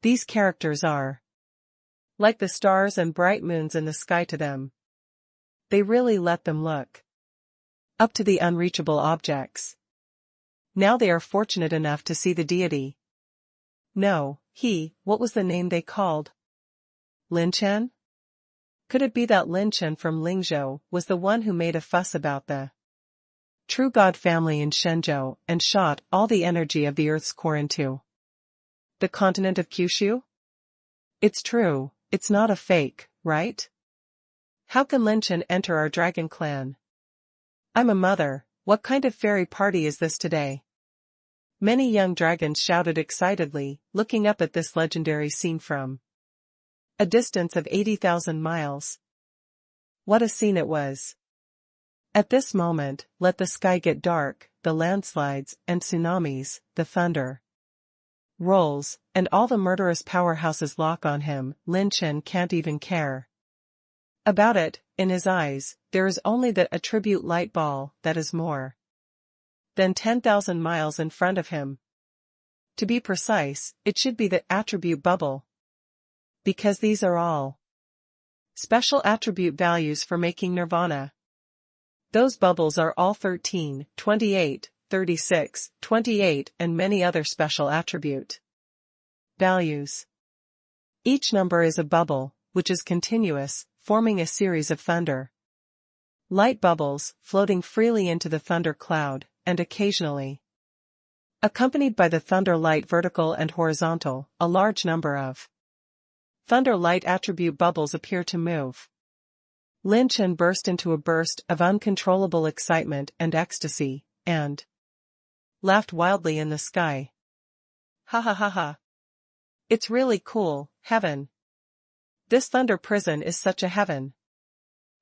These characters are like the stars and bright moons in the sky to them. They really let them look up to the unreachable objects. Now they are fortunate enough to see the deity. No, what was the name they called? Lin Chen? Could it be that Lin Chen from Lingzhou was the one who made a fuss about the true god family in Shenzhou and shot all the energy of the Earth's core into the continent of Kyushu? It's true, it's not a fake, right? How can Lin Chen enter our dragon clan? I'm a mother, what kind of fairy party is this today? Many young dragons shouted excitedly, looking up at this legendary scene from a distance of 80,000 miles. What a scene it was. At this moment, let the sky get dark, the landslides and tsunamis, the thunder rolls, and all the murderous powerhouses lock on him. Lin Chen can't even care about it. In his eyes, there is only that attribute light ball that is more than 10,000 miles in front of him. To be precise, it should be the attribute bubble. Because these are all special attribute values for making nirvana. Those bubbles are all 13, 28, 36, 28 and many other special attribute values. Each number is a bubble, which is continuous, forming a series of thunder light bubbles floating freely into the thunder cloud, and occasionally accompanied by the thunder light vertical and horizontal. A large number of thunder light attribute bubbles appear to move. Lin Chen burst into a burst of uncontrollable excitement and ecstasy, and laughed wildly in the sky. Ha ha ha ha. It's really cool, heaven. This thunder prison is such a heaven.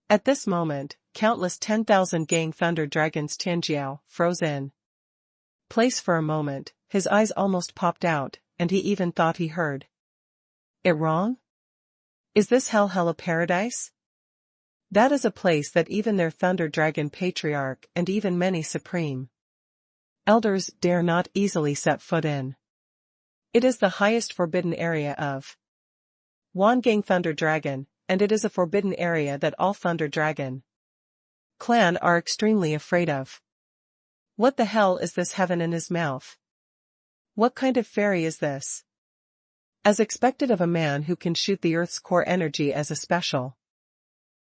At this moment, countless 10,000 gang thunder dragons Tianjiao froze in place for a moment, his eyes almost popped out, and he even thought he heard it wrong? Is this hell a paradise? That is a place that even their thunder dragon patriarch and even many supreme elders dare not easily set foot in. It is the highest forbidden area of Wang thunder dragon, and it is a forbidden area that all thunder dragon clan are extremely afraid of. What the hell is this heaven in his mouth? What kind of fairy is this? As expected of a man who can shoot the Earth's core energy as a special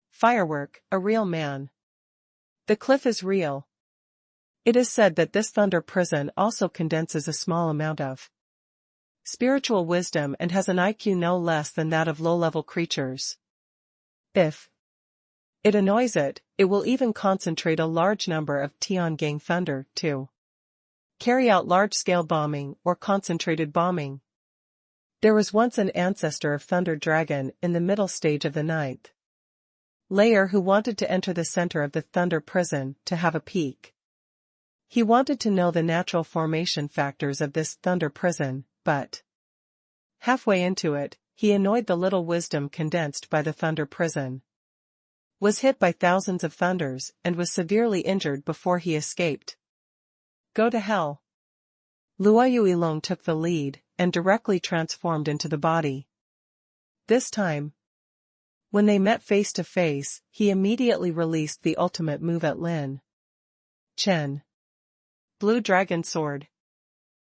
firework, a real man. The cliff is real. It is said that this thunder prison also condenses a small amount of spiritual wisdom and has an IQ no less than that of low-level creatures. If it annoys it, it will even concentrate a large number of Tiangang thunder to carry out large-scale bombing or concentrated bombing. There was once an ancestor of Thunder Dragon in the middle stage of the 9th layer who wanted to enter the center of the Thunder Prison to have a peek. He wanted to know the natural formation factors of this Thunder Prison, but halfway into it, he annoyed the little wisdom condensed by the Thunder Prison, was hit by thousands of thunders, and was severely injured before he escaped. Go to hell. Luo Yuilong took the lead, and directly transformed into the body. This time, when they met face to face, he immediately released the ultimate move at Lin Chen. Blue Dragon Sword.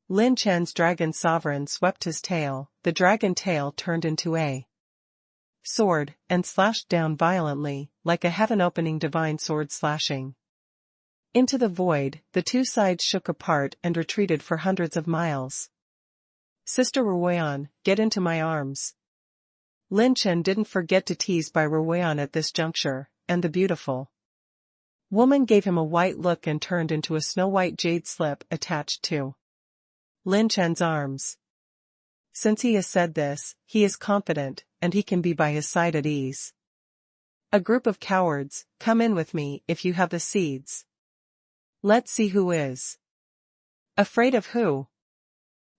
Lin Chen's dragon sovereign swept his tail, the dragon tail turned into a sword, and slashed down violently, like a heaven-opening divine sword slashing into the void. The two sides shook apart and retreated for hundreds of miles. Sister Ruoyan, get into my arms. Lin Chen didn't forget to tease by Ruoyan at this juncture, and the beautiful woman gave him a white look and turned into a snow-white jade slip attached to Lin Chen's arms. Since he has said this, he is confident, and he can be by his side at ease. A group of cowards, come in with me if you have the seeds. Let's see who is afraid of who.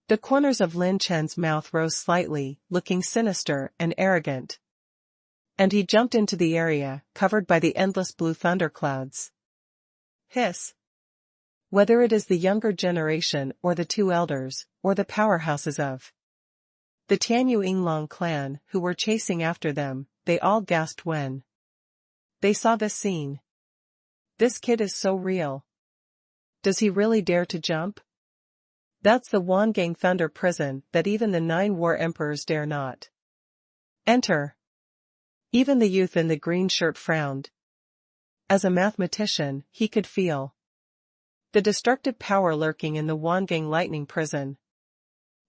The corners of Lin Chen's mouth rose slightly, looking sinister and arrogant. And he jumped into the area, covered by the endless blue thunderclouds. Hiss. Whether it is the younger generation or the two elders, or the powerhouses of the Tianyu Yinglong clan who were chasing after them, they all gasped when they saw this scene. This kid is so real. Does he really dare to jump? That's the Wang Thunder prison that even the 9 war emperors dare not enter. Even the youth in the green shirt frowned. As a mathematician, he could feel the destructive power lurking in the Wang lightning prison.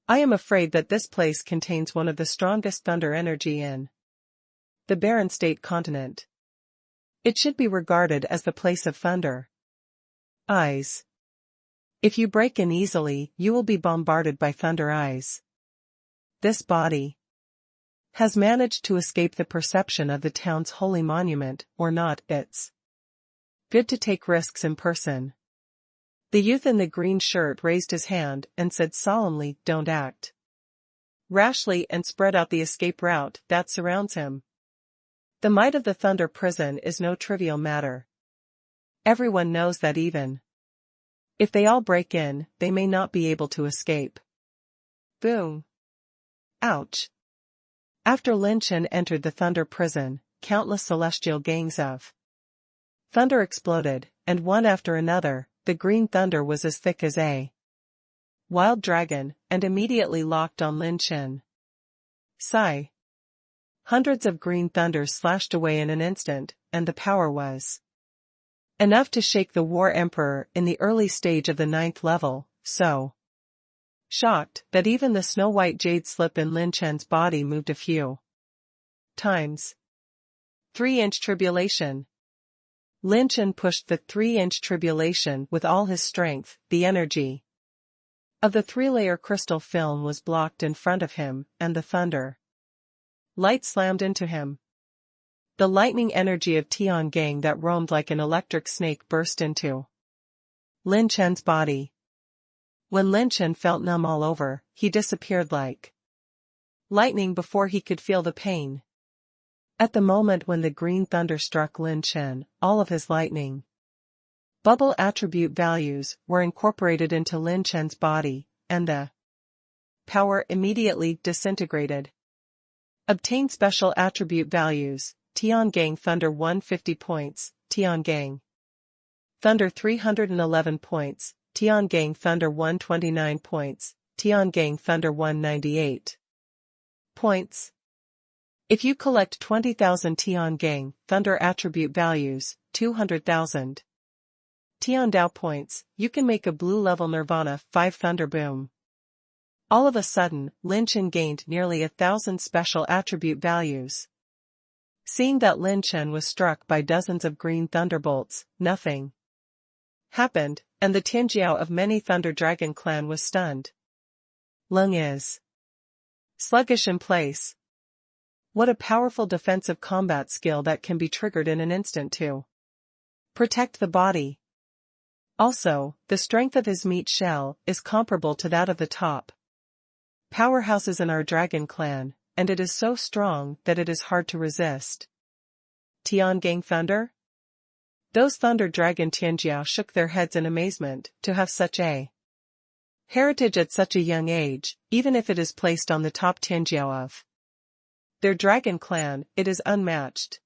I am afraid that this place contains one of the strongest thunder energy in the barren state continent. It should be regarded as the place of thunder. Eyes. If you break in easily, you will be bombarded by thunder eyes. This body has managed to escape the perception of the town's holy monument, or not. It's good to take risks in person. The youth in the green shirt raised his hand and said solemnly, "Don't act rashly and spread out the escape route that surrounds him. The might of the thunder prison is no trivial matter. Everyone knows that even if they all break in, they may not be able to escape." Boom. Ouch. After Lin Chen entered the thunder prison, countless celestial gangs of thunder exploded, and one after another, the green thunder was as thick as a wild dragon, and immediately locked on Lin Chen. Sigh. Hundreds of green thunders slashed away in an instant, and the power was enough to shake the War Emperor in the early stage of the 9th level, so shocked that even the snow-white jade slip in Lin Chen's body moved a few times. 3-inch tribulation. Lin Chen pushed the 3-inch tribulation with all his strength. The energy of the 3-layer crystal film was blocked in front of him, and the thunder light slammed into him. The lightning energy of Tiangang that roamed like an electric snake burst into Lin Chen's body. When Lin Chen felt numb all over, he disappeared like lightning before he could feel the pain. At the moment when the green thunder struck Lin Chen, all of his lightning bubble attribute values were incorporated into Lin Chen's body, and the power immediately disintegrated. Obtain special attribute values. Tiangang Thunder 150 points, Tiangang Thunder 311 points, Tiangang Thunder 129 points, Tiangang Thunder 198 points. If you collect 20,000 Tiangang Thunder attribute values, 200,000 Tiandao points, you can make a blue level Nirvana 5 Thunder Boom. All of a sudden, Lin Chen gained nearly 1,000 special attribute values. Seeing that Lin Chen was struck by dozens of green thunderbolts, nothing happened, and the Tianjiao of many Thunder Dragon clan was stunned. Lung is sluggish in place. What a powerful defensive combat skill that can be triggered in an instant to protect the body. Also, the strength of his meat shell is comparable to that of the top powerhouses in our dragon clan, and it is so strong that it is hard to resist. Tiangang Thunder? Those Thunder Dragon Tianjiao shook their heads in amazement to have such a heritage at such a young age, even if it is placed on the top Tianjiao of their dragon clan, it is unmatched.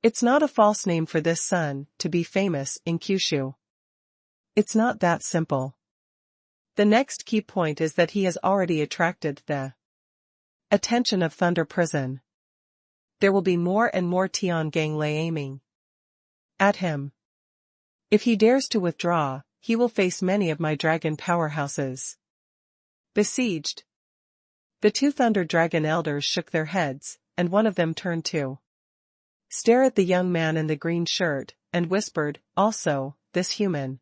It's not a false name for this son to be famous in Kyushu. It's not that simple. The next key point is that he has already attracted the attention of Thunder Prison. There will be more and more Tiangang lay aiming at him. If he dares to withdraw, he will face many of my dragon powerhouses besieged. The 2 Thunder Dragon elders shook their heads, and one of them turned to stare at the young man in the green shirt, and whispered, "Also, this human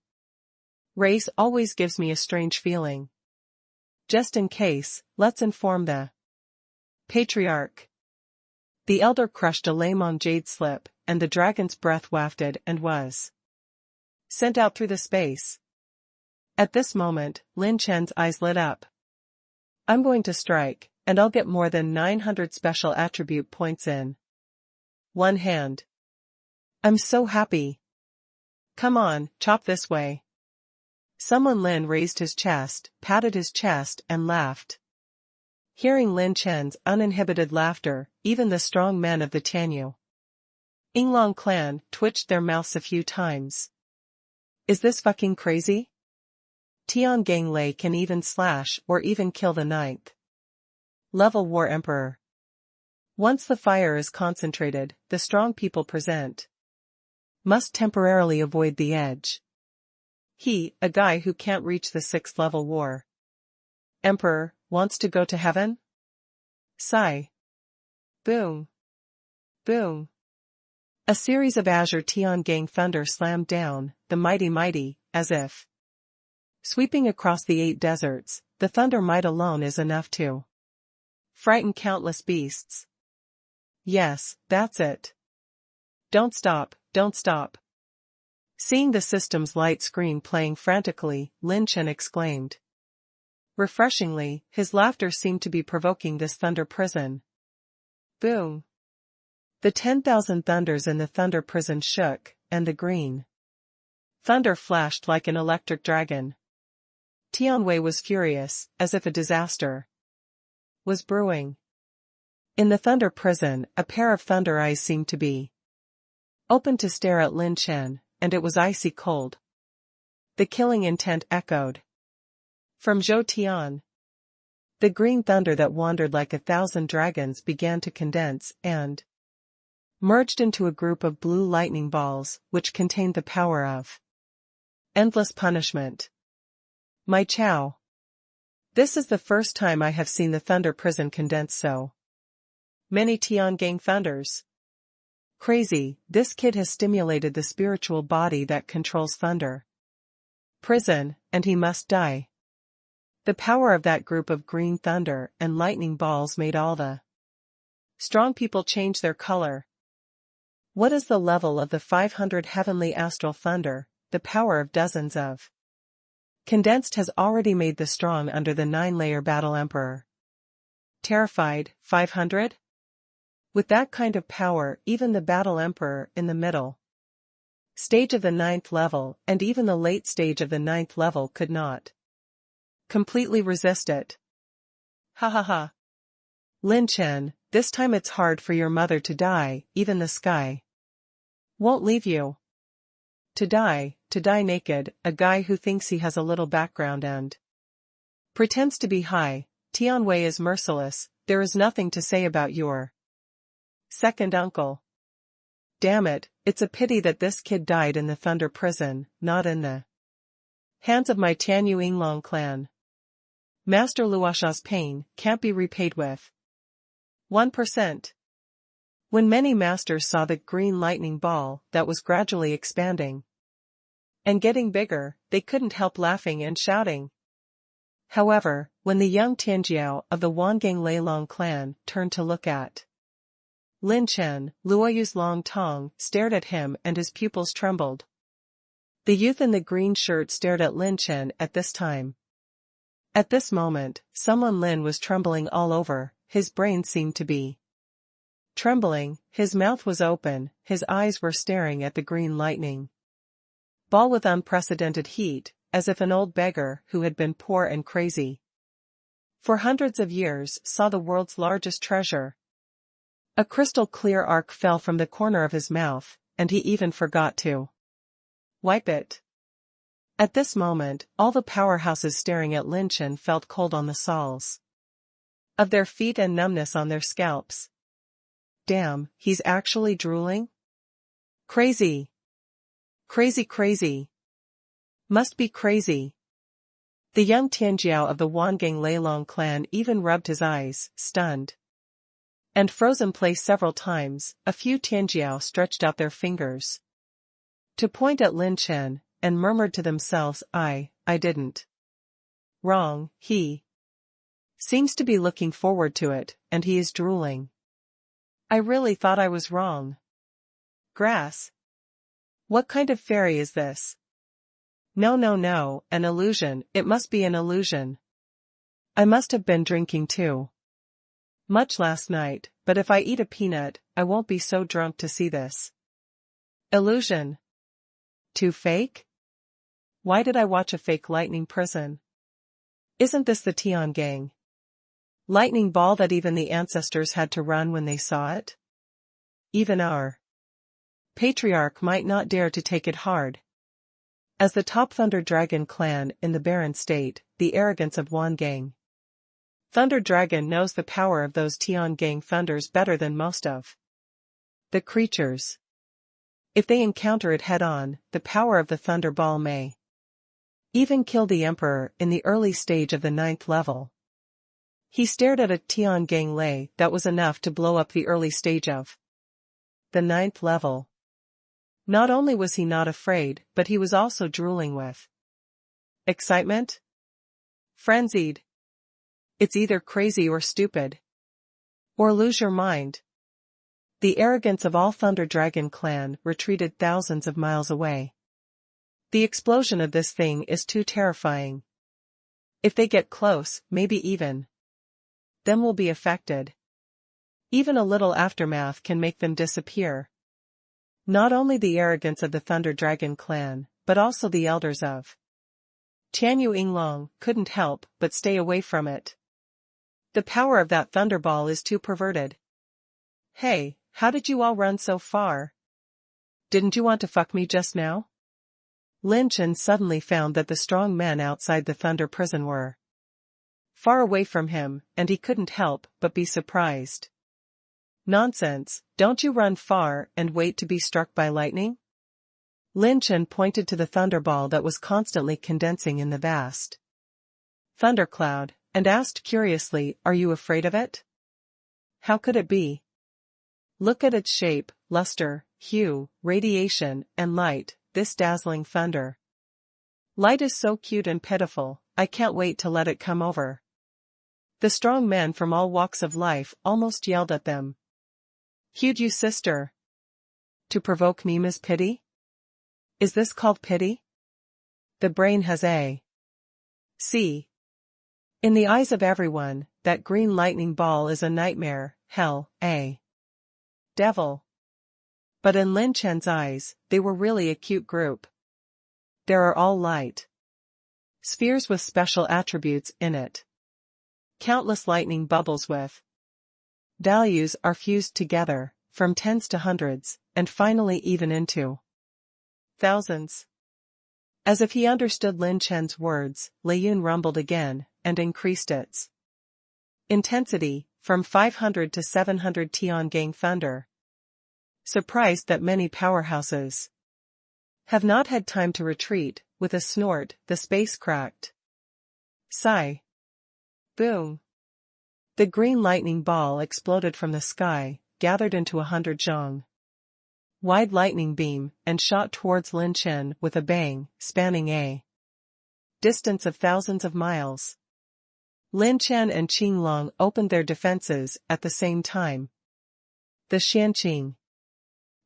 race always gives me a strange feeling. Just in case, let's inform the Patriarch." The elder crushed a lemon jade slip, and the dragon's breath wafted and was sent out through the space. At this moment, Lin Chen's eyes lit up. I'm going to strike, and I'll get more than 900 special attribute points in one hand. I'm so happy. Come on, chop this way. Someone Lin raised his chest, patted his chest and laughed. Hearing Lin Chen's uninhibited laughter, even the strong men of the Tianyu Yinglong clan twitched their mouths a few times. Is this fucking crazy? Tian Ganglei can even slash or even kill the 9th level war emperor. Once the fire is concentrated, the strong people present must temporarily avoid the edge. He, a guy who can't reach the 6th level war emperor, wants to go to heaven? Sigh. Boom. Boom. A series of azure Tiangang thunder slammed down, the mighty, as if sweeping across the 8 deserts. The thunder might alone is enough to frighten countless beasts. Yes, that's it. Don't stop, don't stop. Seeing the system's light screen playing frantically, Lin Chen exclaimed. Refreshingly, his laughter seemed to be provoking this thunder prison. Boom. The 10,000 thunders in the thunder prison shook, and the green thunder flashed like an electric dragon. Tianwei was furious, as if a disaster was brewing. In the thunder prison, a pair of thunder eyes seemed to be open to stare at Lin Chen, and it was icy cold. The killing intent echoed from Zhou Tian. The green thunder that wandered like 1,000 dragons began to condense and merged into a group of blue lightning balls, which contained the power of endless punishment. My chow. This is the first time I have seen the thunder prison condense so many Tiangang thunders. Crazy, this kid has stimulated the spiritual body that controls thunder prison, and he must die. The power of that group of green thunder and lightning balls made all the strong people change their color. What is the level of the 500 heavenly astral thunder? The power of dozens of condensed has already made the strong under the 9-layer battle emperor terrified. 500? With that kind of power, even the battle emperor in the middle stage of the 9th level and even the late stage of the 9th level could not completely resist it. Ha ha ha. Lin Chen, this time it's hard for your mother to die, even the sky won't leave you. To die naked, a guy who thinks he has a little background and pretends to be high. Tianwei is merciless, there is nothing to say about your second uncle. Damn it, it's a pity that this kid died in the thunder prison, not in the hands of my Tianyu Yinglong clan. Master Luosha's pain can't be repaid with 1%. When many masters saw the green lightning ball that was gradually expanding and getting bigger, they couldn't help laughing and shouting. However, when the young Tianjiao of the Wangang Leilong clan turned to look at Lin Chen, Luoyu's long tongue stared at him and his pupils trembled. The youth in the green shirt stared at Lin Chen at this time. At this moment, someone Lin was trembling all over, his brain seemed to be trembling, his mouth was open, his eyes were staring at the green lightning ball with unprecedented heat, as if an old beggar who had been poor and crazy for hundreds of years saw the world's largest treasure. A crystal-clear arc fell from the corner of his mouth, and he even forgot to wipe it. At this moment, all the powerhouses staring at Lin Chen felt cold on the soles of their feet and numbness on their scalps. Damn, he's actually drooling? Crazy. Crazy. Must be crazy. The young Tianjiao of the Wangang Leilong clan even rubbed his eyes, stunned and froze in place several times. A few Tianjiao stretched out their fingers to point at Lin Chen, and murmured to themselves, I didn't. Wrong, he seems to be looking forward to it, and he is drooling. I really thought I was wrong. Grass. What kind of fairy is this? No, an illusion, it must be an illusion. I must have been drinking too much last night, but if I eat a peanut, I won't be so drunk to see this. Illusion. Too fake? Why did I watch a fake lightning prison? Isn't this the Tian gang? Lightning ball that even the ancestors had to run when they saw it? Even our patriarch might not dare to take it hard. As the top Thunder Dragon clan in the barren state, the arrogance of Wang gang. Thunder Dragon knows the power of those Tian gang thunders better than most of the creatures. If they encounter it head-on, the power of the Thunder Ball may even kill the Emperor in the early stage of the 9th level. He stared at a Tian gang lei that was enough to blow up the early stage of the 9th level. Not only was he not afraid, but he was also drooling with excitement. Frenzied. It's either crazy or stupid. Or lose your mind. The arrogance of all Thunder Dragon clan retreated thousands of miles away. The explosion of this thing is too terrifying. If they get close, maybe even them will be affected. Even a little aftermath can make them disappear. Not only the arrogance of the Thunder Dragon clan, but also the elders of Tianyu Yinglong couldn't help but stay away from it. The power of that thunderball is too perverted. Hey, how did you all run so far? Didn't you want to fuck me just now? Lin Chen suddenly found that the strong men outside the Thunder prison were far away from him, and he couldn't help but be surprised. Nonsense, don't you run far and wait to be struck by lightning? Lin Chen pointed to the thunderball that was constantly condensing in the vast thundercloud, and asked curiously, are you afraid of it? How could it be? Look at its shape, luster, hue, radiation, and light, this dazzling thunder. Light is so cute and pitiful, I can't wait to let it come over. The strong men from all walks of life almost yelled at them. Hued you sister. To provoke me Miss Pity? Is this called pity? The brain has a see. In the eyes of everyone, that green lightning ball is a nightmare, hell, a devil. But in Lin Chen's eyes, they were really a cute group. There are all light spheres with special attributes in it. Countless lightning bubbles with values are fused together, from tens to hundreds, and finally even into thousands. As if he understood Lin Chen's words, Lei Yun rumbled again, and increased its intensity, from 500 to 700 Tian gang thunder. Surprised that many powerhouses have not had time to retreat, with a snort, the space cracked. Sigh. Boom. The green lightning ball exploded from the sky, gathered into 100 zhong wide lightning beam, and shot towards Lin Chen with a bang, spanning a distance of thousands of miles. Lin Chen and Qinglong opened their defenses at the same time. The Xianqing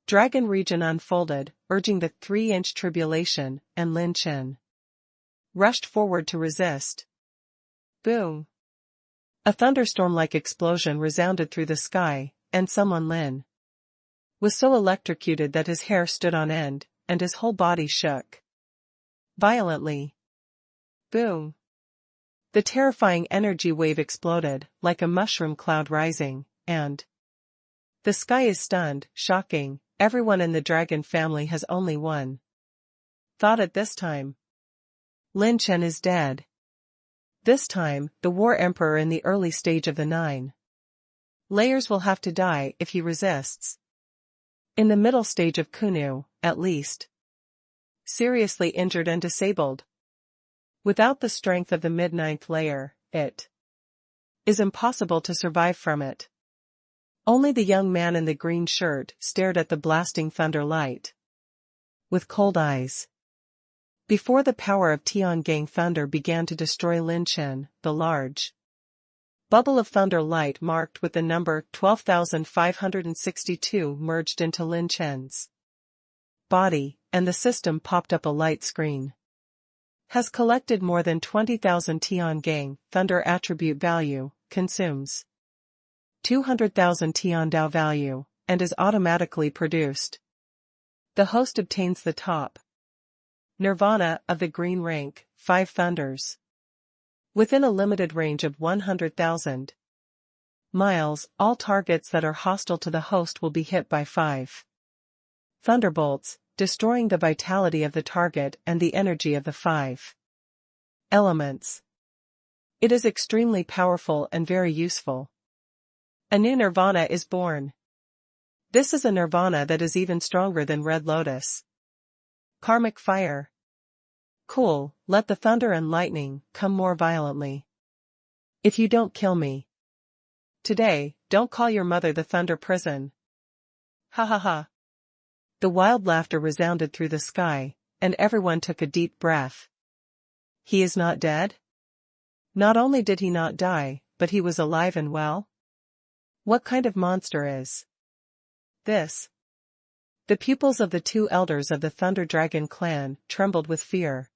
Dragon region unfolded, urging the 3-inch tribulation, and Lin Chen rushed forward to resist. Boom. A thunderstorm-like explosion resounded through the sky, and someone Lin was so electrocuted that his hair stood on end, and his whole body shook violently. Boom. The terrifying energy wave exploded, like a mushroom cloud rising, and the sky is stunned, shocking. Everyone in the dragon family has only one thought at this time. Lin Chen is dead. This time, the war emperor in the early stage of the 9 layers will have to die if he resists. In the middle stage of Kunu, at least. Seriously injured and disabled. Without the strength of the mid-9th layer, it is impossible to survive from it. Only the young man in the green shirt stared at the blasting thunder light with cold eyes. Before the power of Tian gang thunder began to destroy Lin Chen, the large bubble of thunder light marked with the number 12,562 merged into Lin Chen's body, and the system popped up a light screen. Has collected more than 20,000 Tiangang Thunder attribute value, consumes 200,000 Tiandao value, and is automatically produced. The host obtains the top Nirvana of the green rank, 5 thunders. Within a limited range of 100,000 miles, all targets that are hostile to the host will be hit by 5 thunderbolts, destroying the vitality of the target and the energy of the 5 elements. It is extremely powerful and very useful. A new nirvana is born. This is a nirvana that is even stronger than Red Lotus. Karmic fire. Cool, let the thunder and lightning come more violently. If you don't kill me today, don't call your mother the thunder prison. Ha ha ha. The wild laughter resounded through the sky, and everyone took a deep breath. He is not dead? Not only did he not die, but he was alive and well? What kind of monster is this? The pupils of the 2 elders of the Thunder Dragon clan trembled with fear.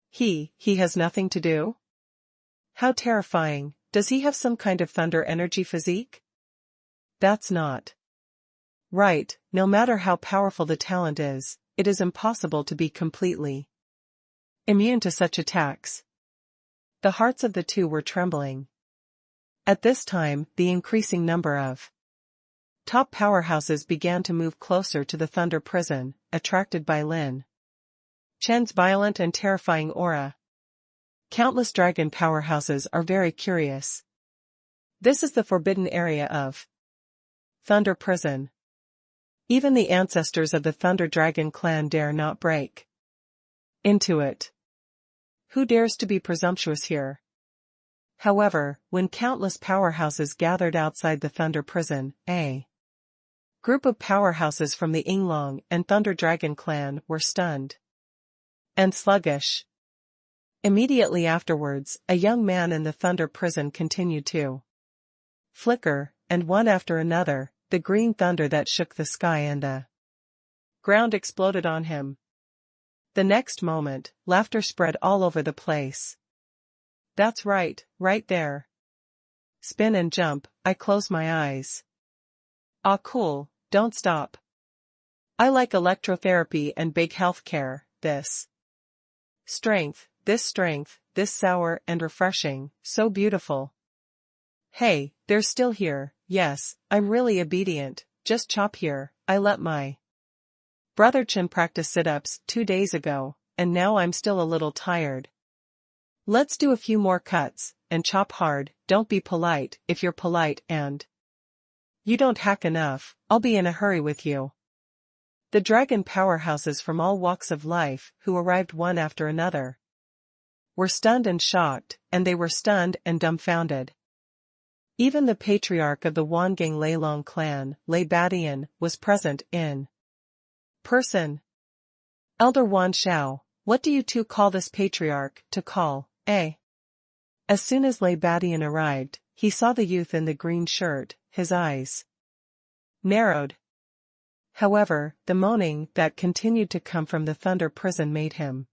He has nothing to do? How terrifying, does he have some kind of thunder energy physique? That's not right, no matter how powerful the talent is, it is impossible to be completely immune to such attacks. The hearts of the 2 were trembling. At this time, the increasing number of top powerhouses began to move closer to the Thunder Prison, attracted by Lin Chen's violent and terrifying aura. Countless dragon powerhouses are very curious. This is the forbidden area of Thunder Prison. Even the ancestors of the Thunder Dragon clan dare not break into it. Who dares to be presumptuous here? However, when countless powerhouses gathered outside the Thunder Prison, a group of powerhouses from the Yinglong and Thunder Dragon clan were stunned and sluggish. Immediately afterwards, a young man in the Thunder Prison continued to flicker, and one after another, the green thunder that shook the sky and the ground exploded on him. The next moment, laughter spread all over the place. That's right there. Spin and jump, I close my eyes. Ah cool, don't stop. I like electrotherapy and big healthcare, this strength, this sour and refreshing, so beautiful. Hey, they're still here, yes, I'm really obedient, just chop here, I let my brother Chen practice sit-ups 2 days ago, and now I'm still a little tired. Let's do a few more cuts, and chop hard, don't be polite, if you're polite and you don't hack enough, I'll be in a hurry with you. The dragon powerhouses from all walks of life, who arrived one after another, were stunned and shocked, and they were stunned and dumbfounded. Even the patriarch of the Wang Leilong clan, Lei Badian, was present in person. Elder Wan Shao, what do you 2 call this patriarch to call, eh? As soon as Lei Badian arrived, he saw the youth in the green shirt, his eyes narrowed. However, the moaning that continued to come from the Thunder Prison made him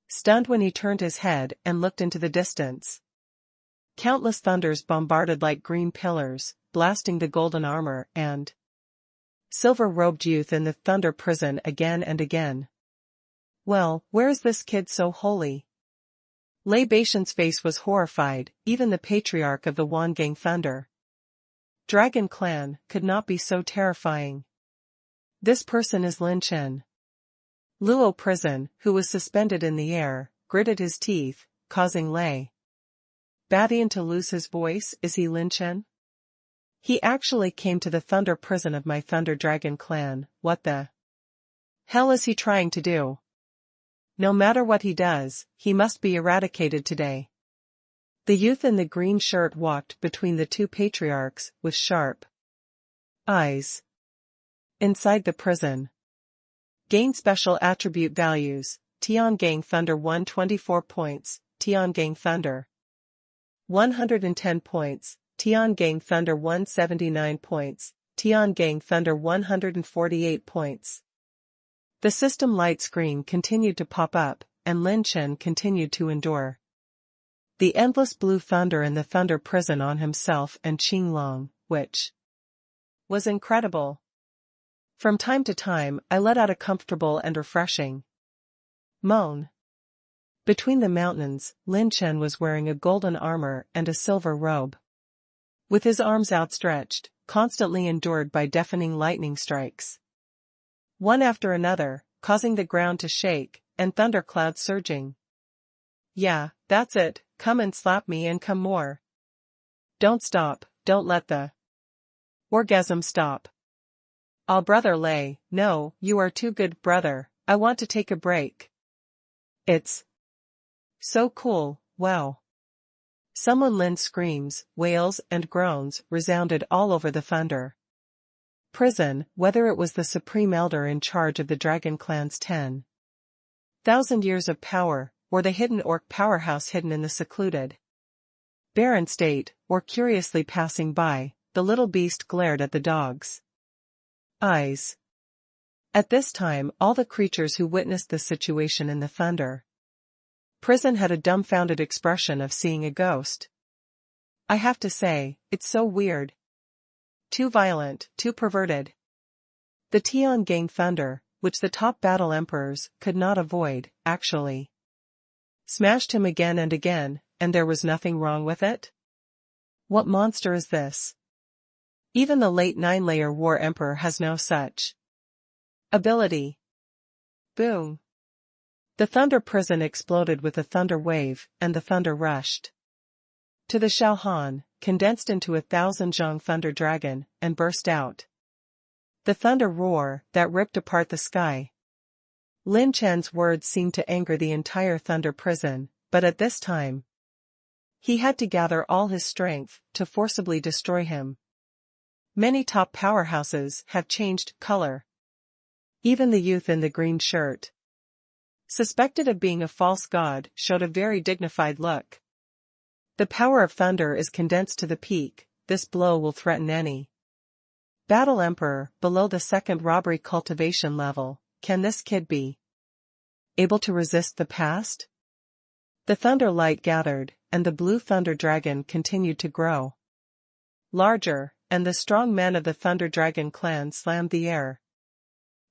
stunned when he turned his head and looked into the distance. Countless thunders bombarded like green pillars, blasting the golden armor and silver-robed youth in the Thunder Prison again and again. Well, where is this kid so holy? Lei Baishan's face was horrified, even the patriarch of the Wangang Thunder Dragon clan could not be so terrifying. This person is Lin Chen. Luo Prison, who was suspended in the air, gritted his teeth, causing Lei Badian to lose his voice. Is he Lin Chen? He actually came to the Thunder Prison of my Thunder Dragon clan, what the hell is he trying to do? No matter what he does, he must be eradicated today. The youth in the green shirt walked between the 2 patriarchs, with sharp eyes. Inside the prison. Gain special attribute values, Tiangang Thunder 124 points, Tiangang Thunder 110 points, Tiangang Thunder 179 points, Tiangang Thunder 148 points. The system light screen continued to pop up, and Lin Chen continued to endure. The endless blue thunder in the thunder prison on himself and Qinglong, which was incredible. From time to time, I let out a comfortable and refreshing moan. Between the mountains, Lin Chen was wearing a golden armor and a silver robe. With his arms outstretched, constantly endured by deafening lightning strikes, one after another, causing the ground to shake, and thunderclouds surging. Yeah, that's it, come and slap me and come more. Don't stop, don't let the orgasm stop. Ah, brother Lei, no, you are too good, brother, I want to take a break. It's so cool, wow. Someone Lin's screams, wails and groans resounded all over the thunder prison, whether it was the supreme elder in charge of the dragon clan's 10,000 years of power, or the hidden orc powerhouse hidden in the secluded barren state, or curiously passing by, the little beast glared at the dog's eyes. At this time, all the creatures who witnessed this situation in the thunder prison had a dumbfounded expression of seeing a ghost. I have to say, it's so weird. Too violent, too perverted. The Tian Gang thunder, which the top battle emperors could not avoid, actually smashed him again and again, and there was nothing wrong with it? What monster is this? Even the late 9-layer war emperor has no such ability. Boom. The thunder prison exploded with a thunder wave, and the thunder rushed to the Shaohan, condensed into 1,000 zhang thunder dragon, and burst out. The thunder roar that ripped apart the sky. Lin Chen's words seemed to anger the entire thunder prison, but at this time, he had to gather all his strength to forcibly destroy him. Many top powerhouses have changed color. Even the youth in the green shirt, suspected of being a false god, showed a very dignified look. The power of thunder is condensed to the peak, this blow will threaten any battle emperor below the second robbery cultivation level. Can this kid be able to resist the past? The thunder light gathered, and the blue thunder dragon continued to grow larger, and the strong men of the thunder dragon clan slammed the air.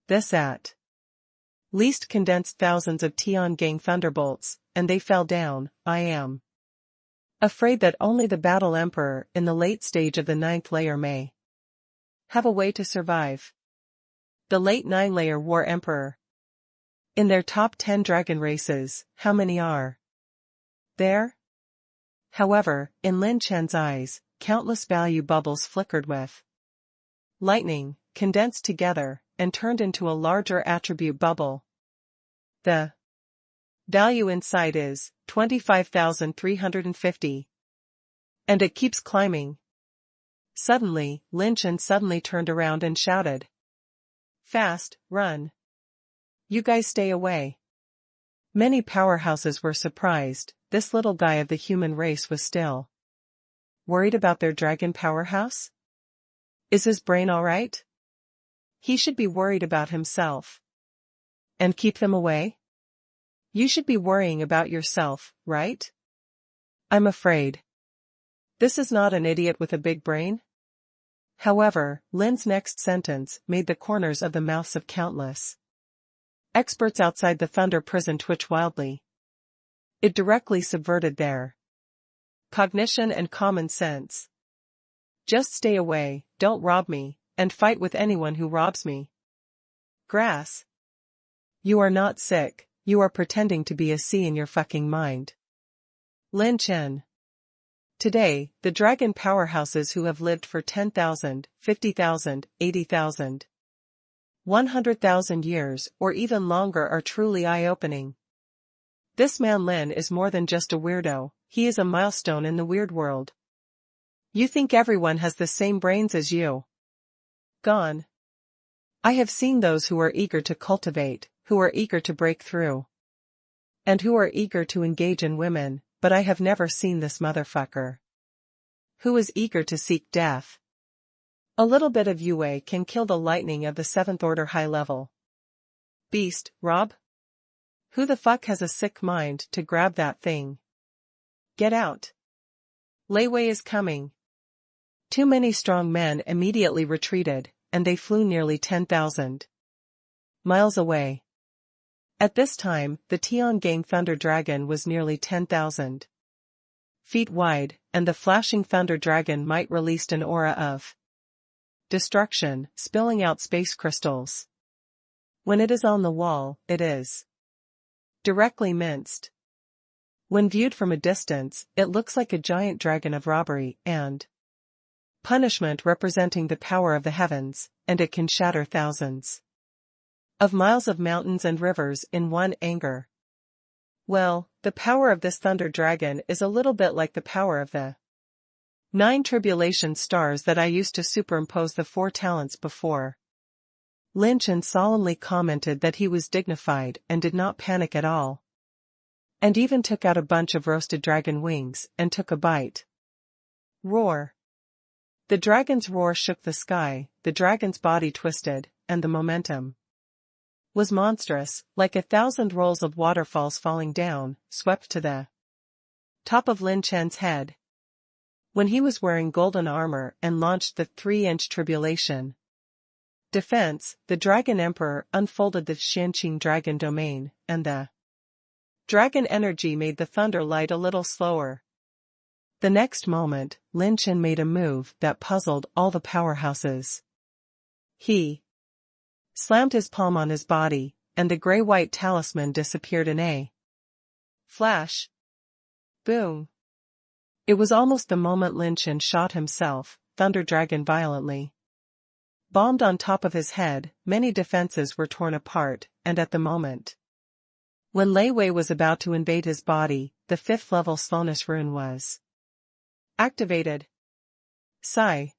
This at least condensed thousands of Tian Gang thunderbolts, and they fell down. I am afraid that only the battle emperor in the late stage of the 9th layer may have a way to survive. The late 9-layer war emperor. In their top 10 dragon races, how many are there? However, in Lin Chen's eyes, countless value bubbles flickered with lightning, condensed together, and turned into a larger attribute bubble. The value inside is 25,350. And it keeps climbing. Suddenly, Lin Chen suddenly turned around and shouted. Fast, run. You guys stay away. Many powerhouses were surprised. This little guy of the human race was still worried about their dragon powerhouse? Is his brain alright? He should be worried about himself. And keep them away? You should be worrying about yourself, right? I'm afraid this is not an idiot with a big brain. However, Lin's next sentence made the corners of the mouths of countless experts outside the thunder prison twitch wildly. It directly subverted their cognition and common sense. Just stay away, don't rob me, and fight with anyone who robs me. Grass. You are not sick, you are pretending to be a C in your fucking mind. Lin Chen. Today, the dragon powerhouses who have lived for 10,000, 50,000, 80,000, 100,000 years or even longer are truly eye-opening. This man Lin is more than just a weirdo, he is a milestone in the weird world. You think everyone has the same brains as you? Gone. I have seen those who are eager to cultivate, who are eager to break through, and who are eager to engage in women, but I have never seen this motherfucker who is eager to seek death. A little bit of Yue can kill the lightning of the 7th order high level beast, Rob? Who the fuck has a sick mind to grab that thing? Get out. Lei Wei is coming. Too many strong men immediately retreated, and they flew nearly 10,000 miles away. At this time, the Tiangang Thunder Dragon was nearly 10,000 feet wide, and the flashing Thunder Dragon might released an aura of destruction, spilling out space crystals. When it is on the wall, it is directly minced. When viewed from a distance, it looks like a giant dragon of robbery and punishment representing the power of the heavens, and it can shatter thousands of miles of mountains and rivers in one anger. Well, the power of this thunder dragon is a little bit like the power of the 9 tribulation stars that I used to superimpose the 4 talents before. Lin Chen solemnly commented that he was dignified and did not panic at all. And even took out a bunch of roasted dragon wings and took a bite. Roar. The dragon's roar shook the sky, the dragon's body twisted, and the momentum was monstrous, like 1,000 rolls of waterfalls falling down, swept to the top of Lin Chen's head. When he was wearing golden armor and launched the 3-inch tribulation defense, the Dragon Emperor unfolded the Shanqing Dragon Domain, and the dragon energy made the thunder light a little slower. The next moment, Lin Chen made a move that puzzled all the powerhouses. He slammed his palm on his body, and the gray-white talisman disappeared in a flash. Boom. It was almost the moment Lin Chen shot himself, Thunder Dragon violently bombed on top of his head, many defenses were torn apart, and at the moment when Lei Wei was about to invade his body, the 5th level slowness rune was activated. Sigh.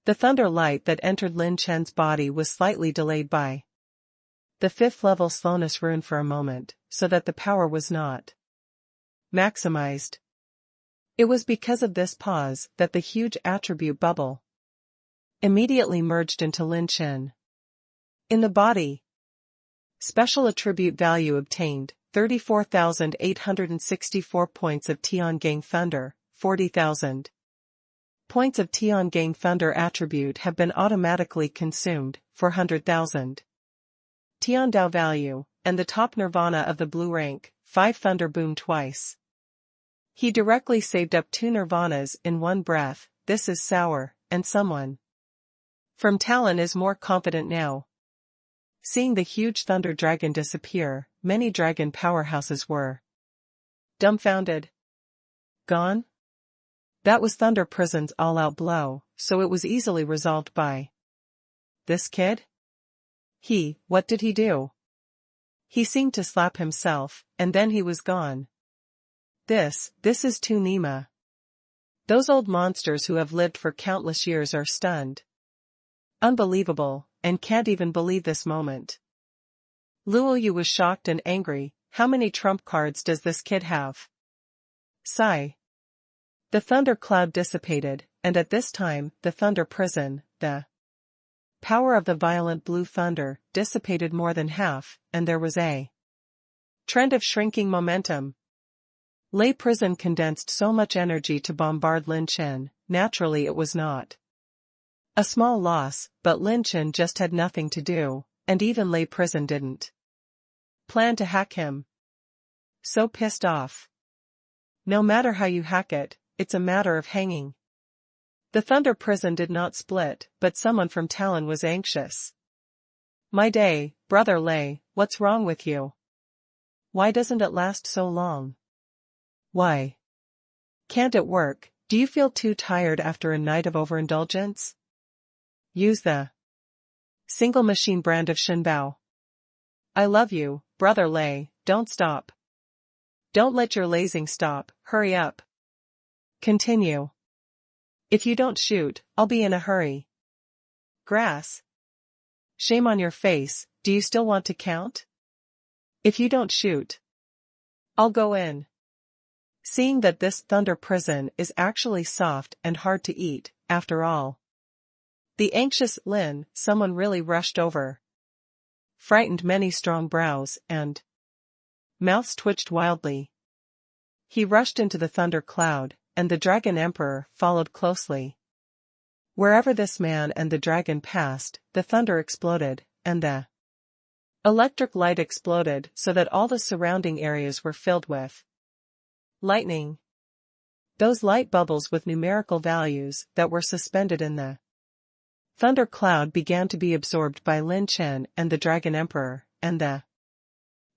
The thunder light that entered Lin Chen's body was slightly delayed by the 5th level slowness rune for a moment, so that the power was not maximized. It was because of this pause that the huge attribute bubble immediately merged into Lin Chen. In the body, special attribute value obtained, 34,864 points of Tiangang Thunder, 40,000 points of Tiangang Thunder attribute have been automatically consumed, 400,000 Tiandao value, and the top nirvana of the blue rank, 5 Thunder Boom twice. He directly saved up 2 nirvanas in one breath. This is sour, and someone from Talon is more confident now. Seeing the huge thunder dragon disappear, many dragon powerhouses were dumbfounded. Gone? That was Thunder Prison's all-out blow, so it was easily resolved by this kid? What did he do? He seemed to slap himself, and then he was gone. This is too Nima. Those old monsters who have lived for countless years are stunned. Unbelievable, and can't even believe this moment. Luo Yu was shocked and angry. How many trump cards does this kid have? Sigh. The thunder cloud dissipated, and at this time, the thunder prison, the power of the violent blue thunder, dissipated more than half, and there was a trend of shrinking momentum. Lei prison condensed so much energy to bombard Lin Chen, naturally it was not a small loss, but Lin Chen just had nothing to do, and even Lei prison didn't plan to hack him. So pissed off. No matter how you hack it, it's a matter of hanging. The thunder prison did not split, but someone from Talon was anxious. My day, brother Lei, what's wrong with you? Why doesn't it last so long? Why can't it work? Do you feel too tired after a night of overindulgence? Use the single machine brand of Shinbao. I love you, brother Lei, don't stop. Don't let your lazing stop, hurry up. Continue. If you don't shoot, I'll be in a hurry. Grass. Shame on your face, do you still want to count? If you don't shoot, I'll go in. Seeing that this thunder prison is actually soft and hard to eat, after all. The anxious Lin, someone really rushed over. Frightened many strong brows, and mouths twitched wildly. He rushed into the thunder cloud, and the Dragon Emperor followed closely. Wherever this man and the dragon passed, the thunder exploded, and the electric light exploded so that all the surrounding areas were filled with lightning. Those light bubbles with numerical values that were suspended in the thunder cloud began to be absorbed by Lin Chen and the Dragon Emperor, and the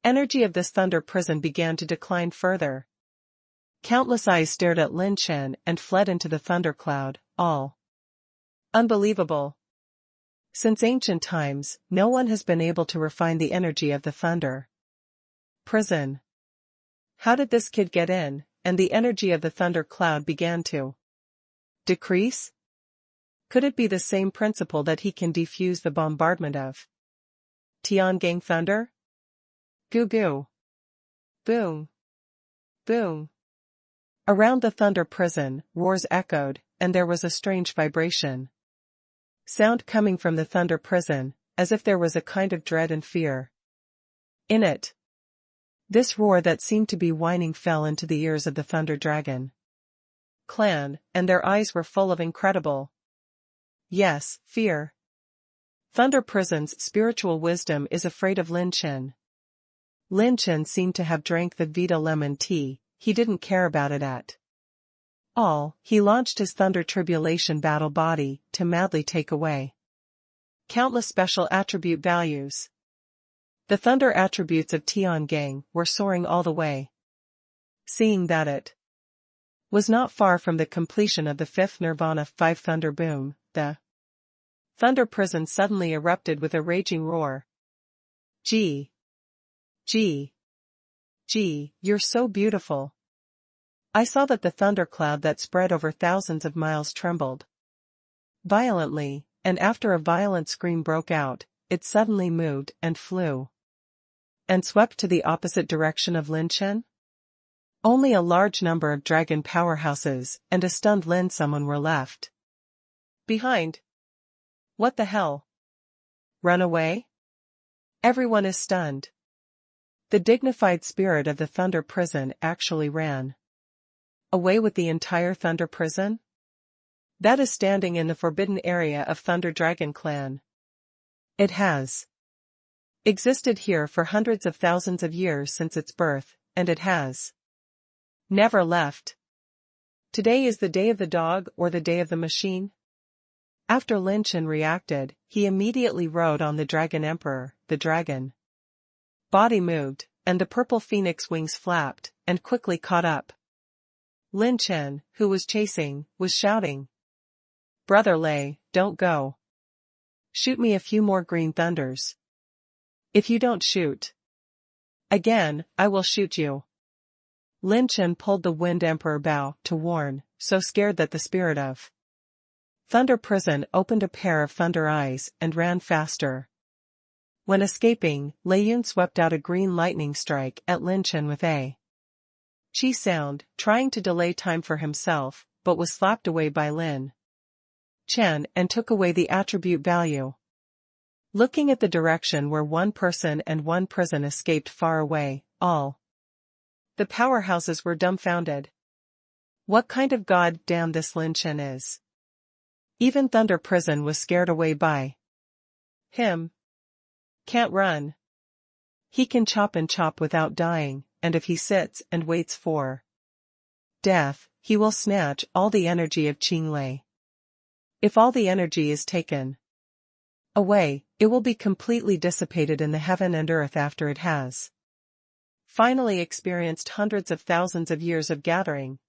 energy of this thunder prison began to decline further. Countless eyes stared at Lin Chen and fled into the thunder cloud, all unbelievable. Since ancient times, no one has been able to refine the energy of the thunder prison. How did this kid get in, and the energy of the thunder cloud began to decrease? Could it be the same principle that he can defuse the bombardment of Tiangang thunder? Goo goo. Boom. Boom. Around the thunder prison, roars echoed, and there was a strange vibration. Sound coming from the thunder prison, as if there was a kind of dread and fear in it. This roar that seemed to be whining fell into the ears of the Thunder Dragon clan, and their eyes were full of incredible, yes, fear. Thunder Prison's spiritual wisdom is afraid of Lin Chen. Lin Chen seemed to have drank the Vita lemon tea. He didn't care about it at all. He launched his Thunder Tribulation battle body to madly take away countless special attribute values. The thunder attributes of Tiangang were soaring all the way. Seeing that it was not far from the completion of the fifth Nirvana 5 thunder boom, the thunder prison suddenly erupted with a raging roar. Gee! Gee! Gee, you're so beautiful. I saw that the thundercloud that spread over thousands of miles trembled violently, and after a violent scream broke out, it suddenly moved and flew and swept to the opposite direction of Lin Chen. Only a large number of dragon powerhouses and a stunned Lin someone were left behind. What the hell? Run away? Everyone is stunned. The dignified spirit of the Thunder Prison actually ran away with the entire Thunder Prison? That is standing in the forbidden area of Thunder Dragon Clan. It has existed here for hundreds of thousands of years since its birth, and it has never left. Today is the day of the dog or the day of the machine? After Lin Chen reacted, he immediately rode on the Dragon Emperor. The dragon body moved, and the purple phoenix wings flapped, and quickly caught up. Lin Chen, who was chasing, was shouting, "Brother Lei, don't go. Shoot me a few more green thunders. If you don't shoot again, I will shoot you." Lin Chen pulled the Wind Emperor bow to warn, so scared that the spirit of Thunder Prison opened a pair of thunder eyes and ran faster. When escaping, Lei Yun swept out a green lightning strike at Lin Chen with a chi sound, trying to delay time for himself, but was slapped away by Lin Chen and took away the attribute value. Looking at the direction where one person and one prison escaped far away, all the powerhouses were dumbfounded. What kind of god damn this Lin Chen is? Even Thunder Prison was scared away by him. Can't run. He can chop and chop without dying, and if he sits and waits for death, he will snatch all the energy of Qinglei. If all the energy is taken away, it will be completely dissipated in the heaven and earth after it has finally experienced hundreds of thousands of years of gathering.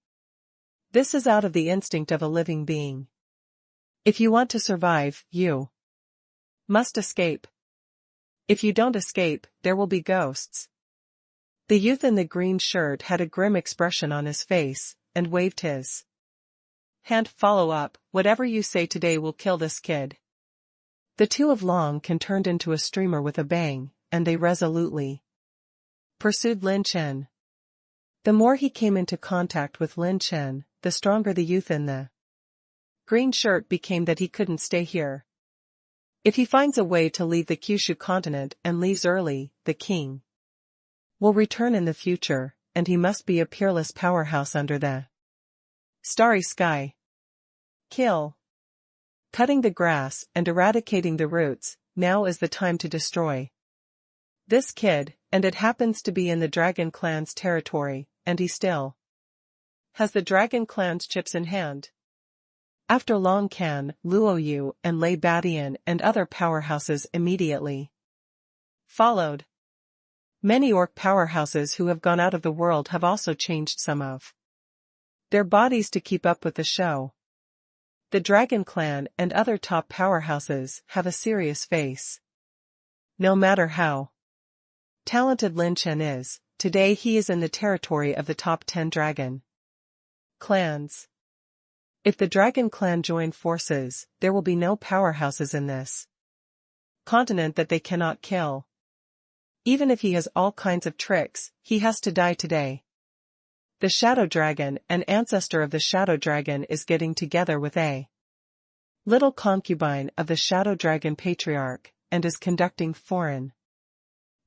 This is out of the instinct of a living being. If you want to survive, you must escape. If you don't escape, there will be ghosts. The youth in the green shirt had a grim expression on his face, and waved his hand. Follow up, whatever you say today will kill this kid. The two of Long Can turned into a streamer with a bang, and they resolutely pursued Lin Chen. The more he came into contact with Lin Chen, the stronger the youth in the green shirt became that he couldn't stay here. If he finds a way to leave the Kyushu continent and leaves early, the king will return in the future, and he must be a peerless powerhouse under the starry sky. Kill. Cutting the grass and eradicating the roots, now is the time to destroy this kid, and it happens to be in the Dragon Clan's territory, and he still has the Dragon Clan's chips in hand. After Long Can, Luoyu and Lei Badian and other powerhouses immediately followed. Many orc powerhouses who have gone out of the world have also changed some of their bodies to keep up with the show. The Dragon Clan and other top powerhouses have a serious face. No matter how talented Lin Chen is, today he is in the territory of the top 10 dragon clans. If the Dragon Clan join forces, there will be no powerhouses in this continent that they cannot kill. Even if he has all kinds of tricks, he has to die today. The Shadow Dragon, an ancestor of the Shadow Dragon, is getting together with a little concubine of the Shadow Dragon Patriarch, and is conducting foreign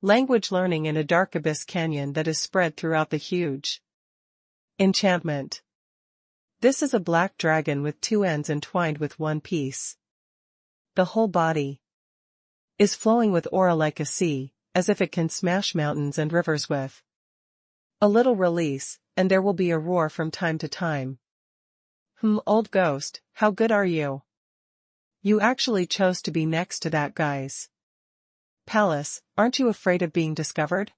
language learning in a dark abyss canyon that is spread throughout the huge enchantment. This is a black dragon with 2 ends entwined with one piece. The whole body is flowing with aura like a sea, as if it can smash mountains and rivers with a little release, and there will be a roar from time to time. Old ghost, how good are you? You actually chose to be next to that guy's palace, aren't you afraid of being discovered?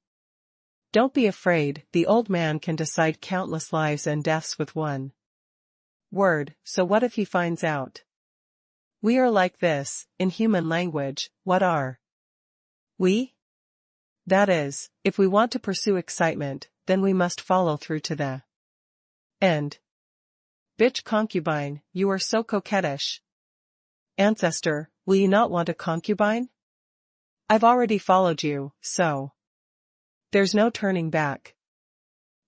Don't be afraid, the old man can decide countless lives and deaths with one word, so what if he finds out? We are like this, in human language, what are we? That is, if we want to pursue excitement, then we must follow through to the end. Bitch concubine, you are so coquettish. Ancestor, will you not want a concubine? I've already followed you, so there's no turning back.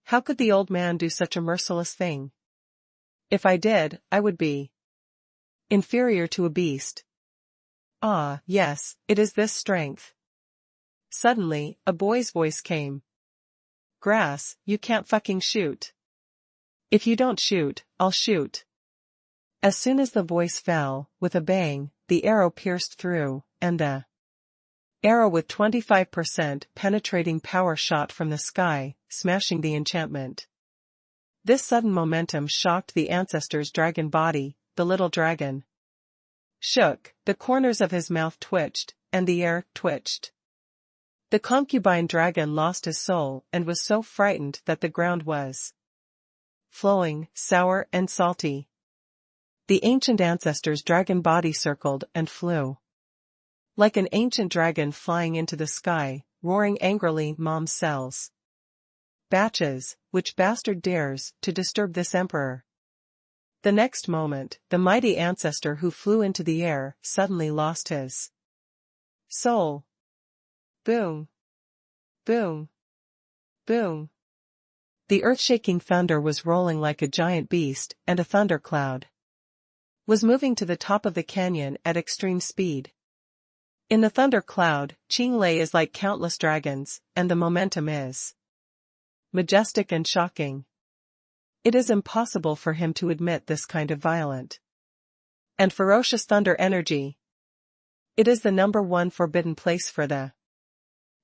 How could the old man do such a merciless thing? If I did, I would be inferior to a beast. Ah, yes, it is this strength. Suddenly, a boy's voice came. Grass, you can't fucking shoot. If you don't shoot, I'll shoot. As soon as the voice fell, with a bang, the arrow pierced through, and the arrow with 25% penetrating power shot from the sky, smashing the enchantment. This sudden momentum shocked the ancestor's dragon body, the little dragon shook, the corners of his mouth twitched, and the air twitched. The concubine dragon lost his soul and was so frightened that the ground was flowing, sour and salty. The ancient ancestor's dragon body circled and flew like an ancient dragon flying into the sky, roaring angrily, "Mom's cells. Batches, which bastard dares to disturb this emperor?" The next moment, the mighty ancestor who flew into the air suddenly lost his soul. Boom. Boom. Boom. The earth-shaking thunder was rolling like a giant beast, and a thundercloud was moving to the top of the canyon at extreme speed. In the thunder cloud, Qinglei is like countless dragons, and the momentum is majestic and shocking. It is impossible for him to admit this kind of violent and ferocious thunder energy. It is the #1 forbidden place for the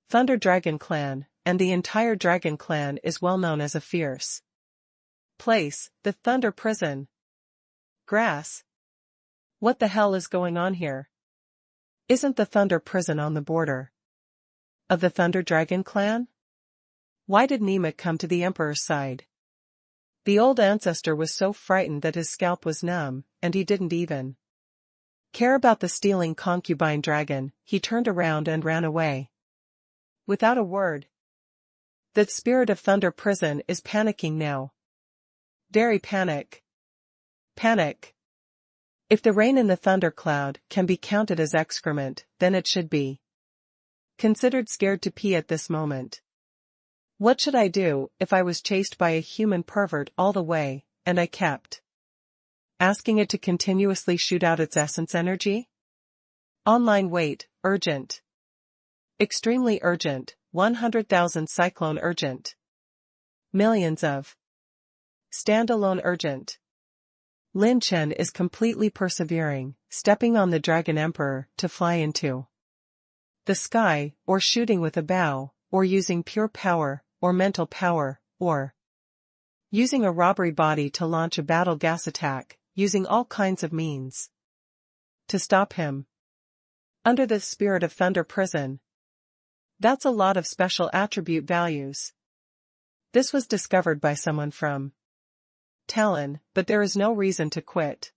Thunder Dragon Clan, and the entire Dragon Clan is well known as a fierce place, the Thunder Prison. Grass. What the hell is going on here? Isn't the Thunder Prison on the border of the Thunder Dragon Clan? Why did Nima come to the Emperor's side? The old ancestor was so frightened that his scalp was numb, and he didn't even care about the stealing concubine dragon. He turned around and ran away without a word. The spirit of Thunder Prison is panicking now. Very panic. Panic. If the rain in the thundercloud can be counted as excrement, then it should be considered scared to pee at this moment. What should I do if I was chased by a human pervert all the way, and I kept asking it to continuously shoot out its essence energy? Online wait, urgent. Extremely urgent, 100,000 cyclone urgent. Millions of. Standalone urgent. Lin Chen is completely persevering, stepping on the Dragon Emperor to fly into the sky, or shooting with a bow, or using pure power, or mental power, or using a robbery body to launch a battle gas attack, using all kinds of means to stop him. Under the Spirit of Thunder prison. That's a lot of special attribute values. This was discovered by someone from Talon, but there is no reason to quit.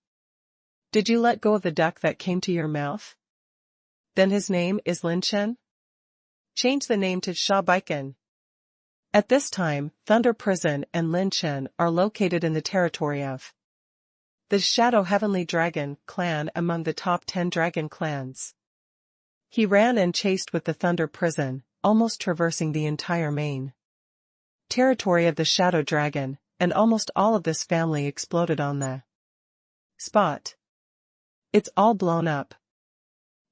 Did you let go of the duck that came to your mouth? Then his name is Lin Chen? Change the name to Sha Baikan. At this time, Thunder Prison and Lin Chen are located in the territory of the Shadow Heavenly Dragon clan, among the top 10 dragon clans. He ran and chased with the Thunder Prison, almost traversing the entire main territory of the Shadow Dragon, and almost all of this family exploded on the spot. It's all blown up.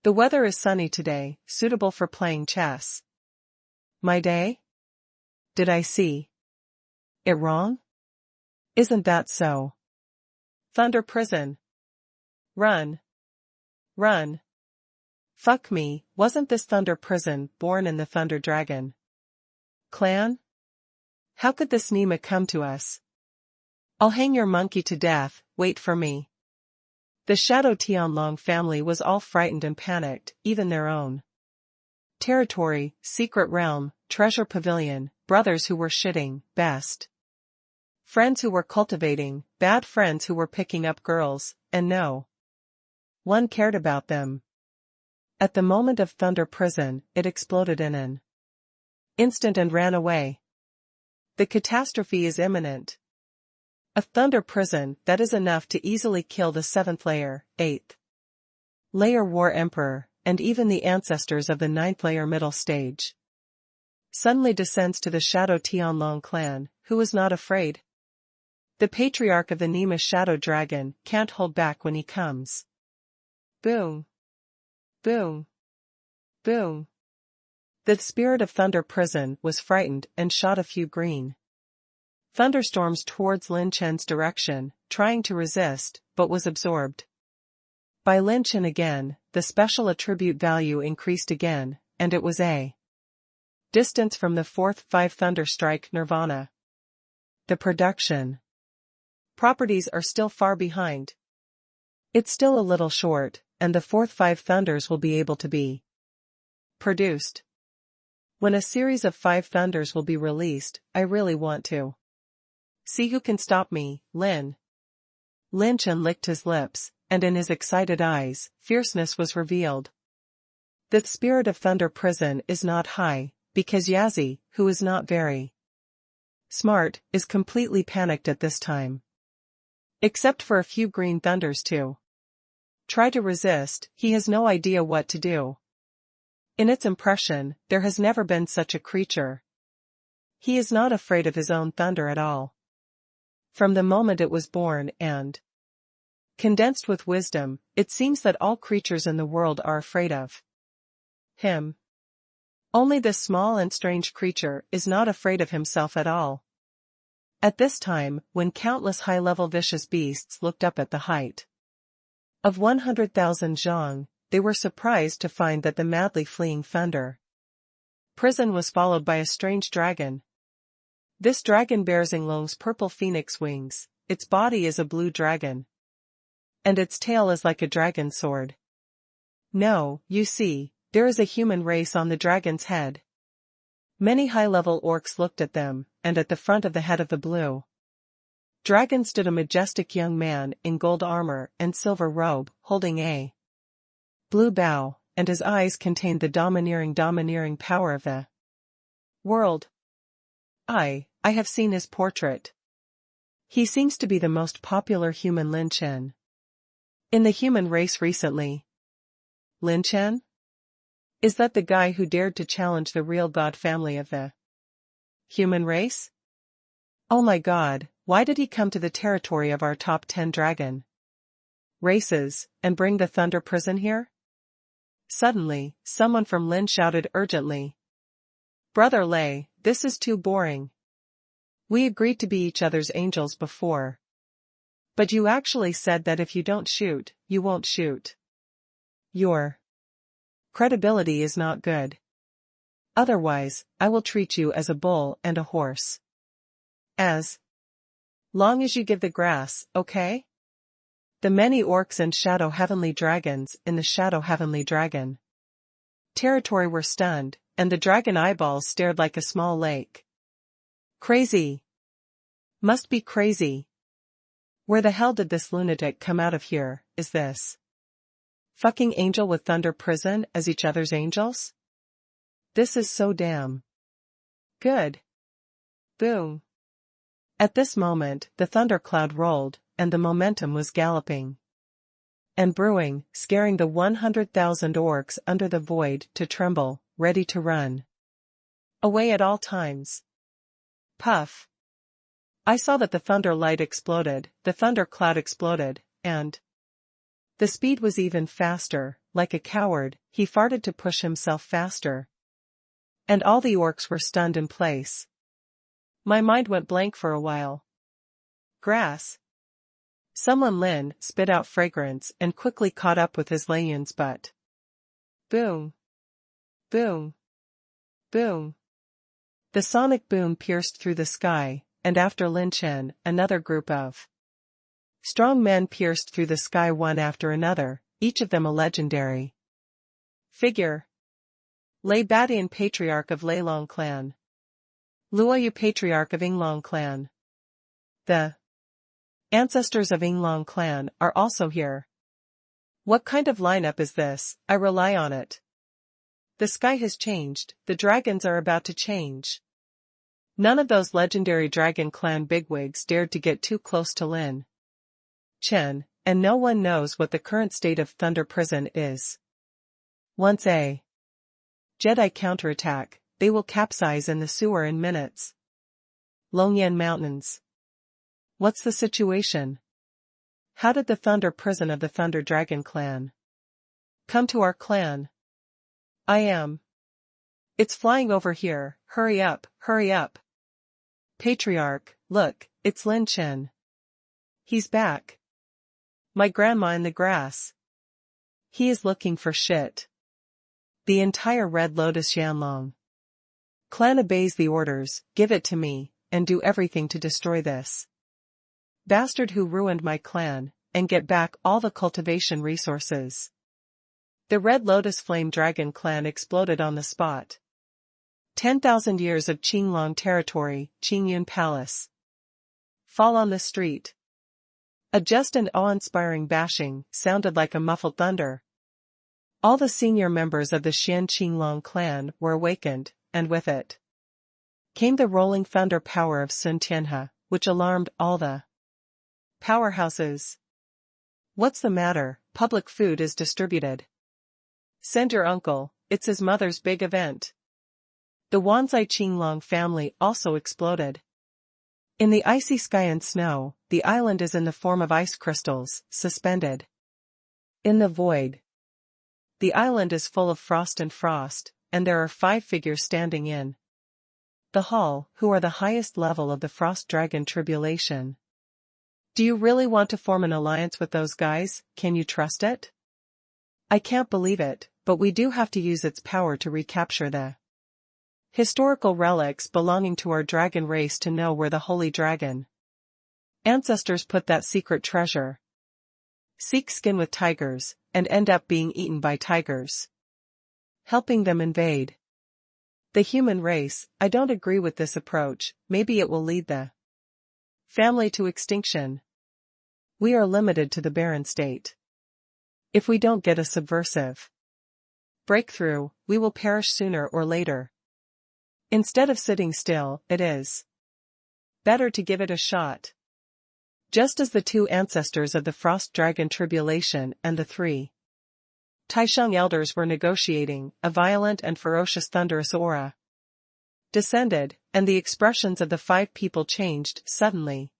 The weather is sunny today, suitable for playing chess. My day? Did I see it wrong? Isn't that so? Thunder Prison. Run. Run. Fuck me, wasn't this Thunder Prison born in the Thunder Dragon clan? How could this Nima come to us? I'll hang your monkey to death, wait for me. The Shadow Tianlong family was all frightened and panicked, even their own territory, secret realm, treasure pavilion, brothers who were shitting, best friends who were cultivating, bad friends who were picking up girls, and no one cared about them. At the moment of Thunder Prison, it exploded in an instant and ran away. The catastrophe is imminent. A Thunder Prison, that is enough to easily kill the 7th layer, 8th layer War Emperor, and even the ancestors of the 9th layer middle stage. Suddenly descends to the Shadow Tianlong clan, who is not afraid. The patriarch of the Nima Shadow Dragon can't hold back when he comes. Boom. Boom. Boom. The Spirit of Thunder Prison was frightened and shot a few green thunderstorms towards Lin Chen's direction, trying to resist, but was absorbed by Lin Chen again. The special attribute value increased again, and it was a distance from the 4th 5 Thunder Strike Nirvana. The production properties are still far behind. It's still a little short, and the 4th 5 Thunders will be able to be produced. When a series of 5 Thunders will be released, I really want to see who can stop me, Lin. Lin Chen licked his lips, and in his excited eyes, fierceness was revealed. The Spirit of Thunder Prison is not high, because Yazi, who is not very smart, is completely panicked at this time. Except for a few green thunders to try to resist, he has no idea what to do. In its impression, there has never been such a creature. He is not afraid of his own thunder at all. From the moment it was born and condensed with wisdom, it seems that all creatures in the world are afraid of him. Only this small and strange creature is not afraid of himself at all. At this time, when countless high-level vicious beasts looked up at the height of 100,000 zhang, they were surprised to find that the madly fleeing Thunder Prison was followed by a strange dragon. This dragon bears Yinglong's purple phoenix wings, its body is a blue dragon, and its tail is like a dragon sword. No, you see, there is a human race on the dragon's head. Many high-level orcs looked at them, and at the front of the head of the blue dragon stood a majestic young man in gold armor and silver robe, holding a blue bow, and his eyes contained the domineering power of the world. I have seen his portrait. He seems to be the most popular human Lin Chen in the human race recently. Lin Chen? Is that the guy who dared to challenge the real god family of the human race? Oh my god, why did he come to the territory of our top 10 dragon races, and bring the Thunder Prison here? Suddenly, someone from Lin shouted urgently. Brother Lei, this is too boring. We agreed to be each other's angels before. But you actually said that if you don't shoot, you won't shoot. Your credibility is not good. Otherwise, I will treat you as a bull and a horse. As long as you give the grass, okay? The many orcs and shadow heavenly dragons in the shadow heavenly dragon territory were stunned, and the dragon eyeballs stared like a small lake. Crazy. Must be crazy. Where the hell did this lunatic come out of here? Is this fucking angel with thunder prison as each other's angels? This is so damn good. Boom. At this moment, the thundercloud rolled, and the momentum was galloping and brewing, scaring the 100,000 orcs under the void to tremble, ready to run away at all times. Puff. I saw that the thunder light exploded, the thundercloud exploded, and the speed was even faster. Like a coward, he farted to push himself faster. And all the orcs were stunned in place. My mind went blank for a while. Grass. Someone Lin spit out fragrance and quickly caught up with his Leiyun's butt. Boom. Boom. Boom. The sonic boom pierced through the sky, and after Lin Chen, another group of strong men pierced through the sky one after another, each of them a legendary figure. Lei Badian, Patriarch of Leilong Clan. Luoyu, Patriarch of Yinglong Clan. The ancestors of Yinglong Clan are also here. What kind of lineup is this? I rely on it. The sky has changed, the dragons are about to change. None of those legendary Dragon Clan bigwigs dared to get too close to Lin Chen, and no one knows what the current state of Thunder Prison is. Once a Jedi counterattack, they will capsize in the sewer in minutes. Longyan Mountains. What's the situation? How did the Thunder Prison of the Thunder Dragon Clan come to our clan? I am. It's flying over here, hurry up, hurry up. Patriarch, look, it's Lin Chen. He's back. My grandma in the grass. He is looking for shit. The entire Red Lotus Yanlong clan obeys the orders, give it to me, and do everything to destroy this bastard who ruined my clan, and get back all the cultivation resources. The Red Lotus Flame Dragon clan exploded on the spot. 10,000 years of Qinglong territory, Qingyun Palace. Fall on the street. A just and awe-inspiring bashing sounded like a muffled thunder. All the senior members of the Xian Qinglong clan were awakened, and with it came the rolling thunder power of Sun Tianhe, which alarmed all the powerhouses. What's the matter? Public food is distributed. Send your uncle, it's his mother's big event. The Wanzai Qinglong family also exploded. In the icy sky and snow, the island is in the form of ice crystals, suspended in the void. The island is full of frost, and there are 5 figures standing in the hall, who are the highest level of the Frost Dragon Tribulation. Do you really want to form an alliance with those guys? Can you trust it? I can't believe it, but we do have to use its power to recapture the historical relics belonging to our dragon race to know where the holy dragon ancestors put that secret treasure. Seek skin with tigers, and end up being eaten by tigers. Helping them invade the human race. I don't agree with this approach. Maybe it will lead the family to extinction. We are limited to the barren state. If we don't get a subversive breakthrough, we will perish sooner or later. Instead of sitting still, it is better to give it a shot. Just as the 2 ancestors of the Frost Dragon Tribulation and the 3 Taisheng elders were negotiating, a violent and ferocious thunderous aura descended, and the expressions of the 5 people changed suddenly.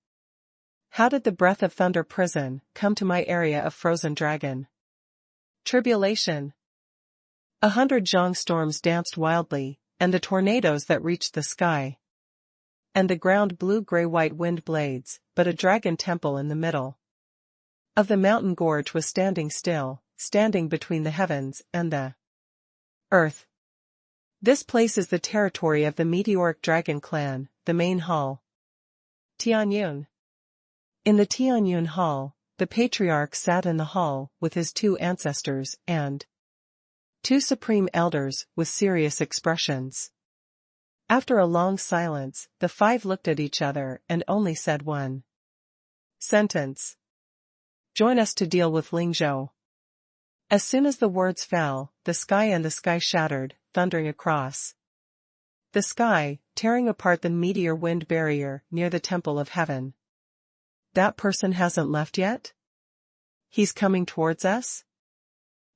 How did the breath of Thunder Prison come to my area of Frozen Dragon Tribulation? 100 zhang storms danced wildly, and the tornadoes that reached the sky. And the ground blew gray-white wind blades, but a dragon temple in the middle of the mountain gorge was standing still, standing between the heavens and the earth. This place is the territory of the meteoric dragon clan, the main hall. Tianyun. In the Tianyun hall, the patriarch sat in the hall with his 2 ancestors and 2 supreme elders with serious expressions. After a long silence, the 5 looked at each other and only said one sentence. Join us to deal with Ling Zhou. As soon as the words fell, the sky shattered, thundering across the sky, tearing apart the meteor wind barrier near the Temple of Heaven. That person hasn't left yet? He's coming towards us?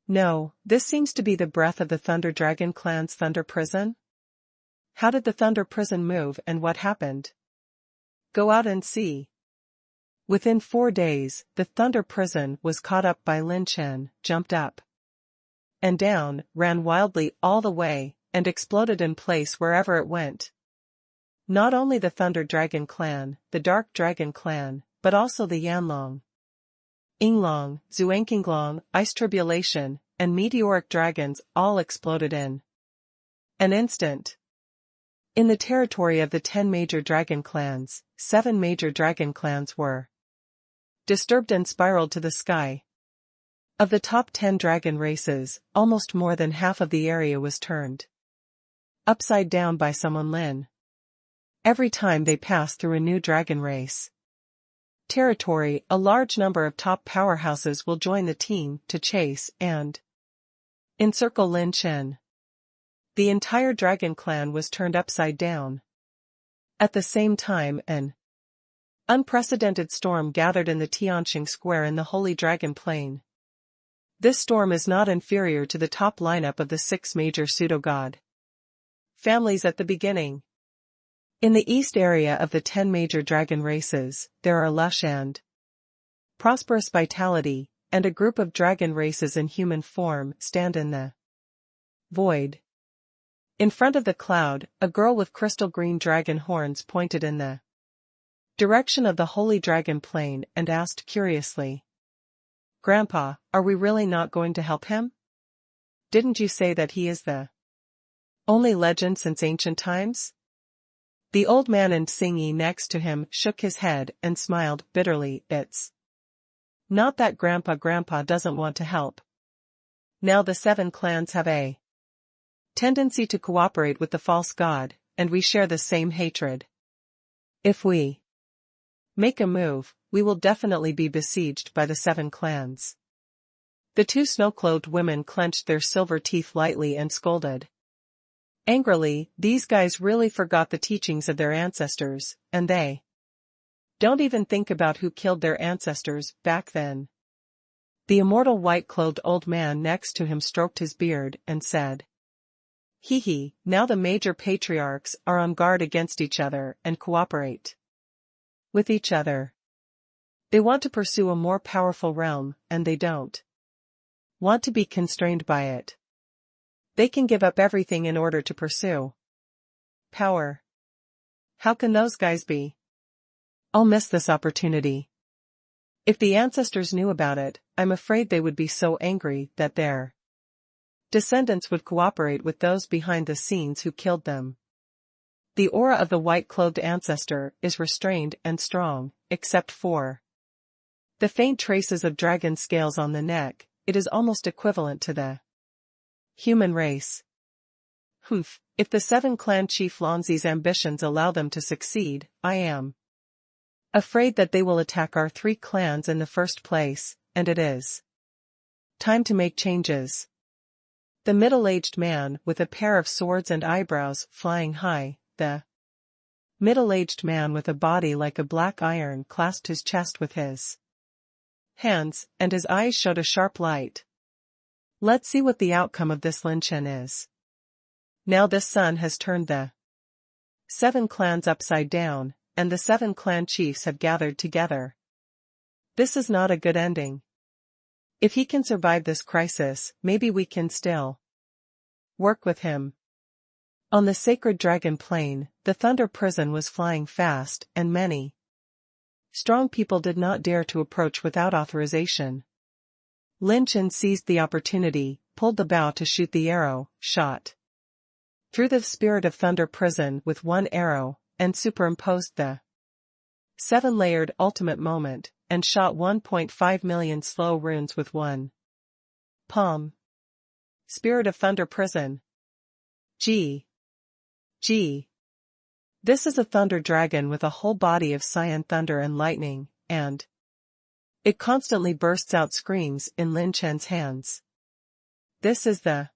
No, this seems to be the breath of the Thunder Dragon clan's Thunder Prison. How did the Thunder Prison move and what happened? Go out and see. Within 4 days, the Thunder Prison was caught up by Lin Chen, jumped up and down, ran wildly all the way, and exploded in place wherever it went. Not only the Thunder Dragon clan, the Dark Dragon clan, but also the Yanlong, Yinglong, Xuanqinglong, Ice Tribulation, and Meteoric Dragons all exploded in an instant. In the territory of the 10 major dragon clans, 7 major dragon clans were disturbed and spiraled to the sky. Of the top 10 dragon races, almost more than half of the area was turned upside down by someone Lin. Every time they pass through a new dragon race territory, a large number of top powerhouses will join the team to chase and encircle Lin Chen. The entire dragon clan was turned upside down. At the same time, an unprecedented storm gathered in the Tianqing Square in the Holy Dragon Plain. This storm is not inferior to the top lineup of the 6 major pseudo-god families at the beginning. In the east area of the 10 major dragon races, there are lush and prosperous vitality, and a group of dragon races in human form stand in the void. In front of the cloud, a girl with crystal green dragon horns pointed in the direction of the Holy Dragon Plain and asked curiously, "Grandpa, are we really not going to help him? Didn't you say that he is the only legend since ancient times?" The old man and Xingyi next to him shook his head and smiled bitterly. It's not that Grandpa doesn't want to help. Now the 7 clans have a tendency to cooperate with the false god, and we share the same hatred. If we make a move, we will definitely be besieged by the 7 clans. The 2 snow-clothed women clenched their silver teeth lightly and scolded angrily. These guys really forgot the teachings of their ancestors, and they don't even think about who killed their ancestors back then. The immortal white-clothed old man next to him stroked his beard and said, "Hee, now the major patriarchs are on guard against each other and cooperate with each other. They want to pursue a more powerful realm, and they don't want to be constrained by it. They can give up everything in order to pursue power. How can those guys be? I'll miss this opportunity. If the ancestors knew about it, I'm afraid they would be so angry that their descendants would cooperate with those behind the scenes who killed them." The aura of the white-clothed ancestor is restrained and strong, except for the faint traces of dragon scales on the neck. It is almost equivalent to the human race. If the 7 clan chief Lanzi's ambitions allow them to succeed, I am afraid that they will attack our 3 clans in the first place, and it is time to make changes. The middle-aged man with a pair of swords and eyebrows flying high, the middle-aged man with a body like a black iron clasped his chest with his hands, and his eyes showed a sharp light. Let's see what the outcome of this Lin Chen is. Now this sun has turned the 7 clans upside down, and the 7 clan chiefs have gathered together. This is not a good ending. If he can survive this crisis, maybe we can still Work with him. On the sacred dragon plane, the thunder prison was flying fast, and many strong people did not dare to approach without authorization. Lin Chen seized the opportunity, pulled the bow to shoot the arrow, shot through the spirit of thunder prison with one arrow, and superimposed the 7-layered ultimate moment, and shot 1.5 million slow runes with one palm. Spirit of thunder prison. G. This is a thunder dragon with a whole body of cyan thunder and lightning, and it constantly bursts out screams in Lin Chen's hands. This is the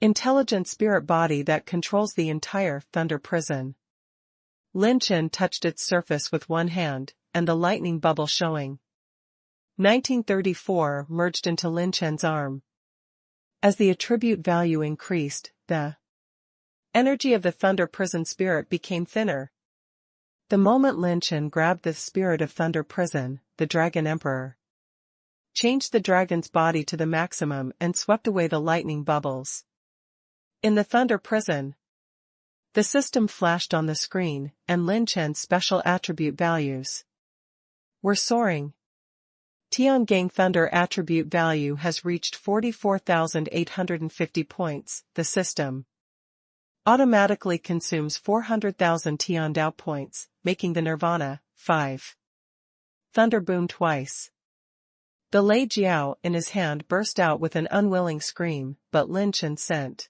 intelligent spirit body that controls the entire thunder prison. Lin Chen touched its surface with one hand, and the lightning bubble showing 1934 merged into Lin Chen's arm. As the attribute value increased, the energy of the thunder prison spirit became thinner. The moment Lin Chen grabbed the spirit of thunder prison, the dragon emperor changed the dragon's body to the maximum and swept away the lightning bubbles. In the thunder prison, the system flashed on the screen, and Lin Chen's special attribute values were soaring. Tiangang Thunder attribute value has reached 44,850 points. The system automatically consumes 400,000 Tiandao points, making the Nirvana 5. Thunder boomed twice. The Lei Jiao in his hand burst out with an unwilling scream, but Lin Chen sent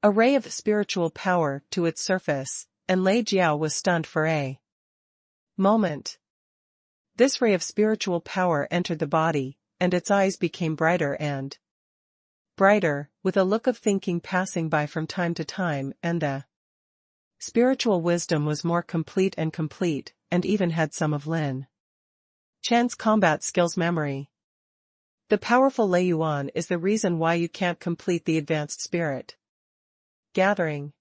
a ray of spiritual power to its surface, and Lei Jiao was stunned for a moment. This ray of spiritual power entered the body, and its eyes became brighter and brighter, with a look of thinking passing by from time to time, and the spiritual wisdom was more complete, and even had some of Lin Chen's combat skills memory. The powerful Lei Yuan is the reason why you can't complete the advanced spirit gathering.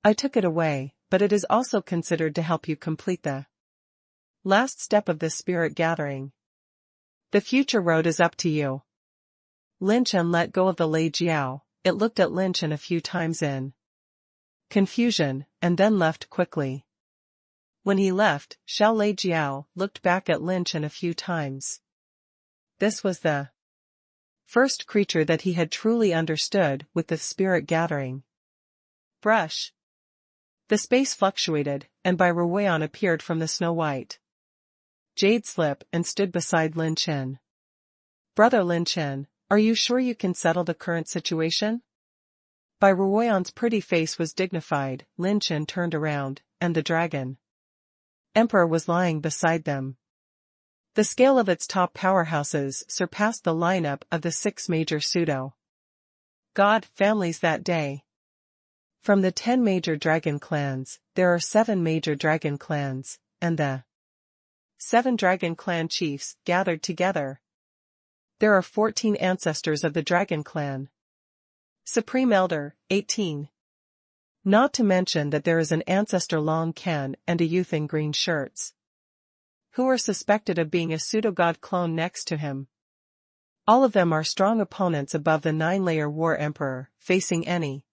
I took it away, but it is also considered to help you complete the last step of this spirit gathering. The future road is up to you. Lin Chen let go of the Lei Jiao. It looked at Lin Chen a few times in confusion, and then left quickly. When he left, Xiao Lei Jiao looked back at Lin Chen a few times. This was the first creature that he had truly understood with the spirit gathering. Brush. The space fluctuated, and Bai Ruoyan appeared from the snow-white jade slip and stood beside Lin Chen. Brother Lin Chen, are you sure you can settle the current situation? Bai Ruoyan's pretty face was dignified. Lin Chen turned around, and the dragon emperor was lying beside them. The scale of its top powerhouses surpassed the lineup of the 6 major pseudo-god families that day. From the 10 major dragon clans, there are 7 major dragon clans, and the 7 dragon clan chiefs gathered together. There are 14 ancestors of the dragon clan. Supreme Elder, 18. Not to mention that there is an ancestor Long Can and a youth in green shirts, who are suspected of being a pseudo-god clone next to him. All of them are strong opponents above the 9-layer war emperor, facing any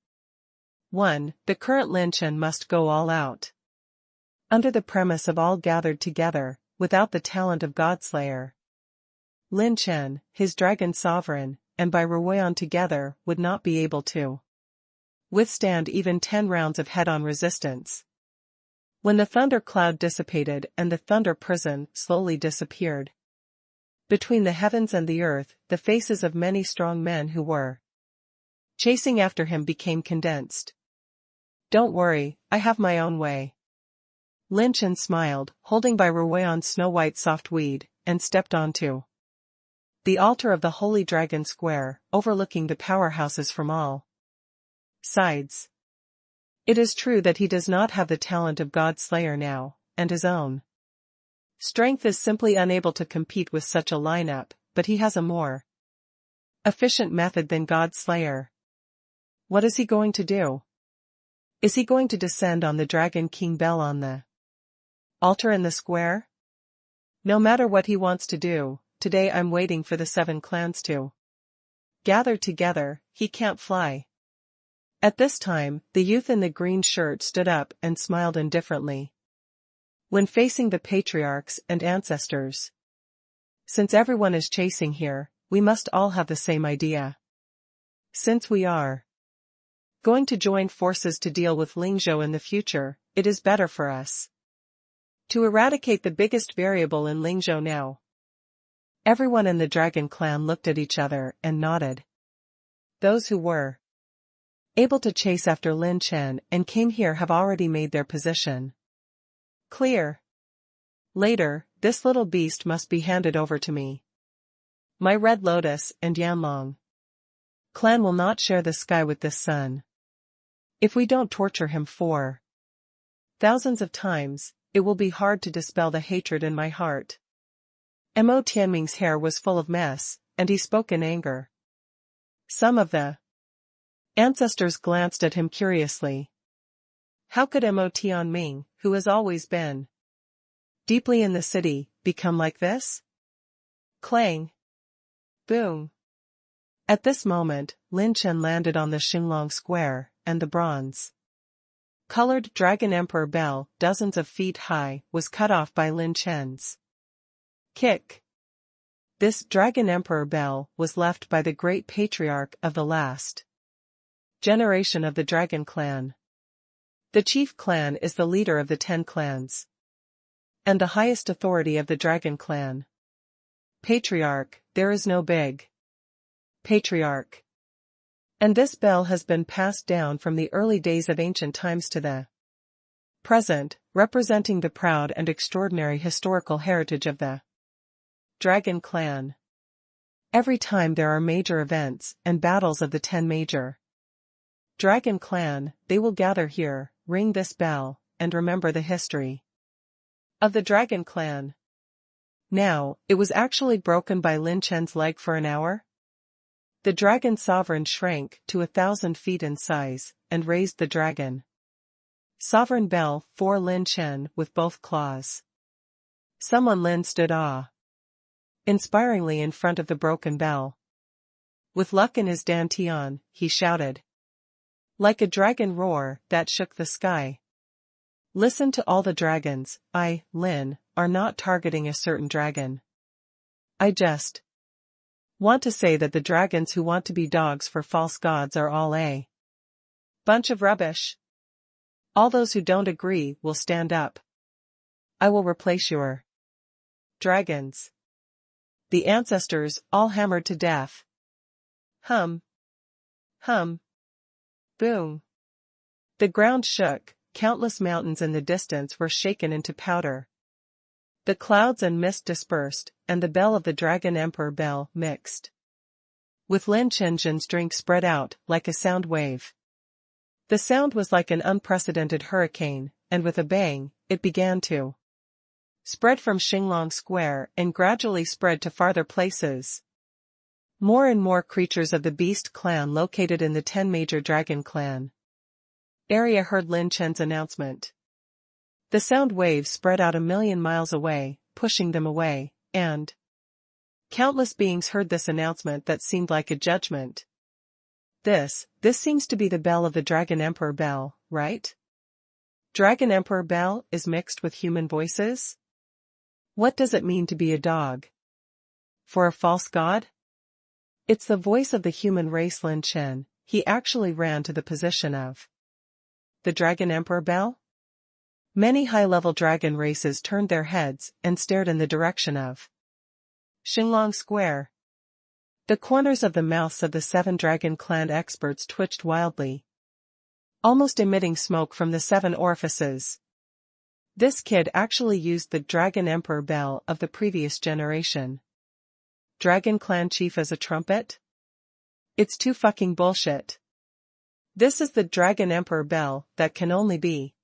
one. The current Lin Chen must go all out. Under the premise of all gathered together, without the talent of Godslayer, Lin Chen, his dragon sovereign, and Bai Ruoyan together would not be able to withstand even 10 rounds of head-on resistance. When the thunder cloud dissipated and the thunder prison slowly disappeared between the heavens and the earth, the faces of many strong men who were chasing after him became condensed. Don't worry, I have my own way. Lin Chen smiled, holding Bai Ruoyan's snow-white soft weed, and stepped onto the altar of the Holy Dragon Square, overlooking the powerhouses from all sides. It is true that he does not have the talent of Godslayer now, and his own strength is simply unable to compete with such a lineup, but he has a more efficient method than Godslayer. What is he going to do? Is he going to descend on the Dragon King Bell on the altar in the square? No matter what he wants to do, today I'm waiting for the 7 clans to gather together. He can't fly. At this time, the youth in the green shirt stood up and smiled indifferently. When facing the patriarchs and ancestors. Since everyone is chasing here, we must all have the same idea. Since we are going to join forces to deal with Lingzhou in the future, it is better for us to eradicate the biggest variable in Lingzhou now. Everyone in the dragon clan looked at each other and nodded. Those who were able to chase after Lin Chen and came here have already made their position clear. Later, this little beast must be handed over to me. My Red Lotus and Yanlong clan will not share the sky with this son. If we don't torture him for thousands of times, it will be hard to dispel the hatred in my heart. Mo Tianming's hair was full of mess, and he spoke in anger. Some of the ancestors glanced at him curiously. How could Mo Tianming, who has always been deeply in the city, become like this? Clang. Boom. At this moment, Lin Chen landed on the Xinglong Square, and the bronze-colored Dragon Emperor bell, dozens of feet high, was cut off by Lin Chen's kick. This Dragon Emperor bell was left by the great patriarch of the last generation of the Dragon clan. The chief clan is the leader of the 10 clans and the highest authority of the Dragon clan. Patriarch, there is no big patriarch. And this bell has been passed down from the early days of ancient times to the present, representing the proud and extraordinary historical heritage of the Dragon clan. Every time there are major events and battles of the 10 major Dragon clan, they will gather here, ring this bell, and remember the history of the Dragon clan. Now, it was actually broken by Lin Chen's leg for an hour? The dragon sovereign shrank to 1,000 feet in size, and raised the dragon sovereign bell for Lin Chen with both claws. Someone Lin stood inspiringly in front of the broken bell. With luck in his dantian, he shouted. Like a dragon roar that shook the sky. Listen to all the dragons, I, Lin, are not targeting a certain dragon. I just want to say that the dragons who want to be dogs for false gods are all a bunch of rubbish. All those who don't agree will stand up. I will replace your dragons. The ancestors, all hammered to death. Hum. Hum. Boom. The ground shook, countless mountains in the distance were shaken into powder. The clouds and mist dispersed, and the bell of the Dragon Emperor bell mixed with Lin Chen's drink spread out like a sound wave. The sound was like an unprecedented hurricane, and with a bang, it began to spread from Xinglong Square and gradually spread to farther places. More and more creatures of the Beast clan located in the 10 major Dragon clan area heard Lin Chen's announcement. The sound waves spread out 1,000,000 miles away, pushing them away, and countless beings heard this announcement that seemed like a judgment. This seems to be the bell of the Dragon Emperor bell, right? Dragon Emperor bell is mixed with human voices? What does it mean to be a dog? For a false god? It's the voice of the human race. Lin Chen, he actually ran to the position of the Dragon Emperor bell? Many high-level dragon races turned their heads and stared in the direction of Xinglong Square. The corners of the mouths of the 7 Dragon clan experts twitched wildly, almost emitting smoke from the 7 orifices. This kid actually used the Dragon Emperor bell of the previous generation. Dragon clan chief as a trumpet? It's too fucking bullshit. This is the Dragon Emperor bell that can only be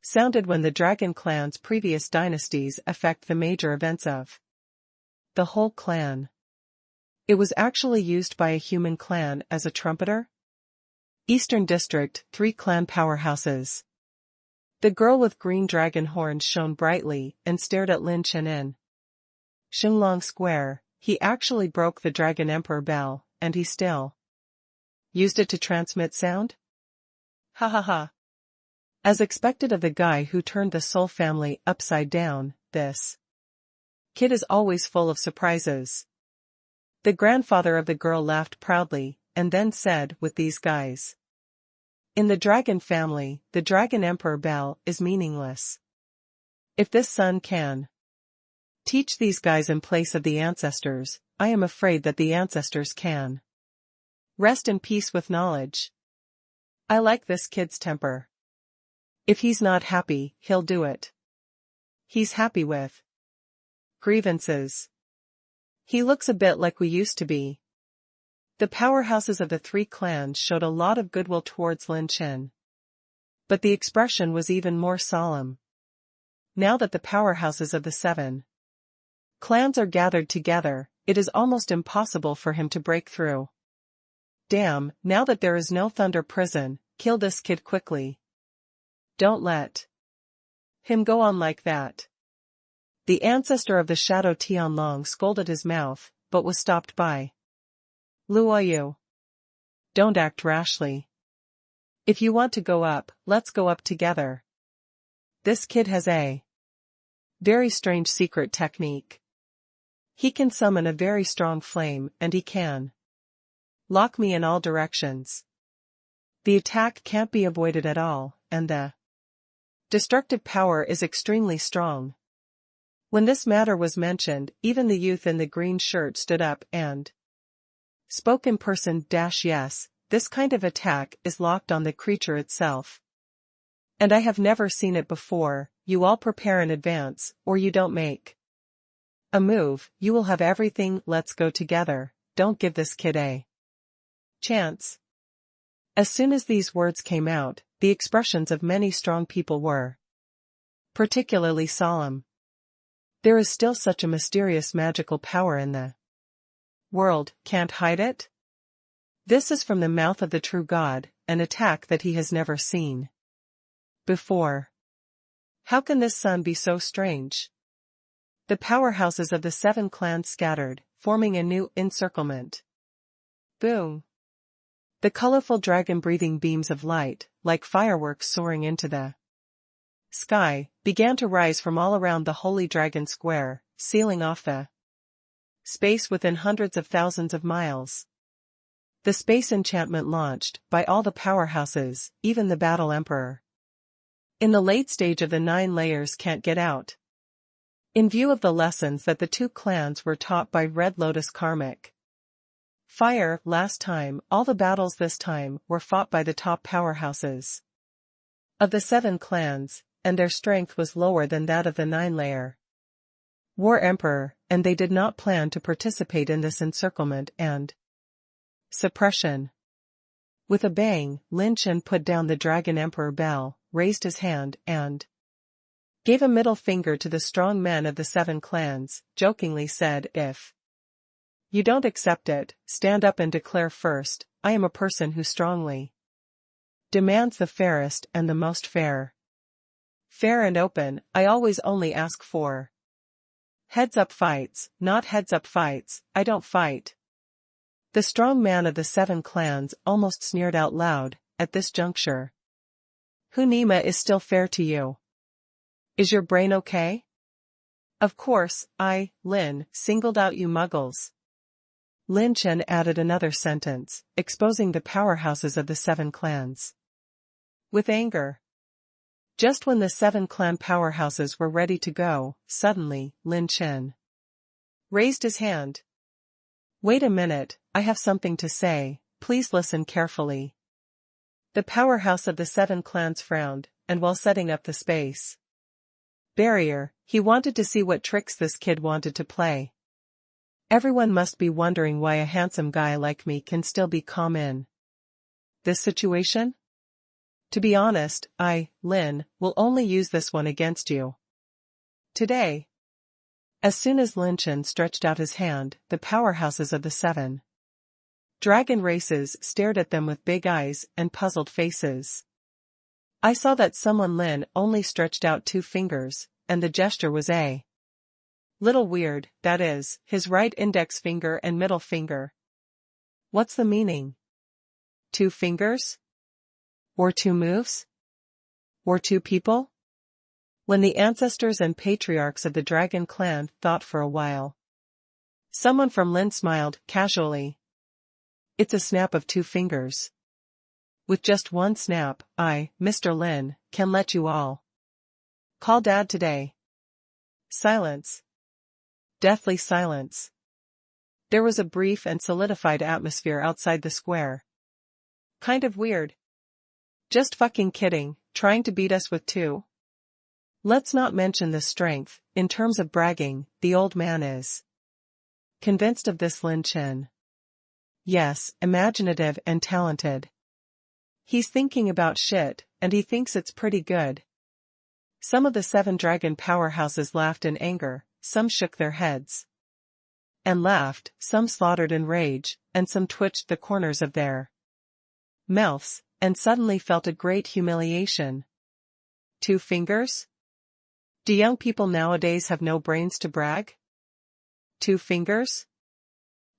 sounded when the Dragon clan's previous dynasties affect the major events of the whole clan. It was actually used by a human clan as a trumpeter? Eastern District, 3 clan powerhouses. The girl with green dragon horns shone brightly and stared at Lin Chen in Xinglong Square. He actually broke the Dragon Emperor bell, and he still used it to transmit sound? Ha ha ha. As expected of the guy who turned the Soul family upside down, this kid is always full of surprises. The grandfather of the girl laughed proudly, and then said, with these guys in the dragon family, the dragon emperor Bao is meaningless. If this son can teach these guys in place of the ancestors, I am afraid that the ancestors can rest in peace with knowledge. I like this kid's temper. If he's not happy, he'll do it. He's happy with grievances. He looks a bit like we used to be. The powerhouses of the three clans showed a lot of goodwill towards Lin Chen. But the expression was even more solemn. Now that the powerhouses of the 7 clans are gathered together, it is almost impossible for him to break through. Damn, now that there is no Thunder Prison, kill this kid quickly. Don't let him go on like that. The ancestor of the Shadow Tianlong scolded his mouth, but was stopped by Luoyu. Don't act rashly. If you want to go up, let's go up together. This kid has a very strange secret technique. He can summon a very strong flame and he can lock me in all directions. The attack can't be avoided at all, and the destructive power is extremely strong. When this matter was mentioned, even the youth in the green shirt stood up and spoke in person. Yes, this kind of attack is locked on the creature itself. And I have never seen it before. You all prepare in advance, or you don't make a move, you will have everything. Let's go together, don't give this kid a chance. As soon as these words came out, the expressions of many strong people were particularly solemn. There is still such a mysterious magical power in the world, can't hide it? This is from the mouth of the true God, an attack that he has never seen before. How can this son be so strange? The powerhouses of the 7 clans scattered, forming a new encirclement. Boom! The colorful dragon-breathing beams of light, like fireworks soaring into the sky, began to rise from all around the Holy Dragon Square, sealing off the space within hundreds of thousands of miles. The space enchantment launched, by all the powerhouses, even the Battle Emperor. In the late stage of the 9 layers can't get out. In view of the lessons that the 2 clans were taught by Red Lotus Karmic Fire, last time, all the battles this time were fought by the top powerhouses of the 7 clans, and their strength was lower than that of the 9-layer War Emperor, and they did not plan to participate in this encirclement and suppression. With a bang, Lin Chen put down the Dragon Emperor Bao, raised his hand, and gave a middle finger to the strong men of the 7 clans, jokingly said, if you don't accept it, stand up and declare first. I am a person who strongly demands the fairest and the most fair. Fair and open, I always only ask for heads-up fights, not heads-up fights. I don't fight. The strong man of the 7 clans almost sneered out loud, at this juncture. Hunima is still fair to you. Is your brain okay? Of course, I, Lin, singled out you muggles. Lin Chen added another sentence, exposing the powerhouses of the 7 clans with anger. Just when the 7 clan powerhouses were ready to go, suddenly, Lin Chen raised his hand. Wait a minute, I have something to say, please listen carefully. The powerhouse of the 7 clans frowned, and while setting up the space barrier, he wanted to see what tricks this kid wanted to play. Everyone must be wondering why a handsome guy like me can still be calm in this situation? To be honest, I, Lin, will only use this one against you today. As soon as Lin Chen stretched out his hand, the powerhouses of the 7 dragon races stared at them with big eyes and puzzled faces. I saw that someone Lin only stretched out 2 fingers, and the gesture was a little weird, that is, his right index finger and middle finger. What's the meaning? 2 fingers? Or 2 moves? Or 2 people? When the ancestors and patriarchs of the dragon clan thought for a while. Someone from Lin smiled, casually. It's a snap of 2 fingers. With just 1 snap, Mr. Lin, can let you all call Dad today. Silence. Deathly silence. There was a brief and solidified atmosphere outside the square. Kind of weird. Just fucking kidding, trying to beat us with 2? Let's not mention the strength, in terms of bragging, the old man is. Convinced of this Lin Chen. Yes, imaginative and talented. He's thinking about shit, and he thinks it's pretty good. Some of the 7 dragon powerhouses laughed in anger, some shook their heads. And laughed, some slaughtered in rage, and some twitched the corners of their mouths, and suddenly felt a great humiliation. 2 fingers? Do young people nowadays have no brains to brag? 2 fingers?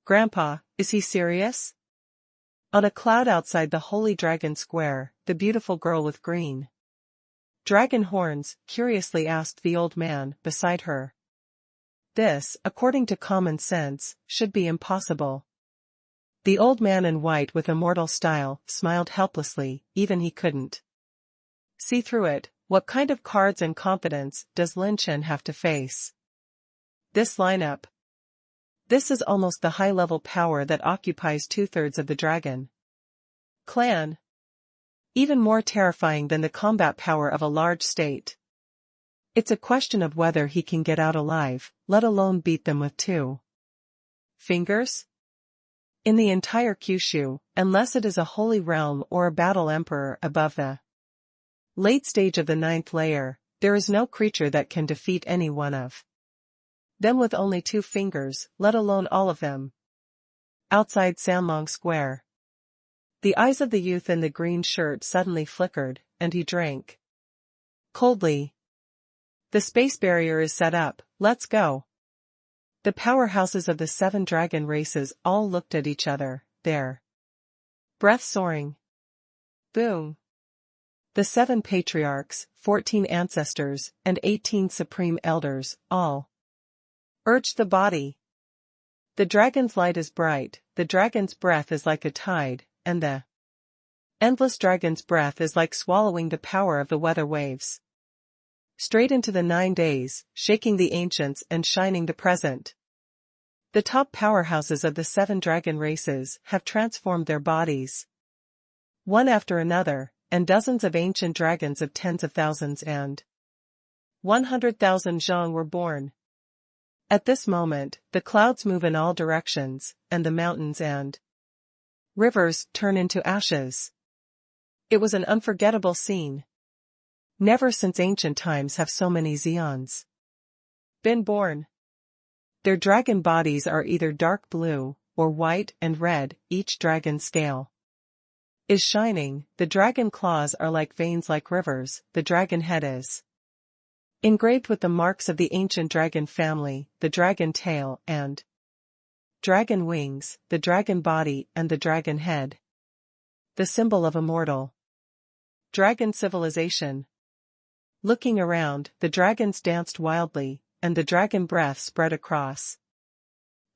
Grandpa, is he serious? On a cloud outside the Holy Dragon Square, the beautiful girl with green dragon horns curiously asked the old man beside her. This, according to common sense, should be impossible. The old man in white with immortal style smiled helplessly, even he couldn't see through it. What kind of cards and confidence does Lin Chen have to face? This lineup. This is almost the high-level power that occupies 2/3 of the dragon clan. Even more terrifying than the combat power of a large state. It's a question of whether he can get out alive, let alone beat them with 2 fingers? In the entire Kyushu, unless it is a holy realm or a battle emperor above the late stage of the 9th layer, there is no creature that can defeat any one of them with only 2 fingers, let alone all of them. Outside Sanlong Square. The eyes of the youth in the green shirt suddenly flickered, and he drank coldly. The space barrier is set up, let's go. The powerhouses of the 7 dragon races all looked at each other, their breath soaring. Boom. The 7 patriarchs, 14 ancestors, and 18 supreme elders, all urged the body. The dragon's light is bright, the dragon's breath is like a tide, and the endless dragon's breath is like swallowing the power of the weather waves. Straight into the 9 days, shaking the ancients and shining the present. The top powerhouses of the 7 dragon races have transformed their bodies, one after another, and dozens of ancient dragons of tens of thousands and 100,000 zhang were born. At this moment, the clouds move in all directions, and the mountains and rivers turn into ashes. It was an unforgettable scene. Never since ancient times have so many Zeons been born. Their dragon bodies are either dark blue, or white and red, each dragon scale is shining, the dragon claws are like veins like rivers, the dragon head is engraved with the marks of the ancient dragon family, the dragon tail and dragon wings, the dragon body and the dragon head. The symbol of immortal dragon civilization. Looking around, the dragons danced wildly, and the dragon breath spread across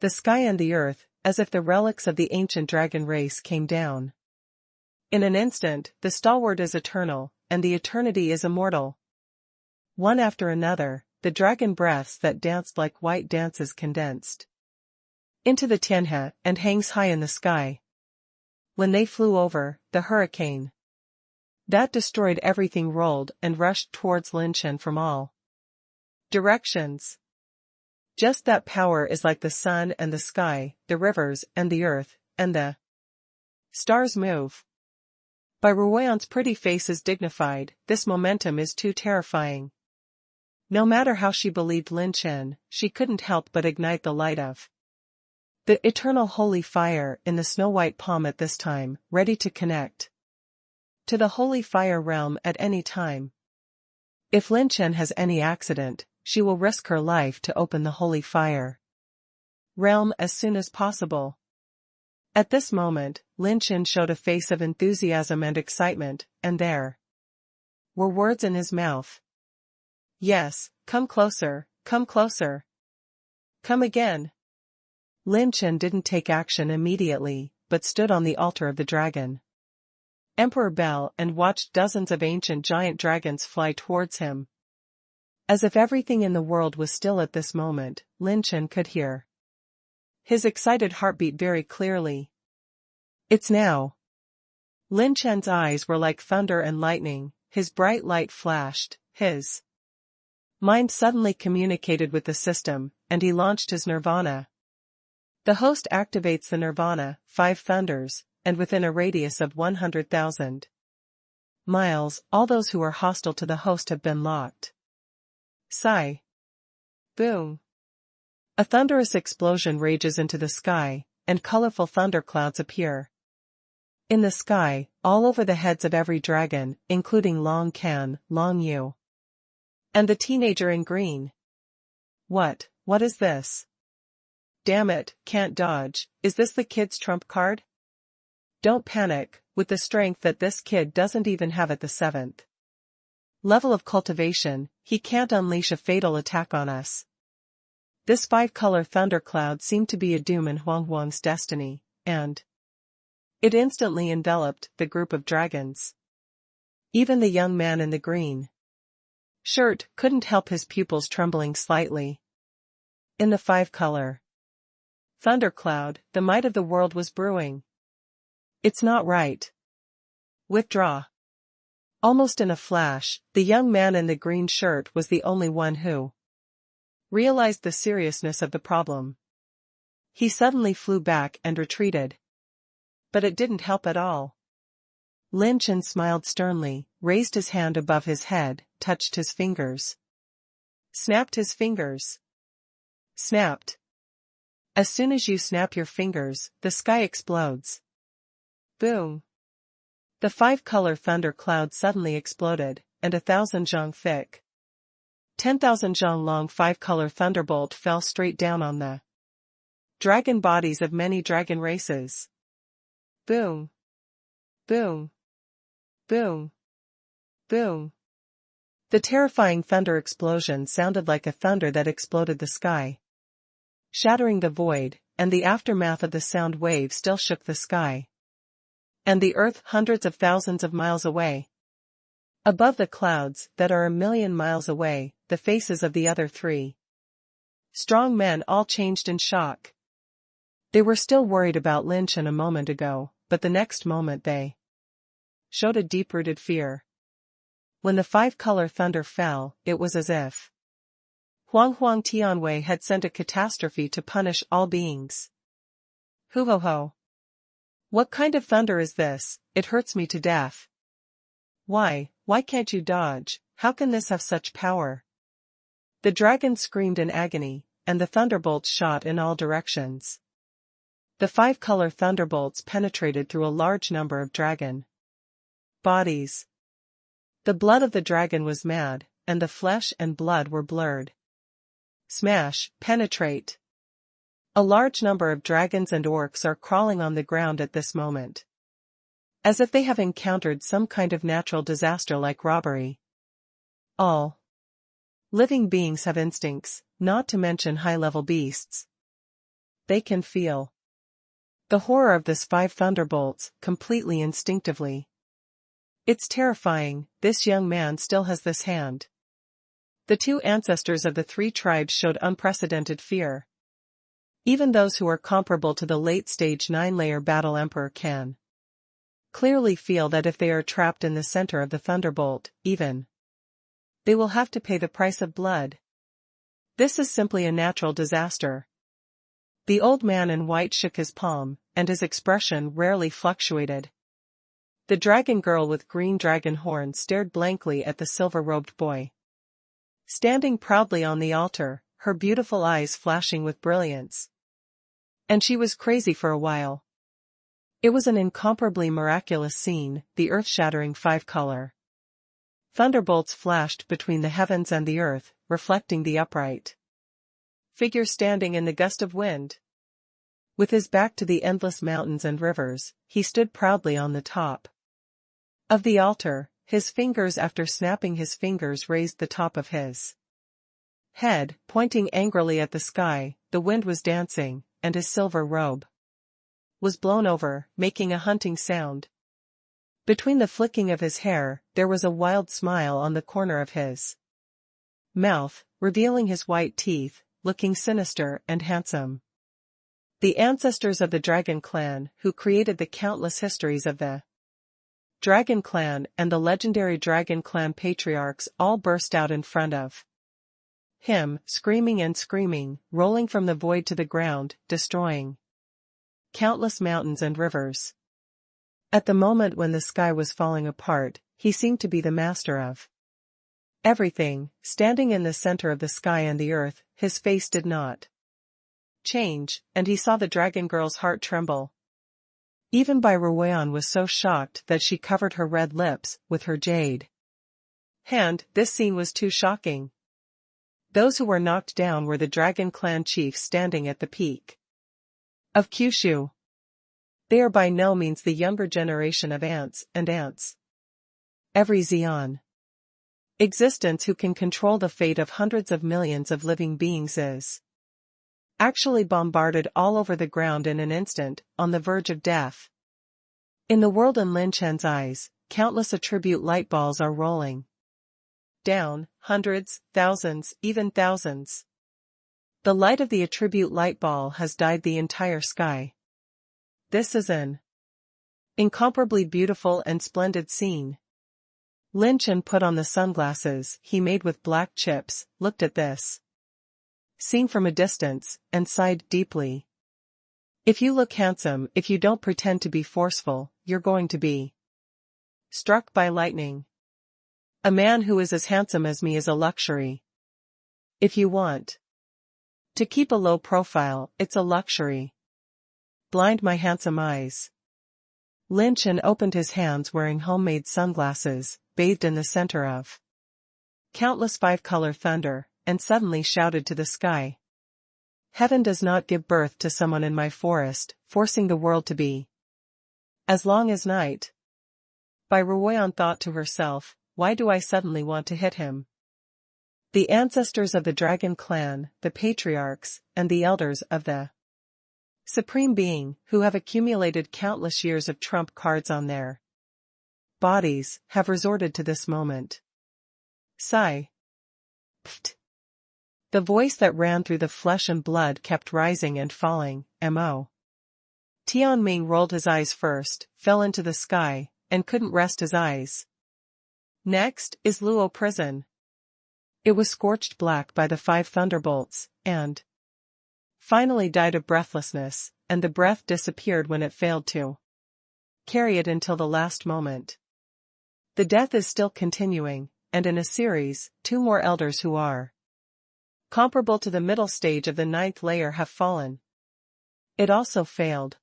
the sky and the earth, as if the relics of the ancient dragon race came down. In an instant, the stalwart is eternal, and the eternity is immortal. One after another, the dragon breaths that danced like white dances condensed into the Tianhe and hangs high in the sky. When they flew over, the hurricane that destroyed everything rolled and rushed towards Lin Chen from all directions. Just that power is like the sun and the sky, the rivers and the earth, and the stars move. By Ruoyan's pretty face is dignified, this momentum is too terrifying. No matter how she believed Lin Chen, she couldn't help but ignite the light of the eternal holy fire in the snow-white palm at this time, ready to connect to the holy fire realm at any time. If Lin Chen has any accident, she will risk her life to open the holy fire realm as soon as possible. At this moment, Lin Chen showed a face of enthusiasm and excitement, and there were words in his mouth. Yes, come closer, come closer. Come again. Lin Chen didn't take action immediately, but stood on the altar of the dragon Emperor Bell and watched dozens of ancient giant dragons fly towards him. As if everything in the world was still at this moment, Lin Chen could hear his excited heartbeat very clearly. It's now. Lin Chen's eyes were like thunder and lightning, his bright light flashed, his mind suddenly communicated with the system, and he launched his nirvana. The host activates the nirvana, 5 thunders, and within a radius of 100,000 miles, all those who are hostile to the host have been locked. Sigh. Boom. A thunderous explosion rages into the sky, and colorful thunderclouds appear in the sky, all over the heads of every dragon, including Long Can, Long Yu, and the teenager in green. What is this? Damn it, can't dodge. Is this the kid's trump card? Don't panic, with the strength that this kid doesn't even have at the 7th level of cultivation, he can't unleash a fatal attack on us. This 5-color thundercloud seemed to be a doom in Wang's destiny, and it instantly enveloped the group of dragons. Even the young man in the green shirt couldn't help his pupils trembling slightly. In the 5-color thundercloud, the might of the world was brewing. It's not right. Withdraw. Almost in a flash, the young man in the green shirt was the only one who realized the seriousness of the problem. He suddenly flew back and retreated. But it didn't help at all. Lin Chen smiled sternly, raised his hand above his head, touched his fingers. Snapped his fingers. Snapped. As soon as you snap your fingers, the sky explodes. Boom. The 5-color thunder cloud suddenly exploded, and 1,000 zhang thick, 10,000 zhang long 5-color thunderbolt fell straight down on the dragon bodies of many dragon races. Boom. Boom. Boom. Boom. The terrifying thunder explosion sounded like a thunder that exploded the sky, shattering the void, and the aftermath of the sound wave still shook the sky and the earth hundreds of thousands of miles away. Above the clouds that are 1,000,000 miles away, the faces of the other 3 strong men all changed in shock. They were still worried about Lin Chen a moment ago, but the next moment they showed a deep-rooted fear. When the 5-color thunder fell, it was as if Huang Tianwei had sent a catastrophe to punish all beings. Hoo-ho-ho. What kind of thunder is this? It hurts me to death. Why can't you dodge? How can this have such power? The dragon screamed in agony, and the thunderbolts shot in all directions. The 5-color thunderbolts penetrated through a large number of dragon bodies. The blood of the dragon was mad, and the flesh and blood were blurred. Smash, penetrate. A large number of dragons and orcs are crawling on the ground at this moment, as if they have encountered some kind of natural disaster like robbery. All living beings have instincts, not to mention high-level beasts. They can feel the horror of this 5 thunderbolts, completely instinctively. It's terrifying, this young man still has this hand. The 2 ancestors of the 3 tribes showed unprecedented fear. Even those who are comparable to the late-stage 9-layer battle emperor can clearly feel that if they are trapped in the center of the thunderbolt, even they will have to pay the price of blood. This is simply a natural disaster. The old man in white shook his palm, and his expression rarely fluctuated. The dragon girl with green dragon horn stared blankly at the silver-robed boy standing proudly on the altar, her beautiful eyes flashing with brilliance. And she was crazy for a while. It was an incomparably miraculous scene, the earth-shattering 5-color thunderbolts flashed between the heavens and the earth, reflecting the upright figure standing in the gust of wind. With his back to the endless mountains and rivers, he stood proudly on the top of the altar, his fingers after snapping his fingers raised the top of his head, pointing angrily at the sky. The wind was dancing, and his silver robe was blown over, making a hunting sound. Between the flicking of his hair, there was a wild smile on the corner of his mouth, revealing his white teeth, looking sinister and handsome. The ancestors of the Dragon Clan, who created the countless histories of the Dragon Clan and the legendary Dragon Clan patriarchs, all burst out in front of him, screaming and screaming, rolling from the void to the ground, destroying countless mountains and rivers. At the moment when the sky was falling apart, he seemed to be the master of everything, standing in the center of the sky and the earth. His face did not change, and he saw the dragon girl's heart tremble. Even Wang was so shocked that she covered her red lips with her jade hand. This scene was too shocking. Those who were knocked down were the Dragon Clan chiefs standing at the peak of Kyushu. They are by no means the younger generation of ants. Every Xeon existence who can control the fate of hundreds of millions of living beings is actually bombarded all over the ground in an instant, on the verge of death. In the world in Lin Chen's eyes, countless attribute light balls are rolling down, hundreds, thousands, even thousands. The light of the attribute light ball has dyed the entire sky. This is an incomparably beautiful and splendid scene. Lin Chen put on the sunglasses he made with black chips, looked at this scene from a distance, and sighed deeply. If you look handsome, if you don't pretend to be forceful, you're going to be struck by lightning. A man who is as handsome as me is a luxury. If you want to keep a low profile, it's a luxury. Blind my handsome eyes. Lin Chen opened his hands wearing homemade sunglasses, bathed in the center of countless five-color thunder, and suddenly shouted to the sky. Heaven does not give birth to someone in my forest, forcing the world to be as long as night. Wang thought to herself, why do I suddenly want to hit him? The ancestors of the Dragon Clan, the patriarchs, and the elders of the Supreme Being, who have accumulated countless years of trump cards on their bodies, have resorted to this moment. Sigh. Pft. The voice that ran through the flesh and blood kept rising and falling. Mo. Tianming rolled his eyes first, fell into the sky, and couldn't rest his eyes. Next is Luo Prison. It was scorched black by the 5 thunderbolts, and finally died of breathlessness, and the breath disappeared when it failed to carry it until the last moment. The death is still continuing, and in a series, 2 more elders who are comparable to the middle stage of the 9th layer have fallen. It also failed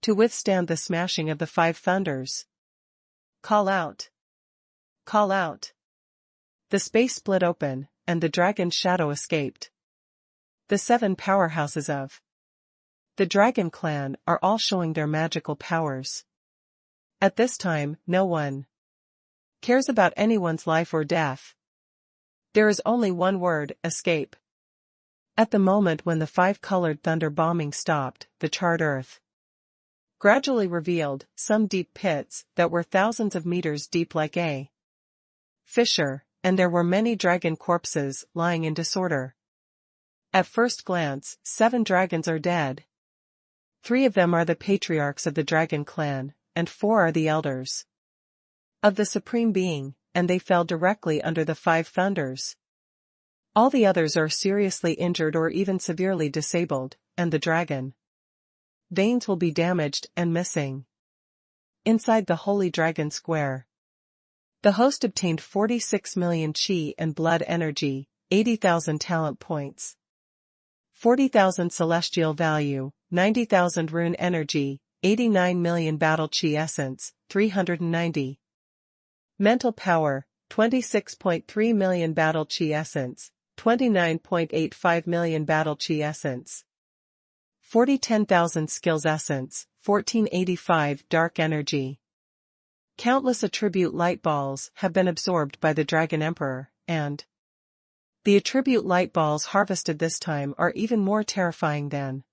to withstand the smashing of the 5 thunders. Call out! Call out! The space split open, and the dragon's shadow escaped. The 7 powerhouses of the Dragon Clan are all showing their magical powers. At this time, no one cares about anyone's life or death. There is only one word: escape. At the moment when the 5-colored thunder bombing stopped, the charred earth gradually revealed some deep pits that were thousands of meters deep like a fissure, and there were many dragon corpses lying in disorder. At first glance, 7 dragons are dead. 3 of them are the patriarchs of the Dragon Clan, and 4 are the elders of the Supreme Being, and they fell directly under the 5 thunders. All the others are seriously injured or even severely disabled, and the dragon veins will be damaged and missing. Inside the Holy Dragon Square, the host obtained 46 million chi and blood energy, 80,000 talent points, 40,000 celestial value, 90,000 rune energy, 89 million battle chi essence, 390 mental power, 26.3 million battle chi essence, 29.85 million battle chi essence, 40 10,000 skills essence, 1485 dark energy. Countless attribute light balls have been absorbed by the Dragon Emperor, and the attribute light balls harvested this time are even more terrifying than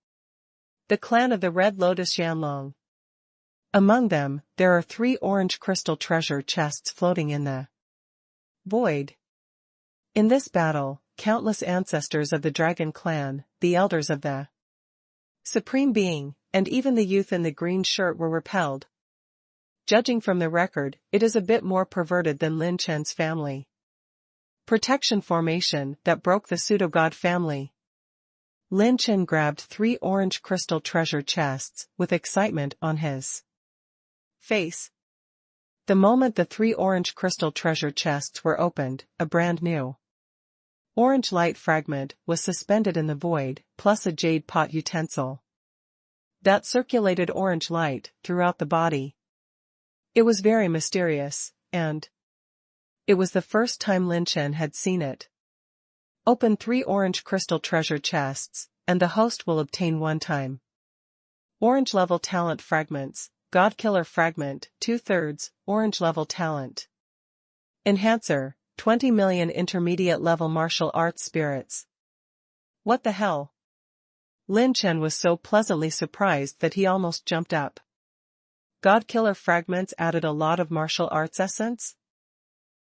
the clan of the Red Lotus Yanlong. Among them, there are 3 orange crystal treasure chests floating in the void. In this battle, countless ancestors of the Dragon Clan, the elders of the Supreme Being, and even the youth in the green shirt were repelled. Judging from the record, it is a bit more perverted than Lin Chen's family protection formation that broke the pseudo-god family. Lin Chen grabbed 3 orange crystal treasure chests, with excitement on his face. The moment the 3 orange crystal treasure chests were opened, a brand new orange light fragment was suspended in the void, plus a jade pot utensil that circulated orange light throughout the body. It was very mysterious, and it was the first time Lin Chen had seen it. Open 3 orange crystal treasure chests, and the host will obtain 1 time orange level talent fragments, God Killer fragment, 2/3, orange level talent enhancer, 20 million intermediate level martial arts spirits. What the hell? Lin Chen was so pleasantly surprised that he almost jumped up. God Killer fragments added a lot of martial arts essence?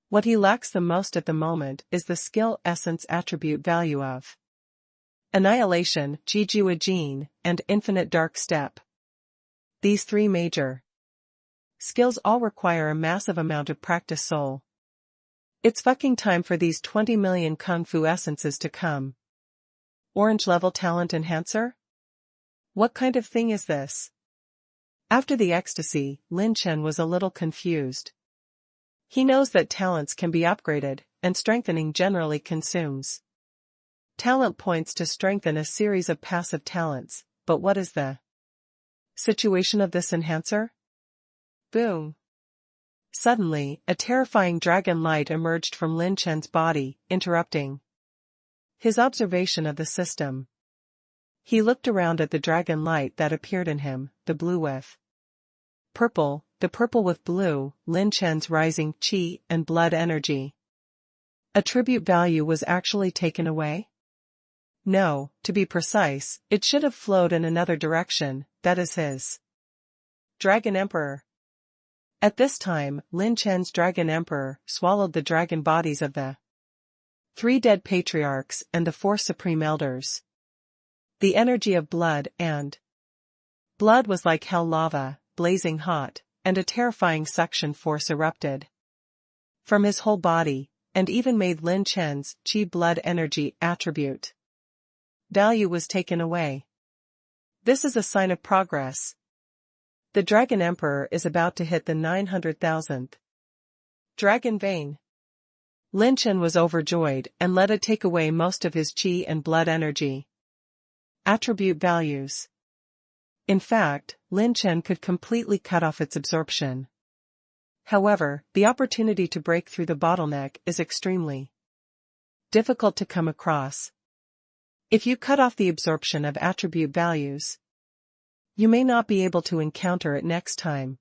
What he lacks the most at the moment is the skill essence attribute value of Annihilation, Jijua Jin, and Infinite Dark Step. These 3 major skills all require a massive amount of practice soul. It's fucking time for these 20 million Kung Fu essences to come. Orange level talent enhancer? What kind of thing is this? After the ecstasy, Lin Chen was a little confused. He knows that talents can be upgraded, and strengthening generally consumes talent points to strengthen a series of passive talents, but what is the situation of this enhancer? Boom! Suddenly, a terrifying dragon light emerged from Lin Chen's body, interrupting his observation of the system. He looked around at the dragon light that appeared in him, the blue with purple, the purple with blue, Lin Chen's rising qi and blood energy. Attribute value was actually taken away? No, to be precise, it should have flowed in another direction, that is his Dragon Emperor. At this time, Lin Chen's Dragon Emperor swallowed the dragon bodies of the 3 dead patriarchs and the 4 supreme elders. The energy of blood and blood was like hell lava, blazing hot, and a terrifying suction force erupted from his whole body, and even made Lin Chen's qi blood energy attribute value was taken away. This is a sign of progress. The Dragon Emperor is about to hit the 900,000th dragon vein. Lin Chen was overjoyed and let it take away most of his qi and blood energy attribute values. In fact, Lin Chen could completely cut off its absorption. However, the opportunity to break through the bottleneck is extremely difficult to come across. If you cut off the absorption of attribute values, you may not be able to encounter it next time.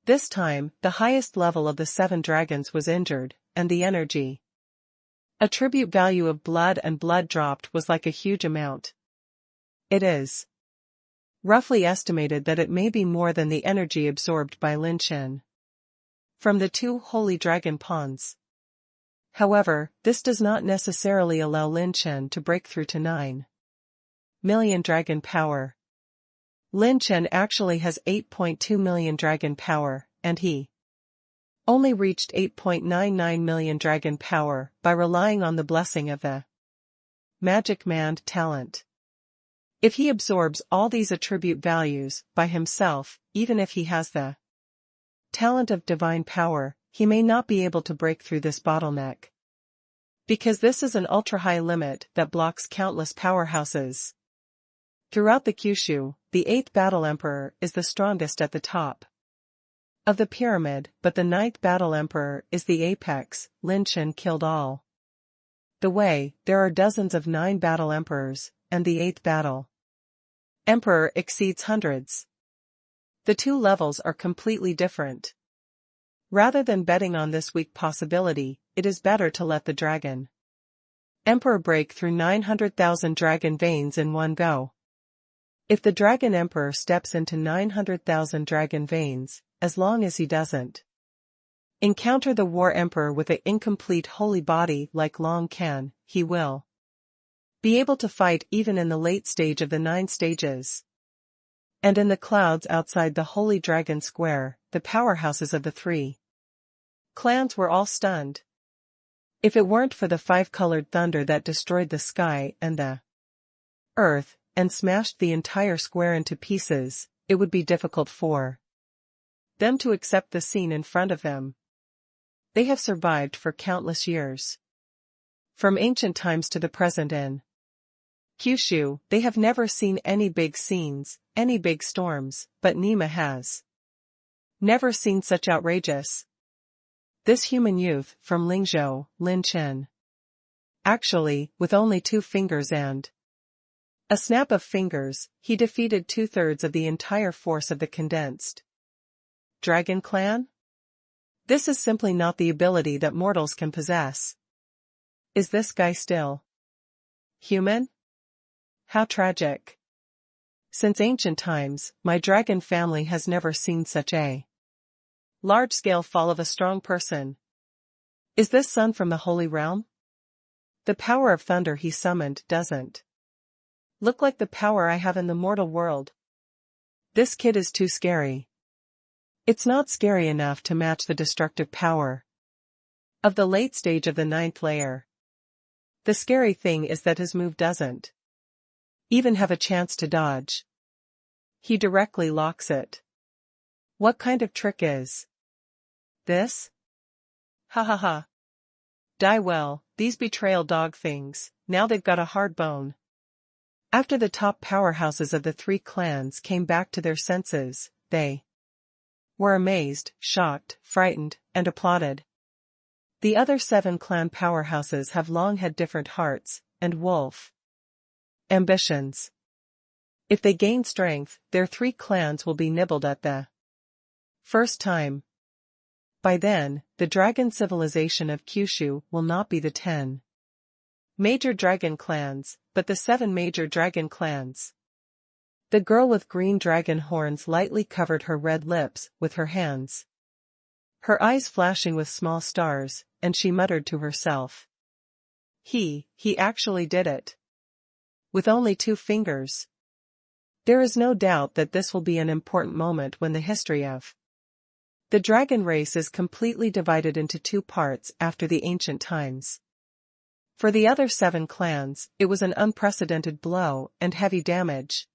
This time, the highest level of the 7 dragons was injured, and the energy attribute value of blood and blood dropped was like a huge amount. It is roughly estimated that it may be more than the energy absorbed by Lin Chen from the 2 holy dragon pawns. However, this does not necessarily allow Lin Chen to break through to 9 million dragon power. Lin Chen actually has 8.2 million dragon power, and he only reached 8.99 million dragon power by relying on the blessing of the Magic Mand talent. If he absorbs all these attribute values by himself, even if he has the talent of divine power, he may not be able to break through this bottleneck. Because this is an ultra-high limit that blocks countless powerhouses. Throughout the Kyushu, the 8th Battle Emperor is the strongest at the top of the pyramid, but the 9th Battle Emperor is the apex. Lin Chen killed all the way. There are dozens of 9 Battle Emperors, and the 8th Battle Emperor exceeds hundreds. The two levels are completely different. Rather than betting on this weak possibility, it is better to let the dragon Emperor break through 900,000 dragon veins in one go. If the Dragon Emperor steps into 900,000 dragon veins, as long as he doesn't encounter the War Emperor with an incomplete holy body like Long can, he will be able to fight even in the late stage of the 9 stages. And in the clouds outside the Holy Dragon Square, the powerhouses of the 3 clans were all stunned. If it weren't for the 5-colored thunder that destroyed the sky and the earth, and smashed the entire square into pieces, it would be difficult for them to accept the scene in front of them. They have survived for countless years. From ancient times to the present in Kyushu, they have never seen any big scenes, any big storms, but Nima has never seen such outrageous. This human youth, from Lingzhou, Lin Chen. Actually, with only 2 fingers and a snap of fingers, he defeated 2/3 of the entire force of the condensed Dragon Clan? This is simply not the ability that mortals can possess. Is this guy still human? How tragic. Since ancient times, my dragon family has never seen such a large-scale fall of a strong person. Is this son from the Holy Realm? The power of thunder he summoned doesn't look like the power I have in the mortal world. This kid is too scary. It's not scary enough to match the destructive power of the late stage of the 9th layer. The scary thing is that his move doesn't even have a chance to dodge. He directly locks it. What kind of trick is this? Ha ha ha. Die well, these betrayal dog things, now they've got a hard bone. After the top powerhouses of the 3 clans came back to their senses, they were amazed, shocked, frightened, and applauded. The other 7 clan powerhouses have long had different hearts, and wolf ambitions. If they gain strength, their 3 clans will be nibbled at the first time. By then, the dragon civilization of Kyushu will not be the 10 major dragon clans, but the 7 major dragon clans. The girl with green dragon horns lightly covered her red lips with her hands, her eyes flashing with small stars, and she muttered to herself. He actually did it. With only 2 fingers. There is no doubt that this will be an important moment when the history of the dragon race is completely divided into 2 parts after the ancient times. For the other 7 clans, it was an unprecedented blow and heavy damage.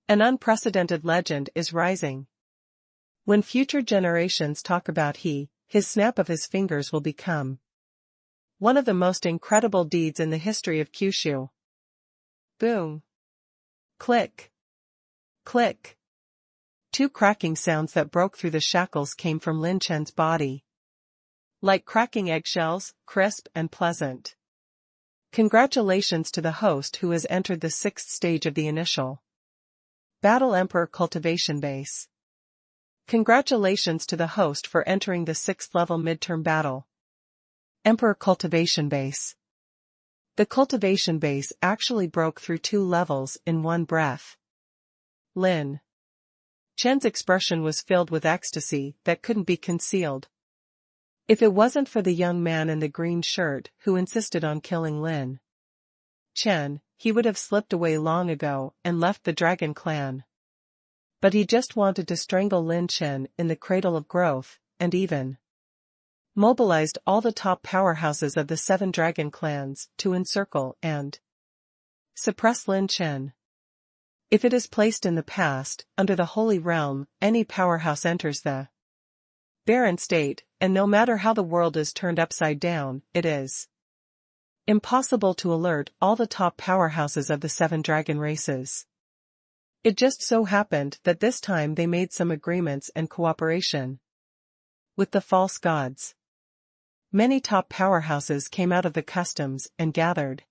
An unprecedented legend is rising. When future generations talk about his snap of his fingers will become one of the most incredible deeds in the history of Kyushu. Boom. Click. Click. 2 cracking sounds that broke through the shackles came from Lin Chen's body. Like cracking eggshells, crisp and pleasant. Congratulations to the host who has entered the 6th stage of the initial Battle Emperor Cultivation Base. Congratulations to the host for entering the 6th level midterm battle Emperor Cultivation Base. The cultivation base actually broke through 2 levels in one breath. Lin Chen's expression was filled with ecstasy that couldn't be concealed. If it wasn't for the young man in the green shirt who insisted on killing Lin Chen, he would have slipped away long ago and left the Dragon Clan. But he just wanted to strangle Lin Chen in the cradle of growth, and even mobilized all the top powerhouses of the 7 Dragon Clans to encircle and suppress Lin Chen. If it is placed in the past, under the Holy Realm, any powerhouse enters the barren state, and no matter how the world is turned upside down, it is impossible to alert all the top powerhouses of the 7 dragon races. It just so happened that this time they made some agreements and cooperation with the false gods. Many top powerhouses came out of the customs and gathered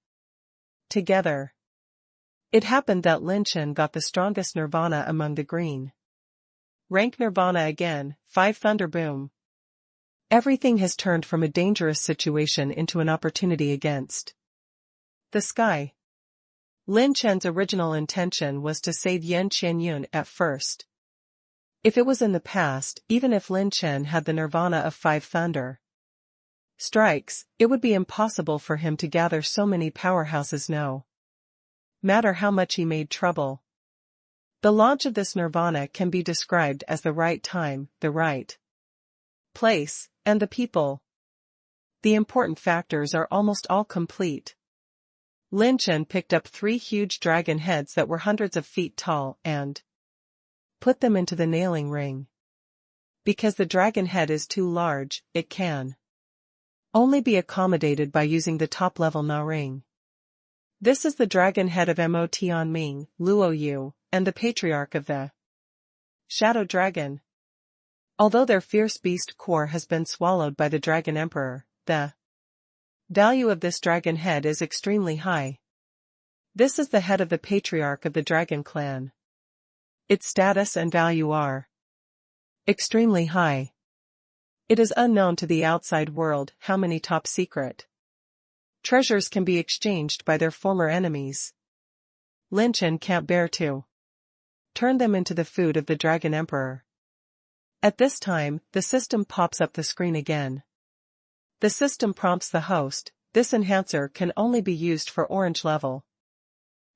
together. It happened that Lin Chen got the strongest nirvana among the green. Rank nirvana again, 5 thunder boom. Everything has turned from a dangerous situation into an opportunity against the sky. Lin Chen's original intention was to save Yan Qianyun at first. If it was in the past, even if Lin Chen had the nirvana of 5 thunder strikes, it would be impossible for him to gather so many powerhouses no matter how much he made trouble. The launch of this nirvana can be described as the right time, the right place, and the people. The important factors are almost all complete. Lin Chen picked up 3 huge dragon heads that were hundreds of feet tall and put them into the nailing ring. Because the dragon head is too large, it can only be accommodated by using the top-level Na ring. This is the dragon head of Mo Tianming, Luo Yu, and the patriarch of the Shadow Dragon. Although their fierce beast core has been swallowed by the Dragon Emperor, the value of this dragon head is extremely high. This is the head of the patriarch of the dragon clan. Its status and value are extremely high. It is unknown to the outside world how many top secret treasures can be exchanged by their former enemies. Lin Chen can't bear to turn them into the food of the Dragon Emperor. At this time, the system pops up the screen again. The system prompts the host, this enhancer can only be used for orange level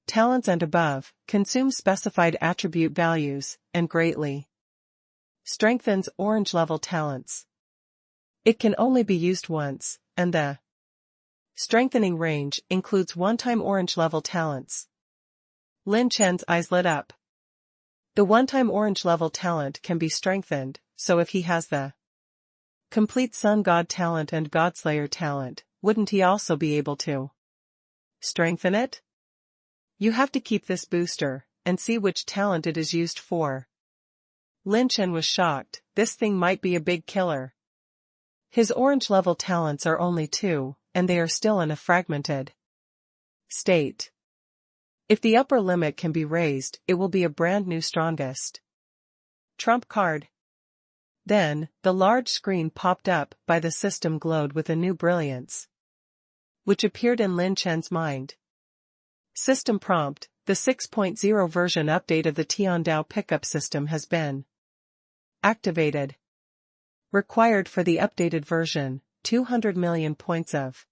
talents and above, consumes specified attribute values, and greatly strengthens orange level talents. It can only be used once, and the strengthening range includes one-time orange level talents. Lin Chen's eyes lit up. The one-time orange level talent can be strengthened, so if he has the complete Sun God talent and Godslayer talent, wouldn't he also be able to strengthen it? You have to keep this booster, and see which talent it is used for. Lin Chen was shocked, this thing might be a big killer. His orange level talents are only 2, and they are still in a fragmented state. If the upper limit can be raised, it will be a brand new strongest trump card. Then, the large screen popped up by the system glowed with a new brilliance, which appeared in Lin Chen's mind. System prompt, the 6.0 version update of the Tiandao pickup system has been activated. Required for the updated version, 200 million points of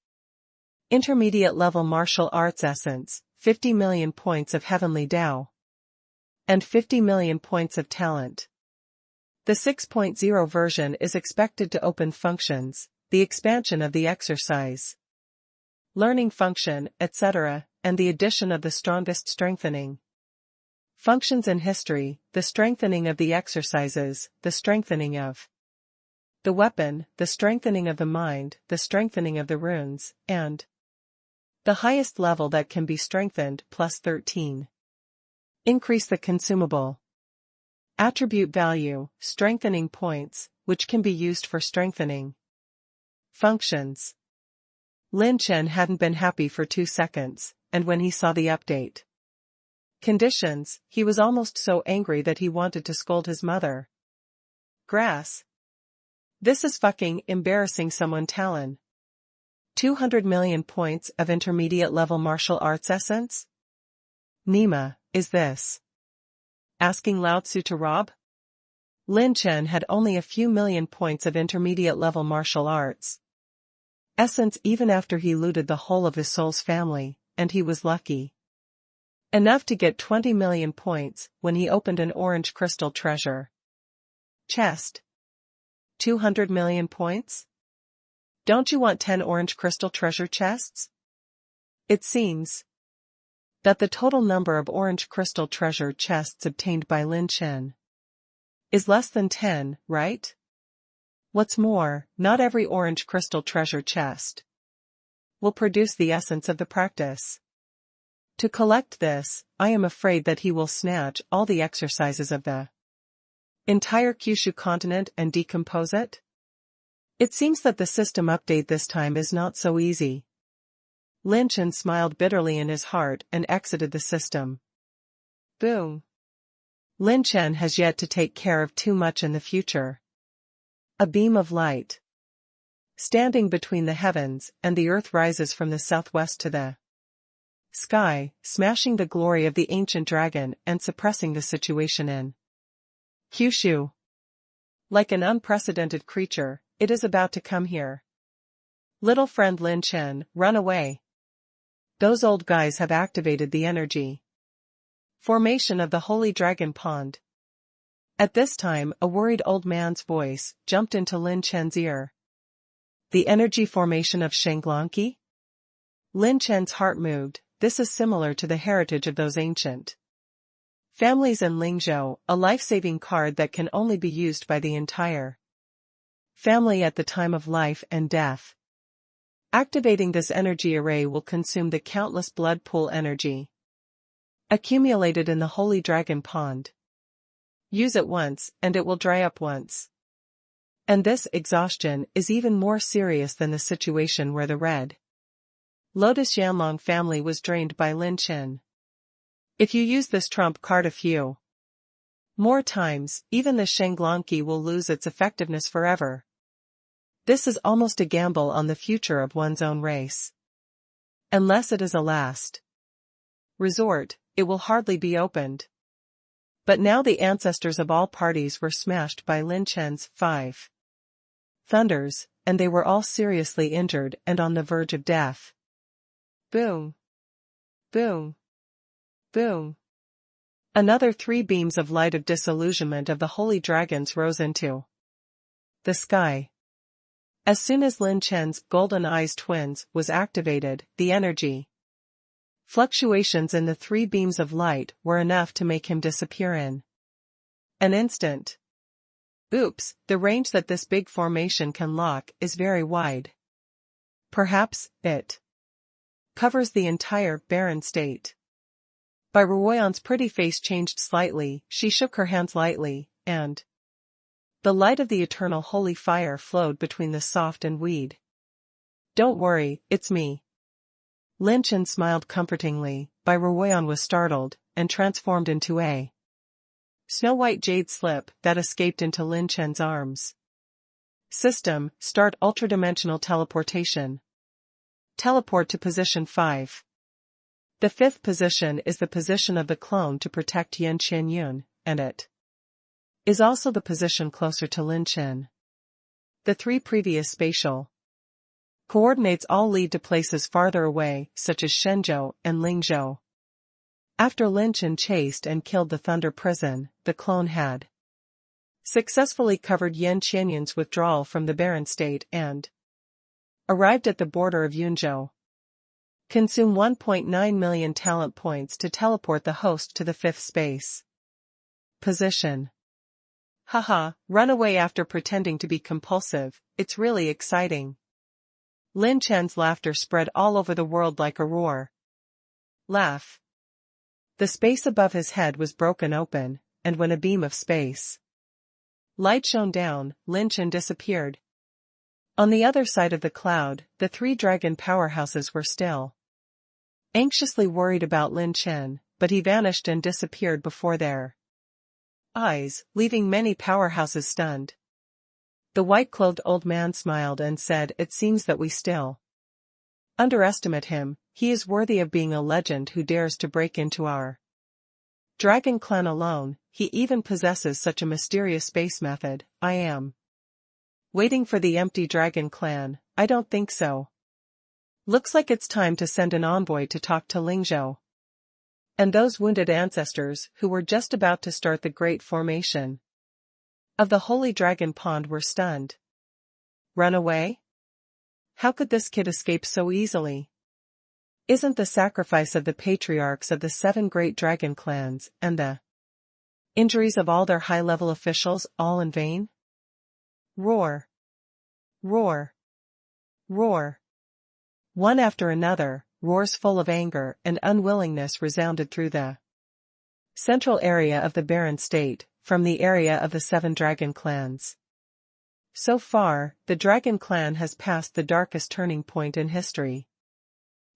intermediate level martial arts essence, 50 million points of Heavenly Dao, and 50 million points of talent. The 6.0 version is expected to open functions, the expansion of the exercise, learning function, etc., and the addition of the strongest strengthening functions in history, the strengthening of the exercises, the strengthening of the weapon, the strengthening of the mind, the strengthening of the runes, and the highest level that can be strengthened plus 13. Increase the consumable attribute value, strengthening points, which can be used for strengthening functions. Lin Chen hadn't been happy for 2 seconds, and when he saw the update conditions, he was almost so angry that he wanted to scold his mother. Grass. This is fucking embarrassing someone Talon. 200 million points of intermediate level martial arts essence? Nima, is this asking Lao Tzu to rob? Lin Chen had only a few million points of intermediate level martial arts essence even after he looted the whole of his soul's family, and he was lucky enough to get 20 million points when he opened an orange crystal treasure chest. 200 million points? Don't you want 10 orange crystal treasure chests? It seems that the total number of orange crystal treasure chests obtained by Lin Chen is less than 10, right? What's more, not every orange crystal treasure chest will produce the essence of the practice. To collect this, I am afraid that he will snatch all the exercises of the entire Kyushu continent and decompose it? It seems that the system update this time is not so easy. Lin Chen smiled bitterly in his heart and exited the system. Boom. Lin Chen has yet to take care of too much in the future. A beam of light, standing between the heavens and the earth, rises from the southwest to the sky, smashing the glory of the ancient dragon and suppressing the situation in Kyushu. Like an unprecedented creature, it is about to come here. Little friend Lin Chen, run away. Those old guys have activated the energy formation of the Holy Dragon Pond. At this time, a worried old man's voice jumped into Lin Chen's ear. The energy formation of Shenglongqi? Lin Chen's heart moved. This is similar to the heritage of those ancient families in Lingzhou, a life-saving card that can only be used by the entire family at the time of life and death. Activating this energy array will consume the countless blood pool energy accumulated in the Holy Dragon Pond. Use it once, and it will dry up once. And this exhaustion is even more serious than the situation where the Red Lotus Yanlong family was drained by Lin Chen. If you use this trump card a few more times, even the Shenglongqi will lose its effectiveness forever. This is almost a gamble on the future of one's own race. Unless it is a last resort, it will hardly be opened. But now the ancestors of all parties were smashed by Lin Chen's 5 thunders, and they were all seriously injured and on the verge of death. Boom. Boom. Boom. Another 3 beams of light of disillusionment of the holy dragons rose into the sky. As soon as Lin Chen's golden eyes twins was activated, the energy fluctuations in the 3 beams of light were enough to make him disappear in an instant. Oops, the range that this big formation can lock is very wide. Perhaps it covers the entire barren state. Bai Ruoyan's pretty face changed slightly, she shook her hands lightly, and the light of the eternal holy fire flowed between the soft and weed. Don't worry, it's me. Lin Chen smiled comfortingly. Bai Ruoyan was startled, and transformed into a snow-white jade slip that escaped into Lin Chen's arms. System, start ultradimensional teleportation. Teleport to position 5. The 5th position is the position of the clone to protect Yan Qianyun, and it is also the position closer to Lin Chen. The 3 previous spatial coordinates all lead to places farther away, such as Shenzhou and Lingzhou. After Lin Chen chased and killed the Thunder Prison, the clone had successfully covered Yan Qianyun's withdrawal from the barren state and arrived at the border of Yunzhou. Consume 1.9 million talent points to teleport the host to the 5th space position. Haha, run away after pretending to be compulsive, it's really exciting. Lin Chen's laughter spread all over the world like a roar. Laugh. The space above his head was broken open, and when a beam of space light shone down, Lin Chen disappeared. On the other side of the cloud, the 3 dragon powerhouses were still anxiously worried about Lin Chen, but he vanished and disappeared before their eyes, leaving many powerhouses stunned. The white-clothed old man smiled and said, "It seems that we still underestimate him. He is worthy of being a legend who dares to break into our dragon clan alone. He even possesses such a mysterious space method. I am waiting for the empty dragon clan. I don't think so. Looks like it's time to send an envoy to talk to Lingzhou and those wounded ancestors who were just about to start the great formation of the Holy Dragon Pond were stunned. Run away? How could this kid escape so easily? Isn't the sacrifice of the patriarchs of the 7 great dragon clans and the injuries of all their high-level officials all in vain? Roar. Roar. Roar. One after another, roars full of anger and unwillingness resounded through the central area of the barren state, from the area of the 7 dragon clans. So far, the dragon clan has passed the darkest turning point in history.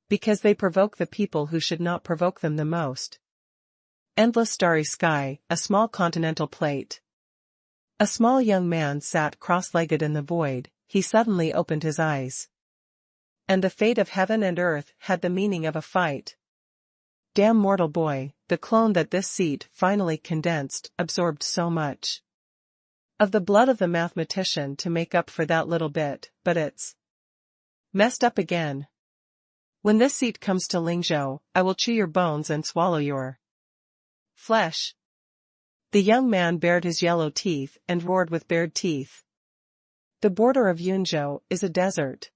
Because they provoke the people who should not provoke them the most. Endless starry sky, a small continental plate. A small young man sat cross-legged in the void. He suddenly opened his eyes. And the fate of heaven and earth had the meaning of a fight. Damn mortal boy, the clone that this seat finally condensed absorbed so much of the blood of the mathematician to make up for that little bit, but it's messed up again. When this seat comes to Lingzhou, I will chew your bones and swallow your flesh. The young man bared his yellow teeth and roared with bared teeth. The border of Yunzhou is a desert.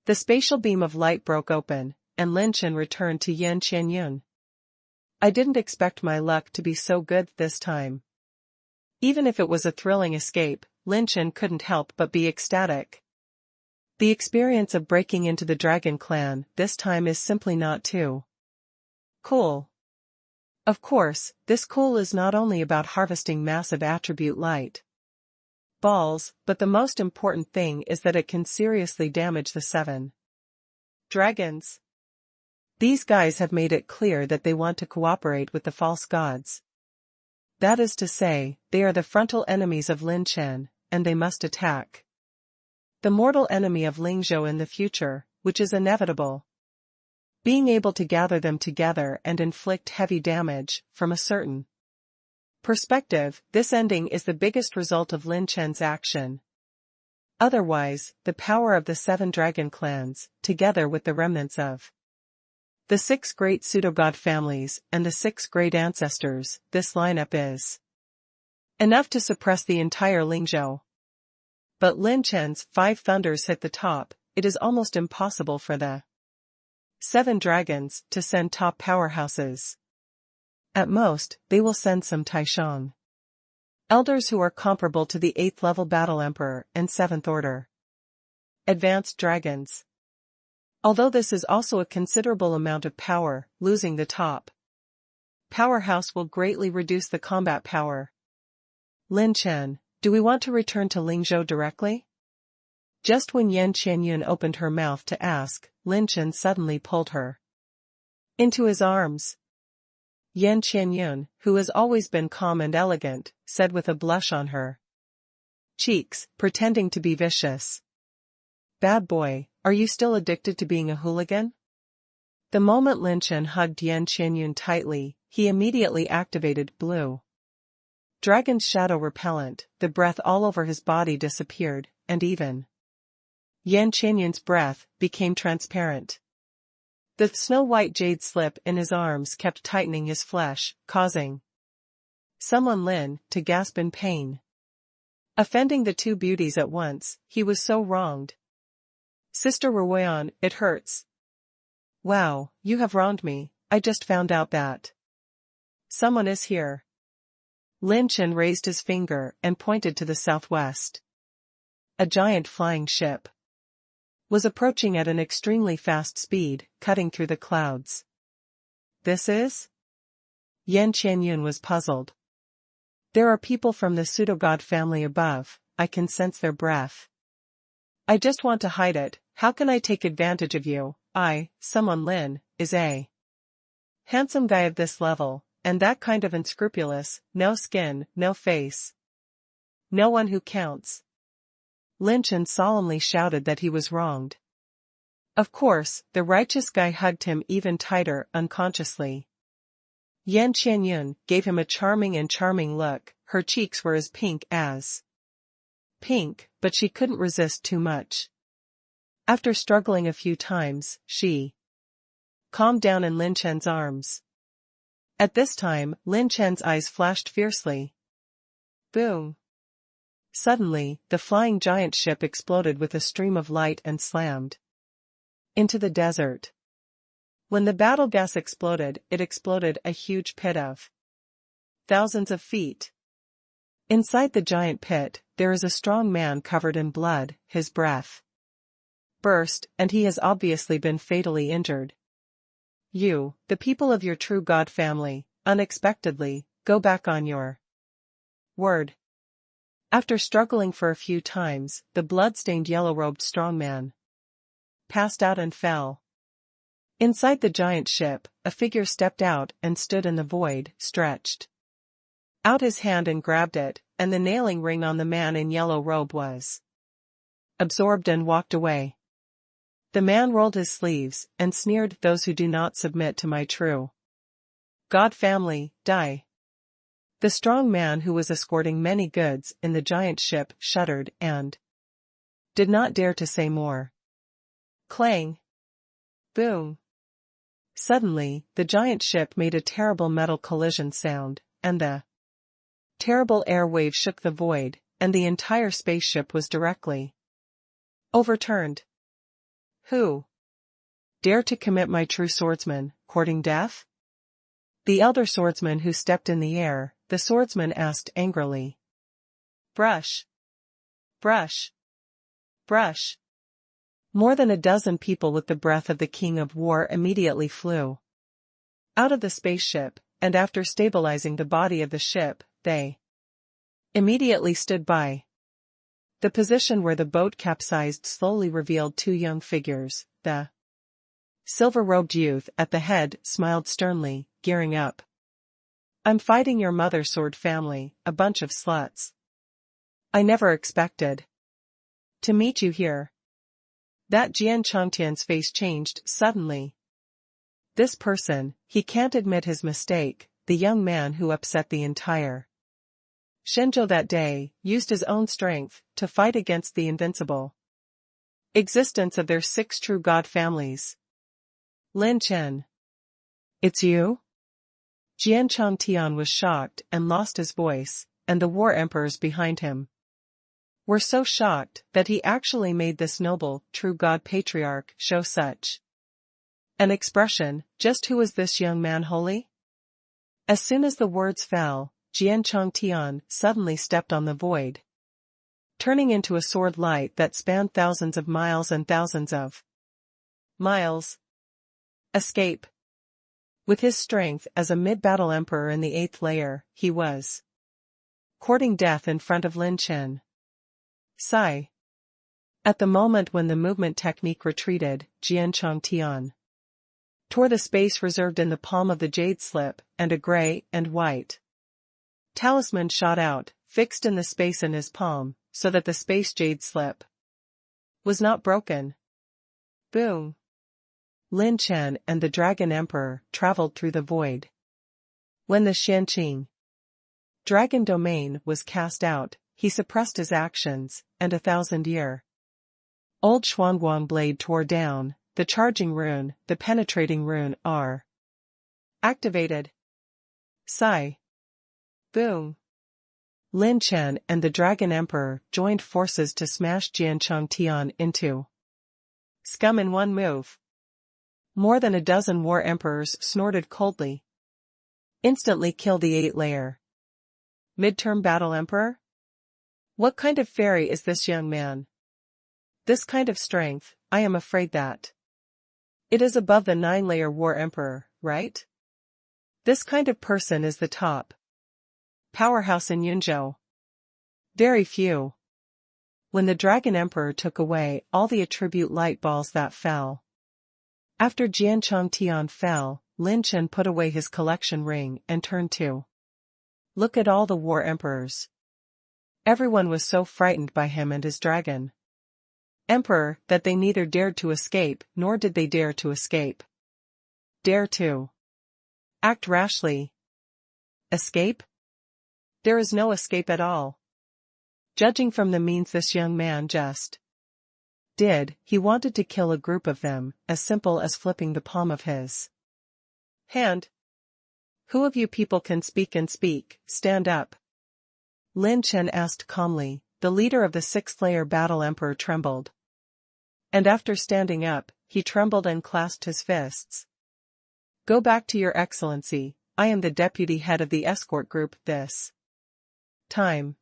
The spatial beam of light broke open, and Lin Chen returned to Yan Qianyun. I didn't expect my luck to be so good this time. Even if it was a thrilling escape, Lin Chen couldn't help but be ecstatic. The experience of breaking into the Dragon Clan this time is simply not too cool. Of course, this cool is not only about harvesting massive attribute light balls, but the most important thing is that it can seriously damage the 7 dragons. These guys have made it clear that they want to cooperate with the false gods. That is to say, they are the frontal enemies of Lin Chen, and they must attack the mortal enemy of Lingzhou in the future, which is inevitable. Being able to gather them together and inflict heavy damage, from a certain perspective, this ending is the biggest result of Lin Chen's action. Otherwise, the power of the 7 dragon clans, together with the remnants of the 6 great pseudo-god families and the 6 great ancestors, this lineup is enough to suppress the entire Lingzhou. But Lin Chen's 5 thunders hit the top. It is almost impossible for the 7 dragons to send top powerhouses. At most, they will send some Taishang elders who are comparable to the 8th level battle emperor and 7th order advanced dragons. Although this is also a considerable amount of power, losing the top powerhouse will greatly reduce the combat power. Lin Chen, do we want to return to Lingzhou directly? Just when Yan Qianyun opened her mouth to ask, Lin Chen suddenly pulled her into his arms. Yan Qianyun, who has always been calm and elegant, said with a blush on her cheeks, pretending to be vicious. Bad boy, are you still addicted to being a hooligan? The moment Lin Chen hugged Yan Qianyun tightly, he immediately activated blue dragon's shadow repellent. The breath all over his body disappeared, and even Yan Qianyun's breath became transparent. The snow-white jade slip in his arms kept tightening his flesh, causing someone Lin to gasp in pain. Offending the 2 beauties at once, he was so wronged. Sister Ruoyan, it hurts. Wow, you have wronged me. I just found out that someone is here. Lin Chen raised his finger and pointed to the southwest. A giant flying ship was approaching at an extremely fast speed, cutting through the clouds. This is? Yan Qianyun was puzzled. There are people from the pseudo-god family above. I can sense their breath. I just want to hide it. How can I take advantage of you? Someone Lin, is a handsome guy of this level, and that kind of unscrupulous, no skin, no face. No one who counts. Lin Chen solemnly shouted that he was wronged. Of course, the righteous guy hugged him even tighter unconsciously. Yan Qianyun gave him a charming look. Her cheeks were as pink as pink, but she couldn't resist too much. After struggling a few times, she calmed down in Lin Chen's arms. At this time, Lin Chen's eyes flashed fiercely. Boom! Suddenly, the flying giant ship exploded with a stream of light and slammed into the desert. When the battle gas exploded, it exploded a huge pit of thousands of feet. Inside the giant pit, there is a strong man covered in blood. His breath burst, and he has obviously been fatally injured. You, the people of your true god family, unexpectedly, go back on your word. After struggling for a few times, the blood-stained yellow-robed strongman passed out and fell. Inside the giant ship, a figure stepped out and stood in the void, stretched out his hand and grabbed it, and the nailing ring on the man in yellow robe was absorbed and walked away. The man rolled his sleeves and sneered, "Those who do not submit to my true God family, die." The strong man who was escorting many goods in the giant ship shuddered and did not dare to say more. Clang! Boom! Suddenly, the giant ship made a terrible metal collision sound, and the terrible air wave shook the void, and the entire spaceship was directly overturned. Who dare to commit my true swordsman, courting death? The elder swordsman who stepped in the air, the swordsman asked angrily. Brush! Brush! Brush! More than a dozen people with the breath of the King of War immediately flew out of the spaceship, and after stabilizing the body of the ship, they immediately stood by. The position where the boat capsized slowly revealed two young figures. The silver-robed youth at the head smiled sternly, gearing up. "I'm fighting your mother's sword family, a bunch of sluts. I never expected to meet you here." That Jian Chongtian's face changed suddenly. This person, he can't admit his mistake, the young man who upset the entire Shenzhou that day, used his own strength to fight against the invincible existence of their 6 true god families. Lin Chen. It's you? Jian Chongtian was shocked and lost his voice, and the war emperors behind him were so shocked that he actually made this noble, true god patriarch show such an expression. Just who was this young man holy? As soon as the words fell, Jian Chongtian suddenly stepped on the void, turning into a sword light that spanned thousands of miles and thousands of miles. Escape. With his strength as a mid-battle emperor in the 8th layer, he was courting death in front of Lin Chen. Sigh. At the moment when the movement technique retreated, Jian Chongtian tore the space reserved in the palm of the jade slip, and a gray and white talisman shot out, fixed in the space in his palm, so that the space jade slip was not broken. Boom! Lin Chen and the Dragon Emperor traveled through the void. When the Xianqing dragon domain was cast out, he suppressed his actions, and 1,000-year-old Xuanguang blade tore down. The charging rune, the penetrating rune are activated. Sigh. Boom! Lin Chen and the Dragon Emperor joined forces to smash Jian Chongtian into scum in one move. More than a dozen war emperors snorted coldly. Instantly kill the 8-layer midterm battle emperor? What kind of fairy is this young man? This kind of strength, I am afraid that it is above the 9-layer war emperor, right? This kind of person is the top powerhouse in Yunzhou. Very few. When the Dragon Emperor took away all the attribute light balls that fell after Jian Chongtian fell, Lin Chen put away his collection ring and turned to look at all the war emperors. Everyone was so frightened by him and his dragon emperor that they neither dared to escape nor did they dare to escape. Dare to act rashly. Escape? There is no escape at all. Judging from the means this young man just did, he wanted to kill a group of them, as simple as flipping the palm of his hand. Who of you people can speak and speak, stand up. Lin Chen asked calmly. The leader of the 6th-layer battle emperor trembled. And after standing up, he trembled and clasped his fists. Go back to your excellency, I am the deputy head of the escort group this time.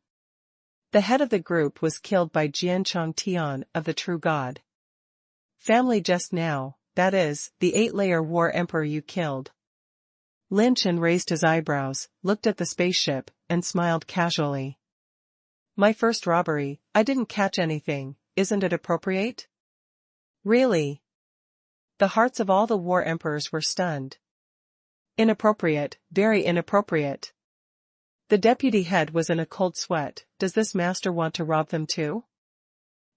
The head of the group was killed by Jian Chongtian of the True God family just now, that is, the 8-layer war emperor you killed. Lin Chen raised his eyebrows, looked at the spaceship, and smiled casually. My first robbery, I didn't catch anything, isn't it appropriate? Really? The hearts of all the war emperors were stunned. Inappropriate, very inappropriate. The deputy head was in a cold sweat. Does this master want to rob them too?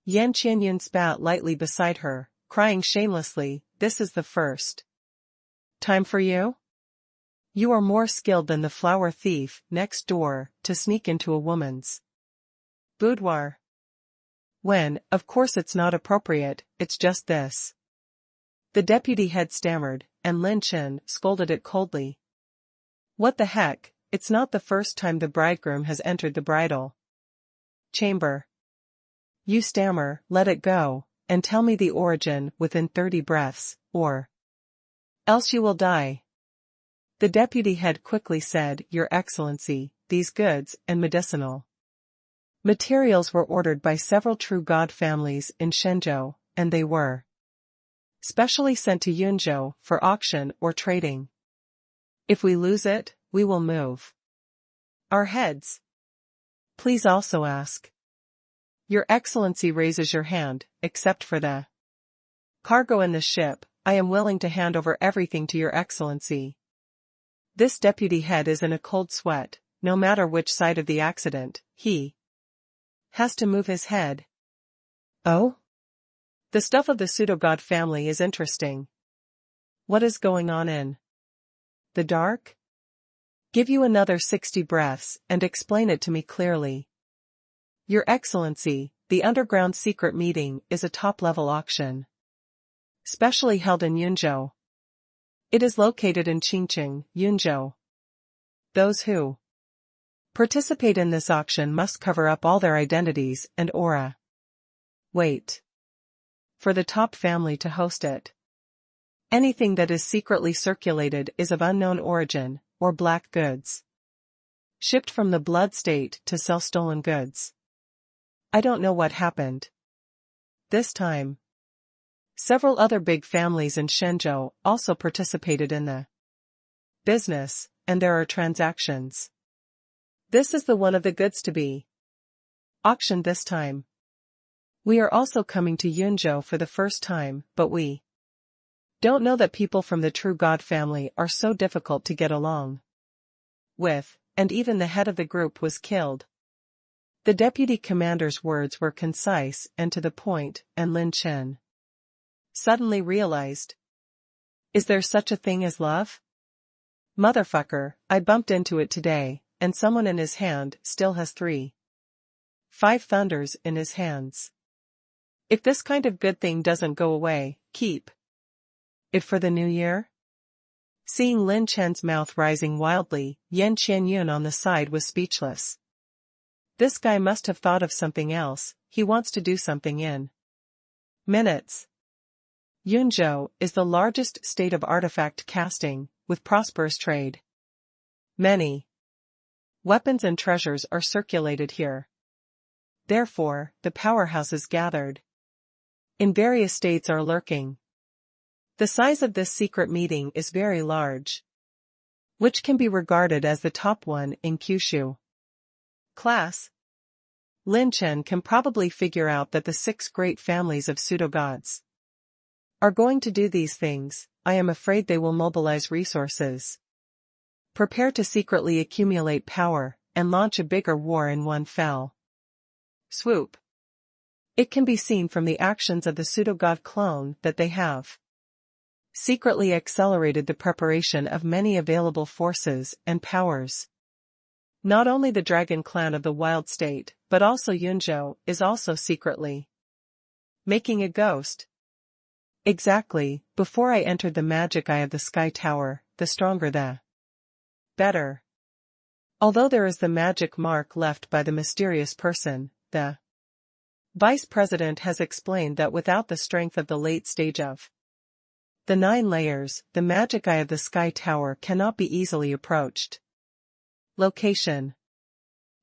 Yan Qianyun spat lightly beside her, crying shamelessly, this is the first time for you? You are more skilled than the flower thief next door to sneak into a woman's boudoir. When, of course it's not appropriate, it's just this. The deputy head stammered, and Lin Chen scolded it coldly. What the heck, it's not the first time the bridegroom has entered the bridal chamber. You stammer, let it go, and tell me the origin within 30 breaths, or else you will die. The deputy head quickly said, Your Excellency, these goods and medicinal materials were ordered by several true god families in Shenzhou, and they were specially sent to Yunzhou for auction or trading. If we lose it, we will move our heads. Please also ask. Your Excellency raises your hand, except for the cargo in the ship, I am willing to hand over everything to Your Excellency. This deputy head is in a cold sweat, no matter which side of the accident, he has to move his head. Oh? The stuff of the pseudo-god family is interesting. What is going on in the dark? Give you another 60 breaths and explain it to me clearly. Your Excellency, the underground secret meeting is a top-level auction, specially held in Yunzhou. It is located in Qingqing, Yunzhou. Those who participate in this auction must cover up all their identities and aura. Wait. For the top family to host it. Anything that is secretly circulated is of unknown origin, or black goods. Shipped from the blood state to sell stolen goods. I don't know what happened. This time. Several other big families in Shenzhou also participated in the business, and there are transactions. This is the one of the goods to be auctioned this time. We are also coming to Yunzhou for the first time, but we don't know that people from the true god family are so difficult to get along with, and even the head of the group was killed. The deputy commander's words were concise and to the point, and Lin Chen suddenly realized. Is there such a thing as love? Motherfucker, I bumped into it today, and someone in his hand still has 5 thunders in his hands. If this kind of good thing doesn't go away, keep it for the new year? Seeing Lin Chen's mouth rising wildly, Yan Qianyun on the side was speechless. This guy must have thought of something else, he wants to do something in minutes. Yunzhou is the largest state of artifact casting, with prosperous trade. Many weapons and treasures are circulated here. Therefore, the powerhouses gathered in various states are lurking. The size of this secret meeting is very large, which can be regarded as the top one in Kyushu class. Lin Chen can probably figure out that the 6 great families of pseudo-gods are going to do these things. I am afraid they will mobilize resources, prepare to secretly accumulate power, and launch a bigger war in one fell swoop. It can be seen from the actions of the pseudo-god clone that they have secretly accelerated the preparation of many available forces and powers. Not only the dragon clan of the wild state, but also Yunzhou is also secretly making a ghost. Exactly, before I entered the magic eye of the sky tower, the stronger the better. Although there is the magic mark left by the mysterious person, the vice president has explained that without the strength of the late stage of the 9 layers, the magic eye of the sky tower cannot be easily approached. Location.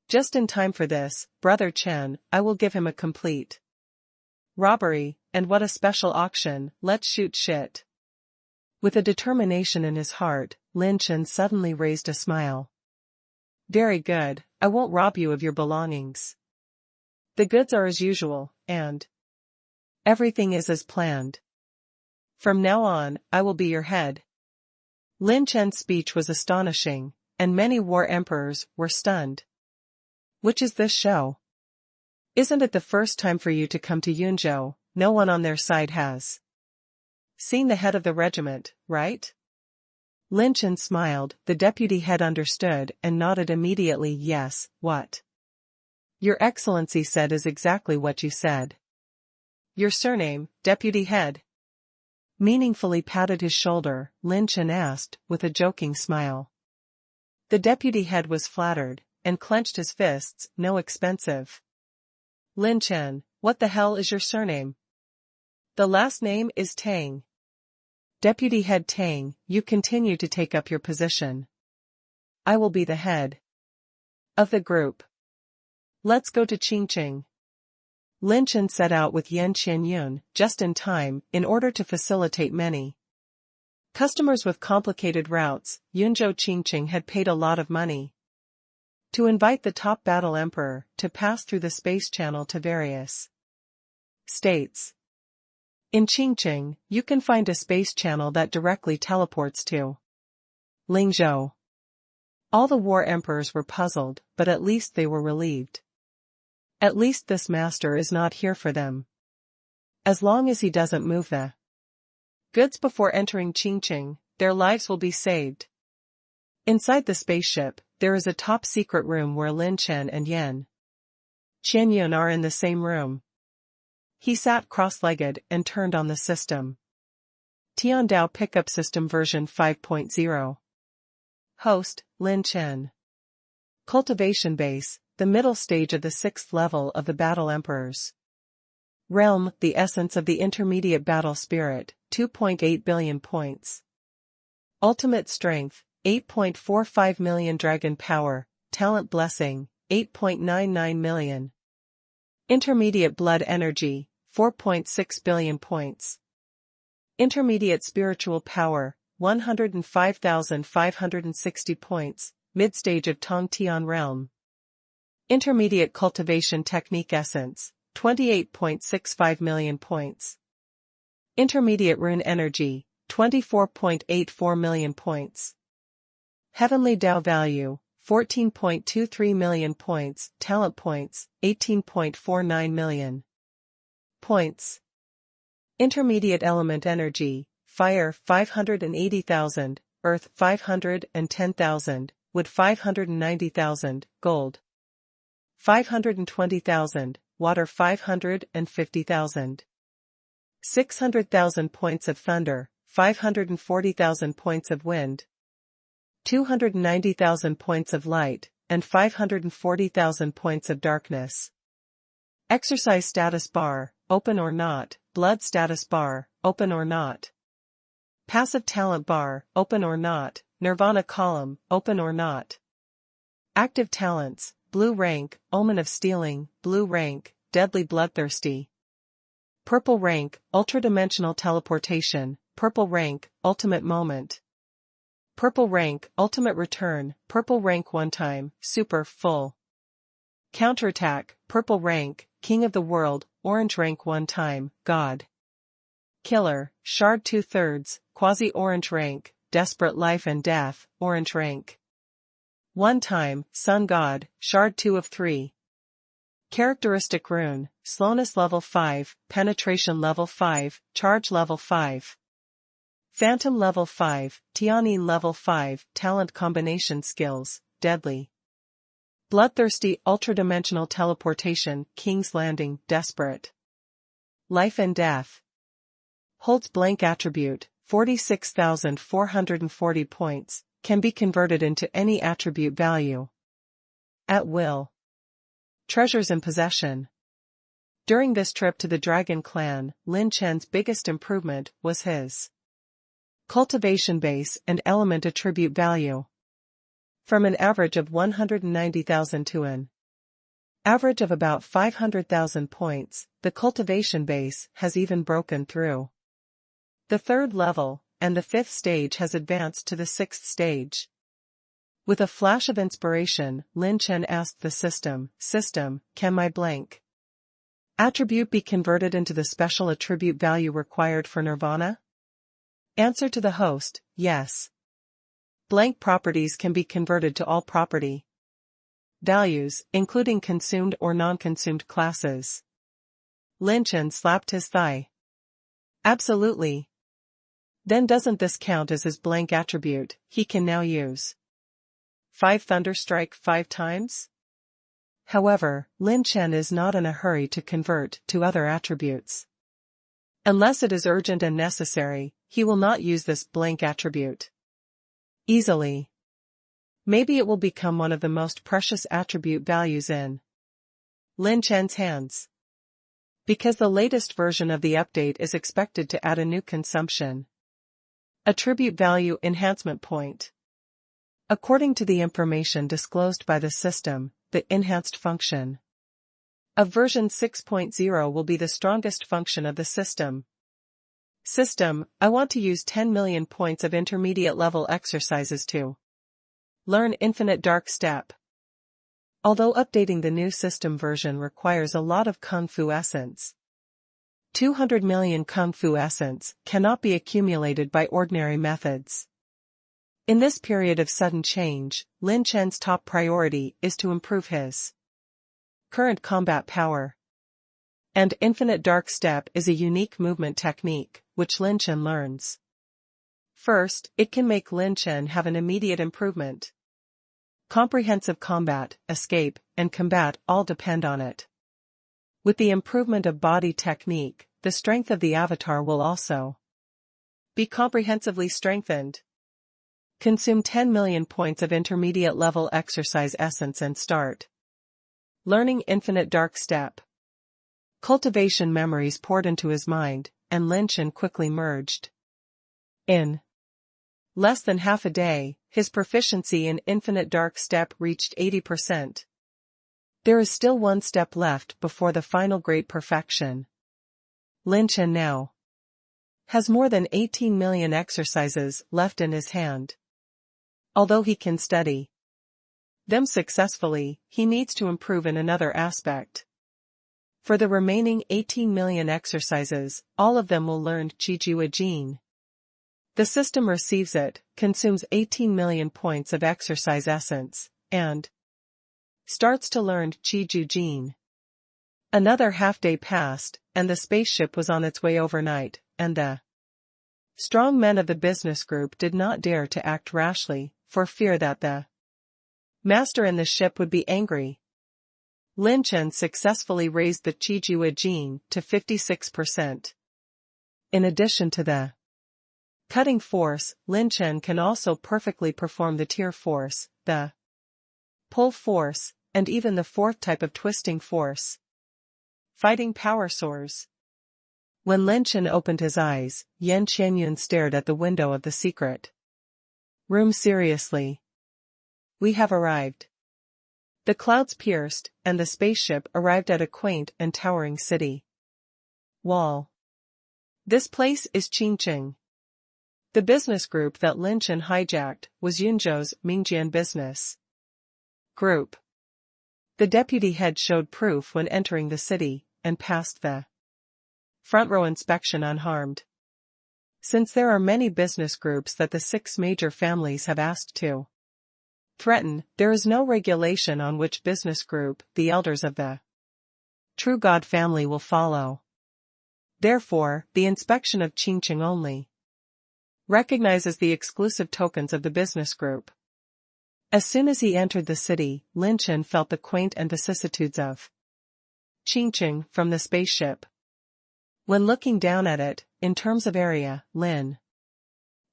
Just in time for this, Brother Chen, I will give him a complete robbery, and what a special auction, let's shoot shit. With a determination in his heart, Lin Chen suddenly raised a smile. Very good, I won't rob you of your belongings. The goods are as usual, and everything is as planned. From now on, I will be your head. Lin Chen's speech was astonishing, and many war emperors were stunned. Which is this show? Isn't it the first time for you to come to Yunzhou? No one on their side has seen the head of the regiment, right? Lin Chen smiled. The deputy head understood and nodded immediately. Yes, what Your Excellency said is exactly what you said. Your surname, deputy head? Meaningfully patted his shoulder, Lin Chen asked, with a joking smile. The deputy head was flattered, and clenched his fists. No, expensive. Lin Chen, what the hell is your surname? The last name is Tang. Deputy head Tang, you continue to take up your position. I will be the head of the group. Let's go to Qingqing. Lin Chen set out with Yan Qianyun, just in time, in order to facilitate many customers with complicated routes. Yunzhou Qingqing had paid a lot of money to invite the top battle emperor to pass through the space channel to various states. In Qingqing, you can find a space channel that directly teleports to Lingzhou. All the war emperors were puzzled, but at least they were relieved. At least this master is not here for them. As long as he doesn't move the goods before entering Qingqing, their lives will be saved. Inside the spaceship, there is a top-secret room where Lin Chen and Yan Qianyun are in the same room. He sat cross-legged and turned on the system. Tiandao Pickup System version 5.0. Host, Lin Chen. Cultivation Base, the middle stage of the 6th level of the Battle Emperors. Realm, the essence of the intermediate battle spirit, 2.8 billion points. Ultimate strength, 8.45 million. Dragon power, talent blessing, 8.99 million. Intermediate blood energy, 4.6 billion points. Intermediate spiritual power, 105,560 points, mid-stage of Tongtian realm. Intermediate cultivation technique essence, 28.65 million points. Intermediate rune energy, 24.84 million points. Heavenly Dao value, 14.23 million points. Talent points, 18.49 million points. Intermediate element energy, fire 580,000, earth 510,000, wood 590,000, gold 520,000, water 550,000. 600,000 points of thunder, 540,000 points of wind, 290,000 points of light, and 540,000 points of darkness. Exercise status bar, open or not, blood status bar, open or not. Passive talent bar, open or not, nirvana column, open or not. Active talents, blue rank, omen of stealing, blue rank, deadly bloodthirsty. Purple rank, ultradimensional teleportation, purple rank, ultimate moment. Purple rank, ultimate return, purple rank one time, super, full. Counterattack, purple rank, king of the world, orange rank one time, god. Killer, shard 2/3, quasi-orange rank, desperate life and death, orange rank. One time, sun god, shard 2 of 3. Characteristic rune, slowness level 5, penetration level 5, charge level 5. Phantom level 5, Tianyin level 5, talent combination skills, deadly. Bloodthirsty ultradimensional teleportation, King's Landing, desperate. Life and death. Holds blank attribute, 46,440 points, can be converted into any attribute value. At will. Treasures in possession. During this trip to the Dragon Clan, Lin Chen's biggest improvement was his cultivation base and element attribute value. From an average of 190,000 to an average of about 500,000 points, the cultivation base has even broken through the 3rd level, and the 5th stage has advanced to the 6th stage. With a flash of inspiration, Lin Chen asked the system, can my blank attribute be converted into the special attribute value required for nirvana? Answer to the host, yes. Blank properties can be converted to all property values, including consumed or non-consumed classes. Lin Chen slapped his thigh. Absolutely. Then doesn't this count as his blank attribute he can now use? 5 Thunderstrike 5 times? However, Lin Chen is not in a hurry to convert to other attributes. Unless it is urgent and necessary, he will not use this blank attribute easily. Maybe it will become one of the most precious attribute values in Lin Chen's hands. Because the latest version of the update is expected to add a new consumption attribute value enhancement point. According to the information disclosed by the system, the enhanced function of version 6.0 will be the strongest function of the system. System, I want to use 10 million points of intermediate level exercises to learn Infinite Dark Step. Although updating the new system version requires a lot of Kung Fu essence, 200 million Kung Fu essence cannot be accumulated by ordinary methods. In this period of sudden change, Lin Chen's top priority is to improve his current combat power. And Infinite Dark Step is a unique movement technique, which Lin Chen learns. First, it can make Lin Chen have an immediate improvement. Comprehensive combat, escape, and combat all depend on it. With the improvement of body technique, the strength of the avatar will also be comprehensively strengthened. Consume 10 million points of intermediate level exercise essence and start learning Infinite Dark Step. Cultivation memories poured into his mind, and Lin Chen quickly merged. In less than half a day, his proficiency in Infinite Dark Step reached 80%. There is still one step left before the final great perfection. Lin Chen now has more than 18 million exercises left in his hand. Although he can study them successfully, he needs to improve in another aspect. For the remaining 18 million exercises, all of them will learn Qijua Jin. The system receives it, consumes 18 million points of exercise essence, and starts to learn Qiju Jin. Another half-day passed, and the spaceship was on its way overnight, and the strong men of the business group did not dare to act rashly, for fear that the master in the ship would be angry. Lin Chen successfully raised the Qijua Jin to 56%. In addition to the cutting force, Lin Chen can also perfectly perform the tear force, the pull force, and even the fourth type of twisting force. Fighting power soars. When Lin Chen opened his eyes, Yan Qianyun stared at the window of the secret room seriously. We have arrived. The clouds pierced, and the spaceship arrived at a quaint and towering city wall. This place is Qingqing. The business group that Lin Chen hijacked was Yunzhou's Mingjian business group. The deputy head showed proof when entering the city, and passed the front row inspection unharmed. Since there are many business groups that the 6 major families have asked to threaten, there is no regulation on which business group the elders of the True God family will follow. Therefore, the inspection of Qingqing only recognizes the exclusive tokens of the business group. As soon as he entered the city, Lin Chen felt the quaint and vicissitudes of Qingqing from the spaceship. When looking down at it, in terms of area, Lin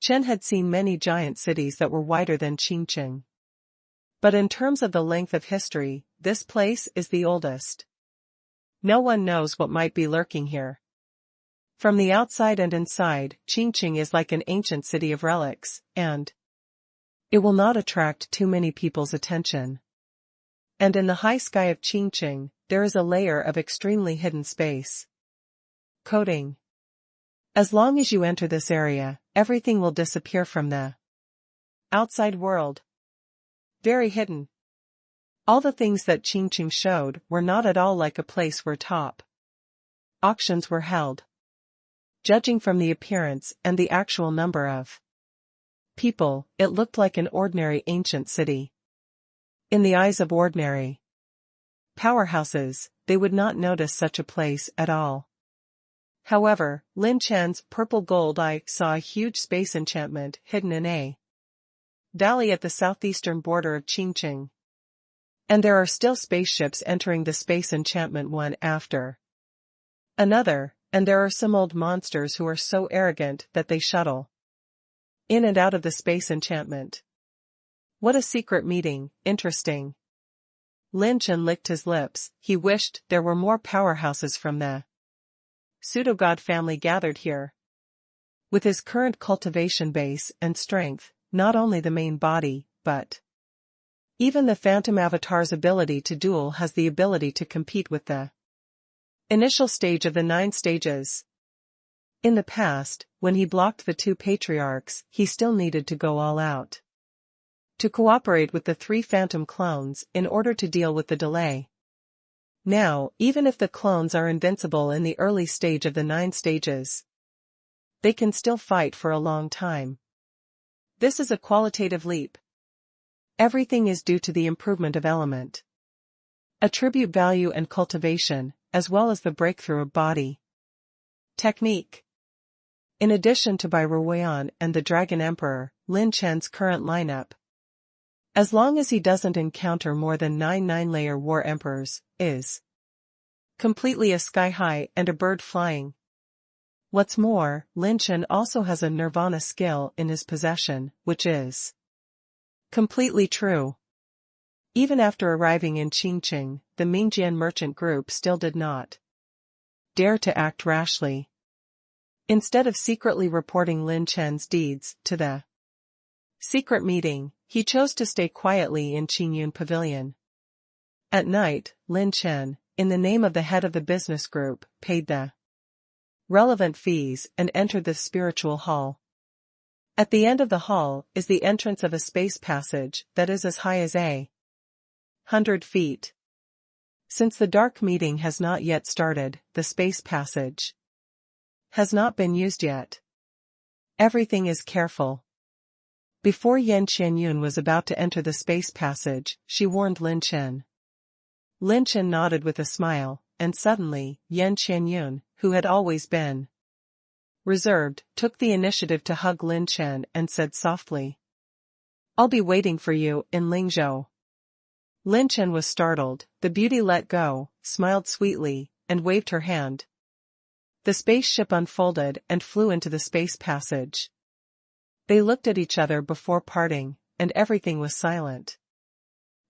Chen had seen many giant cities that were wider than Qingqing. But in terms of the length of history, this place is the oldest. No one knows what might be lurking here. From the outside and inside, Qingqing is like an ancient city of relics, and it will not attract too many people's attention. And in the high sky of Qingqing, there is a layer of extremely hidden space. Coding. As long as you enter this area, everything will disappear from the outside world. Very hidden. All the things that Qingqing showed were not at all like a place where top auctions were held. Judging from the appearance and the actual number of people, it looked like an ordinary ancient city. In the eyes of ordinary powerhouses, they would not notice such a place at all. However, Lin Chen's purple gold eye saw a huge space enchantment hidden in a valley at the southeastern border of Qingqing. And there are still spaceships entering the space enchantment one after another, and there are some old monsters who are so arrogant that they shuttle in and out of the space enchantment. What a secret meeting, interesting. Lin Chen licked his lips. He wished there were more powerhouses from the pseudo-god family gathered here. With his current cultivation base and strength, not only the main body, but even the phantom avatar's ability to duel has the ability to compete with the initial stage of the 9 stages. In the past, when he blocked the 2 patriarchs, he still needed to go all out to cooperate with the 3 phantom clones in order to deal with the delay. Now, even if the clones are invincible in the early stage of the 9 stages, they can still fight for a long time. This is a qualitative leap. Everything is due to the improvement of element, attribute value and cultivation, as well as the breakthrough of body technique. In addition to Bai Ruoyan and the Dragon Emperor, Lin Chen's current lineup, as long as he doesn't encounter more than 9 9-layer war emperors, is completely a sky-high and a bird flying. What's more, Lin Chen also has a nirvana skill in his possession, which is completely true. Even after arriving in Qingqing, the Mingjian merchant group still did not dare to act rashly. Instead of secretly reporting Lin Chen's deeds to the secret meeting, he chose to stay quietly in Qingyun Pavilion. At night, Lin Chen, in the name of the head of the business group, paid the relevant fees and entered the spiritual hall. At the end of the hall is the entrance of a space passage that is as high as 100 feet. Since the dark meeting has not yet started, the space passage has not been used yet. Everything is careful. Before Yan Qianyun was about to enter the space passage, she warned Lin Chen. Lin Chen nodded with a smile, and suddenly, Yan Qianyun, who had always been reserved, took the initiative to hug Lin Chen and said softly, "I'll be waiting for you in Lingzhou." Lin Chen was startled. The beauty let go, smiled sweetly, and waved her hand. The spaceship unfolded and flew into the space passage. They looked at each other before parting, and everything was silent.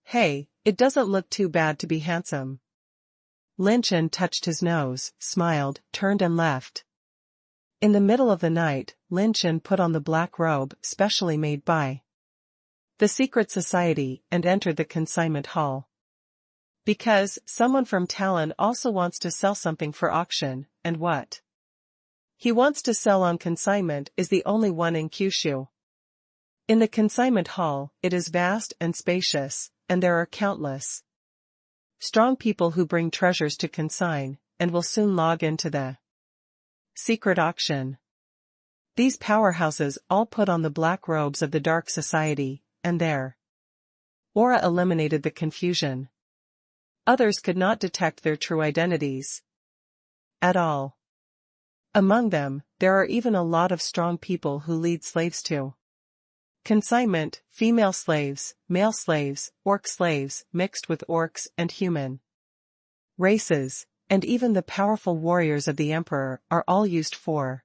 "Hey, it doesn't look too bad to be handsome." Lin Chen touched his nose, smiled, turned and left. In the middle of the night, Lin Chen put on the black robe specially made by the secret society and entered the consignment hall. Because someone from Talon also wants to sell something for auction, and what he wants to sell on consignment is the only one in Kyushu. In the consignment hall, it is vast and spacious, and there are countless strong people who bring treasures to consign, and will soon log into the secret auction. These powerhouses all put on the black robes of the dark society, and their aura eliminated the confusion. Others could not detect their true identities at all. Among them, there are even a lot of strong people who lead slaves to consignment, female slaves, male slaves, orc slaves, mixed with orcs and human races, and even the powerful warriors of the emperor are all used for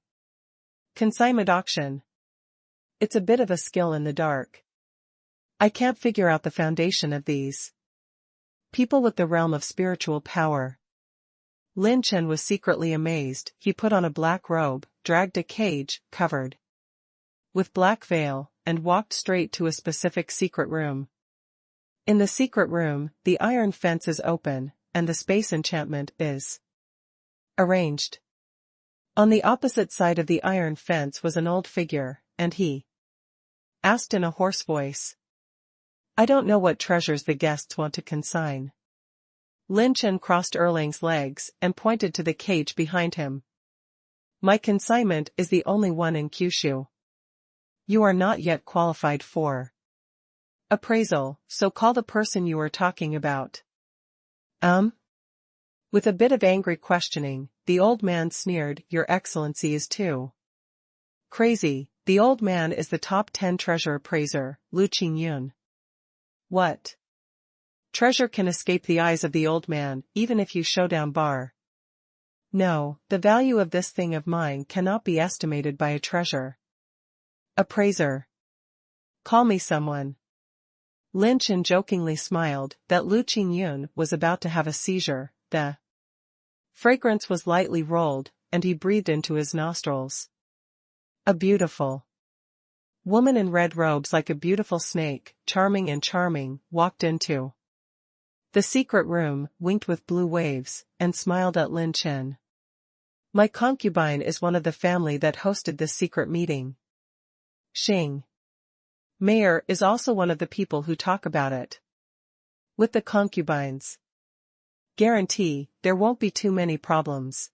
consignment auction. It's a bit of a skill in the dark. I can't figure out the foundation of these people with the realm of spiritual power. Lin Chen was secretly amazed. He put on a black robe, dragged a cage, covered with black veil, and walked straight to a specific secret room. In the secret room, the iron fence is open, and the space enchantment is arranged. On the opposite side of the iron fence was an old figure, and he asked in a hoarse voice, "I don't know what treasures the guests want to consign." Lin Chen crossed Erlang's legs and pointed to the cage behind him. My consignment is the only one in Kyushu. You are not yet qualified for appraisal, so call the person you are talking about. With a bit of angry questioning, the old man sneered, Your Excellency is too crazy. The old man is the top 10 treasure appraiser, Lin Chen. What treasure can escape the eyes of the old man, even if you show down bar? No, the value of this thing of mine cannot be estimated by a treasure appraiser. Call me someone. Lin Chen jokingly smiled that Lin Chen was about to have a seizure. The fragrance was lightly rolled, and he breathed into his nostrils. A beautiful woman in red robes, like a beautiful snake, charming, walked into the secret room, winked with blue waves, and smiled at Lin Chen. My concubine is one of the family that hosted this secret meeting. Xing Mayor is also one of the people who talk about it. With the concubines, guarantee there won't be too many problems.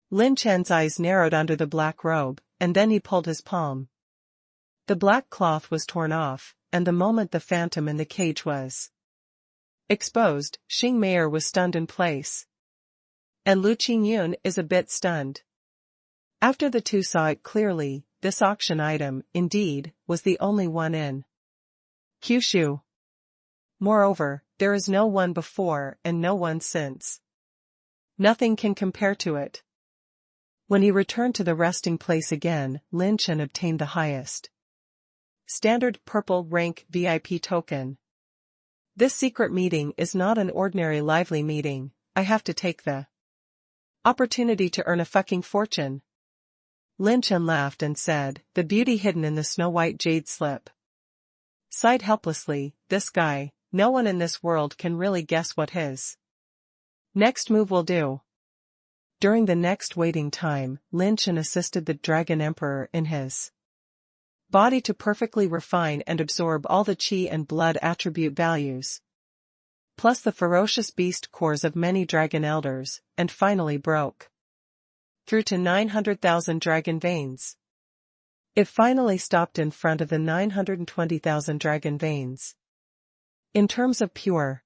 Lin Chen's eyes narrowed under the black robe, and then he pulled his palm. The black cloth was torn off, and the moment the phantom in the cage was exposed, Xing Mayor was stunned in place. And Lin Chen is a bit stunned. After the two saw it clearly, this auction item, indeed, was the only one in Kyushu. Moreover, there is no one before and no one since. Nothing can compare to it. When he returned to the resting place again, Lin Chen obtained the highest standard purple rank VIP token. This secret meeting is not an ordinary lively meeting. I have to take the opportunity to earn a fucking fortune. Lin Chen laughed and said, the beauty hidden in the snow-white jade slip. Sighed helplessly, this guy, no one in this world can really guess what his next move will do. During the next waiting time, Lin Chen assisted the Dragon Emperor in his body to perfectly refine and absorb all the chi and blood attribute values, plus the ferocious beast cores of many dragon elders, and finally broke through to 900,000 dragon veins. It finally stopped in front of the 920,000 dragon veins. In terms of pure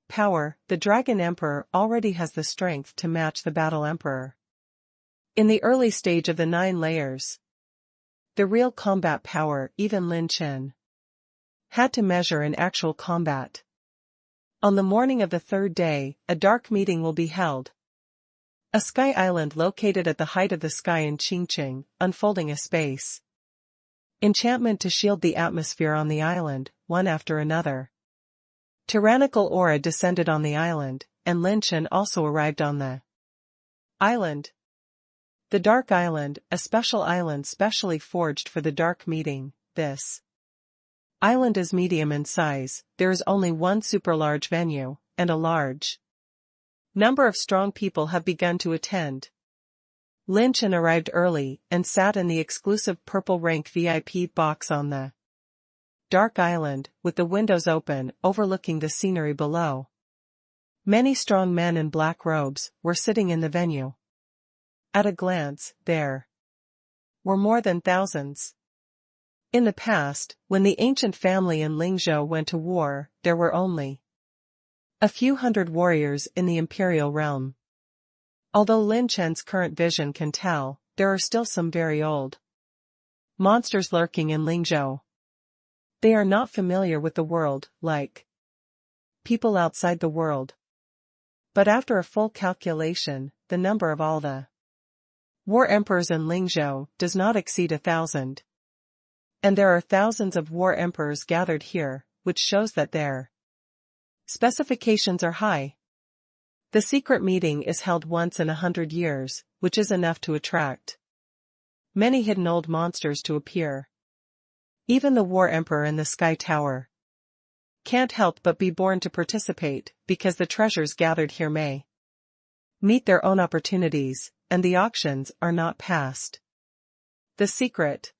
power, the Dragon Emperor already has the strength to match the Battle Emperor. In the early stage of the 9 layers, the real combat power even Lin Chen had to measure in actual combat. On the morning of the 3rd day, a dark meeting will be held. A sky island located at the height of the sky in Qingqing, unfolding a space enchantment to shield the atmosphere on the island, one after another. Tyrannical aura descended on the island, and Lin Chen also arrived on the island. The Dark Island, a special island specially forged for the dark meeting. This island is medium in size, there is only one super large venue, and a large number of strong people have begun to attend. Lin Chen arrived early and sat in the exclusive purple rank VIP box on the Dark Island, with the windows open, overlooking the scenery below. Many strong men in black robes were sitting in the venue. At a glance, there were more than thousands. In the past, when the ancient family in Lingzhou went to war, there were only a few hundred warriors in the imperial realm. Although Lin Chen's current vision can tell, there are still some very old monsters lurking in Lingzhou. They are not familiar with the world, like people outside the world. But after a full calculation, the number of all the war emperors in Lingzhou does not exceed 1,000. And there are thousands of war emperors gathered here, which shows that their specifications are high. The secret meeting is held once in 100 years, which is enough to attract many hidden old monsters to appear. Even the war emperor in the Sky Tower can't help but be born to participate, because the treasures gathered here may meet their own opportunities, and the auctions are not passed. The secret.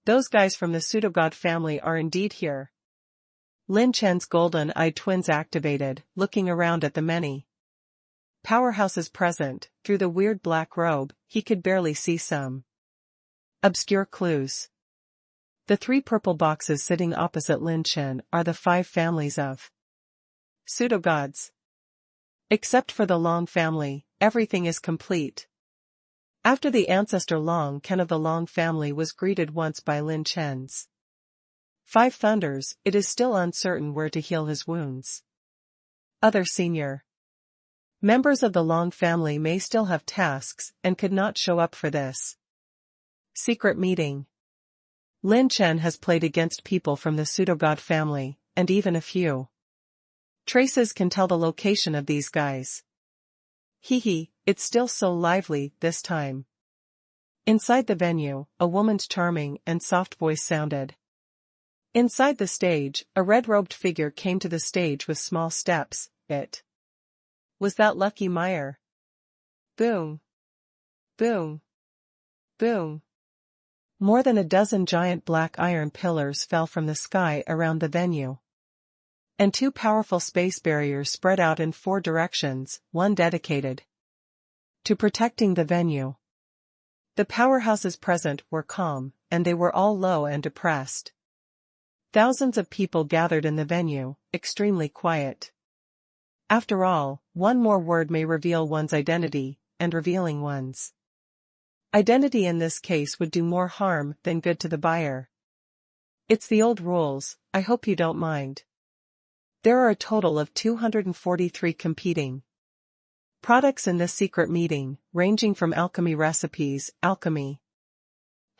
Those guys from the pseudogod family are indeed here. Lin Chen's golden-eyed twins activated, looking around at the many Powerhouses present, through the weird black robe, he could barely see some obscure clues. The 3 purple boxes sitting opposite Lin Chen are the 5 families of pseudo-gods. Except for the Long family, everything is complete. After the ancestor Long Chen of the Long family was greeted once by Lin Chen's 5 thunders, it is still uncertain where to heal his wounds. Other senior members of the Long family may still have tasks and could not show up for this secret meeting. Lin Chen has played against people from the pseudo-god family, and even a few traces can tell the location of these guys. It's still so lively this time. Inside the venue, a woman's charming and soft voice sounded. Inside the stage, a red-robed figure came to the stage with small steps. It was that Lucky Meyer. Boom. Boom. Boom. More than a dozen giant black iron pillars fell from the sky around the venue. And 2 powerful space barriers spread out in 4 directions, one dedicated to protecting the venue. The powerhouses present were calm, and they were all low and depressed. Thousands of people gathered in the venue, extremely quiet. After all, one more word may reveal one's identity, and revealing one's identity in this case would do more harm than good to the buyer. It's the old rules, I hope you don't mind. There are a total of 243 competing products in this secret meeting, ranging from alchemy recipes, alchemy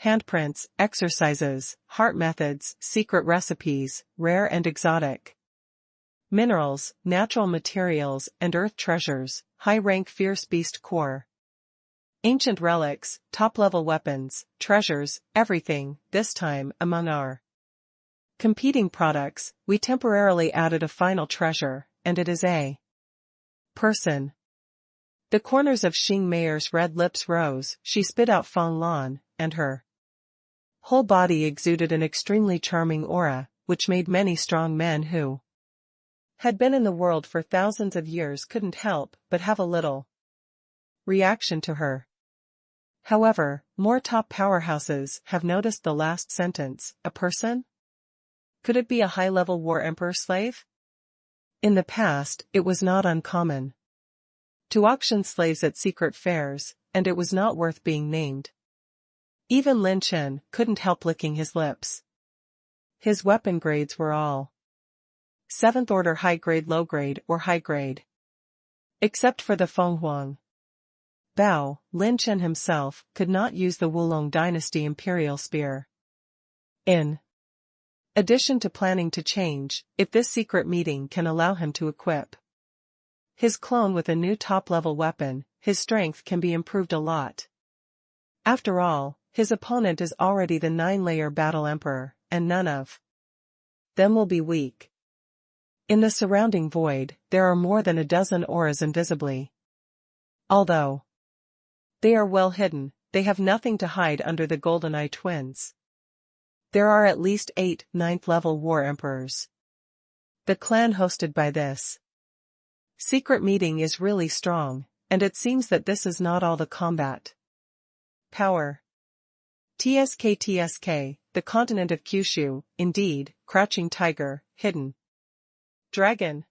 handprints, exercises, heart methods, secret recipes, rare and exotic minerals, natural materials and earth treasures, high-rank fierce beast core, ancient relics, top-level weapons, treasures, everything. This time, among our competing products, we temporarily added a final treasure, and it is a person. The corners of Xing Mayer's red lips rose, she spit out Fang Lan, and her whole body exuded an extremely charming aura, which made many strong men who had been in the world for thousands of years couldn't help but have a little reaction to her. However, more top powerhouses have noticed the last sentence, a person? Could it be a high-level war emperor slave? In the past, it was not uncommon to auction slaves at secret fairs, and it was not worth being named. Even Lin Chen couldn't help licking his lips. His weapon grades were all 7th order high-grade, low-grade, or high-grade. Except for the Fenghuang Bao, Lin Chen himself could not use the Wulong Dynasty Imperial Spear. In addition to planning to change, if this secret meeting can allow him to equip his clone with a new top-level weapon, his strength can be improved a lot. After all, his opponent is already the 9-layer Battle Emperor, and none of them will be weak. In the surrounding void, there are more than a dozen auras invisibly. Although they are well hidden, they have nothing to hide under the GoldenEye twins. There are at least 8 9th-level war emperors. The clan hosted by this secret meeting is really strong, and it seems that this is not all the combat power. TSK, the continent of Kyushu, indeed, crouching tiger, hidden dragon.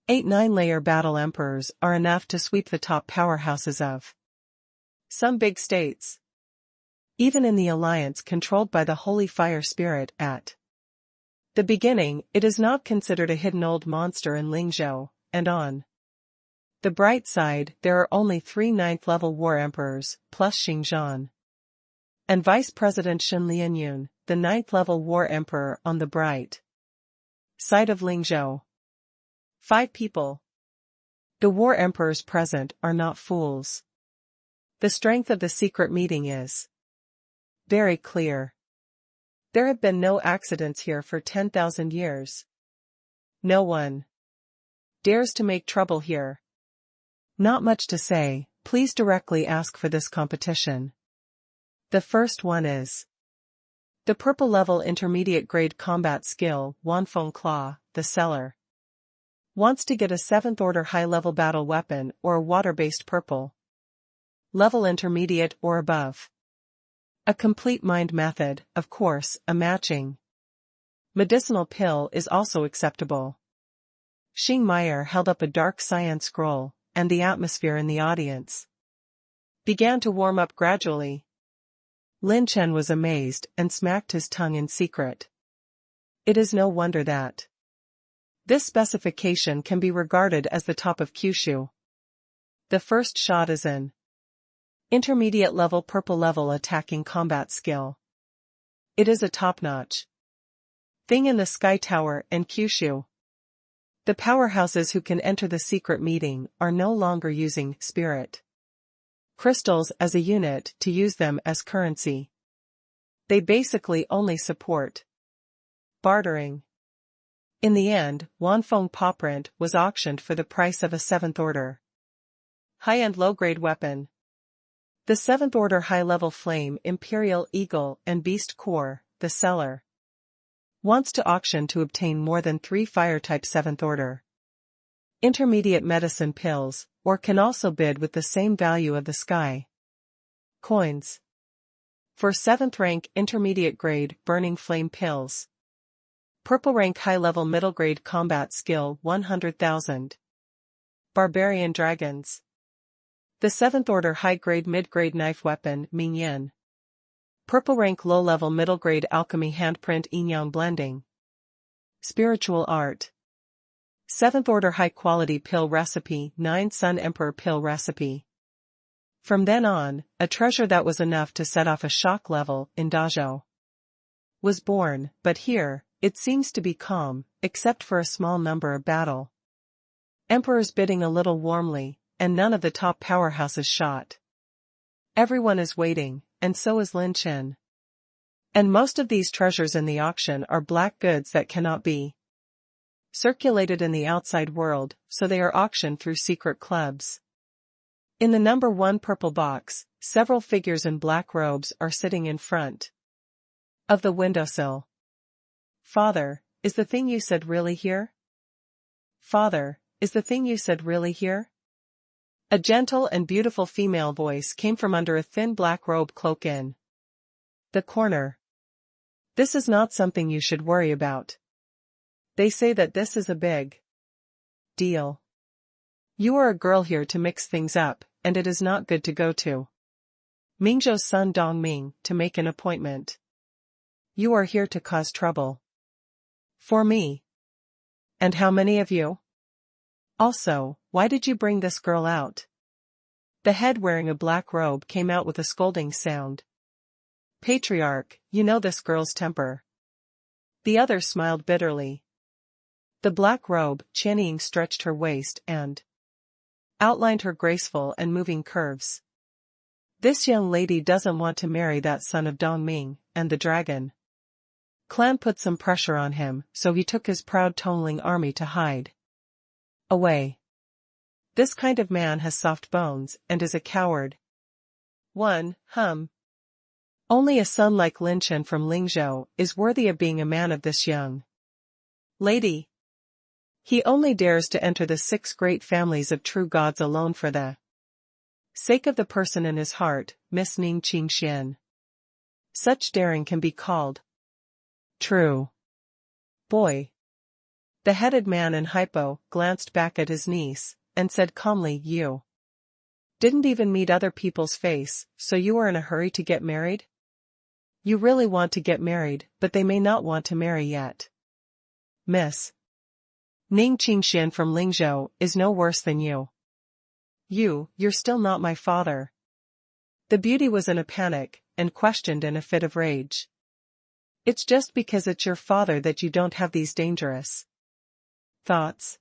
8 9-layer battle emperors are enough to sweep the top powerhouses of some big states. Even in the alliance controlled by the Holy Fire Spirit at the beginning, it is not considered a hidden old monster in Lingzhou, and on the bright side, there are only 3 9th-level war emperors, plus Xingzhan and Vice President Shen Lianyun, the 9th-level war emperor on the bright side of Lingzhou. 5 people. The war emperors present are not fools. The strength of the secret meeting is very clear. There have been no accidents here for 10,000 years. No one dares to make trouble here. Not much to say, please directly ask for this competition. The first one is the purple level intermediate grade combat skill, Wanfeng Claw, the seller. Wants to get a 7th order high-level battle weapon or a water-based purple. Level intermediate or above. A complete mind method, of course, a matching. Medicinal pill is also acceptable. Xing Meyer held up a dark cyan scroll, and the atmosphere in the audience began to warm up gradually. Lin Chen was amazed and smacked his tongue in secret. It is no wonder that this specification can be regarded as the top of Kyushu. The first shot is an intermediate level purple level attacking combat skill. It is a top-notch thing in the Sky Tower and Kyushu. The powerhouses who can enter the secret meeting are no longer using spirit crystals as a unit to use them as currency. They basically only support bartering. In the end, Wanfeng Poprint was auctioned for the price of a 7th order high-end low-grade weapon. The 7th order high-level flame Imperial Eagle and Beast Core, the seller wants to auction to obtain more than 3 fire-type 7th order intermediate medicine pills, or can also bid with the same value of the sky coins for 7th rank intermediate grade burning flame pills. Purple rank high-level middle grade combat skill 100,000. Barbarian dragons. The 7th order high-grade mid-grade knife weapon Mingyan. Purple rank low-level middle-grade alchemy handprint Yinyang blending. Spiritual art. 7th order high-quality pill recipe 9 Sun Emperor pill recipe. From then on, a treasure that was enough to set off a shock level in Dajo was born, but here, it seems to be calm, except for a small number of battle emperors bidding a little warmly, and none of the top powerhouses shot. Everyone is waiting, and so is Lin Chen. And most of these treasures in the auction are black goods that cannot be circulated in the outside world, so they are auctioned through secret clubs. In the number 1 purple box, several figures in black robes are sitting in front of the windowsill. Father, is the thing you said really here? Father, is the thing you said really here? A gentle and beautiful female voice came from under a thin black robe cloak in the corner. This is not something you should worry about. They say that this is a big deal. You are a girl here to mix things up, and it is not good to go to Mingzhou's son Dongming to make an appointment. You are here to cause trouble. For me. And how many of you? Also, why did you bring this girl out? The head wearing a black robe came out with a scolding sound. Patriarch, you know this girl's temper. The other smiled bitterly. The black robe, Qianying stretched her waist and outlined her graceful and moving curves. This young lady doesn't want to marry that son of Dongming, and the dragon clan put some pressure on him, so he took his proud Tongling army to hide away. This kind of man has soft bones, and is a coward. Only a son like Lin Chen from Lingzhou is worthy of being a man of this young lady. He only dares to enter the 6 great families of true gods alone for the sake of the person in his heart, Miss Ning Qingxian. Such daring can be called true boy. The headed man in hypo glanced back at his niece, and said calmly, you didn't even meet other people's face, so you are in a hurry to get married? You really want to get married, but they may not want to marry yet. Miss Ning Qingxian from Lingzhou is no worse than you. You're still not my father. The beauty was in a panic, and questioned in a fit of rage. It's just because it's your father that you don't have these dangerous thoughts.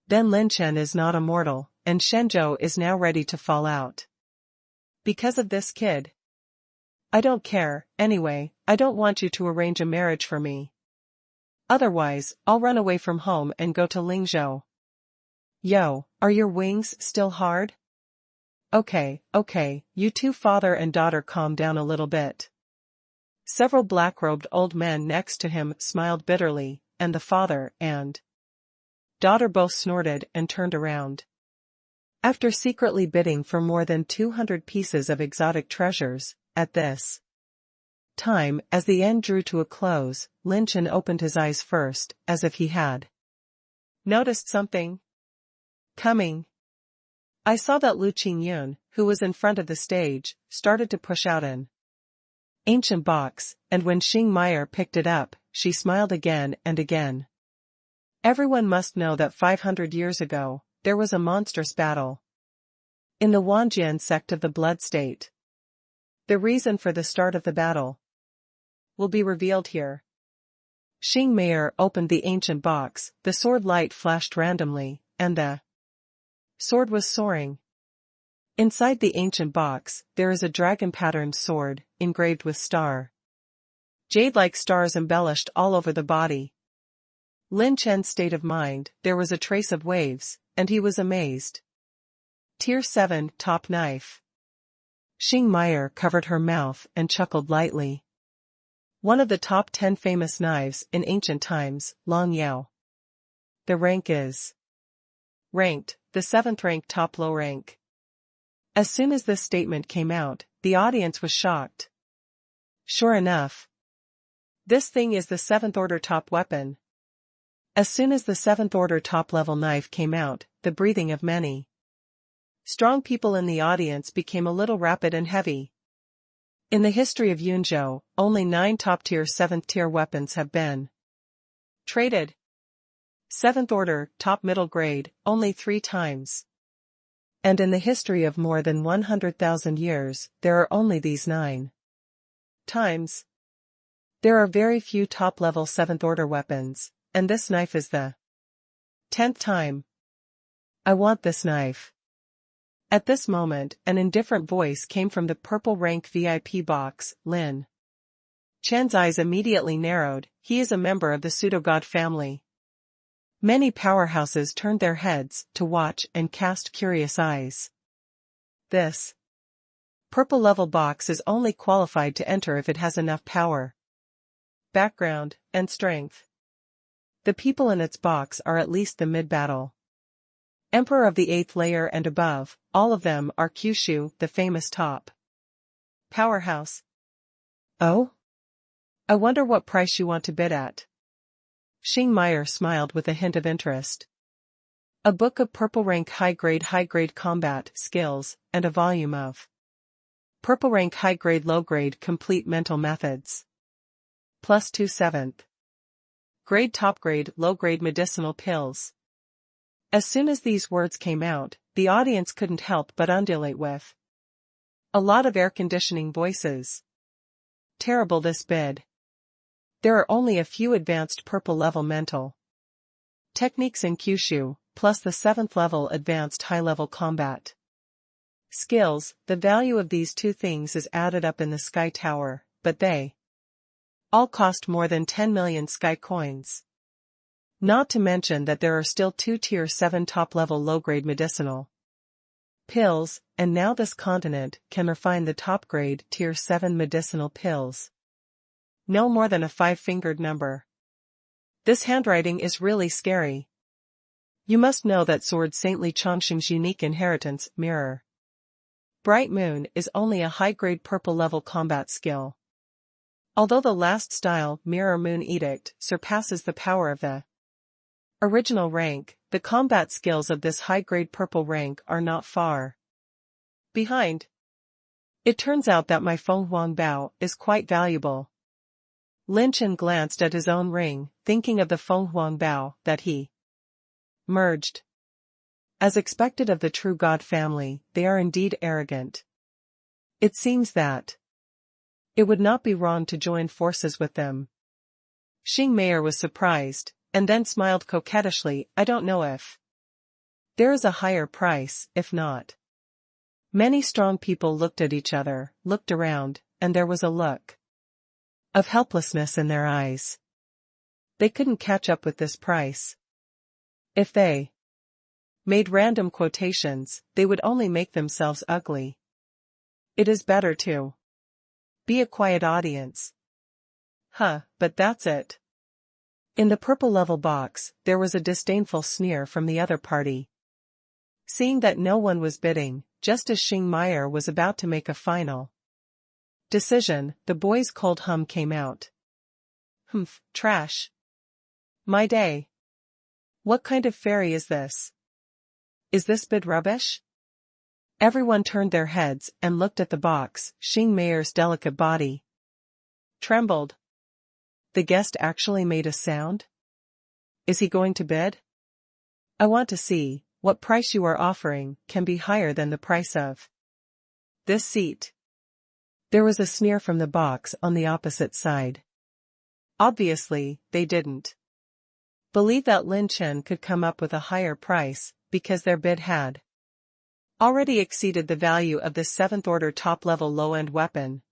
Then Lin Chen is not immortal, and Shenzhou is now ready to fall out. Because of this kid. I don't care, anyway, I don't want you to arrange a marriage for me. Otherwise, I'll run away from home and go to Lingzhou. Yo, are your wings still hard? Okay, you two father and daughter calm down a little bit. Several black-robed old men next to him smiled bitterly, and the father and daughter both snorted and turned around. After secretly bidding for more than 200 pieces of exotic treasures, at this time, as the end drew to a close, Lin Chen opened his eyes first, as if he had noticed something coming. I saw that Lu Qingyun, who was in front of the stage, started to push out an ancient box, and when Xing Meyer picked it up, she smiled again and again. Everyone must know that 500 years ago, there was a monstrous battle in the Wanjian sect of the Blood State. The reason for the start of the battle will be revealed here. Xing Meyer opened the ancient box, the sword light flashed randomly, and the sword was soaring. Inside the ancient box, there is a dragon-patterned sword, engraved with jade-like stars embellished all over the body. Lin Chen's state of mind, there was a trace of waves, and he was amazed. Tier 7 top knife. Xing Meyer covered her mouth and chuckled lightly. One of the top 10 famous knives in ancient times, Long Yao. The rank is ranked, the 7th rank top low rank. As soon as this statement came out, the audience was shocked. Sure enough, this thing is the 7th order top weapon. As soon as the 7th order top level knife came out, the breathing of many strong people in the audience became a little rapid and heavy. In the history of Yunzhou, only 9 top-tier 7th-tier weapons have been traded. 7th order, top middle grade, only 3 times. And in the history of more than 100,000 years, there are only these 9 times. There are very few top-level 7th order weapons, and this knife is the 10th time. I want this knife. At this moment, an indifferent voice came from the purple rank VIP box. Lin Chen's eyes immediately narrowed. He is a member of the pseudo-god family. Many powerhouses turned their heads to watch and cast curious eyes. This purple level box is only qualified to enter if it has enough power, background, and strength. The people in its box are at least the mid-battle Emperor of the 8th layer and above. All of them are Kyushu, the famous top powerhouse. Oh? I wonder what price you want to bid at. Xing Meyer smiled with a hint of interest. A book of purple rank high-grade combat skills, and a volume of purple rank high-grade low-grade complete mental methods. +2 7th grade top-grade low-grade medicinal pills. As soon as these words came out, the audience couldn't help but undulate with a lot of air-conditioning voices. Terrible this bid. There are only a few advanced purple-level mental techniques in Kyushu, plus the 7th level advanced high-level combat skills. The value of these 2 things is added up in the Sky Tower, but they all cost more than 10 million Sky coins. Not to mention that there are still 2 tier 7 top-level low-grade medicinal pills, and now this continent can refine the top-grade tier 7 medicinal pills. No more than a 5-fingered number. This handwriting is really scary. You must know that sword Saintly Chongqing's unique inheritance, Mirror Bright Moon, is only a high-grade purple-level combat skill. Although the last style, Mirror Moon Edict, surpasses the power of the original rank, the combat skills of this high-grade purple rank are not far behind. It turns out that my Feng Huang Bao is quite valuable. Lin Chen glanced at his own ring, thinking of the Feng Huang Bao that he merged. As expected of the true god family, they are indeed arrogant. It seems that it would not be wrong to join forces with them. Xing Meyer was surprised, and then smiled coquettishly. I don't know if there is a higher price. If not. Many strong people looked at each other, looked around, and there was a look of helplessness in their eyes. They couldn't catch up with this price. If they made random quotations, they would only make themselves ugly. It is better to be a quiet audience. But that's it. In the purple level box, there was a disdainful sneer from the other party. Seeing that no one was bidding, just as Xing Meyer was about to make a final decision, the boy's cold hum came out. Humph, trash. My day. What kind of fairy is this? Is this bid rubbish? Everyone turned their heads and looked at the box. Xing Meyer's delicate body trembled. The guest actually made a sound? Is he going to bid? I want to see. What price you are offering can be higher than the price of this seat. There was a sneer from the box on the opposite side. Obviously, they didn't believe that Lin Chen could come up with a higher price, because their bid had already exceeded the value of this 7th order top-level low-end weapon.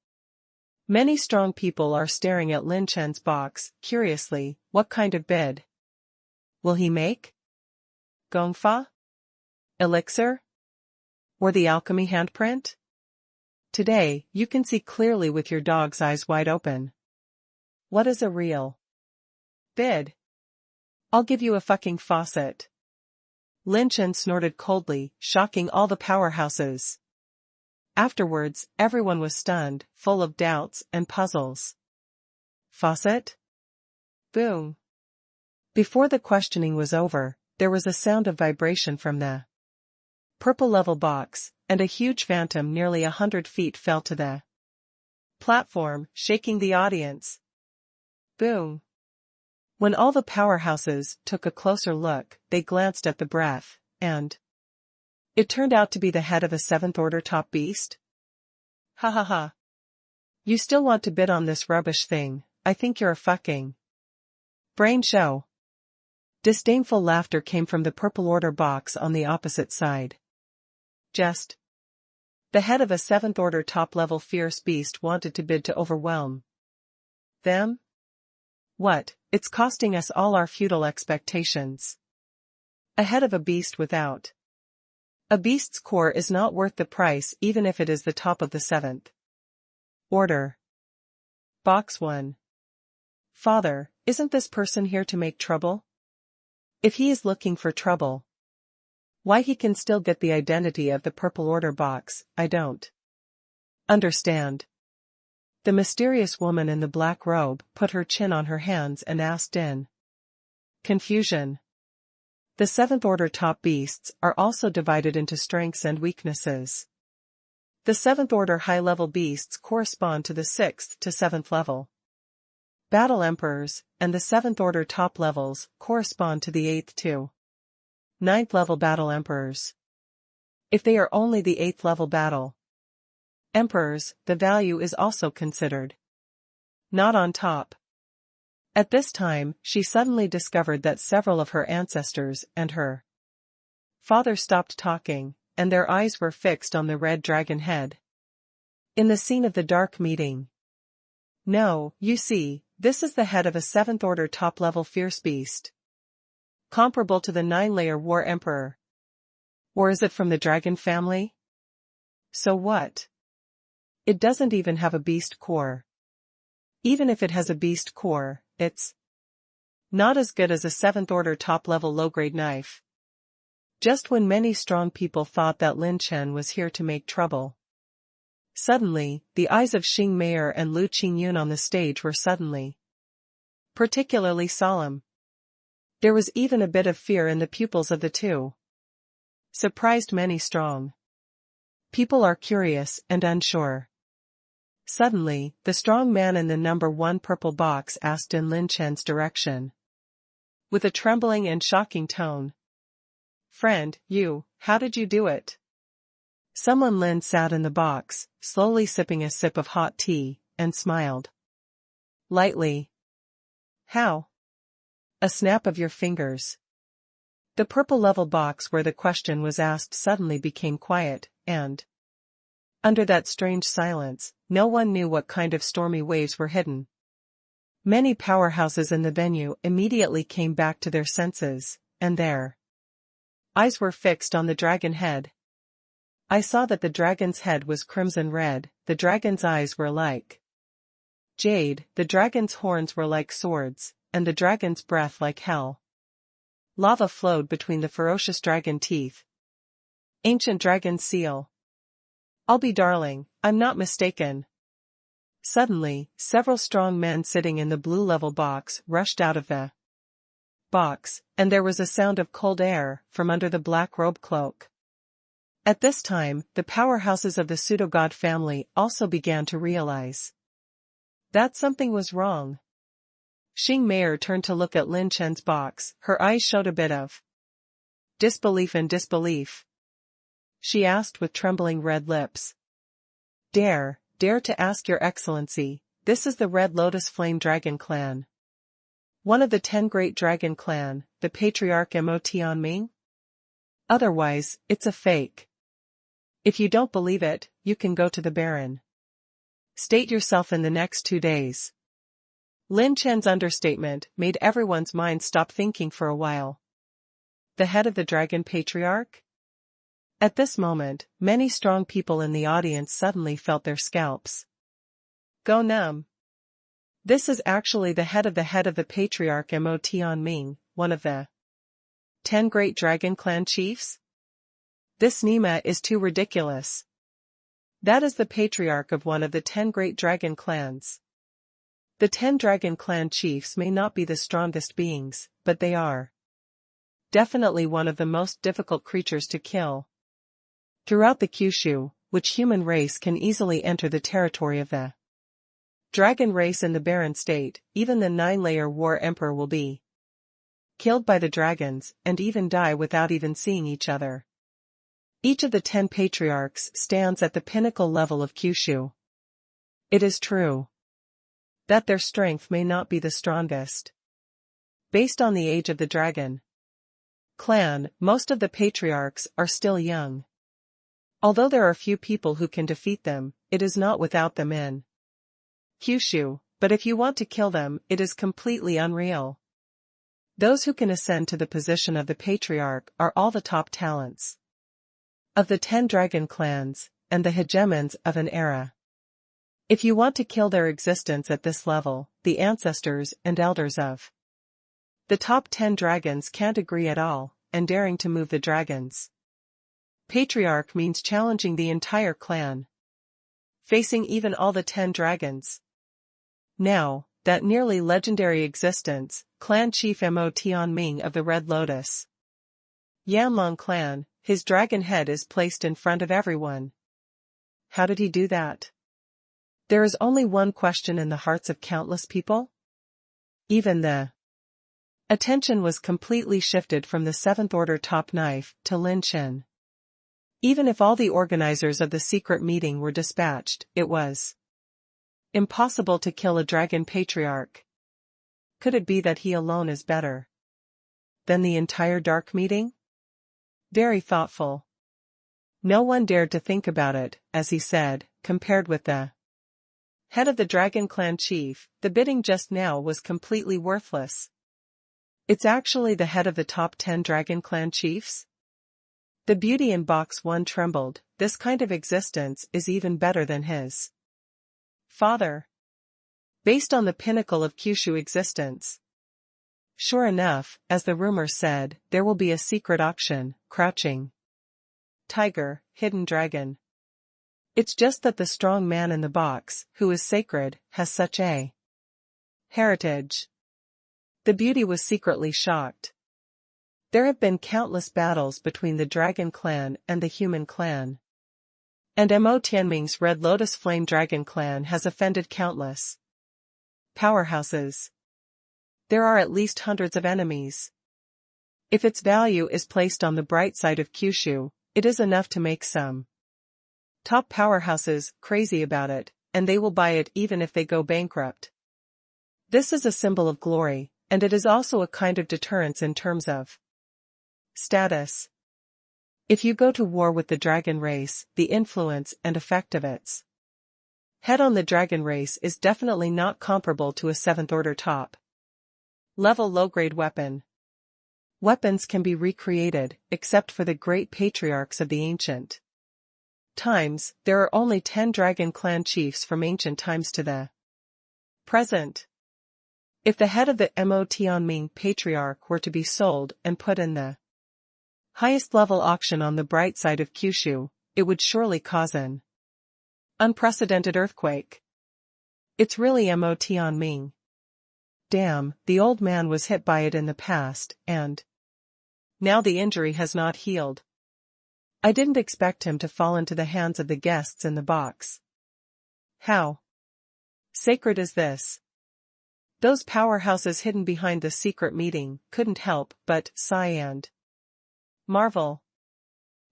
Many strong people are staring at Lin Chen's box, curiously. What kind of bid will he make? Gongfa? Elixir? Or the alchemy handprint? Today, you can see clearly with your dog's eyes wide open. What is a real bid? I'll give you a fucking faucet. Lin Chen snorted coldly, shocking all the powerhouses. Afterwards, everyone was stunned, full of doubts and puzzles. Faucet? Boom. Before the questioning was over, there was a sound of vibration from the purple level box, and a huge phantom nearly 100 feet fell to the platform, shaking the audience. Boom. When all the powerhouses took a closer look, they glanced at the breath, and it turned out to be the head of a 7th order top beast. Ha ha ha. You still want to bid on this rubbish thing? I think you're a fucking brain show. Disdainful laughter came from the purple order box on the opposite side. Just the head of a 7th order top-level fierce beast wanted to bid to overwhelm them? What, it's costing us all our feudal expectations. A head of a beast without a beast's core is not worth the price even if it is the top of the 7th order. Box 1. Father, isn't this person here to make trouble? If he is looking for trouble, why he can still get the identity of the purple order box, I don't understand. The mysterious woman in the black robe put her chin on her hands and asked in confusion. The 7th order top beasts are also divided into strengths and weaknesses. The 7th order high-level beasts correspond to the 6th to 7th level battle emperors, and the 7th order top levels correspond to the 8th to 9th level battle emperors. If they are only the 8th level battle emperors, the value is also considered not on top. At this time, she suddenly discovered that several of her ancestors and her father stopped talking, and their eyes were fixed on the red dragon head in the scene of the dark meeting. No, you see, this is the head of a 7th order top-level fierce beast, comparable to the 9-layer war emperor. Or is it from the dragon family? So what? It doesn't even have a beast core. Even if it has a beast core, it's not as good as a 7th order top-level low-grade knife. Just when many strong people thought that Lin Chen was here to make trouble, suddenly, the eyes of Xing Meyer and Lu Qingyun on the stage were suddenly particularly solemn. There was even a bit of fear in the pupils of the two. Surprised many strong people are curious and unsure. Suddenly, the strong man in the number 1 purple box asked in Lin Chen's direction, with a trembling and shocking tone. Friend, how did you do it? Someone Lin sat in the box, slowly sipping a sip of hot tea, and smiled lightly. How? A snap of your fingers. The purple level box where the question was asked suddenly became quiet, and under that strange silence, no one knew what kind of stormy waves were hidden. Many powerhouses in the venue immediately came back to their senses, and their eyes were fixed on the dragon head. I saw that the dragon's head was crimson red, the dragon's eyes were like jade, the dragon's horns were like swords, and the dragon's breath like hell. Lava flowed between the ferocious dragon teeth. Ancient dragon seal. I'll be darling, I'm not mistaken. Suddenly, several strong men sitting in the blue level box rushed out of the box, and there was a sound of cold air from under the black robe cloak. At this time, the powerhouses of the pseudo-god family also began to realize that something was wrong. Xing Meier turned to look at Lin Chen's box, her eyes showed a bit of disbelief and disbelief. She asked with trembling red lips. Dare to ask your excellency, this is the Red Lotus Flame Dragon clan. One of the 10 great dragon clan, the patriarch Mo Tianming? Otherwise, it's a fake. If you don't believe it, you can go to the Baron. State yourself in the next 2 days. Lin Chen's understatement made everyone's mind stop thinking for a while. The head of the dragon patriarch? At this moment, many strong people in the audience suddenly felt their scalps go numb. This is actually the head of the patriarch Mo Tianming, one of the 10 great dragon clan chiefs? This Nima is too ridiculous. That is the patriarch of one of the 10 great dragon clans. The 10 dragon clan chiefs may not be the strongest beings, but they are definitely one of the most difficult creatures to kill. Throughout the Kyushu, which human race can easily enter the territory of the dragon race in the barren state, even the 9-layer war emperor will be killed by the dragons, and even die without even seeing each other. Each of the 10 patriarchs stands at the pinnacle level of Kyushu. It is true that their strength may not be the strongest. Based on the age of the dragon clan, most of the patriarchs are still young. Although there are few people who can defeat them, it is not without them in Kyushu, but if you want to kill them, it is completely unreal. Those who can ascend to the position of the patriarch are all the top talents of the 10 dragon clans, and the hegemons of an era. If you want to kill their existence at this level, the ancestors and elders of the top 10 dragons can't agree at all, and daring to move the dragons patriarch means challenging the entire clan, facing even all the 10 dragons. Now, that nearly legendary existence, clan chief Mo Tianming of the Red Lotus Yanlong clan, his dragon head is placed in front of everyone. How did he do that? There is only one question in the hearts of countless people. Even the attention was completely shifted from the 7th order top knife to Lin Chen. Even if all the organizers of the secret meeting were dispatched, it was impossible to kill a dragon patriarch. Could it be that he alone is better than the entire dark meeting? Very thoughtful. No one dared to think about it, as he said, compared with the head of the dragon clan chief, the bidding just now was completely worthless. It's actually the head of the top 10 dragon clan chiefs? The beauty in box 1 trembled. This kind of existence is even better than his father. Based on the pinnacle of Kyushu existence. Sure enough, as the rumor said, there will be a secret auction, crouching tiger, hidden dragon. It's just that the strong man in the box, who is sacred, has such a heritage. The beauty was secretly shocked. There have been countless battles between the dragon clan and the human clan. And Mo Tianming's Red Lotus Flame Dragon clan has offended countless powerhouses. There are at least hundreds of enemies. If its value is placed on the bright side of Kyushu, it is enough to make some top powerhouses crazy about it, and they will buy it even if they go bankrupt. This is a symbol of glory, and it is also a kind of deterrence in terms of status. If you go to war with the dragon race, the influence and effect of its head on the dragon race is definitely not comparable to a 7th order top level low-grade weapon. Weapons can be recreated, except for the great patriarchs of the ancient times. There are only 10 dragon clan chiefs from ancient times to the present. If the head of the Mo Tianming patriarch were to be sold and put in the highest level auction on the bright side of Kyushu, it would surely cause an unprecedented earthquake. It's really Mo Tianming. Damn, the old man was hit by it in the past, and now the injury has not healed. I didn't expect him to fall into the hands of the guests in the box. How sacred is this? Those powerhouses hidden behind the secret meeting couldn't help but sigh and marvel.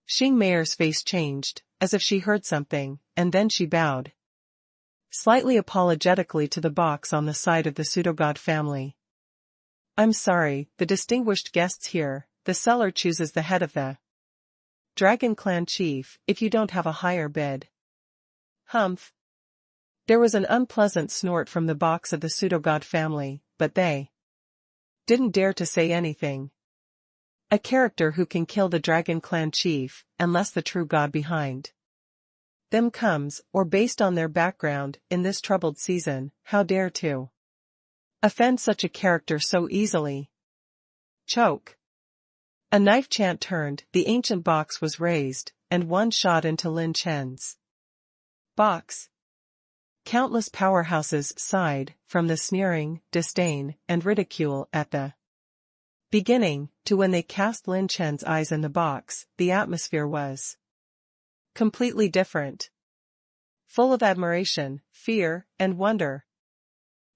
Xing Meier's face changed, as if she heard something, and then she bowed slightly apologetically to the box on the side of the pseudogod family. I'm sorry, the distinguished guests here, the seller chooses the head of the Dragon Clan chief, if you don't have a higher bid. Humph. There was an unpleasant snort from the box of the pseudogod family, but they didn't dare to say anything. A character who can kill the Dragon Clan chief, unless the true god behind them comes, or based on their background, in this troubled season, how dare to offend such a character so easily? Choke. A knife chant turned, the ancient box was raised, and one shot into Lin Chen's box. Countless powerhouses sighed, from the sneering, disdain, and ridicule at the beginning, to when they cast Lin Chen's eyes in the box, the atmosphere was completely different. Full of admiration, fear, and wonder.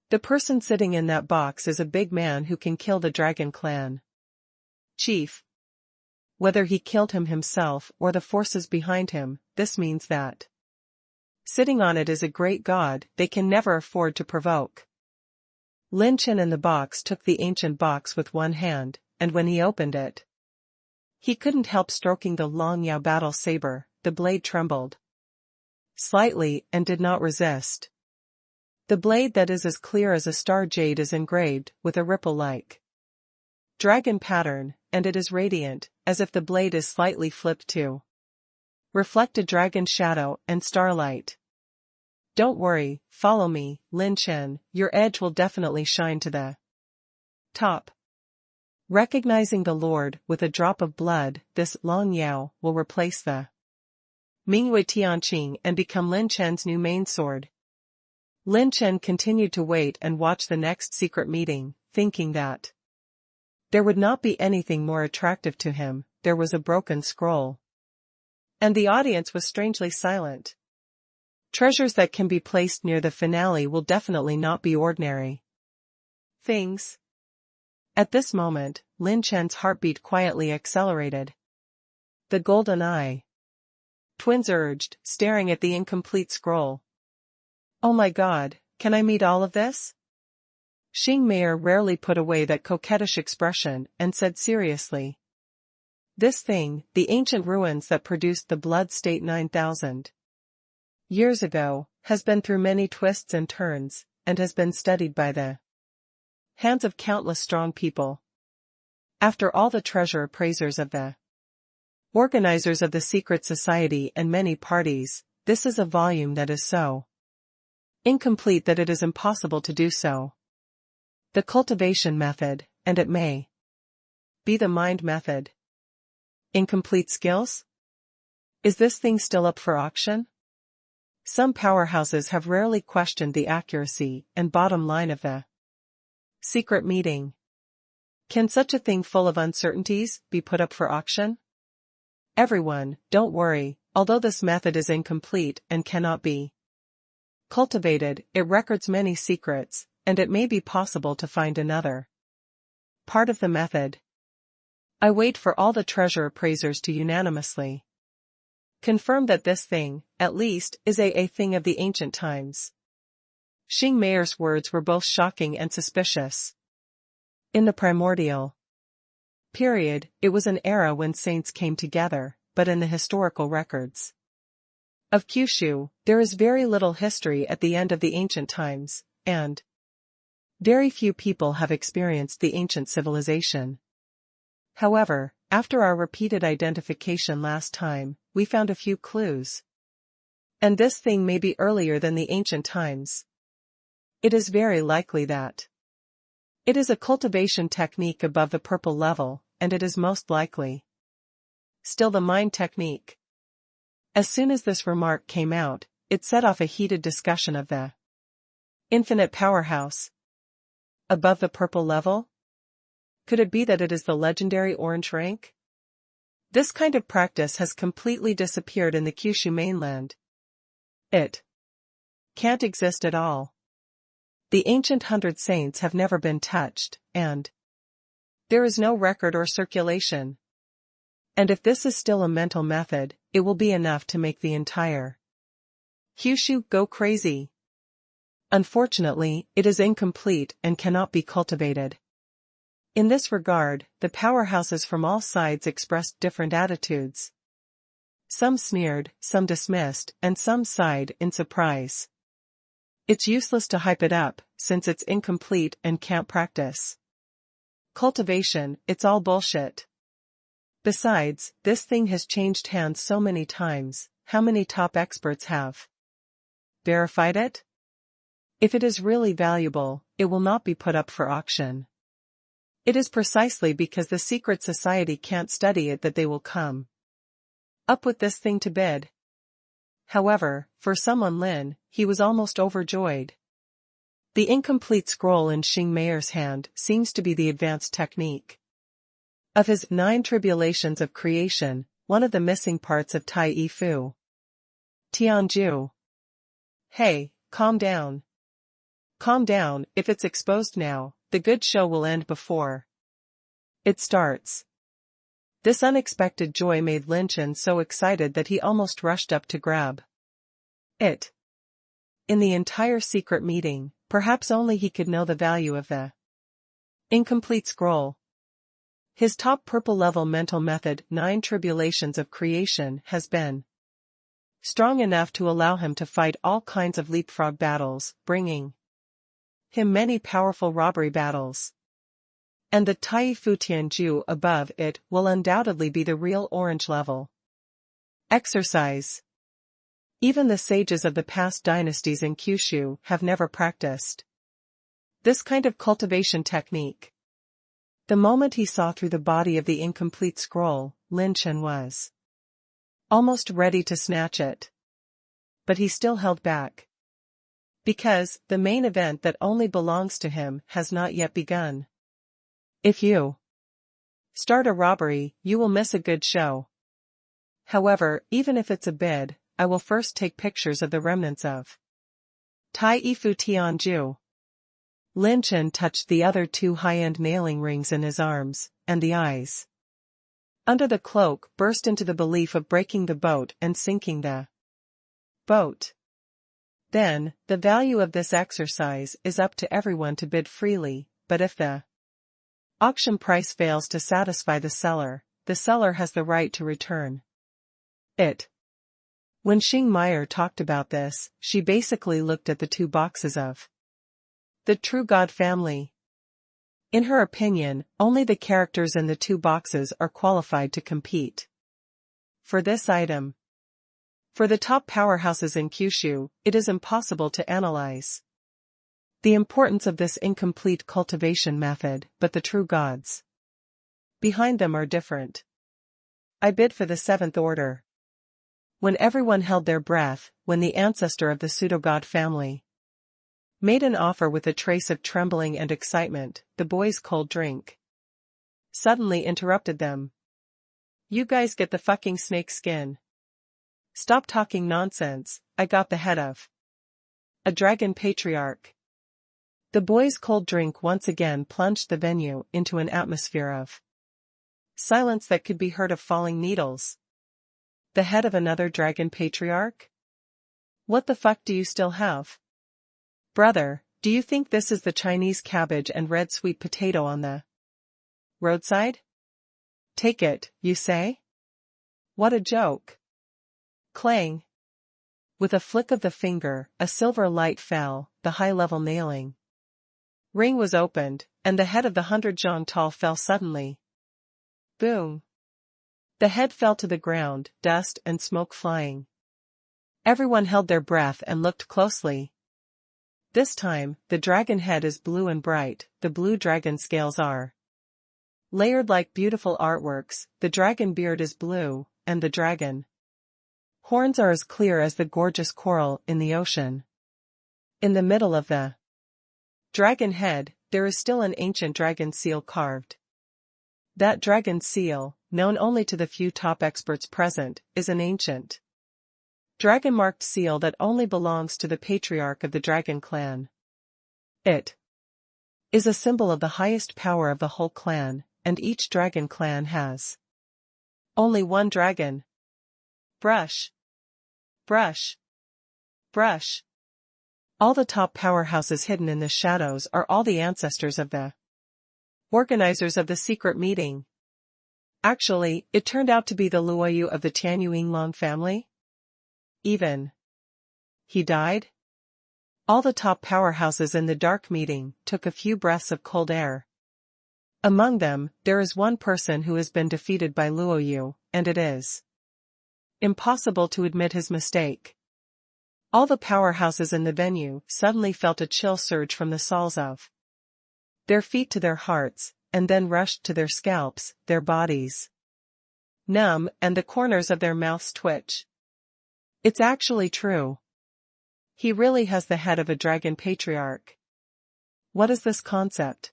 The person sitting in that box is a big man who can kill the Dragon Clan chief. Whether he killed him himself or the forces behind him, this means that sitting on it is a great god they can never afford to provoke. Lin Chen in the box took the ancient box with one hand, and when he opened it, he couldn't help stroking the long Yao battle saber. The blade trembled slightly and did not resist. The blade that is as clear as a star jade is engraved with a ripple-like dragon pattern, and it is radiant, as if the blade is slightly flipped to reflect a dragon shadow and starlight. Don't worry, follow me, Lin Chen, your edge will definitely shine to the top. Recognizing the Lord with a drop of blood, this Long Yao will replace the Mingwei Tianqing and become Lin Chen's new main sword. Lin Chen continued to wait and watch the next secret meeting, thinking that there would not be anything more attractive to him. There was a broken scroll, and the audience was strangely silent. Treasures that can be placed near the finale will definitely not be ordinary things. At this moment, Lin Chen's heartbeat quietly accelerated. The golden eye twins urged, staring at the incomplete scroll. Oh my god, can I meet all of this? Xing Meier rarely put away that coquettish expression and said seriously. This thing, the ancient ruins that produced the Blood State 9,000 years ago, has been through many twists and turns, and has been studied by the hands of countless strong people. After all the treasure appraisers of the organizers of the secret society and many parties, this is a volume that is so incomplete that it is impossible to do so. The cultivation method, and it may be the mind method. Incomplete skills? Is this thing still up for auction? Some powerhouses have rarely questioned the accuracy and bottom line of the secret meeting. Can such a thing full of uncertainties be put up for auction? Everyone, don't worry, although this method is incomplete and cannot be cultivated, it records many secrets, and it may be possible to find another part of the method. I wait for all the treasure appraisers to unanimously confirm that this thing, at least, is a thing of the ancient times. Xing Meier's words were both shocking and suspicious. In the primordial period, it was an era when saints came together, but in the historical records of Kyushu, there is very little history at the end of the ancient times, and very few people have experienced the ancient civilization. However, after our repeated identification last time, we found a few clues. And this thing may be earlier than the ancient times. It is very likely that It is a cultivation technique above the purple level, and it is most likely still the mind technique. As soon as this remark came out, it set off a heated discussion of the infinite powerhouse above the purple level. Could it be that it is the legendary orange rank? This kind of practice has completely disappeared in the Kyushu mainland. It can't exist at all. The ancient 100 saints have never been touched, and there is no record or circulation. And if this is still a mental method, it will be enough to make the entire Kyushu go crazy. Unfortunately, it is incomplete and cannot be cultivated. In this regard, the powerhouses from all sides expressed different attitudes. Some sneered, some dismissed, and some sighed in surprise. It's useless to hype it up, since it's incomplete and can't practice cultivation, it's all bullshit. Besides, this thing has changed hands so many times. How many top experts have verified it? If it is really valuable, it will not be put up for auction. It is precisely because the secret society can't study it that they will come up with this thing to bid. However, for someone Lin, he was almost overjoyed. The incomplete scroll in Xing Meier's hand seems to be the advanced technique of his 9 tribulations of creation, one of the missing parts of Tai I Fu Tianju. Hey, calm down. Calm down, if it's exposed now, the good show will end before it starts. This unexpected joy made Lin Chen so excited that he almost rushed up to grab it. In the entire secret meeting, perhaps only he could know the value of the incomplete scroll. His top purple level mental method, 9 tribulations of creation, has been strong enough to allow him to fight all kinds of leapfrog battles, bringing him many powerful robbery battles. And the Tai Fu Tianju above it will undoubtedly be the real orange level exercise. Even the sages of the past dynasties in Kyushu have never practiced this kind of cultivation technique. The moment he saw through the body of the incomplete scroll, Lin Chen was almost ready to snatch it. But he still held back. Because the main event that only belongs to him has not yet begun. If you start a robbery, you will miss a good show. However, even if it's a bid, I will first take pictures of the remnants of Tai I Fu Tianju. Lin Chen touched the other 2 high-end nailing rings in his arms, and the eyes under the cloak burst into the belief of breaking the boat and sinking the boat. Then, the value of this exercise is up to everyone to bid freely, but if the auction price fails to satisfy the seller has the right to return it. When Xing Meier talked about this, she basically looked at the 2 boxes of the True God family. In her opinion, only the characters in the 2 boxes are qualified to compete for this item. For the top powerhouses in Kyushu, it is impossible to analyze the importance of this incomplete cultivation method, but the true gods behind them are different. I bid for the 7th order. When everyone held their breath, when the ancestor of the pseudo-god family made an offer with a trace of trembling and excitement, the boys' cold drink suddenly interrupted them. You guys get the fucking snake skin. Stop talking nonsense, I got the head of a dragon patriarch. The boys' cold drink once again plunged the venue into an atmosphere of silence that could be heard of falling needles. The head of another dragon patriarch? What the fuck do you still have? Brother, do you think this is the Chinese cabbage and red sweet potato on the roadside? Take it, you say? What a joke. Clang. With a flick of the finger, a silver light fell, the high-level nailing ring was opened, and the head of the 100 zhang tall fell suddenly. Boom. The head fell to the ground, dust and smoke flying. Everyone held their breath and looked closely. This time, the dragon head is blue and bright, the blue dragon scales are layered like beautiful artworks, the dragon beard is blue, and the dragon horns are as clear as the gorgeous coral in the ocean. In the middle of the dragon head, there is still an ancient dragon seal carved. That dragon seal, known only to the few top experts present, is an ancient dragon-marked seal that only belongs to the patriarch of the dragon clan. It is a symbol of the highest power of the whole clan, and each dragon clan has only one dragon. Brush. Brush. Brush. All the top powerhouses hidden in the shadows are all the ancestors of the organizers of the secret meeting. Actually, it turned out to be the Luoyu of the Tianyuinglong family. Even he died? All the top powerhouses in the dark meeting took a few breaths of cold air. Among them, there is one person who has been defeated by Luoyu, and it is impossible to admit his mistake. All the powerhouses in the venue suddenly felt a chill surge from the soles of their feet to their hearts, and then rushed to their scalps, their bodies numb, and the corners of their mouths twitch. It's actually true. He really has the head of a dragon patriarch. What is this concept?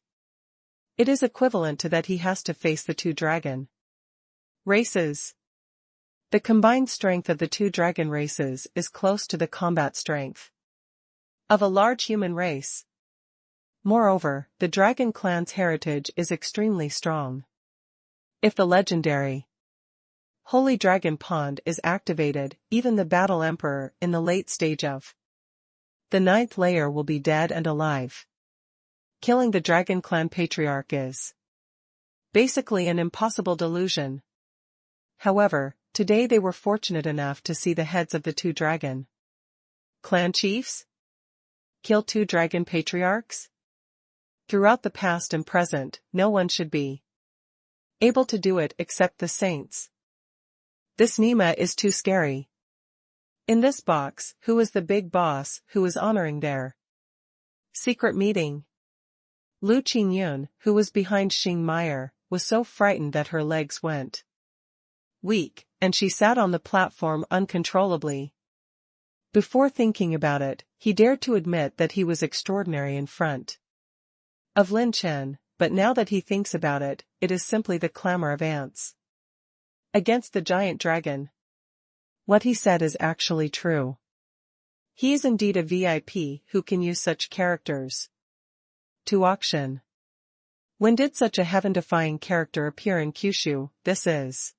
It is equivalent to that he has to face the two dragon races. The combined strength of the two dragon races is close to the combat strength of a large human race. Moreover, the dragon clan's heritage is extremely strong. If the legendary Holy Dragon Pond is activated, even the Battle Emperor in the late stage of the 9th layer will be dead and alive. Killing the Dragon Clan Patriarch is basically an impossible delusion. However, today they were fortunate enough to see the heads of the two dragon clan chiefs kill two dragon patriarchs. Throughout the past and present, no one should be able to do it except the saints. This Nima is too scary. In this box, who is the big boss who is honoring their secret meeting? Lu Qingyun, who was behind Xing Meyer, was so frightened that her legs went weak, and she sat on the platform uncontrollably. Before thinking about it, he dared to admit that he was extraordinary in front of Lin Chen, but now that he thinks about it, it is simply the clamor of ants against the giant dragon. What he said is actually true. He is indeed a VIP who can use such characters to auction. When did such a heaven-defying character appear in Kyushu? This is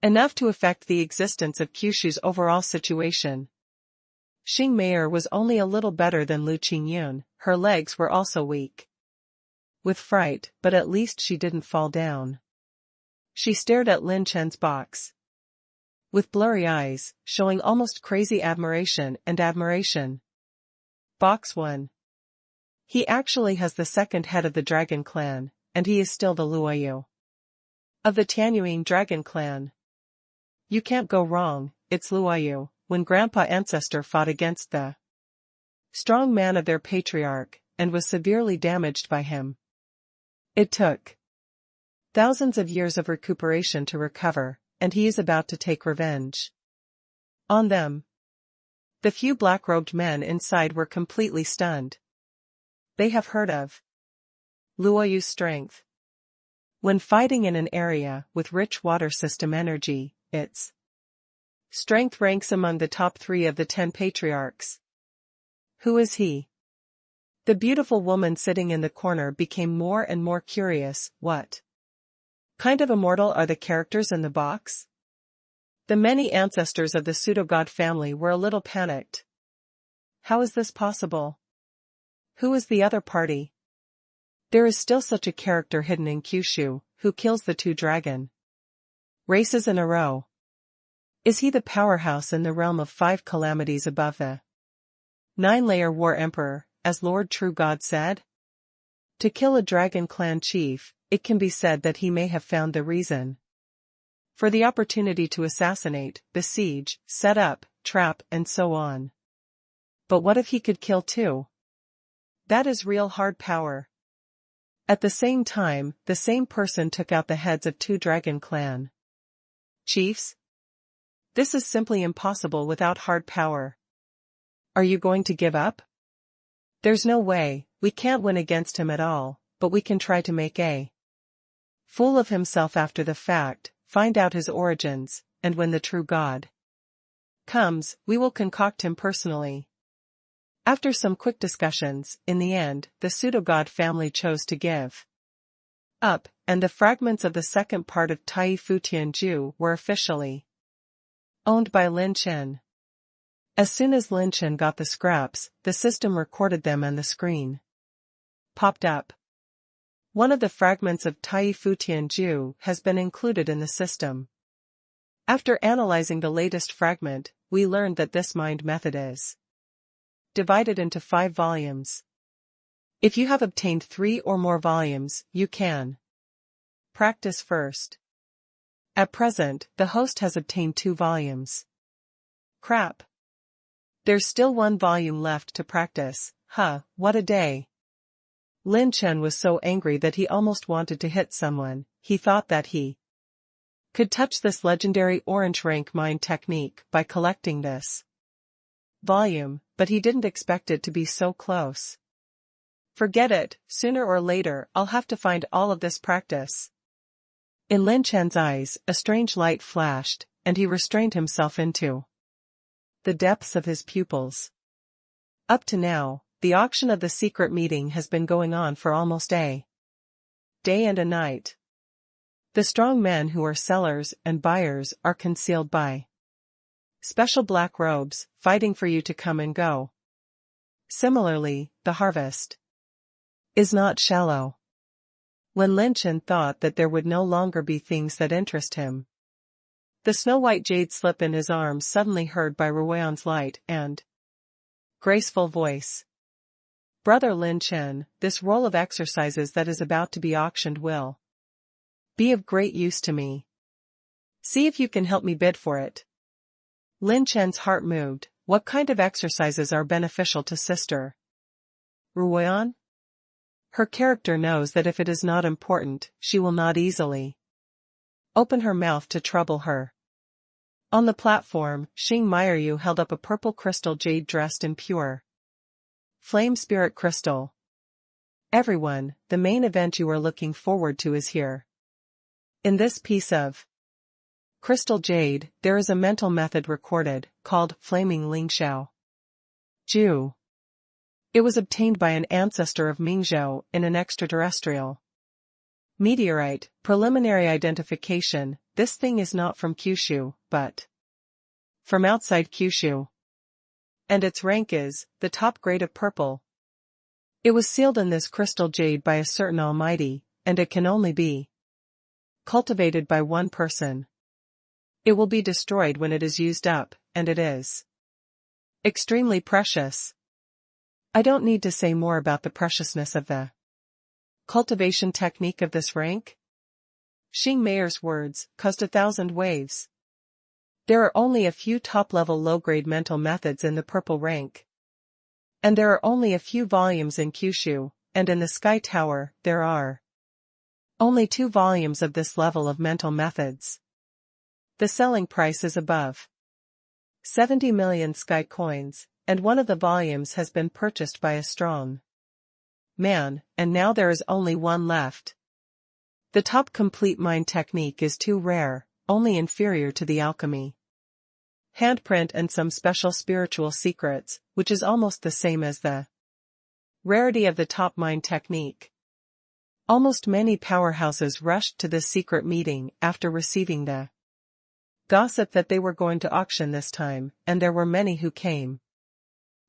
enough to affect the existence of Kyushu's overall situation. Xing Meyer was only a little better than Lu Qingyun, her legs were also weak with fright, but at least she didn't fall down. She stared at Lin Chen's box with blurry eyes, showing almost crazy admiration and admiration. Box 1. He actually has the second head of the dragon clan, and he is still the Luoyu of the Tianyuing dragon clan. You can't go wrong, it's Luoyu. When Grandpa Ancestor fought against the strong man of their patriarch, and was severely damaged by him. It took thousands of years of recuperation to recover, and he is about to take revenge on them. The few black-robed men inside were completely stunned. They have heard of Luoyu's strength. When fighting in an area with rich water system energy, its strength ranks among the top 3 of the 10 patriarchs. Who is he? The beautiful woman sitting in the corner became more and more curious. What kind of immortal are the characters in the box? The many ancestors of the pseudo-god family were a little panicked. How is this possible? Who is the other party? There is still such a character hidden in Kyushu, who kills the 2 dragon races in a row. Is he the powerhouse in the realm of 5 calamities above the 9-layer war emperor, as Lord True God said? To kill a dragon clan chief, it can be said that he may have found the reason for the opportunity to assassinate, besiege, set up, trap, and so on. But what if he could kill 2? That is real hard power. At the same time, the same person took out the heads of 2 dragon clan chiefs. This is simply impossible without hard power. Are you going to give up? There's no way, we can't win against him at all, but we can try to make a fool of himself after the fact, find out his origins, and when the true God comes, we will concoct him personally. After some quick discussions, in the end, the pseudo-god family chose to give up, and the fragments of the second part of Tai Fu Tianju were officially owned by Lin Chen. As soon as Lin Chen got the scraps, the system recorded them and the screen popped up. One of the fragments of Tai Fu Tianju has been included in the system. After analyzing the latest fragment, we learned that this mind method is divided into 5 volumes. If you have obtained 3 or more volumes, you can practice first. At present, the host has obtained 2 volumes. Crap. There's still 1 volume left to practice. Huh, what a day. Lin Chen was so angry that he almost wanted to hit someone. He thought that he could touch this legendary orange rank mind technique by collecting this volume, but he didn't expect it to be so close. Forget it, sooner or later I'll have to find all of this practice. In Lin Chen's eyes, a strange light flashed, and he restrained himself into the depths of his pupils. Up to now, the auction of the secret meeting has been going on for almost a day and a night. The strong men who are sellers and buyers are concealed by special black robes, fighting for you to come and go. Similarly, the harvest is not shallow. When Lin Chen thought that there would no longer be things that interest him, the snow-white jade slip in his arms suddenly heard by Ruoyan's light and graceful voice. Brother Lin Chen, this roll of exercises that is about to be auctioned will be of great use to me. See if you can help me bid for it. Lin Chen's heart moved. What kind of exercises are beneficial to Sister Ruoyan? Her character knows that if it is not important, she will not easily open her mouth to trouble her. On the platform, Xing Meiru held up a purple crystal jade dressed in pure flame spirit crystal. Everyone, the main event you are looking forward to is here. In this piece of crystal jade, there is a mental method recorded, called Flaming Lingxiao Ju. It was obtained by an ancestor of Mingzhou in an extraterrestrial meteorite. Preliminary identification. This thing is not from Kyushu, but from outside Kyushu. And its rank is the top grade of purple. It was sealed in this crystal jade by a certain almighty, and it can only be cultivated by one person. It will be destroyed when it is used up, and it is extremely precious. I don't need to say more about the preciousness of the cultivation technique of this rank. Xing Meiru's words caused 1,000 waves. There are only a few top-level low-grade mental methods in the purple rank. And there are only a few volumes in Kyushu, and in the Sky Tower, there are only 2 volumes of this level of mental methods. The selling price is above 70 million sky coins, and one of the volumes has been purchased by a strong man, and now there is only one left. The top complete mind technique is too rare, only inferior to the alchemy handprint and some special spiritual secrets, which is almost the same as the rarity of the top mind technique. Almost many powerhouses rushed to this secret meeting after receiving the gossip that they were going to auction this time, and there were many who came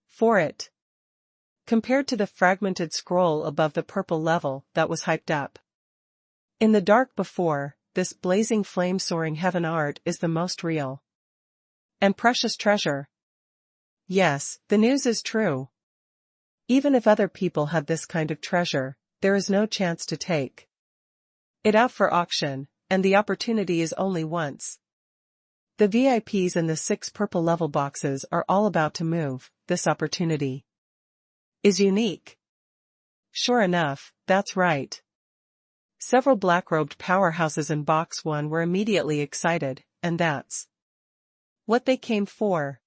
for it. Compared to the fragmented scroll above the purple level that was hyped up in the dark before, this blazing flame-soaring heaven art is the most real and precious treasure. Yes, the news is true. Even if other people have this kind of treasure, there is no chance to take it out for auction, and the opportunity is only once. The VIPs in the 6 purple level boxes are all about to move. This opportunity is unique. Sure enough, that's right. Several black-robed powerhouses in Box 1 were immediately excited, and that's what they came for.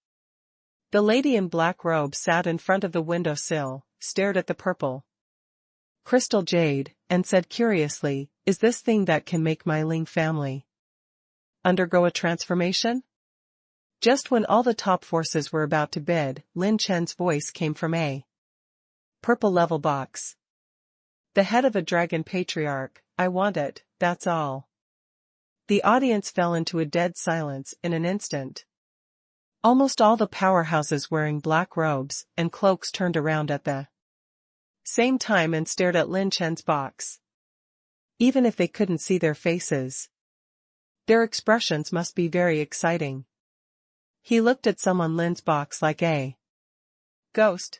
The lady in black robe sat in front of the windowsill, stared at the purple crystal jade, and said curiously, "Is this thing that can make my Ling family undergo a transformation?" Just when all the top forces were about to bid, Lin Chen's voice came from a purple level box. "The head of a dragon patriarch, I want it, that's all." The audience fell into a dead silence in an instant. Almost all the powerhouses wearing black robes and cloaks turned around at the same time and stared at Lin Chen's box. Even if they couldn't see their faces, their expressions must be very exciting. He looked at some on Lin's box like a ghost.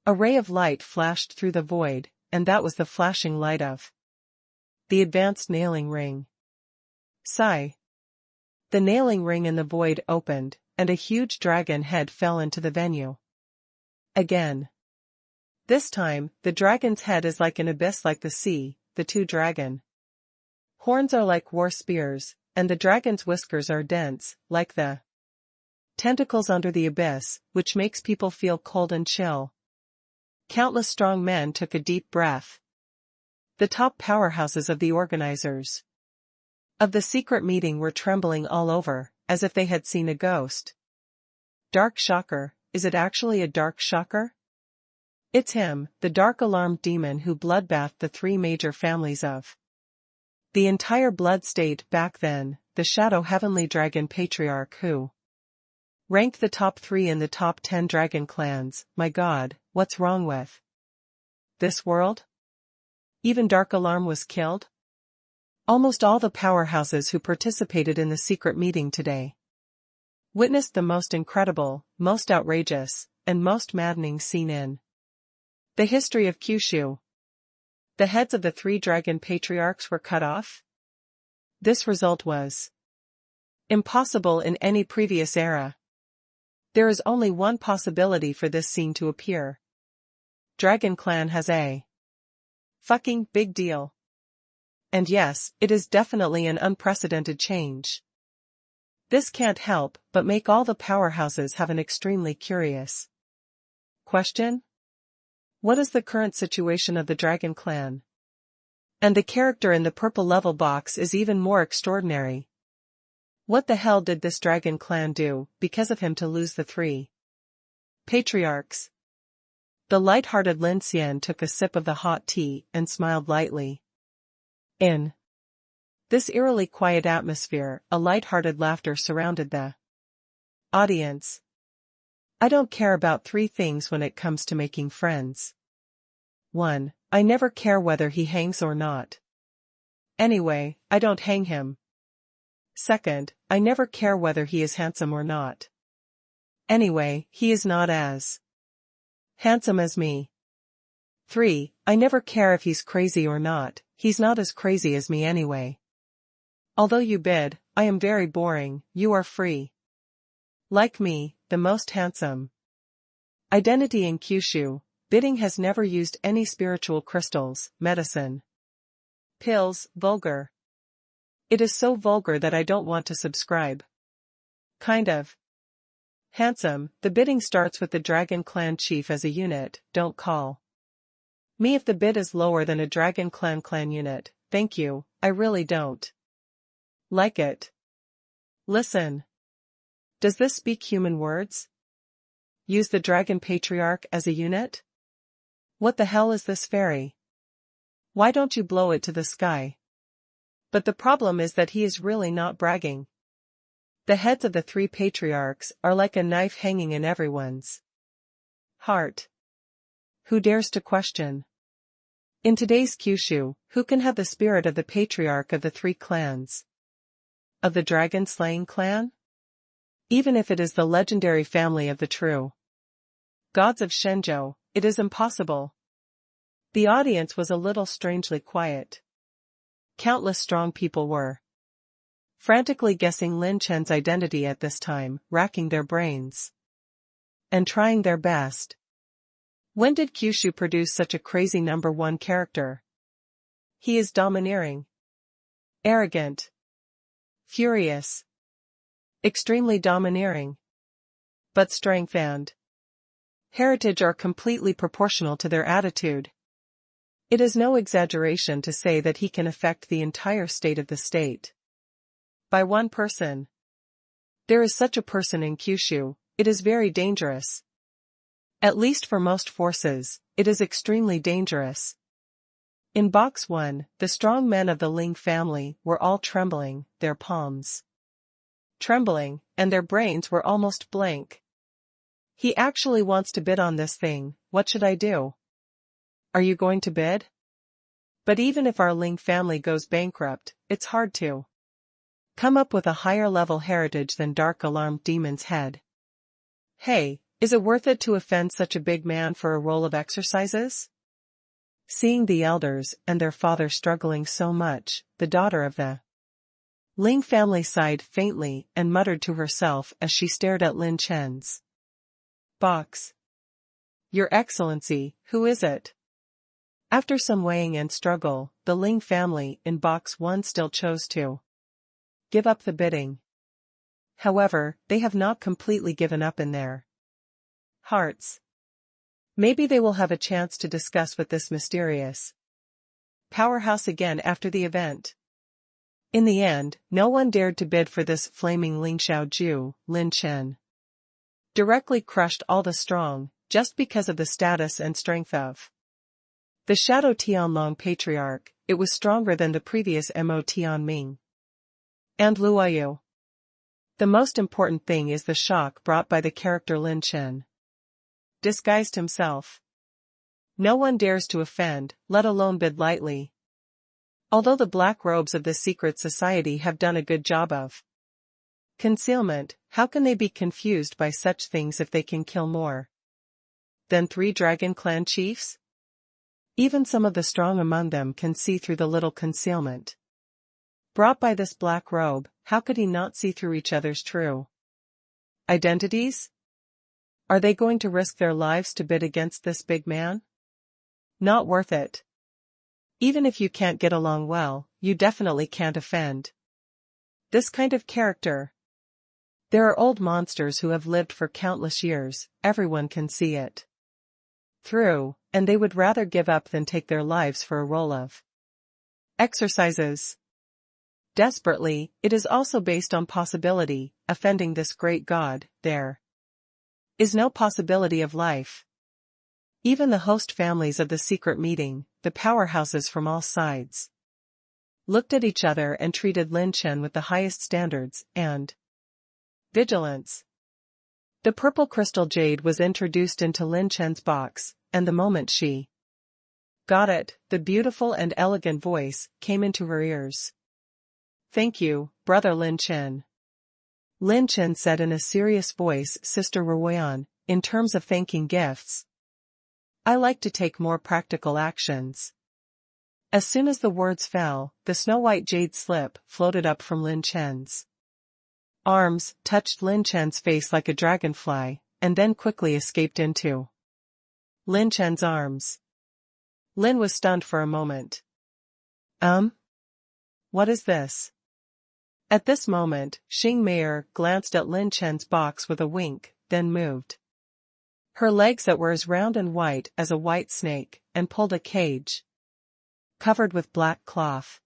A ray of light flashed through the void, and that was the flashing light of the advanced nailing ring. Sigh. The nailing ring in the void opened, and a huge dragon head fell into the venue. Again. This time, the dragon's head is like an abyss like the sea, the two dragon horns are like war spears, and the dragon's whiskers are dense, like the tentacles under the abyss, which makes people feel cold and chill. Countless strong men took a deep breath. The top powerhouses of the organizers of the secret meeting were trembling all over, as if they had seen a ghost. Dark Shocker, is it actually a Dark Shocker? It's him, the dark alarmed demon who bloodbathed the three major families of the entire blood state back then, the Shadow Heavenly Dragon Patriarch who ranked the top 3 in the top 10 dragon clans. My god, what's wrong with this world? Even Dark Alarm was killed? Almost all the powerhouses who participated in the secret meeting today witnessed the most incredible, most outrageous, and most maddening scene in the history of Kyushu. The heads of the 3 dragon patriarchs were cut off? This result was impossible in any previous era. There is only one possibility for this scene to appear. Dragon Clan has a fucking big deal. And yes, it is definitely an unprecedented change. This can't help but make all the powerhouses have an extremely curious question. What is the current situation of the Dragon Clan? And the character in the purple level box is even more extraordinary. What the hell did this Dragon Clan do, because of him, to lose the 3 patriarchs? The light-hearted Lin Chen took a sip of the hot tea and smiled lightly. In this eerily quiet atmosphere, a light-hearted laughter surrounded the audience. I don't care about 3 things when it comes to making friends. 1. I never care whether he hangs or not. Anyway, I don't hang him. 2nd, I never care whether he is handsome or not. Anyway, he is not as handsome as me. 3. I never care if he's crazy or not, he's not as crazy as me anyway. Although you bid, I am very boring, you are free. Like me, the most handsome. Identity in Kyushu, bidding has never used any spiritual crystals, medicine, pills, vulgar. It is so vulgar that I don't want to subscribe. Kind of. Handsome, the bidding starts with the Dragon Clan chief as a unit, don't call me if the bid is lower than a Dragon Clan unit, thank you, I really don't like it. Listen. Does this speak human words? Use the Dragon Patriarch as a unit? What the hell is this fairy? Why don't you blow it to the sky? But the problem is that he is really not bragging. The heads of the 3 patriarchs are like a knife hanging in everyone's heart. Who dares to question? In today's Kyushu, who can have the spirit of the patriarch of the 3 clans? Of the dragon-slaying clan? Even if it is the legendary family of the true gods of Shenzhou, it is impossible. The audience was a little strangely quiet. Countless strong people were frantically guessing Lin Chen's identity at this time, racking their brains and trying their best. When did Kyushu produce such a crazy number one character? He is domineering, arrogant, furious, extremely domineering. But strength and heritage are completely proportional to their attitude. It is no exaggeration to say that he can affect the entire state of the state. By one person. There is such a person in Kyushu, it is very dangerous. At least for most forces, it is extremely dangerous. In Box 1, the strong men of the Ling family were all trembling, their palms trembling, and their brains were almost blank. He actually wants to bid on this thing, what should I do? Are you going to bid? But even if our Ling family goes bankrupt, it's hard to come up with a higher level heritage than Dark Alarmed Demon's head. Hey, is it worth it to offend such a big man for a roll of exercises? Seeing the elders and their father struggling so much, the daughter of the Ling family sighed faintly and muttered to herself as she stared at Lin Chen's box. Your Excellency, who is it? After some weighing and struggle, the Ling family in Box 1 still chose to give up the bidding. However, they have not completely given up in their hearts. Maybe they will have a chance to discuss with this mysterious powerhouse again after the event. In the end, no one dared to bid for this flaming Ling Xiaoju, Lin Chen directly crushed all the strong, just because of the status and strength of the Shadow Tianlong Patriarch. It was stronger than the previous Mo Tianming and Luoyu. The most important thing is the shock brought by the character Lin Chen disguised himself. No one dares to offend, let alone bid lightly. Although the black robes of the secret society have done a good job of concealment, how can they be confused by such things if they can kill more than 3 Dragon Clan chiefs? Even some of the strong among them can see through the little concealment brought by this black robe. How could he not see through each other's true identities? Are they going to risk their lives to bid against this big man? Not worth it. Even if you can't get along well, you definitely can't offend this kind of character. There are old monsters who have lived for countless years, everyone can see it through, and they would rather give up than take their lives for a roll of exercises. Desperately, it is also based on possibility, offending this great god, there is no possibility of life. Even the host families of the secret meeting, the powerhouses from all sides, looked at each other and treated Lin Chen with the highest standards and vigilance. The purple crystal jade was introduced into Lin Chen's box, and the moment she got it, the beautiful and elegant voice came into her ears. Thank you, brother Lin Chen. Lin Chen said in a serious voice, Sister Ruoyan, in terms of thanking gifts, I like to take more practical actions. As soon as the words fell, the snow-white jade slip floated up from Lin Chen's arms, touched Lin Chen's face like a dragonfly, and then quickly escaped into Lin Chen's arms. Lin was stunned for a moment. What is this? At this moment, Xing Meier glanced at Lin Chen's box with a wink, then moved her legs that were as round and white as a white snake, and pulled a cage covered with black cloth.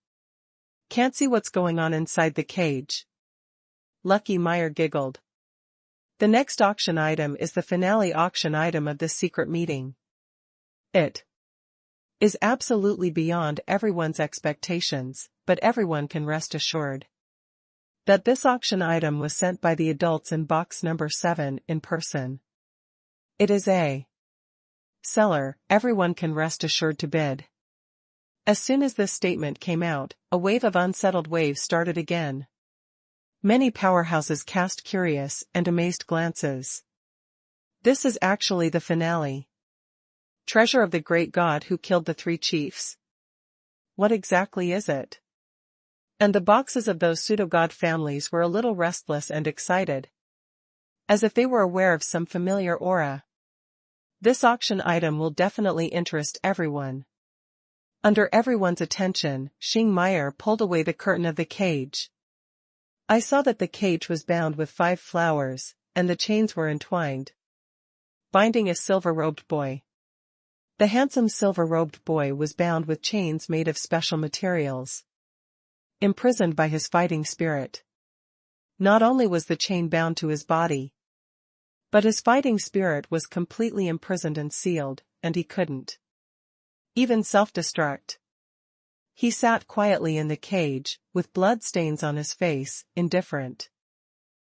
Can't see what's going on inside the cage. Lucky Meyer giggled. The next auction item is the finale auction item of this secret meeting. It is absolutely beyond everyone's expectations, but everyone can rest assured that this auction item was sent by the adults in box number 7 in person. It is a seller, everyone can rest assured to bid. As soon as this statement came out, a wave of unsettled waves started again. Many powerhouses cast curious and amazed glances. This is actually the finale. Treasure of the great god who killed the 3 chiefs. What exactly is it? And the boxes of those pseudo-god families were a little restless and excited, as if they were aware of some familiar aura. This auction item will definitely interest everyone. Under everyone's attention, Xing Meyer pulled away the curtain of the cage. I saw that the cage was bound with 5 flowers, and the chains were entwined, binding a silver-robed boy. The handsome silver-robed boy was bound with chains made of special materials, imprisoned by his fighting spirit. Not only was the chain bound to his body, but his fighting spirit was completely imprisoned and sealed, and he couldn't even self-destruct. He sat quietly in the cage, with blood stains on his face, indifferent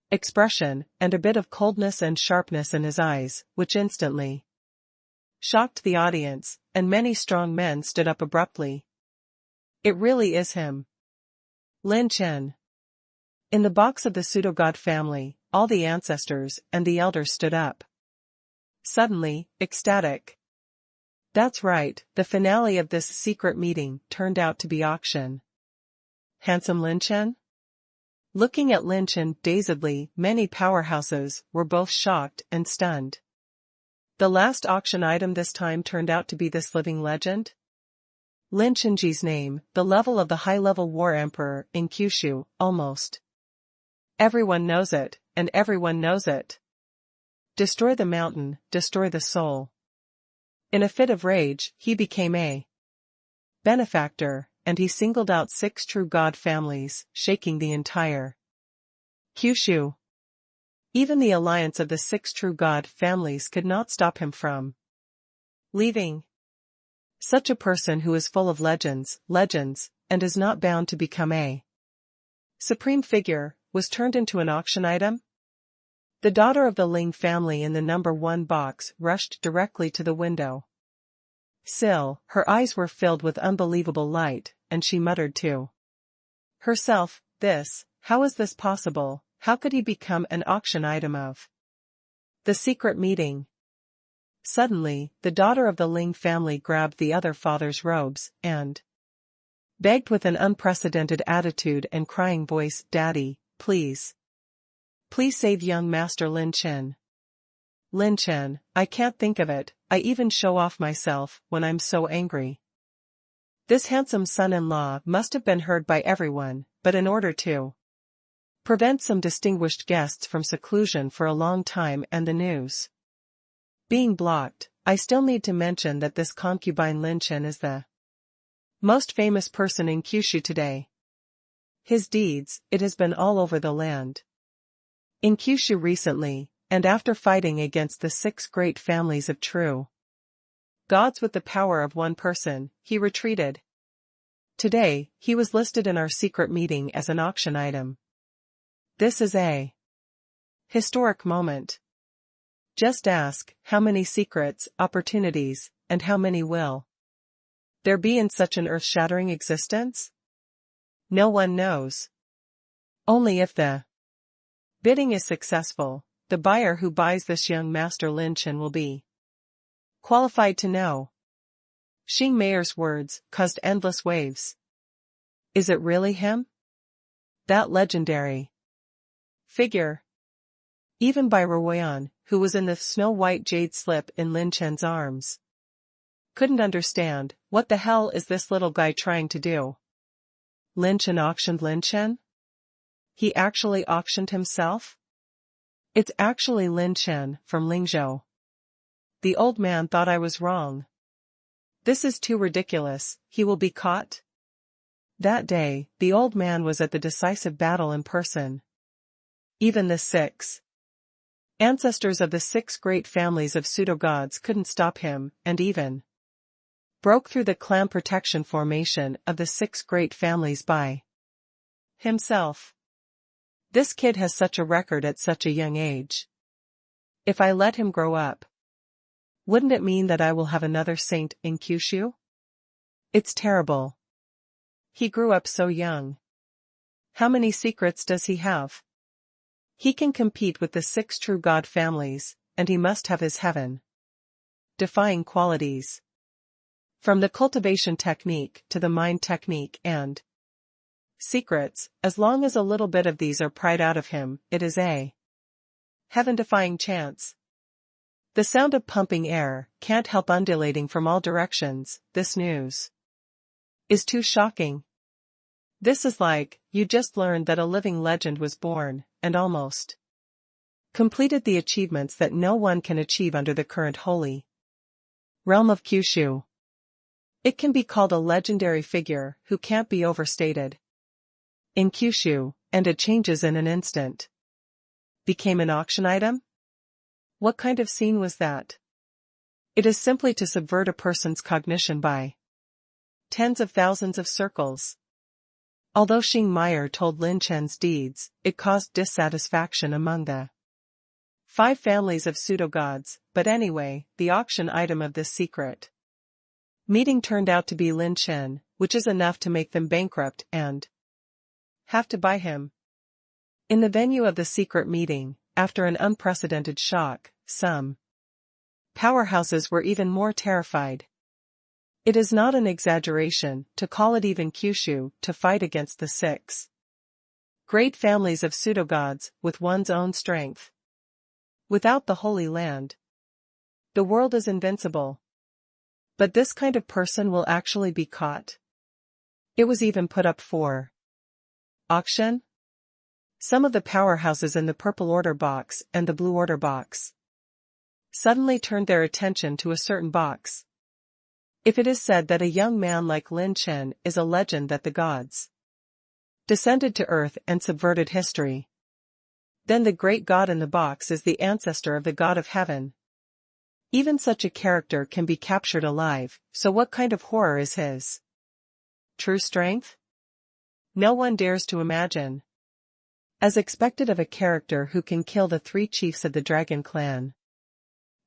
expression, and a bit of coldness and sharpness in his eyes, which instantly shocked the audience, and many strong men stood up abruptly. It really is him. Lin Chen. In the box of the pseudo-god family, all the ancestors and the elders stood up. Suddenly, ecstatic. That's right, the finale of this secret meeting turned out to be auction. Handsome Lin Chen? Looking at Lin Chen dazedly, many powerhouses were both shocked and stunned. The last auction item this time turned out to be this living legend? Lin Chenji's name, the level of the high-level war emperor in Kyushu, almost everyone knows it, and everyone knows it. Destroy the mountain, destroy the soul. In a fit of rage, he became a benefactor, and he singled out 6 true god families, shaking the entire Kyushu. Even the alliance of the 6 true god families could not stop him from leaving. Such a person who is full of legends, and is not bound to become a supreme figure, was turned into an auction item? The daughter of the Ling family in the number 1 box rushed directly to the window sill. Her eyes were filled with unbelievable light, and she muttered to herself, how is this possible? How could he become an auction item of the secret meeting? Suddenly, the daughter of the Ling family grabbed the other father's robes, and begged with an unprecedented attitude and crying voice, "Daddy, please. Please save young Master Lin Chen. Lin Chen, I can't think of it, I even show off myself when I'm so angry." This handsome son-in-law must have been heard by everyone, but in order to prevent some distinguished guests from seclusion for a long time and the news being blocked, I still need to mention that this concubine Lin Chen is the most famous person in Kyushu today. His deeds, it has been all over the land. In Kyushu recently, and after fighting against the 6 great families of true gods with the power of 1 person, he retreated. Today, he was listed in our secret meeting as an auction item. This is a historic moment. Just ask, how many secrets, opportunities, and how many will there be in such an earth-shattering existence? No one knows. Only if the bidding is successful, the buyer who buys this young Master Lin Chen will be qualified to know. Xing Meyer's words caused endless waves. Is it really him? That legendary figure? Even by Ruoyan, who was in the snow-white jade slip in Lin Chen's arms, couldn't understand, what the hell is this little guy trying to do? Lin Chen auctioned Lin Chen? He actually auctioned himself? It's actually Lin Chen from Lingzhou. The old man thought I was wrong. This is too ridiculous, he will be caught? That day, the old man was at the decisive battle in person. Even the 6 ancestors of the 6 great families of pseudo-gods couldn't stop him, and even broke through the clan protection formation of the 6 great families by himself. This kid has such a record at such a young age. If I let him grow up, wouldn't it mean that I will have another saint in Kyushu? It's terrible. He grew up so young. How many secrets does he have? He can compete with the 6 true god families, and he must have his heaven-defying qualities. From the cultivation technique to the mind technique and secrets, as long as a little bit of these are pried out of him, it is a heaven-defying chance. The sound of pumping air can't help undulating from all directions. This news is too shocking. This is like, you just learned that a living legend was born, and almost completed the achievements that no one can achieve under the current holy realm of Kyushu. It can be called a legendary figure who can't be overstated. In Kyushu, and it changes in an instant. Became an auction item? What kind of scene was that? It is simply to subvert a person's cognition by tens of thousands of circles. Although Xing Meyer told Lin Chen's deeds, it caused dissatisfaction among the 5 families of pseudo-gods, but anyway, the auction item of this secret meeting turned out to be Lin Chen, which is enough to make them bankrupt and have to buy him. In the venue of the secret meeting, after an unprecedented shock, some powerhouses were even more terrified. It is not an exaggeration to call it even Kyushu to fight against the 6 great families of pseudo-gods with one's own strength. Without the Holy Land, the world is invincible. But this kind of person will actually be caught. It was even put up for auction. Some of the powerhouses in the purple order box and the blue order box suddenly turned their attention to a certain box. If it is said that a young man like Lin Chen is a legend that the gods descended to earth and subverted history, then the great god in the box is the ancestor of the god of heaven. Even such a character can be captured alive, so what kind of horror is his true strength? No one dares to imagine. As expected of a character who can kill the 3 chiefs of the dragon clan.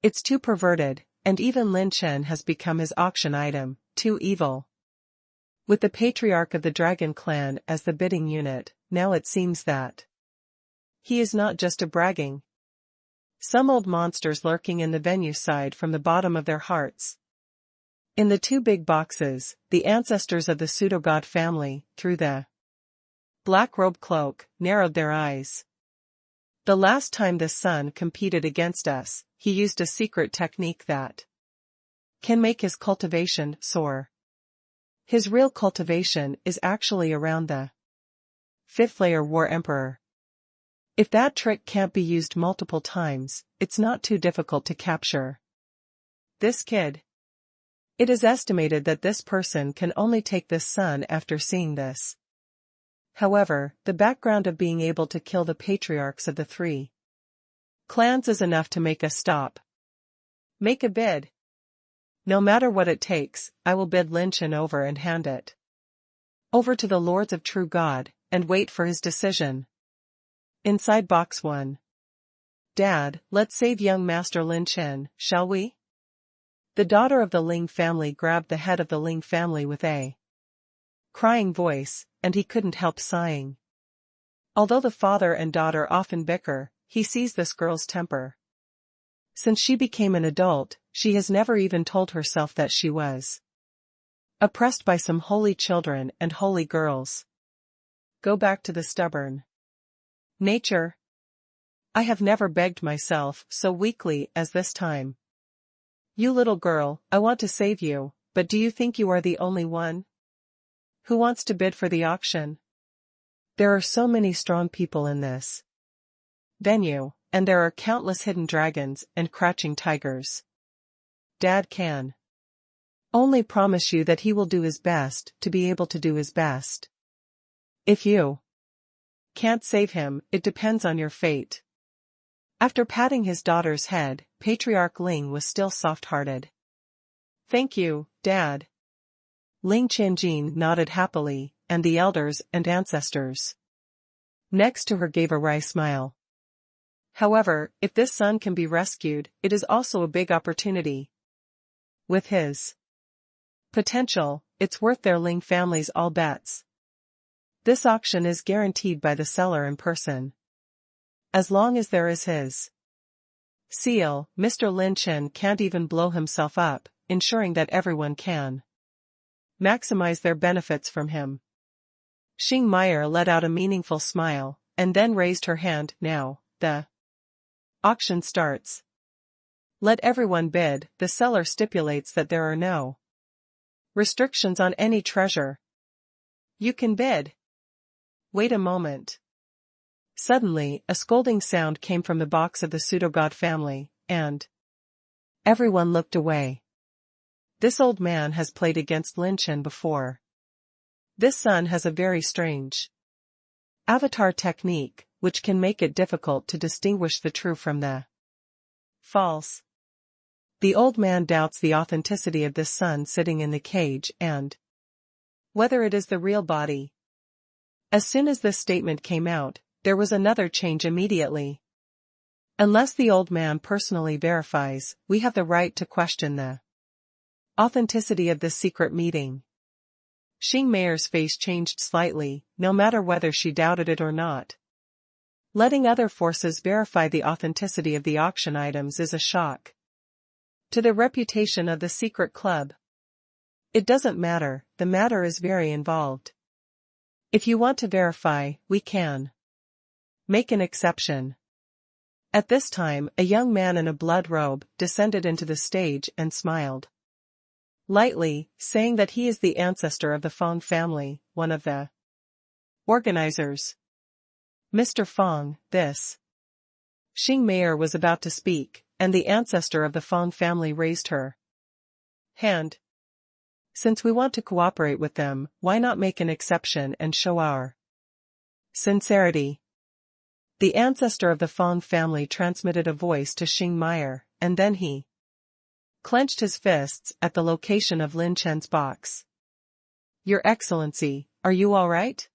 It's too perverted, and even Lin Chen has become his auction item, too evil. With the patriarch of the dragon clan as the bidding unit, now it seems that he is not just a bragging. Some old monsters lurking in the venue sighed from the bottom of their hearts. In the 2 big boxes, the ancestors of the pseudo-god family, through the black robe cloak, narrowed their eyes. The last time the son competed against us, he used a secret technique that can make his cultivation soar. His real cultivation is actually around the 5th layer War Emperor. If that trick can't be used multiple times, it's not too difficult to capture this kid. It is estimated that this person can only take this son after seeing this. However, the background of being able to kill the patriarchs of the 3 clans is enough to make us stop. Make a bid. No matter what it takes, I will bid Lin Chen over and hand it over to the Lords of True God, and wait for his decision. Inside box 1. Dad, let's save young Master Lin Chen, shall we? The daughter of the Ling family grabbed the head of the Ling family with a crying voice, and he couldn't help sighing. Although the father and daughter often bicker, he sees this girl's temper. Since she became an adult, she has never even told herself that she was oppressed by some holy children and holy girls. Go back to the stubborn nature. I have never begged myself so weakly as this time. You little girl, I want to save you, but do you think you are the only one who wants to bid for the auction? There are so many strong people in this venue, and there are countless hidden dragons and crouching tigers. Dad can only promise you that he will do his best to be able to do his best. If you can't save him, it depends on your fate. After patting his daughter's head, Patriarch Ling was still soft-hearted. Thank you, Dad. Ling Qianjin nodded happily, and the elders and ancestors next to her gave a wry smile. However, if this son can be rescued, it is also a big opportunity. With his potential, it's worth their Ling family's all bets. This auction is guaranteed by the seller in person. As long as there is his seal, Mr. Lin Chen can't even blow himself up, ensuring that everyone can maximize their benefits from him. Xing Meyer let out a meaningful smile, and then raised her hand. Now, the auction starts. Let everyone bid. The seller stipulates that there are no restrictions on any treasure. You can bid. Wait a moment. Suddenly, a scolding sound came from the box of the pseudo-god family, and everyone looked away. This old man has played against Lin Chen before. This son has a very strange avatar technique, which can make it difficult to distinguish the true from the false. The old man doubts the authenticity of this son sitting in the cage and whether it is the real body. As soon as this statement came out, there was another change immediately. Unless the old man personally verifies, we have the right to question the authenticity of this secret meeting. Xing Meier's face changed slightly, no matter whether she doubted it or not. Letting other forces verify the authenticity of the auction items is a shock to the reputation of the secret club. It doesn't matter, the matter is very involved. If you want to verify, we can make an exception. At this time, a young man in a blood robe descended into the stage and smiled lightly, saying that he is the ancestor of the Fong family, one of the organizers. Mr. Fong, this. Xing Meier was about to speak, and the ancestor of the Fong family raised her hand. Since we want to cooperate with them, why not make an exception and show our sincerity? The ancestor of the Fong family transmitted a voice to Xing Meier, and then he clenched his fists at the location of Lin Chen's box. Your Excellency, are you all right?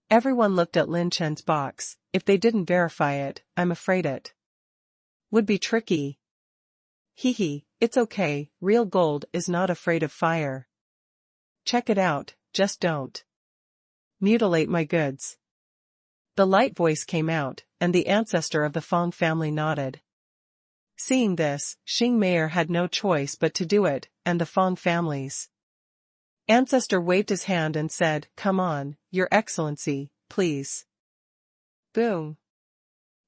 Everyone looked at Lin Chen's box. If they didn't verify it, I'm afraid it would be tricky. Hee, it's okay, real gold is not afraid of fire. Check it out, just don't mutilate my goods. The light voice came out, and the ancestor of the Fong family nodded. Seeing this, Xing Meier had no choice but to do it, and the Fong family's ancestor waved his hand and said, "Come on, Your Excellency, please." Boom.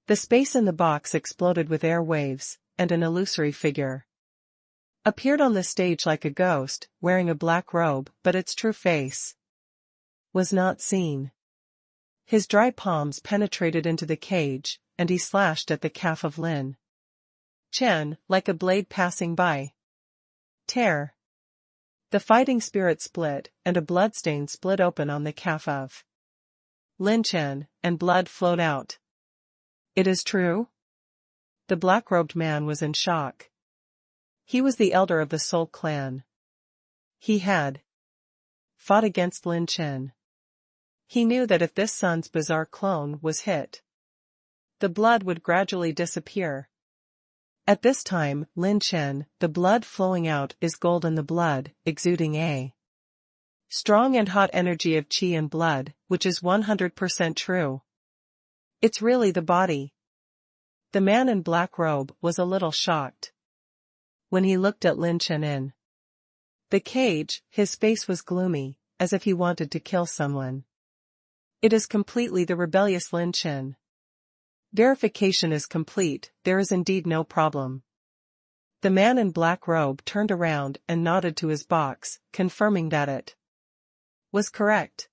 The space in the box exploded with air waves, and an illusory figure appeared on the stage like a ghost, wearing a black robe, but its true face was not seen. His dry palms penetrated into the cage, and he slashed at the calf of Lin Chen, like a blade passing by. Tear. The fighting spirit split, and a bloodstain split open on the calf of Lin Chen, and blood flowed out. It is true? The black-robed man was in shock. He was the elder of the Soul clan. He had fought against Lin Chen. He knew that if this son's bizarre clone was hit, the blood would gradually disappear. At this time, Lin Chen, the blood flowing out is gold in the blood, exuding a strong and hot energy of qi and blood, which is 100% true. It's really the body. The man in black robe was a little shocked when he looked at Lin Chen in the cage. His face was gloomy, as if he wanted to kill someone. It is completely the rebellious Lin Chen. Verification is complete, there is indeed no problem. The man in black robe turned around and nodded to his box, confirming that it was correct.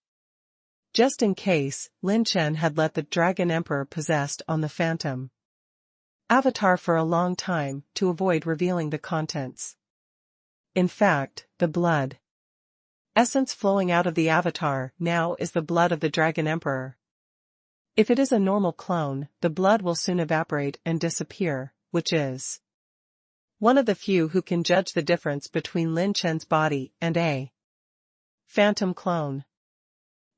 Just in case, Lin Chen had let the Dragon Emperor possessed on the Phantom Avatar for a long time, to avoid revealing the contents. In fact, the blood essence flowing out of the Avatar now is the blood of the Dragon Emperor. If it is a normal clone, the blood will soon evaporate and disappear, which is one of the few who can judge the difference between Lin Chen's body and a phantom clone.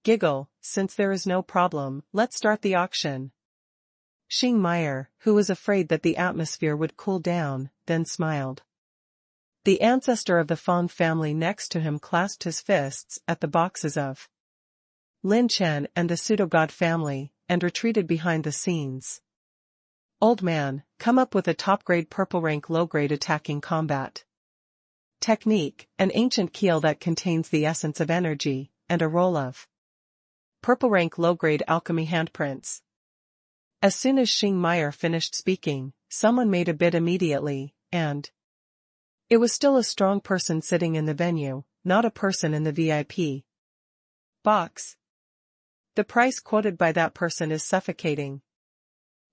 Giggle, since there is no problem, let's start the auction. Xing Meier, who was afraid that the atmosphere would cool down, then smiled. The ancestor of the Fong family next to him clasped his fists at the boxes of Lin Chen and the pseudo-god family, and retreated behind the scenes. Old man, come up with a top-grade purple rank low-grade attacking combat technique, an ancient keel that contains the essence of energy, and a roll of purple rank low-grade alchemy handprints. As soon as Xing Meier finished speaking, someone made a bid immediately, and it was still a strong person sitting in the venue, not a person in the VIP box. The price quoted by that person is suffocating.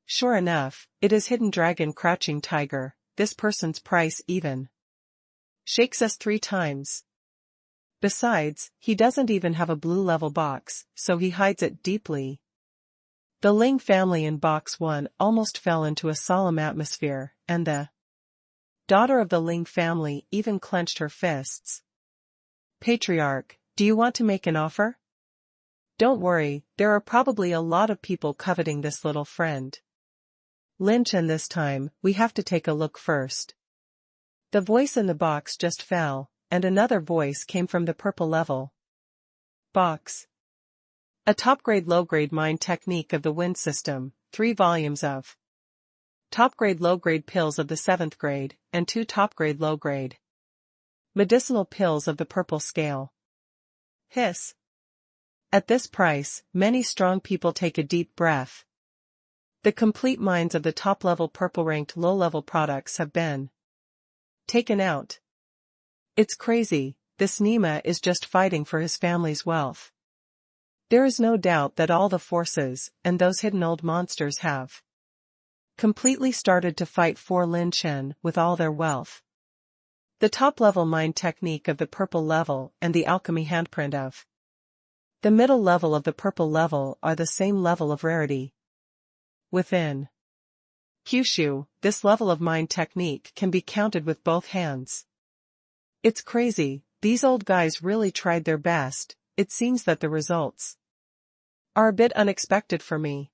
Sure enough, it is Hidden Dragon Crouching Tiger. This person's price even shakes us 3 times. Besides, he doesn't even have a blue level box, so he hides it deeply. The Ling family in box 1 almost fell into a solemn atmosphere, and the daughter of the Ling family even clenched her fists. Patriarch, do you want to make an offer? Don't worry, there are probably a lot of people coveting this little friend. Lin Chen, this time, we have to take a look first. The voice in the box just fell, and another voice came from the purple level box. A top-grade low-grade mind technique of the wind system, 3 volumes of top-grade low-grade pills of the 7th grade, and 2 top-grade low-grade medicinal pills of the purple scale. Hiss. At this price, many strong people take a deep breath. The complete minds of the top-level purple-ranked low-level products have been taken out. It's crazy, this Nima is just fighting for his family's wealth. There is no doubt that all the forces, and those hidden old monsters have completely started to fight for Lin Chen with all their wealth. The top-level mind technique of the purple level and the alchemy handprint of the middle level of the purple level are the same level of rarity. Within Kyushu, this level of mind technique can be counted with both hands. It's crazy, these old guys really tried their best. It seems that the results are a bit unexpected for me.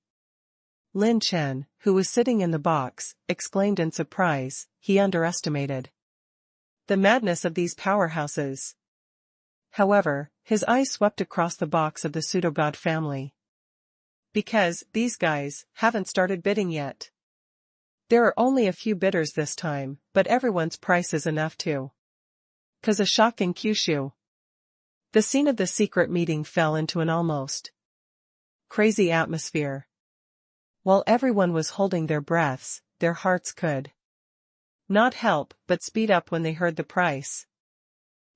Lin Chen, who was sitting in the box, exclaimed in surprise. He underestimated the madness of these powerhouses. However, his eyes swept across the box of the pseudo-god family. Because these guys haven't started bidding yet. There are only a few bidders this time, but everyone's price is enough to cause a shock in Kyushu. The scene of the secret meeting fell into an almost crazy atmosphere. While everyone was holding their breaths, their hearts could not help but speed up when they heard the price.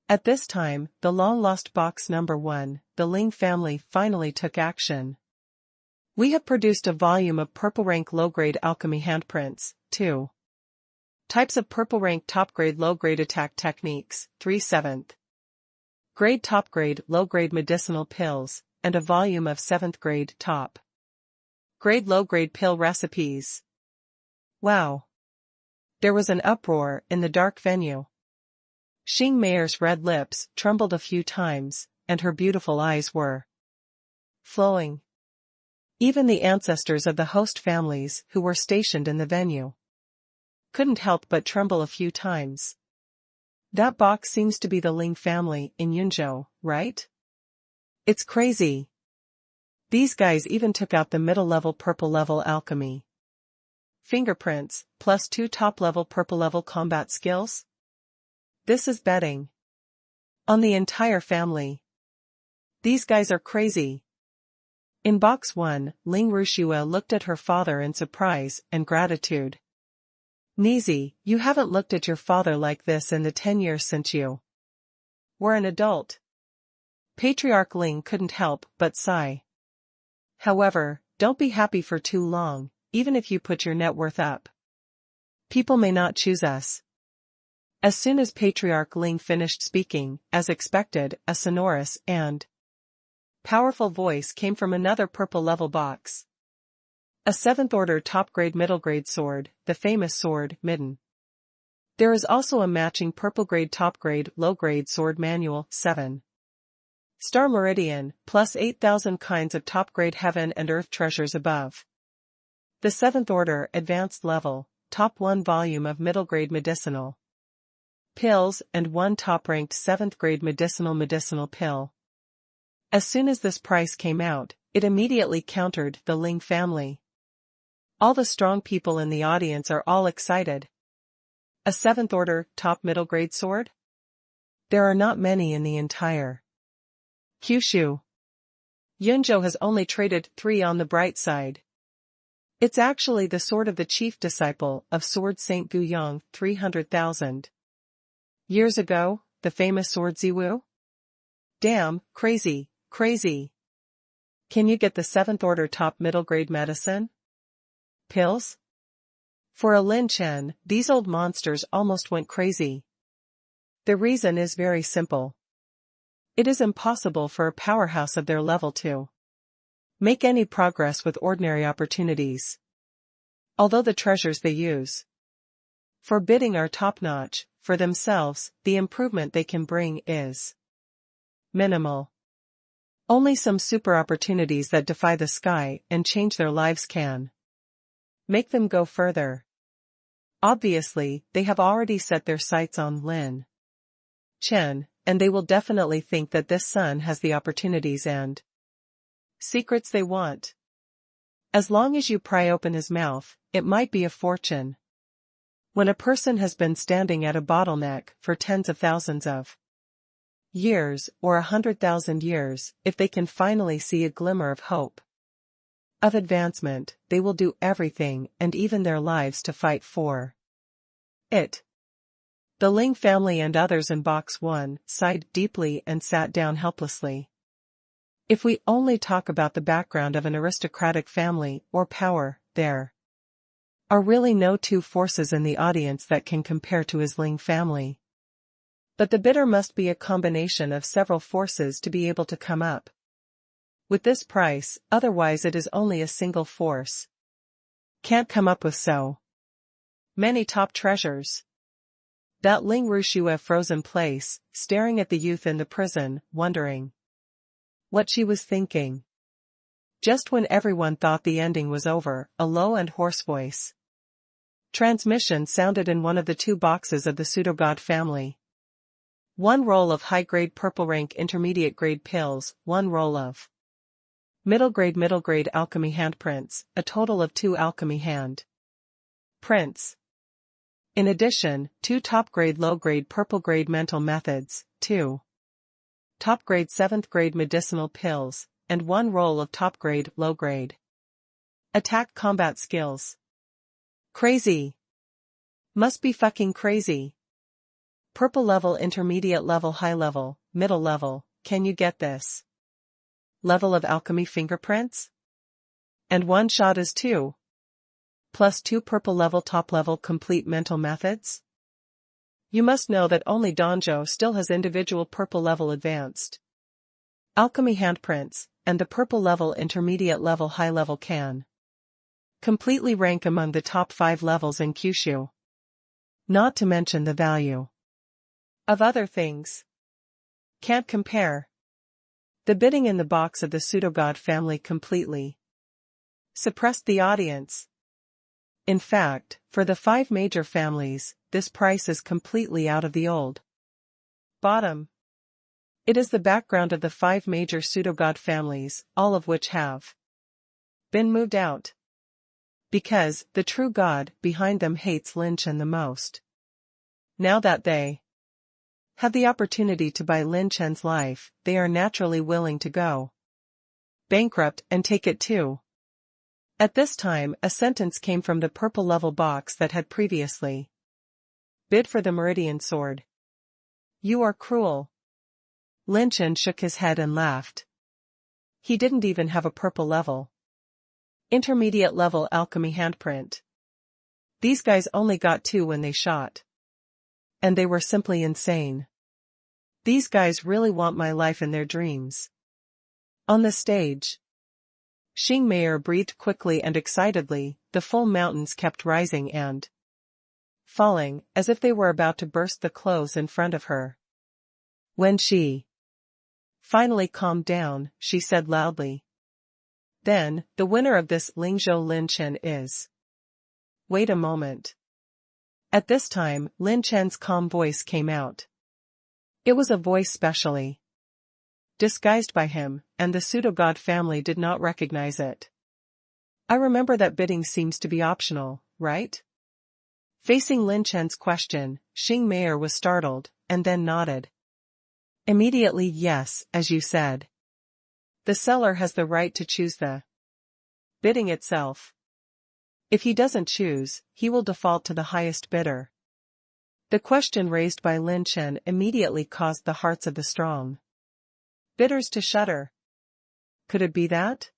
At this time, the long-lost box number 1, the Ling family, finally took action. We have produced a volume of purple rank low-grade alchemy handprints, 2 types of purple rank top-grade low-grade attack techniques, 3 7th grade top-grade low-grade medicinal pills, and a volume of 7th grade top-grade low-grade pill recipes. Wow! There was an uproar in the dark venue. Xing Meier's red lips trembled a few times, and her beautiful eyes were flowing. Even the ancestors of the host families who were stationed in the venue couldn't help but tremble a few times. That box seems to be the Ling family in Yunzhou, right? It's crazy. These guys even took out the middle-level purple-level alchemy fingerprints, plus 2 top-level purple-level combat skills? This is betting on the entire family. These guys are crazy. In box 1, Ling Rushua looked at her father in surprise and gratitude. Nizi, you haven't looked at your father like this in the 10 years since you were an adult. Patriarch Ling couldn't help but sigh. However, don't be happy for too long, even if you put your net worth up. People may not choose us. As soon as Patriarch Ling finished speaking, as expected, a sonorous and powerful voice came from another purple-level box. A 7th order top-grade middle-grade sword, the famous sword, Midden. There is also a matching purple-grade top-grade low-grade sword manual, 7 Star Meridian, plus 8,000 kinds of top-grade heaven and earth treasures above. The 7th order advanced level, top 1 volume of middle-grade medicinal pills and 1 top-ranked 7th grade medicinal pill. As soon as this price came out, it immediately countered the Ling family. All the strong people in the audience are all excited. A 7th order, top middle grade sword? There are not many in the entire Kyushu. Yunzhou has only traded 3 on the bright side. It's actually the sword of the chief disciple of Sword Saint Guyang 300,000 years ago, the famous sword Ziwu. Damn, crazy, crazy. Can you get the 7th order top middle grade medicine? Pills? For a Lin Chen, these old monsters almost went crazy. The reason is very simple. It is impossible for a powerhouse of their level to make any progress with ordinary opportunities. Although the treasures they use for bidding are top-notch, for themselves, the improvement they can bring is minimal. Only some super opportunities that defy the sky and change their lives can make them go further. Obviously, they have already set their sights on Lin Chen, and they will definitely think that this son has the opportunities and secrets they want. As long as you pry open his mouth, it might be a fortune. When a person has been standing at a bottleneck for tens of thousands of years or 100,000 years, if they can finally see a glimmer of hope of advancement, they will do everything and even their lives to fight for it. The Ling family and others in Box 1 sighed deeply and sat down helplessly. If we only talk about the background of an aristocratic family or power, there are really no two forces in the audience that can compare to his Ling family. But the bidder must be a combination of several forces to be able to come up with this price, otherwise it is only a single force can't come up with so many top treasures. That Ling Rushue froze in place, staring at the youth in the prison, wondering what she was thinking. Just when everyone thought the ending was over, a low and hoarse voice transmission sounded in one of the 2 boxes of the pseudo-god family. 1 roll of high-grade purple rank intermediate-grade pills, 1 roll of middle-grade alchemy handprints, a total of 2 alchemy hand prints. In addition, 2 top-grade low-grade purple-grade mental methods, 2 top-grade 7th-grade medicinal pills, and 1 roll of top-grade low-grade attack combat skills. Crazy. Must be fucking crazy. Purple level, intermediate level, high level, middle level, can you get this? Level of alchemy fingerprints? And 1 shot is 2. Plus 2 purple level, top level complete mental methods? You must know that only Donjo still has individual purple level advanced alchemy handprints, and the purple level, intermediate level, high level can completely rank among the top 5 levels in Kyushu. Not to mention the value of other things. Can't compare. The bidding in the box of the pseudo-god family completely suppressed the audience. In fact, for the 5 major families, this price is completely out of the old bottom. It is the background of the 5 major pseudo-god families, all of which have been moved out. Because the true god behind them hates Lin Chen the most. Now that they have the opportunity to buy Lin Chen's life, they are naturally willing to go bankrupt and take it too. At this time, a sentence came from the purple level box that had previously bid for the Meridian sword. You are cruel. Lin Chen shook his head and laughed. He didn't even have a purple level intermediate level alchemy handprint. These guys only got 2 when they shot. And they were simply insane. These guys really want my life in their dreams. On the stage, Xing Mayer breathed quickly and excitedly. The full mountains kept rising and falling, as if they were about to burst the clothes in front of her. When she finally calmed down, she said loudly, "Then, the winner of this Lingzhou Lin Chen is..." Wait a moment. At this time, Lin Chen's calm voice came out. It was a voice specially disguised by him, and the pseudo-god family did not recognize it. I remember that bidding seems to be optional, right? Facing Lin Chen's question, Xing Mayer was startled, and then nodded. Immediately, yes, as you said. The seller has the right to choose the bidding itself. If he doesn't choose, he will default to the highest bidder. The question raised by Lin Chen immediately caused the hearts of the strong bidders to shudder. Could it be that?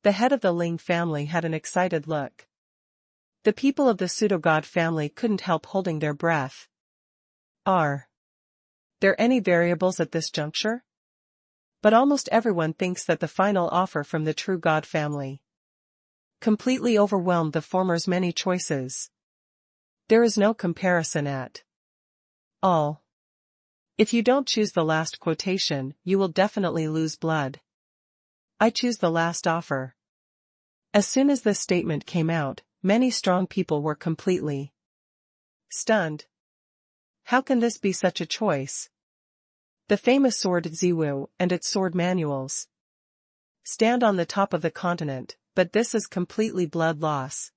The head of the Ling family had an excited look. The people of the pseudo-god family couldn't help holding their breath. Are there any variables at this juncture? But almost everyone thinks that the final offer from the true god family completely overwhelmed the former's many choices. There is no comparison at all. If you don't choose the last quotation, you will definitely lose blood. I choose the last offer. As soon as this statement came out, many strong people were completely stunned. How can this be such a choice? The famous sword Ziwu and its sword manuals stand on the top of the continent, but this is completely blood loss.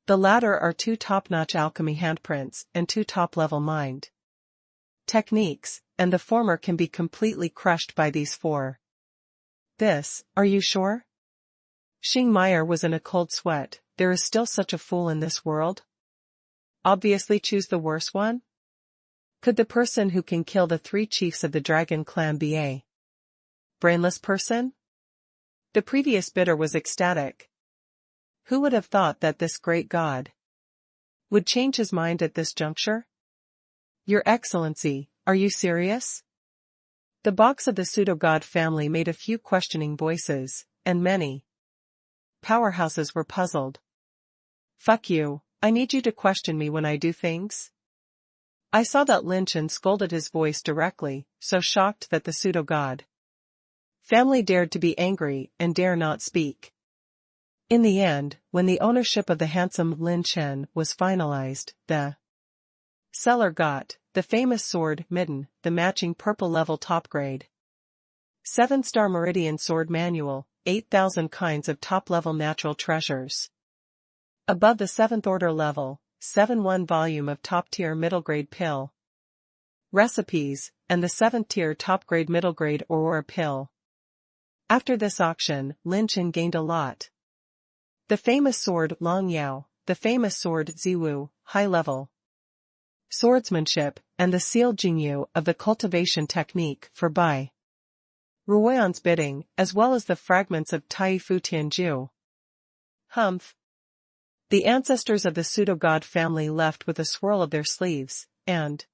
The latter are 2 top-notch alchemy handprints and 2 top-level mind techniques, and the former can be completely crushed by these 4. This, are you sure? Xing Meyer was in a cold sweat. There is still such a fool in this world? Obviously choose the worse one? Could the person who can kill the 3 chiefs of the dragon clan be a brainless person? The previous bidder was ecstatic. Who would have thought that this great god would change his mind at this juncture? Your Excellency, are you serious? The box of the pseudo-god family made a few questioning voices, and many powerhouses were puzzled. Fuck you, I need you to question me when I do things. I saw that Lin Chen scolded his voice directly, so shocked that the pseudo-god family dared to be angry and dare not speak. In the end, when the ownership of the handsome Lin Chen was finalized, the seller got the famous sword Midden, the matching purple level top grade 7-star Meridian sword manual, 8,000 kinds of top-level natural treasures. Above the 7th order level, 7-1 volume of top-tier middle-grade pill recipes, and the 7th-tier top-grade middle-grade Aurora pill. After this auction, Lin Chen gained a lot. The famous sword Long Yao, the famous sword Ziwu, high-level swordsmanship, and the sealed Jingyu of the cultivation technique for Bai Ruoyan's bidding, as well as the fragments of Tai Fu Tianju. Humph. The ancestors of the pseudo-god family left with a swirl of their sleeves, and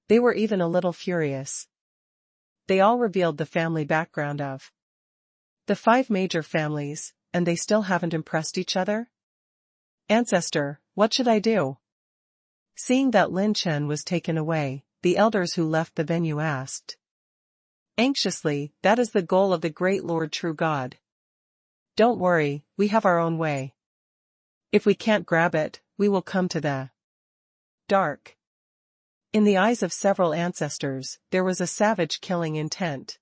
they were even a little furious. They all revealed the family background of the 5 major families, and they still haven't impressed each other? Ancestor, what should I do? Seeing that Lin Chen was taken away, the elders who left the venue asked anxiously, that is the goal of the great Lord True God. Don't worry, we have our own way. If we can't grab it, we will come to the dark. In the eyes of several ancestors, there was a savage killing intent.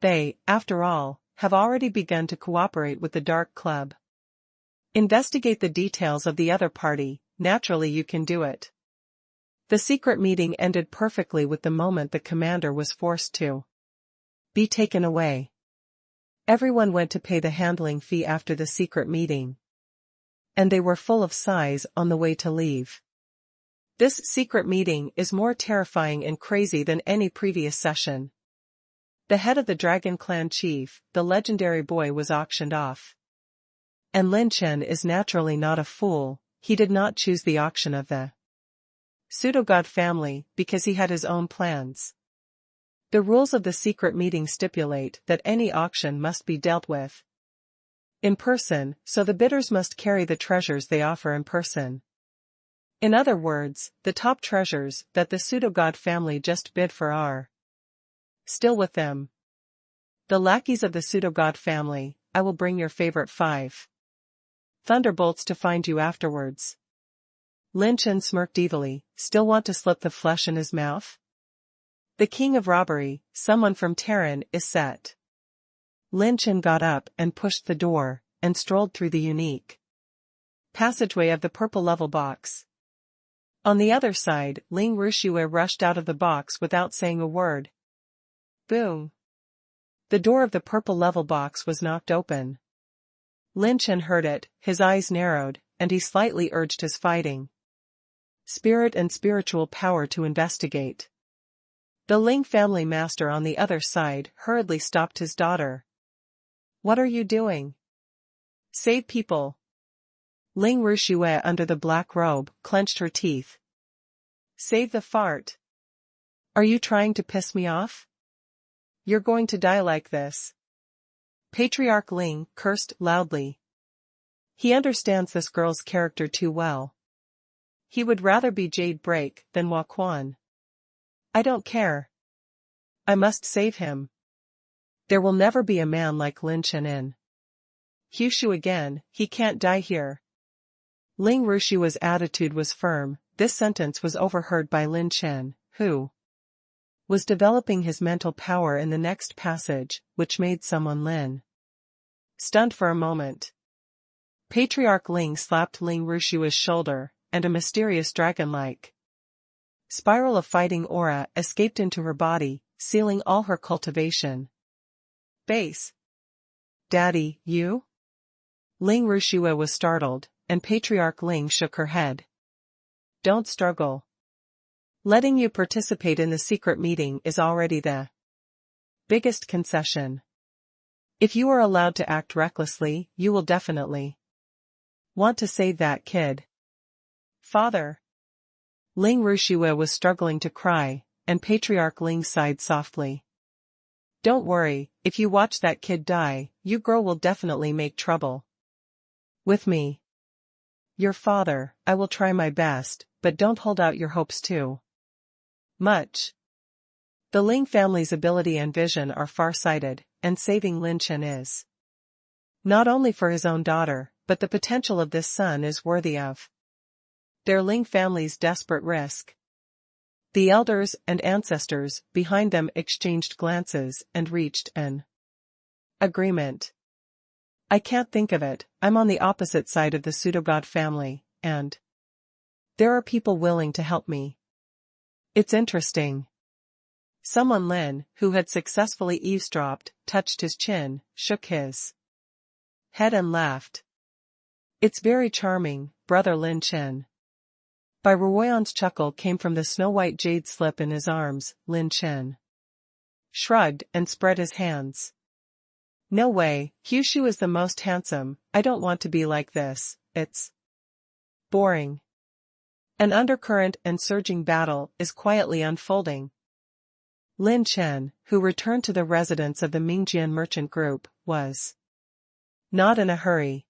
They, after all, have already begun to cooperate with the Dark Club. Investigate the details of the other party, naturally you can do it. The secret meeting ended perfectly with the moment the commander was forced to be taken away. Everyone went to pay the handling fee after the secret meeting, and they were full of sighs on the way to leave. This secret meeting is more terrifying and crazy than any previous session. The head of the Dragon Clan chief, the legendary boy, was auctioned off. And Lin Chen is naturally not a fool. He did not choose the auction of the pseudo-god family because he had his own plans. The rules of the secret meeting stipulate that any auction must be dealt with in person, so the bidders must carry the treasures they offer in person. In other words, the top treasures that the pseudo-god family just bid for are still with them. The lackeys of the pseudo-god family, I will bring your favorite 5 thunderbolts to find you afterwards. Lin Chen smirked evilly. Still want to slip the flesh in his mouth? The king of robbery, someone from Terran, is set. Lin Chen got up and pushed the door, and strolled through the unique passageway of the purple level box. On the other side, Ling Rushue rushed out of the box without saying a word. Boom! The door of the purple level box was knocked open. Lin Chen heard it, his eyes narrowed, and he slightly urged his fighting spirit and spiritual power to investigate. The Ling family master on the other side hurriedly stopped his daughter. "What are you doing? Save people." Ling Rushue under the black robe clenched her teeth. "Save the fart. Are you trying to piss me off? You're going to die like this." Patriarch Ling cursed loudly. He understands this girl's character too well. He would rather be Jade Break than Waquan. "I don't care. I must save him. There will never be a man like Lin Chen in Kyushu again, he can't die here." Ling Rushua's attitude was firm. This sentence was overheard by Lin Chen, who was developing his mental power in the next passage, which made someone Lin stunned for a moment. Patriarch Ling slapped Ling Rushua's shoulder, and a mysterious dragon-like spiral of fighting aura escaped into her body, sealing all her cultivation. "Base. Daddy, you?" Ling Rushua was startled, and Patriarch Ling shook her head. "Don't struggle. Letting you participate in the secret meeting is already the biggest concession. If you are allowed to act recklessly, you will definitely want to save that kid." "Father." Ling Rushua was struggling to cry, and Patriarch Ling sighed softly. "Don't worry, if you watch that kid die, you girl will definitely make trouble. With me. Your father, I will try my best, but don't hold out your hopes too much. The Ling family's ability and vision are far-sighted, and saving Lin Chen is not only for his own daughter, but the potential of this son is worthy of their Ling family's desperate risk." The elders and ancestors behind them exchanged glances and reached an agreement. "I can't think of it, I'm on the opposite side of the pseudogod family, and there are people willing to help me. It's interesting." Someone Lin, who had successfully eavesdropped, touched his chin, shook his head and laughed. "It's very charming, brother Lin Chen." By Ruoyan's chuckle came from the snow-white jade slip in his arms. Lin Chen shrugged and spread his hands. "No way, Kyushu is the most handsome, I don't want to be like this, it's boring." An undercurrent and surging battle is quietly unfolding. Lin Chen, who returned to the residence of the Mingjian merchant group, was not in a hurry.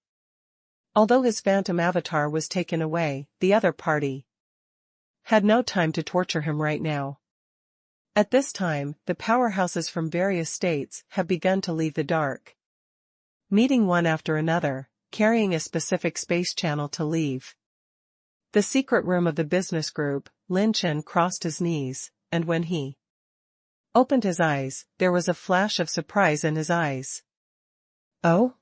Although his phantom avatar was taken away, the other party had no time to torture him right now. At this time, the powerhouses from various states have begun to leave the dark meeting one after another, carrying a specific space channel to leave the secret room of the business group. Lin Chen crossed his knees, and when he opened his eyes, there was a flash of surprise in his eyes. "Oh?"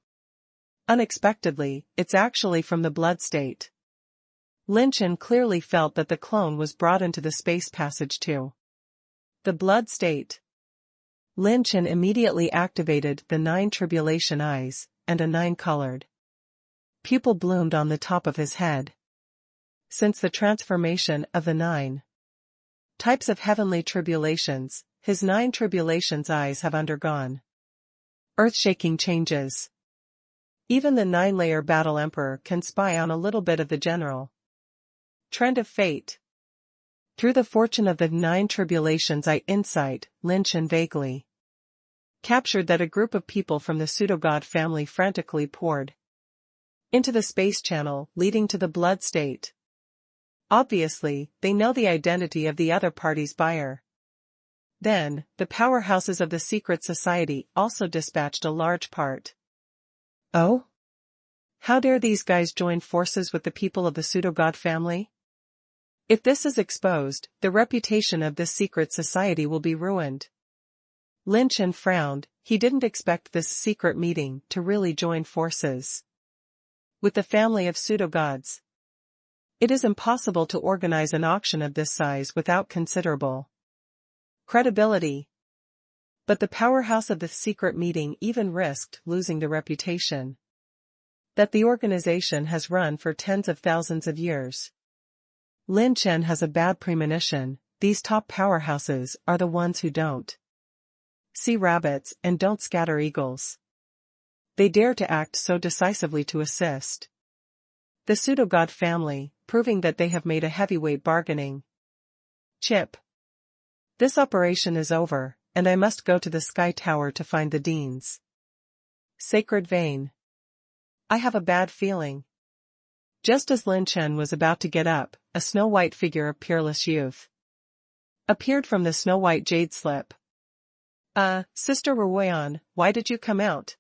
"Unexpectedly, it's actually from the blood state." Lin Chen clearly felt that the clone was brought into the space passage too. The blood state. Lin Chen immediately activated the 9 tribulation eyes, and a 9-colored pupil bloomed on the top of his head. Since the transformation of the 9 types of heavenly tribulations, his 9 tribulations eyes have undergone earth-shaking changes. Even the 9-layer battle emperor can spy on a little bit of the general trend of fate. Through the fortune of the 9 tribulations eye insight, Lin Chen vaguely captured that a group of people from the pseudogod family frantically poured into the space channel leading to the blood state. Obviously, they know the identity of the other party's buyer. Then, the powerhouses of the secret society also dispatched a large part. "Oh? How dare these guys join forces with the people of the pseudogod family? If this is exposed, the reputation of this secret society will be ruined." Lin Chen frowned. He didn't expect this secret meeting to really join forces with the family of pseudogods. It is impossible to organize an auction of this size without considerable credibility. But the powerhouse of the secret meeting even risked losing the reputation. that the organization has run for tens of thousands of years. Lin Chen has a bad premonition. These top powerhouses are the ones who don't see rabbits and don't scatter eagles. They dare to act so decisively to assist the pseudo-god family, proving that they have made a heavyweight bargaining chip. This operation is over, and I must go to the Sky Tower to find the Dean's sacred vein. I have a bad feeling. Just as Lin Chen was about to get up, a snow-white figure of Peerless youth appeared from the snow-white jade slip. Sister rune, why did you come out?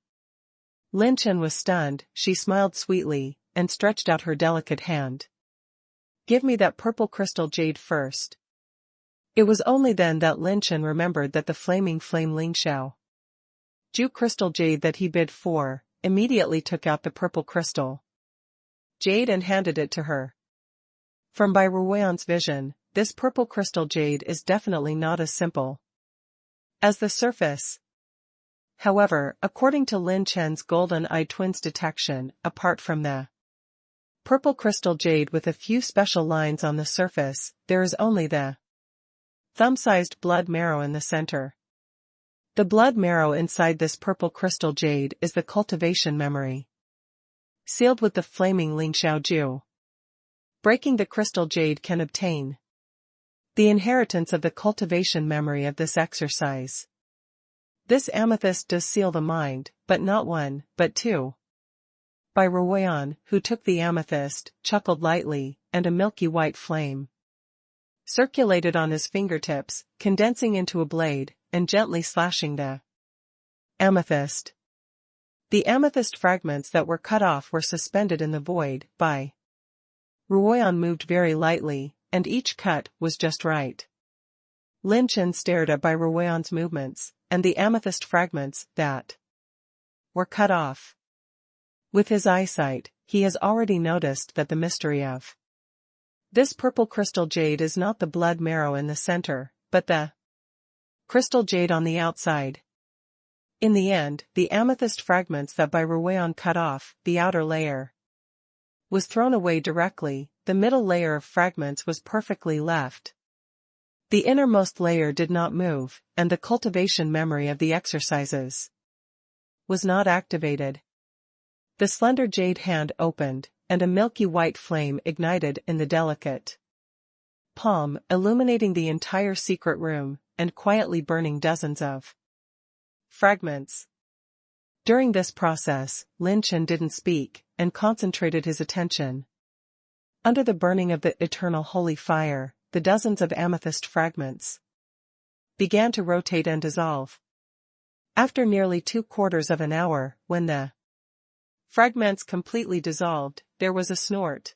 Lin Chen was stunned. She smiled sweetly, and stretched out her delicate hand. Give me that purple crystal jade first. It was only then that Lin Chen remembered that the flaming flame Ling Xiao Ju crystal jade that he bid for, immediately took out the purple crystal jade and handed it to her. From Bai Ruoyan's vision, this purple crystal jade is definitely not as simple as the surface. However, according to Lin Chen's golden-eyed twins detection, apart from the purple crystal jade with a few special lines on the surface, there is only the thumb-sized blood marrow in the center. The blood marrow inside this purple crystal jade is the cultivation memory, sealed with the flaming Ling Xiao Ju. Breaking the crystal jade can obtain the inheritance of the cultivation memory of this exercise. This amethyst does seal the mind, but not one, but two. Bai Ruoyan, who took the amethyst, chuckled lightly, and a milky white flame circulated on his fingertips, condensing into a blade, and gently slashing the amethyst. The amethyst fragments that were cut off were suspended in the void. Bai Ruoyan moved very lightly, and each cut was just right. Lin Chen stared at Bai Ruoyan's movements, and the amethyst fragments that were cut off. With his eyesight, he has already noticed that the mystery of this purple crystal jade is not the blood marrow in the center, but the crystal jade on the outside. In the end, the amethyst fragments that Bai Ruoyan cut off, the outer layer, was thrown away directly. The middle layer of fragments was perfectly left. The innermost layer did not move, and the cultivation memory of the exercises was not activated. The slender jade hand opened, and a milky white flame ignited in the delicate palm, illuminating the entire secret room, and quietly burning dozens of fragments. During this process, Lin Chen didn't speak, and concentrated his attention. Under the burning of the eternal holy fire, the dozens of amethyst fragments began to rotate and dissolve. After nearly 2/4 of an hour, when the fragments completely dissolved, there was a snort.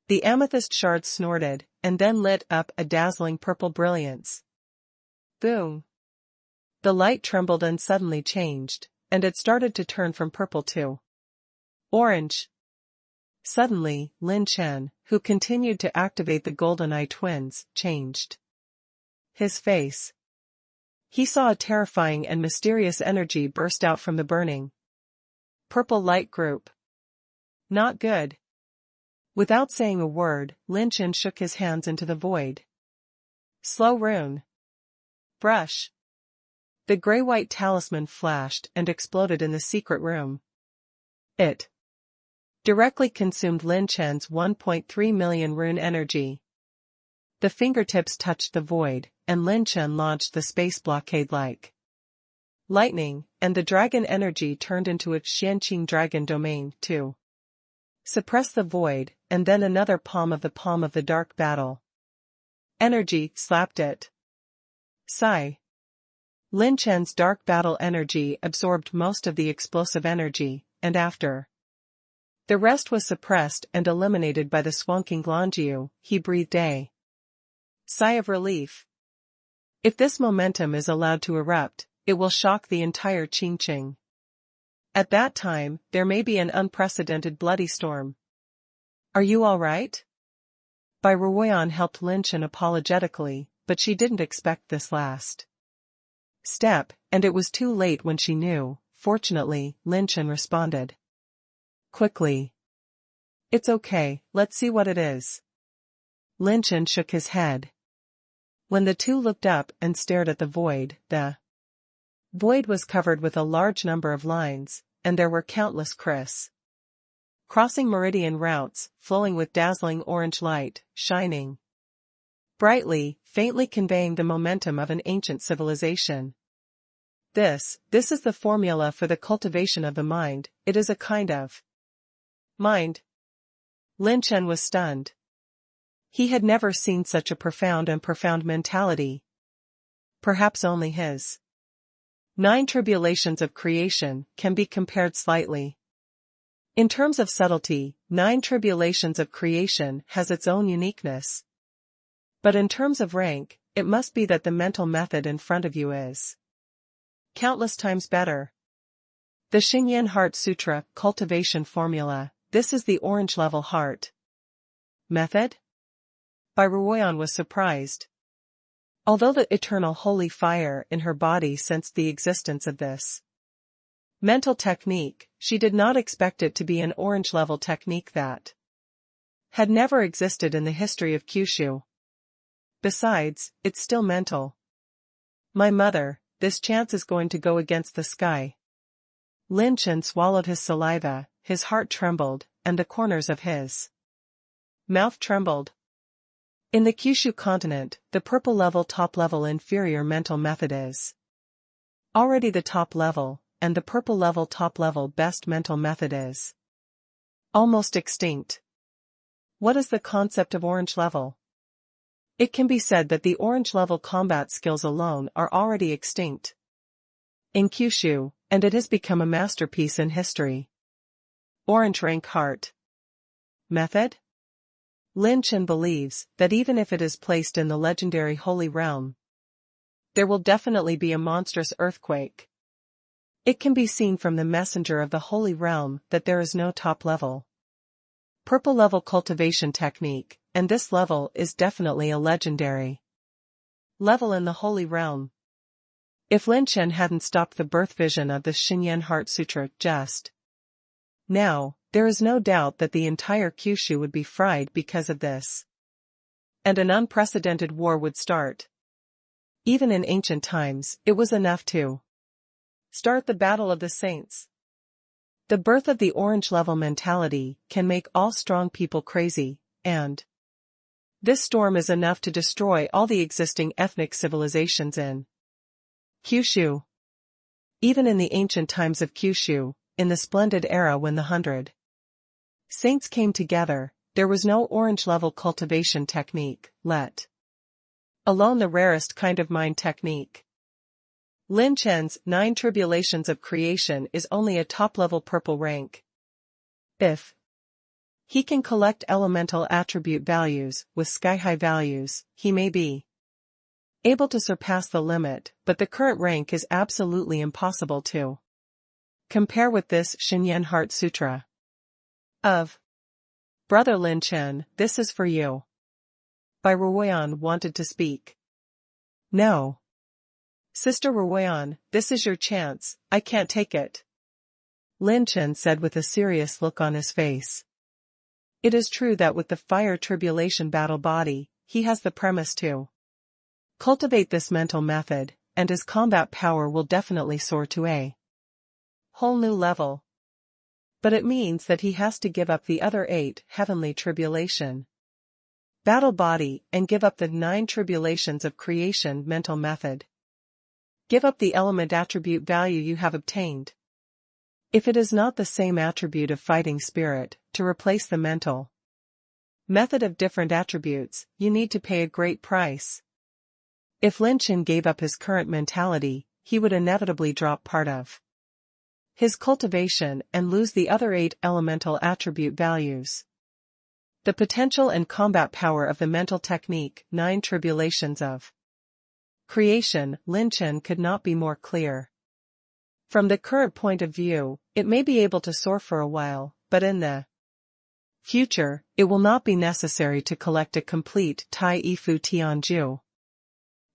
The amethyst shards snorted, and then lit up a dazzling purple brilliance. Boom! The light trembled and suddenly changed, and it started to turn from purple to orange. Suddenly, Lin Chen, who continued to activate the golden-eye twins, changed his face. He saw a terrifying and mysterious energy burst out from the burning purple light group. Not good. Without saying a word, Lin Chen shook his hands into the void. Slow rune. Brush. The gray-white talisman flashed and exploded in the secret room. It directly consumed Lin Chen's 1.3 million rune energy. The fingertips touched the void, and Lin Chen launched the space blockade like lightning, and the dragon energy turned into its Xianqing dragon domain, to suppress the void, and then another palm of the dark battle energy slapped it. Sigh. Lin Chen's dark battle energy absorbed most of the explosive energy, and after the rest was suppressed and eliminated by the swanking Glangjiu, he breathed a sigh of relief. If this momentum is allowed to erupt, it will shock the entire Qingqing. At that time, there may be an unprecedented bloody storm. Are you all right? Bai Ruoyan helped Lin Chen apologetically, but she didn't expect this last step, and it was too late when she knew. Fortunately, Lin Chen responded. quickly. It's okay, let's see what it is. Lin Chen shook his head. When the two looked up and stared at the the void was covered with a large number of lines, and there were countless crossing meridian routes, flowing with dazzling orange light, shining brightly, faintly conveying the momentum of an ancient civilization. This is the formula for the cultivation of the mind. It is a kind of mind. Lin Chen was stunned. He had never seen such a profound mentality. Perhaps only his 9 tribulations of creation can be compared slightly. In terms of subtlety, 9 tribulations of creation has its own uniqueness. But in terms of rank, it must be that the mental method in front of you is countless times better. The Xingyan Heart Sutra Cultivation Formula. This is the orange level heart method? Bai Ruoyan was surprised. Although the eternal holy fire in her body sensed the existence of this mental technique, she did not expect it to be an orange level technique that had never existed in the history of Kyushu. Besides, it's still mental. My mother, this chance is going to go against the sky. Lin Chen swallowed his saliva, his heart trembled, and the corners of his mouth trembled. In the Kyushu continent, the purple level top level inferior mental method is already the top level, and the purple level top level best mental method is almost extinct. What is the concept of orange level? It can be said that the orange level combat skills alone are already extinct in Kyushu, and it has become a masterpiece in history. Orange rank heart method? Lin Chen believes that even if it is placed in the legendary Holy Realm, there will definitely be a monstrous earthquake. It can be seen from the messenger of the Holy Realm that there is no top level purple level cultivation technique, and this level is definitely a legendary level in the Holy Realm. If Lin Chen hadn't stopped the birth vision of the Xingyan Heart Sutra just now, there is no doubt that the entire Kyushu would be fried because of this. And an unprecedented war would start. Even in ancient times, it was enough to start the Battle of the Saints. The birth of the orange level mentality can make all strong people crazy, and this storm is enough to destroy all the existing ethnic civilizations in Kyushu. Even in the ancient times of Kyushu, in the splendid era when the 100 saints came together, there was no orange level cultivation technique, let alone the rarest kind of mind technique. Lin Chen's 9 tribulations of creation is only a top-level purple rank. If he can collect elemental attribute values with sky-high values, he may be able to surpass the limit, but the current rank is absolutely impossible to compare with this Xingyan Heart Sutra. Of Brother Lin Chen, this is for you. Bai Ruoyan wanted to speak. No. Sister Ruoyan, this is your chance, I can't take it. Lin Chen said with a serious look on his face. It is true that with the fire tribulation battle body, he has the premise to cultivate this mental method, and his combat power will definitely soar to a whole new level. But it means that he has to give up the other 8 heavenly tribulation battle body and give up the 9 tribulations of creation mental method. Give up the element attribute value you have obtained. If it is not the same attribute of fighting spirit, to replace the mental method of different attributes, you need to pay a great price. If Lin Chen gave up his current mentality, he would inevitably drop part of his cultivation and lose the other 8 elemental attribute values. The potential and combat power of the mental technique 9 tribulations of creation, Lin Chen could not be more clear. From the current point of view, it may be able to soar for a while, but in the future, it will not be necessary to collect a complete Tai Fu Tianju.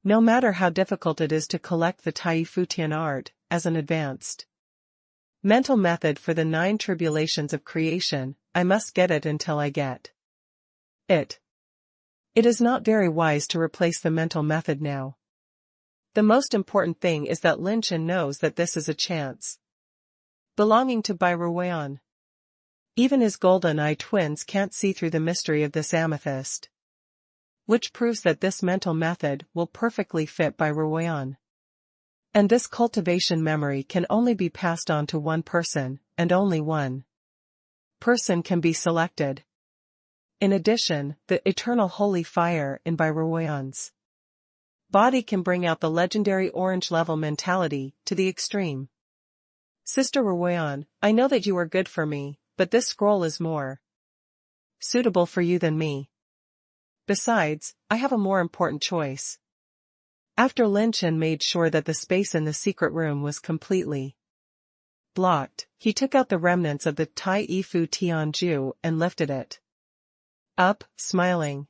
No matter how difficult it is to collect the Tai Fu Tian art, as an advanced Mental method for the 9 tribulations of creation, I must get it until I get it. It is not very wise to replace the mental method now. The most important thing is that Lin Chen knows that this is a chance belonging to Bai Ruoyan. Even his golden-eye twins can't see through the mystery of this amethyst, which proves that this mental method will perfectly fit Bai Ruoyan. And this cultivation memory can only be passed on to one person, and only one person can be selected. In addition, the eternal holy fire in Bai Ruoyan's body can bring out the legendary orange level mentality to the extreme. Sister Ruoyan, I know that you are good for me, but this scroll is more suitable for you than me. Besides, I have a more important choice. After Lin Chen made sure that the space in the secret room was completely blocked, he took out the remnants of the Tai Ifu Tianju and lifted it up, smiling.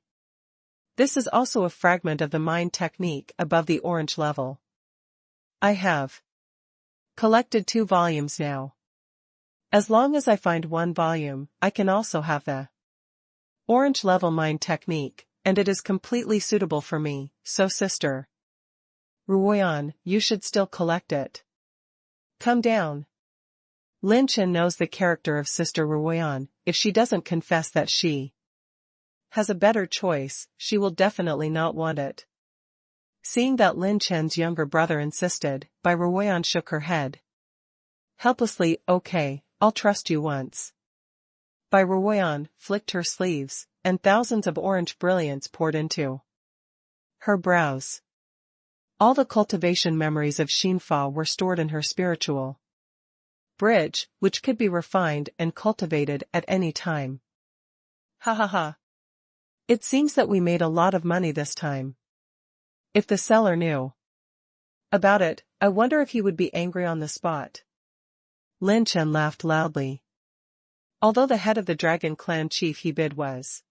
This is also a fragment of the mind technique above the orange level. I have collected 2 volumes now. As long as I find 1 volume, I can also have the orange level mind technique, and it is completely suitable for me, so Sister Ruoyan, you should still collect it. Come down. Lin Chen knows the character of Sister Ruoyan. If she doesn't confess that she has a better choice, she will definitely not want it. Seeing that Lin Chen's younger brother insisted, Bai Ruoyan shook her head helplessly. Okay, I'll trust you once. Bai Ruoyan flicked her sleeves, and thousands of orange brilliance poured into her brows. All the cultivation memories of Xinfa were stored in her spiritual bridge, which could be refined and cultivated at any time. Ha ha ha. It seems that we made a lot of money this time. If the seller knew about it, I wonder if he would be angry on the spot. Lin Chen laughed loudly. Although the head of the Dragon Clan chief he bid was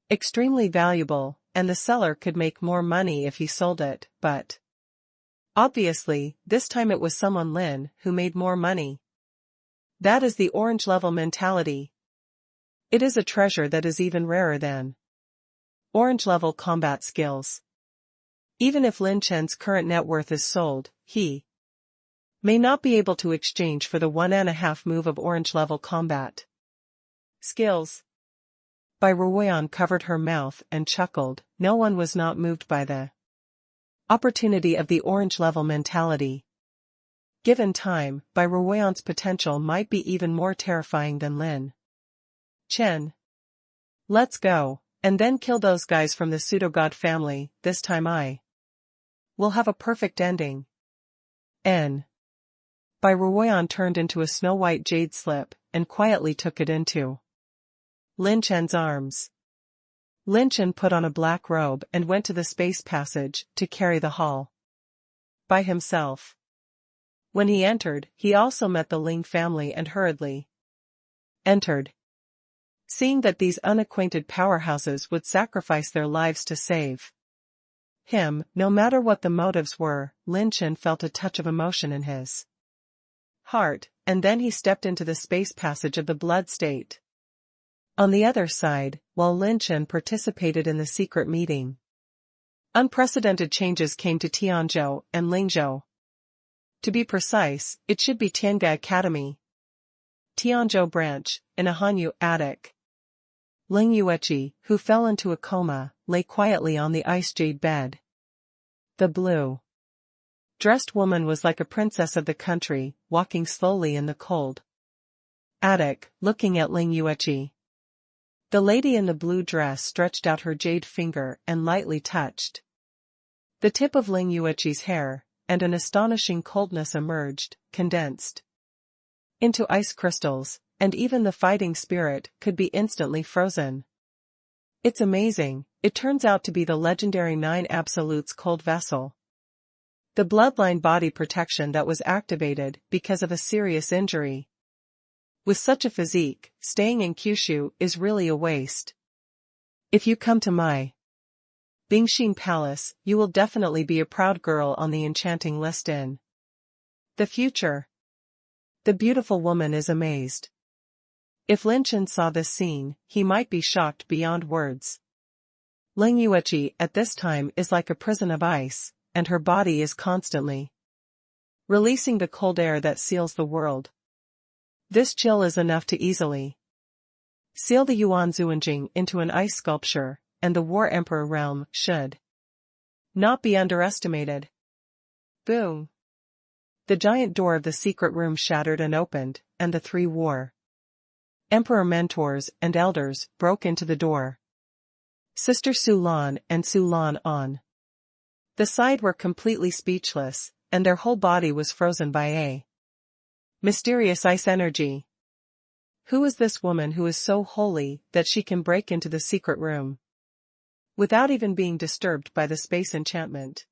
extremely valuable, and the seller could make more money if he sold it, but obviously, this time it was someone Lin who made more money. That is the orange level mentality. It is a treasure that is even rarer than orange level combat skills. Even if Lin Chen's current net worth is sold, he may not be able to exchange for the 1.5 move of orange level combat skills. Bai Ruoyan covered her mouth and chuckled. No one was not moved by the opportunity of the orange level mentality. Given time, Bai Ruoyan's potential might be even more terrifying than Lin Chen. Let's go, and then kill those guys from the pseudo-god family. This time I will have a perfect ending. Bai Ruoyan turned into a snow-white jade slip, and quietly took it into Lin Chen's arms. Lin Chen put on a black robe and went to the space passage to carry the hall by himself. When he entered, he also met the Ling family and hurriedly entered. Seeing that these unacquainted powerhouses would sacrifice their lives to save him, no matter what the motives were, Lin Chen felt a touch of emotion in his heart, and then he stepped into the space passage of the blood state. On the other side, while Lin Chen participated in the secret meeting, unprecedented changes came to Tianzhou and Lingzhou. To be precise, it should be Tianga Academy. Tianzhou branch, in a Hanyu attic. Ling Yueqi, who fell into a coma, lay quietly on the ice jade bed. The blue-dressed woman was like a princess of the country, walking slowly in the cold attic, looking at Ling Yueqi. The lady in the blue dress stretched out her jade finger and lightly touched the tip of Ling Yueqi's hair, and an astonishing coldness emerged, condensed into ice crystals, and even the fighting spirit could be instantly frozen. It's amazing, it turns out to be the legendary 9 Absolutes cold vessel. The bloodline body protection that was activated because of a serious injury. With such a physique, staying in Kyushu is really a waste. If you come to my Bingxin Palace, you will definitely be a proud girl on the enchanting list in the future. The beautiful woman is amazed. If Lin Chen saw this scene, he might be shocked beyond words. Ling Yueqi at this time is like a prison of ice, and her body is constantly releasing the cold air that seals the world. This chill is enough to easily seal the Yuan Zuanjing into an ice sculpture, and the War Emperor realm should not be underestimated. Boom! The giant door of the secret room shattered and opened, and the three War Emperor mentors and elders broke into the door. Sister Su Lan and Su Lan on the side were completely speechless, and their whole body was frozen by a mysterious ice energy. Who is this woman who is so holy that she can break into the secret room without even being disturbed by the space enchantment?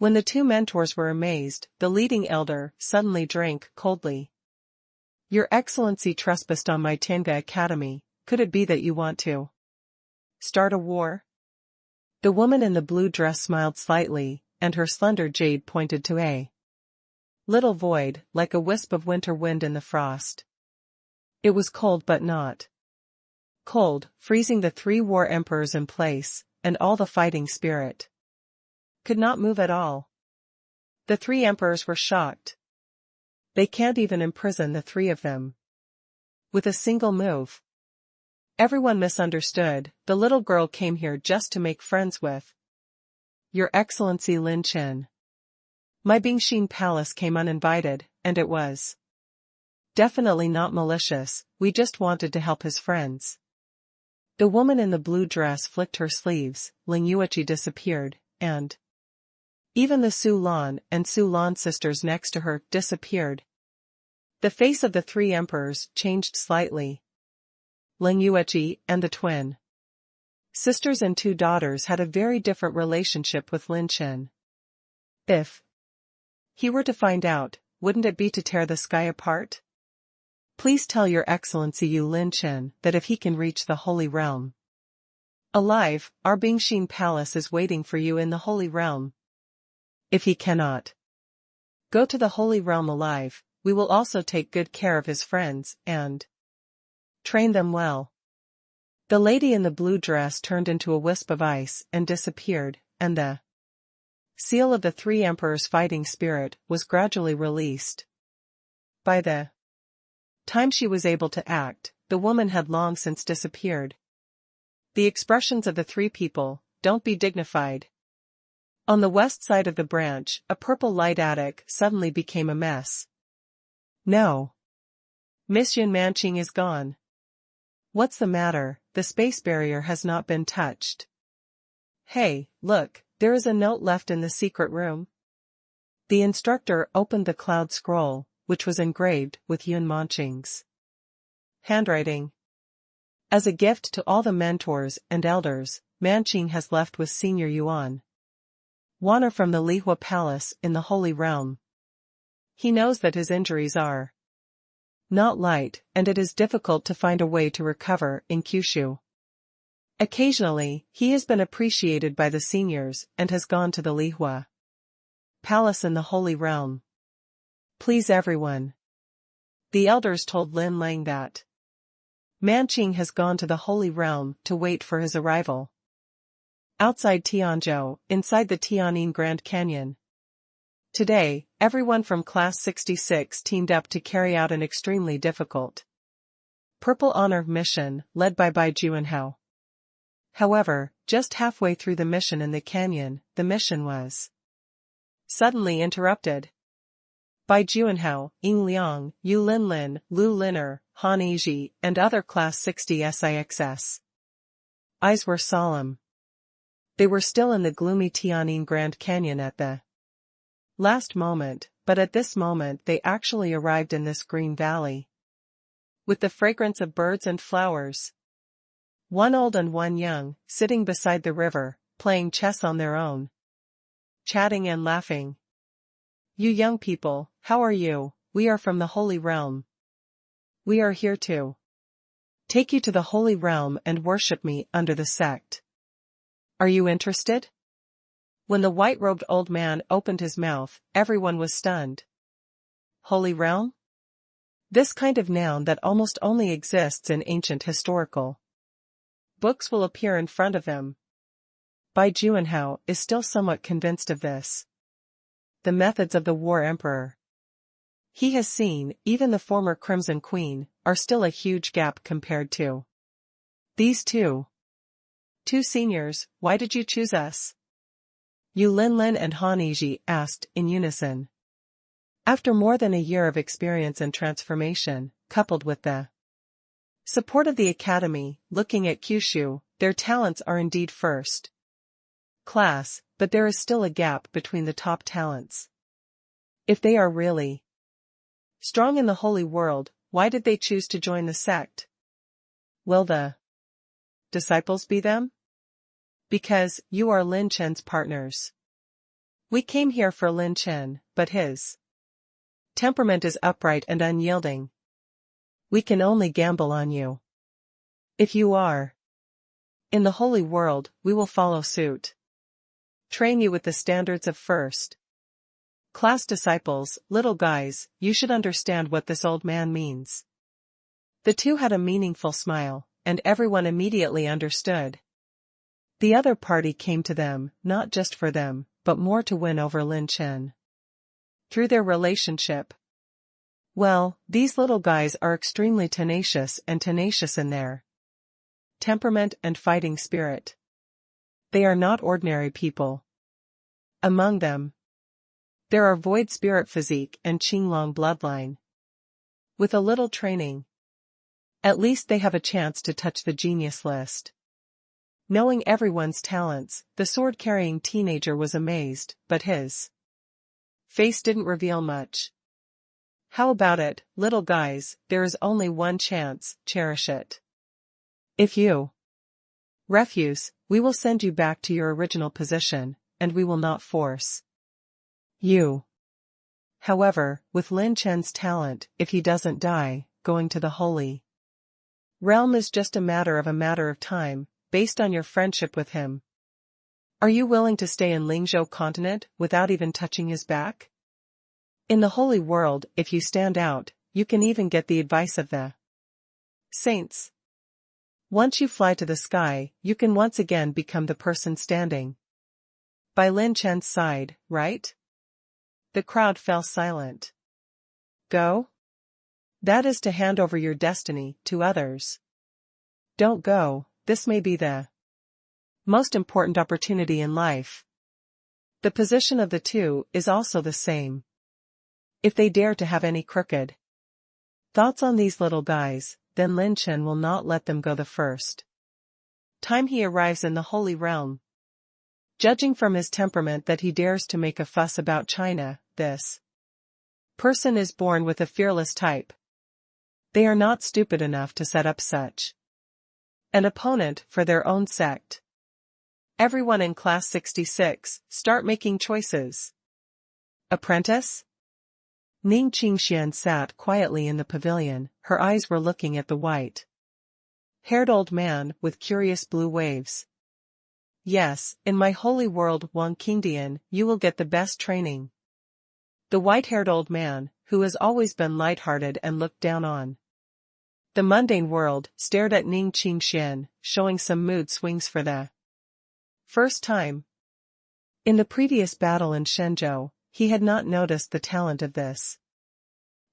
When the two mentors were amazed, the leading elder suddenly drank coldly. Your Excellency trespassed on my Tianga Academy. Could it be that you want to start a war? The woman in the blue dress smiled slightly, and her slender jade pointed to a little void, like a wisp of winter wind in the frost. It was cold but not cold, freezing the three war emperors in place, and all the fighting spirit could not move at all. The three emperors were shocked. They can't even imprison the three of them with a single move. Everyone misunderstood. The little girl came here just to make friends with Your Excellency Lin Chen. My Bingxin Palace came uninvited, and it was definitely not malicious. We just wanted to help his friends. The woman in the blue dress flicked her sleeves. Ling Yueqi disappeared, and even the Su Lan and Su Lan sisters next to her disappeared. The face of the three emperors changed slightly. Ling Yueqi and the twin sisters and two daughters had a very different relationship with Lin Chen. If he were to find out, wouldn't it be to tear the sky apart? Please tell Your Excellency Yu Lin Chen that if he can reach the Holy Realm alive, our Bingxin Palace is waiting for you in the Holy Realm. If he cannot go to the Holy Realm alive, we will also take good care of his friends and train them well. The lady in the blue dress turned into a wisp of ice and disappeared, and the seal of the three emperors' fighting spirit was gradually released. By the time she was able to act, the woman had long since disappeared. The expressions of the three people, don't be dignified. On the west side of the branch, a purple light attic suddenly became a mess. No. Miss Yun Manqing is gone. What's the matter? The space barrier has not been touched. Hey, look, there is a note left in the secret room. The instructor opened the cloud scroll, which was engraved with Yun Manqing's handwriting. As a gift to all the mentors and elders, Manqing has left with Senior Yuan Wanner from the Lihua Palace in the Holy Realm. He knows that his injuries are not light, and it is difficult to find a way to recover in Kyushu. Occasionally, he has been appreciated by the seniors and has gone to the Lihua Palace in the Holy Realm. Please everyone. The elders told Lin Lang that Manqing has gone to the Holy Realm to wait for his arrival. Outside Tianzhou, inside the Tianjin Grand Canyon. Today, everyone from Class 66 teamed up to carry out an extremely difficult Purple Honor mission, led by Bai Juanhao. However, just halfway through the mission in the canyon, the mission was suddenly interrupted. Bai Juanhao, Ying Liang, Yu Linlin, Lu Liner, Han Yizhi, and other Class 60 SIXS eyes were solemn. They were still in the gloomy Tianjin Grand Canyon at the last moment, but at this moment they actually arrived in this green valley with the fragrance of birds and flowers. One old and one young, sitting beside the river, playing chess on their own, chatting and laughing. You young people, how are you? We are from the Holy Realm. We are here to take you to the Holy Realm and worship me under the sect. Are you interested? When the white-robed old man opened his mouth, everyone was stunned. Holy Realm? This kind of noun that almost only exists in ancient historical books will appear in front of him. Bai Juanhao is still somewhat convinced of this. The methods of the War Emperor. He has seen, even the former Crimson Queen, are still a huge gap compared to these two seniors. Why did you choose us? Yu Linlin and Han Yiji asked in unison. After more than a year of experience and transformation, coupled with the support of the academy, looking at Kyushu, their talents are indeed first class, but there is still a gap between the top talents. If they are really strong in the holy world, why did they choose to join the sect? Will the disciples be them? Because you are Lin Chen's partners. We came here for Lin Chen, but his temperament is upright and unyielding. We can only gamble on you. If you are in the holy world, we will follow suit. Train you with the standards of first class disciples. Little guys, you should understand what this old man means. The two had a meaningful smile, and everyone immediately understood. The other party came to them, not just for them, but more to win over Lin Chen. Through their relationship. Well, these little guys are extremely tenacious in their temperament and fighting spirit. They are not ordinary people. Among them, there are void spirit physique and Qinglong bloodline. With a little training, at least they have a chance to touch the genius list. Knowing everyone's talents, the sword-carrying teenager was amazed, but his face didn't reveal much. How about it, little guys? There is only one chance, cherish it. If you refuse, we will send you back to your original position, and we will not force you. However, with Lin Chen's talent, if he doesn't die, going to the holy realm is just a matter of time, based on your friendship with him. Are you willing to stay in Lingzhou continent without even touching his back? In the holy world, if you stand out, you can even get the advice of the saints. Once you fly to the sky, you can once again become the person standing by Lin Chen's side, right? The crowd fell silent. Go? That is to hand over your destiny to others. Don't go, this may be the most important opportunity in life. The position of the two is also the same. If they dare to have any crooked thoughts on these little guys, then Lin Chen will not let them go the first time he arrives in the holy realm. Judging from his temperament that he dares to make a fuss about China, this person is born with a fearless type. They are not stupid enough to set up such an opponent for their own sect. Everyone in class 66, start making choices. Apprentice? Ning Qingxian sat quietly in the pavilion, her eyes were looking at the white-haired old man with curious blue waves. Yes, in my holy world Wang Qingdian, you will get the best training. The white-haired old man, who has always been light-hearted and looked down on the mundane world, stared at Ning Qingxian, showing some mood swings for the first time. In the previous battle in Shenzhou, he had not noticed the talent of this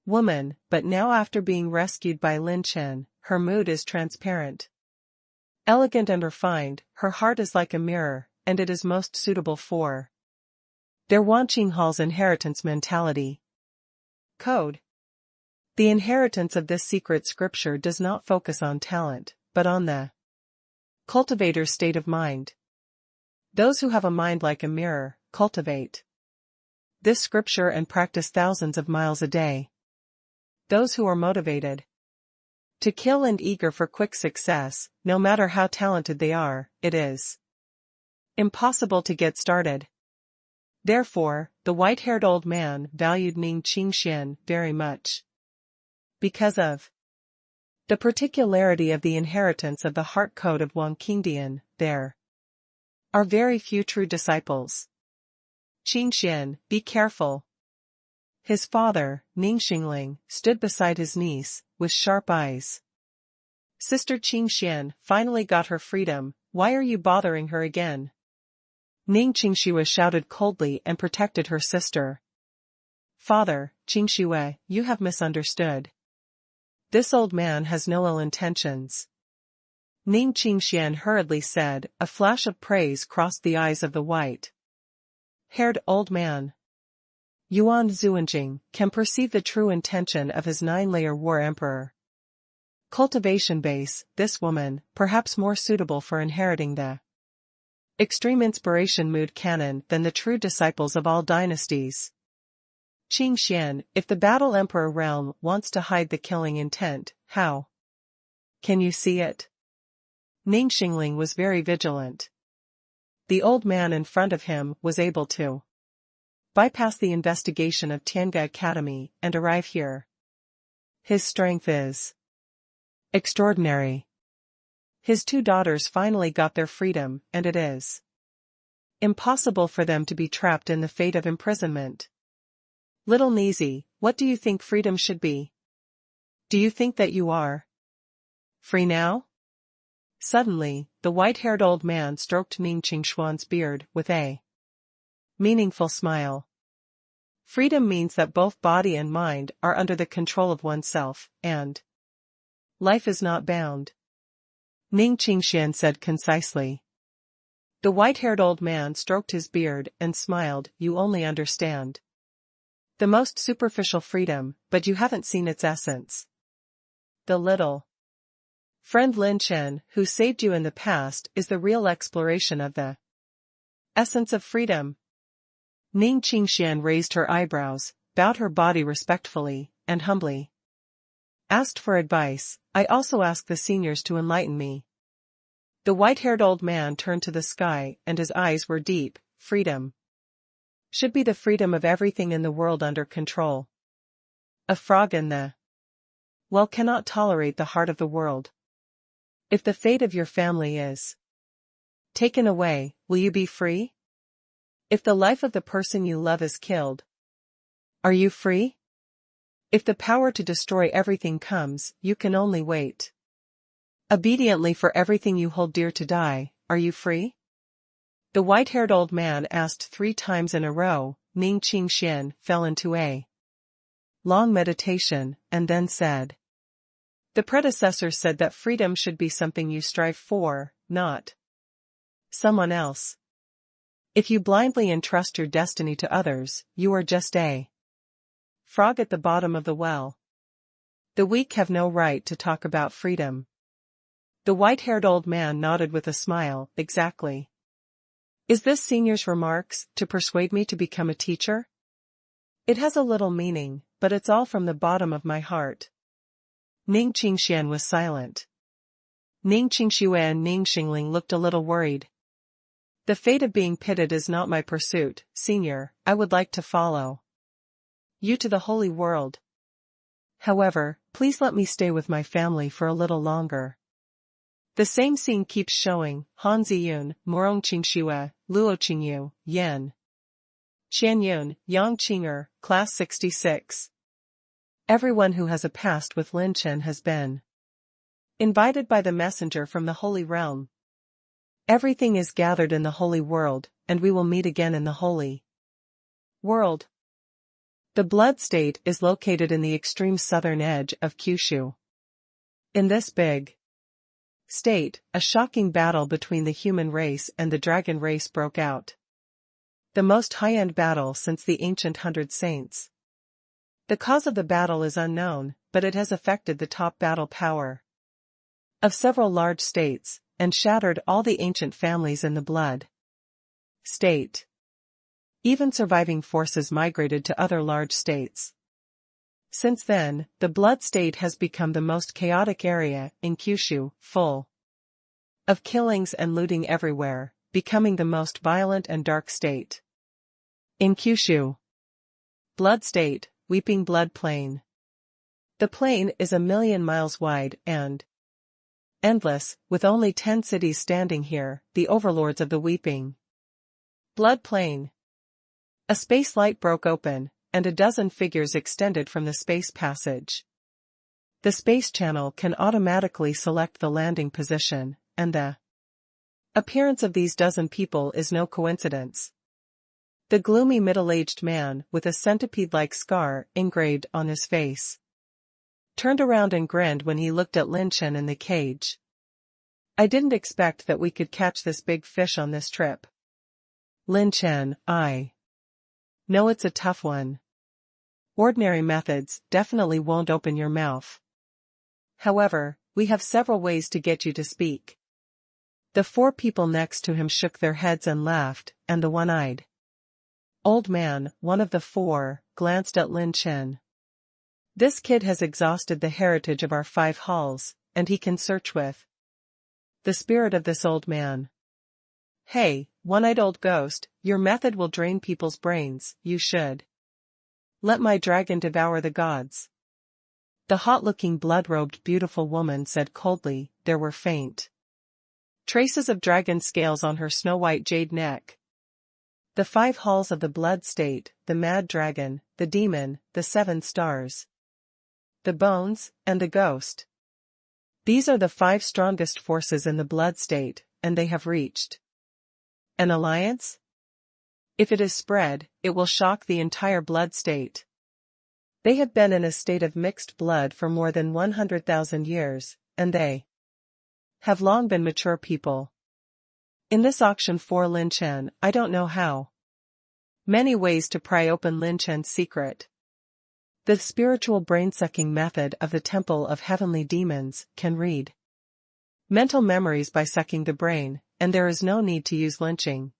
woman, but now after being rescued by Lin Chen, her mood is transparent. Elegant and refined, her heart is like a mirror, and it is most suitable for their Wan Qinghal's inheritance mentality. Code. The inheritance of this secret scripture does not focus on talent, but on the cultivator's state of mind. Those who have a mind like a mirror, cultivate this scripture and practice thousands of miles a day. Those who are motivated to kill and eager for quick success, no matter how talented they are, it is impossible to get started. Therefore, the white-haired old man valued Ning Qingxian very much. Because of the particularity of the inheritance of the heart code of Wang Qingdian, there are very few true disciples. Qingxian, be careful. His father, Ning Xingling, stood beside his niece, with sharp eyes. Sister Qing Xian finally got her freedom, why are you bothering her again? Ning Qingxue shouted coldly and protected her sister. Father, Qingxue, you have misunderstood. This old man has no ill intentions. Ning Qingxian hurriedly said, a flash of praise crossed the eyes of the white-haired old man. Yuan Zuanjing can perceive the true intention of his 9-layer war emperor. Cultivation base, this woman, perhaps more suitable for inheriting the extreme inspiration mood canon than the true disciples of all dynasties. Qing Xian, if the battle emperor realm wants to hide the killing intent, how can you see it? Ning Xingling was very vigilant. The old man in front of him was able to bypass the investigation of Tianga Academy and arrive here. His strength is extraordinary. His 2 daughters finally got their freedom, and it is impossible for them to be trapped in the fate of imprisonment. Little Nizi, what do you think freedom should be? Do you think that you are free now? Suddenly, the white-haired old man stroked Ning Qingshuan's beard with a meaningful smile. Freedom means that both body and mind are under the control of oneself, and life is not bound. Ning Qingxian said concisely. The white-haired old man stroked his beard and smiled, you only understand the most superficial freedom, but you haven't seen its essence. The little friend Lin Chen, who saved you in the past, is the real exploration of the essence of freedom. Ning Qingxian raised her eyebrows, bowed her body respectfully, and humbly asked for advice. I also ask the seniors to enlighten me. The white-haired old man turned to the sky and his eyes were deep. Freedom should be the freedom of everything in the world under control. A frog in the well cannot tolerate the heart of the world. If the fate of your family is taken away, will you be free? If the life of the person you love is killed, are you free? If the power to destroy everything comes, you can only wait obediently for everything you hold dear to die, are you free? The white-haired old man asked 3 times in a row. Ning Qingxian fell into a long meditation, and then said, the predecessor said that freedom should be something you strive for, not someone else. If you blindly entrust your destiny to others, you are just a frog at the bottom of the well. The weak have no right to talk about freedom. The white-haired old man nodded with a smile, exactly. Is this senior's remarks to persuade me to become a teacher? It has a little meaning, but it's all from the bottom of my heart. Ning Qingxian was silent. Ning Qingxue and Ning Xingling looked a little worried. The fate of being pitted is not my pursuit, senior. I would like to follow you to the holy world. However, please let me stay with my family for a little longer. The same scene keeps showing. Han Ziyun, Morong Qingxue, Luo Qingyu, Yan Qianyun, Yang Qing'er, Class 66. Everyone who has a past with Lin Chen has been invited by the messenger from the holy realm. Everything is gathered in the holy world, and we will meet again in the holy world. The blood state is located in the extreme southern edge of Kyushu. In this big state, a shocking battle between the human race and the dragon race broke out. The most high-end battle since the ancient 100 Saints. The cause of the battle is unknown, but it has affected the top battle power of several large states, and shattered all the ancient families in the blood state. Even surviving forces migrated to other large states. Since then, the blood state has become the most chaotic area in Kyushu, full of killings and looting everywhere, becoming the most violent and dark state in Kyushu. Blood state, weeping blood plain. The plain is 1,000,000 miles wide and endless, with only 10 cities standing here, the overlords of the weeping blood plain. A space light broke open, and a dozen figures extended from the space passage. The space channel can automatically select the landing position, and the appearance of these dozen people is no coincidence. The gloomy middle-aged man with a centipede-like scar engraved on his face turned around and grinned when he looked at Lin Chen in the cage. I didn't expect that we could catch this big fish on this trip. Lin Chen, I know it's a tough one. Ordinary methods definitely won't open your mouth. However, we have several ways to get you to speak. The four people next to him shook their heads and laughed, and the one-eyed old man, one of the four, glanced at Lin Chen. This kid has exhausted the heritage of our 5 halls, and he can search with the spirit of this old man. Hey, one-eyed old ghost, your method will drain people's brains, you should let my dragon devour the gods. The hot-looking blood-robed beautiful woman said coldly. There were faint traces of dragon scales on her snow-white jade neck. The 5 halls of the blood state, the mad dragon, the demon, the 7 stars, the bones, and the ghost. These are the 5 strongest forces in the blood state, and they have reached an alliance? If it is spread, it will shock the entire blood state. They have been in a state of mixed blood for more than 100,000 years, and they have long been mature people. In this auction for Lin Chen, I don't know how many ways to pry open Lin Chen's secret. The spiritual brain-sucking method of the Temple of Heavenly Demons can read mental memories by sucking the brain, and there is no need to use lynching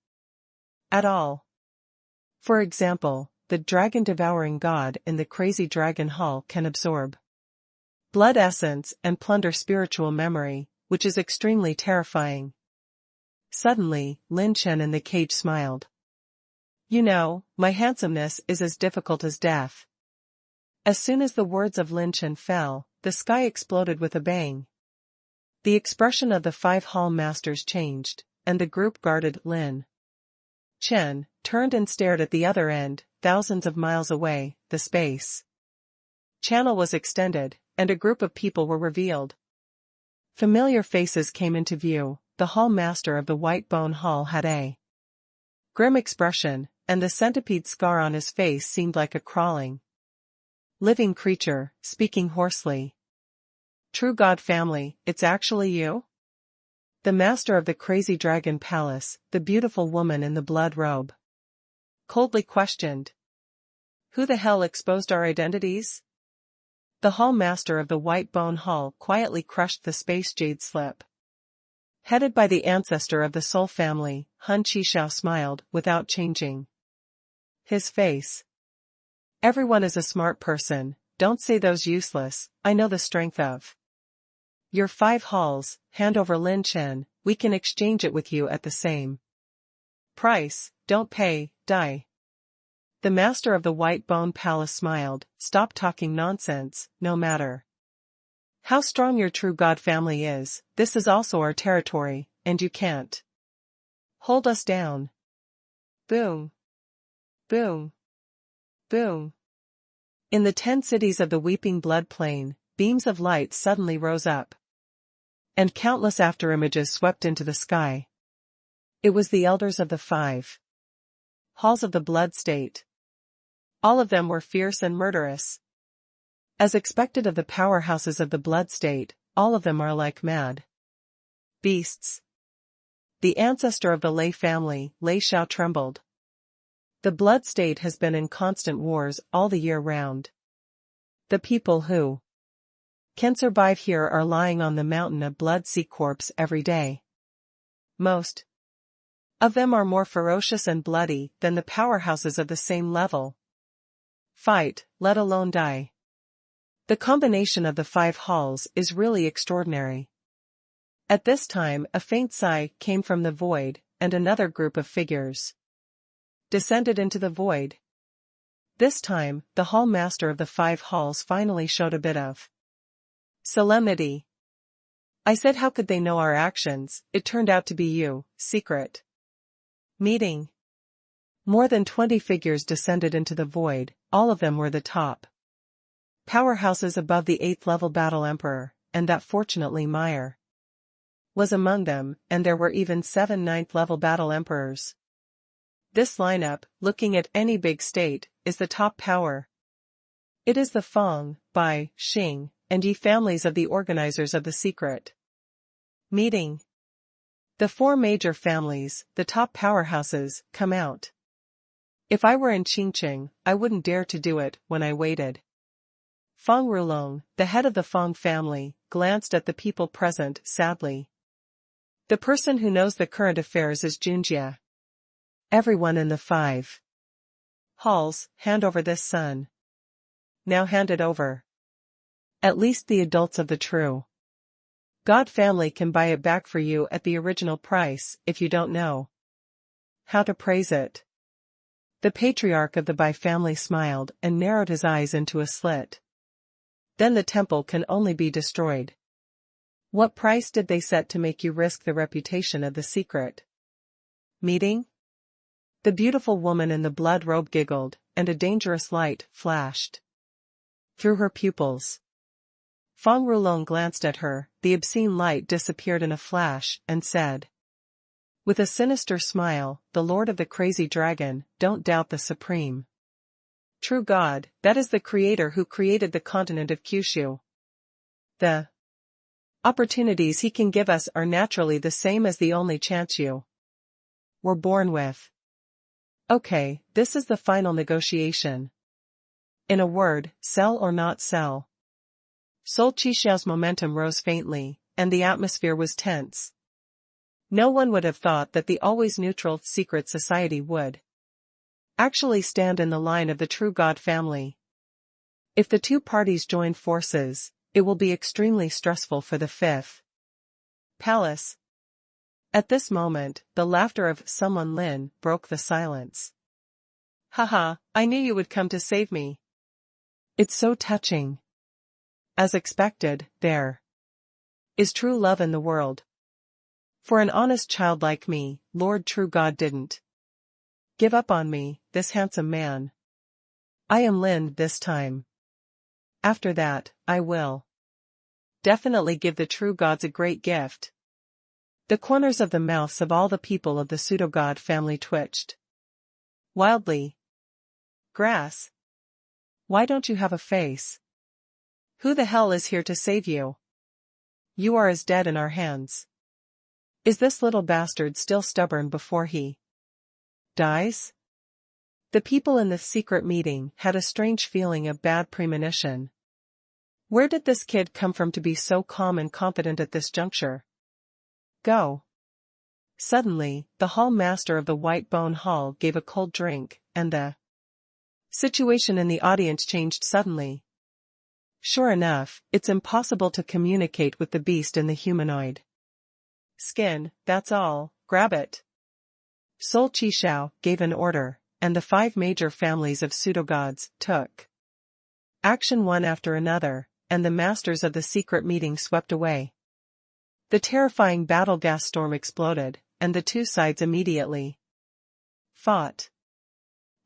at all. For example, the dragon-devouring god in the Crazy Dragon Hall can absorb blood essence and plunder spiritual memory, which is extremely terrifying. Suddenly, Lin Chen in the cage smiled. You know, my handsomeness is as difficult as death. As soon as the words of Lin Chen fell, the sky exploded with a bang. The expression of the 5 hall masters changed, and the group guarded Lin Chen turned and stared at the other end, thousands of miles away. The space channel was extended, and a group of people were revealed. Familiar faces came into view. The hall master of the White Bone Hall had a grim expression, and the centipede scar on his face seemed like a crawling living creature, speaking hoarsely. True God family, it's actually you? The master of the Crazy Dragon Palace, the beautiful woman in the blood robe, coldly questioned. Who the hell exposed our identities? The hall master of the White Bone Hall quietly crushed the space jade slip. Headed by the ancestor of the Soul family, Han Qishao smiled, without changing his face. Everyone is a smart person, don't say those useless. I know the strength of your 5 halls. Hand over Lin Chen, we can exchange it with you at the same price. Don't pay, die. The master of the White Bone Palace smiled. Stop talking nonsense. No matter how strong your true God family is, this is also our territory, and you can't hold us down. Boom. Boom. Boom. In the 10 cities of the Weeping Blood Plain, beams of light suddenly rose up, and countless afterimages swept into the sky. It was the elders of the 5 halls of the blood state. All of them were fierce and murderous. As expected of the powerhouses of the blood state, all of them are like mad beasts. The ancestor of the Lei family, Lei Xiao, trembled. The blood state has been in constant wars all the year round. The people who can survive here are lying on the mountain of blood sea corpse every day. Most of them are more ferocious and bloody than the powerhouses of the same level. Fight, let alone die. The combination of the 5 halls is really extraordinary. At this time, a faint sigh came from the void, and another group of figures descended into the void. This time, the hall master of the 5 halls finally showed a bit of solemnity. I said, how could they know our actions? It turned out to be you. Secret meeting. More than 20 figures descended into the void, all of them were the top powerhouses above the 8th level battle emperor, and that fortunately Meyer was among them, and there were even 7 9th level battle emperors. This lineup, looking at any big state, is the top power. It is the Fang, Bai, Xing, and Yi families of the organizers of the secret meeting. The 4 major families, the top powerhouses, come out. If I were in Qingqing, I wouldn't dare to do it when I waited. Fang Rulong, the head of the Fang family, glanced at the people present sadly. The person who knows the current affairs is Junjie. Everyone in the 5 halls, hand over this son. Now hand it over. At least the adults of the true God family can buy it back for you at the original price if you don't know how to praise it. The patriarch of the Bai family smiled and narrowed his eyes into a slit. Then the temple can only be destroyed. What price did they set to make you risk the reputation of the secret meeting? The beautiful woman in the blood robe giggled, and a dangerous light flashed through her pupils. Fang Rulong glanced at her, the obscene light disappeared in a flash, and said, with a sinister smile, the Lord of the Crazy Dragon, don't doubt the supreme true God, that is the creator who created the continent of Kyushu. The opportunities he can give us are naturally the same as the only chance you were born with. Okay, this is the final negotiation. In a word, sell or not sell. Sol Qishao's momentum rose faintly, and the atmosphere was tense. No one would have thought that the always neutral secret society would actually stand in the line of the true God family. If the 2 parties join forces, it will be extremely stressful for the 5th palace. At this moment, the laughter of someone Lin broke the silence. Haha, I knew you would come to save me. It's so touching. As expected, there is true love in the world. For an honest child like me, Lord True God didn't give up on me, this handsome man. I am Lin this time. After that, I will definitely give the true gods a great gift. The corners of the mouths of all the people of the pseudo-god family twitched wildly. Grass. Why don't you have a face? Who the hell is here to save you? You are as dead in our hands. Is this little bastard still stubborn before he dies? The people in the secret meeting had a strange feeling of bad premonition. Where did this kid come from to be so calm and confident at this juncture? Go. Suddenly, the hall master of the White Bone Hall gave a cold drink, and the situation in the audience changed suddenly. Sure enough, it's impossible to communicate with the beast in the humanoid skin, that's all, grab it. Sol Qishao gave an order, and the 5 major families of pseudogods took action one after another, and the masters of the secret meeting swept away. The terrifying battle gas storm exploded, and the 2 sides immediately fought.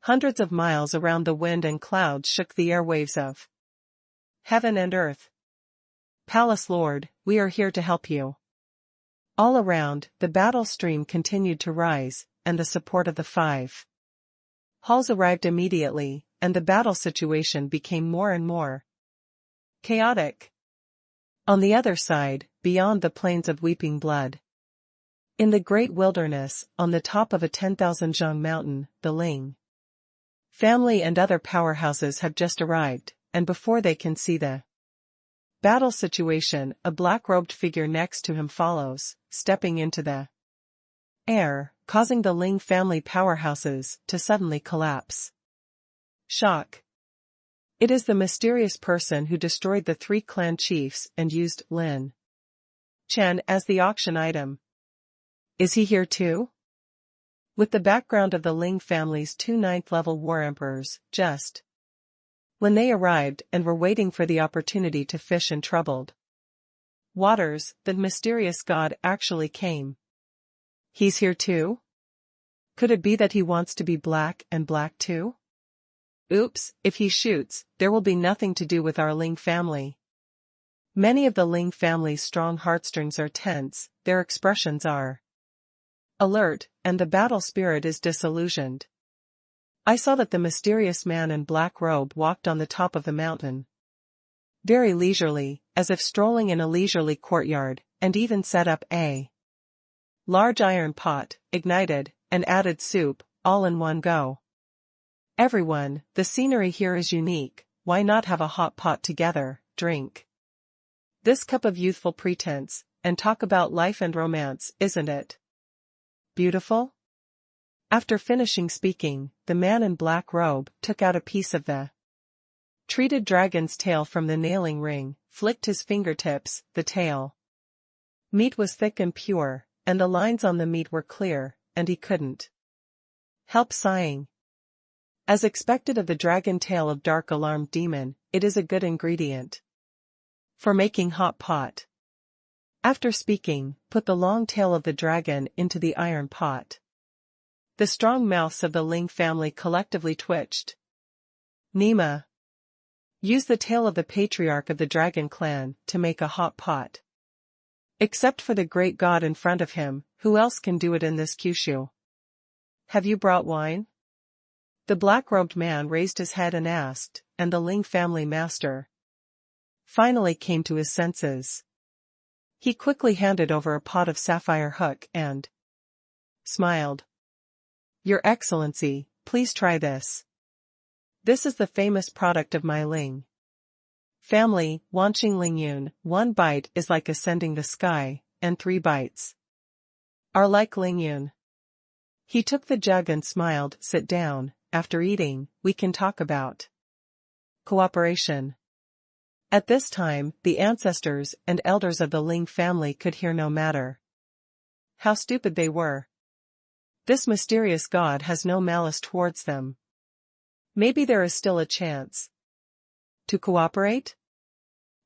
Hundreds of miles around the wind and clouds shook the airwaves of heaven and earth. Palace Lord, we are here to help you. All around, the battle stream continued to rise, and the support of the 5 halls arrived immediately, and the battle situation became more and more chaotic. On the other side, beyond the plains of weeping blood, in the great wilderness, on the top of a 10,000 zhang mountain, the Ling family and other powerhouses have just arrived, and before they can see the battle situation, a black-robed figure next to him follows, stepping into the air, causing the Ling family powerhouses to suddenly collapse. Shock. It is the mysterious person who destroyed the 3 clan chiefs and used Lin Chen as the auction item. Is he here too? With the background of the Ling family's 2 9th-level war emperors, just when they arrived and were waiting for the opportunity to fish in troubled waters, the mysterious god actually came. He's here too? Could it be that he wants to be black and black too? Oops, if he shoots, there will be nothing to do with our Ling family. Many of the Ling family's strong heartstrings are tense, their expressions are alert, and the battle spirit is disillusioned. I saw that the mysterious man in black robe walked on the top of the mountain. Very leisurely, as if strolling in a leisurely courtyard, and even set up a large iron pot, ignited, and added soup, all in one go. Everyone, the scenery here is unique, why not have a hot pot together, drink this cup of youthful pretense, and talk about life and romance, isn't it beautiful? After finishing speaking, the man in black robe took out a piece of the treated dragon's tail from the nailing ring, flicked his fingertips, the tail meat was thick and pure, and the lines on the meat were clear, and he couldn't help sighing. As expected of the dragon tail of dark alarmed demon, it is a good ingredient for making hot pot. After speaking, put the long tail of the dragon into the iron pot. The strong mouths of the Ling family collectively twitched. Nima. Use the tail of the patriarch of the dragon clan to make a hot pot. Except for the great god in front of him, who else can do it in this Kyushu? Have you brought wine? The black-robed man raised his head and asked, and the Ling family master finally came to his senses. He quickly handed over a pot of sapphire hook and smiled. Your Excellency, please try this. This is the famous product of my Ling family, Wanqing Lingyun. 1 bite is like ascending the sky, and 3 bites are like Lingyun. He took the jug and smiled. Sit down, after eating, we can talk about cooperation. At this time, the ancestors and elders of the Ling family could hear no matter how stupid they were. This mysterious god has no malice towards them. Maybe there is still a chance to cooperate?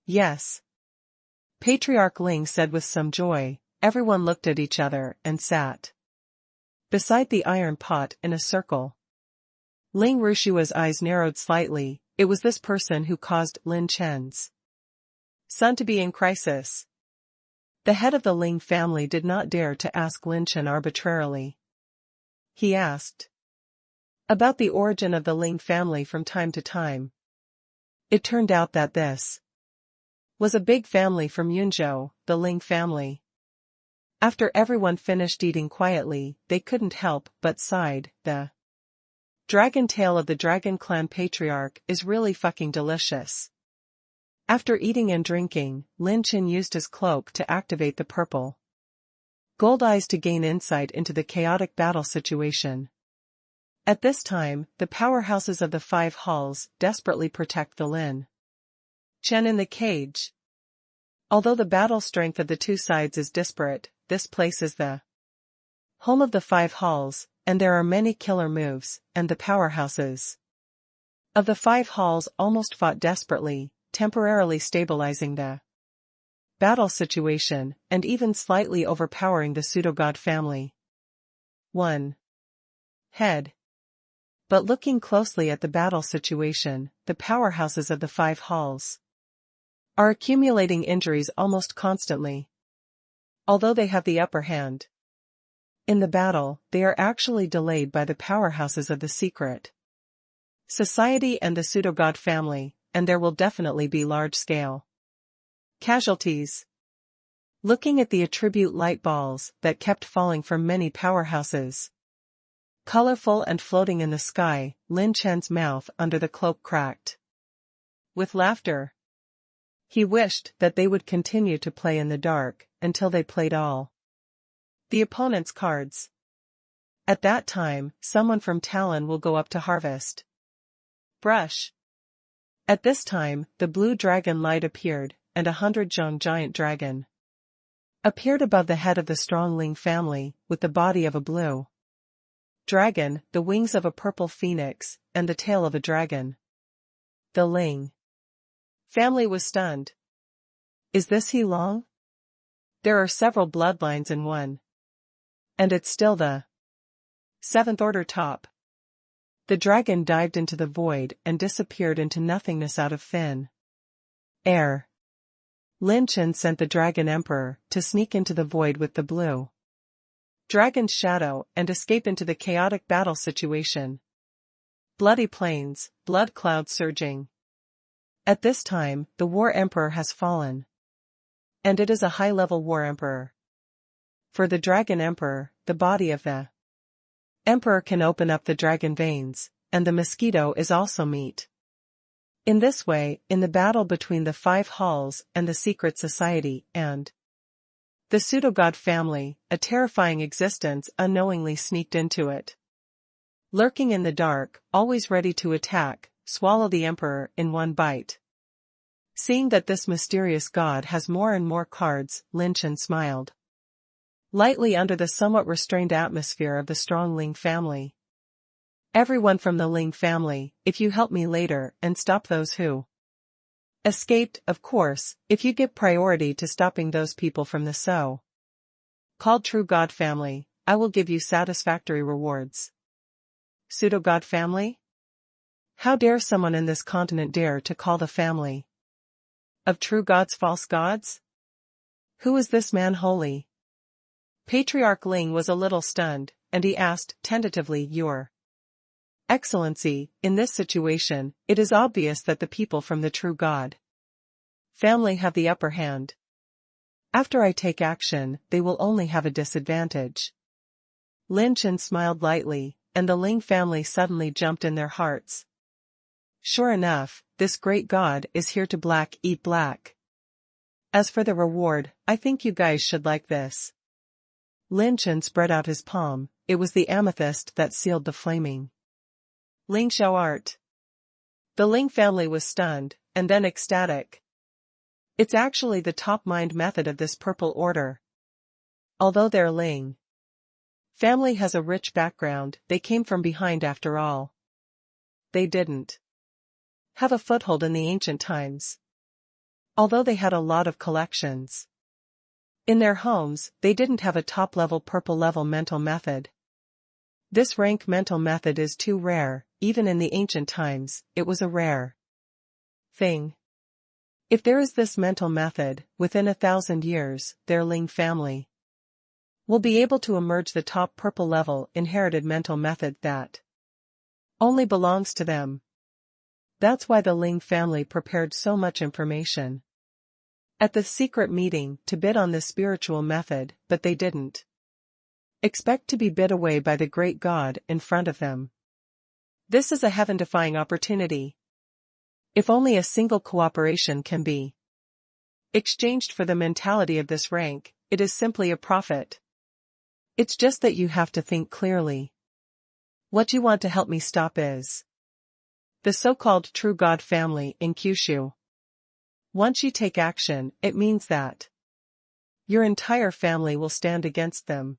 Yes. Patriarch Ling said with some joy. Everyone looked at each other and sat beside the iron pot in a circle. Ling Rushua's eyes narrowed slightly. It was this person who caused Lin Chen's son to be in crisis. The head of the Ling family did not dare to ask Lin Chen arbitrarily. He asked about the origin of the Ling family from time to time. It turned out that this was a big family from Yunzhou, the Ling family. After everyone finished eating quietly, they couldn't help but sighed. The dragon tail of the dragon clan patriarch is really fucking delicious. After eating and drinking, Lin Chen used his cloak to activate the purple gold eyes to gain insight into the chaotic battle situation. At this time, the powerhouses of the 5 halls desperately protect the Lin Chen in the cage. Although the battle strength of the 2 sides is disparate, this place is the home of the 5 halls, and there are many killer moves, and the powerhouses of the 5 halls almost fought desperately, temporarily stabilizing the battle situation, and even slightly overpowering the pseudo-god family. 1. Head. But looking closely at the battle situation, the powerhouses of the 5 halls are accumulating injuries almost constantly. Although they have the upper hand in the battle, they are actually delayed by the powerhouses of the secret society and the pseudo-god family, and there will definitely be large-scale casualties. Looking at the attribute light balls that kept falling from many powerhouses, colorful and floating in the sky, Lin Chen's mouth under the cloak cracked with laughter. He wished that they would continue to play in the dark, until they played all the opponent's cards. At that time, someone from Talon will go up to harvest brush. At this time, the blue dragon light appeared, and 100 Zhong giant dragon appeared above the head of the strong Ling family, with the body of a blue dragon, the wings of a purple phoenix, and the tail of a dragon. The Ling family was stunned. Is this he Long? There are several bloodlines in one. And it's still the Seventh order top. The dragon dived into the void and disappeared into nothingness out of thin air. Lin Chen sent the Dragon Emperor to sneak into the void with the blue dragon's shadow and escape into the chaotic battle situation. Bloody plains, blood clouds surging. At this time, the War Emperor has fallen. And it is a high-level War Emperor. For the Dragon Emperor, the body of the Emperor can open up the dragon veins, and the mosquito is also meat. In this way, in the battle between the 5 halls and the secret society and the pseudo-god family, a terrifying existence unknowingly sneaked into it. Lurking in the dark, always ready to attack, swallow the emperor in one bite. Seeing that this mysterious god has more and more cards, Lin Chen smiled lightly under the somewhat restrained atmosphere of the strong Ling family. Everyone from the Ling family, if you help me later and stop those who escaped, of course, if you give priority to stopping those people from the so-called true god family, I will give you satisfactory rewards. Pseudo-god family? How dare someone in this continent dare to call the family of true gods false gods? Who is this man holy? Patriarch Ling was a little stunned, and he asked, tentatively, Your Excellency, in this situation, it is obvious that the people from the true God family have the upper hand. After I take action, they will only have a disadvantage. Lin Chen smiled lightly, and the Ling family suddenly jumped in their hearts. Sure enough, this great god is here to eat black. As for the reward, I think you guys should like this. Lin Chen spread out his palm. It was the amethyst that sealed the flaming Ling Xiao art. The Ling family was stunned, and then ecstatic. It's actually the top mind method of this purple order. Although their Ling family has a rich background, they came from behind after all. They didn't have a foothold in the ancient times. Although they had a lot of collections in their homes, they didn't have a top-level purple-level mental method. This rank mental method is too rare. Even in the ancient times, it was a rare thing. If there is this mental method, within 1,000 years, their Ling family will be able to emerge the top purple-level inherited mental method that only belongs to them. That's why the Ling family prepared so much information at the secret meeting to bid on this spiritual method, but they didn't expect to be bid away by the great god in front of them. This is a heaven-defying opportunity. If only a single cooperation can be exchanged for the mentality of this rank, it is simply a profit. It's just that you have to think clearly. What you want to help me stop is the so-called true god family in Kyushu. Once you take action, it means that your entire family will stand against them.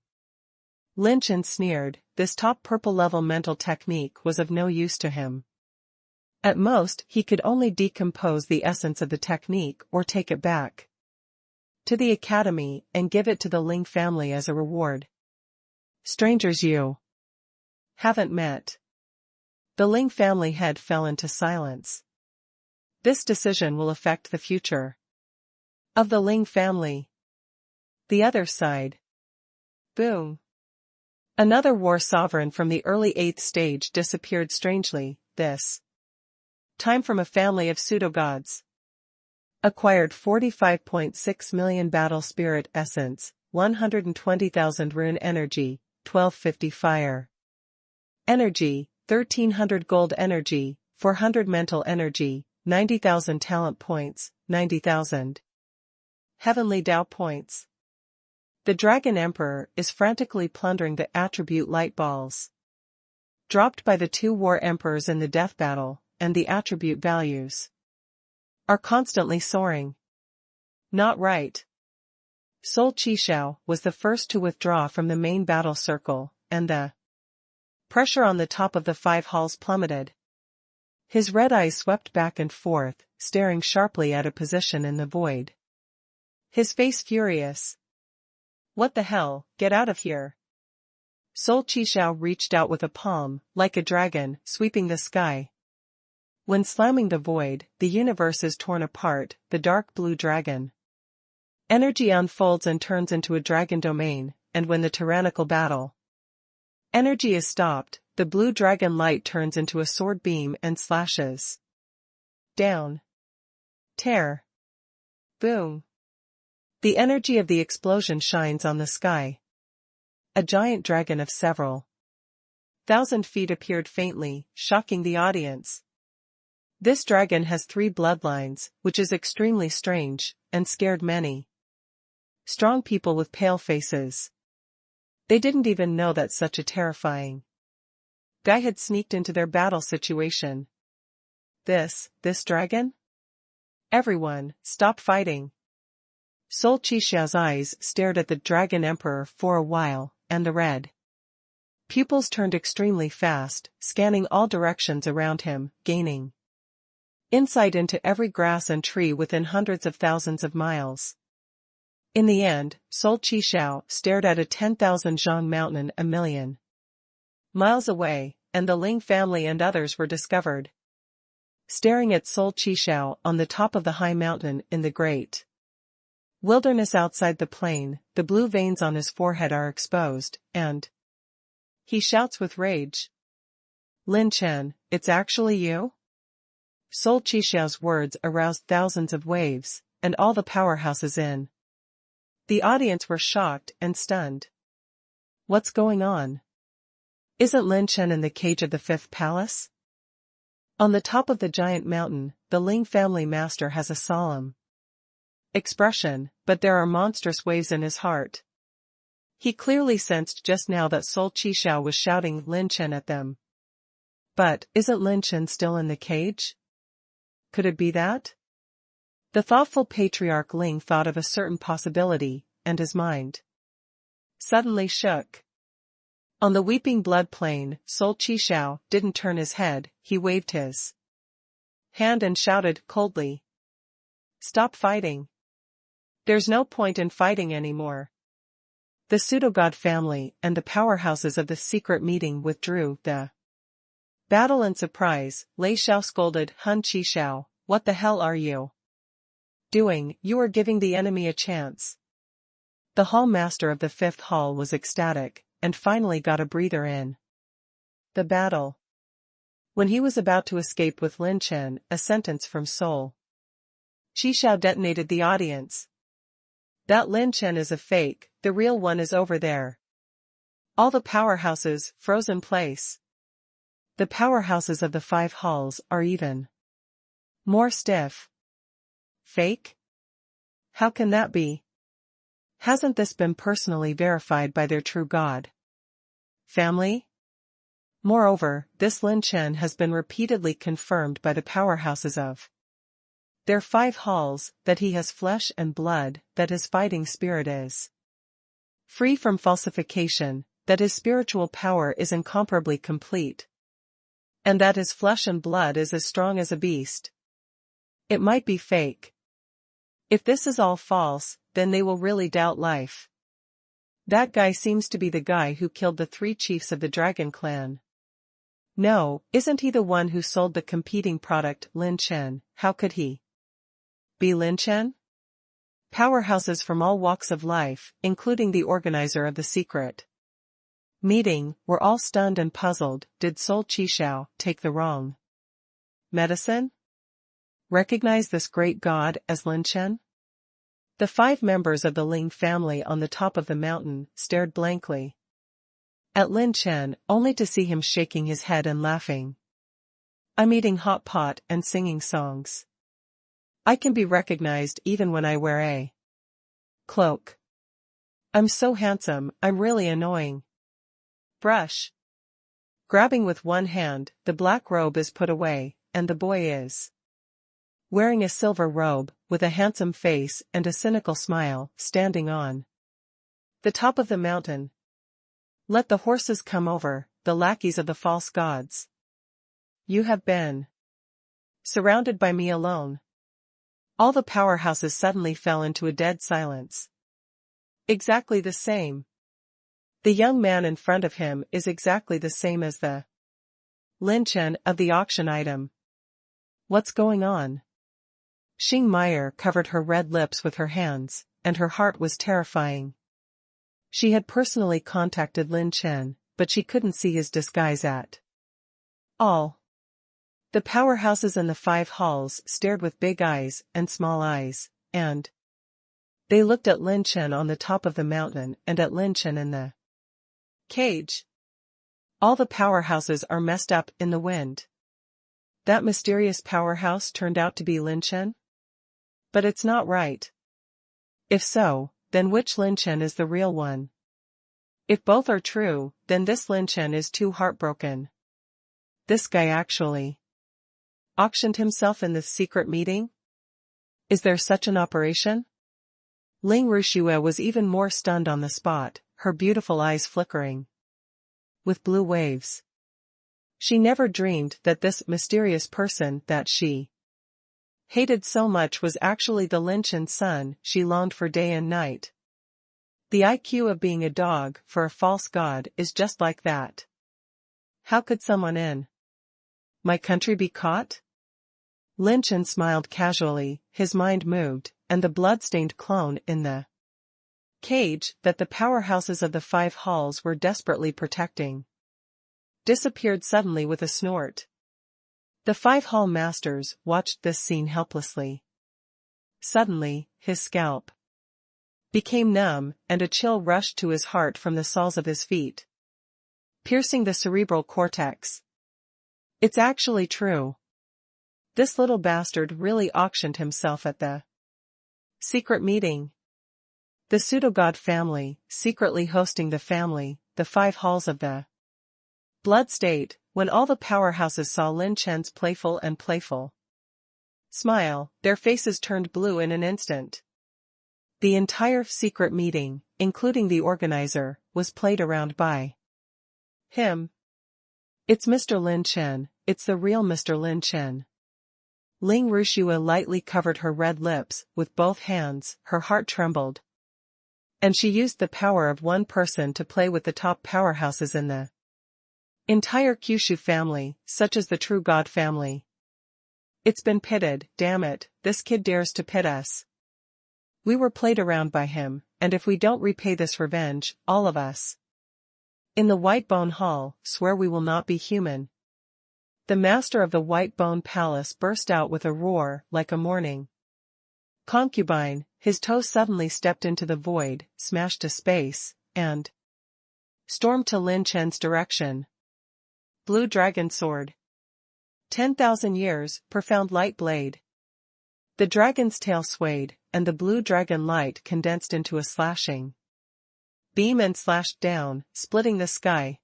Lin Chen sneered. This top purple-level mental technique was of no use to him. At most, he could only decompose the essence of the technique or take it back to the academy and give it to the Ling family as a reward. Strangers you haven't met. The Ling family head fell into silence. This decision will affect the future of the Ling family. The other side. Boom. Another war sovereign from the early 8th stage disappeared strangely, this time from a family of pseudo-gods. Acquired 45.6 million battle spirit essence, 120,000 rune energy, 1250 fire energy, 1300 gold energy, 400 mental energy, 90,000 talent points, 90,000 Heavenly Dao points. The Dragon Emperor is frantically plundering the attribute light balls dropped by the 2 war emperors in the death battle, and the attribute values are constantly soaring. Not right. Sol Qishao was the first to withdraw from the main battle circle, and the pressure on the top of the 5 halls plummeted. His red eyes swept back and forth, staring sharply at a position in the void. His face furious. What the hell, get out of here. Sol Qishao reached out with a palm, like a dragon, sweeping the sky. When slamming the void, the universe is torn apart, the dark blue dragon. Energy unfolds and turns into a dragon domain, and when the tyrannical battle energy is stopped, the blue dragon light turns into a sword beam and slashes down. Tear. Boom. The energy of the explosion shines on the sky. A giant dragon of several thousand feet appeared faintly, shocking the audience. This dragon has 3 bloodlines, which is extremely strange, and scared many strong people with pale faces. They didn't even know that such a terrifying guy had sneaked into their battle situation. This dragon? Everyone, stop fighting. Sol Qishao's eyes stared at the Dragon Emperor for a while, and the red pupils turned extremely fast, scanning all directions around him, gaining insight into every grass and tree within hundreds of thousands of miles. In the end, Sol Qishao stared at a 10,000 zhang mountain a million miles away, and the Ling family and others were discovered staring at Sol Qishao on the top of the high mountain in the great wilderness outside the plain. The blue veins on his forehead are exposed, and he shouts with rage. Lin Chen, it's actually you? Sol Qishao's words aroused thousands of waves, and all the powerhouses in the audience were shocked and stunned. What's going on? Isn't Lin Chen in the cage of the 5th palace? On the top of the giant mountain, the Ling family master has a solemn expression, but there are monstrous waves in his heart. He clearly sensed just now that Sol Qishao was shouting Lin Chen at them. But, isn't Lin Chen still in the cage? Could it be that? The thoughtful patriarch Ling thought of a certain possibility, and his mind suddenly shook. On the weeping blood plain, Sol Qishao didn't turn his head, he waved his hand and shouted coldly. Stop fighting. There's no point in fighting anymore. The pseudo-god family and the powerhouses of the secret meeting withdrew the battle in surprise. Lei Xiao scolded Hun Qishao, what the hell are you doing? You are giving the enemy a chance. The hall master of the 5th hall was ecstatic, and finally got a breather in the battle. When he was about to escape with Lin Chen, a sentence from Sol Qishao detonated the audience. That Lin Chen is a fake, the real one is over there. All the powerhouses froze in place. The powerhouses of the 5 halls are even more stiff. Fake? How can that be? Hasn't this been personally verified by their true god family? Moreover, this Lin Chen has been repeatedly confirmed by the powerhouses of their 5 halls, that he has flesh and blood, that his fighting spirit is free from falsification, that his spiritual power is incomparably complete, and that his flesh and blood is as strong as a beast. It might be fake. If this is all false, then they will really doubt life. That guy seems to be the guy who killed the 3 chiefs of the Dragon Clan. No, isn't he the one who sold the competing product Lin Chen? How could he be Lin Chen? Powerhouses from all walks of life, including the organizer of the secret meeting, were all stunned and puzzled. Did Sol Qishao take the wrong medicine? Recognize this great god as Lin Chen? The 5 members of the Ling family on the top of the mountain stared blankly at Lin Chen, only to see him shaking his head and laughing. I'm eating hot pot and singing songs. I can be recognized even when I wear a cloak. I'm so handsome, I'm really annoying. Brush. Grabbing with one hand, the black robe is put away, and the boy is wearing a silver robe, with a handsome face and a cynical smile, standing on the top of the mountain. Let the horses come over, the lackeys of the false gods. You have been surrounded by me alone. All the powerhouses suddenly fell into a dead silence. Exactly the same. The young man in front of him is exactly the same as the Lin Chen of the auction item. What's going on? Xing Meyer covered her red lips with her hands, and her heart was terrifying. She had personally contacted Lin Chen, but she couldn't see his disguise at all. The powerhouses in the 5 halls stared with big eyes and small eyes, and they looked at Lin Chen on the top of the mountain and at Lin Chen in the cage. All the powerhouses are messed up in the wind. That mysterious powerhouse turned out to be Lin Chen? But it's not right. If so, then which Lin Chen is the real one? If both are true, then this Lin Chen is too heartbroken. This guy actually auctioned himself in this secret meeting? Is there such an operation? Ling Rushue was even more stunned on the spot, her beautiful eyes flickering with blue waves. She never dreamed that this mysterious person that she hated so much was actually the Lin Chen's son she longed for day and night. The IQ of being a dog for a false god is just like that. How could someone in my country be caught? Lin Chen smiled casually, his mind moved, and the blood-stained clone in the cage that the powerhouses of the 5 halls were desperately protecting disappeared suddenly with a snort. The 5 hall masters watched this scene helplessly. Suddenly, his scalp became numb, and a chill rushed to his heart from the soles of his feet, piercing the cerebral cortex. It's actually true. This little bastard really auctioned himself at the secret meeting. The pseudo-god family, secretly hosting the 5 halls of the blood state, when all the powerhouses saw Lin Chen's playful smile, their faces turned blue in an instant. The entire secret meeting, including the organizer, was played around by him. It's Mr. Lin Chen, it's the real Mr. Lin Chen. Ling Rushue lightly covered her red lips with both hands, her heart trembled. And she used the power of one person to play with the top powerhouses in the entire Kyushu family, such as the true god family. It's been pitted, damn it, this kid dares to pit us. We were played around by him, and if we don't repay this revenge, all of us in the White Bone Hall swear we will not be human. The master of the White Bone Palace burst out with a roar like a mourning concubine. His toe suddenly stepped into the void, smashed to space, and stormed to Lin Chen's direction. Blue Dragon Sword. 10,000 years, profound light blade. The dragon's tail swayed, and the blue dragon light condensed into a slashing beam and slashed down, splitting the sky.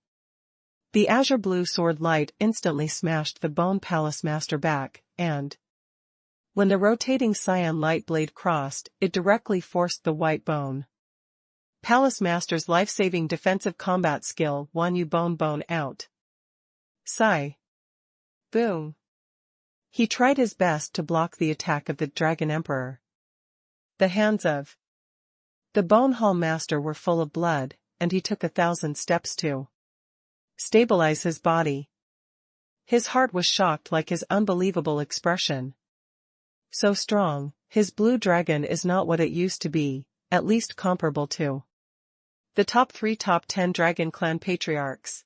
The azure blue sword light instantly smashed the Bone Palace master back, and when the rotating cyan light blade crossed, it directly forced the White Bone Palace master's life-saving defensive combat skill Wan Yu Bone out. Sigh. Boom. He tried his best to block the attack of the Dragon Emperor. The hands of the Bone Hall Master were full of blood, and he took 1,000 steps to stabilize his body. His heart was shocked like his unbelievable expression. So strong, his blue dragon is not what it used to be, at least comparable to the top 10 Dragon Clan patriarchs.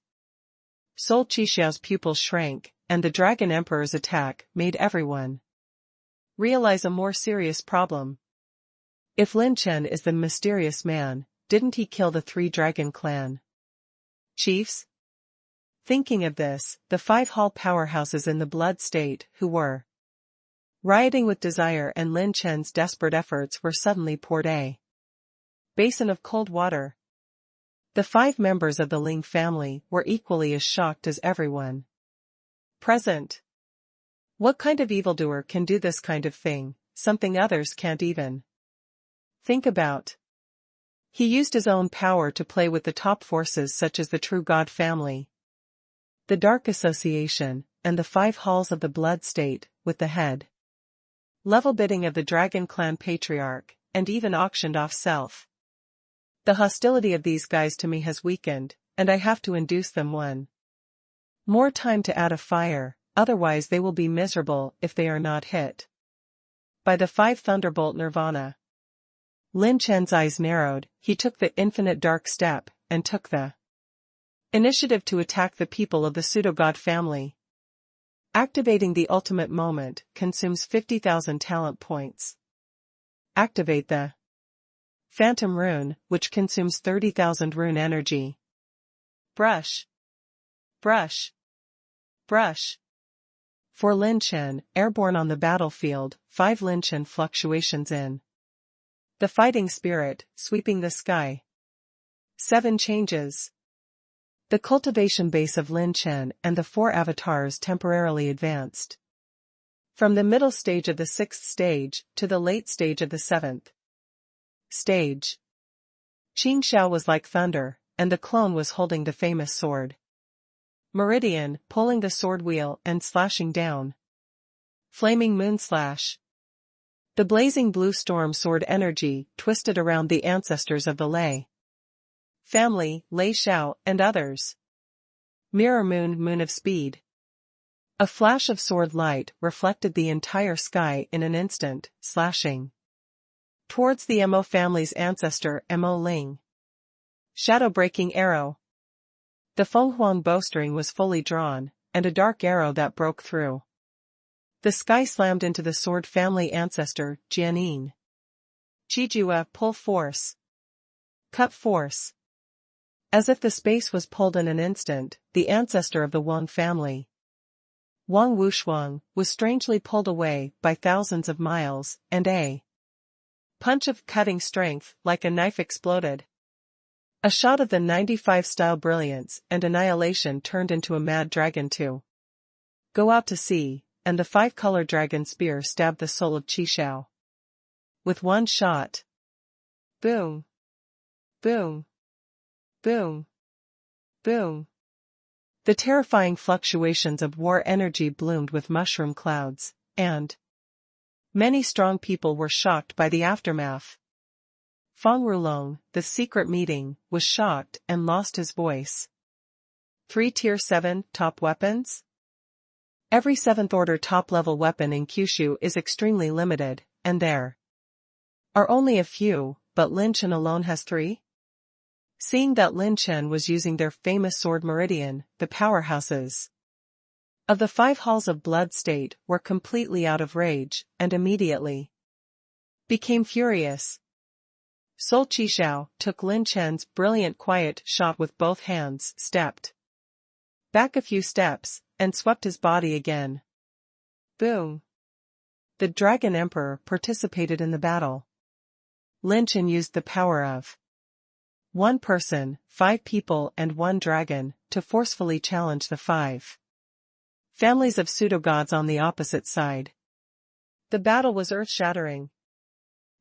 Sol Chixiao's pupils shrank, and the Dragon Emperor's attack made everyone realize a more serious problem. If Lin Chen is the mysterious man, didn't he kill the 3 Dragon Clan chiefs? Thinking of this, the 5 hall powerhouses in the blood state, who were rioting with desire and Lin Chen's desperate efforts, were suddenly poured a basin of cold water. The 5 members of the Ling family were equally as shocked as everyone present. What kind of evildoer can do this kind of thing, something others can't even think about? He used his own power to play with the top forces such as the True God family, the Dark Association, and the 5 halls of the Blood State, with the head level bidding of the Dragon Clan Patriarch, and even auctioned off self. The hostility of these guys to me has weakened, and I have to induce them one more time to add a fire, otherwise they will be miserable if they are not hit by the 5 Thunderbolt Nirvana. Lin Chen's eyes narrowed, he took the infinite dark step, and took the initiative to attack the people of the pseudo-god family. Activating the ultimate moment consumes 50,000 talent points. Activate the Phantom Rune, which consumes 30,000 rune energy. Brush. Brush. Brush. For Lin Chen, airborne on the battlefield, 5 Lin Chen fluctuations in the fighting spirit, sweeping the sky. 7 changes. The cultivation base of Lin Chen and the 4 avatars temporarily advanced from the middle stage of the 6th stage to the late stage of the 7th stage. Qing Xiao was like thunder, and the clone was holding the famous sword Meridian, pulling the sword wheel and slashing down. Flaming moon slash. The blazing blue storm sword energy twisted around the ancestors of the Lei family, Lei Xiao, and others. Mirror moon, moon of speed. A flash of sword light reflected the entire sky in an instant, slashing towards the Mo family's ancestor Mo Ling. Shadow-breaking arrow. The Fenghuang bowstring was fully drawn, and a dark arrow that broke through the sky slammed into the sword family ancestor, Jianin. Qijua, pull force. Cut force. As if the space was pulled in an instant, the ancestor of the Wang family, Wang Wushuang, was strangely pulled away by thousands of miles, and a punch of cutting strength, like a knife, exploded. A shot of the 95-style brilliance and annihilation turned into a mad dragon to go out to sea, and the 5-color dragon spear stabbed the soul of Qi Xiao. With one shot. Boom. Boom. Boom. Boom. The terrifying fluctuations of war energy bloomed with mushroom clouds, and many strong people were shocked by the aftermath. Feng Rulong, the secret meeting, was shocked and lost his voice. 3 Tier 7 top weapons? Every 7th order top-level weapon in Kyushu is extremely limited, and there are only a few, but Lin Chen alone has 3? Seeing that Lin Chen was using their famous sword Meridian, the powerhouses of the 5 halls of blood state were completely out of rage, and immediately became furious. Soul Qishao took Lin Chen's brilliant quiet shot with both hands, stepped back a few steps, and swept his body again. Boom. The Dragon Emperor participated in the battle. Lin Chen used the power of 1 person, 5 people and 1 dragon, to forcefully challenge the 5 families of pseudo-gods on the opposite side. The battle was earth-shattering.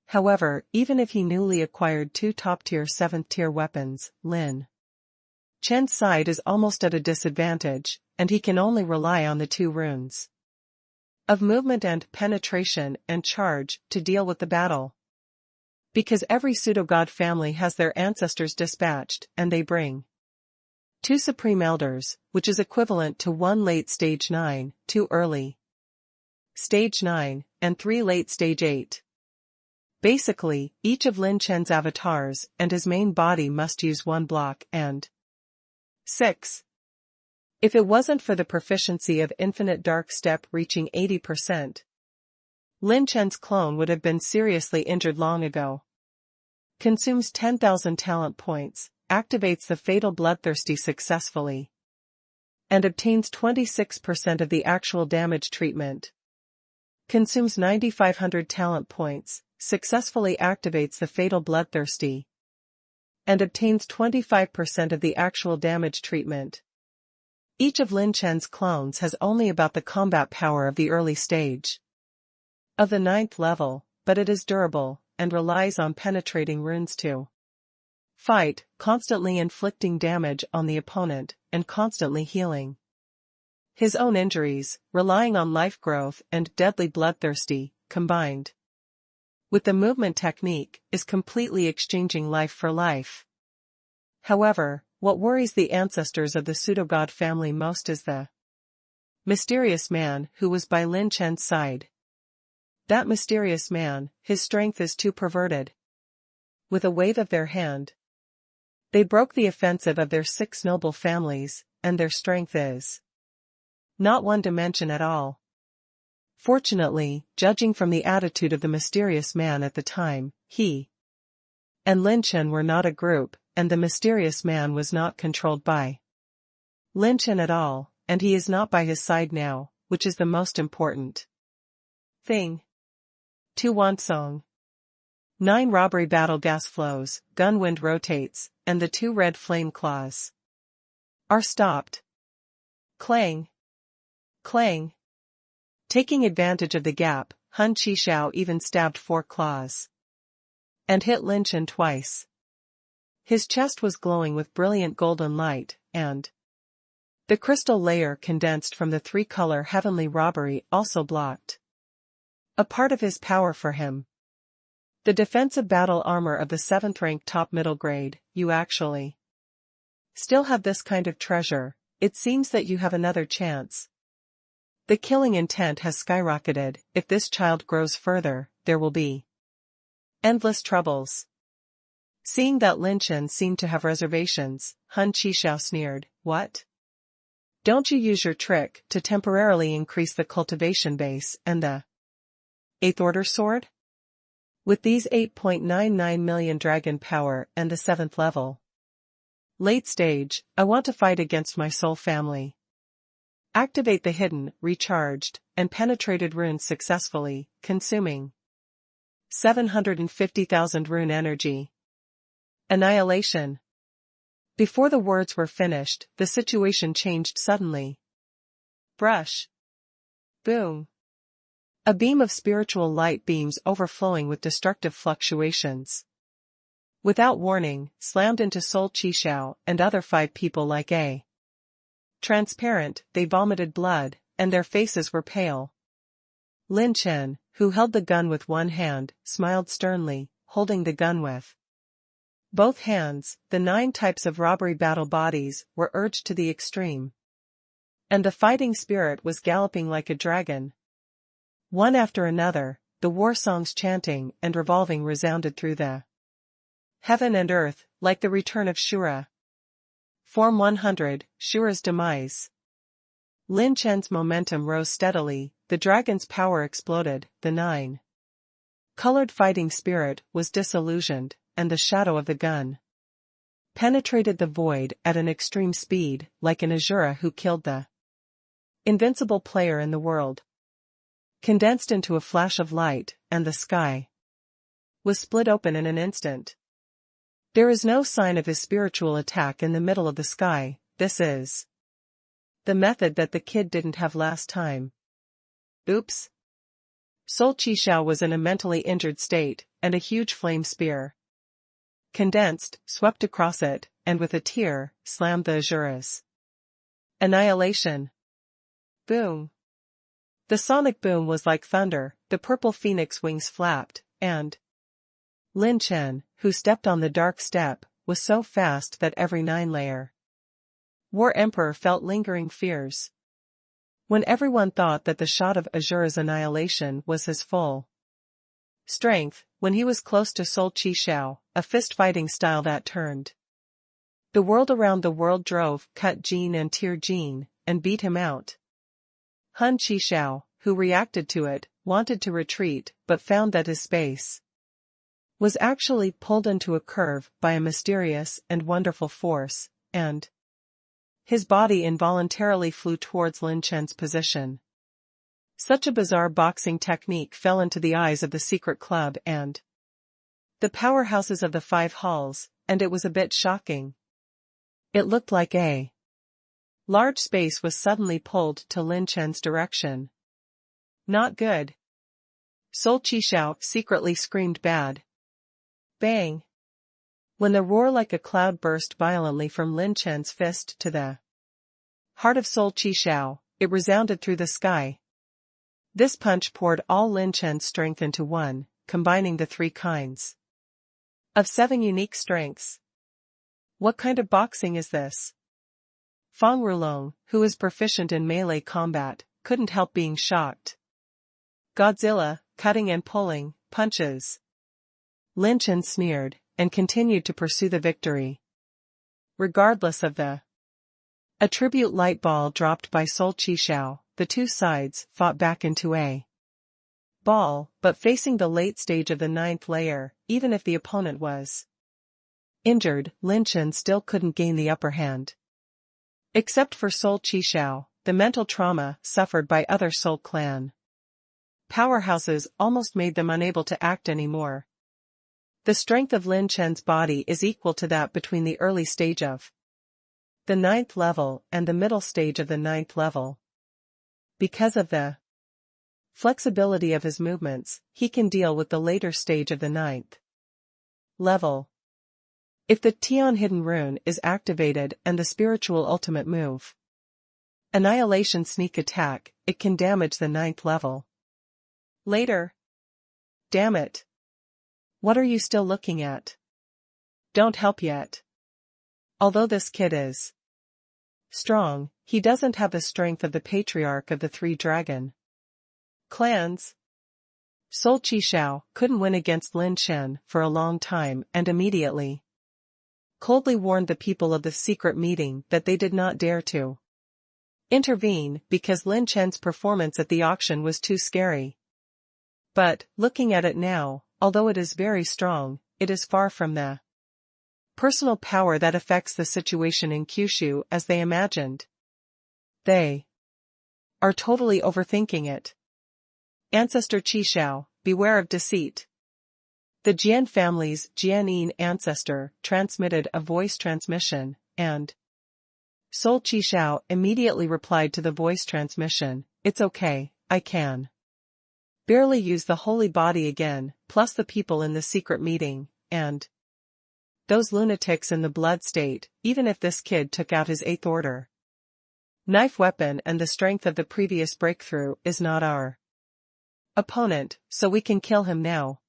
However, even if he newly acquired 2 top-tier 7th-tier weapons, Lin Chen's side is almost at a disadvantage, and he can only rely on the 2 runes of movement and penetration and charge to deal with the battle. Because every pseudo-god family has their ancestors dispatched, and they bring 2 supreme elders, which is equivalent to 1 late stage 9, 2 early stage 9, and 3 late stage 8. Basically, each of Lin Chen's avatars and his main body must use 1 block and 6. If it wasn't for the proficiency of Infinite Dark Step reaching 80%, Lin Chen's clone would have been seriously injured long ago. Consumes 10,000 talent points, activates the Fatal Bloodthirsty successfully, and obtains 26% of the actual damage treatment. Consumes 9,500 talent points, successfully activates the Fatal Bloodthirsty, and obtains 25% of the actual damage treatment. Each of Lin Chen's clones has only about the combat power of the early stage of the 9th level, but it is durable, and relies on penetrating runes to fight, constantly inflicting damage on the opponent, and constantly healing his own injuries, relying on life growth and deadly bloodthirsty, combined. with the movement technique, is completely exchanging life for life. However, what worries the ancestors of the pseudo-god family most is the mysterious man who was by Lin Chen's side. That mysterious man, his strength is too perverted. With a wave of their hand, they broke the offensive of their 6 noble families, and their strength is not one dimension at all. Fortunately, judging from the attitude of the mysterious man at the time, he and Lin Chen were not a group, and the mysterious man was not controlled by Lin Chen at all, and he is not by his side now, which is the most important thing. 2 Wansong. 9 robbery battle gas flows, gun wind rotates, and the 2 red flame claws are stopped. Clang. Clang. Taking advantage of the gap, Han Qishao even stabbed 4 claws and hit Lin Chen twice. His chest was glowing with brilliant golden light, and the crystal layer condensed from the 3-color heavenly robbery also blocked a part of his power for him. The defensive battle armor of the 7th rank top middle grade. You actually still have this kind of treasure. It seems that you have another chance. The killing intent has skyrocketed. If this child grows further, there will be endless troubles. Seeing that Lin Chen seemed to have reservations, Han Qishao sneered, "What? Don't you use your trick to temporarily increase the cultivation base and the 8th order sword? With these 8.99 million dragon power and the 7th level late stage, I want to fight against my soul family." Activate the hidden, recharged, and penetrated runes successfully, consuming 750,000 rune energy. Annihilation. Before the words were finished, the situation changed suddenly. Brush. Boom. A beam of spiritual light beams overflowing with destructive fluctuations. Without warning, slammed into Soul Qishao and other 5 people like a transparent, they vomited blood, and their faces were pale. Lin Chen, who held the gun with one hand, smiled sternly, holding the gun with both hands. The 9 types of robbery battle bodies were urged to the extreme, and the fighting spirit was galloping like a dragon. One after another, the war songs chanting and revolving resounded through the heaven and earth, like the return of Shura. Form 100, Shura's demise. Lin Chen's momentum rose steadily, the dragon's power exploded, the 9-colored fighting spirit was disillusioned, and the shadow of the gun penetrated the void at an extreme speed, like an Azura who killed the invincible player in the world. Condensed into a flash of light, and the sky was split open in an instant. There is no sign of his spiritual attack in the middle of the sky. This is the method that the kid didn't have last time. Oops. Soul Qishao was in a mentally injured state, and a huge flame spear condensed, swept across it, and with a tear, slammed the Azuras. Annihilation. Boom. The sonic boom was like thunder, the purple phoenix wings flapped, and Lin Chen, who stepped on the dark step, was so fast that every 9-layer War Emperor felt lingering fears. When everyone thought that the shot of Azura's annihilation was his full strength, when he was close to Soul Qishao, a fist-fighting style that turned the world around, the world drove, cut Jean and tear Jean, and beat him out. Han Qishao, who reacted to it, wanted to retreat, but found that his space was actually pulled into a curve by a mysterious and wonderful force, and his body involuntarily flew towards Lin Chen's position. Such a bizarre boxing technique fell into the eyes of the secret club and the powerhouses of the 5 halls, and it was a bit shocking. It looked like a large space was suddenly pulled to Lin Chen's direction. Not good. Soul Qishao secretly screamed bad. Bang! When the roar like a cloud burst violently from Lin Chen's fist to the heart of Soul Qishao, it resounded through the sky. This punch poured all Lin Chen's strength into one, combining the three kinds of 7 unique strengths. What kind of boxing is this? Fang Rulong, who is proficient in melee combat, couldn't help being shocked. Godzilla, cutting and pulling, punches. Lin Chen sneered, and continued to pursue the victory. Regardless of the attribute light ball dropped by Sol Qishao, the two sides fought back into a ball, but facing the late stage of the 9th layer, even if the opponent was injured, Lin Chen still couldn't gain the upper hand. Except for Sol Qishao, the mental trauma suffered by other Sol clan powerhouses almost made them unable to act anymore. The strength of Lin Chen's body is equal to that between the early stage of the 9th level and the middle stage of the 9th level. Because of the flexibility of his movements, he can deal with the later stage of the 9th level. If the Tian hidden rune is activated and the spiritual ultimate move, Annihilation sneak attack, it can damage the 9th level. Later. Damn it. What are you still looking at? Don't help yet. Although this kid is strong, he doesn't have the strength of the patriarch of the 3 dragon clans. Sol Qishao couldn't win against Lin Chen for a long time and immediately coldly warned the people of the secret meeting that they did not dare to intervene because Lin Chen's performance at the auction was too scary. But, looking at it now, although it is very strong, it is far from the personal power that affects the situation in Kyushu as they imagined. They are totally overthinking it. Ancestor Qishao, beware of deceit. The Jian family's Jian ancestor transmitted a voice transmission, and Sol Qishao immediately replied to the voice transmission, "It's okay, I can barely use the holy body again, plus the people in the secret meeting, and those lunatics in the blood state, even if this kid took out his 8th order knife weapon and the strength of the previous breakthrough is not our opponent, so we can kill him now."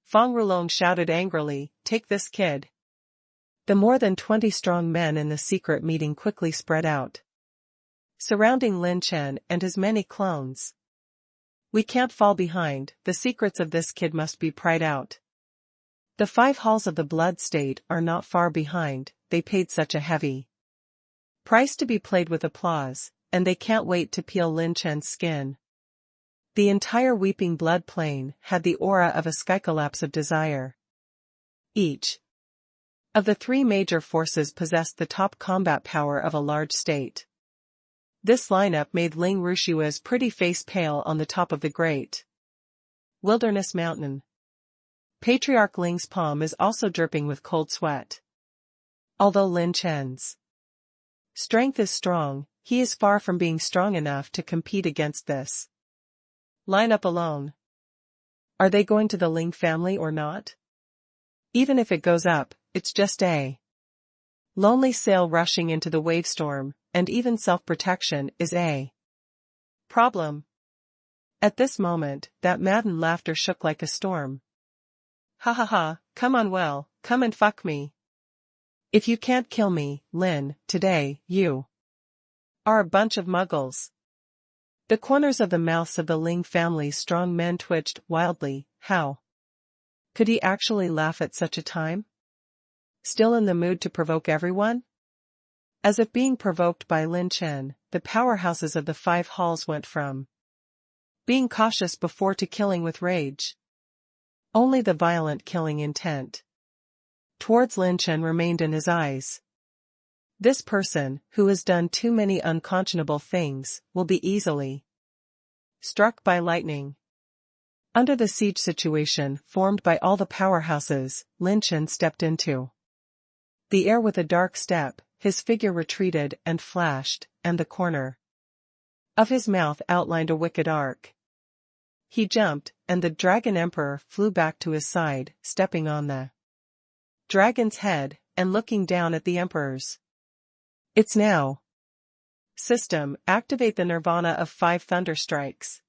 Fang Rulong shouted angrily, "Take this kid." The more than 20 strong men in the secret meeting quickly spread out, surrounding Lin Chen and his many clones. We can't fall behind, the secrets of this kid must be pried out. The 5 halls of the blood state are not far behind, they paid such a heavy price to be played with applause, and they can't wait to peel Lin Chen's skin. The entire weeping blood plane had the aura of a skycollapse of desire. Each of the 3 major forces possessed the top combat power of a large state. This lineup made Ling Rushua's pretty face pale on the top of the great wilderness mountain. Patriarch Ling's palm is also dripping with cold sweat. Although Lin Chen's strength is strong, he is far from being strong enough to compete against this lineup alone. Are they going to the Ling family or not? Even if it goes up, it's just a lonely sail rushing into the wavestorm, and even self-protection is a problem. At this moment, that maddened laughter shook like a storm. Ha ha ha, come on well, come and fuck me. If you can't kill me, Lin, today, you are a bunch of muggles. The corners of the mouths of the Ling family's strong men twitched wildly. How could he actually laugh at such a time? Still in the mood to provoke everyone? As if being provoked by Lin Chen, the powerhouses of the 5 halls went from being cautious before to killing with rage. Only the violent killing intent towards Lin Chen remained in his eyes. This person, who has done too many unconscionable things, will be easily struck by lightning. Under the siege situation formed by all the powerhouses, Lin Chen stepped into the air with a dark step, his figure retreated and flashed, and the corner of his mouth outlined a wicked arc. He jumped, and the Dragon Emperor flew back to his side, stepping on the dragon's head, and looking down at the Emperor's. It's now. System, activate the Nirvana of 5 thunder strikes.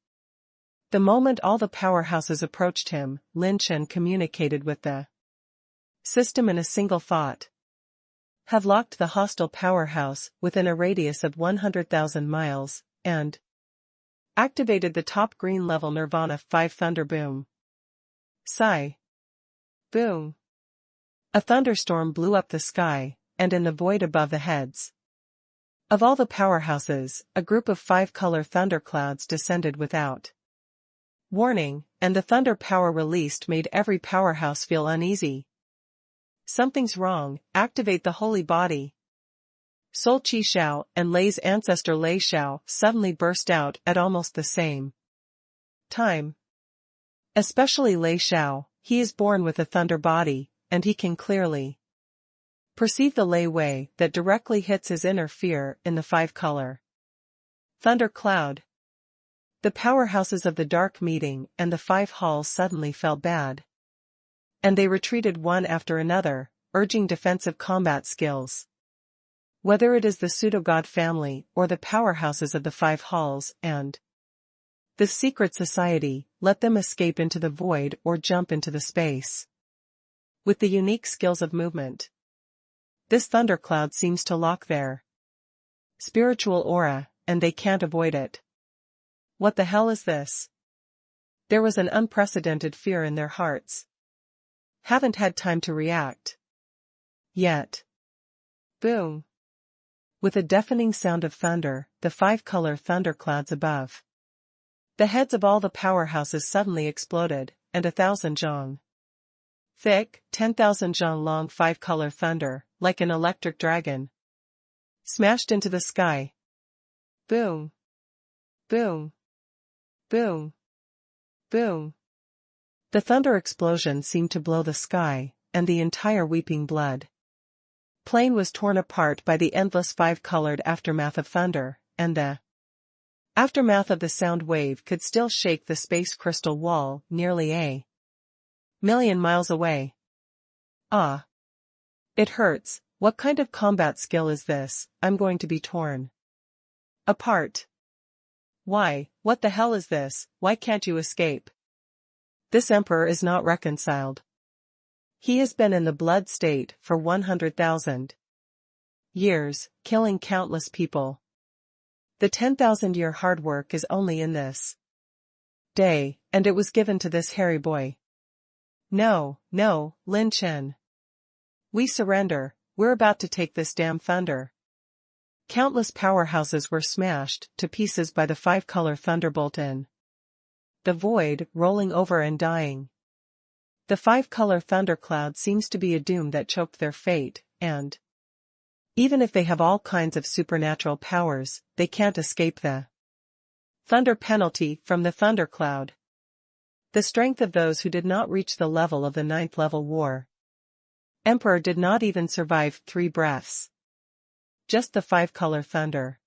The moment all the powerhouses approached him, Lin Chen communicated with the system in a single thought. Have locked the hostile powerhouse within a radius of 100,000 miles, and activated the top green level Nirvana 5 thunder boom. Sigh. Boom. A thunderstorm blew up the sky, and in the void above the heads of all the powerhouses, a group of 5-color thunderclouds descended without warning, and the thunder power released made every powerhouse feel uneasy. Something's wrong, activate the holy body. Sol Chi Shao and Lei's ancestor Lei Shao suddenly burst out at almost the same time. Especially Lei Shao, he is born with a thunder body, and he can clearly perceive the Lei Wei that directly hits his inner fear in the 5-color thunder cloud. The powerhouses of the dark meeting and the 5 halls suddenly felt bad. And they retreated one after another, urging defensive combat skills. Whether it is the pseudo-god family or the powerhouses of the 5 halls and the secret society, let them escape into the void or jump into the space. With the unique skills of movement, this thundercloud seems to lock their spiritual aura, and they can't avoid it. What the hell is this? There was an unprecedented fear in their hearts. Haven't had time to react yet. Boom. With a deafening sound of thunder, the 5-color thunderclouds above the heads of all the powerhouses suddenly exploded, and 1,000 zhong thick, 10,000 zhong long 5-color thunder, like an electric dragon, smashed into the sky. Boom. Boom. Boom. Boom. The thunder explosion seemed to blow the sky, and the entire weeping blood plain was torn apart by the endless 5-colored aftermath of thunder, and the aftermath of the sound wave could still shake the space crystal wall nearly a million miles away. Ah. It hurts. What kind of combat skill is this? I'm going to be torn apart. Why, what the hell is this? Why can't you escape? This emperor is not reconciled. He has been in the blood state for 100,000 years, killing countless people. The 10,000-year hard work is only in this day, and it was given to this hairy boy. No, no, Lin Chen. We surrender, we're about to take this damn thunder. Countless powerhouses were smashed to pieces by the 5-color thunderbolt in the void, rolling over and dying. The 5-color thundercloud seems to be a doom that choked their fate, and even if they have all kinds of supernatural powers, they can't escape the thunder penalty from the thundercloud. The strength of those who did not reach the level of the 9th level war emperor did not even survive 3 breaths. Just the 5-color thunder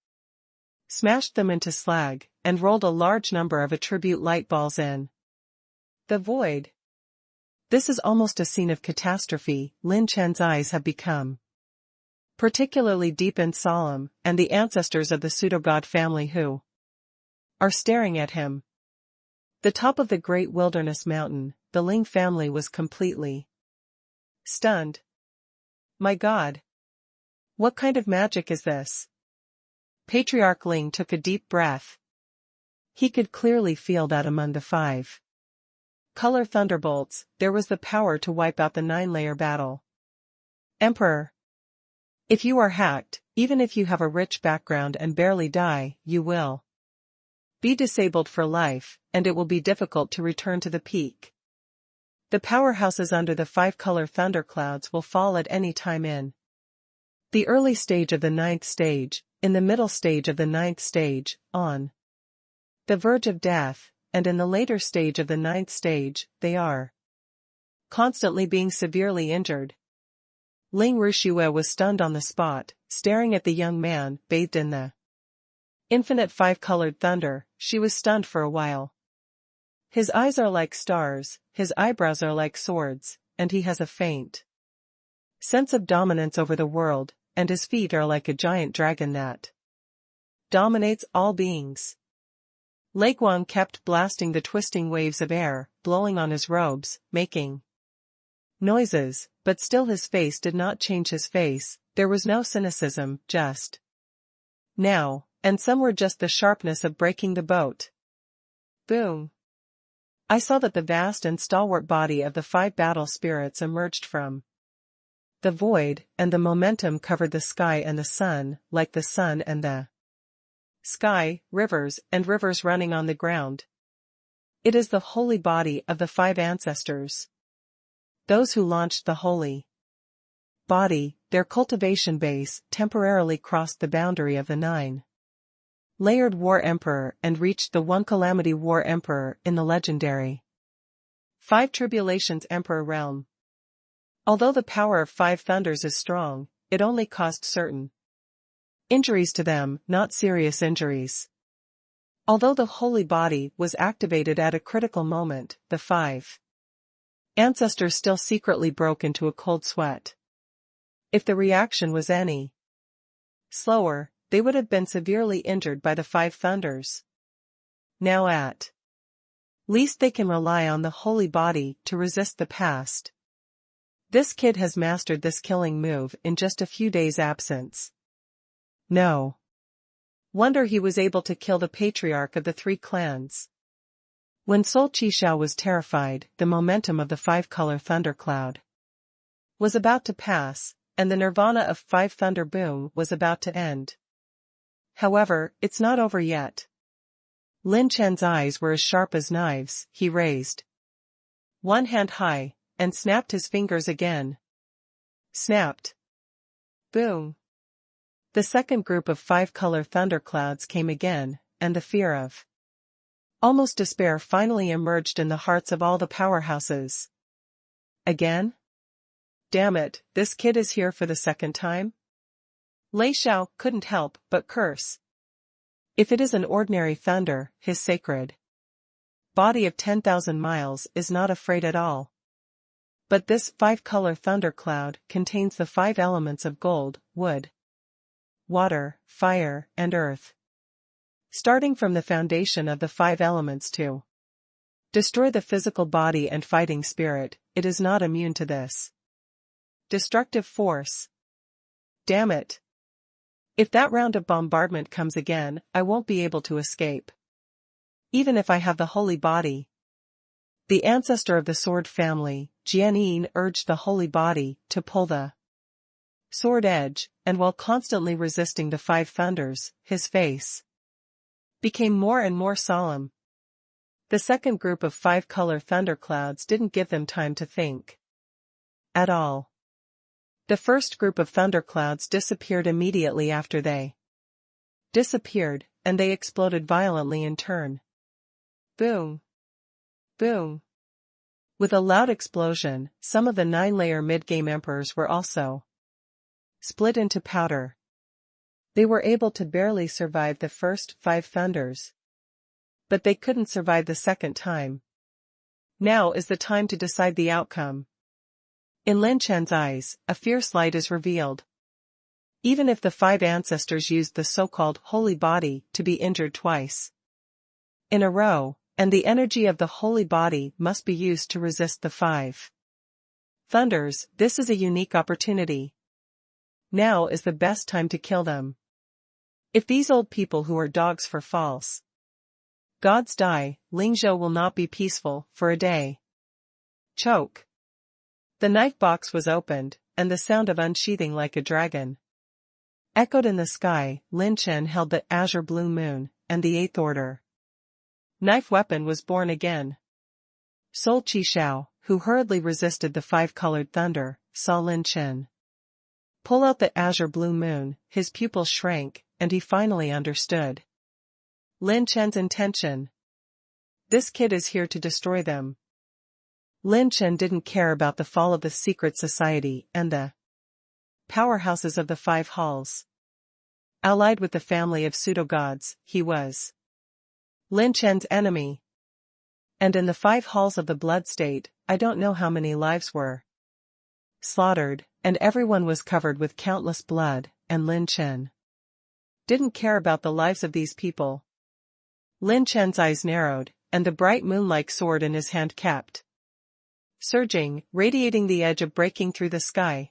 smashed them into slag, and rolled a large number of attribute light balls in the void. This is almost a scene of catastrophe. Lin Chen's eyes have become particularly deep and solemn, and the ancestors of the pseudo-god family who are staring at him. The top of the great wilderness mountain, the Ling family was completely stunned. My God! What kind of magic is this? Patriarch Ling took a deep breath. He could clearly feel that among the 5-color thunderbolts, there was the power to wipe out the 9-layer battle. Emperor! If you are hacked, even if you have a rich background and barely die, you will be disabled for life, and it will be difficult to return to the peak. The powerhouses under the 5-color thunderclouds will fall at any time in the early stage of the 9th stage, in the middle stage of the 9th stage, on the verge of death, and in the later stage of the 9th stage, they are constantly being severely injured. Ling Rushue was stunned on the spot, staring at the young man bathed in the infinite 5-colored thunder. She was stunned for a while. His eyes are like stars, his eyebrows are like swords, and he has a faint sense of dominance over the world, and his feet are like a giant dragon that dominates all beings. Wang kept blasting the twisting waves of air, blowing on his robes, making noises, but still his face did not change his face. There was no cynicism, just now, and some were just the sharpness of breaking the boat. Boom! I saw that the vast and stalwart body of the 5 battle spirits emerged from the void, and the momentum covered the sky and the sun, like the sun and the sky, rivers and rivers running on the ground. It is the holy body of the 5 ancestors. Those who launched the holy body, their cultivation base, temporarily crossed the boundary of the 9 layered War Emperor and reached the 1 Calamity War Emperor in the legendary 5 Tribulations Emperor realm. Although the power of 5 thunders is strong, it only caused certain injuries to them, not serious injuries. Although the holy body was activated at a critical moment, the 5 ancestors still secretly broke into a cold sweat. If the reaction was any slower, they would have been severely injured by the 5 thunders. Now at least they can rely on the holy body to resist the past. This kid has mastered this killing move in just a few days' absence. No wonder he was able to kill the patriarch of the 3 clans. When Sol Qishao was terrified, the momentum of the 5-color thundercloud was about to pass, and the nirvana of 5 thunder boom was about to end. However, it's not over yet. Lin Chen's eyes were as sharp as knives. He raised one hand high, and snapped his fingers again. Snapped. Boom. The second group of 5-color thunderclouds came again, and the fear of almost despair finally emerged in the hearts of all the powerhouses. Again? Damn it, this kid is here for the second time? Lei Xiao couldn't help but curse. If it is an ordinary thunder, his sacred body of 10,000 miles is not afraid at all. But this 5-color thundercloud contains the 5 elements of gold, wood, water, fire, and earth. Starting from the foundation of the 5 elements to destroy the physical body and fighting spirit, it is not immune to this destructive force. Damn it. If that round of bombardment comes again, I won't be able to escape. Even if I have the holy body. The ancestor of the sword family, Jianyin, urged the holy body to pull the sword edge, and while constantly resisting the 5 thunders, his face became more and more solemn. The second group of 5-color thunderclouds didn't give them time to think at all. The first group of thunderclouds disappeared immediately after they disappeared, and they exploded violently in turn. Boom. Boom. With a loud explosion, some of the 9-layer mid-game emperors were also split into powder. They were able to barely survive the first 5 thunders. But they couldn't survive the second time. Now is the time to decide the outcome. In Lin Chen's eyes, a fierce light is revealed. Even if the 5 ancestors used the so-called holy body to be injured twice in a row, and the energy of the holy body must be used to resist the 5 thunders, this is a unique opportunity. Now is the best time to kill them. If these old people who are dogs for false gods die, Lingzhou will not be peaceful for a day. Choke. The knife box was opened, and the sound of unsheathing like a dragon echoed in the sky. Lin Chen held the azure blue moon, and the 8th order knife weapon was born again. Sol Qishao, who hurriedly resisted the 5-colored thunder, saw Lin Chen pull out the azure blue moon. His pupils shrank, and he finally understood Lin Chen's intention. This kid is here to destroy them. Lin Chen didn't care about the fall of the secret society and the powerhouses of the 5 halls. Allied with the family of pseudo-gods, he was Lin Chen's enemy. And in the 5 halls of the blood state, I don't know how many lives were slaughtered, and everyone was covered with countless blood, and Lin Chen didn't care about the lives of these people. Lin Chen's eyes narrowed, and the bright moon-like sword in his hand kept surging, radiating the edge of breaking through the sky.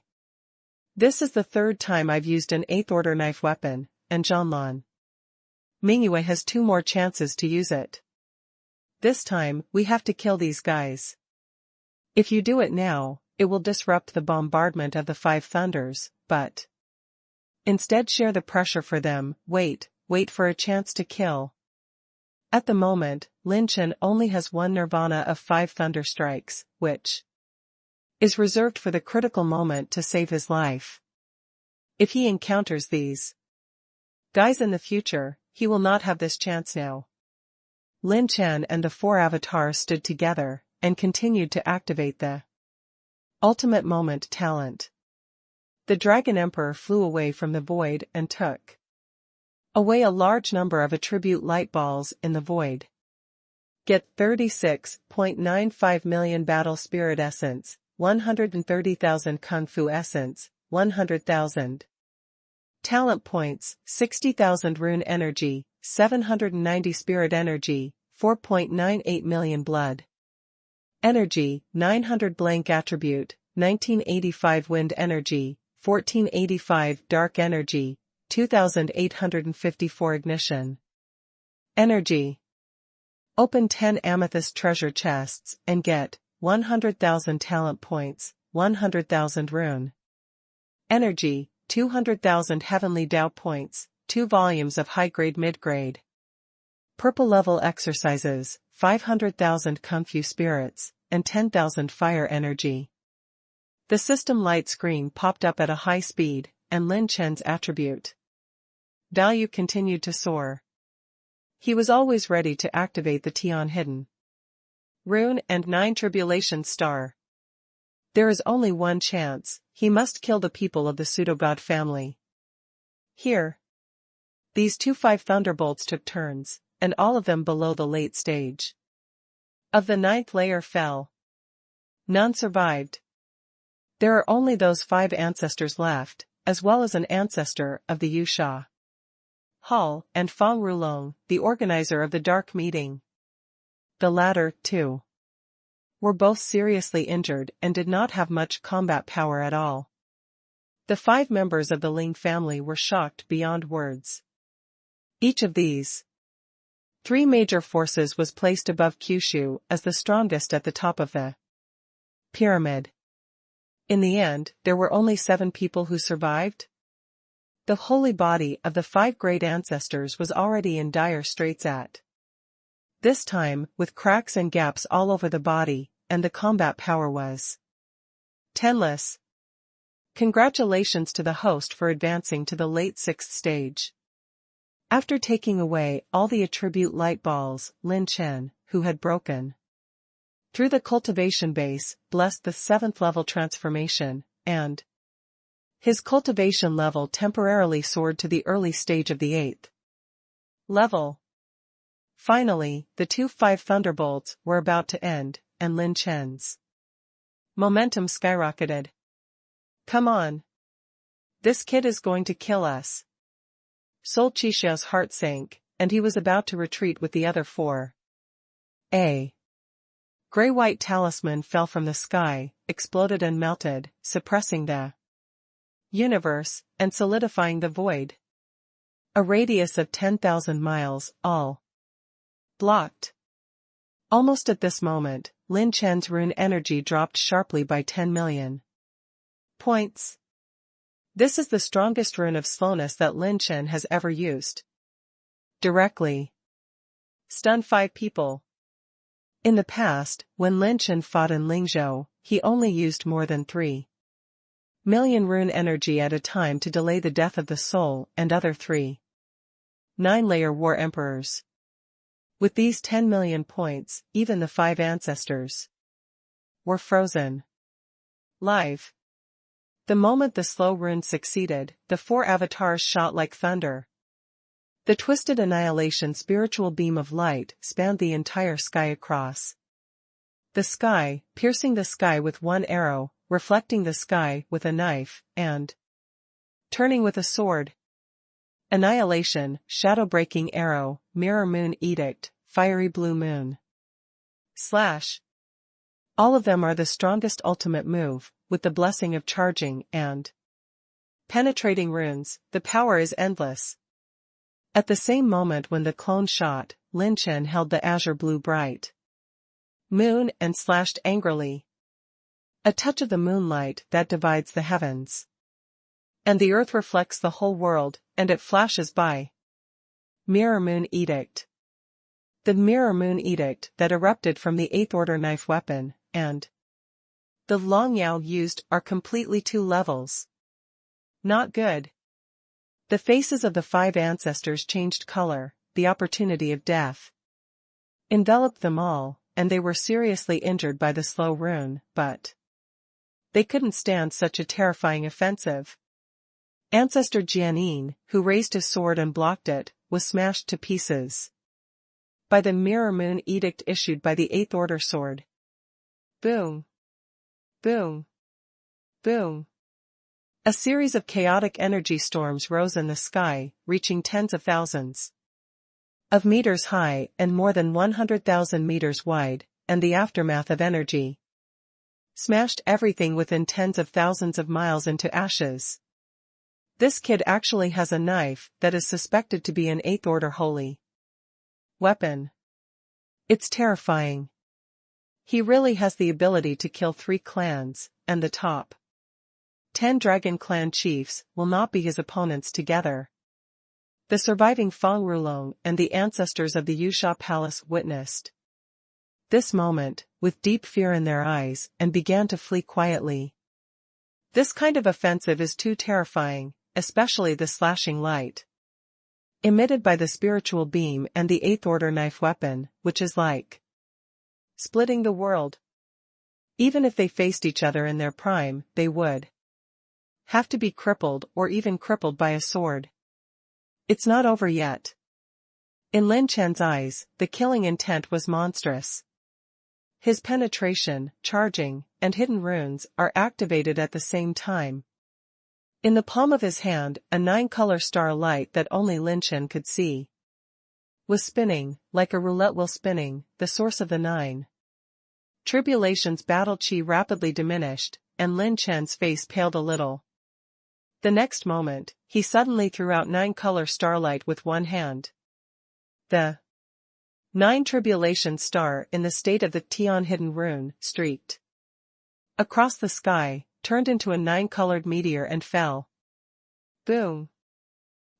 This is the third time I've used an 8th order knife weapon, and Zhanlan Mingyue has 2 more chances to use it. This time, we have to kill these guys. If you do it now, it will disrupt the bombardment of the 5 thunders, but instead share the pressure for them, wait for a chance to kill. At the moment, Lin Chen only has 1 nirvana of 5 thunder strikes, which is reserved for the critical moment to save his life. If he encounters these guys in the future, he will not have this chance now. Lin Chen and the 4 avatars stood together, and continued to activate the ultimate moment talent. The Dragon Emperor flew away from the void and took away a large number of attribute light balls in the void. Get 36.95 million battle spirit essence, 130,000 kung fu essence, 100,000 talent points, 60,000 rune energy, 790 spirit energy, 4.98 million blood energy, 900 blank attribute, 1985 wind energy, 1485 dark energy, 2854 ignition energy. Open 10 amethyst treasure chests and get 100,000 talent points, 100,000 rune energy, 200,000 Heavenly Dao points, 2 volumes of high-grade mid-grade purple level exercises, 500,000 kung fu spirits, and 10,000 fire energy. The system light screen popped up at a high speed, and Lin Chen's attribute value continued to soar. He was always ready to activate the Tian hidden rune and 9 tribulation star. There is only one chance, he must kill the people of the pseudo-god family. Here, these 2 5 thunderbolts took turns, and all of them below the late stage of the 9th layer fell. None survived. There are only those 5 ancestors left, as well as an ancestor of the Yusha Hall, and Fang Rulong, the organizer of the dark meeting. The latter, too, were both seriously injured and did not have much combat power at all. The 5 members of the Ling family were shocked beyond words. Each of these 3 major forces was placed above Kyushu as the strongest at the top of the pyramid. In the end, there were only 7 people who survived. The holy body of the 5 great ancestors was already in dire straits at this time, with cracks and gaps all over the body, and the combat power was tenless. Congratulations to the host for advancing to the late 6th stage. After taking away all the attribute light balls, Lin Chen, who had broken through the cultivation base, blessed the 7th level transformation, and his cultivation level temporarily soared to the early stage of the 8th level. Finally, the 2 5 thunderbolts were about to end, and Lin Chen's momentum skyrocketed. Come on. This kid is going to kill us. Sol Chixiao's heart sank, and he was about to retreat with the other 4. A gray-white talisman fell from the sky, exploded and melted, suppressing the universe, and solidifying the void. A radius of 10,000 miles, all blocked. Almost at this moment, Lin Chen's rune energy dropped sharply by 10 million points. This is the strongest rune of slowness that Lin Chen has ever used. Directly stun 5 people. In the past, when Lin Chen fought in Lingzhou, he only used more than 3 million rune energy at a time to delay the death of the soul and other 3 9-layer war emperors. With these 10 million points, even the 5 ancestors were frozen live. The moment the slow rune succeeded, the 4 avatars shot like thunder. The twisted annihilation spiritual beam of light spanned the entire sky across the sky, piercing the sky with one arrow, reflecting the sky with a knife, and turning with a sword. Annihilation, shadow-breaking arrow, mirror moon edict, fiery blue moon. Slash. All of them are the strongest ultimate move, with the blessing of charging and penetrating runes. The power is endless. At the same moment when the clone shot, Lin Chen held the azure blue bright moon and slashed angrily. A touch of the moonlight that divides the heavens. And the earth reflects the whole world, and it flashes by. Mirror Moon Edict. The Mirror Moon Edict that erupted from the 8th Order knife weapon, and the Long Yao used are completely two levels. Not good. The faces of the 5 ancestors changed color, the opportunity of death enveloped them all, and they were seriously injured by the slow rune, but they couldn't stand such a terrifying offensive. Ancestor Jianin, who raised his sword and blocked it, was smashed to pieces by the Mirror Moon Edict issued by the 8th Order sword. Boom. Boom. Boom. A series of chaotic energy storms rose in the sky, reaching tens of thousands of meters high and more than 100,000 meters wide, and the aftermath of energy smashed everything within tens of thousands of miles into ashes. This kid actually has a knife that is suspected to be an 8th Order holy weapon. It's terrifying. He really has the ability to kill 3 clans, and the top 10 Dragon Clan chiefs will not be his opponents together. The surviving Fang Rulong and the ancestors of the Yusha Palace witnessed this moment, with deep fear in their eyes, and began to flee quietly. This kind of offensive is too terrifying, especially the slashing light emitted by the spiritual beam and the 8th Order knife weapon, which is like splitting the world. Even if they faced each other in their prime, they would have to be crippled or even crippled by a sword. It's not over yet. In Lin Chen's eyes, the killing intent was monstrous. His penetration, charging, and hidden runes are activated at the same time. In the palm of his hand, a 9-color star light that only Lin Chen could see was spinning, like a roulette wheel spinning, the source of the 9 tribulations battle chi rapidly diminished, and Lin Chen's face paled a little. The next moment, he suddenly threw out 9-color starlight with one hand. The 9 tribulation star in the state of the Tian hidden rune streaked across the sky, turned into a 9-colored meteor and fell. Boom.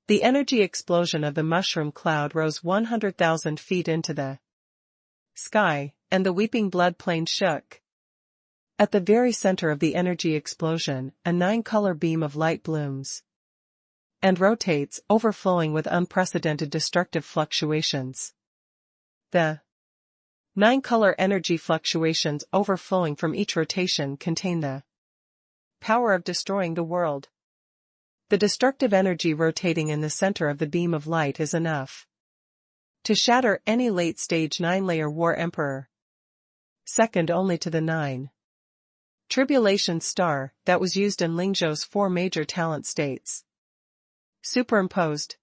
The energy explosion of the mushroom cloud rose 100,000 feet into the sky, and the weeping blood plain shook. At the very center of the energy explosion, a 9-color beam of light blooms and rotates, overflowing with unprecedented destructive fluctuations. The 9-color energy fluctuations overflowing from each rotation contain the power of destroying the world. The destructive energy rotating in the center of the beam of light is enough to shatter any late-stage 9-layer war emperor, second only to the 9 tribulation star that was used in Lingzhou's 4 major talent states. Superimposed.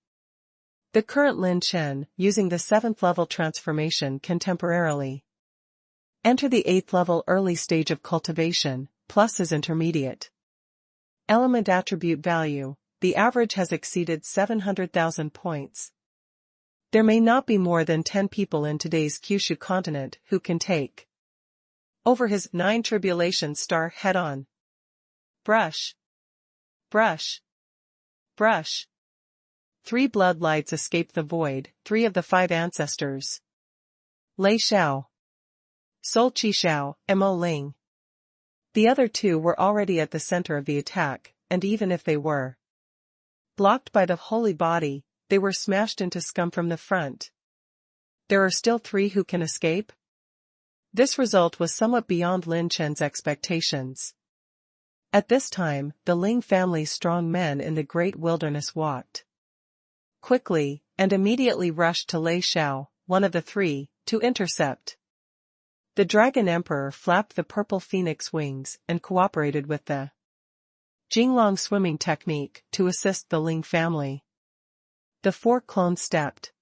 The current Lin Chen, using the 7th level transformation, can temporarily enter the 8th level early stage of cultivation, plus his intermediate element attribute value. The average has exceeded 700,000 points. There may not be more than 10 people in today's Kyushu continent who can take over his 9 tribulation star head-on. Brush. Brush. Brush. 3 bloodlights escape the void, 3 of the 5 ancestors. Lei Xiao, Sol Chi Xiao, Mo Ling. The other 2 were already at the center of the attack, and even if they were blocked by the holy body, they were smashed into scum from the front. There are still 3 who can escape? This result was somewhat beyond Lin Chen's expectations. At this time, the Ling family's strong men in the great wilderness walked quickly, and immediately rushed to Lei Xiao, one of the 3, to intercept. The Dragon Emperor flapped the purple phoenix wings and cooperated with the Jinglong swimming technique to assist the Ling family. The 4 clones stepped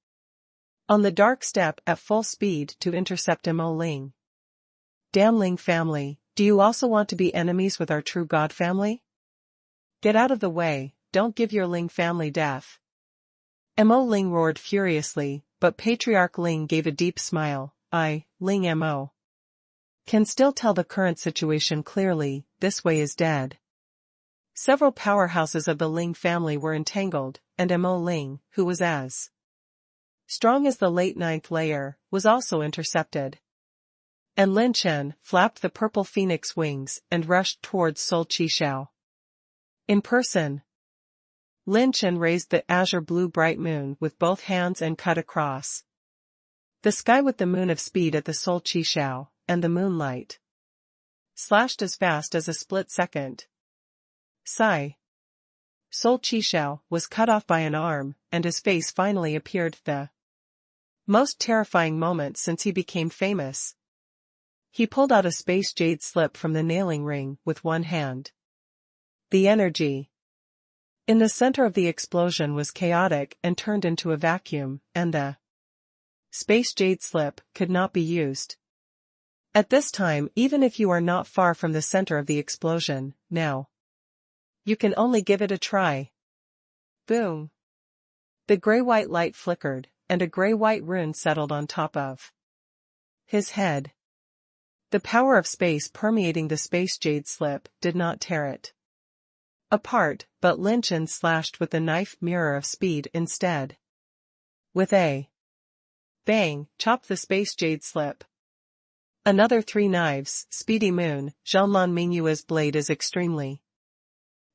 on the dark step at full speed to intercept Mo Ling. Damn Ling family, do you also want to be enemies with our true God family? Get out of the way, don't give your Ling family death. Mo Ling roared furiously, but Patriarch Ling gave a deep smile. I, Ling Mo, can still tell the current situation clearly, this way is dead. Several powerhouses of the Ling family were entangled, and Mo Ling, who was as strong as the late 9th layer, was also intercepted. And Lin Chen flapped the purple phoenix wings and rushed towards Sol Qishao. In person, Lin Chen raised the azure blue bright moon with both hands and cut across the sky with the moon of speed at the Sol Qishao, and the moonlight slashed as fast as a split second. Sigh. Sol Qishao was cut off by an arm, and his face finally appeared, the most terrifying moment since he became famous. He pulled out a space jade slip from the nailing ring with one hand. The energy in the center of the explosion was chaotic and turned into a vacuum, and the space jade slip could not be used. At this time, even if you are not far from the center of the explosion, now you can only give it a try. Boom. The gray-white light flickered, and a gray-white rune settled on top of his head. The power of space permeating the space jade slip did not tear it apart, but Lin Chen slashed with the knife mirror of speed instead. With a bang, chopped the space jade slip. Another 3 knives, Speedy Moon, Zhenlan Mingyue's blade is extremely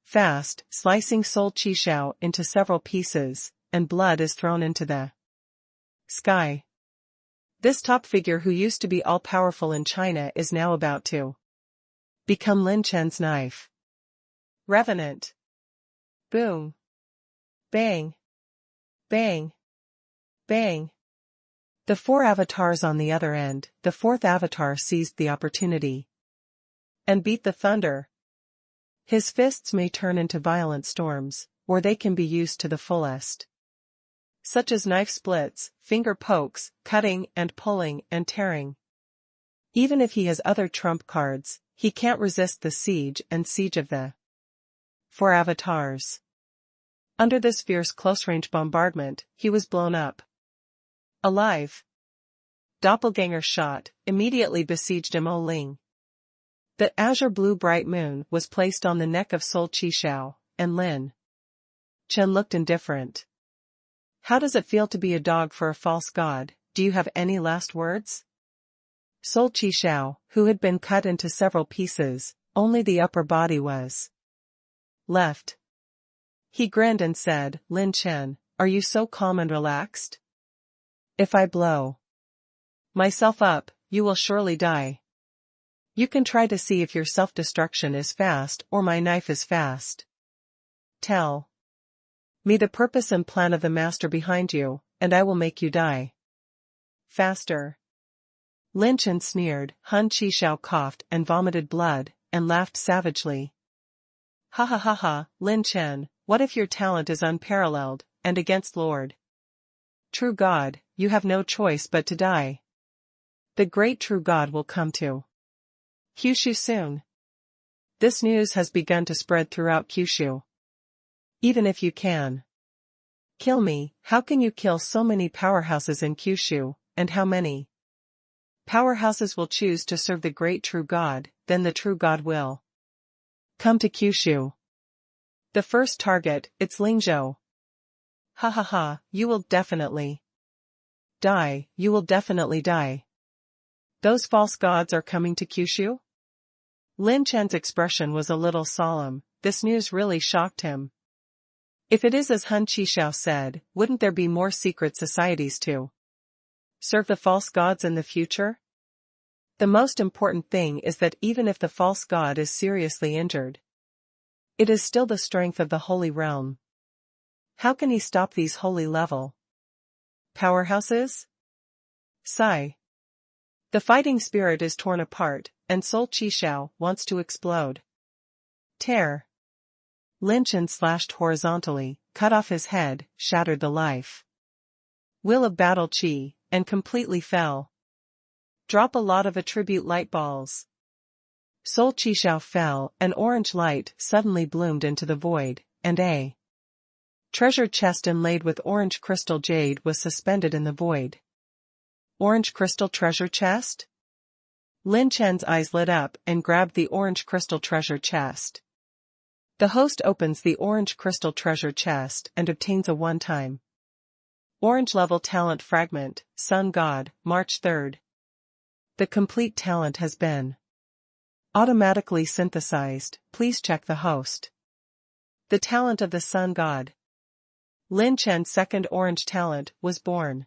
fast, slicing Sol Qishao into several pieces, and blood is thrown into the sky. This top figure who used to be all-powerful in China is now about to become Lin Chen's knife. Revenant. Boom. Bang. Bang. Bang. The 4 avatars on the other end, the 4th avatar seized the opportunity and beat the thunder. His fists may turn into violent storms, or they can be used to the fullest, such as knife splits, finger pokes, cutting and pulling and tearing. Even if he has other trump cards, he can't resist the siege of the 4 avatars. Under this fierce close-range bombardment, he was blown up alive. Doppelganger shot immediately besieged Mo Ling. The azure blue bright moon was placed on the neck of Sol Qishao, and Lin Chen looked indifferent. How does it feel to be a dog for a false god? Do you have any last words? Sol Qishao, who had been cut into several pieces, only the upper body was left. He grinned and said, Lin Chen, are you so calm and relaxed? If I blow myself up, you will surely die. You can try to see if your self-destruction is fast or my knife is fast. Tell me the purpose and plan of the master behind you, and I will make you die faster. Lin Chen sneered. Han Qishao coughed and vomited blood, and laughed savagely. Ha ha ha ha, Lin Chen, what if your talent is unparalleled, and against Lord True God, you have no choice but to die. The great true God will come to Kyushu soon. This news has begun to spread throughout Kyushu. Even if you can kill me, how can you kill so many powerhouses in Kyushu, and how many powerhouses will choose to serve the great true God? Then the true God will come to Kyushu. The first target, it's Lingzhou. Ha ha ha, you will definitely die, you will definitely die. Those false gods are coming to Kyushu? Lin Chen's expression was a little solemn. This news really shocked him. If it is as Han Qishao said, wouldn't there be more secret societies to serve the false gods in the future? The most important thing is that even if the false god is seriously injured, it is still the strength of the holy realm. How can he stop these holy level powerhouses? Sigh. The fighting spirit is torn apart, and Sol Qishao wants to explode. Tear. Lin Chen slashed horizontally, cut off his head, shattered the life will of battle chi, and completely fell. Drop a lot of attribute light balls. Soul Chi Xiao fell, an orange light suddenly bloomed into the void, and a treasure chest inlaid with orange crystal jade was suspended in the void. Orange crystal treasure chest? Lin Chen's eyes lit up and grabbed the orange crystal treasure chest. The host opens the orange crystal treasure chest and obtains a one-time orange level talent fragment, Sun God, March 3rd. The complete talent has been automatically synthesized. Please check the host. The talent of the Sun God. Lin Chen's second orange talent was born.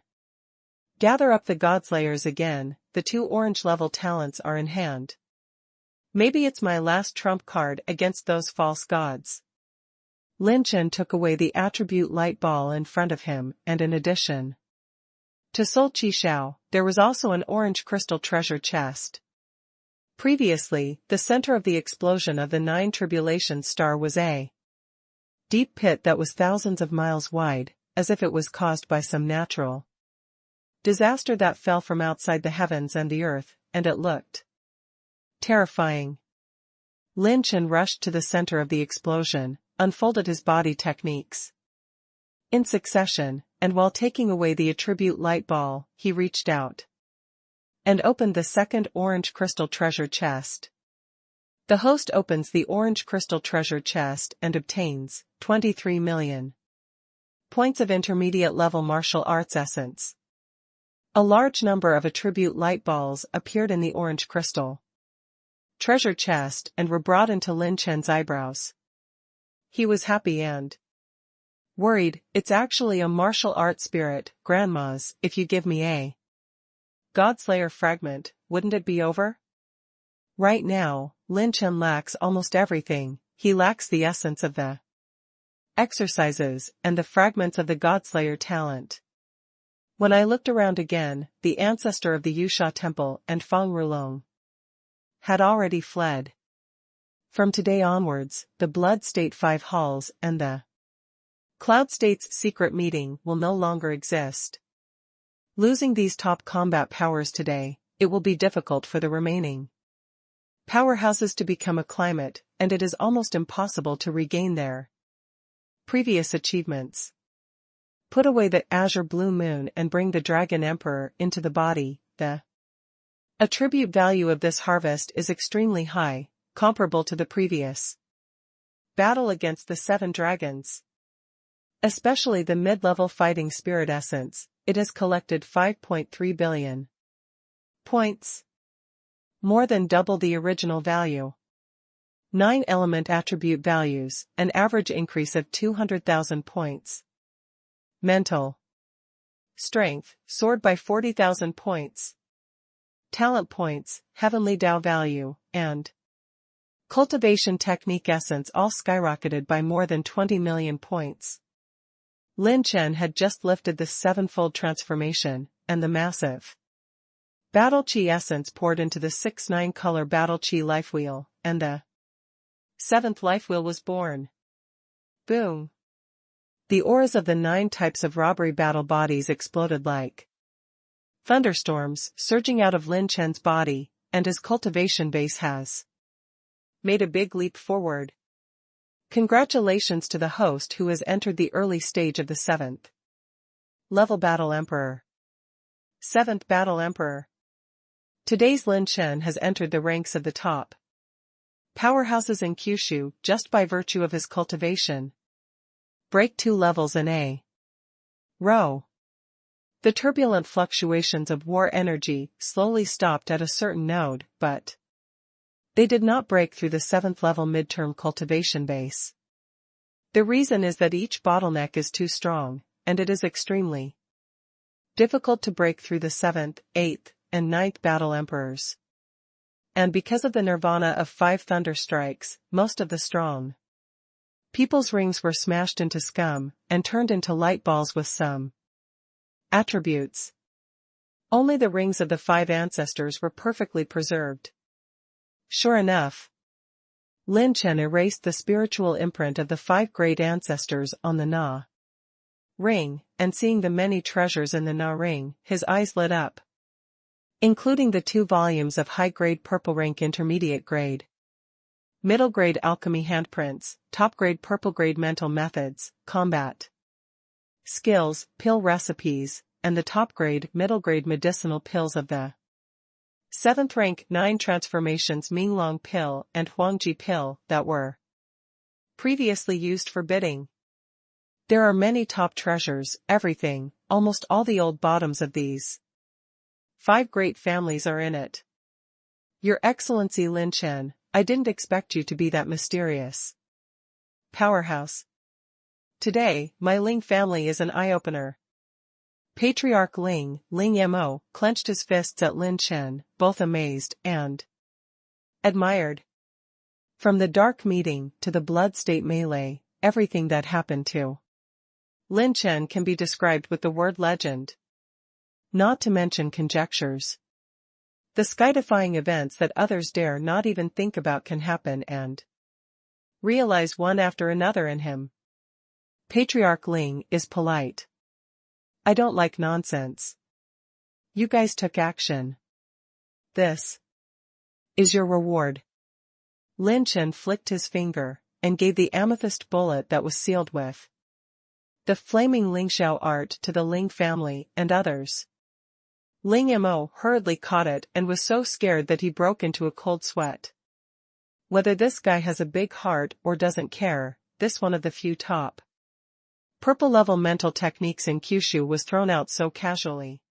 Gather up the God's layers again, the 2 orange level talents are in hand. Maybe it's my last trump card against those false gods. Lin Chen took away the attribute light ball in front of him, and in addition to Soul Chi Xiao, there was also an orange crystal treasure chest. Previously, the center of the explosion of the 9 tribulations star was a deep pit that was thousands of miles wide, as if it was caused by some natural disaster that fell from outside the heavens and the earth, and it looked terrifying. Lin Chen rushed to the center of the explosion, unfolded his body techniques in succession, and while taking away the attribute light ball, he reached out and opened the second orange crystal treasure chest. The host opens the orange crystal treasure chest and obtains 23 million points of intermediate level martial arts essence. A large number of attribute light balls appeared in the orange crystal treasure chest and were brought into Lin Chen's eyebrows. He was happy and worried. It's actually a martial art spirit, grandma's. If you give me a Godslayer fragment, wouldn't it be over? Right now, Lin Chen lacks almost everything. He lacks the essence of the exercises and the fragments of the Godslayer talent. When I looked around again, the ancestor of the Yusha temple and Feng Rulong had already fled. From today onwards, the Blood State 5 halls and the Cloud State's secret meeting will no longer exist. Losing these top combat powers today, it will be difficult for the remaining powerhouses to become a climate, and it is almost impossible to regain their previous achievements. Put away the azure blue moon and bring the Dragon Emperor into the body. The attribute value of this harvest is extremely high, comparable to the previous battle against the 7 dragons. Especially the mid-level fighting spirit essence, it has collected 5.3 billion points. More than double the original value. 9 element attribute values, an average increase of 200,000 points. Mental strength, soared by 40,000 points. Talent points, Heavenly Dao value, and cultivation technique essence all skyrocketed by more than 20 million points. Lin Chen had just lifted the 7-fold transformation, and the massive battle chi essence poured into the 6-9 color battle chi life wheel, and the 7th life wheel was born. Boom! The auras of the 9 types of robbery battle bodies exploded like thunderstorms, surging out of Lin Chen's body, and his cultivation base has made a big leap forward. Congratulations to the host who has entered the early stage of the 7th level Battle Emperor. 7th Battle Emperor. Today's Lin Chen has entered the ranks of the top powerhouses in Kyushu just by virtue of his cultivation. Break 2 levels in a row. The turbulent fluctuations of war energy slowly stopped at a certain node, but they did not break through the 7th level midterm cultivation base. The reason is that each bottleneck is too strong, and it is extremely difficult to break through the 7th, 8th, and 9th battle emperors. And because of the nirvana of 5 thunder strikes, most of the strong people's rings were smashed into scum, and turned into light balls with some attributes. Only the rings of the 5 ancestors were perfectly preserved. Sure enough, Lin Chen erased the spiritual imprint of the 5 great ancestors on the Na ring, and seeing the many treasures in the Na ring, his eyes lit up. Including the 2 volumes of high-grade purple rank intermediate grade, middle grade alchemy handprints, top grade purple grade mental methods, combat skills, pill recipes, and the top grade middle grade medicinal pills of the 7th rank 9 transformations Minglong pill and Huangji pill that were previously used for bidding. There are many top treasures, everything, almost all the old bottoms of these 5 great families are in it. Your Excellency Lin Chen, I didn't expect you to be that mysterious powerhouse. Today, my Ling family is an eye-opener. Patriarch Ling Mo, clenched his fists at Lin Chen, both amazed and admired. From the dark meeting to the blood state melee, everything that happened to Lin Chen can be described with the word legend. Not to mention conjectures. The skydifying events that others dare not even think about can happen and realize one after another in him. Patriarch Ling is polite. I don't like nonsense. You guys took action. This is your reward. Lin Chen flicked his finger and gave the amethyst bullet that was sealed with the flaming Lingxiao art to the Ling family and others. Ling Mo hurriedly caught it and was so scared that he broke into a cold sweat. Whether this guy has a big heart or doesn't care, this one of the few top purple level mental techniques in Kyushu was thrown out so casually.